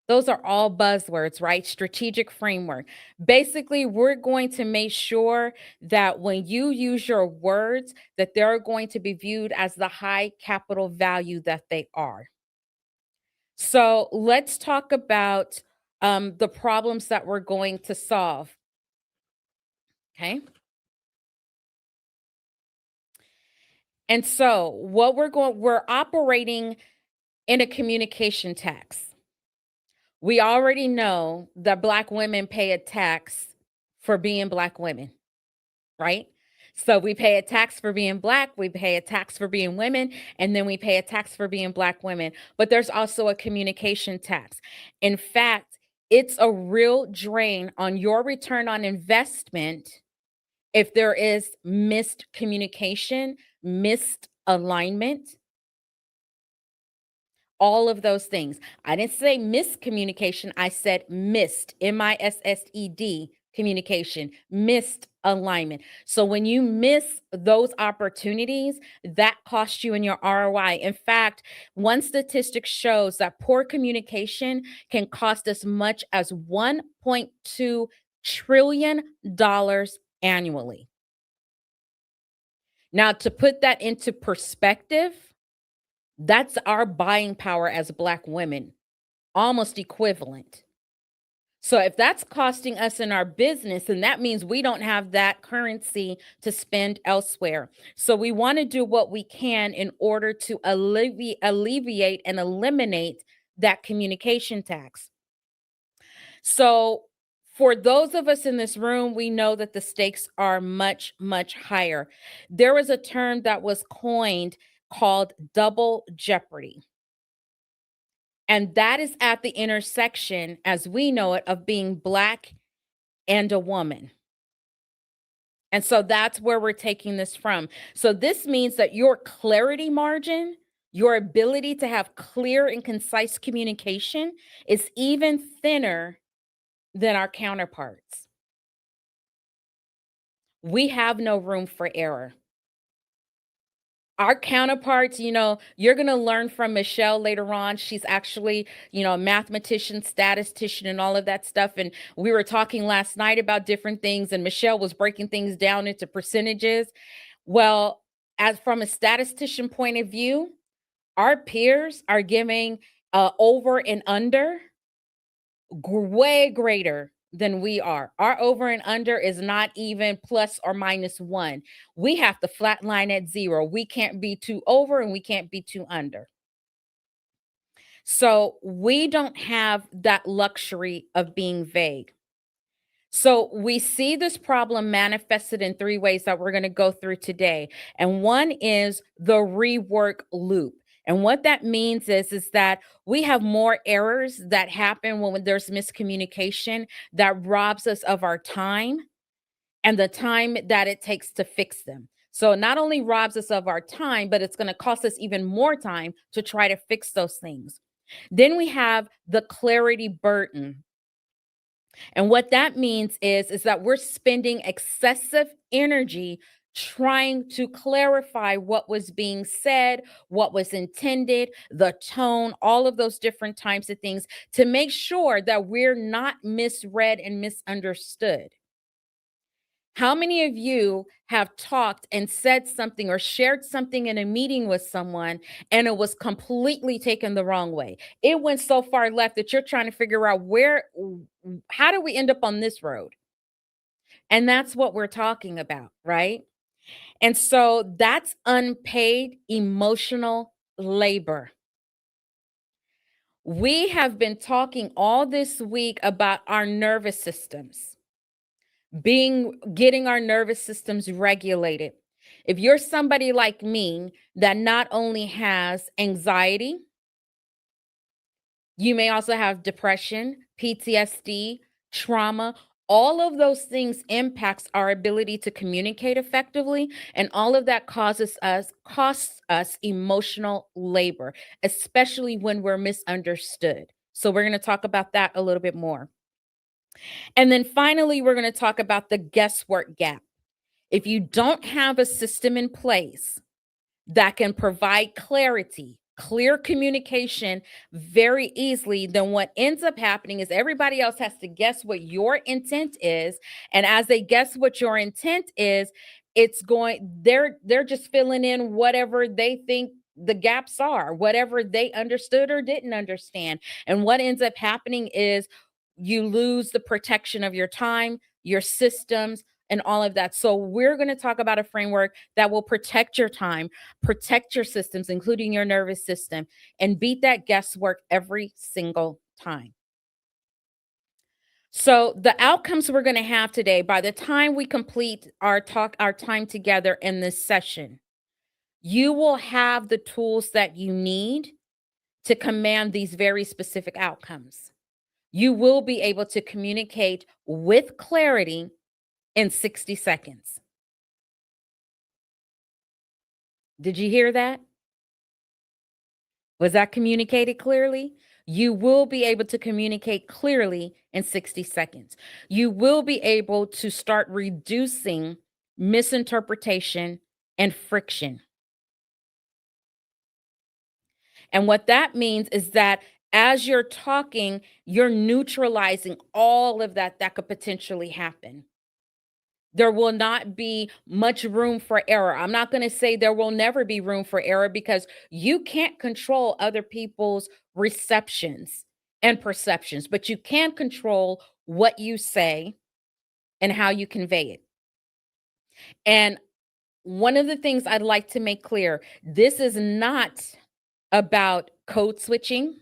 Those are all buzzwords, right? Strategic framework. Basically, we're going to make sure that when you use your words, that they're going to be viewed as the high capital value that they are. So let's talk about the problems that we're going to solve. Okay. And so we're operating in a communication tax. We already know that Black women pay a tax for being Black women, right? So we pay a tax for being Black, we pay a tax for being women, and then we pay a tax for being Black women. But there's also a communication tax. In fact, it's a real drain on your return on investment if there is missed communication, missed alignment, all of those things. I didn't say miscommunication. I said missed, MISSED communication, missed alignment. So when you miss those opportunities, that costs you in your ROI. In fact, one statistic shows that poor communication can cost as much as $1.2 trillion annually. Now, to put that into perspective, that's our buying power as Black women, almost equivalent. So if that's costing us in our business, then that means we don't have that currency to spend elsewhere. So we want to do what we can in order to alleviate and eliminate that communication tax. So for those of us in this room, we know that the stakes are much, much higher. There was a term that was coined called double jeopardy. And that is at the intersection, as we know it, of being Black and a woman. And so that's where we're taking this from. So this means that your clarity margin, your ability to have clear and concise communication is even thinner than our counterparts. We have no room for error. Our counterparts, you're going to learn from Michelle later on. She's actually, a mathematician, statistician, and all of that stuff. And we were talking last night about different things, and Michelle was breaking things down into percentages. Well, as from a statistician point of view, our peers are giving over and under way greater than we are. Our over and under is not even plus or minus 1. We have to flatline at 0. We can't be too over and we can't be too under. So we don't have that luxury of being vague. So we see this problem manifested in 3 ways that we're going to go through today. And one is the rework loop. And what that means is that we have more errors that happen when there's miscommunication that robs us of our time and the time that it takes to fix them. So not only robs us of our time, but it's going to cost us even more time to try to fix those things. Then we have the clarity burden. And what that means is that we're spending excessive energy trying to clarify what was being said, what was intended, the tone, all of those different types of things to make sure that we're not misread and misunderstood. How many of you have talked and said something or shared something in a meeting with someone and it was completely taken the wrong way? It went so far left that you're trying to figure out how do we end up on this road? And that's what we're talking about, right? And so that's unpaid emotional labor. We have been talking all this week about our nervous systems, getting our nervous systems regulated. If you're somebody like me that not only has anxiety, you may also have depression, PTSD, trauma. All of those things impacts our ability to communicate effectively, and all of that costs us emotional labor, especially when we're misunderstood. So we're going to talk about that a little bit more. And then finally, we're going to talk about the guesswork gap. If you don't have a system in place that can provide clarity, clear communication very easily, then what ends up happening is everybody else has to guess what your intent is. And as they guess what your intent is, they're just filling in whatever they think the gaps are, whatever they understood or didn't understand. And what ends up happening is you lose the protection of your time, your systems, and all of that. So we're going to talk about a framework that will protect your time, protect your systems, including your nervous system, and beat that guesswork every single time. So the outcomes we're going to have today, by the time we complete our time together in this session, you will have the tools that you need to command these very specific outcomes. You will be able to communicate with clarity in 60 seconds. Did you hear that? Was that communicated clearly? You will be able to communicate clearly in 60 seconds. You will be able to start reducing misinterpretation and friction. And what that means is that as you're talking, you're neutralizing all of that could potentially happen. There will not be much room for error. I'm not going to say there will never be room for error, because you can't control other people's receptions and perceptions, but you can control what you say and how you convey it. And one of the things I'd like to make clear, this is not about code switching.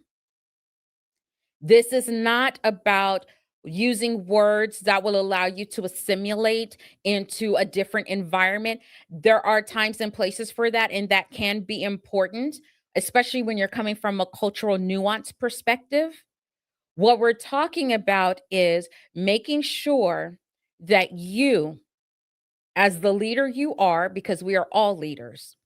This is not about using words that will allow you to assimilate into a different environment. There are times and places for that, and that can be important, especially when you're coming from a cultural nuance perspective. What we're talking about is making sure that you, as the leader you are, because we are all leaders,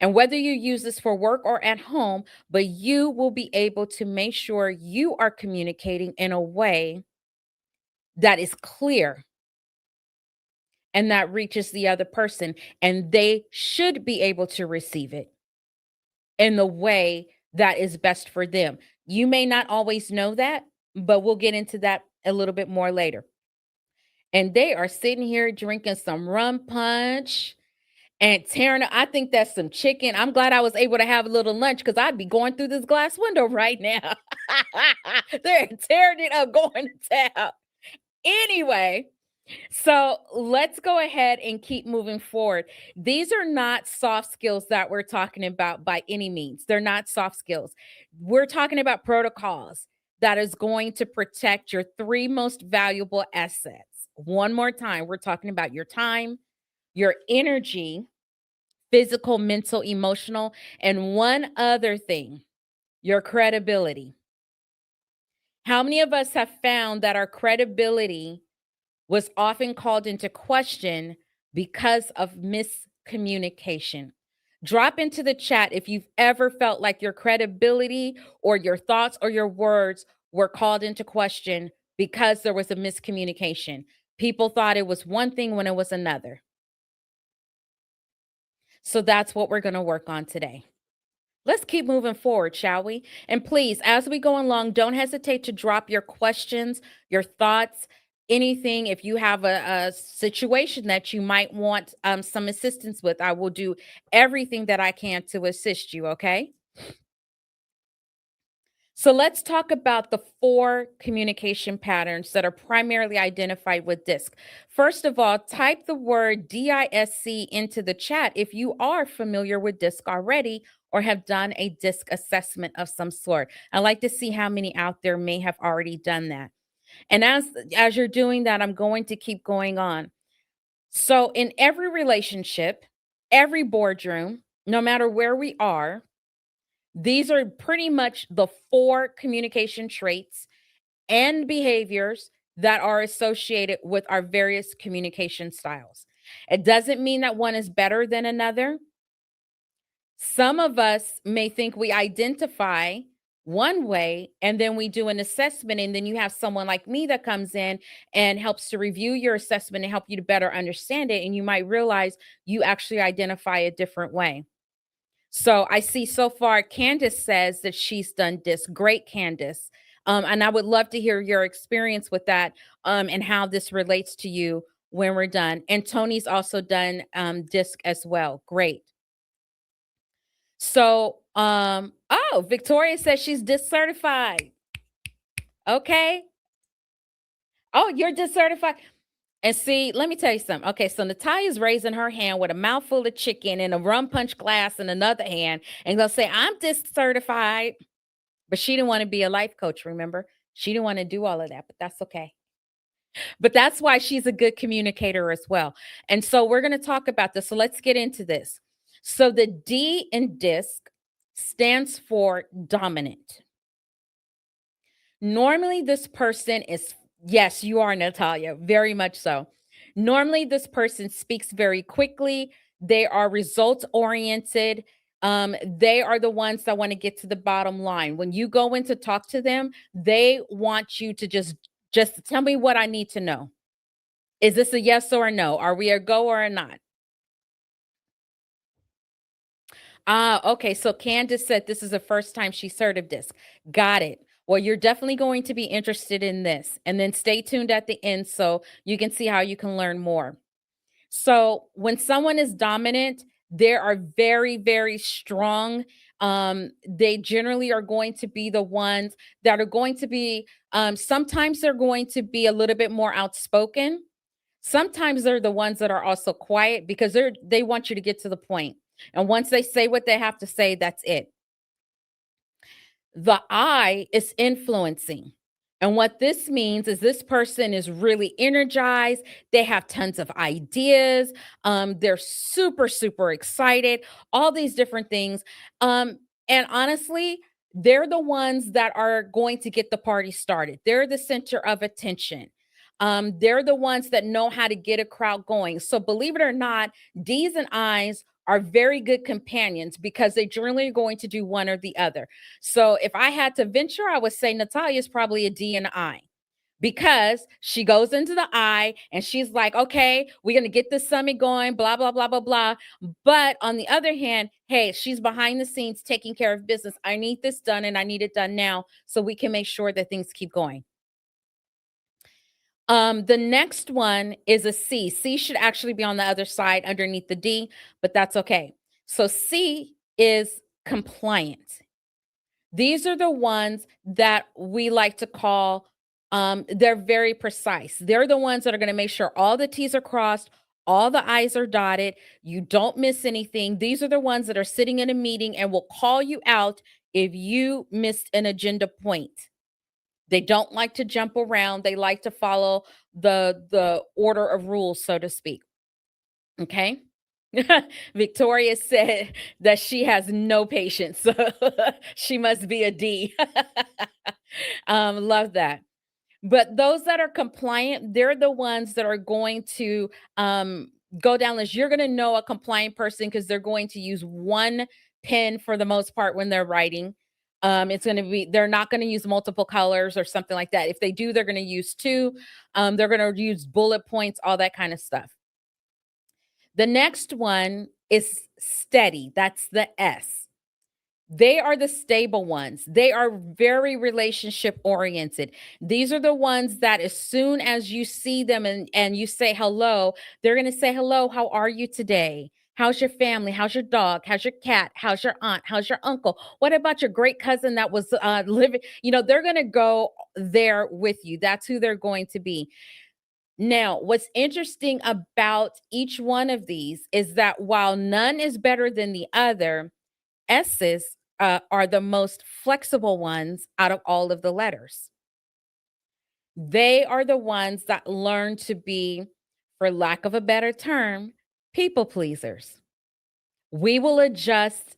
and whether you use this for work or at home, but you will be able to make sure you are communicating in a way that is clear and that reaches the other person, and they should be able to receive it in the way that is best for them. You may not always know that, but we'll get into that a little bit more later. And they are sitting here drinking some rum punch and tearing up. I think that's some chicken. I'm glad I was able to have a little lunch, because I'd be going through this glass window right now. They're tearing it up, going to town. Anyway, so let's go ahead and keep moving forward. These are not soft skills that we're talking about by any means. They're not soft skills. We're talking about protocols that is going to protect your 3 most valuable assets. One more time, we're talking about your time, your energy, physical, mental, emotional, and one other thing, your credibility. How many of us have found that our credibility was often called into question because of miscommunication? Drop into the chat if you've ever felt like your credibility or your thoughts or your words were called into question because there was a miscommunication. People thought it was one thing when it was another. So that's what we're going to work on today. Let's keep moving forward, shall we? And please, as we go along, don't hesitate to drop your questions, your thoughts, anything. If you have a situation that you might want some assistance with, I will do everything that I can to assist you, okay? So let's talk about the 4 communication patterns that are primarily identified with DISC. First of all, type the word DISC into the chat if you are familiar with DISC already or have done a DISC assessment of some sort. I'd like to see how many out there may have already done that. And as you're doing that, I'm going to keep going on. So in every relationship, every boardroom, no matter where we are, these are pretty much the 4 communication traits and behaviors that are associated with our various communication styles. It doesn't mean that one is better than another. Some of us may think we identify one way, and then we do an assessment, and then you have someone like me that comes in and helps to review your assessment and help you to better understand it, and you might realize you actually identify a different way. So I see so far, Candace says that she's done DISC. Great, Candace. And I would love to hear your experience with that and how this relates to you when we're done. And Tony's also done DISC as well. Great. So, oh, Victoria says she's DISC certified. Okay. Oh, you're DISC certified. And see, let me tell you something. Okay, so Natalia's raising her hand with a mouthful of chicken and a rum punch glass in another hand, and gonna say, I'm DISC certified. But she didn't want to be a life coach, remember? She didn't want to do all of that, but that's okay. But that's why she's a good communicator as well. And so we're going to talk about this. So let's get into this. So the D in DISC stands for dominant. Normally, this person is, yes, you are, Natalia, very much so. Normally, this person speaks very quickly. They are results oriented. They are the ones that want to get to the bottom line. When you go in to talk to them, they want you to just tell me what I need to know. Is this a yes or a no? Are we a go or a not? Okay. So Candace said this is the first time she's heard of this. Got it. Well, you're definitely going to be interested in this. And then stay tuned at the end so you can see how you can learn more. So when someone is dominant, they are very, very strong. They generally are going to be the ones that are going to be, sometimes they're going to be a little bit more outspoken. Sometimes they're the ones that are also quiet because they want you to get to the point. And once they say what they have to say, that's it. The I is influencing. And what this means is this person is really energized. They have tons of ideas. They're super, super excited, all these different things. And honestly, they're the ones that are going to get the party started. They're the center of attention. They're the ones that know how to get a crowd going. So believe it or not, D's and I's are very good companions because they generally are going to do one or the other. So if I had to venture, I would say Natalia is probably a D and an I because she goes into the I and she's like, okay, we're going to get this summit going, blah, blah, blah, blah, blah. But on the other hand, hey, she's behind the scenes taking care of business. I need this done and I need it done now so we can make sure that things keep going. The next one is a C. C should actually be on the other side underneath the D, but that's okay. So C is compliant. These are the ones that we like to call, they're very precise. They're the ones that are going to make sure all the T's are crossed, all the I's are dotted, you don't miss anything. These are the ones that are sitting in a meeting and will call you out if you missed an agenda point. They don't like to jump around. They like to follow the order of rules, so to speak. Okay. Victoria said that she has no patience. So she must be a D. Love that. But those that are compliant, they're the ones that are going to go down this. You're going to know a compliant person because they're going to use one pen for the most part when they're writing. It's going to be, they're not going to use multiple colors or something like that. If they do, they're going to use two. They're going to use bullet points, all that kind of stuff. The next one is steady. That's the S. They are the stable ones. They are very relationship oriented. These are the ones that as soon as you see them and you say hello, they're going to say, hello, how are you today? How's your family? How's your dog? How's your cat? How's your aunt? How's your uncle? What about your great cousin that was living? You know, they're going to go there with you. That's who they're going to be. Now, what's interesting about each one of these is that while none is better than the other, S's are the most flexible ones out of all of the letters. They are the ones that learn to be, for lack of a better term, people pleasers. We will adjust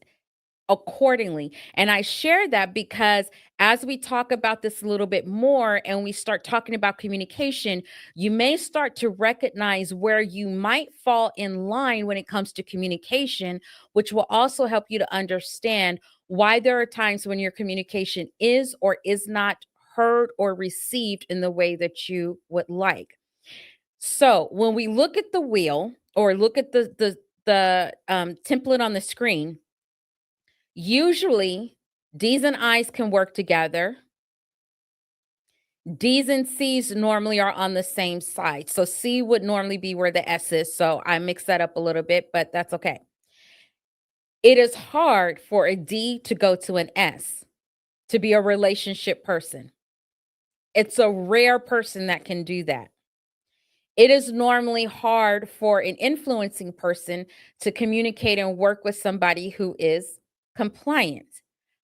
accordingly. And I share that because as we talk about this a little bit more and we start talking about communication, you may start to recognize where you might fall in line when it comes to communication, which will also help you to understand why there are times when your communication is or is not heard or received in the way that you would like. So when we look at the wheel or look at the template on the screen, usually D's and I's can work together. D's and C's normally are on the same side. So C would normally be where the S is. So I mixed that up a little bit, but that's okay. It is hard for a D to go to an S, to be a relationship person. It's a rare person that can do that. It is normally hard for an influencing person to communicate and work with somebody who is compliant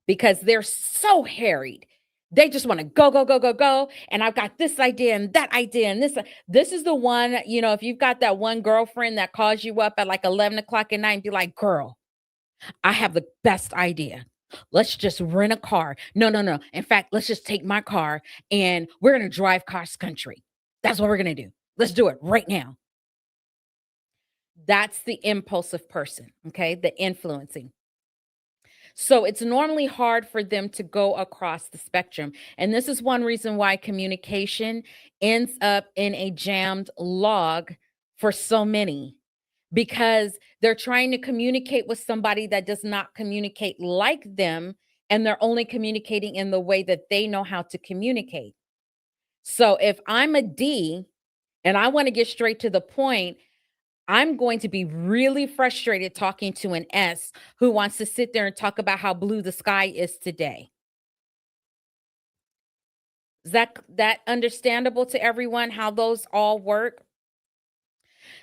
because they're so harried. They just want to go, go, go, go, go. And I've got this idea and that idea. And this is the one, you know, if you've got that one girlfriend that calls you up at like 11 o'clock at night and be like, girl, I have the best idea. Let's just rent a car. No, no, no. In fact, let's just take my car and we're going to drive cross country. That's what we're going to do. Let's do it right now. That's the impulsive person, okay? The influencing. So it's normally hard for them to go across the spectrum. And this is one reason why communication ends up in a jammed log for so many, because they're trying to communicate with somebody that does not communicate like them, and they're only communicating in the way that they know how to communicate. So if I'm a D and I want to get straight to the point, I'm going to be really frustrated talking to an S who wants to sit there and talk about how blue the sky is today. Is that understandable to everyone, how those all work?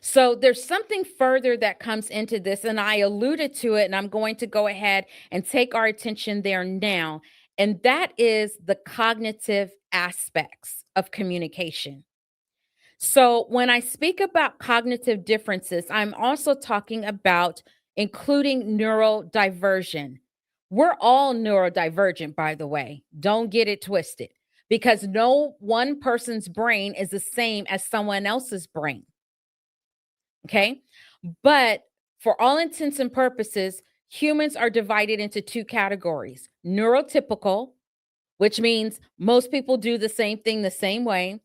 So there's something further that comes into this, and I alluded to it, and I'm going to go ahead and take our attention there now. And that is the cognitive aspects of communication. So when I speak about cognitive differences, I'm also talking about including neurodiversion. We're all neurodivergent, by the way. Don't get it twisted, because no one person's brain is the same as someone else's brain. Okay. But for all intents and purposes, humans are divided into two categories: neurotypical, which means most people do the same thing the same way,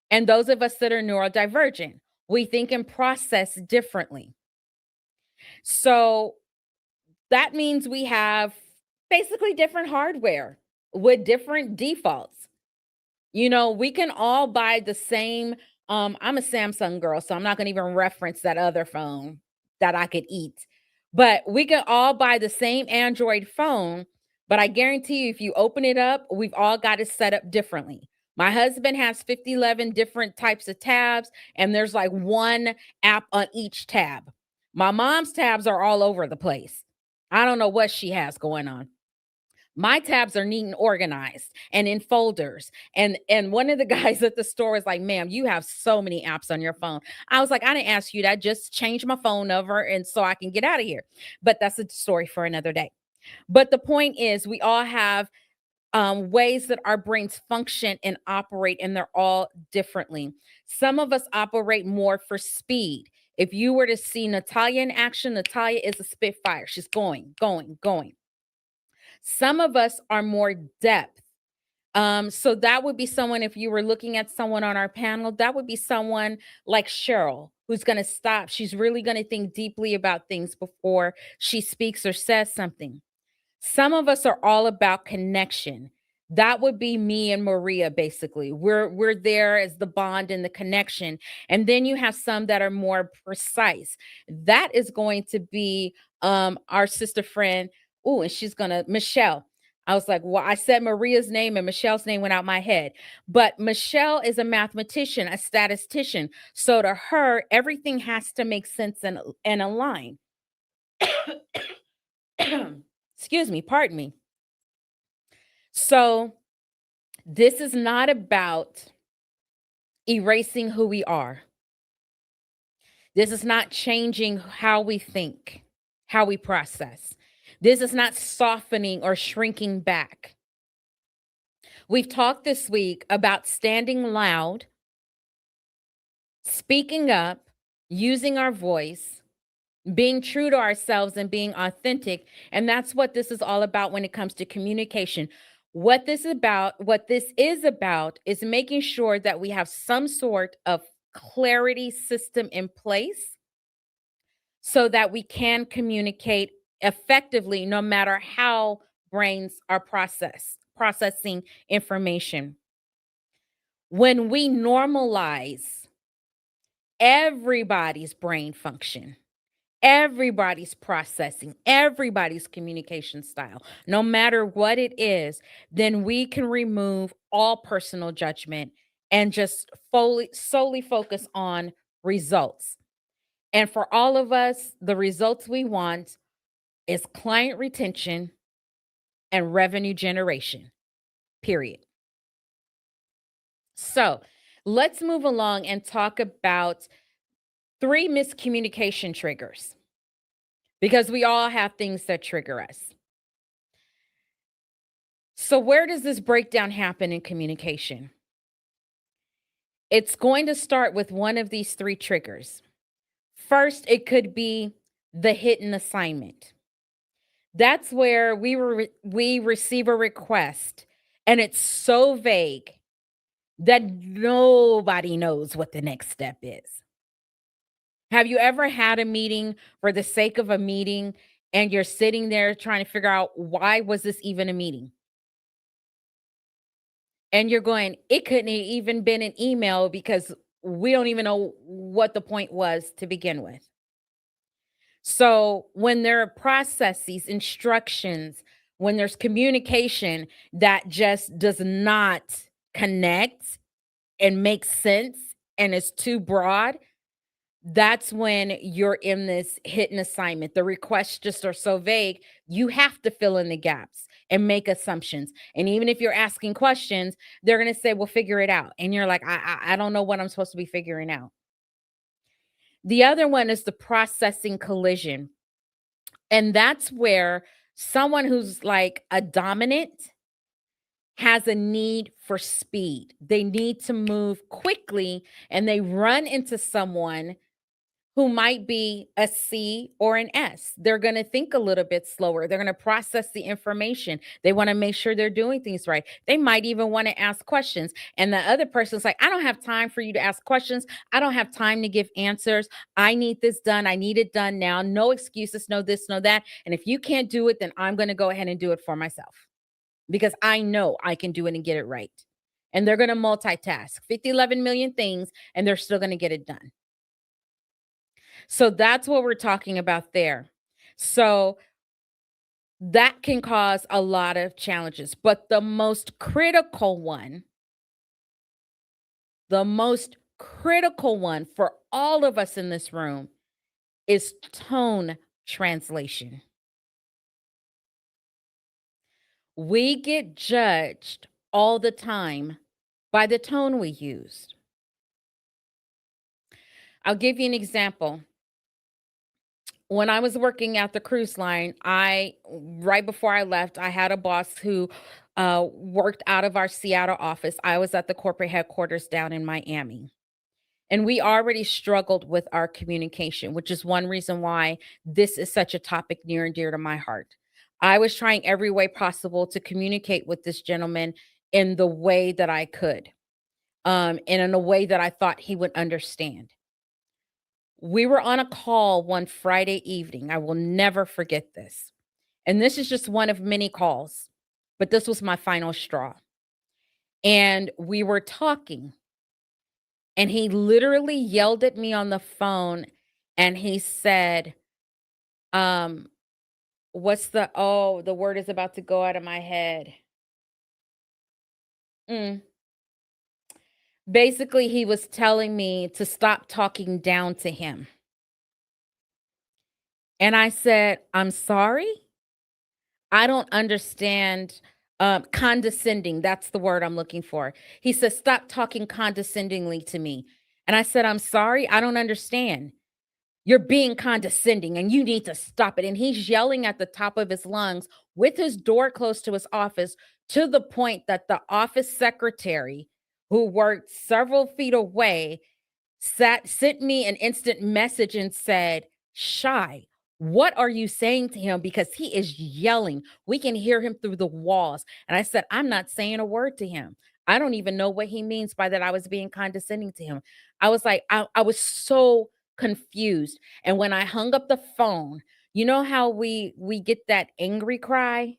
and those of us that are neurodivergent. We think and process differently. So that means we have basically different hardware with different defaults. You know, we can all buy the same. I'm a Samsung girl, so I'm not going to even reference that other phone that I could eat. But we can all buy the same Android phone. But I guarantee you, if you open it up, we've all got it set up differently. My husband has 11 different types of tabs, and there's like one app on each tab. My mom's tabs are all over the place. I don't know what she has going on. My tabs are neat and organized and in folders. And one of the guys at the store was like, "Ma'am, you have so many apps on your phone." I was like, "I didn't ask you that. Just change my phone over and so I can get out of here." But that's a story for another day. But the point is, we all have ways that our brains function and operate, and they're all differently. Some of us operate more for speed. If you were to see Natalia in action, Natalia is a spitfire. She's going, going, going. Some of us are more depth. So that would be someone, if you were looking at someone on our panel, that would be someone like Cheryl, who's going to stop. She's really going to think deeply about things before she speaks or says something. Some of us are all about connection. That would be me and Maria, basically. We're there as the bond and the connection. And then you have some that are more precise. That is going to be our sister friend. Oh, and she's gonna, Michelle. I was like, well, I said Maria's name and Michelle's name went out my head. But Michelle is a mathematician, a statistician. So to her, everything has to make sense and align. Excuse me, pardon me. So this is not about erasing who we are. This is not changing how we think, how we process. This is not softening or shrinking back. We've talked this week about standing loud, speaking up, using our voice, being true to ourselves and being authentic. And that's what this is all about when it comes to communication. What this is about is making sure that we have some sort of clarity system in place so that we can communicate effectively, no matter how brains are processing information. When we normalize everybody's brain function, everybody's processing, everybody's communication style, no matter what it is, then we can remove all personal judgment and just solely focus on results. And for all of us, the results we want is client retention and revenue generation, period. So let's move along and talk about 3 miscommunication triggers, because we all have things that trigger us. So where does this breakdown happen in communication? It's going to start with one of these three triggers. First, it could be the hidden assignment. That's where we receive a request and it's so vague that nobody knows what the next step is. Have you ever had a meeting for the sake of a meeting and you're sitting there trying to figure out why was this even a meeting? And you're going, it couldn't have even been an email because we don't even know what the point was to begin with. So when there are processes, instructions, when there's communication that just does not connect and make sense and is too broad, that's when you're in this hidden assignment. The requests just are so vague, you have to fill in the gaps and make assumptions. And even if you're asking questions, they're going to say, well, figure it out. And you're like, I don't know what I'm supposed to be figuring out. The other one is the processing collision. And that's where someone who's like a dominant has a need for speed. They need to move quickly and they run into someone who might be a C or an S. They're going to think a little bit slower. They're going to process the information. They want to make sure they're doing things right. They might even want to ask questions. And the other person's like, I don't have time for you to ask questions. I don't have time to give answers. I need this done. I need it done now. No excuses, no this, no that. And if you can't do it, then I'm going to go ahead and do it for myself because I know I can do it and get it right. And they're going to multitask 11 million things and they're still going to get it done. So that's what we're talking about there. So that can cause a lot of challenges. But the most critical one for all of us in this room is tone translation. We get judged all the time by the tone we use. I'll give you an example. When I was working at the cruise line, right before I left, I had a boss who worked out of our Seattle office. I was at the corporate headquarters down in Miami. And we already struggled with our communication, which is one reason why this is such a topic near and dear to my heart. I was trying every way possible to communicate with this gentleman in the way that I could, and in a way that I thought he would understand. We were on a call one Friday evening. I will never forget this. And this is just one of many calls, but this was my final straw. And we were talking, and he literally yelled at me on the phone and he said, what's the word is about to go out of my head. Basically, he was telling me to stop talking down to him. And I said, I'm sorry. I don't understand. Condescending. That's the word I'm looking for. He said, stop talking condescendingly to me. And I said, I'm sorry. I don't understand. You're being condescending and you need to stop it. And he's yelling at the top of his lungs with his door close to his office to the point that the office secretary, who worked several feet away, sent me an instant message and said, Shy, what are you saying to him? Because he is yelling. We can hear him through the walls. And I said, I'm not saying a word to him. I don't even know what he means by that. I was being condescending to him. I was like, I was so confused. And when I hung up the phone, you know how we get that angry cry?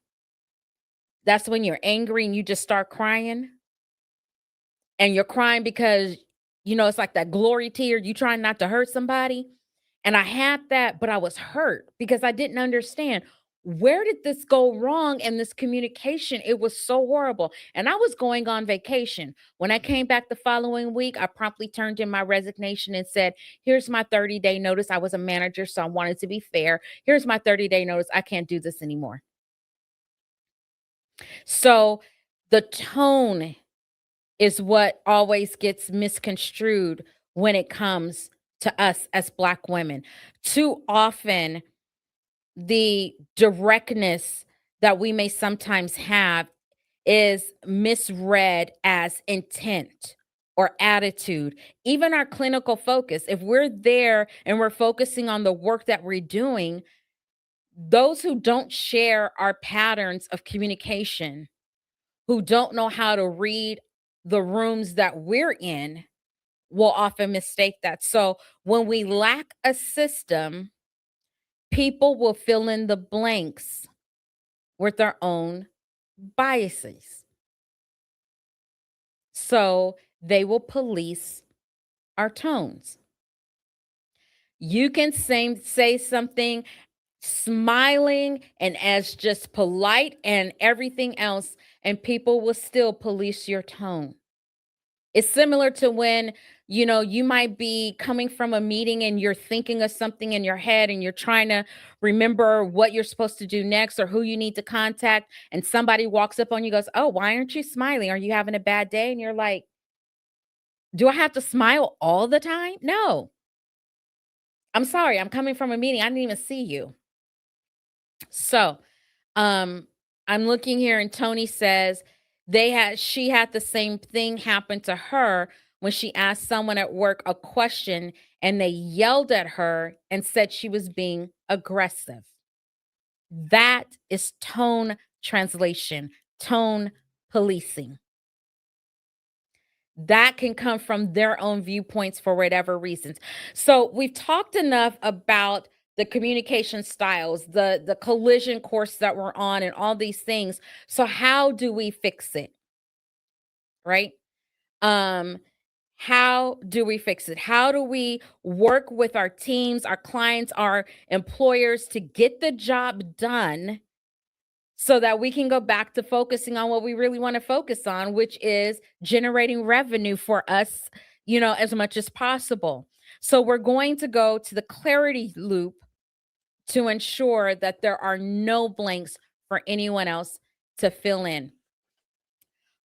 That's when you're angry and you just start crying. And you're crying because, it's like that glory tear. You trying not to hurt somebody. And I had that, but I was hurt because I didn't understand, where did this go wrong in this communication? It was so horrible. And I was going on vacation. When I came back the following week, I promptly turned in my resignation and said, here's my 30-day notice. I was a manager, so I wanted to be fair. Here's my 30-day notice. I can't do this anymore. So the tone is what always gets misconstrued when it comes to us as Black women. Too often, the directness that we may sometimes have is misread as intent or attitude. Even our clinical focus, if we're there and we're focusing on the work that we're doing, those who don't share our patterns of communication, who don't know how to read the rooms that we're in, will often mistake that. So when we lack a system, people will fill in the blanks with their own biases. So they will police our tones. You can say something smiling and as just polite and everything else, and people will still police your tone. It's similar to when, you might be coming from a meeting and you're thinking of something in your head and you're trying to remember what you're supposed to do next or who you need to contact. And somebody walks up on you, goes, "Oh, why aren't you smiling? Are you having a bad day?" And you're like, "Do I have to smile all the time?" No. I'm sorry. I'm coming from a meeting. I didn't even see you. So, I'm looking here and Tony says she had the same thing happen to her when she asked someone at work a question and they yelled at her and said she was being aggressive. That is tone translation, tone policing. That can come from their own viewpoints for whatever reasons. So we've talked enough about the communication styles, the collision course that we're on and all these things. So how do we fix it? Right? How do we fix it? How do we work with our teams, our clients, our employers to get the job done so that we can go back to focusing on what we really want to focus on, which is generating revenue for us, as much as possible. So we're going to go to the clarity loop to ensure that there are no blanks for anyone else to fill in.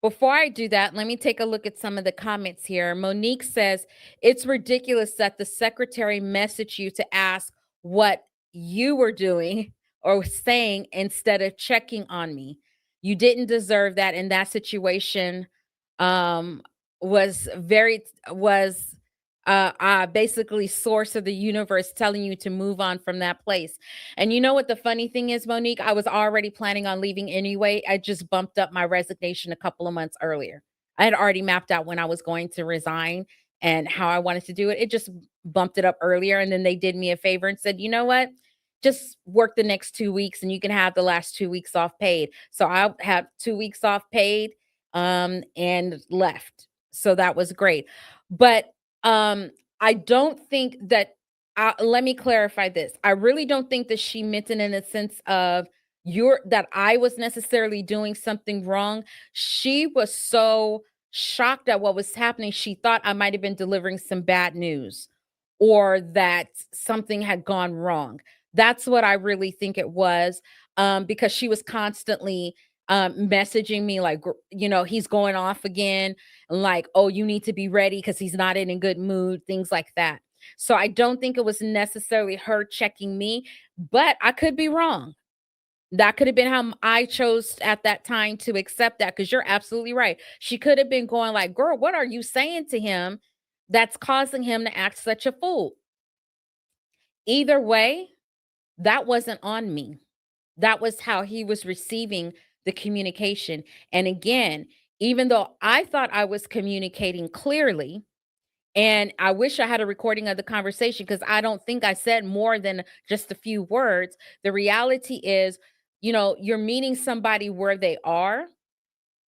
Before I do that, let me take a look at some of the comments here. Monique says, "It's ridiculous that the secretary messaged you to ask what you were doing or saying instead of checking on me. You didn't deserve that." And that situation was basically source of the universe telling you to move on from that place. And you know what the funny thing is, Monique? I was already planning on leaving anyway. I just bumped up my resignation a couple of months earlier. I had already mapped out when I was going to resign and how I wanted to do it. It just bumped it up earlier. And then they did me a favor and said, "You know what? Just work the next 2 weeks and you can have the last 2 weeks off paid." So I'll have 2 weeks off paid and left. So that was great. But I don't think that, let me clarify this. I really don't think that she meant it in a sense of that I was necessarily doing something wrong. She was so shocked at what was happening. She thought I might have been delivering some bad news or that something had gone wrong. That's what I really think it was, because she was constantly messaging me like, he's going off again, like, "Oh, you need to be ready because he's not in a good mood," things like that. So I don't think it was necessarily her checking me, but I could be wrong. That could have been how I chose at that time to accept that, because you're absolutely right. She could have been going like, "Girl, what are you saying to him that's causing him to act such a fool?" Either way, that wasn't on me. That was how he was receiving the communication. And again, even though I thought I was communicating clearly, and I wish I had a recording of the conversation because I don't think I said more than just a few words. The reality is, you're meeting somebody where they are,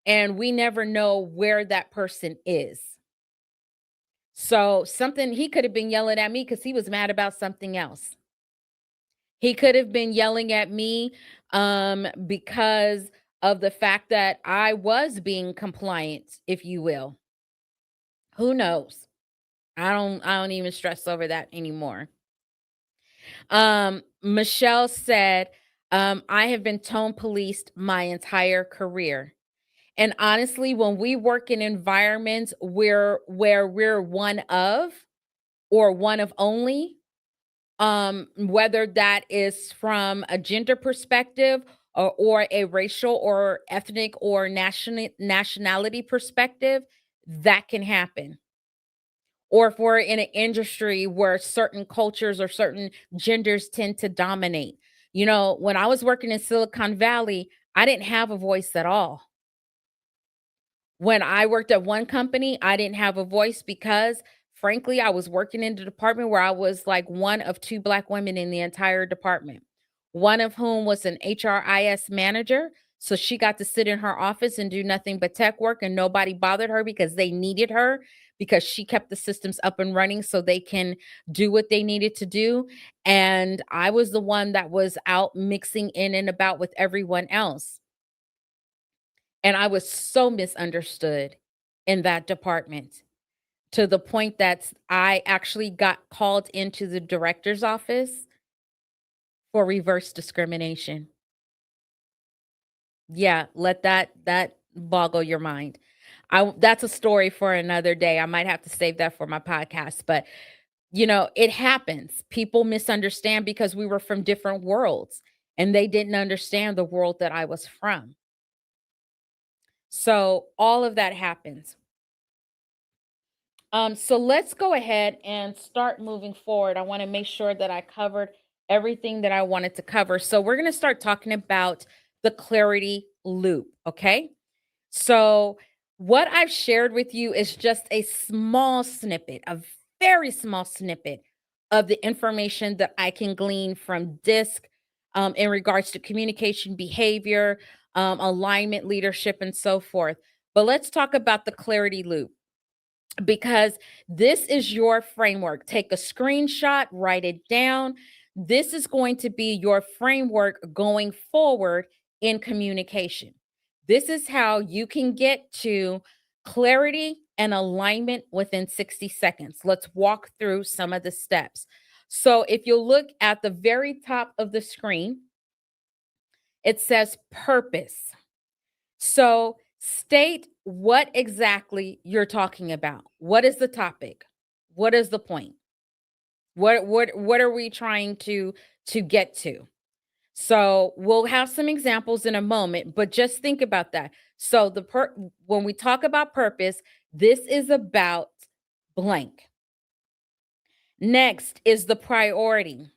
and we never know where that person is. So he could have been yelling at me because he was mad about something else. He could have been yelling at me because of the fact that I was being compliant, if you will. Who knows? I don't even stress over that anymore. Michelle said, "I have been tone policed my entire career." And honestly, when we work in environments where we're one of or one of only, whether that is from a gender perspective or a racial or ethnic or nationality perspective, that can happen. Or if we're in an industry where certain cultures or certain genders tend to dominate. You know, when I was working in Silicon Valley, I didn't have a voice at all. When I worked at one company, I didn't have a voice because, frankly, I was working in the department where I was like one of 2 Black women in the entire department, one of whom was an HRIS manager. So she got to sit in her office and do nothing but tech work, and nobody bothered her because they needed her, because she kept the systems up and running so they can do what they needed to do. And I was the one that was out mixing in and about with everyone else. And I was so misunderstood in that department, to the point that I actually got called into the director's office for reverse discrimination. Yeah, let that boggle your mind. That's a story for another day. I might have to save that for my podcast, but you know, it happens. People misunderstand because we were from different worlds and they didn't understand the world that I was from. So all of that happens. So let's go ahead and start moving forward. I want to make sure that I covered everything that I wanted to cover. So we're going to start talking about the clarity loop. Okay. So what I've shared with you is just a small snippet, a very small snippet of the information that I can glean from DISC in regards to communication, behavior, alignment, leadership, and so forth. But let's talk about the clarity loop, because this is your framework. Take a screenshot, write it down. This is going to be your framework going forward in communication. This is how you can get to clarity and alignment within 60 seconds. Let's walk through some of the steps. So if you look at the very top of the screen, it says purpose. So state what exactly you're talking about. What is the topic? What is the point? What are we trying to get to? So we'll have some examples in a moment, but just think about that. So when we talk about purpose, this is about blank. Next is the priority.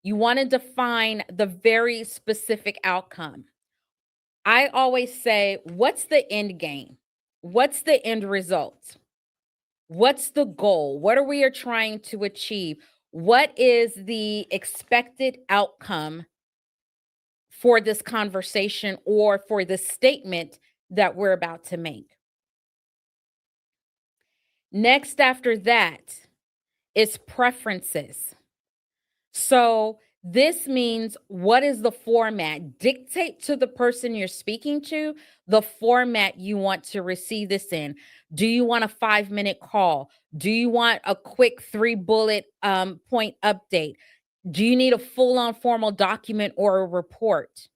You want to define the very specific outcome. I always say, what's the end game? What's the end result? What's the goal? What are we trying to achieve? What is the expected outcome for this conversation or for the statement that we're about to make? Next after that is preferences. So this means, what is the format? Dictate to the person you're speaking to the format you want to receive this in. Do you want a 5-minute call? Do you want a quick 3-bullet point update? Do you need a full-on formal document or a report?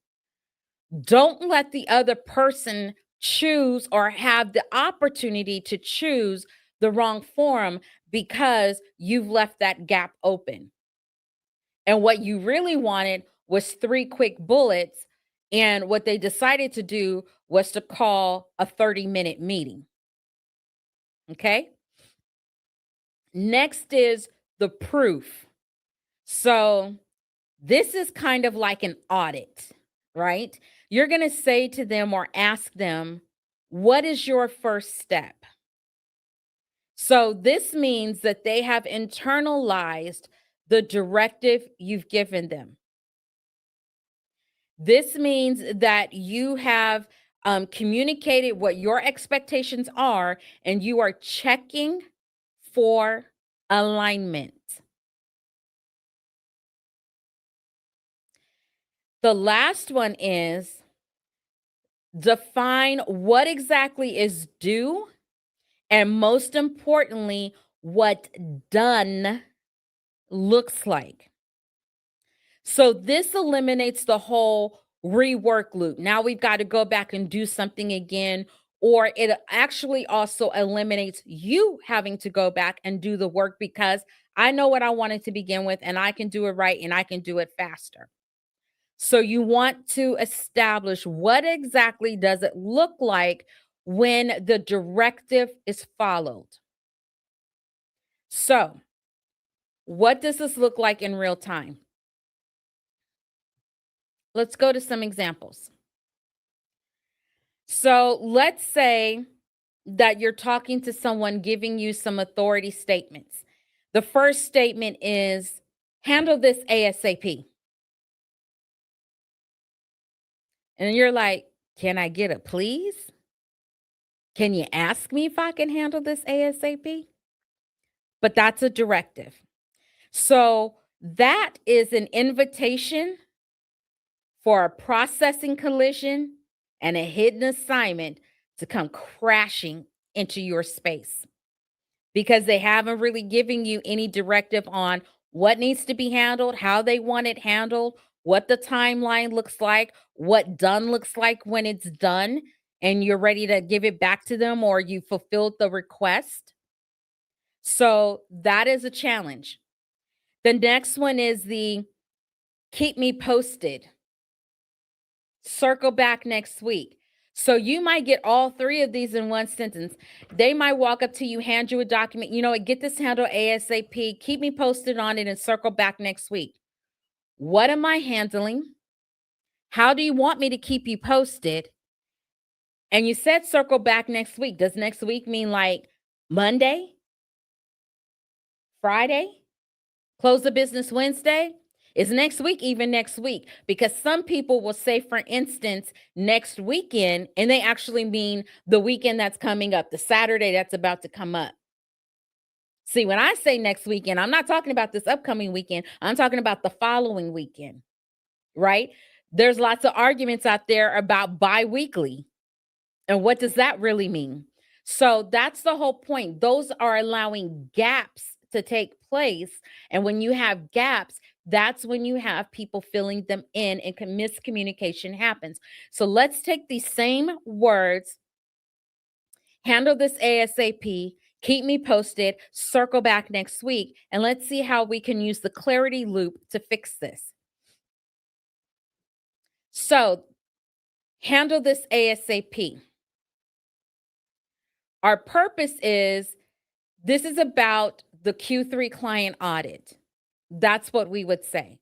Don't let the other person choose or have the opportunity to choose the wrong form because you've left that gap open. And what you really wanted was 3 quick bullets. And what they decided to do was to call a 30-minute meeting. Okay. Next is the proof. So this is kind of like an audit, right? You're going to say to them or ask them, what is your first step? So this means that they have internalized the directive you've given them. This means that you have communicated what your expectations are, and you are checking for alignment. The last one is define what exactly is due, and most importantly, what done looks like. So this eliminates the whole rework loop. Now we've got to go back and do something again, or it actually also eliminates you having to go back and do the work, because I know what I wanted to begin with and I can do it right and I can do it faster. So you want to establish what exactly does it look like when the directive is followed. So what does this look like in real time? Let's go to some examples. So let's say that you're talking to someone giving you some authority statements. The first statement is, handle this ASAP. And you're like, can I get a please? Can you ask me if I can handle this ASAP? But that's a directive. So that is an invitation for a processing collision and a hidden assignment to come crashing into your space, because they haven't really given you any directive on what needs to be handled, how they want it handled, what the timeline looks like, what done looks like when it's done, and you're ready to give it back to them or you fulfilled the request. So that is a challenge. The next one is the keep me posted. Circle back next week. So you might get all three of these in one sentence. They might walk up to you, hand you a document, get this handled ASAP, keep me posted on it, and circle back next week. What am I handling? How do you want me to keep you posted? And you said circle back next week. Does next week mean like Monday? Friday? Close the business Wednesday? Is next week even next week? Because some people will say, for instance, next weekend, and they actually mean the weekend that's coming up, the Saturday that's about to come up. See, when I say next weekend, I'm not talking about this upcoming weekend. I'm talking about the following weekend, right? There's lots of arguments out there about bi-weekly. And what does that really mean? So that's the whole point. Those are allowing gaps to take place. And when you have gaps, that's when you have people filling them in and miscommunication happens. So let's take these same words, handle this ASAP, keep me posted, circle back next week, and let's see how we can use the clarity loop to fix this. So handle this ASAP. Our purpose is, this is about the Q3 client audit. That's what we would say.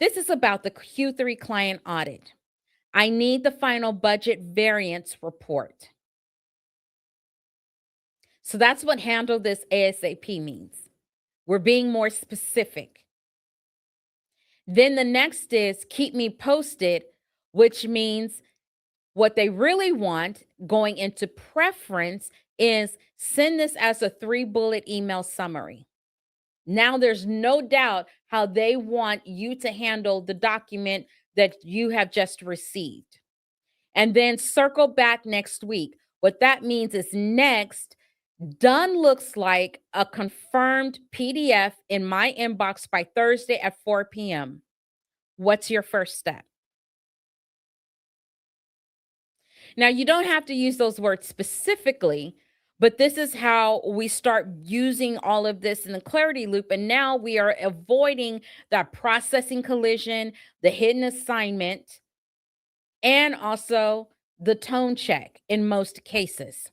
This is about the Q3 client audit. I need the final budget variance report. So that's what handle this ASAP means. We're being more specific. Then the next is keep me posted, which means what they really want going into preference is send this as a 3-bullet email summary. Now there's no doubt how they want you to handle the document that you have just received. And then circle back next week. What that means is next, done looks like a confirmed PDF in my inbox by Thursday at 4 p.m. What's your first step? Now, you don't have to use those words specifically, but this is how we start using all of this in the clarity loop. And now we are avoiding that processing collision, the hidden assignment, and also the tone check in most cases.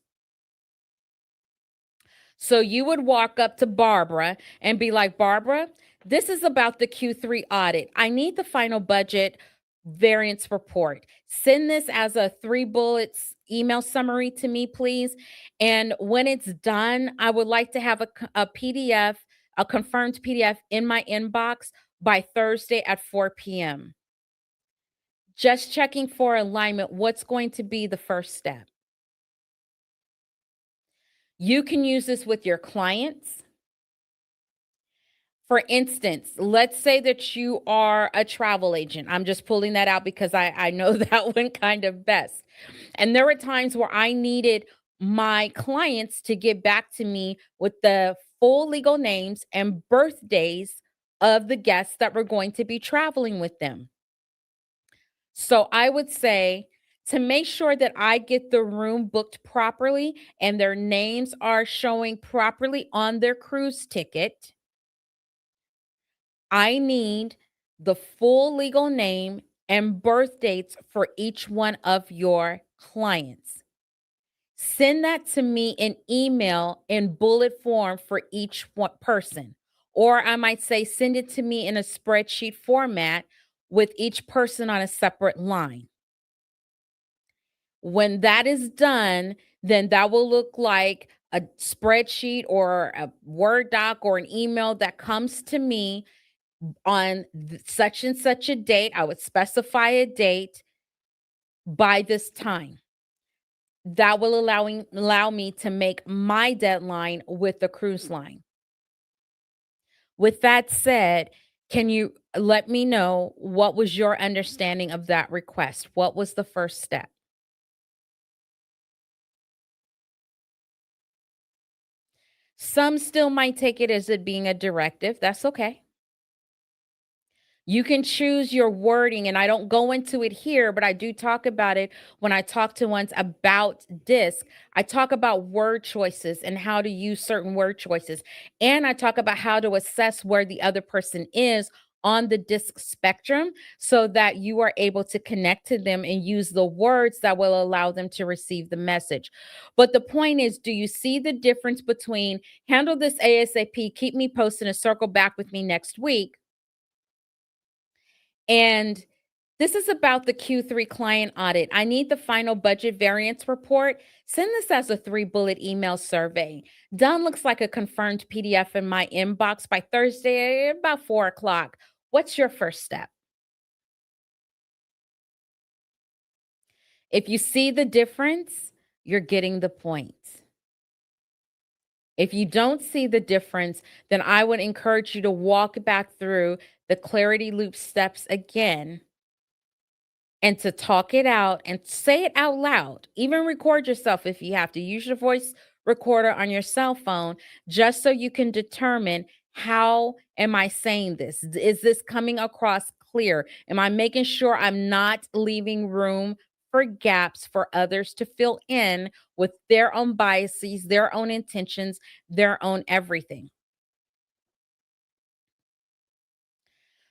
So you would walk up to Barbara and be like, Barbara, this is about the Q3 audit. I need the final budget variance report. Send this as a 3-bullets email summary to me, please. And when it's done, I would like to have a PDF, a confirmed PDF in my inbox by Thursday at 4 p.m. Just checking for alignment. What's going to be the first step? You can use this with your clients. For instance, let's say that you are a travel agent. I'm just pulling that out because I know that one kind of best. And there were times where I needed my clients to get back to me with the full legal names and birthdays of the guests that were going to be traveling with them. So I would say, to make sure that I get the room booked properly and their names are showing properly on their cruise ticket, I need the full legal name and birth dates for each one of your clients. Send that to me in email in bullet form for each one person. Or I might say, send it to me in a spreadsheet format with each person on a separate line. When that is done, then that will look like a spreadsheet or a Word doc or an email that comes to me on such and such a date. I would specify a date by this time. That will allow me to make my deadline with the cruise line. With that said, can you let me know what was your understanding of that request? What was the first step? Some still might take it as it being a directive. That's okay. You can choose your wording, and I don't go into it here, but I do talk about it when I talk to ones about DISC. I talk about word choices and how to use certain word choices. And I talk about how to assess where the other person is on the DISC spectrum so that you are able to connect to them and use the words that will allow them to receive the message. But the point is, do you see the difference between handle this ASAP, keep me posted, and circle back with me next week? And this is about the Q3 client audit. I need the final budget variance report. Send this as a 3-bullet email survey. Done looks like a confirmed PDF in my inbox by Thursday, about 4 o'clock. What's your first step? If you see the difference, you're getting the point. If you don't see the difference, then I would encourage you to walk back through the clarity loop steps again and to talk it out and say it out loud. Even record yourself if you have to. Use your voice recorder on your cell phone just so you can determine, how am I saying this? Is this coming across clear? Am I making sure I'm not leaving room for gaps for others to fill in with their own biases, their own intentions, their own everything?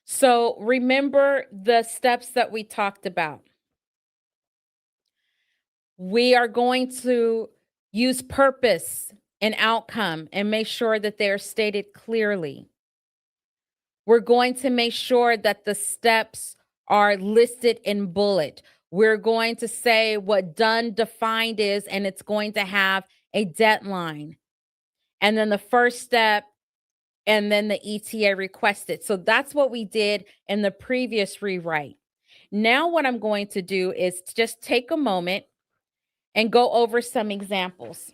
So remember the steps that we talked about. We are going to use purpose and outcome and make sure that they are stated clearly. We're going to make sure that the steps are listed in bullet. We're going to say what done defined is, and it's going to have a deadline. And then the first step, and then the ETA requested. So that's what we did in the previous rewrite. Now what I'm going to do is just take a moment and go over some examples.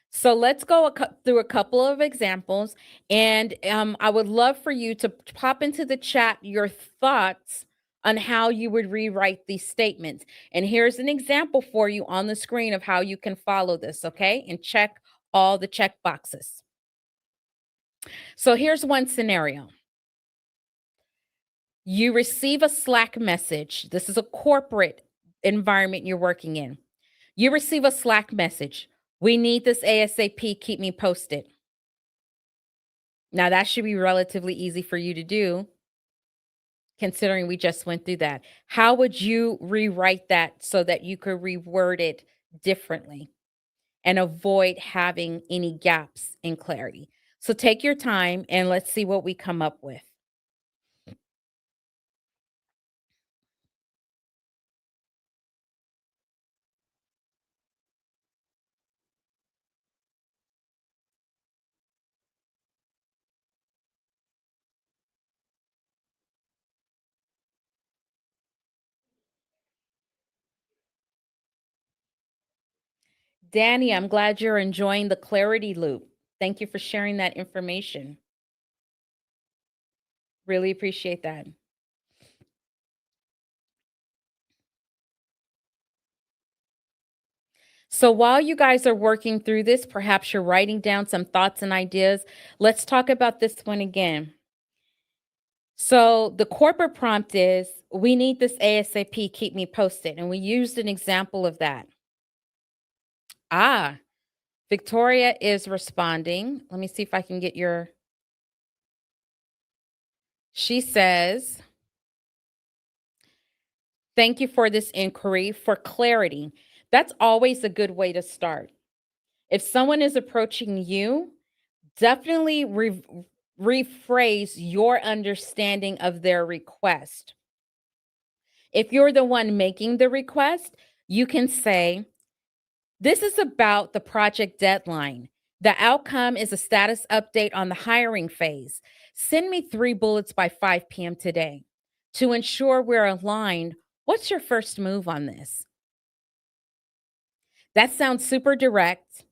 So let's go through a couple of examples, and I would love for you to pop into the chat your thoughts on how you would rewrite these statements. And here's an example for you on the screen of how you can follow this, okay? And check all the check boxes. So here's one scenario. You receive a Slack message. This is a corporate environment you're working in. You receive a Slack message. We need this ASAP. Keep me posted. Now, that should be relatively easy for you to do, considering we just went through that. How would you rewrite that so that you could reword it differently and avoid having any gaps in clarity? So take your time and let's see what we come up with. Danny, I'm glad you're enjoying the clarity loop. Thank you for sharing that information. Really appreciate that. So while you guys are working through this, perhaps you're writing down some thoughts and ideas. Let's talk about this one again. So the corporate prompt is, we need this ASAP, keep me posted. And we used an example of that. Victoria is responding. Let me see if I can get your. She says, Thank you for this inquiry. For clarity, that's always a good way to start. If someone is approaching you, definitely rephrase your understanding of their request. If you're the one making the request, you can say, this is about the project deadline. The outcome is a status update on the hiring phase. Send me 3 bullets by 5 p.m. today. To ensure we're aligned, what's your first move on this? That sounds super direct,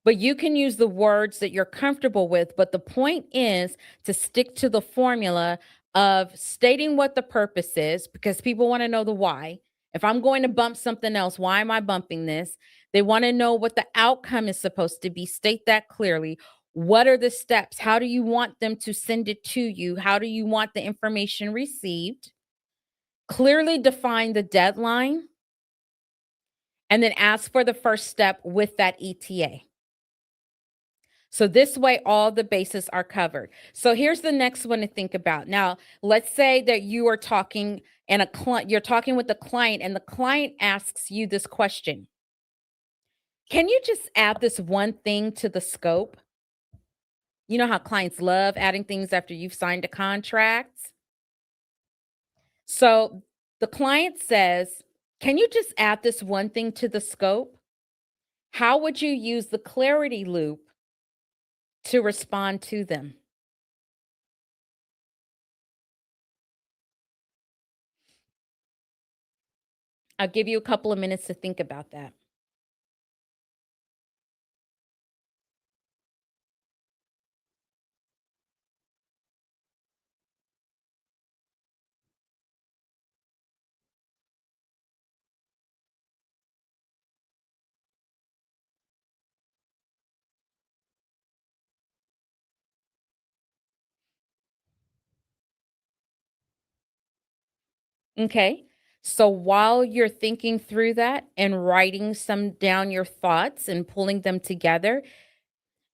but you can use the words that you're comfortable with. But the point is to stick to the formula of stating what the purpose is, because people want to know the why. If I'm going to bump something else, why am I bumping this? They want to know what the outcome is supposed to be. State that clearly. What are the steps? How do you want them to send it to you? How do you want the information received? Clearly define the deadline, and then ask for the first step with that ETA. So this way, all the bases are covered. So here's the next one to think about. Now, let's say that you are talking and you're talking with the client, and the client asks you this question. Can you just add this one thing to the scope? You know how clients love adding things after you've signed a contract? So the client says, can you just add this one thing to the scope? How would you use the clarity loop to respond to them? I'll give you a couple of minutes to think about that. Okay. So while you're thinking through that and writing some down your thoughts and pulling them together,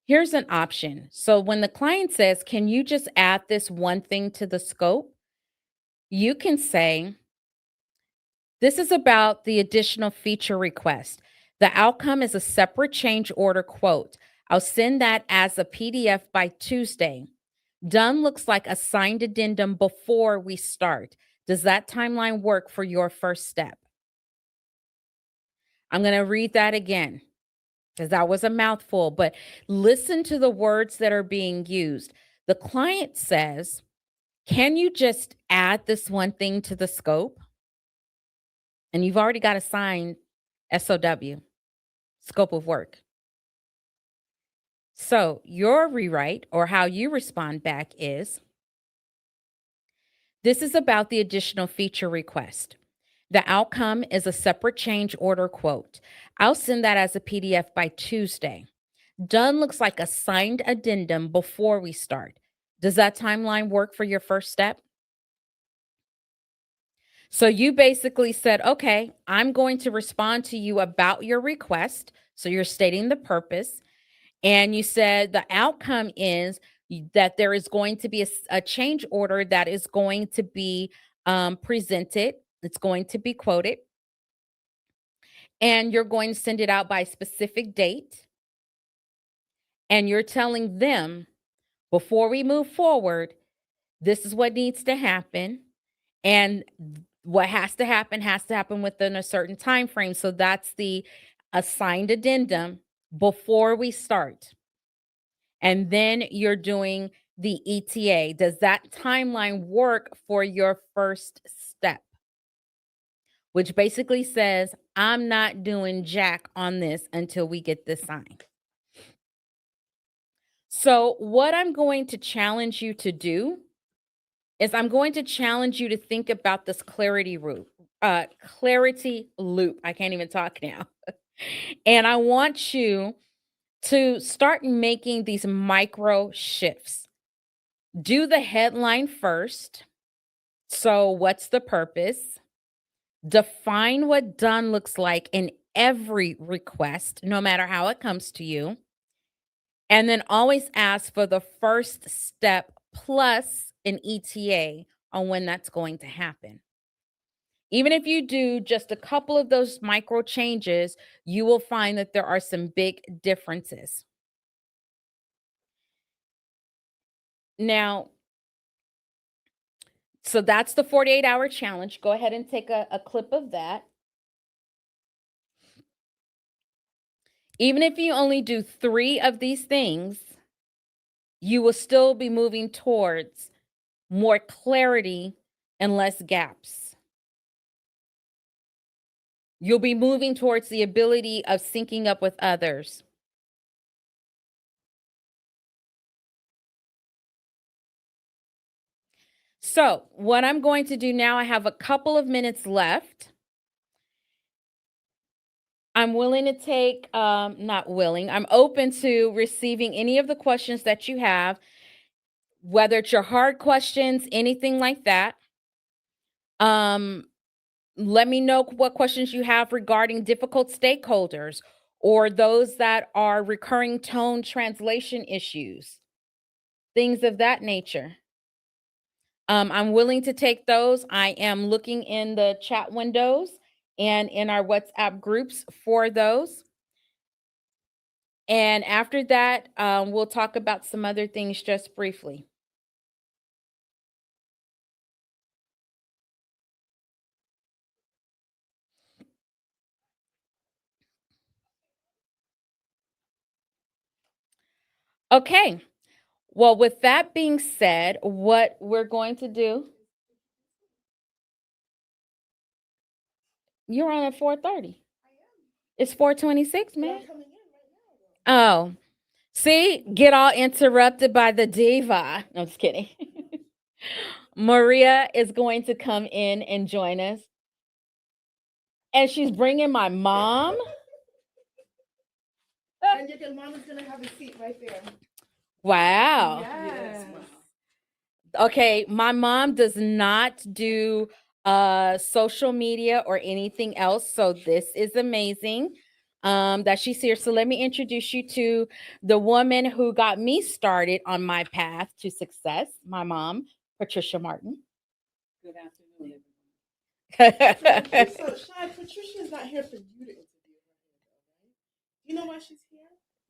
here's an option. So when the client says, can you just add this one thing to the scope? You can say, this is about the additional feature request. The outcome is a separate change order quote. I'll send that as a PDF by Tuesday. Done looks like a signed addendum before we start. Does that timeline work for your first step? I'm going to read that again because that was a mouthful, but listen to the words that are being used. The client says, can you just add this one thing to the scope? And you've already got a signed SOW, scope of work. So your rewrite, or how you respond back, is, this is about the additional feature request. The outcome is a separate change order quote. I'll send that as a PDF by Tuesday. Done looks like a signed addendum before we start. Does that timeline work for your first step? So you basically said, okay, I'm going to respond to you about your request. So you're stating the purpose. And you said the outcome is that there is going to be a change order that is going to be presented. It's going to be quoted. And you're going to send it out by a specific date. And you're telling them, before we move forward, this is what needs to happen. And what has to happen within a certain time frame. So that's the assigned addendum before we start. And then you're doing the ETA. Does that timeline work for your first step? Which basically says, I'm not doing jack on this until we get this signed. So what I'm going to challenge you to do is I'm going to challenge you to think about this clarity loop. I can't even talk now. And I want you to start making these micro shifts. Do the headline first. So what's the purpose? Define what done looks like in every request, no matter how it comes to you. And then always ask for the first step plus an ETA on when that's going to happen. Even if you do just a couple of those micro changes, you will find that there are some big differences. Now, so that's the 48-hour challenge. Go ahead and take a clip of that. Even if you only do 3 of these things, you will still be moving towards more clarity and less gaps. You'll be moving towards the ability of syncing up with others. So what I'm going to do now, I have a couple of minutes left. I'm willing to take, not willing, I'm open to receiving any of the questions that you have, whether it's your hard questions, anything like that. Let me know what questions you have regarding difficult stakeholders or those that are recurring tone translation issues, things of that nature. I'm willing to take those. I am looking in the chat windows and in our WhatsApp groups for those. And after that, we'll talk about some other things just briefly. Okay. Well, with that being said, what we're going to do. You're on at 4:30. It's 4:26, man. Oh, see, get all interrupted by the diva. No, I'm just kidding. Maria is going to come in and join us. And she's bringing my mom. And your mom is going to have a seat right there. Wow. Yes. Okay, my mom does not do social media or anything else, so this is amazing that she's here. So let me introduce you to the woman who got me started on my path to success, my mom, Patricia Martin. Good afternoon, So, Shai, Patricia is not here for you to interview her. Do you know why she's here?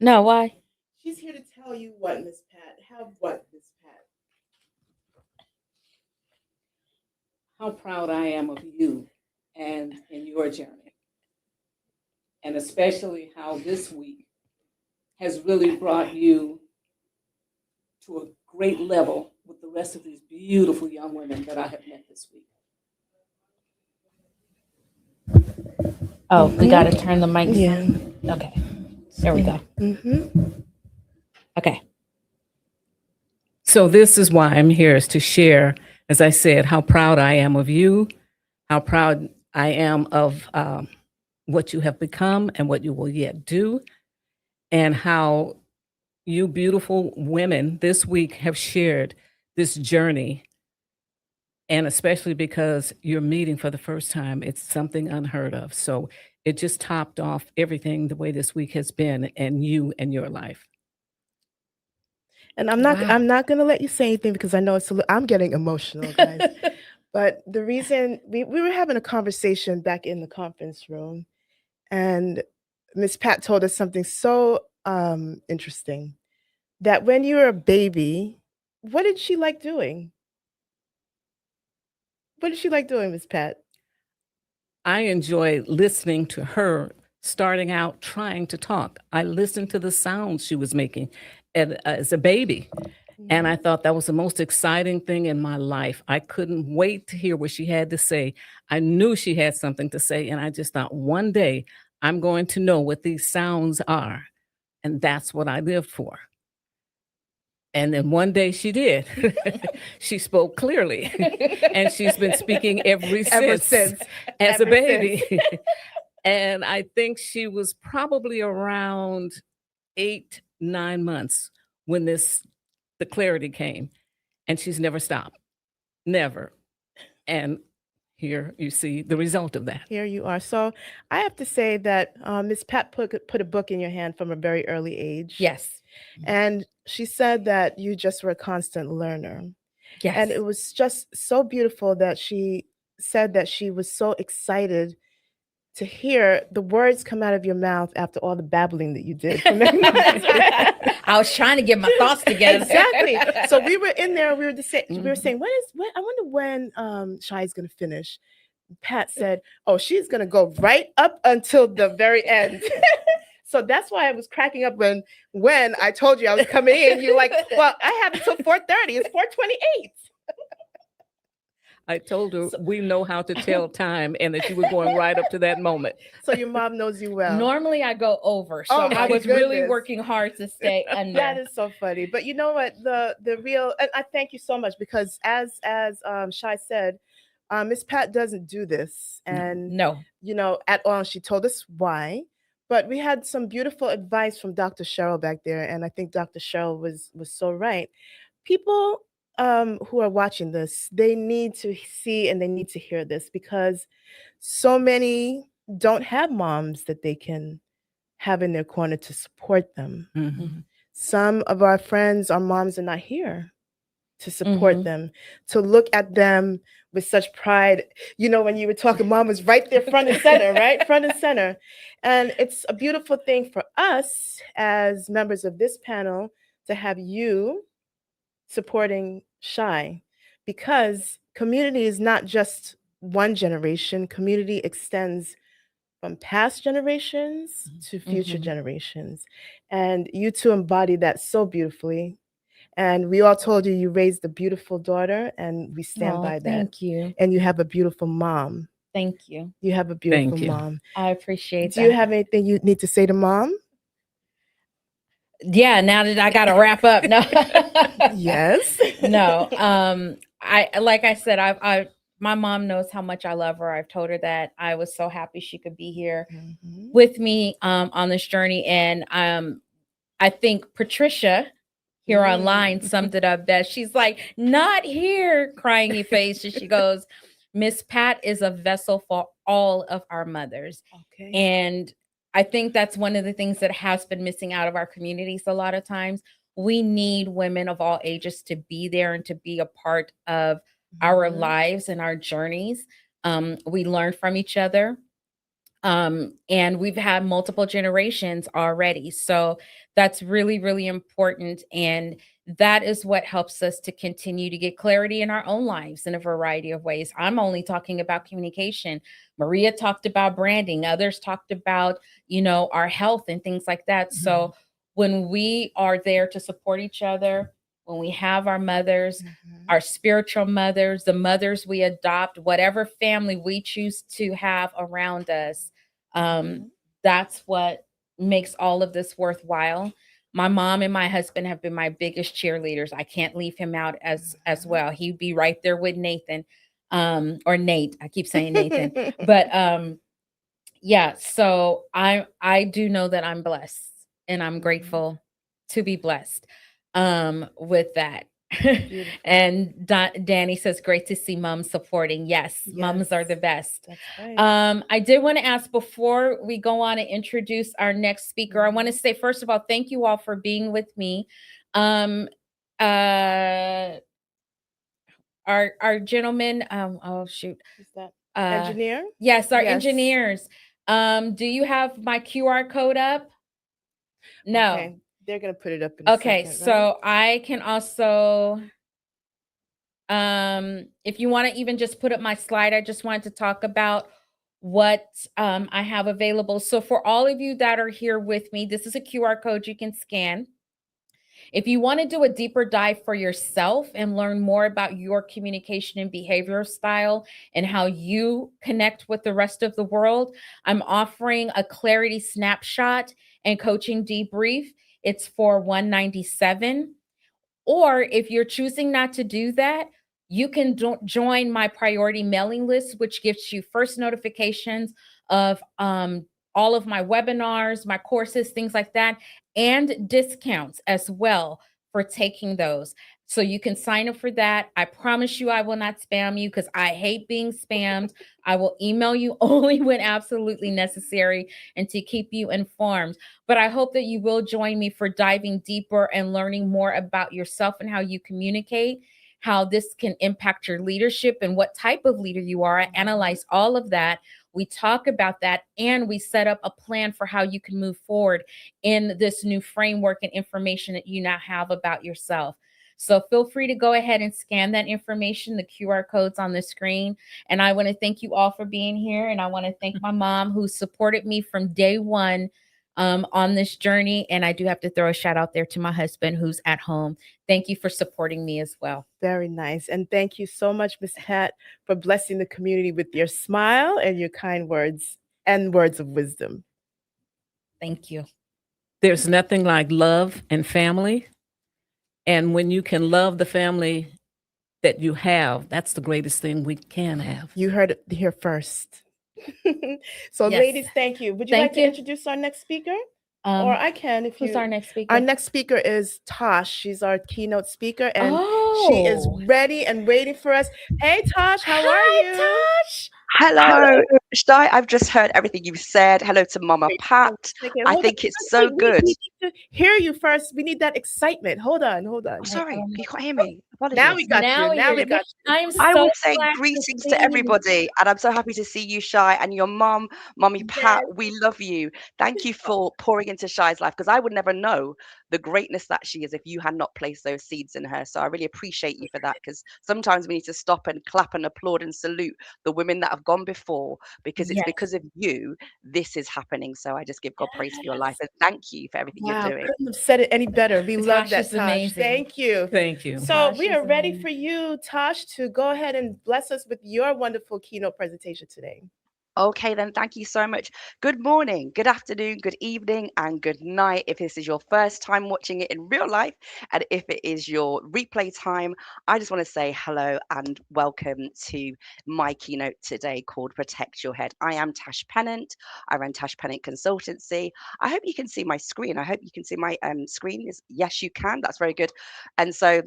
No, why? She's here to tell you what, Miss Pat. Miss Pat? how proud I am of you and in your journey. And especially how this week has really brought you to a great level with the rest of these beautiful young women that I have met this week. Oh, we got to turn the mic. Yeah. Okay. There we go. Mm-hmm. Okay. So this is why I'm here, is to share, as I said, how proud I am of you, how proud I am of what you have become and what you will yet do, and how you beautiful women this week have shared this journey. And especially because you're meeting for the first time, it's something unheard of. So it just topped off everything the way this week has been, and you and your life. And I'm not going to let you say anything because I know I'm getting emotional, guys. But the reason we were having a conversation back in the conference room, and Miss Pat told us something so interesting, that when you were a baby, what did she like doing? What did she like doing, Miss Pat? I enjoy listening to her starting out trying to talk. I listened to the sounds she was making as a baby. And I thought that was the most exciting thing in my life. I couldn't wait to hear what she had to say. I knew she had something to say. And I just thought, one day I'm going to know what these sounds are. And that's what I lived for. And then one day she did. She spoke clearly. And she's been speaking ever since as a baby. And I think she was probably around 8, 9 months when the clarity came. And she's never stopped. Never. And here you see the result of that. Here you are. So I have to say that Miss Pat put a book in your hand from a very early age. Yes. And she said that you just were a constant learner. Yes. And it was just so beautiful that she said that she was so excited to hear the words come out of your mouth after all the babbling that you did. I was trying to get my thoughts together. Exactly. So we were in there. We were saying, I wonder when Shai's going to finish. Pat said, "Oh, she's going to go right up until the very end." So that's why I was cracking up when I told you I was coming in. You're like, "Well, I have until 4:30. It's 4:28." I told her we know how to tell time and that you were going right up to that moment. So your mom knows you well. Normally I go over, so Oh, I was really goodness. working hard to stay under. That is so funny. But you know what? The real, and I thank you so much, because as Shai said, Miss Pat doesn't do this, and No. At all. She told us why. But we had some beautiful advice from Dr. Cheryl back there, and I think Dr. Cheryl was so right. People who are watching this, they need to see and they need to hear this, because so many don't have moms that they can have in their corner to support them. Mm-hmm. Some of our friends, our moms, are not here to support them, to look at them with such pride. When you were talking, mom was right there front and center, right? Front and center. And it's a beautiful thing for us as members of this panel to have you supporting Shai, because community is not just one generation. Community extends from past generations to future generations. And you two embody that so beautifully. And we all told you you raised a beautiful daughter, and we stand by that. Thank you. And you have a beautiful mom. Thank you. You have a beautiful Thank you. mom. I appreciate Do that. you have anything you need to say to mom? Yeah, now that I got to wrap up. No. Yes. No. Like I said, my mom knows how much I love her. I've told her that. I was so happy she could be here with me on this journey. And I think Patricia here online summed it up best. She's like, not here, crying face. And she goes, Miss Pat is a vessel for all of our mothers. Okay. And I think that's one of the things that has been missing out of our communities a lot of times. We need women of all ages to be there and to be a part of our lives and our journeys. We learn from each other. And we've had multiple generations already. So that's really, really important. And that is what helps us to continue to get clarity in our own lives in a variety of ways. I'm only talking about communication. Maria talked about branding. Others talked about, our health and things like that. So when we are there to support each other, when we have our mothers, our spiritual mothers, the mothers we adopt, whatever family we choose to have around us, that's what makes all of this worthwhile. My mom and my husband have been my biggest cheerleaders. I can't leave him out as well. He'd be right there with Nathan, or Nate. I keep saying Nathan, but yeah. So I do know that I'm blessed, and I'm grateful to be blessed with that. And Danny says, great to see moms supporting. Yes, moms are the best. That's right. I did want to ask, before we go on and introduce our next speaker, I want to say, first of all, thank you all for being with me. Our gentleman, oh shoot. Is that engineer? Yes, our engineers. Do you have my QR code up? No. Okay. They're going to put it up in a second, so I can also, if you want to even just put up my slide, I just wanted to talk about what I have available. So for all of you that are here with me, this is a QR code you can scan. If you want to do a deeper dive for yourself and learn more about your communication and behavioral style and how you connect with the rest of the world, I'm offering a clarity snapshot and coaching debrief. It's for $197. Or if you're choosing not to do that, you can join my priority mailing list, which gives you first notifications of all of my webinars, my courses, things like that, and discounts as well for taking those. So you can sign up for that. I promise you I will not spam you, because I hate being spammed. I will email you only when absolutely necessary and to keep you informed. But I hope that you will join me for diving deeper and learning more about yourself and how you communicate. how this can impact your leadership and what type of leader you are. I analyze all of that. We talk about that, and we set up a plan for how you can move forward in this new framework and information that you now have about yourself. So feel free to go ahead and scan that information, the QR codes on the screen. And I want to thank you all for being here. And I want to thank my mom, who supported me from day one on this journey. And I do have to throw a shout out there to my husband, who's at home. Thank you for supporting me as well. Very nice. And thank you so much, Miss Pat, for blessing the community with your smile and your kind words and words of wisdom. Thank you. There's nothing like love and family. And when you can love the family that you have, that's the greatest thing we can have. You heard it here first. So, Yes. ladies, thank you. Would you Thank like to introduce our next speaker? Or I can if you. Who's our next speaker? Our next speaker is Tosh. She's our keynote speaker, and she is ready and waiting for us. Hey, Tosh, how are you? Tosh. Hello, Shai. I've just heard everything you've said. Hello to Mama Pat. Okay, I hold think on. it's so good. We need to hear you first. We need that excitement. Hold on. Oh, sorry, you can't hear me. Apologies. Now we got you. Now we got you. I would say greetings to everybody, and I'm so happy to see you, Shai, and your mom, Mommy Pat. We love you. Thank you for pouring into Shai's life, because I would never know the greatness that she is if you had not placed those seeds in her. So I really appreciate you for that, because sometimes we need to stop and clap and applaud and salute the women that have gone before, because it's because of you this is happening. So I just give God praise for your life, and thank you for everything you're doing. Couldn't have said it any better. We love that, is Tosh. amazing. Thank you. Thank you. So Tosh we is are ready amazing. for you, Tosh, to go ahead and bless us with your wonderful keynote presentation today. Okay, then thank you so much. Good morning, good afternoon, good evening, and good night if this is your first time watching it in real life. And if it is your replay time, I just want to say hello and welcome to my keynote today called Protect Your Head. I am Tash Pennant. I run Tash Pennant Consultancy. I hope you can see my screen. I hope you can see my screen. Yes, you can. That's very good. And so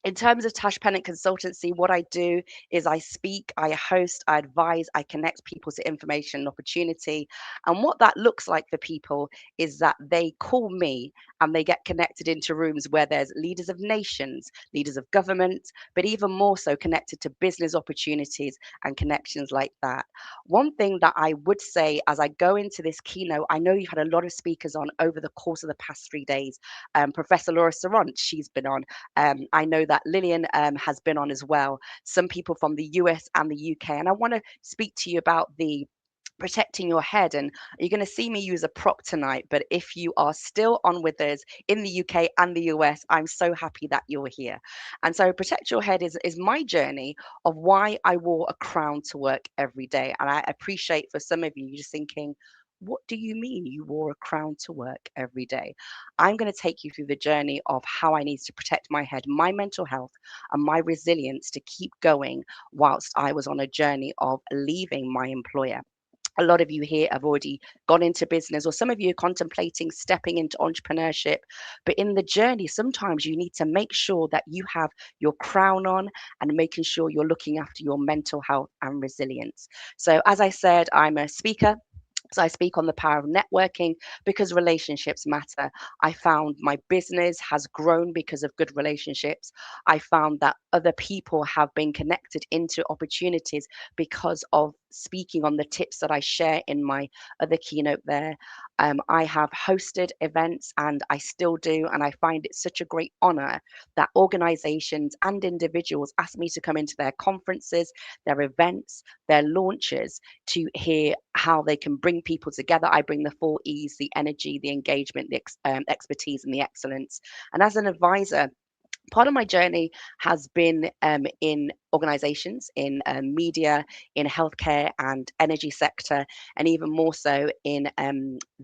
in terms of Tash Pennant Consultancy, what I do is I speak, I host, I advise, I connect people to information and opportunity. And what that looks like for people is that they call me and they get connected into rooms where there's leaders of nations, leaders of government, but even more so connected to business opportunities and connections like that. One thing that I would say as I go into this keynote, I know you've had a lot of speakers on over the course of the past 3 days. Professor Laura Sarant, she's been on. I know that Lillian has been on as well. Some people from the US and the UK. And I want to speak to you about the protecting your head, and you're going to see me use a prop tonight, but if you are still on with us in the UK and the US, I'm so happy that you're here. And so protect your head is my journey of why I wore a crown to work every day. And I appreciate for some of you, you're just thinking, what do you mean you wore a crown to work every day? I'm going to take you through the journey of how I need to protect my head, my mental health, and my resilience to keep going whilst I was on a journey of leaving my employer. A lot of you here have already gone into business, or some of you are contemplating stepping into entrepreneurship. But in the journey, sometimes you need to make sure that you have your crown on and making sure you're looking after your mental health and resilience. So as I said, I'm a speaker. So I speak on the power of networking because relationships matter. I found my business has grown because of good relationships. I found that other people have been connected into opportunities because of speaking on the tips that I share in my other keynote there. I have hosted events, and I still do, and I find it such a great honor that organizations and individuals ask me to come into their conferences, their events, their launches to hear how they can bring people together. I bring the 4 E's, the energy, the engagement, the expertise, and the excellence. And as an advisor, part of my journey has been in organizations, in media, in healthcare and energy sector, and even more so in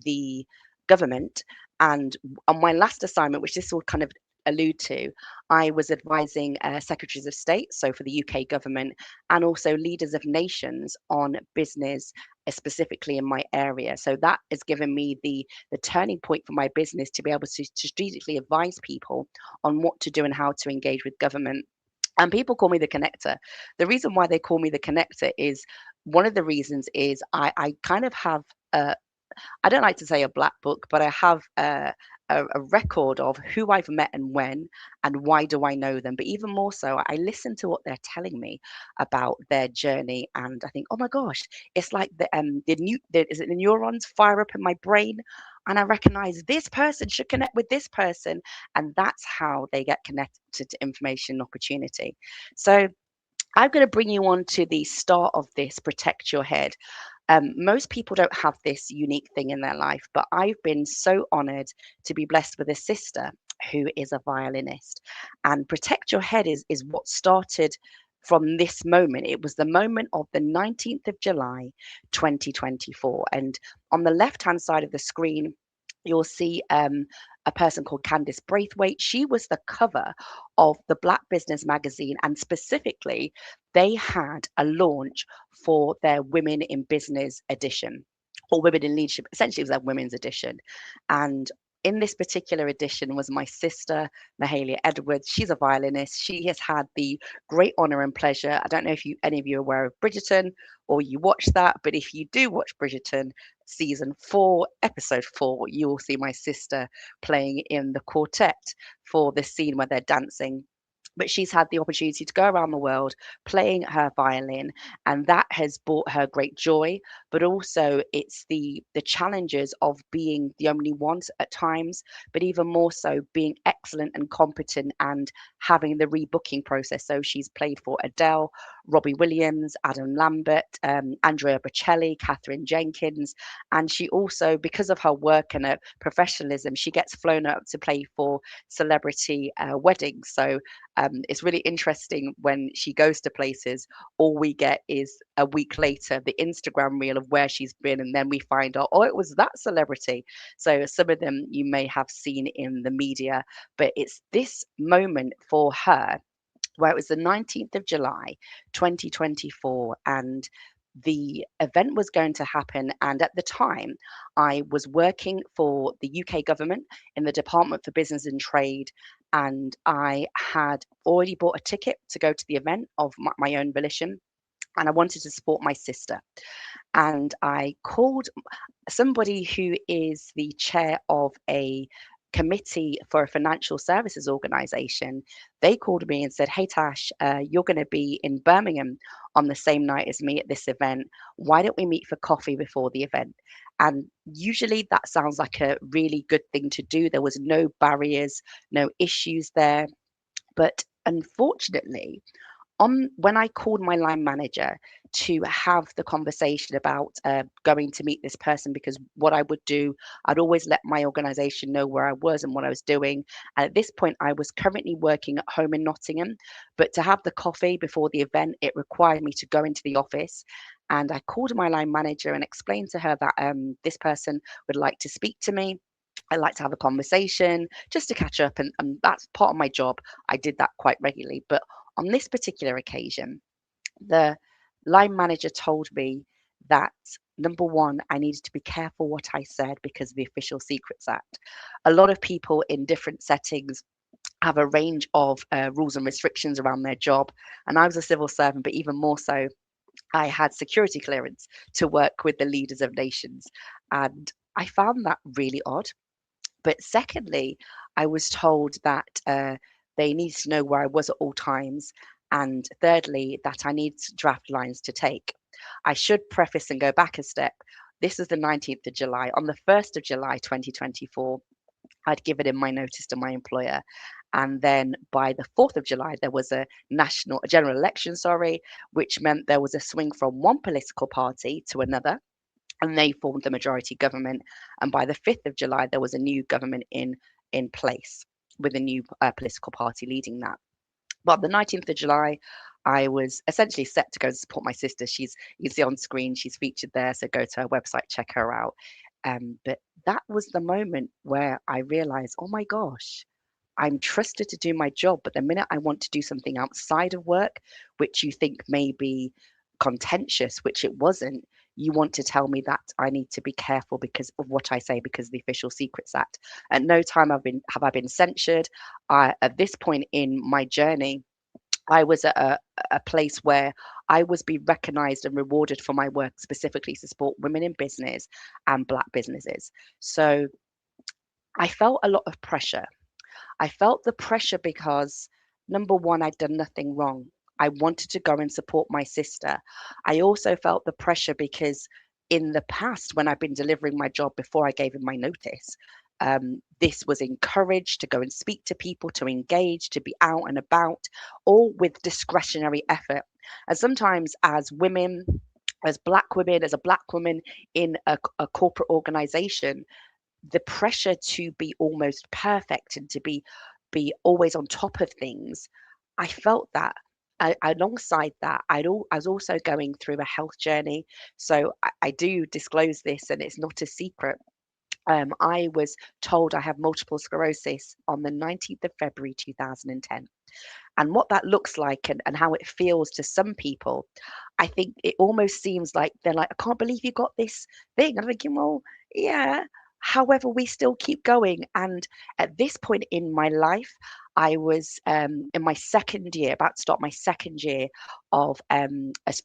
the government. And on my last assignment, which this will kind of allude to, I was advising secretaries of state, so for the UK government, and also leaders of nations on business, specifically in my area. So that has given me the turning point for my business to be able to strategically advise people on what to do and how to engage with government. And people call me the connector. The reason why they call me the connector is, one of the reasons is I kind of have I don't like to say a black book, but I have a record of who I've met and when, and why do I know them. But even more so, I listen to what they're telling me about their journey, and I think, oh my gosh, it's like is it the neurons fire up in my brain, and I recognize this person should connect with this person, and that's how they get connected to information and opportunity. So I'm going to bring you on to the start of this Protect Your Head. Most people don't have this unique thing in their life, but I've been so honored to be blessed with a sister who is a violinist. And Protect Your Head is what started from this moment. It was the moment of the 19th of July, 2024. And on the left-hand side of the screen, you'll see a person called Candice Braithwaite. She was the cover of the Black Business magazine, and specifically, they had a launch for their Women in Business edition, or Women in Leadership. Essentially, it was their women's edition. And in this particular edition was my sister, Mahalia Edwards. She's a violinist. She has had the great honor and pleasure. I don't know if any of you are aware of Bridgerton or you watch that, but if you do watch Bridgerton, season 4, episode 4, you will see my sister playing in the quartet for the scene where they're dancing. But she's had the opportunity to go around the world playing her violin, and that has brought her great joy. But also, it's the challenges of being the only ones at times, but even more so being excellent and competent and having the rebooking process. So she's played for Adele, Robbie Williams, Adam Lambert, Andrea Bocelli, Katherine Jenkins, and she also, because of her work and her professionalism, she gets flown up to play for celebrity weddings. So it's really interesting when she goes to places, all we get is a week later the Instagram reel of where she's been, and then we find out, oh, it was that celebrity. So some of them you may have seen in the media, but it's this moment for her where it was the 19th of July, 2024, and the event was going to happen. And at the time, I was working for the UK government in the Department for Business and Trade, and I had already bought a ticket to go to the event of my own volition, and I wanted to support my sister. And I called somebody who is the chair of a committee for a financial services organization. They called me and said, hey Tash, you're going to be in Birmingham on the same night as me at this event. Why don't we meet for coffee before the event? And usually that sounds like a really good thing to do. There was no barriers, no issues there. But unfortunately, when I called my line manager to have the conversation about going to meet this person, because what I would do, I'd always let my organization know where I was and what I was doing. And at this point, I was currently working at home in Nottingham, but to have the coffee before the event, it required me to go into the office. And I called my line manager and explained to her that this person would like to speak to me. I like to have a conversation just to catch up, and that's part of my job. I did that quite regularly. But on this particular occasion, the line manager told me that number one, I needed to be careful what I said because of the Official Secrets Act. A lot of people in different settings have a range of rules and restrictions around their job. And I was a civil servant, but even more so, I had security clearance to work with the leaders of nations. And I found that really odd. But secondly, I was told that they needed to know where I was at all times. And thirdly, that I need draft lines to take. I should preface and go back a step. This is the 19th of July. On the 1st of July, 2024, I'd given in my notice to my employer. And then by the 4th of July, there was a general election, which meant there was a swing from one political party to another, and they formed the majority government. And by the 5th of July, there was a new government in place with a new political party leading that. Well, the 19th of July, I was essentially set to go and support my sister. You can see on screen, she's featured there. So go to her website, check her out. But that was the moment where I realized, oh my gosh, I'm trusted to do my job. But the minute I want to do something outside of work, which you think may be contentious, which it wasn't, you want to tell me that I need to be careful because of what I say, because of the Official Secrets Act. At no time have I been censured. At this point in my journey, I was at a place where I was being recognized and rewarded for my work, specifically to support women in business and Black businesses. So I felt a lot of pressure. I felt the pressure because, number one, I'd done nothing wrong. I wanted to go and support my sister. I also felt the pressure because in the past, when I've been delivering my job before I gave him my notice, this was encouraged to go and speak to people, to engage, to be out and about, all with discretionary effort. And sometimes, as women, as Black women, as a Black woman in a corporate organization, the pressure to be almost perfect and to be always on top of things, I felt that. Alongside that, I was also going through a health journey. So I do disclose this, and it's not a secret. I was told I have multiple sclerosis on the 19th of February 2010. And what that looks like and how it feels to some people, I think it almost seems like they're like, I can't believe you got this thing. I'm thinking, well, yeah. However, we still keep going. And at this point in my life, I was in my second year, about to start my second year of a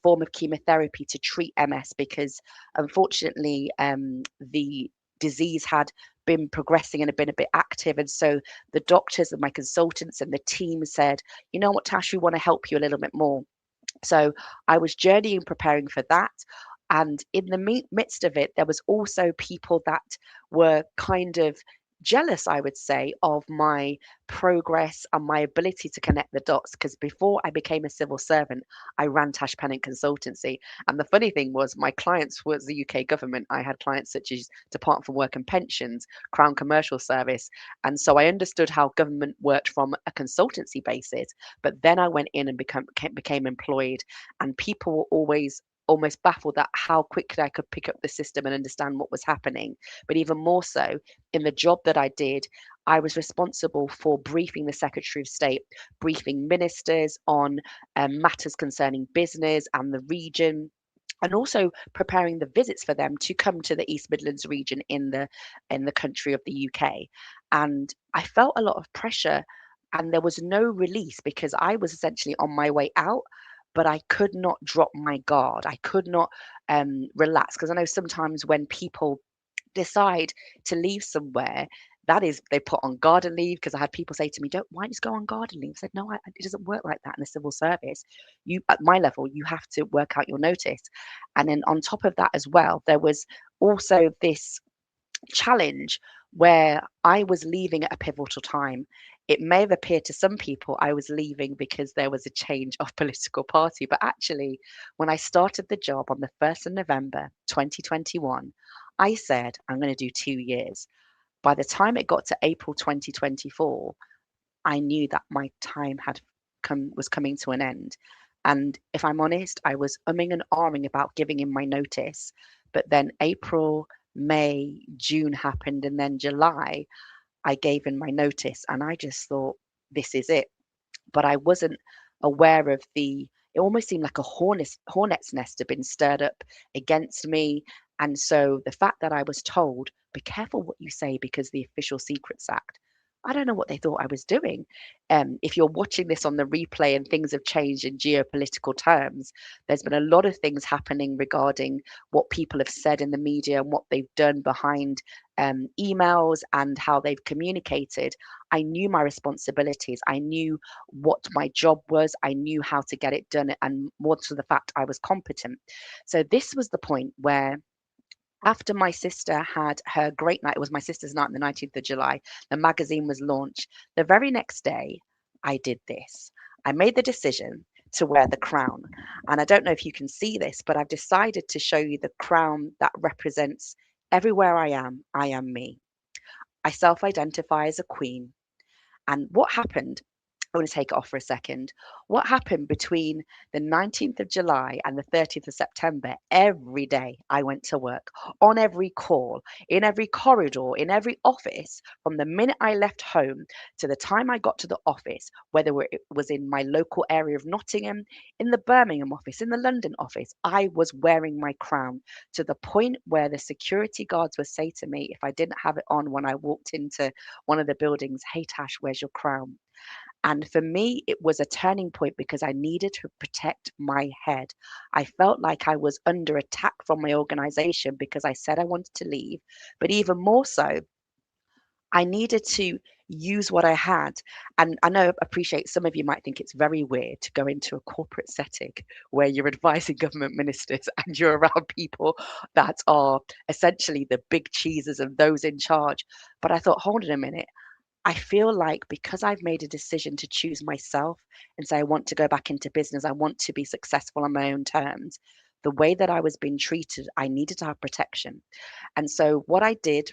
form of chemotherapy to treat MS because unfortunately the disease had been progressing and had been a bit active. And so the doctors and my consultants and the team said, you know what, Tash, we want to help you a little bit more. So I was journeying, preparing for that. And in the midst of it, there was also people that were kind of jealous, I would say, of my progress and my ability to connect the dots. Because before I became a civil servant, I ran Tash Pennant Consultancy. And the funny thing was, my clients was the UK government. I had clients such as Department for Work and Pensions, Crown Commercial Service. And so I understood how government worked from a consultancy basis. But then I went in and became employed, and people were almost baffled at how quickly I could pick up the system and understand what was happening. But even more so, in the job that I did, I was responsible for briefing the Secretary of State, briefing ministers on matters concerning business and the region, and also preparing the visits for them to come to the East Midlands region in the country of the UK. And I felt a lot of pressure, and there was no release because I was essentially on my way out, but I could not drop my guard. I could not relax, because I know sometimes when people decide to leave somewhere, that is, they put on garden leave. Because I had people say to me, "Don't, why just go on garden leave?" I said, "No, it doesn't work like that in the civil service. You, at my level, you have to work out your notice." And then on top of that as well, there was also this challenge where I was leaving at a pivotal time. It may have appeared to some people I was leaving because there was a change of political party, but actually, when I started the job on the 1st of November 2021, I said, I'm going to do 2 years. By the time it got to April 2024, I knew that my time was coming to an end. And if I'm honest, I was umming and ahhing about giving in my notice. But then April, May, June happened, and then July, I gave in my notice, and I just thought, this is it. But I wasn't aware of it almost seemed like a hornet's nest had been stirred up against me. And so the fact that I was told, be careful what you say because the Official Secrets Act, I don't know what they thought I was doing. If you're watching this on the replay and things have changed in geopolitical terms, there's been a lot of things happening regarding what people have said in the media and what they've done behind emails and how they've communicated. I knew my responsibilities. I knew what my job was. I knew how to get it done, and more to the fact, I was competent. So this was the point where, after my sister had her great night, it was my sister's night on the 19th of July, the magazine was launched. The very next day, I did this. I made the decision to wear the crown. And I don't know if you can see this, but I've decided to show you the crown that represents everywhere I am me. I self-identify as a queen. And what happened, I want to take it off for a second. What happened between the 19th of July and the 30th of September? Every day I went to work, on every call, in every corridor, in every office, from the minute I left home to the time I got to the office, whether it was in my local area of Nottingham, in the Birmingham office, in the London office, I was wearing my crown, to the point where the security guards would say to me, if I didn't have it on when I walked into one of the buildings, "Hey Tash, where's your crown?" And for me, it was a turning point because I needed to protect my head. I felt like I was under attack from my organization because I said I wanted to leave. But even more so, I needed to use what I had. And appreciate some of you might think it's very weird to go into a corporate setting where you're advising government ministers and you're around people that are essentially the big cheeses and those in charge. But I thought, hold on a minute. I feel like because I've made a decision to choose myself and say I want to go back into business, I want to be successful on my own terms, the way that I was being treated, I needed to have protection. And so what I did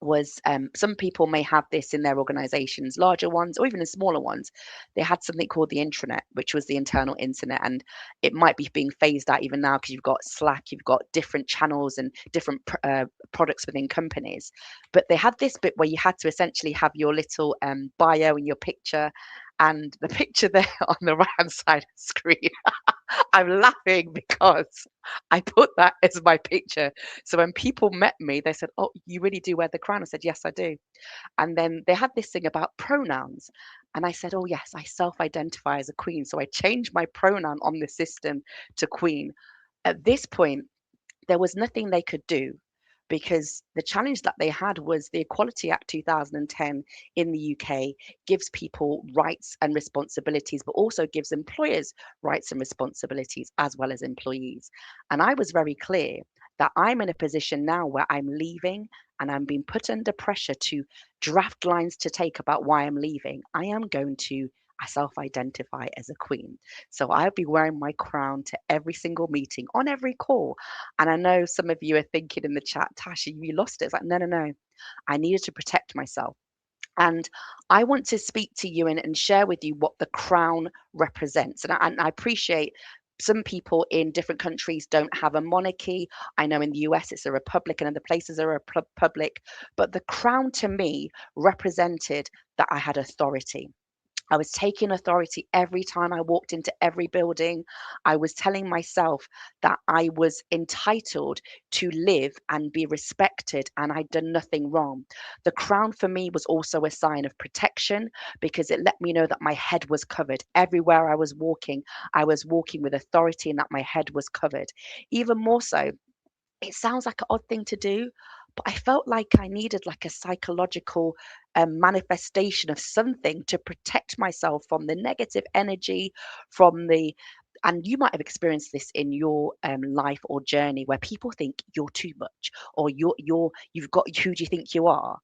was, some people may have this in their organizations, larger ones or even in smaller ones. They had something called the intranet, which was the internal internet, and it might be being phased out even now because you've got Slack, you've got different channels and different products within companies. But they had this bit where you had to essentially have your little bio and your picture, and the picture there on the right hand side of the screen. I'm laughing because I put that as my picture. So when people met me, they said, "Oh, you really do wear the crown?" I said, "Yes, I do." And then they had this thing about pronouns. And I said, "Oh, yes, I self identify as a queen." So I changed my pronoun on the system to queen. At this point, there was nothing they could do because the challenge that they had was the Equality Act 2010 in the UK gives people rights and responsibilities, but also gives employers rights and responsibilities as well as employees. And I was very clear that I'm in a position now where I'm leaving and I'm being put under pressure to draft lines to take about why I'm leaving. I am going to I self-identify as a queen. So I'll be wearing my crown to every single meeting, on every call. And I know some of you are thinking in the chat, "Tasha, you lost it." It's like, no, no, no. I needed to protect myself. And I want to speak to you and share with you what the crown represents. And I appreciate some people in different countries don't have a monarchy. I know in the US it's a republic and other places are a republic. But the crown to me represented that I had authority. I was taking authority every time I walked into every building. I was telling myself that I was entitled to live and be respected, and I'd done nothing wrong. The crown for me was also a sign of protection because it let me know that my head was covered. Everywhere I was walking with authority and that my head was covered. Even more so, it sounds like an odd thing to do, but I felt like I needed like a psychological manifestation of something to protect myself from the negative energy, from the and you might have experienced this in your life or journey where people think you're too much or you've got who do you think you are?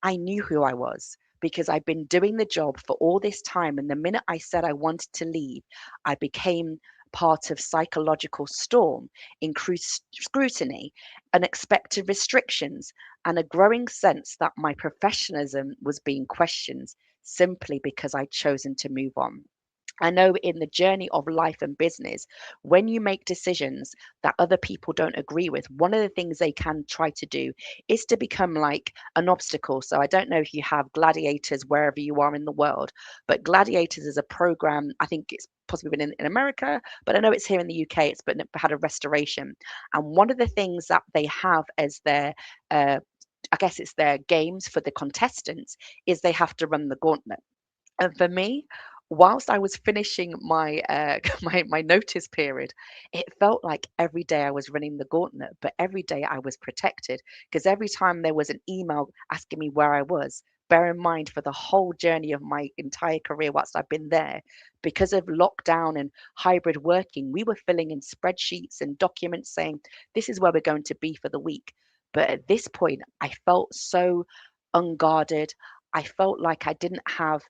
I knew who I was because I've been doing the job for all this time, and the minute I said I wanted to leave, I became part of psychological storm, increased scrutiny, unexpected restrictions, and a growing sense that my professionalism was being questioned simply because I'd chosen to move on. I know in the journey of life and business, when you make decisions that other people don't agree with, one of the things they can try to do is to become like an obstacle. So I don't know if you have Gladiators wherever you are in the world, but Gladiators is a program, I think it's possibly been in America, but I know it's here in the UK, it's been had a restoration. And one of the things that they have as their I guess it's their games for the contestants is they have to run the gauntlet. And for me, whilst I was finishing my my notice period, it felt like every day I was running the gauntlet, but every day I was protected because every time there was an email asking me where I was, bear in mind for the whole journey of my entire career whilst I've been there, because of lockdown and hybrid working, we were filling in spreadsheets and documents saying this is where we're going to be for the week. But at this point, I felt so unguarded. I felt like I didn't have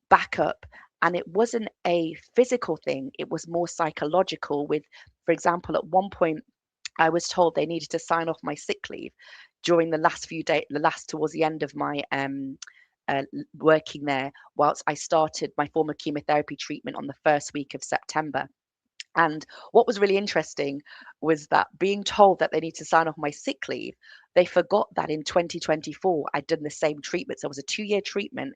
backup, and it wasn't a physical thing, it was more psychological. With, for example, at one point I was told they needed to sign off my sick leave during the last few days, the last towards the end of my working there, whilst I started my former chemotherapy treatment on the first week of September. And what was really interesting was that being told that they need to sign off my sick leave, they forgot that in 2024 I'd done the same treatment. So it was a 2-year treatment.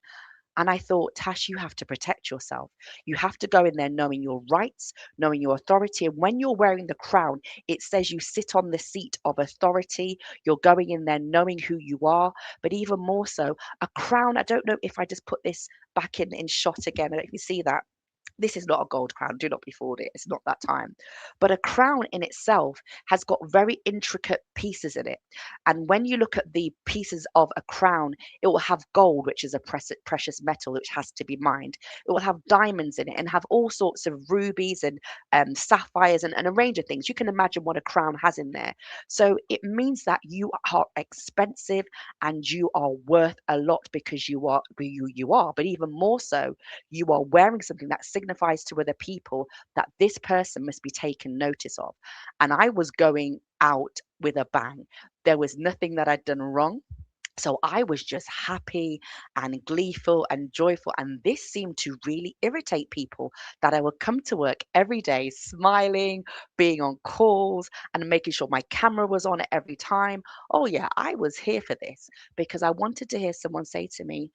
And I thought, Tash, you have to protect yourself. You have to go in there knowing your rights, knowing your authority. And when you're wearing the crown, it says you sit on the seat of authority. You're going in there knowing who you are. But even more so, a crown, I don't know if I just put this back in shot again. I don't know if you see that. This is not a gold crown. Do not be fooled. It's not that time. But a crown in itself has got very intricate pieces in it. And when you look at the pieces of a crown, it will have gold, which is a precious metal, which has to be mined. It will have diamonds in it and have all sorts of rubies and sapphires and a range of things. You can imagine what a crown has in there. So it means that you are expensive and you are worth a lot because you are who you are. But even more so, you are wearing something that signifies to other people that this person must be taken notice of. And I was going out with a bang. There was nothing that I'd done wrong. So I was just happy and gleeful and joyful. And this seemed to really irritate people, that I would come to work every day smiling, being on calls and making sure my camera was on at every time. Oh, yeah, I was here for this because I wanted to hear someone say to me,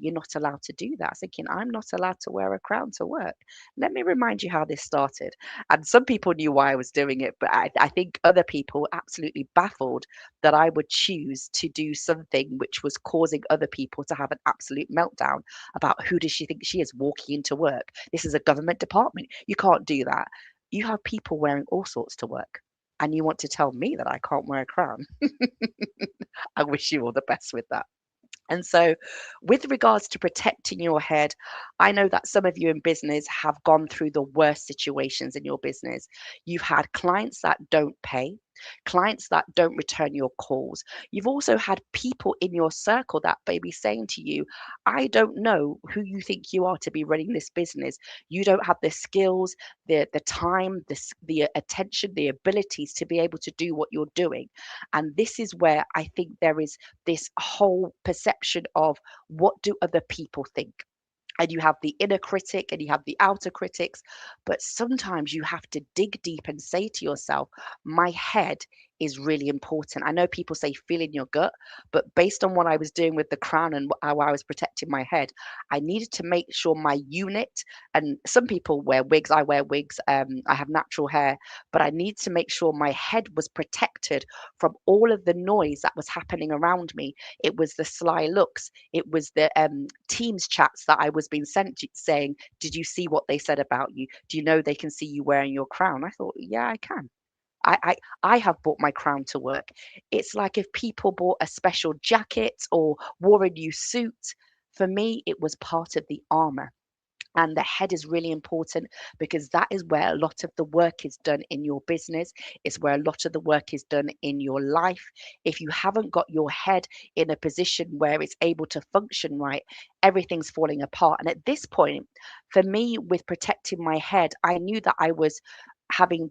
you're not allowed to do that. I was thinking, I'm not allowed to wear a crown to work. Let me remind you how this started. And some people knew why I was doing it, but I think other people were absolutely baffled that I would choose to do something which was causing other people to have an absolute meltdown about who does she think she is walking into work. This is a government department. You can't do that. You have people wearing all sorts to work. And you want to tell me that I can't wear a crown? I wish you all the best with that. And so, with regards to protecting your head, I know that some of you in business have gone through the worst situations in your business. You've had clients that don't pay, clients that don't return your calls. You've also had people in your circle that may be saying to you, I don't know who you think you are to be running this business. You don't have the skills, the time, the attention, the abilities to be able to do what you're doing. And this is where I think there is this whole perception of what do other people think. And you have the inner critic and you have the outer critics, but sometimes you have to dig deep and say to yourself, my head is really important. I know people say feel in your gut, but based on what I was doing with the crown and how I was protecting my head, I needed to make sure my unit, and some people wear wigs, I wear wigs, I have natural hair, but I need to make sure my head was protected from all of the noise that was happening around me. It was the sly looks, it was the Teams chats that I was being sent saying, did you see what they said about you? Do you know they can see you wearing your crown? I thought, yeah, I can. I have bought my crown to work. It's like if people bought a special jacket or wore a new suit. For me, it was part of the armor. And the head is really important because that is where a lot of the work is done in your business. It's where a lot of the work is done in your life. If you haven't got your head in a position where it's able to function right, everything's falling apart. And at this point, for me, with protecting my head, I knew that I was having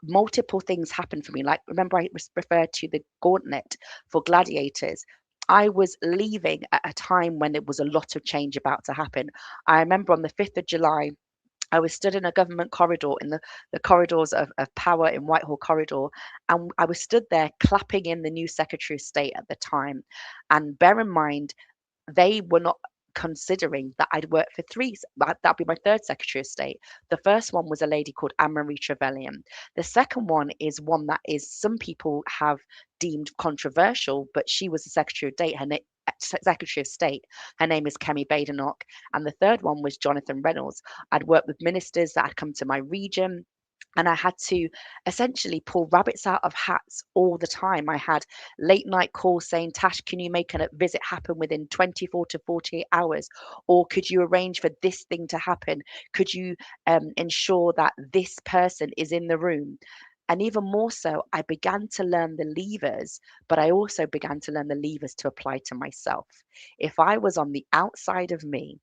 multiple things happen for me. Like, remember, I referred to the gauntlet for gladiators. I was leaving at a time when there was a lot of change about to happen. I remember on the 5th of July, I was stood in a government corridor in the corridors of power in Whitehall Corridor. And I was stood there clapping in the new Secretary of State at the time. And bear in mind, they were not considering that I'd worked for three. That'd be my third Secretary of State. The first one was a lady called Anne-Marie Trevelyan. The second one is one that is some people have deemed controversial, but she was the Secretary of State. Her name is Kemi Badenoch. And the third one was Jonathan Reynolds. I'd worked with ministers that had come to my region. And I had to essentially pull rabbits out of hats all the time. I had late night calls saying, Tash, can you make a visit happen within 24 to 48 hours? Or could you arrange for this thing to happen? Could you ensure that this person is in the room? And even more so, I began to learn the levers, but I also began to learn the levers to apply to myself. If I was on the outside of me,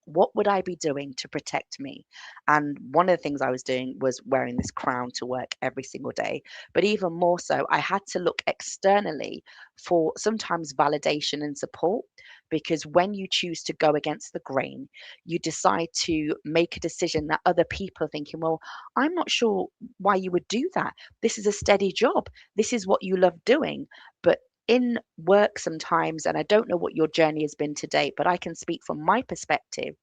what would I be doing to protect me? And one of the things I was doing was wearing this crown to work every single day. But even more so, I had to look externally for sometimes validation and support, because when you choose to go against the grain, you decide to make a decision that other people are thinking, well, I'm not sure why you would do that. This is a steady job. This is what you love doing. But in work sometimes, and I don't know what your journey has been to date, but I can speak from my perspective.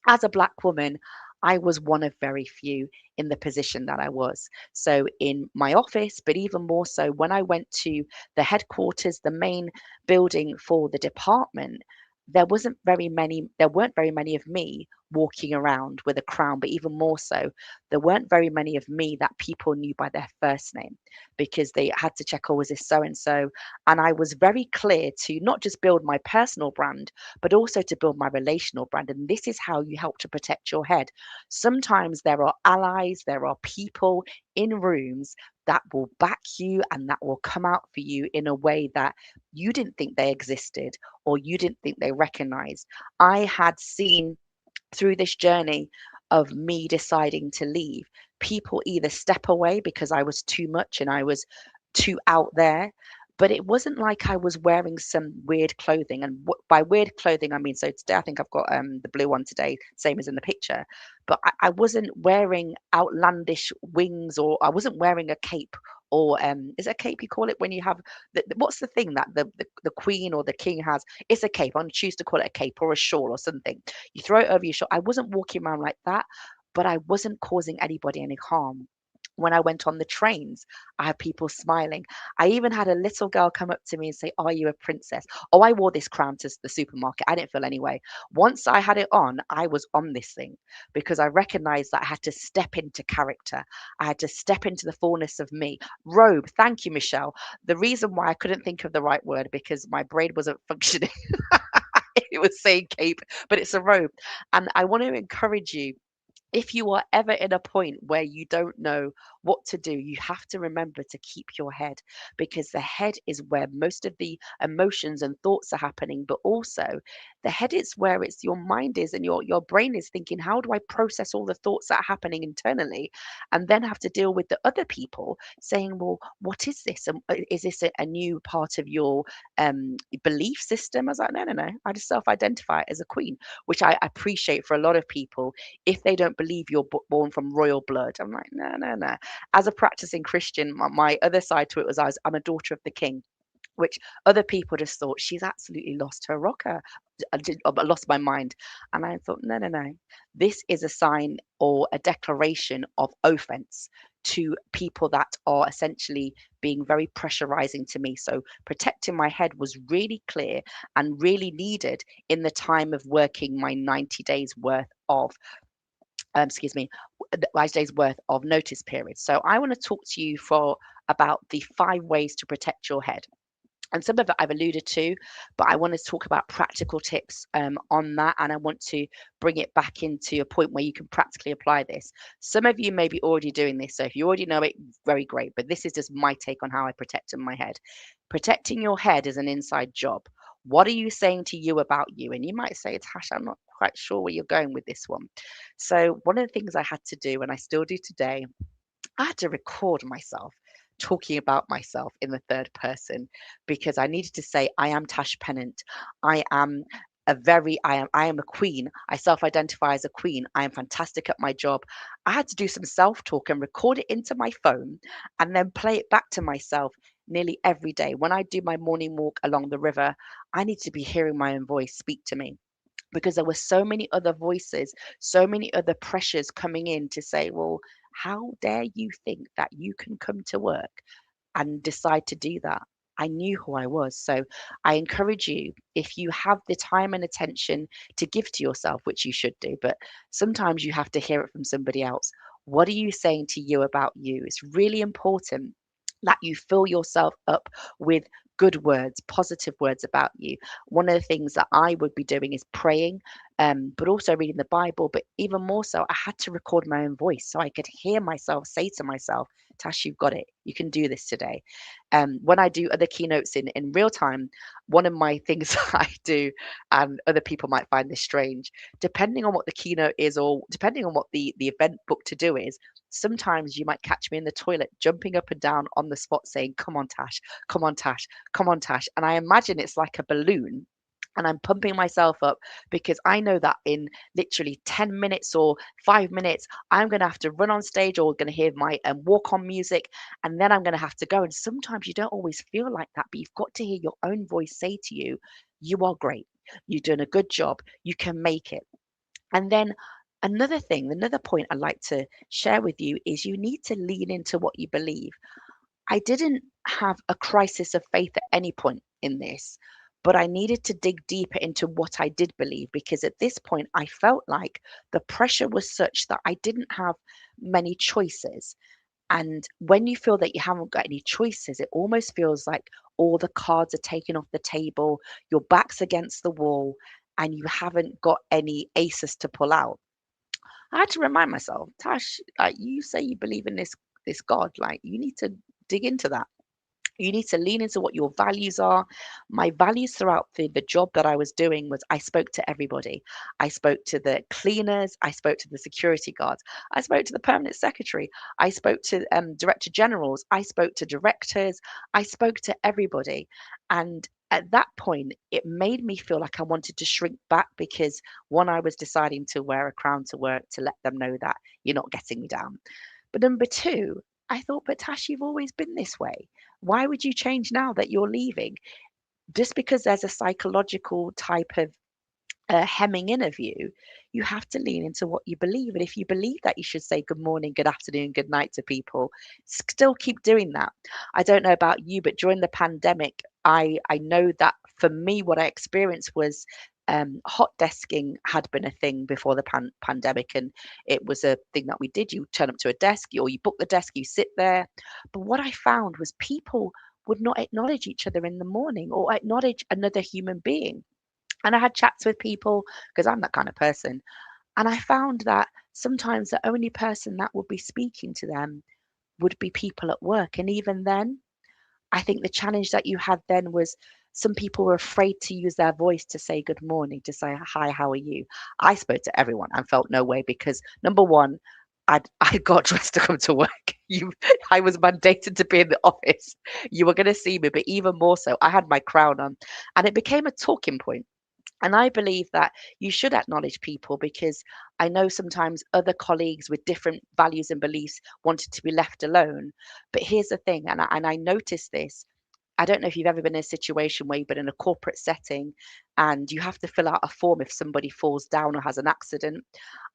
As a Black woman, I was one of very few in the position that I was. So in my office, but even more so when I went to the headquarters, the main building for the department, there weren't very many of me walking around with a crown, but even more so, there weren't very many of me that people knew by their first name, because they had to check, oh, was this so and so? And I was very clear to not just build my personal brand, but also to build my relational brand. And this is how you help to protect your head. Sometimes there are allies, there are people in rooms that will back you and that will come out for you in a way that you didn't think they existed or you didn't think they recognized. I had seen through this journey of me deciding to leave, people either step away because I was too much and I was too out there. But it wasn't like I was wearing some weird clothing. And by weird clothing, I mean, so today I think I've got the blue one today, same as in the picture. But I wasn't wearing outlandish wings, or I wasn't wearing a cape, or is it a cape you call it when you have what's the thing that the queen or the king has? It's a cape. I'm going to choose to call it a cape or a shawl or something. You throw it over your shoulder. I wasn't walking around like that, but I wasn't causing anybody any harm. When I went on the trains, I had people smiling. I even had a little girl come up to me and say, "Are you a princess?" Oh, I wore this crown to the supermarket. I didn't feel anyway. Once I had it on, I was on this thing because I recognized that I had to step into character. I had to step into the fullness of me. Robe. Thank you, Michelle. The reason why I couldn't think of the right word because my brain wasn't functioning. It was saying cape, but it's a robe. And I want to encourage you, if you are ever in a point where you don't know what to do, you have to remember to keep your head, because the head is where most of the emotions and thoughts are happening. But also, the head is where it's your mind is, and your brain is thinking, how do I process all the thoughts that are happening internally, and then have to deal with the other people saying, well, what is this? And is this a new part of your belief system? I was like, no. I just self-identify as a queen, which I appreciate for a lot of people. If they don't believe you're born from royal blood, I'm like, no. As a practicing Christian, my other side to it was I'm a daughter of the king, which other people just thought she's absolutely lost her rocker, lost my mind. And I thought, no. This is a sign or a declaration of offense to people that are essentially being very pressurizing to me. So protecting my head was really clear and really needed in the time of working my 90 days worth of 90 days worth of notice period. So I want to talk to you for about the 5 ways to protect your head. And some of it I've alluded to, but I want to talk about practical tips on that. And I want to bring it back into a point where you can practically apply this. Some of you may be already doing this. So if you already know it, very great. But this is just my take on how I protect my head. Protecting your head is an inside job. What are you saying to you about you? And you might say, Tash, I'm not quite sure where you're going with this one. So one of the things I had to do, and I still do today, I had to record myself talking about myself in the third person, because I needed to say, I am Tash Pennant. I am I am a queen. I self-identify as a queen. I am fantastic at my job. I had to do some self-talk and record it into my phone and then play it back to myself nearly every day. When I do my morning walk along the river, I need to be hearing my own voice speak to me, because there were so many other voices, so many other pressures coming in to say, well, how dare you think that you can come to work and decide to do that? I knew who I was. So I encourage you, if you have the time and attention to give to yourself, which you should do, but sometimes you have to hear it from somebody else. What are you saying to you about you? It's really important that you fill yourself up with good words, positive words about you. One of the things that I would be doing is praying, but also reading the Bible. But even more so, I had to record my own voice so I could hear myself say to myself, Tash, you've got it. You can do this today. When I do other keynotes in real time, one of my things I do, and other people might find this strange, depending on what the keynote is or depending on what the event book to do is, sometimes you might catch me in the toilet jumping up and down on the spot saying, come on, Tash, come on, Tash, come on, Tash. And I imagine it's like a balloon. And I'm pumping myself up because I know that in literally 10 minutes or 5 minutes, I'm going to have to run on stage or going to hear my walk on music. And then I'm going to have to go. And sometimes you don't always feel like that, but you've got to hear your own voice say to you, you are great. You're doing a good job. You can make it. And then another thing, another point I'd like to share with you is you need to lean into what you believe. I didn't have a crisis of faith at any point in this, but I needed to dig deeper into what I did believe, because at this point I felt like the pressure was such that I didn't have many choices. And when you feel that you haven't got any choices, it almost feels like all the cards are taken off the table, your back's against the wall, and you haven't got any aces to pull out. I had to remind myself, Tash, you say you believe in this God, like you need to dig into that. You need to lean into what your values are. My values throughout the job that I was doing was I spoke to everybody. I spoke to the cleaners. I spoke to the security guards. I spoke to the permanent secretary. I spoke to director generals. I spoke to directors. I spoke to everybody. And at that point, it made me feel like I wanted to shrink back, because one, I was deciding to wear a crown to work to let them know that you're not getting me down. But number two, I thought, but Tash, you've always been this way. Why would you change now that you're leaving? Just because there's a psychological type of hemming in of you, you have to lean into what you believe. And if you believe that you should say good morning, good afternoon, good night to people, still keep doing that. I don't know about you, but during the pandemic, I know that for me, what I experienced was hot desking had been a thing before the pandemic, and it was a thing that we did. You turn up to a desk, or you book the desk, you sit there. But what I found was people would not acknowledge each other in the morning or acknowledge another human being. And I had chats with people, because I'm that kind of person. And I found that sometimes the only person that would be speaking to them would be people at work. And even then, I think the challenge that you had then was some people were afraid to use their voice to say good morning, to say hi, how are you? I spoke to everyone and felt no way, because number one, I got dressed to come to work. I was mandated to be in the office. You were going to see me, but even more so, I had my crown on, and it became a talking point. And I believe that you should acknowledge people, because I know sometimes other colleagues with different values and beliefs wanted to be left alone. But here's the thing, and I noticed this. I don't know if you've ever been in a situation where you've been in a corporate setting and you have to fill out a form if somebody falls down or has an accident.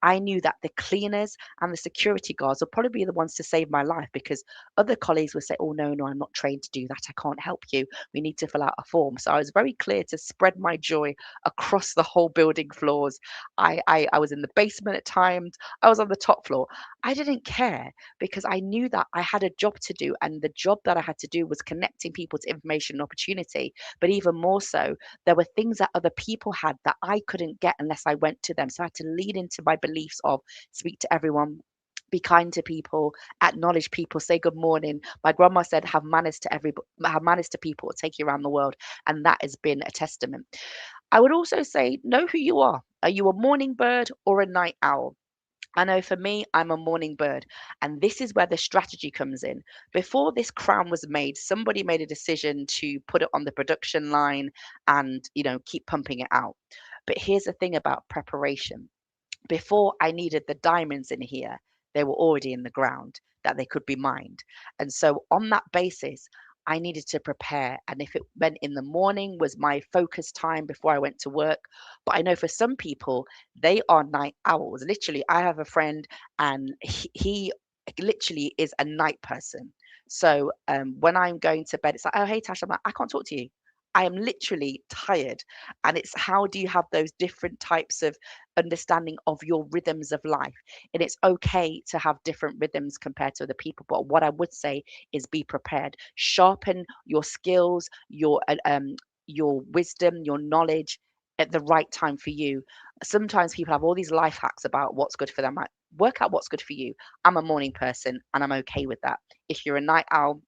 I knew that the cleaners and the security guards will probably be the ones to save my life, because other colleagues would say, oh, no, I'm not trained to do that. I can't help you. We need to fill out a form. So I was very clear to spread my joy across the whole building floors. I was in the basement at times. I was on the top floor. I didn't care, because I knew that I had a job to do, and the job that I had to do was connecting people to information and opportunity. But even more so, there were things that other people had that I couldn't get unless I went to them. So I had to lead into my beliefs of speak to everyone, be kind to people, acknowledge people, say good morning. My grandma said, have manners to everybody, have manners to people, will take you around the world. And that has been a testament. I would also say, know who you are. Are you a morning bird or a night owl? I know for me, I'm a morning bird. And this is where the strategy comes in. Before this crown was made, somebody made a decision to put it on the production line and, keep pumping it out. But here's the thing about preparation. Before I needed the diamonds in here, they were already in the ground, that they could be mined. And so on that basis, I needed to prepare. And if it meant in the morning was my focus time before I went to work. But I know for some people, they are night owls. Literally, I have a friend, and he literally is a night person. So when I'm going to bed, it's like, oh, hey, Tash, I'm like, I can't talk to you. I am literally tired. And it's how do you have those different types of understanding of your rhythms of life? And it's okay to have different rhythms compared to other people. But what I would say is be prepared. Sharpen your skills, your wisdom, your knowledge at the right time for you. Sometimes people have all these life hacks about what's good for them. Like, work out what's good for you. I'm a morning person and I'm okay with that. If you're a night owl,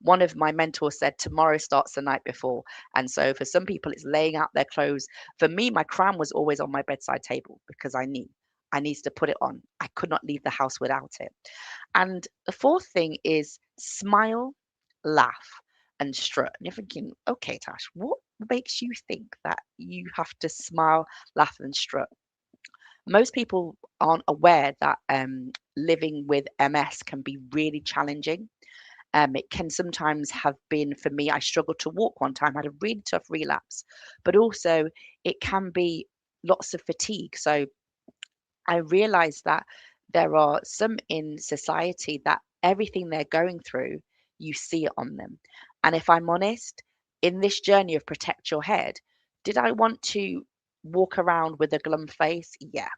one of my mentors said tomorrow starts the night before. And so for some people, it's laying out their clothes. For me, my crown was always on my bedside table, because I knew I needed to put it on. I could not leave the house without it. And the fourth thing is smile, laugh, and strut. And you're thinking, okay, Tash, what makes you think that you have to smile, laugh, and strut? Most people aren't aware that living with MS can be really challenging. It can sometimes have been, for me, I struggled to walk one time, I had a really tough relapse, but also it can be lots of fatigue. So I realized that there are some in society that everything they're going through, you see it on them. And if I'm honest, in this journey of protect your head, did I want to walk around with a glum face? Yeah.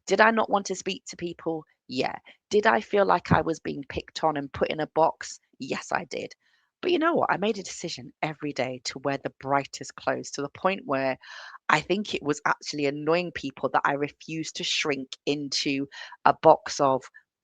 Did I not want to speak to people? Yeah. Did I feel like I was being picked on and put in a box? Yes, I did. But you know what? I made a decision every day to wear the brightest clothes, to the point where I think it was actually annoying people that I refused to shrink into a box of,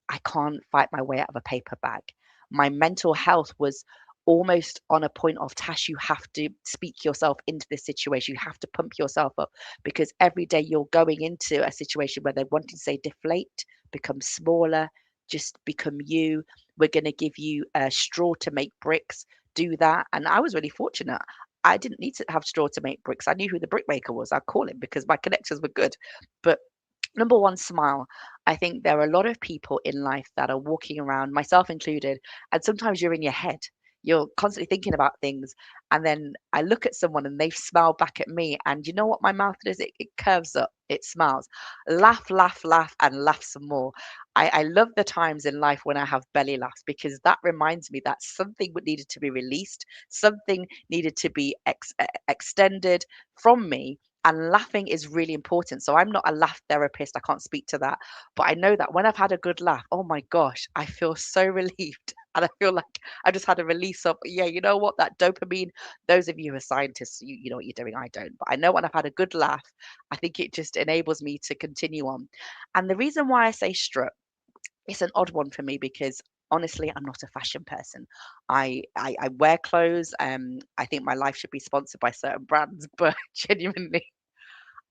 I can't fight my way out of a paper bag. My mental health was almost on a point of, Tash, you have to speak yourself into this situation. You have to pump yourself up, because every day you're going into a situation where they want to say deflate, become smaller, just become you. We're going to give you a straw to make bricks. Do that. And I was really fortunate. I didn't need to have straw to make bricks. I knew who the brickmaker was. I'd call him because my connections were good. But number one, smile. I think there are a lot of people in life that are walking around, myself included, and sometimes you're in your head. You're constantly thinking about things. And then I look at someone and they smile back at me. And you know what my mouth does? It curves up, it smiles. Laugh, laugh, laugh, and laugh some more. I love the times in life when I have belly laughs, because that reminds me that something needed to be released, something needed to be extended from me. And laughing is really important. So I'm not a laugh therapist. I can't speak to that. But I know that when I've had a good laugh, oh my gosh, I feel so relieved. And I feel like I just had a release of, yeah, you know what, that dopamine, those of you who are scientists, you know what you're doing. I don't. But I know when I've had a good laugh, I think it just enables me to continue on. And the reason why I say strut, it's an odd one for me, because honestly, I'm not a fashion person. I wear clothes. I think my life should be sponsored by certain brands, but genuinely,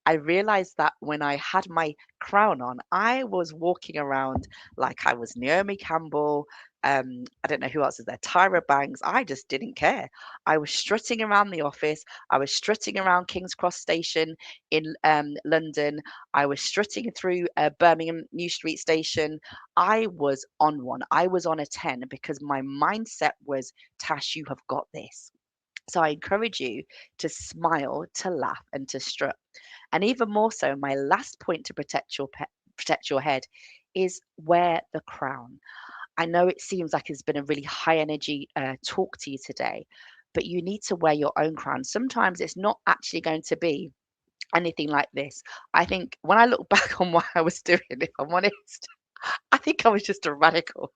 I realized that when I had my crown on, I was walking around like I was Naomi Campbell. I don't know who else is there, Tyra Banks. I just didn't care. I was strutting around the office. I was strutting around King's Cross Station in London. I was strutting through Birmingham New Street Station. I was on one. I was on a 10, because my mindset was, Tash, you have got this. So I encourage you to smile, to laugh, and to strut. And even more so, my last point to protect your head is wear the crown. I know it seems like it's been a really high energy talk to you today, but you need to wear your own crown. Sometimes it's not actually going to be anything like this. I think when I look back on what I was doing, if I'm honest, I think I was just a radical.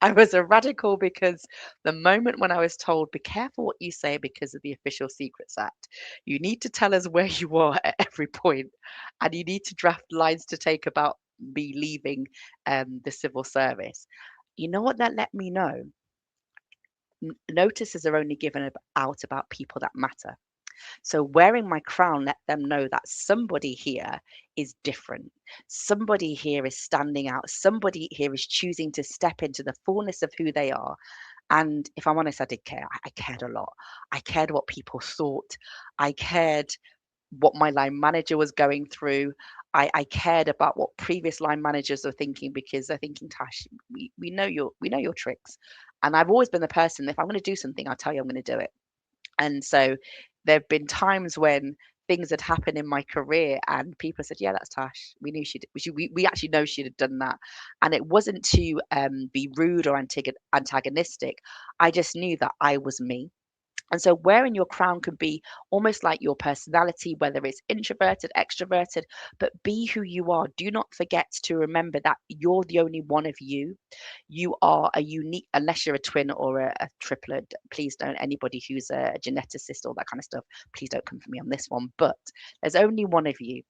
I was a radical because the moment when I was told, be careful what you say because of the Official Secrets Act, you need to tell us where you are at every point, and you need to draft lines to take about me leaving the civil service. You know what that let me know? Notices are only given out about people that matter. So wearing my crown let them know that somebody here is different. Somebody here is standing out. Somebody here is choosing to step into the fullness of who they are. And if I'm honest, I did care. I cared a lot. I cared what people thought. I cared what my line manager was going through. I cared about what previous line managers are thinking, because they're thinking, Tash, we know your tricks. And I've always been the person, if I'm going to do something, I'll tell you I'm going to do it. And so there have been times when things had happened in my career and people said, yeah, that's Tash. We knew we actually know she'd have done that. And it wasn't to be rude or antagonistic. I just knew that I was me. And so wearing your crown could be almost like your personality, whether it's introverted, extroverted, but be who you are. Do not forget to remember that you're the only one of you. You are a unique, unless you're a twin or a triplet. Please don't, anybody who's a geneticist, all that kind of stuff, please don't come for me on this one. But there's only one of you.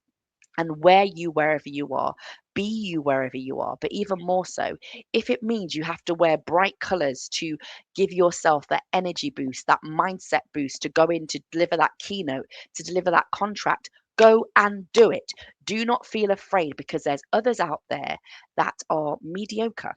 And wear you wherever you are, be you wherever you are. But even more so, if it means you have to wear bright colors to give yourself that energy boost, that mindset boost to go in to deliver that keynote, to deliver that contract, go and do it. Do not feel afraid, because there's others out there that are mediocre.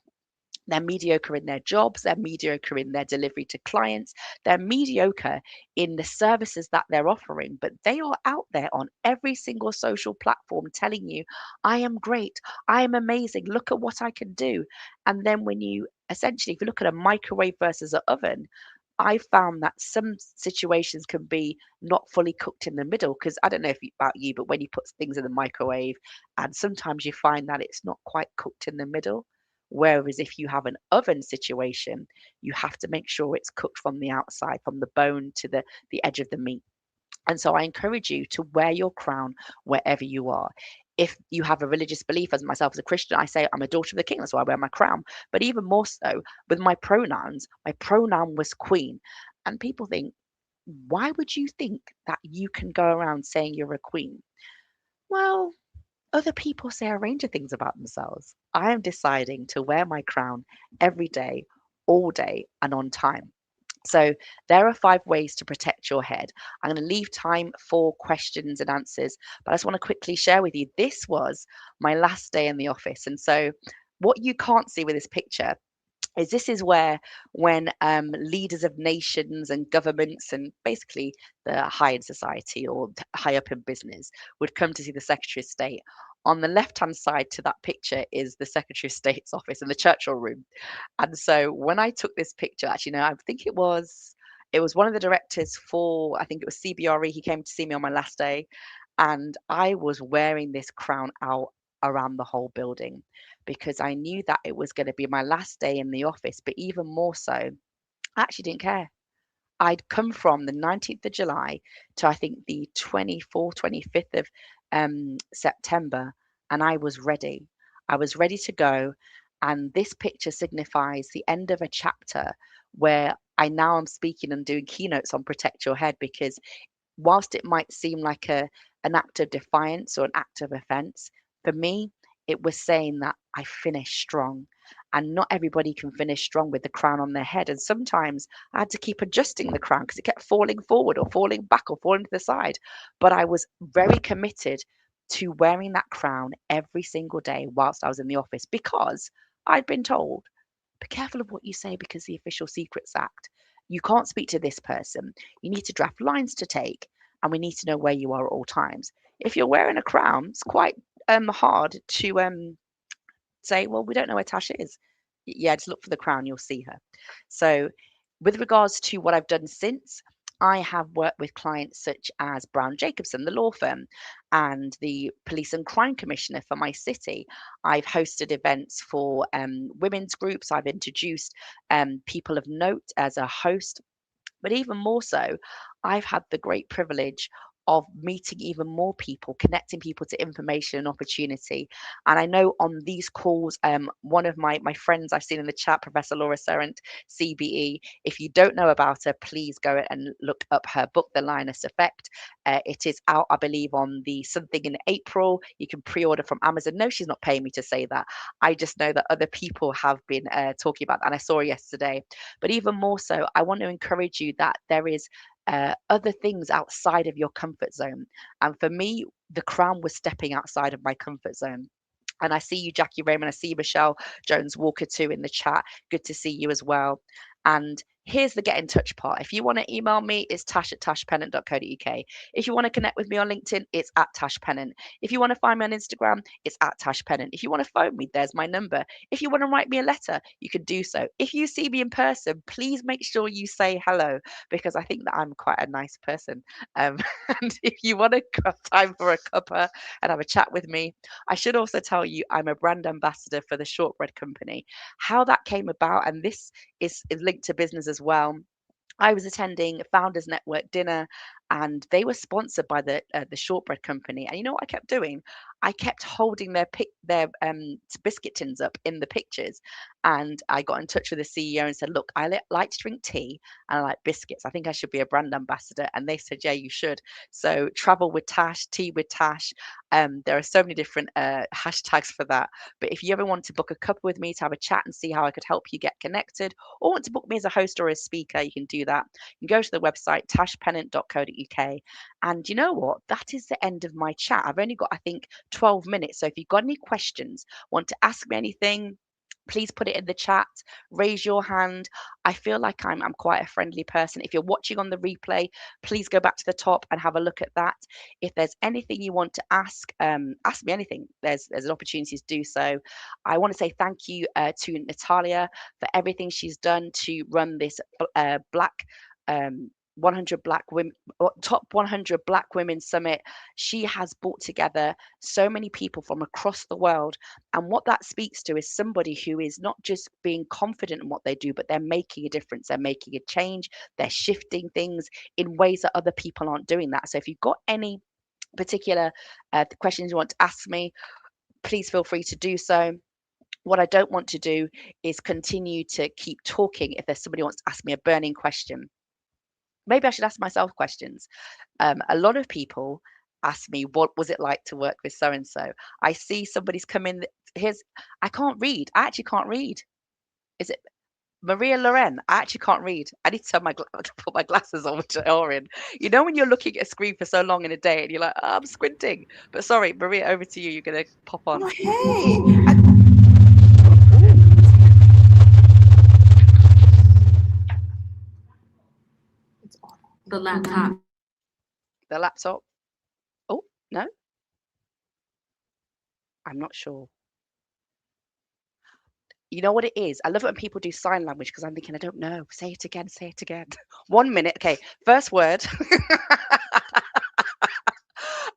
They're mediocre in their jobs, they're mediocre in their delivery to clients, they're mediocre in the services that they're offering, but they are out there on every single social platform telling you, I am great, I am amazing, look at what I can do. And then when you essentially, if you look at a microwave versus an oven, I found that some situations can be not fully cooked in the middle, because I don't know about you, but when you put things in the microwave and sometimes you find that it's not quite cooked in the middle. Whereas if you have an oven situation, you have to make sure it's cooked from the outside, from the bone to the edge of the meat. And so I encourage you to wear your crown wherever you are. If you have a religious belief, as myself as a Christian, I say I'm a daughter of the king, that's why I wear my crown. But even more so with my pronouns, my pronoun was queen. And people think, why would you think that you can go around saying you're a queen? Well, other people say a range of things about themselves. I am deciding to wear my crown every day, all day, and on time. So there are 5 ways to protect your head. I'm going to leave time for questions and answers, but I just want to quickly share with you, this was my last day in the office. And so what you can't see with this picture is this is where when leaders of nations and governments and basically the high in society or high up in business would come to see the Secretary of State. On the left hand side to that picture is the Secretary of State's office in the Churchill room. And so when I took this picture, actually, no, I think it was one of the directors for, I think it was CBRE. He came to see me on my last day, and I was wearing this crown out around the whole building because I knew that it was going to be my last day in the office. But even more so, I actually didn't care. I'd come from the 19th of July to I think the 24th, 25th of September, and I was ready. I was ready to go. And this picture signifies the end of a chapter where I now am speaking and doing keynotes on Protect Your Head, because whilst it might seem like an act of defiance or an act of offense, for me, it was saying that I finished strong. And not everybody can finish strong with the crown on their head. And sometimes I had to keep adjusting the crown because it kept falling forward or falling back or falling to the side. But I was very committed to wearing that crown every single day whilst I was in the office, because I'd been told, be careful of what you say because the Official Secrets Act. You can't speak to this person. You need to draft lines to take, and we need to know where you are at all times. If you're wearing a crown, it's quite hard to say, well, we don't know where Tash is. Yeah, just look for the crown, you'll see her. So with regards to what I've done since, I have worked with clients such as Brown Jacobson, the law firm, and the Police and Crime Commissioner for my city. I've hosted events for women's groups. I've introduced people of note as a host. But even more so, I've had the great privilege of meeting even more people, connecting people to information and opportunity. And I know on these calls, one of my friends I've seen in the chat, Professor Laura Serrant, CBE, if you don't know about her, please go and look up her book, The Lioness Effect. It is out, I believe, on the something in April. You can pre-order from Amazon. No, she's not paying me to say that. I just know that other people have been talking about that, and I saw her yesterday. But even more so, I want to encourage you that there is other things outside of your comfort zone. And for me, the crown was stepping outside of my comfort zone. And I see you, Jackie Raymond. I see you, Michelle Jones Walker too in the chat. Good to see you as well. And here's the get in touch part. If you want to email me, it's tash@tashpennant.co.uk. If you want to connect with me on LinkedIn, it's @tashpennant. If you want to find me on Instagram, it's @tashpennant. If you want to phone me, there's my number. If you want to write me a letter, you can do so. If you see me in person, please make sure you say hello, because I think that I'm quite a nice person. And if you want to have time for a cuppa and have a chat with me, I should also tell you I'm a brand ambassador for the Shortbread Company. How that came about, and this is linked to business as well. I was attending Founders Network dinner, and they were sponsored by the Shortbread Company. And you know what I kept doing? I kept holding their biscuit tins up in the pictures, and I got in touch with the CEO and said, "Look, I like to drink tea and I like biscuits. I think I should be a brand ambassador." And they said, "Yeah, you should." So travel with Tash, tea with Tash. There are so many different hashtags for that. But if you ever want to book a couple with me to have a chat and see how I could help you get connected, or want to book me as a host or a speaker, you can do that. You can go to the website tashpennant.co.uk. And you know what? That is the end of my chat. I've only got, I think, 12 minutes. So if you've got any questions, want to ask me anything, please put it in the chat, raise your hand. I feel like I'm quite a friendly person. If you're watching on the replay, please go back to the top and have a look at that. If there's anything you want to ask me anything. There's an opportunity to do so. I want to say thank you to Natalia for everything she's done to run this Black 100 Black Women, Top 100 Black Women Summit. She has brought together so many people from across the world. And what that speaks to is somebody who is not just being confident in what they do, but they're making a difference. They're making a change. They're shifting things in ways that other people aren't doing that. So if you've got any particular questions you want to ask me, please feel free to do so. What I don't want to do is continue to keep talking if there's somebody who wants to ask me a burning question. Maybe I should ask myself questions. A lot of people ask me, what was it like to work with so-and-so? I see somebody's come in. I can't read. I actually can't read. Is it Maria Loren? I actually can't read. I need to put my glasses on to Orin. You know, when you're looking at a screen for so long in a day and you're like, oh, I'm squinting. But sorry, Maria, over to you. You're going to pop on. Oh, hey. The laptop. The laptop. Oh, no. I'm not sure. You know what it is? I love it when people do sign language because I'm thinking, I don't know. Say it again. Say it again. 1 minute. Okay. First word.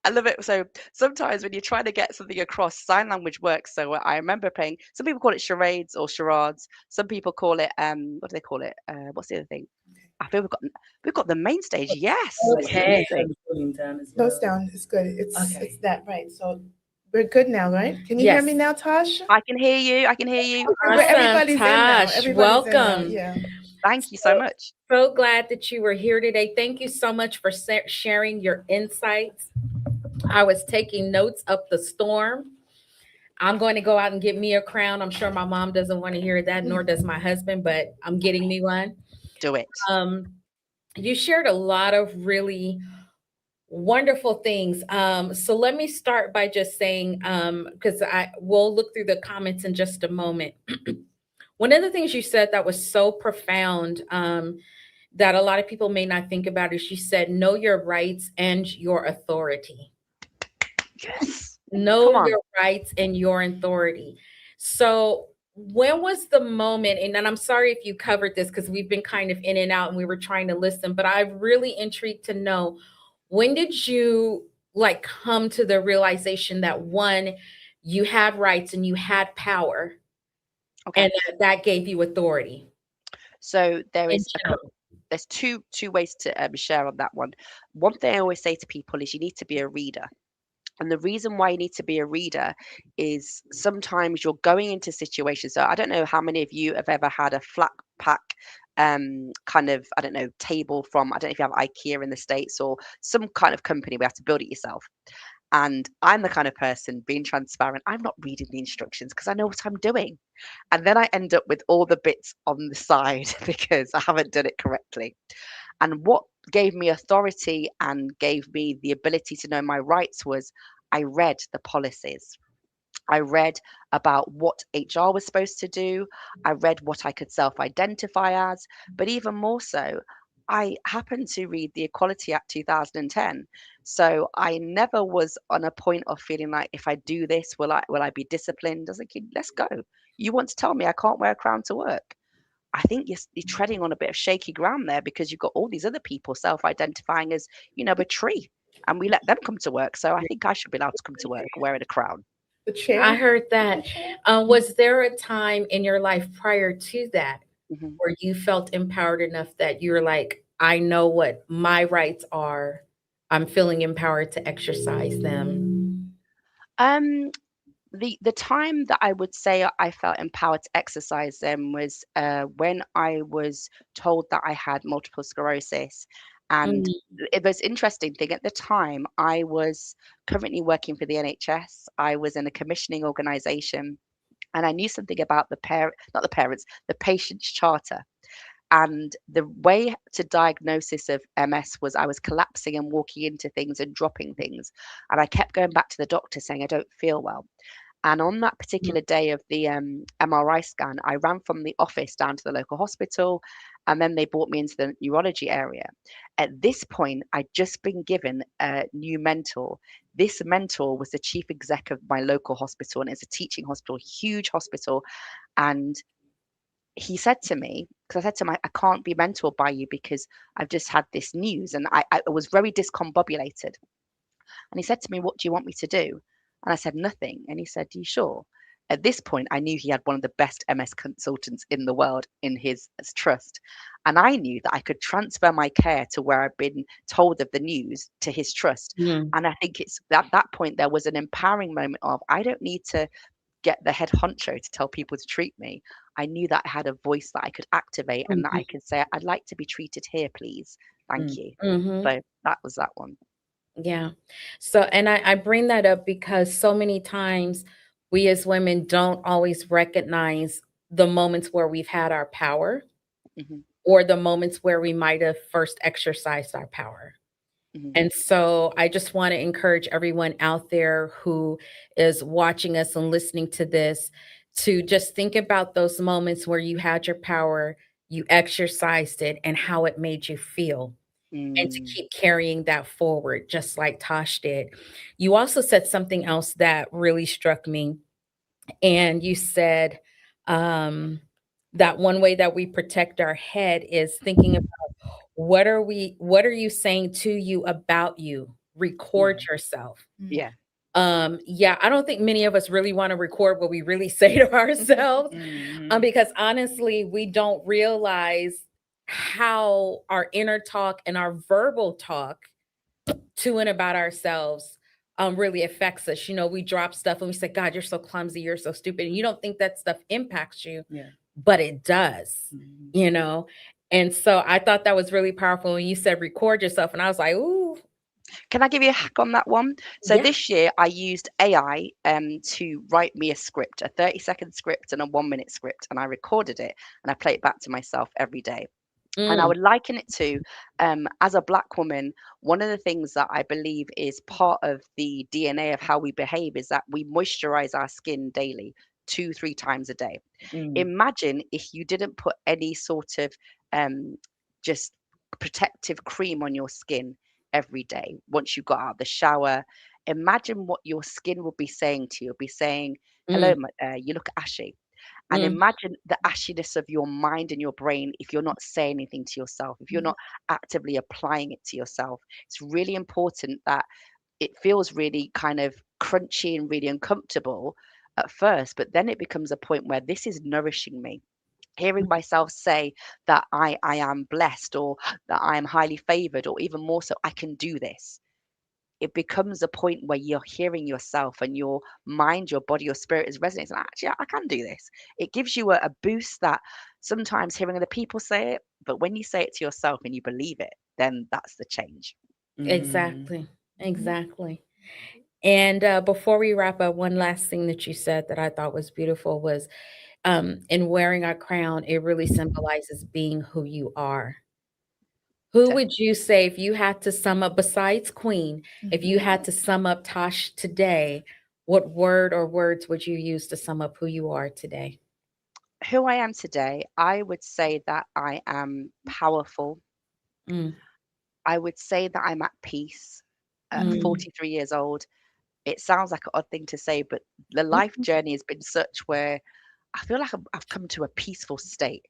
I love it. So sometimes when you're trying to get something across, sign language works. So I remember playing, some people call it charades or charades. Some people call it, what do they call it? What's the other thing? I feel we've got the main stage. Yes. Okay. Close down. It's good. It's that right. So we're good now, right? Can you hear me now, Tosh? I can hear you. I can hear you. Awesome, Everybody's Tosh. in now. Welcome. Yeah. Thank you so much. So glad that you were here today. Thank you so much for sharing your insights. I was taking notes up the storm. I'm going to go out and get me a crown. I'm sure my mom doesn't want to hear that, nor does my husband, but I'm getting me one. Do it. You shared a lot of really wonderful things. So let me start by just saying, because we'll look through the comments in just a moment. One of the things you said that was so profound, that a lot of people may not think about is you said, know your rights and your authority. Yes. Know your rights and your authority. So when was the moment, and I'm sorry if you covered this because we've been kind of in and out and we were trying to listen, but I'm really intrigued to know, when did you like come to the realization that one, you had rights and you had power, and that gave you authority? So there's two ways to share on that one. One thing I always say to people is you need to be a reader. And the reason why you need to be a reader is sometimes you're going into situations. So I don't know how many of you have ever had a flat pack kind of, I don't know, table from, I don't know if you have IKEA in the States or some kind of company where you have to build it yourself. And I'm the kind of person, being transparent, I'm not reading the instructions because I know what I'm doing. And then I end up with all the bits on the side because I haven't done it correctly. And what gave me authority and gave me the ability to know my rights was I read the policies. I read about what HR was supposed to do. I read what I could self-identify as. But even more so, I happened to read the Equality Act 2010. So I never was on a point of feeling like, if I do this, will I be disciplined? I was like, let's go. You want to tell me I can't wear a crown to work? I think you're treading on a bit of shaky ground there because you've got all these other people self-identifying as, a tree, and we let them come to work. So I think I should be allowed to come to work wearing a crown. I heard that. Was there a time in your life prior to that where you felt empowered enough that you're like, I know what my rights are, I'm feeling empowered to exercise them? The time that I would say I felt empowered to exercise them was when I was told that I had multiple sclerosis. And it was interesting thing at the time, I was currently working for the NHS. I was in a commissioning organization, and I knew something about the patient's charter. And the way to diagnosis of MS was I was collapsing and walking into things and dropping things. And I kept going back to the doctor saying, I don't feel well. And on that particular day of the MRI scan, I ran from the office down to the local hospital, and then they brought me into the neurology area. At this point, I'd just been given a new mentor. This mentor was the chief exec of my local hospital, and it's a teaching hospital, huge hospital. And he said to me, because I said to him, I can't be mentored by you because I've just had this news, and I was very discombobulated. And he said to me, what do you want me to do? And I said, nothing. And he said, are you sure? At this point, I knew he had one of the best MS consultants in the world in his trust. And I knew that I could transfer my care to where I've been told of the news to his trust. Mm. And I think it's at that point, there was an empowering moment of, I don't need to get the head honcho to tell people to treat me. I knew that I had a voice that I could activate and that I could say, I'd like to be treated here, please. Thank you. So that was that one. Yeah. So, and I bring that up because so many times we as women don't always recognize the moments where we've had our power or the moments where we might have first exercised our power. And so I just want to encourage everyone out there who is watching us and listening to this to just think about those moments where you had your power, you exercised it, and how it made you feel. And to keep carrying that forward, just like Tosh did. You also said something else that really struck me. And you said that one way that we protect our head is thinking about what are you saying to you about you? Record yourself. Yeah. Yeah, I don't think many of us really want to record what we really say to ourselves. Because honestly, we don't realize how our inner talk and our verbal talk to and about ourselves really affects us. You know, we drop stuff and we say, God, you're so clumsy, you're so stupid. And you don't think that stuff impacts you, but it does, you know? And so I thought that was really powerful when you said record yourself. And I was like, ooh. Can I give you a hack on that one? So this year I used AI to write me a script, a 30-second script and a 1-minute script. And I recorded it and I play it back to myself every day. And I would liken it to, as a Black woman, one of the things that I believe is part of the DNA of how we behave is that we moisturize our skin daily, 2-3 times a day. Imagine if you didn't put any sort of just protective cream on your skin every day once you got out of the shower. Imagine what your skin will be saying to you. It'll be saying, hello, you look ashy. And imagine the ashiness of your mind and your brain if you're not saying anything to yourself, if you're not actively applying it to yourself. It's really important that it feels really kind of crunchy and really uncomfortable at first, but then it becomes a point where this is nourishing me. Hearing myself say that I am blessed or that I am highly favored, or even more so, I can do this. It becomes a point where you're hearing yourself and your mind, your body, your spirit is resonating. And actually, I can do this. It gives you a boost that sometimes hearing other people say it, but when you say it to yourself and you believe it, then that's the change. Exactly. Exactly. And before we wrap up, one last thing that you said that I thought was beautiful was in wearing our crown, it really symbolizes being who you are. Who would you say, if you had to sum up, besides Queen, if you had to sum up Tosh today, what word or words would you use to sum up who you are today? Who I am today, I would say that I am powerful. I would say that I'm at peace at 43 years old. It sounds like an odd thing to say, but the life journey has been such where I feel like I've come to a peaceful state.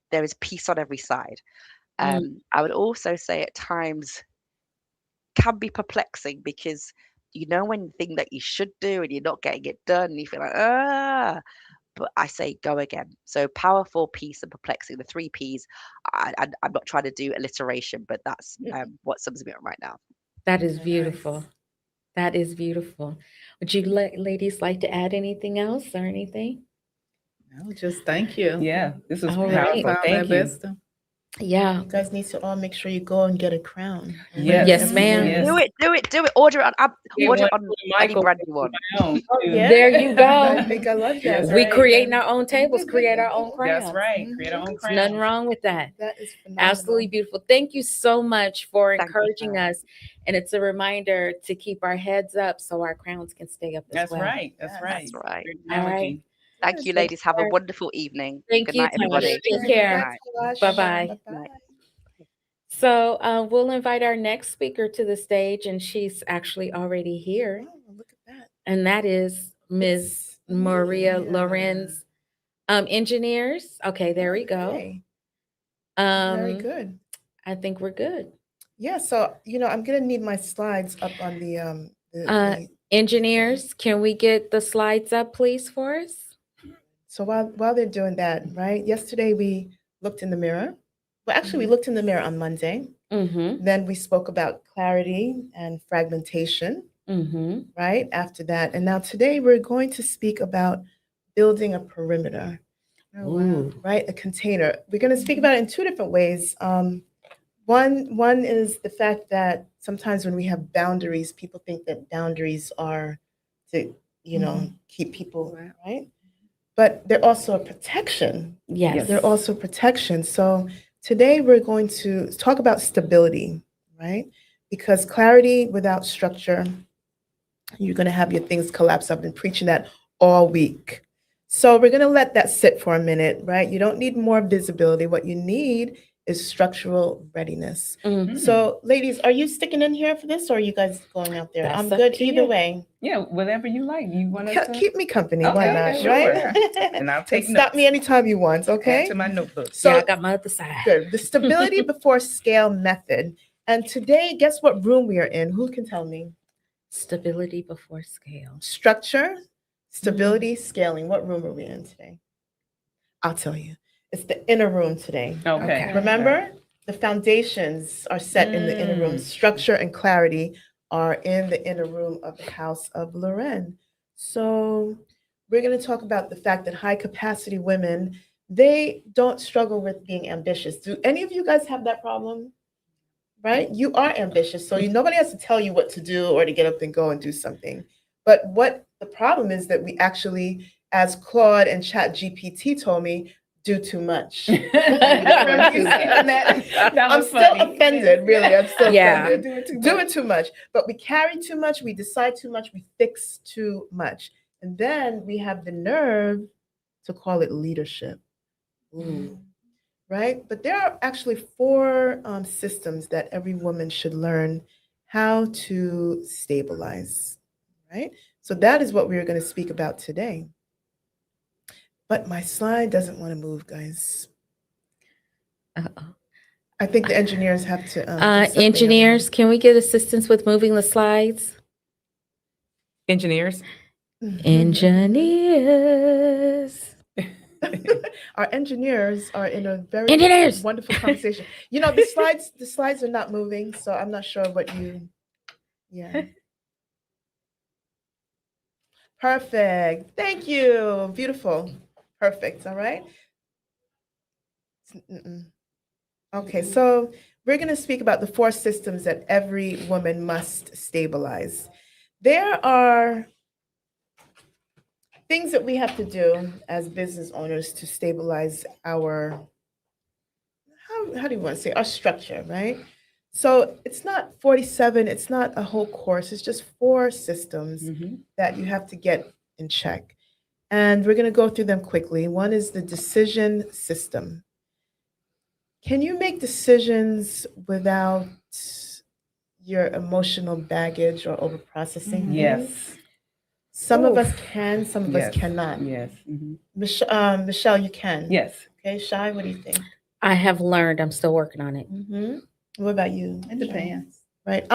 There is peace on every side. I would also say at times can be perplexing because you know when you think that you should do and you're not getting it done, and you feel like, but I say go again. So powerful, peace, and perplexing, the 3 Ps. I'm not trying to do alliteration, but that's what sums me up right now. That is beautiful. That is beautiful. Would you ladies like to add anything else or anything? No, just thank you. Yeah, this was All powerful. right. Thank you. Wisdom. Yeah. You guys need to all make sure you go and get a crown. Yes, ma'am. Yes. Do it. Order it on Yeah, order one on for any Michael, brand you want. my own, too. There you go. I think I love that. That's We right. creating our own tables, create our own crowns. That's right. Create our own There's crown. nothing wrong with that. That is phenomenal. Absolutely beautiful. Thank you so much for Thank you, encouraging Sharon. us. And it's a reminder to keep our heads up so our crowns can stay up as That's well. right. That's right. That's right. Great All right. analogy. Thank you, ladies. Have a wonderful evening. Thank Good you, night, Tosh. everybody. Take care. Night. Bye-bye. Night. So we'll invite our next speaker to the stage, and she's actually already here. Oh, look at that. And that is Ms. Maria Lorenz Engineers. Okay, there we go. Okay. Um, Very good. I think we're good. Yeah, so I'm gonna need my slides up on the Engineers, can we get the slides up, please, for us? So while they're doing that, right? Yesterday we looked in the mirror. Well, actually, we looked in the mirror on Monday. Mm-hmm. Then we spoke about clarity and fragmentation, Mm-hmm. right? After that. And now today we're going to speak about building a perimeter, right? A container. We're going to speak about it in two different ways. One is the fact that sometimes when we have boundaries, people think that boundaries are to, keep people, right? But they're also a protection. Yes. They're also protection. So today we're going to talk about stability, right? Because clarity without structure, you're going to have your things collapse. I've been preaching that all week. So we're going to let that sit for a minute, right? You don't need more visibility. What you need is structural readiness. Mhm. So ladies, are you sticking in here for this or are you guys going out there? That's I'm up good to either you. way. Yeah, whatever you like. You want to Keep me company. Okay, Why not? okay, sure. Right? And I'll take Stop notes. me anytime you want, okay? Add to my notebook. So Yeah, I got my other side. good. The stability before scale method. And today, guess what room we are in? Who can tell me? Stability before scale. Structure, stability, scaling. What room are we in today? I'll tell you. It's the inner room today. Okay. Remember, the foundations are set in the inner room. Structure and clarity are in the inner room of the House of Loren. So we're going to talk about the fact that high capacity women, they don't struggle with being ambitious. Do any of you guys have that problem? Right? You are ambitious, so nobody has to tell you what to do or to get up and go and do something. But what the problem is that we actually, as Claude and Chat GPT told me, do too much. I'm still offended, really. I'm still offended. Doing too much. But we carry too much, we decide too much, we fix too much. And then we have the nerve to call it leadership. Ooh. Right? But there are actually 4 systems that every woman should learn how to stabilize. Right? So that is what we are going to speak about today. But my slide doesn't want to move, guys. Uh-oh. I think the engineers have to. Engineers, can we get assistance with moving the slides? Engineers. Engineers. Our engineers are in a very wonderful conversation. The slides are not moving, so I'm not sure what you. Yeah. Perfect. Thank you. Beautiful. Perfect. All right. Okay, so we're going to speak about the 4 systems that every woman must stabilize. There are things that we have to do as business owners to stabilize our, how do you want to say, our structure, right? So it's not 47, it's not a whole course, it's just 4 systems that you have to get in check. And we're going to go through them quickly. One is the decision system. Can you make decisions without your emotional baggage or overprocessing? Yes. Some of us can, some of us cannot. Yes. Michelle, you can. Yes. Okay, Shai, what do you think? I have learned. I'm still working on it. What about you? It depends. Right.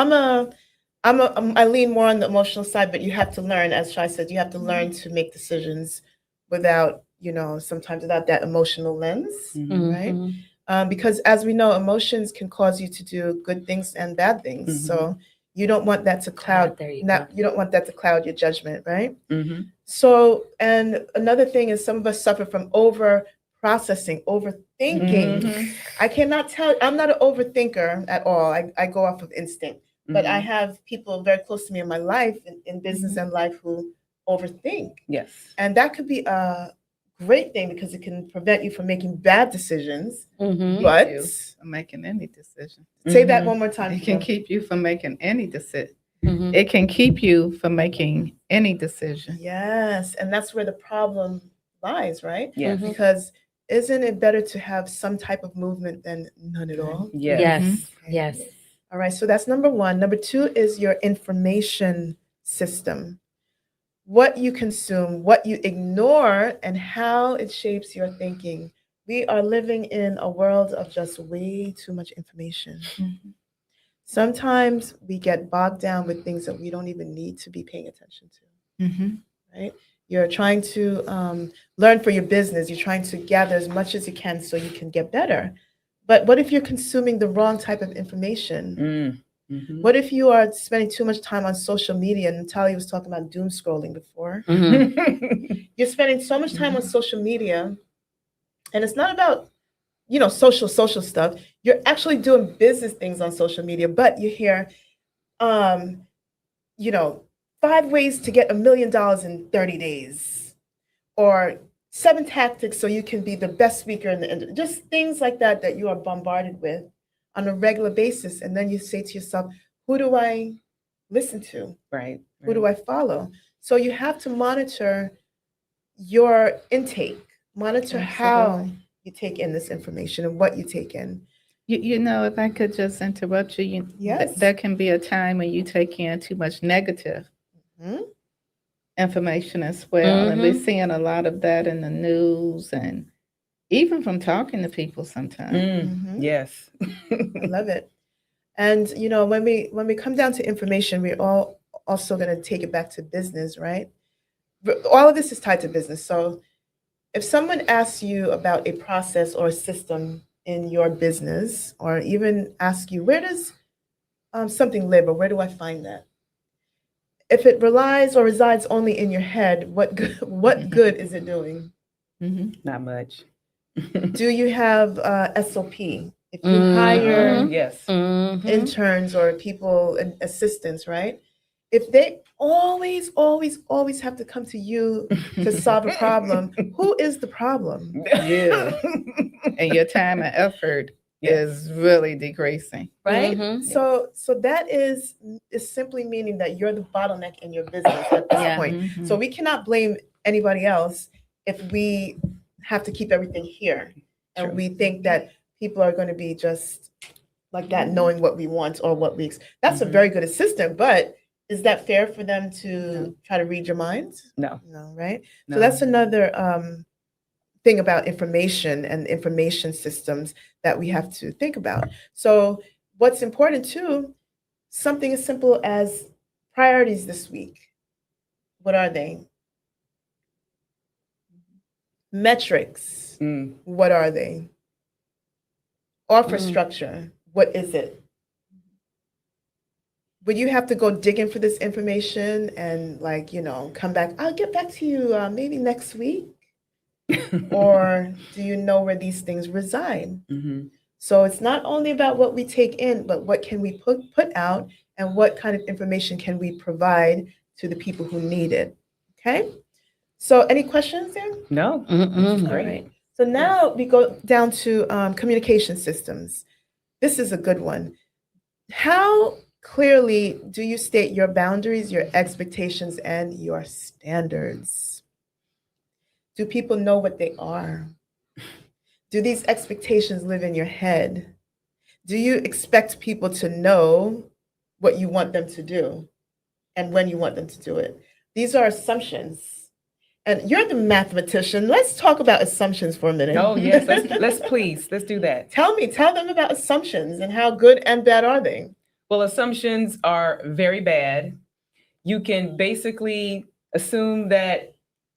I lean more on the emotional side, but you have to learn, as Shai said, you have to learn to make decisions without, sometimes without that emotional lens, right? Because as we know, emotions can cause you to do good things and bad things. So you don't want that to cloud. You don't want that to cloud your judgment, right? So, and another thing is some of us suffer from over processing, overthinking. I cannot tell. I'm not an overthinker at all. I go off of instinct. But I have people very close to me in my life, in business and life, who overthink. Yes. And that could be a great thing because it can prevent you from making bad decisions. But From making any decision. Say that one more time. It can keep you from making any decision. It can keep you from making any decision. Yes, and that's where the problem lies, right? Yes. Because isn't it better to have some type of movement than none at all? Yes. Yes. All right, so that's number 1. Number 2 is your information system. what you consume, what you ignore, and how it shapes your thinking. We are living in a world of just way too much information. Mm-hmm. Sometimes we get bogged down with things that we don't even need to be paying attention to, Mm-hmm. right? You're trying to learn for your business. You're trying to gather as much as you can so you can get better. But what if you're consuming the wrong type of information? Mm-hmm. What if you are spending too much time on social media? And Natalia was talking about doom scrolling before. Mhm. You're spending so much time on social media, and it's not about, social stuff. You're actually doing business things on social media, but you hear, 5 ways to get $1 million in 30 days, or 7 tactics so you can be the best speaker in the industry. Just things like that that you are bombarded with on a regular basis. And then you say to yourself, who do I listen to? Right. Who do I follow? So you have to monitor your intake, monitor how Absolutely. you take in this information and what you take in. If I could just interrupt you, Yes. there can be a time when you take in too much negative Mhm. information as well. And we're Mhm. seeing a lot of that in the news and even from talking to people sometimes. Mhm. Yes. I love it. And when we come down to information, we're all also going to take it back to business, right? But all of this is tied to business. So if someone asks you about a process or a system in your business, or even ask you, where does something live, or where do I find that? If it relies or resides only in your head, what good is it doing? Not much. Do you have SOP? If you hire Yes. interns or people and assistants, right? If they always have to come to you to solve a problem, who is the problem? You. And your time and effort is really decreasing. Right? So that is simply meaning that you're the bottleneck in your business at this point. So we cannot blame anybody else if we have to keep everything here. And we think that people are going to be just like that, knowing what we want or what we that's a very good assistant, but is that fair for them to try to read your minds? No. No, right? No. So that's another thing about information and information systems that we have to think about. So what's important too, something as simple as priorities this week. What are they? Metrics. What are they? Offer structure. What is it? Would you have to go digging for this information and come back? I'll get back to you maybe next week. Or do you know where these things reside? So it's not only about what we take in, but what can we put out, and what kind of information can we provide to the people who need it? Okay. So any questions there? No. All Great. right. So now we go down to communication systems. This is a good one. How clearly do you state your boundaries, your expectations, and your standards? Do people know what they are? Do these expectations live in your head? Do you expect people to know what you want them to do and when you want them to do it? These are assumptions. And you're the mathematician. Let's talk about assumptions for a minute. Oh, yes. Let's do that. Tell them about assumptions and how good and bad are they? Well, assumptions are very bad. You can basically assume that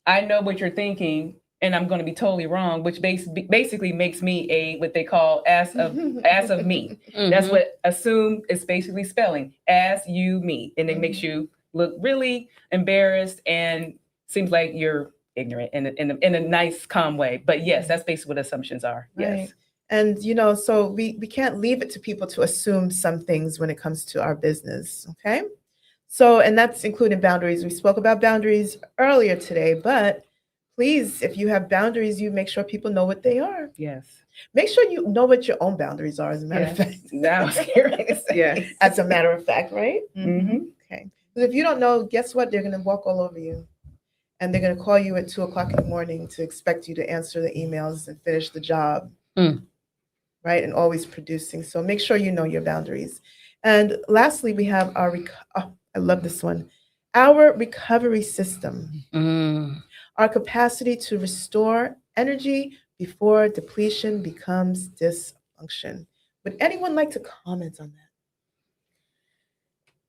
I know what you're thinking and I'm going to be totally wrong, which basically makes me what they call ass of me. That's what assume is basically spelling, ass, you, me. And it makes you look really embarrassed and seems like you're ignorant in a nice, calm way. But yes, that's basically what assumptions are. Right. Yes. And, so we can't leave it to people to assume some things when it comes to our business. Okay. So, and that's including boundaries. We spoke about boundaries earlier today, but please, if you have boundaries, you make sure people know what they are. Yes. Make sure you know what your own boundaries are, as a matter of fact. That was scary to say. Yes. As a matter of fact, right? Mm-hmm. Okay. Because if you don't know, guess what? They're going to walk all over you. And they're going to call you at 2:00 in the morning to expect you to answer the emails and finish the job. Right? And always producing. So make sure you know your boundaries. And lastly, we have I love this one, Our recovery system, our capacity to restore energy before depletion becomes dysfunction. Would anyone like to comment on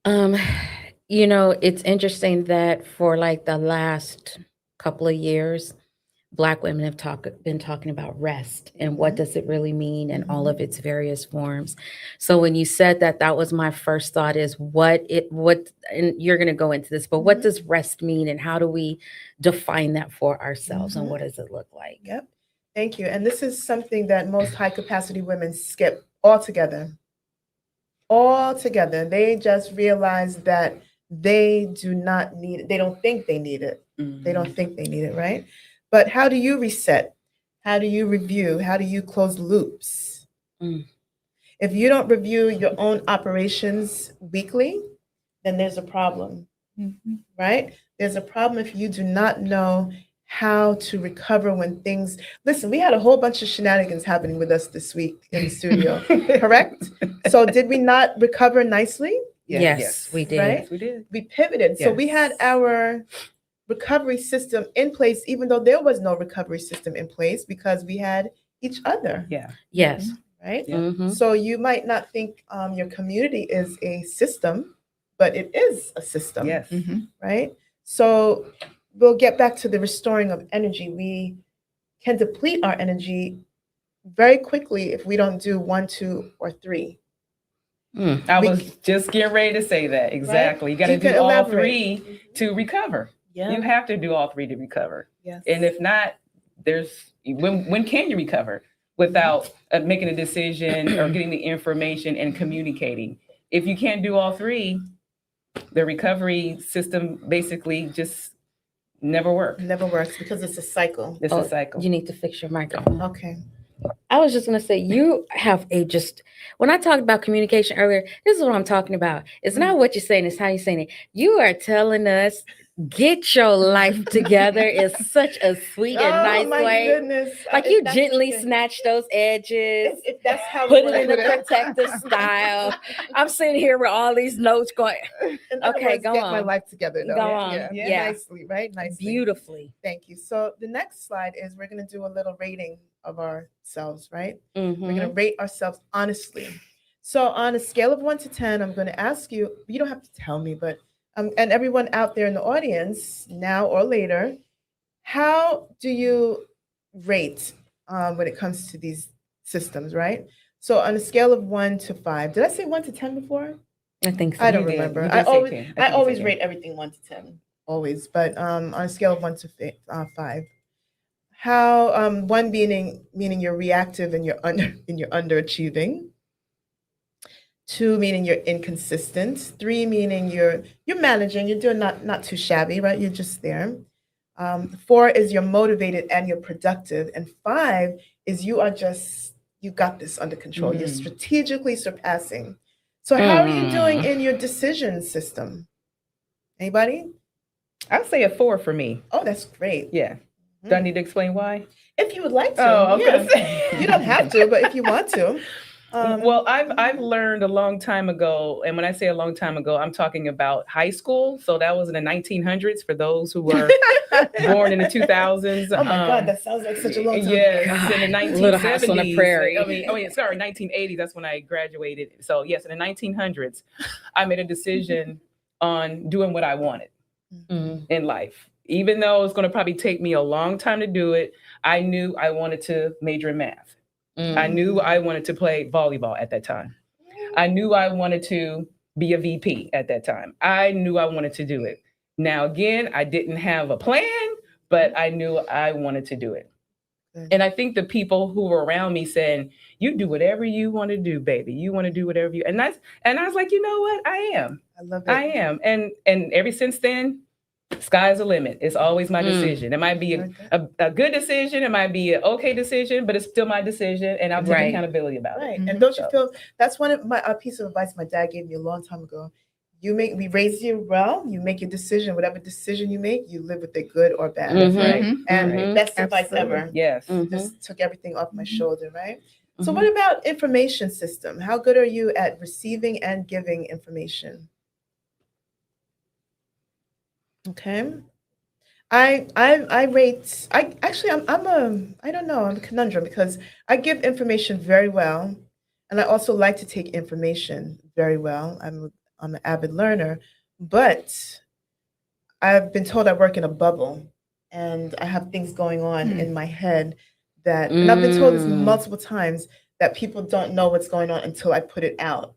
that? You know, it's interesting that for like the last couple of years, Black women have been talking about rest and what does it really mean and all of its various forms. So when you said that, that was my first thought is what, and you're going to go into this, but what does rest mean and how do we define that for ourselves and what does it look like? Yep. Thank you. And this is something that most high capacity women skip altogether. Altogether. They just realize that they do not need it. They don't think they need it. They don't think they need it, right? But how do you reset? How do you review? How do you close loops? If you don't review your own operations weekly, then there's a problem, right? There's a problem if you do not know how to recover when things, listen, we had a whole bunch of shenanigans happening with us this week in the studio, correct? So did we not recover nicely? Yes, we did. Right? Yes, we did. We pivoted. So we had our recovery system in place, even though there was no recovery system in place because we had each other. Yeah. Yes. Right? Mhm. So you might not think your community is a system, but it is a system. Yes. Right? So we'll get back to the restoring of energy. We can deplete our energy very quickly if we don't do 1, 2, or 3. I was just getting ready to say that. Exactly. You got to do all 3 to recover. Yeah. You have to do all 3 to recover. Yes. And if not, when can you recover without making a decision or getting the information and communicating? If you can't do all 3, the recovery system basically just never works. Never works because it's a cycle. It's a cycle. You need to fix your microphone. Okay. I was just going to say, you have when I talked about communication earlier, this is what I'm talking about. It's not what you're saying, it's how you're saying it. You are telling us, get your life together is such a sweet and nice way. Goodness. Like you gently snatch those edges, If that's how put we it in a put it. protective style. I'm sitting here with all these notes going, In other okay, words, go get on. my life together. Though. Go on. Yeah. Nicely, right? Nicely. Beautifully. Thank you. So the next slide is we're going to do a little rating of ourselves, right? Mm-hmm. We're going to rate ourselves honestly. So on a scale of 1 to 10, I'm going to ask you, you don't have to tell me, but and everyone out there in the audience, now or later, how do you rate when it comes to these systems, right? So on a scale of 1 to 5, did I say 1 to 10 before? I think so. I don't You did. remember. You did I say always 10. I always said rate everything 1 to 10, always. But on a scale of 1 to 5, how 1 meaning you're reactive and you're underachieving. 2 meaning you're inconsistent. 3 meaning you're managing. You're doing not too shabby, right? You're just there. 4 is you're motivated and you're productive, and 5 is you got this under control. You're strategically surpassing. So how are you doing in your decision system? Anybody? I'll say a 4 for me. Oh, that's great. Yeah. Do I need to explain why? If you would like to. Oh, I was gonna say. You don't have to, but if you want to. Well, I've learned a long time ago, and when I say a long time ago, I'm talking about high school. So that was in the 1900s for those who were born in the 2000s. Oh my God, that sounds like such a long time. Yes, in the 1970s. Little House on the Prairie. I mean, 1980. That's when I graduated. So yes, in the 1900s, I made a decision on doing what I wanted in life. Even though it's going to probably take me a long time to do it, I knew I wanted to major in math. I knew I wanted to play volleyball at that time. I knew I wanted to be a VP at that time. I knew I wanted to do it. Now, again, I didn't have a plan, but I knew I wanted to do it. And I think the people who were around me saying, you do whatever you want to do, baby. You want to do whatever you, and I was like, you know what? I am. I love it. I am. And ever since then, sky's the limit. It's always my decision. It might be a good decision. It might be an okay decision, but it's still my decision, and I'll take accountability about it. And don't you feel that's one of a piece of advice my dad gave me a long time ago. We raise you well, you make your decision. Whatever decision you make, you live with it, good or bad. Right? And best advice ever. Yes. Just took everything off my shoulder, right? So what about information system? How good are you at receiving and giving information? Okay. I rate. I don't know. I'm a conundrum because I give information very well, and I also like to take information very well. I'm an avid learner, but I've been told I work in a bubble, and I have things going on in my head that, and I've been told this multiple times that people don't know what's going on until I put it out.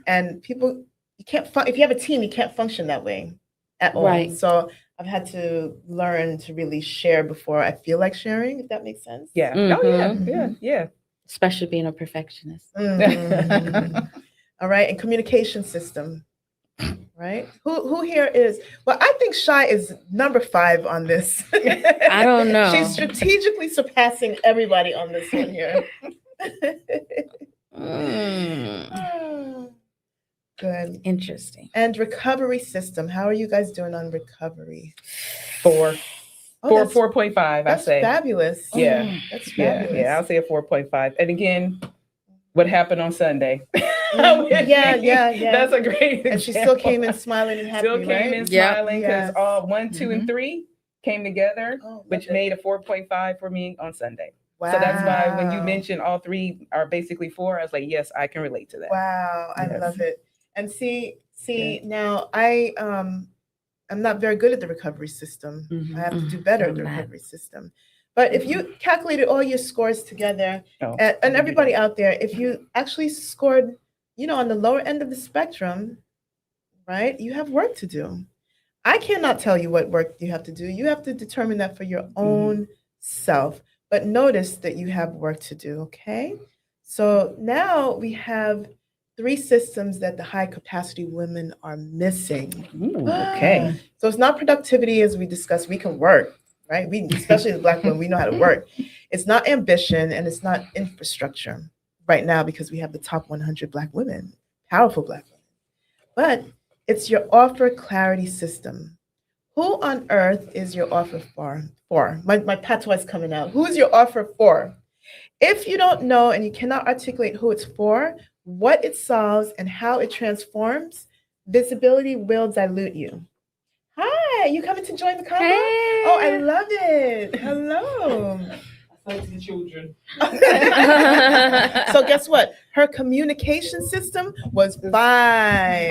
And people, you can't. If you have a team, you can't function that way at all. Right. So I've had to learn to really share before I feel like sharing, if that makes sense. Yeah. Oh yeah. Yeah. Especially being a perfectionist. All right, and communication system. Right? Who here is? Well, I think Shy is number 5 on this. I don't know. She's strategically surpassing everybody on this one here. Good. Interesting. And recovery system. How are you guys doing on recovery? 4. Oh, 4.5, I that's say. fabulous. Yeah. That's fabulous. Yeah, I'll say a 4.5. And again, what happened on Sunday? Yeah. That's a great And she still came in smiling and happy, Still came right? in smiling because Yes. all 1, 2, and 3 came together, Oh, which love it. made a 4.5 for me on Sunday. So that's why when you Wow. mentioned all 3 are basically 4, I was like, yes, I can relate to that. Wow, I Yes. love it. And see, now I'm not very good at the recovery system. I have to do better at the recovery system. But if you calculated all your scores together, and everybody out there, if you actually scored, on the lower end of the spectrum, right, you have work to do. I cannot tell you what work you have to do. You have to determine that for your own self. But notice that you have work to do, okay? So now we have 3 systems that the high capacity women are missing. Okay. So it's not productivity as we discussed. We can work, right? Especially as Black women, we know how to work. It's not ambition and it's not infrastructure right now because we have the top 100 Black women, powerful Black women. But it's your offer clarity system. Who on earth is your offer for? My patois is coming out. Who is your offer for? If you don't know and you cannot articulate who it's for, what it solves, and how it transforms, visibility will dilute you. Hi, you coming to join the convo? Hey. Oh, I love it. Hello. Thanks to the children. So guess what? Her communication system was fine.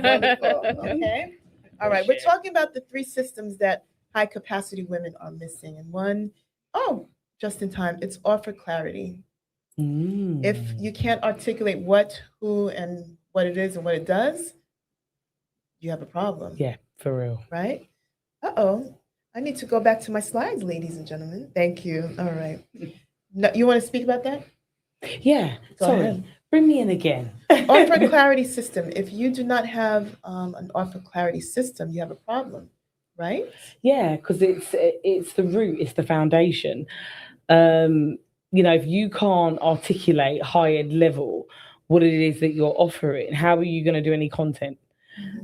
Wonderful. Okay. All right. We're talking about the 3 systems that high capacity women are missing. And one, just in time, it's offer clarity. If you can't articulate what, who, and what it is and what it does, you have a problem. Yeah, for real. Right? Uh-oh. I need to go back to my slides, ladies and gentlemen. Thank you. All right. No, you want to speak about that? Yeah. Go Sorry. ahead. Bring me in again. Offer clarity system. If you do not have an offer clarity system, you have a problem, right? Yeah, because it's the root, it's the foundation. If you can't articulate higher level what it is that you're offering, how are you going to do any content?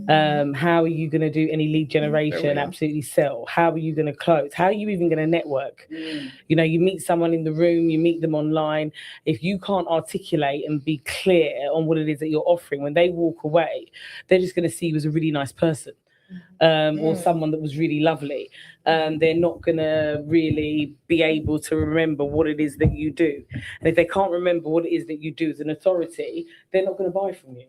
How are you going to do any lead generation, absolutely sell? How are you going to close? How are you even going to network? You meet someone in the room, you meet them online. If you can't articulate and be clear on what it is that you're offering, when they walk away, they're just going to see you as a really nice person. Or someone that was really lovely. They're not going to really be able to remember what it is that you do. And if they can't remember what it is that you do as an authority, they're not going to buy from you.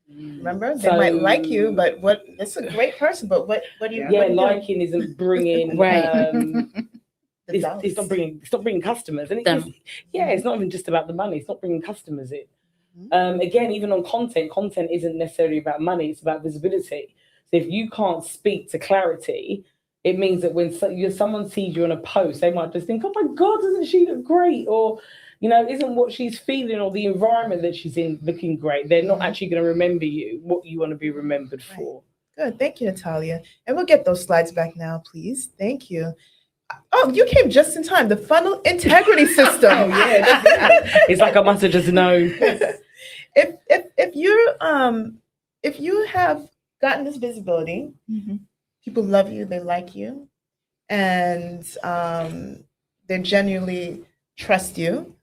Remember, they might like you, but it's a great person, but what do you? Yeah, liking isn't bringing Right. It's not bringing customers, and it's not even just about the money. It's not bringing customers in. Again, even on content isn't necessarily about money. It's about visibility. So if you can't speak to clarity, it means that when someone sees you on a post, they might just think, "Oh my God, doesn't she look great?" Or, isn't what she's feeling or the environment that she's in looking great? They're not actually going to remember you, what you want to be remembered for. Good. Thank you, Natalia. And we'll get those slides back now, please. Thank you. Oh, you came just in time. The funnel integrity system. It's like I must have just known. If you have gotten this visibility, people love you, they like you, and they genuinely trust you,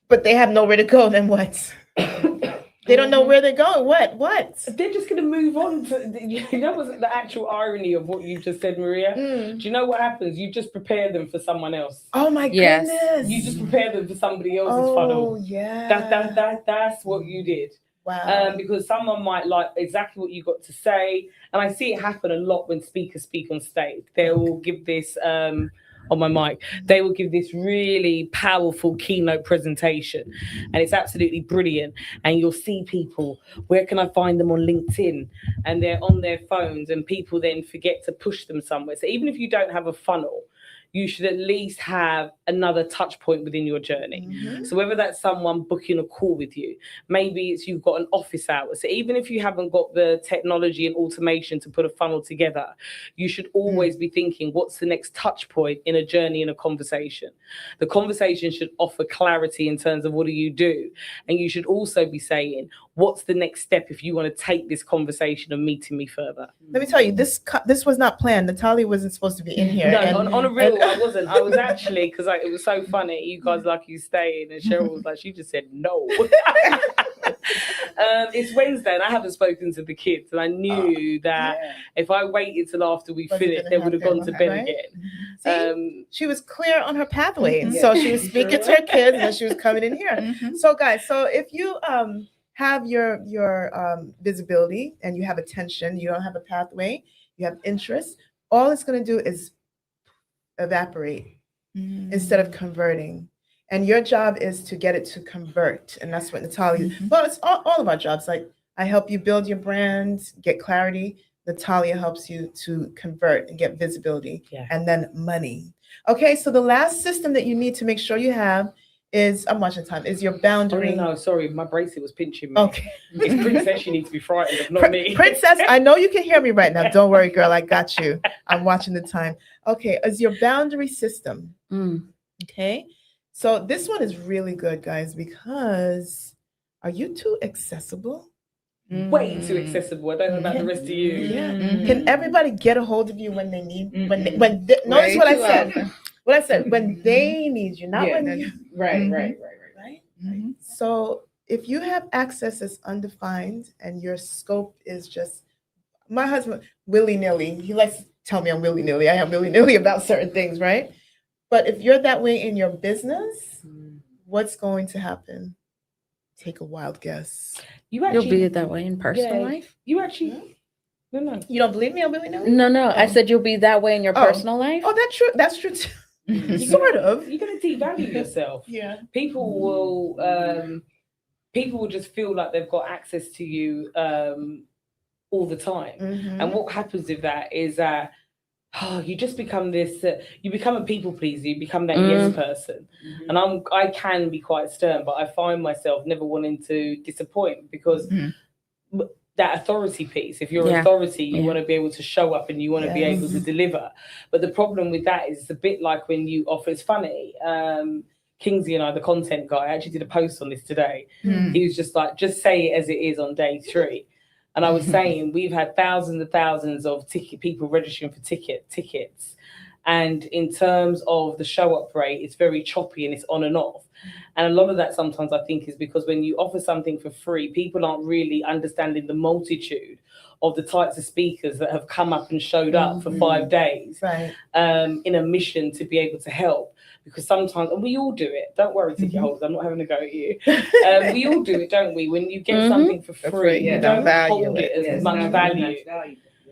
but they have nowhere to go, then what? They don't know where they're going. What? They're just going to move on to, that was the actual irony of what you just said, Maria. Do you know what happens? You just prepare them for someone else. Oh my goodness. You just prepare them for somebody else's funnel. Oh yeah. That's what you did. Wow. Because someone might like exactly what you got to say. And I see it happen a lot when speakers speak on stage. They will give this on my mic, they will give this really powerful keynote presentation, and it's absolutely brilliant. And you'll see people, where can I find them on LinkedIn? And they're on their phones, and people then forget to push them somewhere. So even if you don't have a funnel, you should at least have another touch point within your journey. So whether that's someone booking a call with you, maybe it's you've got an office hour. So even if you haven't got the technology and automation to put a funnel together, you should always be thinking, what's the next touch point in a journey, in a conversation? The conversation should offer clarity in terms of what do you do? And you should also be saying, what's the next step if you want to take this conversation and meeting me further? Let me tell you, this was not planned. Natalia wasn't supposed to be in here. No, and, on a real, I wasn't. I was actually, because it was so funny. You guys like you staying, and Cheryl was like, she just said no. It's Wednesday, and I haven't spoken to the kids, and I knew that if I waited till after we finished, they would have gone to bed again. She was clear on her pathway, so she was speaking to her kids, and she was coming in here. So, guys, so if you have your visibility and you have attention, you don't have a pathway, you have interest, all it's going to do is evaporate instead of converting. And your job is to get it to convert. And that's what Natalia, well, it's all of our jobs. Like, I help you build your brand, get clarity. Natalia helps you to convert and get visibility and then money. Okay, so the last system that you need to make sure you have is, I'm watching time, is your boundary. Oh, no, sorry, my bracelet was pinching me. Okay. It's Princess, you need to be frightened of, not me. Princess, I know you can hear me right now. Don't worry, girl, I got you. I'm watching the time. Okay, is your boundary system. Okay, so this one is really good, guys, because are you too accessible? Way too accessible. I don't know about the rest of you. Can everybody get a hold of you when they need, notice what I said. What I said, when they need you, not when you. Right. So if you have access that's undefined and your scope is just, my husband, willy-nilly, he likes to tell me I'm willy-nilly. I am willy-nilly about certain things, right? But if you're that way in your business, what's going to happen? Take a wild guess. You'll be that way in personal life? You actually, no. You don't believe me? I'm willy-nilly? No. I said you'll be that way in your personal life? Oh, that's true too. Sort of. You're going to devalue yourself. People will just feel like they've got access to you all the time. And what happens with that is that you just become this, you become a people pleaser, you become that yes person. And I can be quite stern, but I find myself never wanting to disappoint, because that authority piece, if you're authority, you want to be able to show up and you want to be able to deliver. But the problem with that is it's a bit like when you offer, it's funny, Kingsley and I, the content guy, I actually did a post on this today. He was just like, just say it as it is on day 3. And I was saying, we've had thousands and thousands of people registering for tickets. And in terms of the show up rate, it's very choppy and it's on and off. And a lot of that sometimes I think is because when you offer something for free, people aren't really understanding the multitude of the types of speakers that have come up and showed up for 5 days in a mission to be able to help. Because sometimes, and we all do it, don't worry, ticket holders, I'm not having a go at you. We all do it, don't we? When you get something for free, you don't hold it as much value.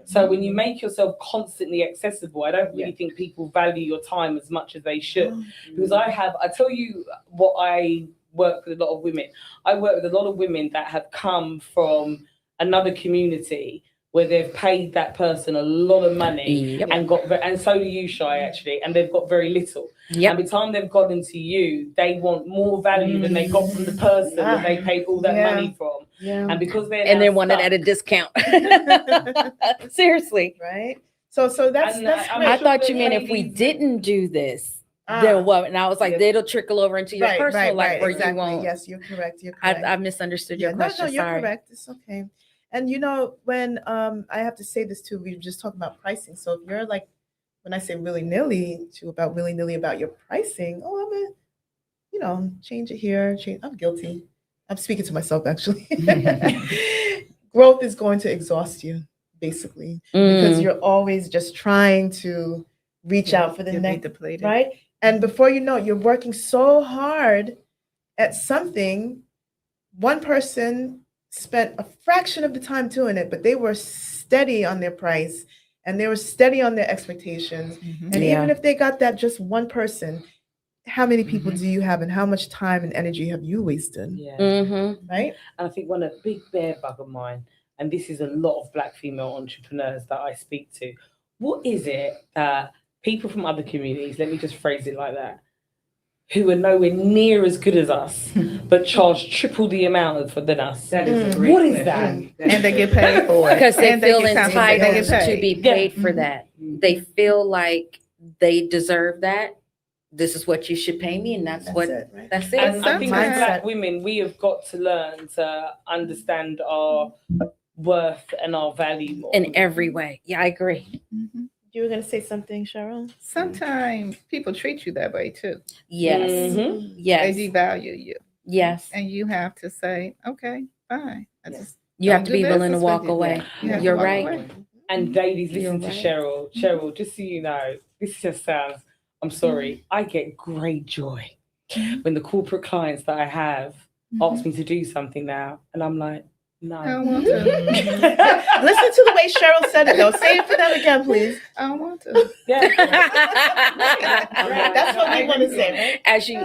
So when you make yourself constantly accessible, I don't really think people value your time as much as they should. Because I tell you what, I work with a lot of women. I work with a lot of women that have come from another community where they've paid that person a lot of money and and so do you, Shai, actually, and they've got very little. And by the time they've gotten to you, they want more value than they got from the person that they paid all that money from. And because they want it at a discount. Seriously. Right. So that's I thought you meant if we didn't do this, then what? And I was like, it'll trickle over into your personal life where you won't. Yes, you're correct. I misunderstood your question. No, you're correct. It's okay. And you know, when I have to say this too, we were just talking about pricing. So if you're like, when I say willy-nilly about your pricing, I'm gonna, change it here, I'm guilty. I'm speaking to myself actually. Growth is going to exhaust you, basically, because you're always just trying to reach out for the next, right? And before you know it, you're working so hard at something. One person spent a fraction of the time doing it, but they were steady on their price and they were steady on their expectations. And even if they got that just one person, how many people do you have and how much time and energy have you wasted? Right? And I think one of the big bear bug of mine, and this is a lot of Black female entrepreneurs that I speak to, what is it that people from other communities, let me just phrase it like that, who are nowhere near as good as us, but charge triple the amount than us? That is a great what is question. that? And they get paid for it. Because they And feel get compensated. entitled They get to paid. be paid for that. They feel like they deserve that. This is what you should pay me, and that's what it, right? that's it. And I think as Sometimes- Black women, we have got to learn to understand our worth and our value more. In every way. Yeah, I agree. You were going to say something, Cheryl? Sometimes people treat you that way too. Yes. Mhm. Yes. They devalue you. Yes. And you have to say, okay, fine. I just You have don't to do be willing to business walk with you. away. You have to You're walk right. away. And ladies, listen You're to right. Cheryl. Cheryl, just so you know, this just sounds, I'm sorry, I get great joy when the corporate clients that I have ask me to do something now. And I'm like, no. I don't want to. Listen to the way Cheryl said it, though. Say it for them again, please. I don't want to. That's what we want to say, right? As you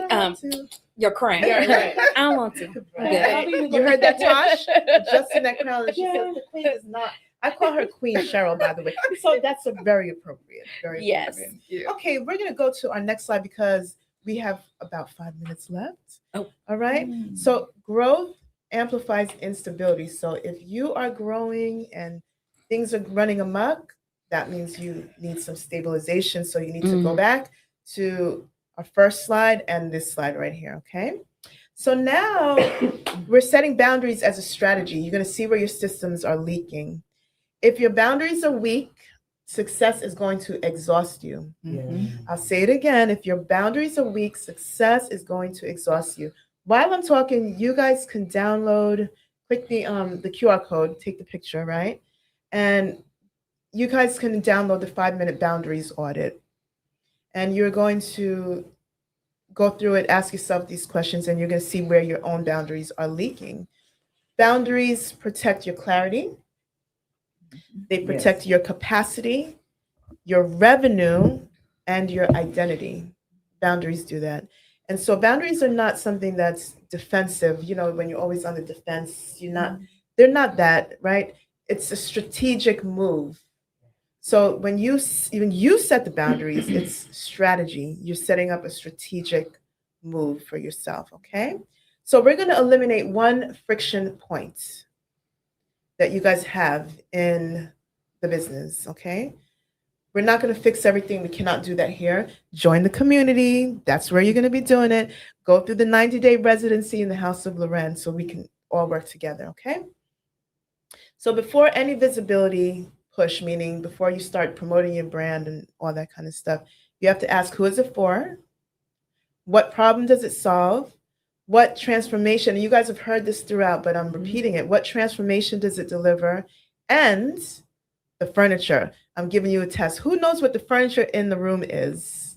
you're crying. Yeah, right. I don't want to. Right. You heard that, Tosh? Just in that crown, she said the queen is not. I call her Queen Cheryl, by the way. So that's a very appropriate. Very Yes. appropriate. Okay, we're gonna go to our next slide because we have about 5 minutes left. Oh. All right. So growth amplifies instability. So if you are growing and things are running amok, that means you need some stabilization. So you need to go back to our first slide and this slide right here. Okay. So now we're setting boundaries as a strategy. You're going to see where your systems are leaking. If your boundaries are weak, success is going to exhaust you. I'll say it again. If your boundaries are weak, success is going to exhaust you. While I'm talking, you guys can download, click the QR code, take the picture, right? And you guys can download the 5-minute boundaries audit. And you're going to go through it, ask yourself these questions, and you're going to see where your own boundaries are leaking. Boundaries protect your clarity. They protect your capacity, your revenue, and your identity. Boundaries do that. And so boundaries are not something that's defensive. You know, when you're always on the defense, they're not that, right? It's a strategic move. So when you set the boundaries, it's strategy. You're setting up a strategic move for yourself, okay? So we're going to eliminate one friction point that you guys have in the business, okay? We're not going to fix everything. We cannot do that here. Join the community. That's where you're going to be doing it. Go through the 90-day residency in the House of Loren so we can all work together, okay? So before any visibility push, meaning before you start promoting your brand and all that kind of stuff, you have to ask, who is it for? What problem does it solve? What transformation, and you guys have heard this throughout, but I'm repeating it. What transformation does it deliver? And the furniture. I'm giving you a test. Who knows what the furniture in the room is?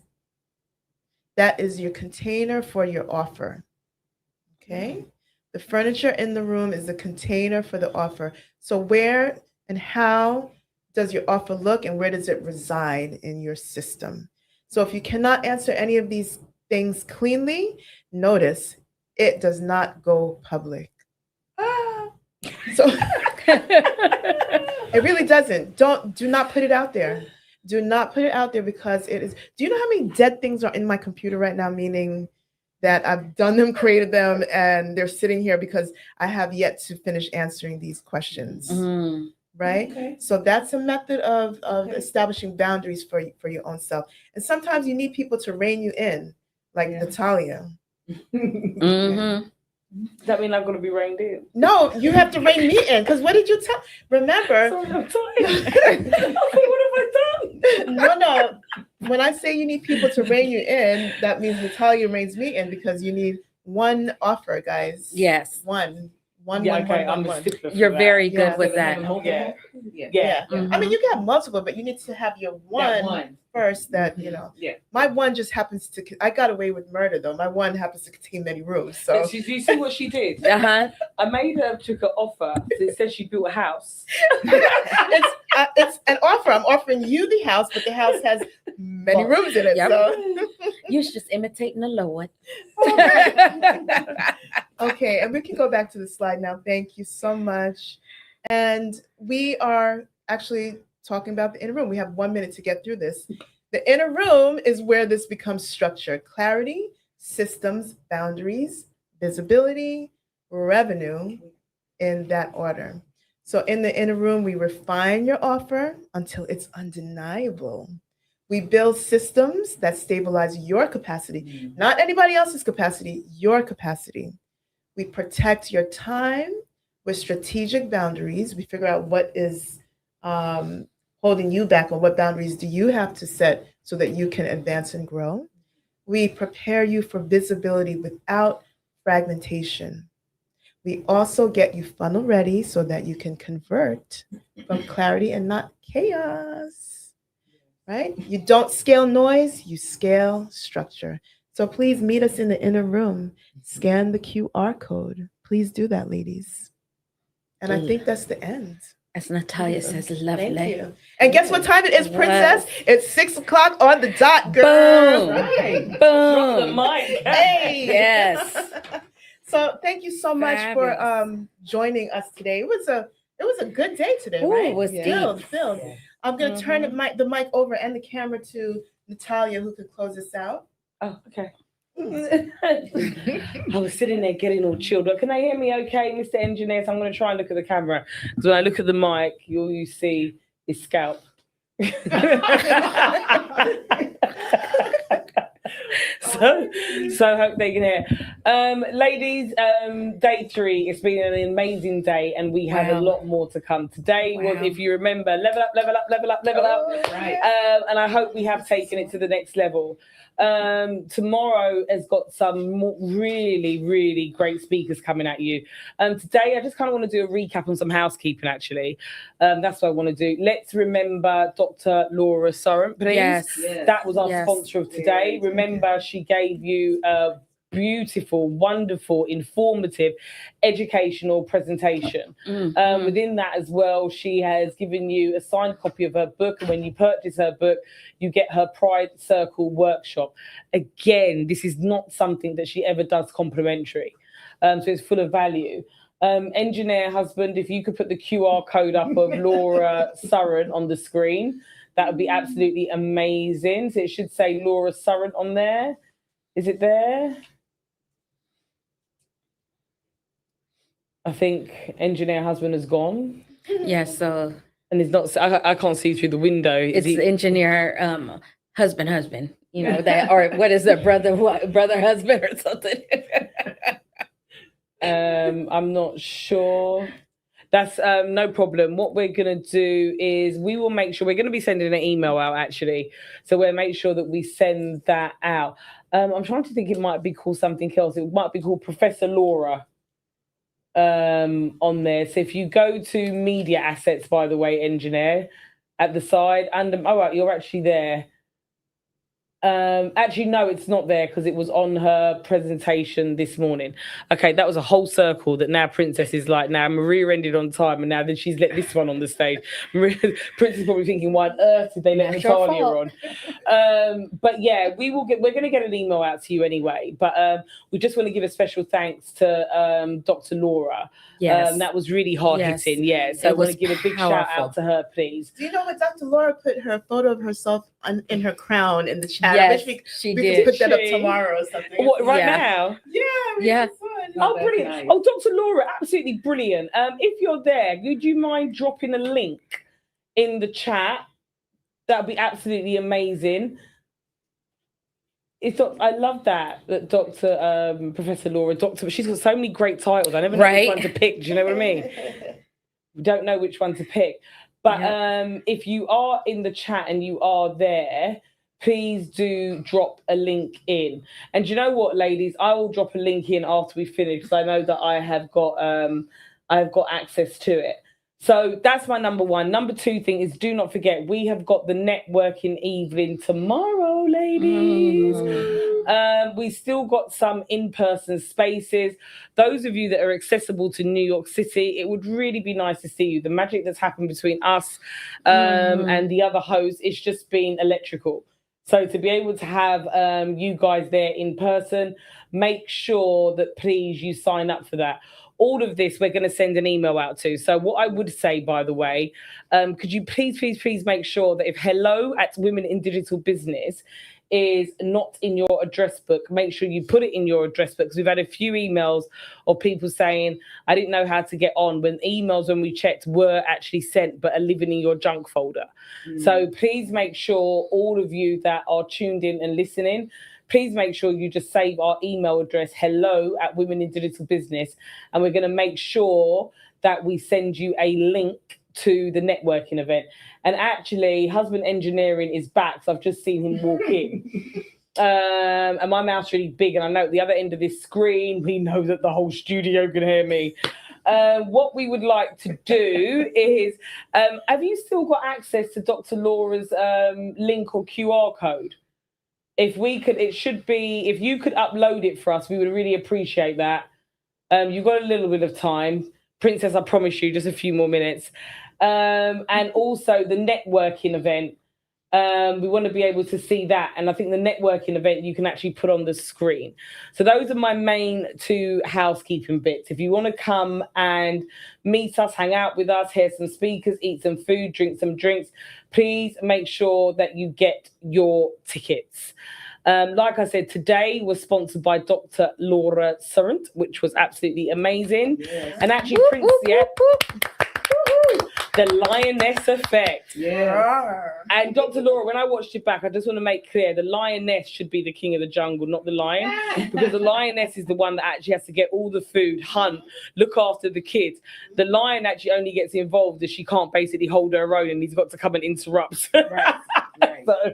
That is your container for your offer. Okay? The furniture in the room is the container for the offer. So where and how does your offer look and where does it reside in your system? So if you cannot answer any of these things cleanly, notice it does not go public. So it really doesn't. Do not put it out there. Do not put it out there because it is. Do you know how many dead things are in my computer right now? Meaning that I've done them, created them, and they're sitting here because I have yet to finish answering these questions. Right? Okay. So that's a method of establishing boundaries for your own self. And sometimes you need people to rein you in, like Natalia. Does that mean I'm going to be reined in? No, you have to rein me in. Because what did you tell? Remember. Sorry, I'm tired. What have I done? No. When I say you need people to rein you in, that means Natalia reins me in because you need one offer, guys. Yes. One. Yeah, okay, I'm a stickler for You're that. very good Yeah. with that. Yeah. Yeah. Yeah. I mean, you can have multiple, but you need to have your one first that, you know. Yeah. My one just happens to, I got away with murder though. My one happens to contain many rooms. So Do you see what she did? Uh-huh. I made her took an offer. So it says she built a house. it's an offer. I'm offering you the house, but the house has many rooms in it. Yep. So You're just imitating the Lord. okay, and we can go back to the slide now. Thank you so much. And we are actually talking about the inner room. We have 1 minute to get through this. The inner room is where this becomes structured. Clarity, systems, boundaries, visibility, revenue, in that order. So in the inner room, we refine your offer until it's undeniable. We build systems that stabilize your capacity, not anybody else's capacity, your capacity. We protect your time with strategic boundaries. We figure out what is holding you back, or what boundaries do you have to set so that you can advance and grow. We prepare you for visibility without fragmentation. We also get you funnel ready so that you can convert from clarity and not chaos, right? You don't scale noise, you scale structure. So please meet us in the inner room. Scan the QR code. Please do that, ladies. And I think that's the end. As Natalia says, lovely. Thank you. And guess what time it is, Princess? It's 6 o'clock on the dot, girl. Boom. Right. Boom. Drop the mic. Hey. Yes. So thank you so much for joining us today. It was a good day today, Ooh, right? it was Filled. I'm gonna turn the mic over and the camera to Natalia, who could close us out. Oh, okay. I was sitting there getting all chilled up. Can they hear me okay, Mr. Engineer? So I'm going to try and look at the camera. Because when I look at the mic, all you see is scalp. So I hope they can hear. Ladies, day 3, it's been an amazing day, and we have a lot more to come. Today was, if you remember, level up, level up, level up, level up. Right. And I hope we have taken it to the next level. Tomorrow has got some really, really great speakers coming at you. Today, I just kind of want to do a recap on some housekeeping, actually. That's what I want to do. Let's remember Dr. Laura Surrant, please. Yes. That was our sponsor of today. Remember, she gave you a beautiful, wonderful, informative, educational presentation. Within that as well, she has given you a signed copy of her book, and when you purchase her book, you get her Pride Circle workshop. Again, this is not something that she ever does complimentary, so it's full of value. Engineer husband, if you could put the QR code up of Laura Surrant on the screen, that would be absolutely amazing. So it should say Laura Surrant on there. Is it there? I think engineer husband has gone. Yes, so and it's not. I can't see through the window. It's engineer husband. You know that, or what is that, brother husband or something? I'm not sure. That's no problem. What we're going to do is we will make sure we're going to be sending an email out, actually. So we'll make sure that we send that out. I'm trying to think, it might be called something else. It might be called Professor Laura on there. So if you go to media assets, by the way, engineer, at the side, and oh, right, you're actually there. Actually, no, it's not there because it was on her presentation this morning. Okay, that was a whole circle that now Princess is like, now Maria ended on time, and now then she's let this one on the stage. Princess is probably thinking, why on earth did they let Natalia on? But yeah, we're going to get an email out to you anyway. But we just want to give a special thanks to Dr. Laura. Yes. That was really hard hitting. Yeah, so I want to give a big shout out to her, please. Do you know what Dr. Laura put her photo of herself in her crown in the chat? Yes, I wish she we did. could put that up tomorrow or something. What, right now? Yeah. Oh, brilliant. Nice. Oh, Dr. Laura, absolutely brilliant. If you're there, would you mind dropping a link in the chat? That would be absolutely amazing. I love that Dr. Professor Laura, she's got so many great titles. I never know which one to pick. Do you know what I mean? We don't know which one to pick. But if you are in the chat and you are there, please do drop a link in. And you know what, ladies, I will drop a link in after we finish, because I know that I have got access to it. So that's my number one. Number two thing is, do not forget, we have got the networking evening tomorrow, ladies. We still got some in-person spaces. Those of you that are accessible to New York City, it would really be nice to see you. The magic that's happened between us and the other hosts, it's just been electrical. So to be able to have you guys there in person, make sure that please you sign up for that. All of this, we're going to send an email out to. So what I would say, by the way, could you please make sure that if hello@Women in Digital Business is not in your address book, make sure you put it in your address book, because we've had a few emails of people saying, I didn't know how to get on, when emails, when we checked, were actually sent but are living in your junk folder. So please make sure, all of you that are tuned in and listening, please make sure you just save our email address, hello@Women in Digital Business, and we're going to make sure that we send you a link to the networking event. And actually, Husband Engineering is back, so I've just seen him walk in. And my mouth's really big, and I know at the other end of this screen, we know that the whole studio can hear me. What we would like to do is, have you still got access to Dr. Laura's link or QR code? If we could, it should be, if you could upload it for us, we would really appreciate that. You've got a little bit of time. Princess, I promise you, just a few more minutes. And also the networking event. We want to be able to see that. And I think the networking event you can actually put on the screen. So those are my main two housekeeping bits. If you want to come and meet us, hang out with us, hear some speakers, eat some food, drink some drinks, please make sure that you get your tickets. Like I said, today was sponsored by Dr. Laura Surrant, which was absolutely amazing. Yes. And actually, Prince, the Lioness effect. Yeah. And Dr. Laura, when I watched it back, I just want to make clear, the lioness should be the king of the jungle, not the lion. Because the lioness is the one that actually has to get all the food, hunt, look after the kids. The lion actually only gets involved if she can't basically hold her own, and he's got to come and interrupt. Right. So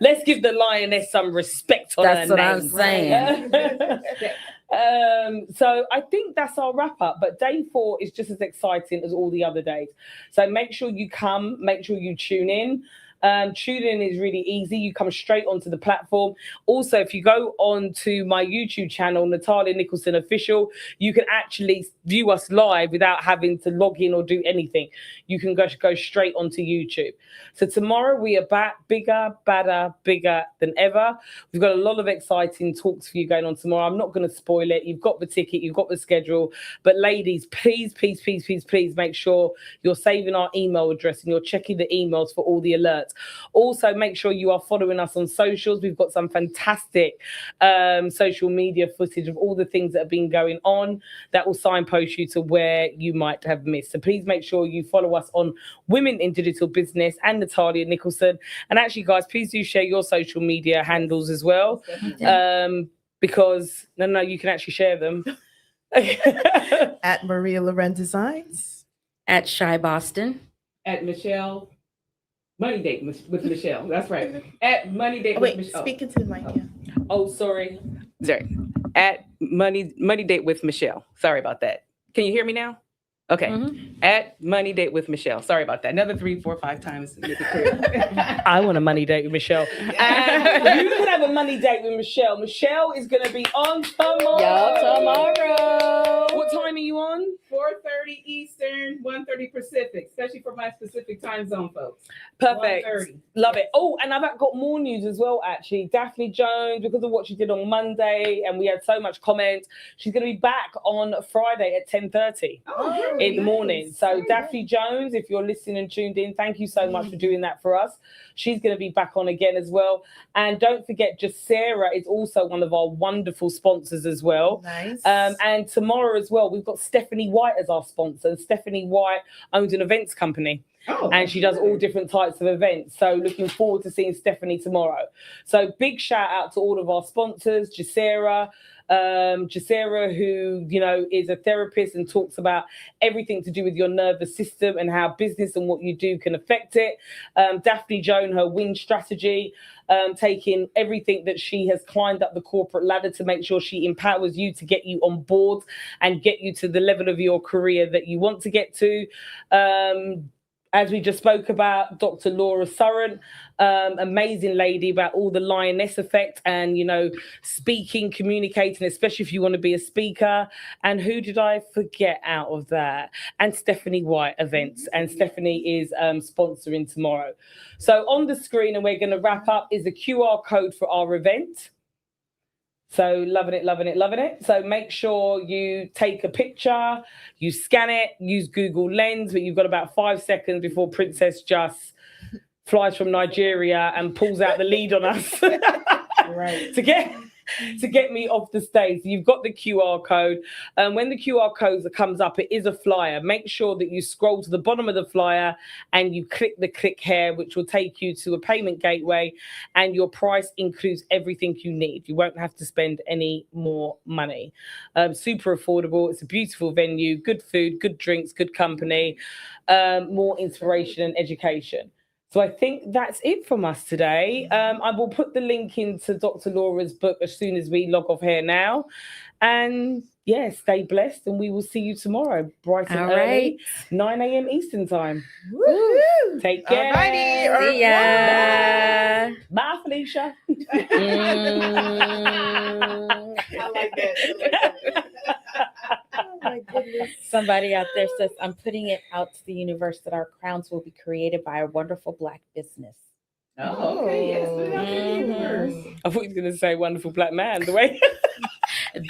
let's give the lioness some respect on her name. That's what I'm saying. So I think that's our wrap up, but day 4 is just as exciting as all the other days. So make sure you come, make sure you tune in. Tune in is really easy. You come straight onto the platform. Also, if you go on to my YouTube channel, Natalia Nicholson Official, you can actually view us live without having to log in or do anything. You can go straight onto YouTube. So tomorrow we are back, bigger, badder, bigger than ever. We've got a lot of exciting talks for you going on tomorrow. I'm not going to spoil it. You've got the ticket, you've got the schedule. But ladies, please make sure you're saving our email address and you're checking the emails for all the alerts. Also, make sure you are following us on socials. We've got some fantastic social media footage of all the things that have been going on that will signpost you to where you might have missed. So please make sure you follow us on Women in Digital Business and Natalia Nicholson. And actually, guys, please do share your social media handles as well. Because, no, you can actually share them. At Maria Loren Designs. At Shy Boston. At Michelle. Money Date with Michelle. That's right. At Money Date with Michelle. Speaking to the mic. Yeah. Oh, sorry. At Money Date with Michelle. Sorry about that. Can you hear me now? Okay. Mm-hmm. At Money Date with Michelle. Sorry about that. Another 3, 4, 5 times to make it clear. I want a money date with Michelle. And you can have a money date with Michelle. Michelle is going to be on tomorrow. What time are you on? 4:30 Eastern, 1:30 Pacific, especially for my specific time zone, folks. Perfect. 1:30. Love it. Oh, and I've got more news as well, actually. Daphne Jones, because of what she did on Monday, and we had so much comment, she's going to be back on Friday at 10:30 in the morning. So Daphne Jones, if you're listening and tuned in, thank you so much for doing that for us. She's going to be back on again as well. And don't forget, Jacera is also one of our wonderful sponsors as well. Nice. And tomorrow as well, we've got Stephanie White as our sponsor. And Stephanie White owns an events company. And she does all different types of events. So looking forward to seeing Stephanie tomorrow. So big shout out to all of our sponsors, Jacera, Jaceera, who, you know, is a therapist and talks about everything to do with your nervous system and how business and what you do can affect it. Daphne Joan, her win strategy, taking everything that she has climbed up the corporate ladder to make sure she empowers you to get you on board and get you to the level of your career that you want to get to. As we just spoke about, Dr. Laura Surrant, amazing lady, about all the Lioness effect and, you know, speaking, communicating, especially if you want to be a speaker. And who did I forget out of that? And Stephanie White events. And Stephanie is sponsoring tomorrow. So on the screen, and we're going to wrap up, is a QR code for our event. So loving it, loving it, loving it. So make sure you take a picture, you scan it, use Google Lens, but you've got about 5 seconds before Princess just flies from Nigeria and pulls out the lead on us Right. to get me off the stage. So you've got the QR code. When the QR code comes up, it is a flyer. Make sure that you scroll to the bottom of the flyer and you click the click here, which will take you to a payment gateway, and your price includes everything you need. You won't have to spend any more money. Super affordable. It's a beautiful venue, good food, good drinks, good company, more inspiration and education. So I think that's it from us today. I will put the link into Dr. Laura's book as soon as we log off here now. And yeah, stay blessed, and we will see you tomorrow, bright and early, 9 a.m. Eastern time. Woo-hoo. Take care. Alrighty. See ya. Bye, Felicia. I like that. Oh my goodness. Somebody out there says, I'm putting it out to the universe that our crowns will be created by a wonderful Black business. Oh, okay. Yes. Put it out there in the universe. I thought you were going to say wonderful Black man. The way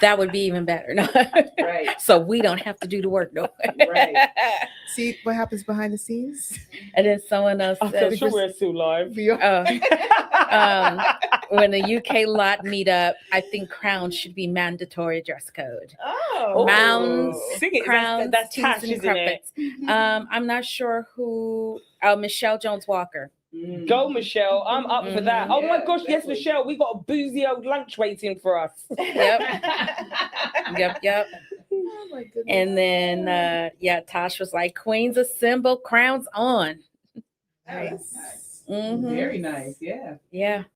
That would be even better. No. Right. So we don't have to do the work. No. Right. See what happens behind the scenes? And then someone else I'm says, sure we're still live. when the UK lot meet up, I think crowns should be mandatory dress code. Oh. Crowns, Sing it. crowns, That's tees, Tash, and isn't it? crumpets. I'm not sure who. Oh, Michelle Jones Walker. Go, Michelle. I'm up for that. Oh my gosh, yes, definitely. Michelle. We got a boozy old lunch waiting for us. Yep. Yep. Oh my goodness. And then, Tosh was like, Queens assemble, crowns on. Nice. Mhm. Very nice. Yeah. Yeah.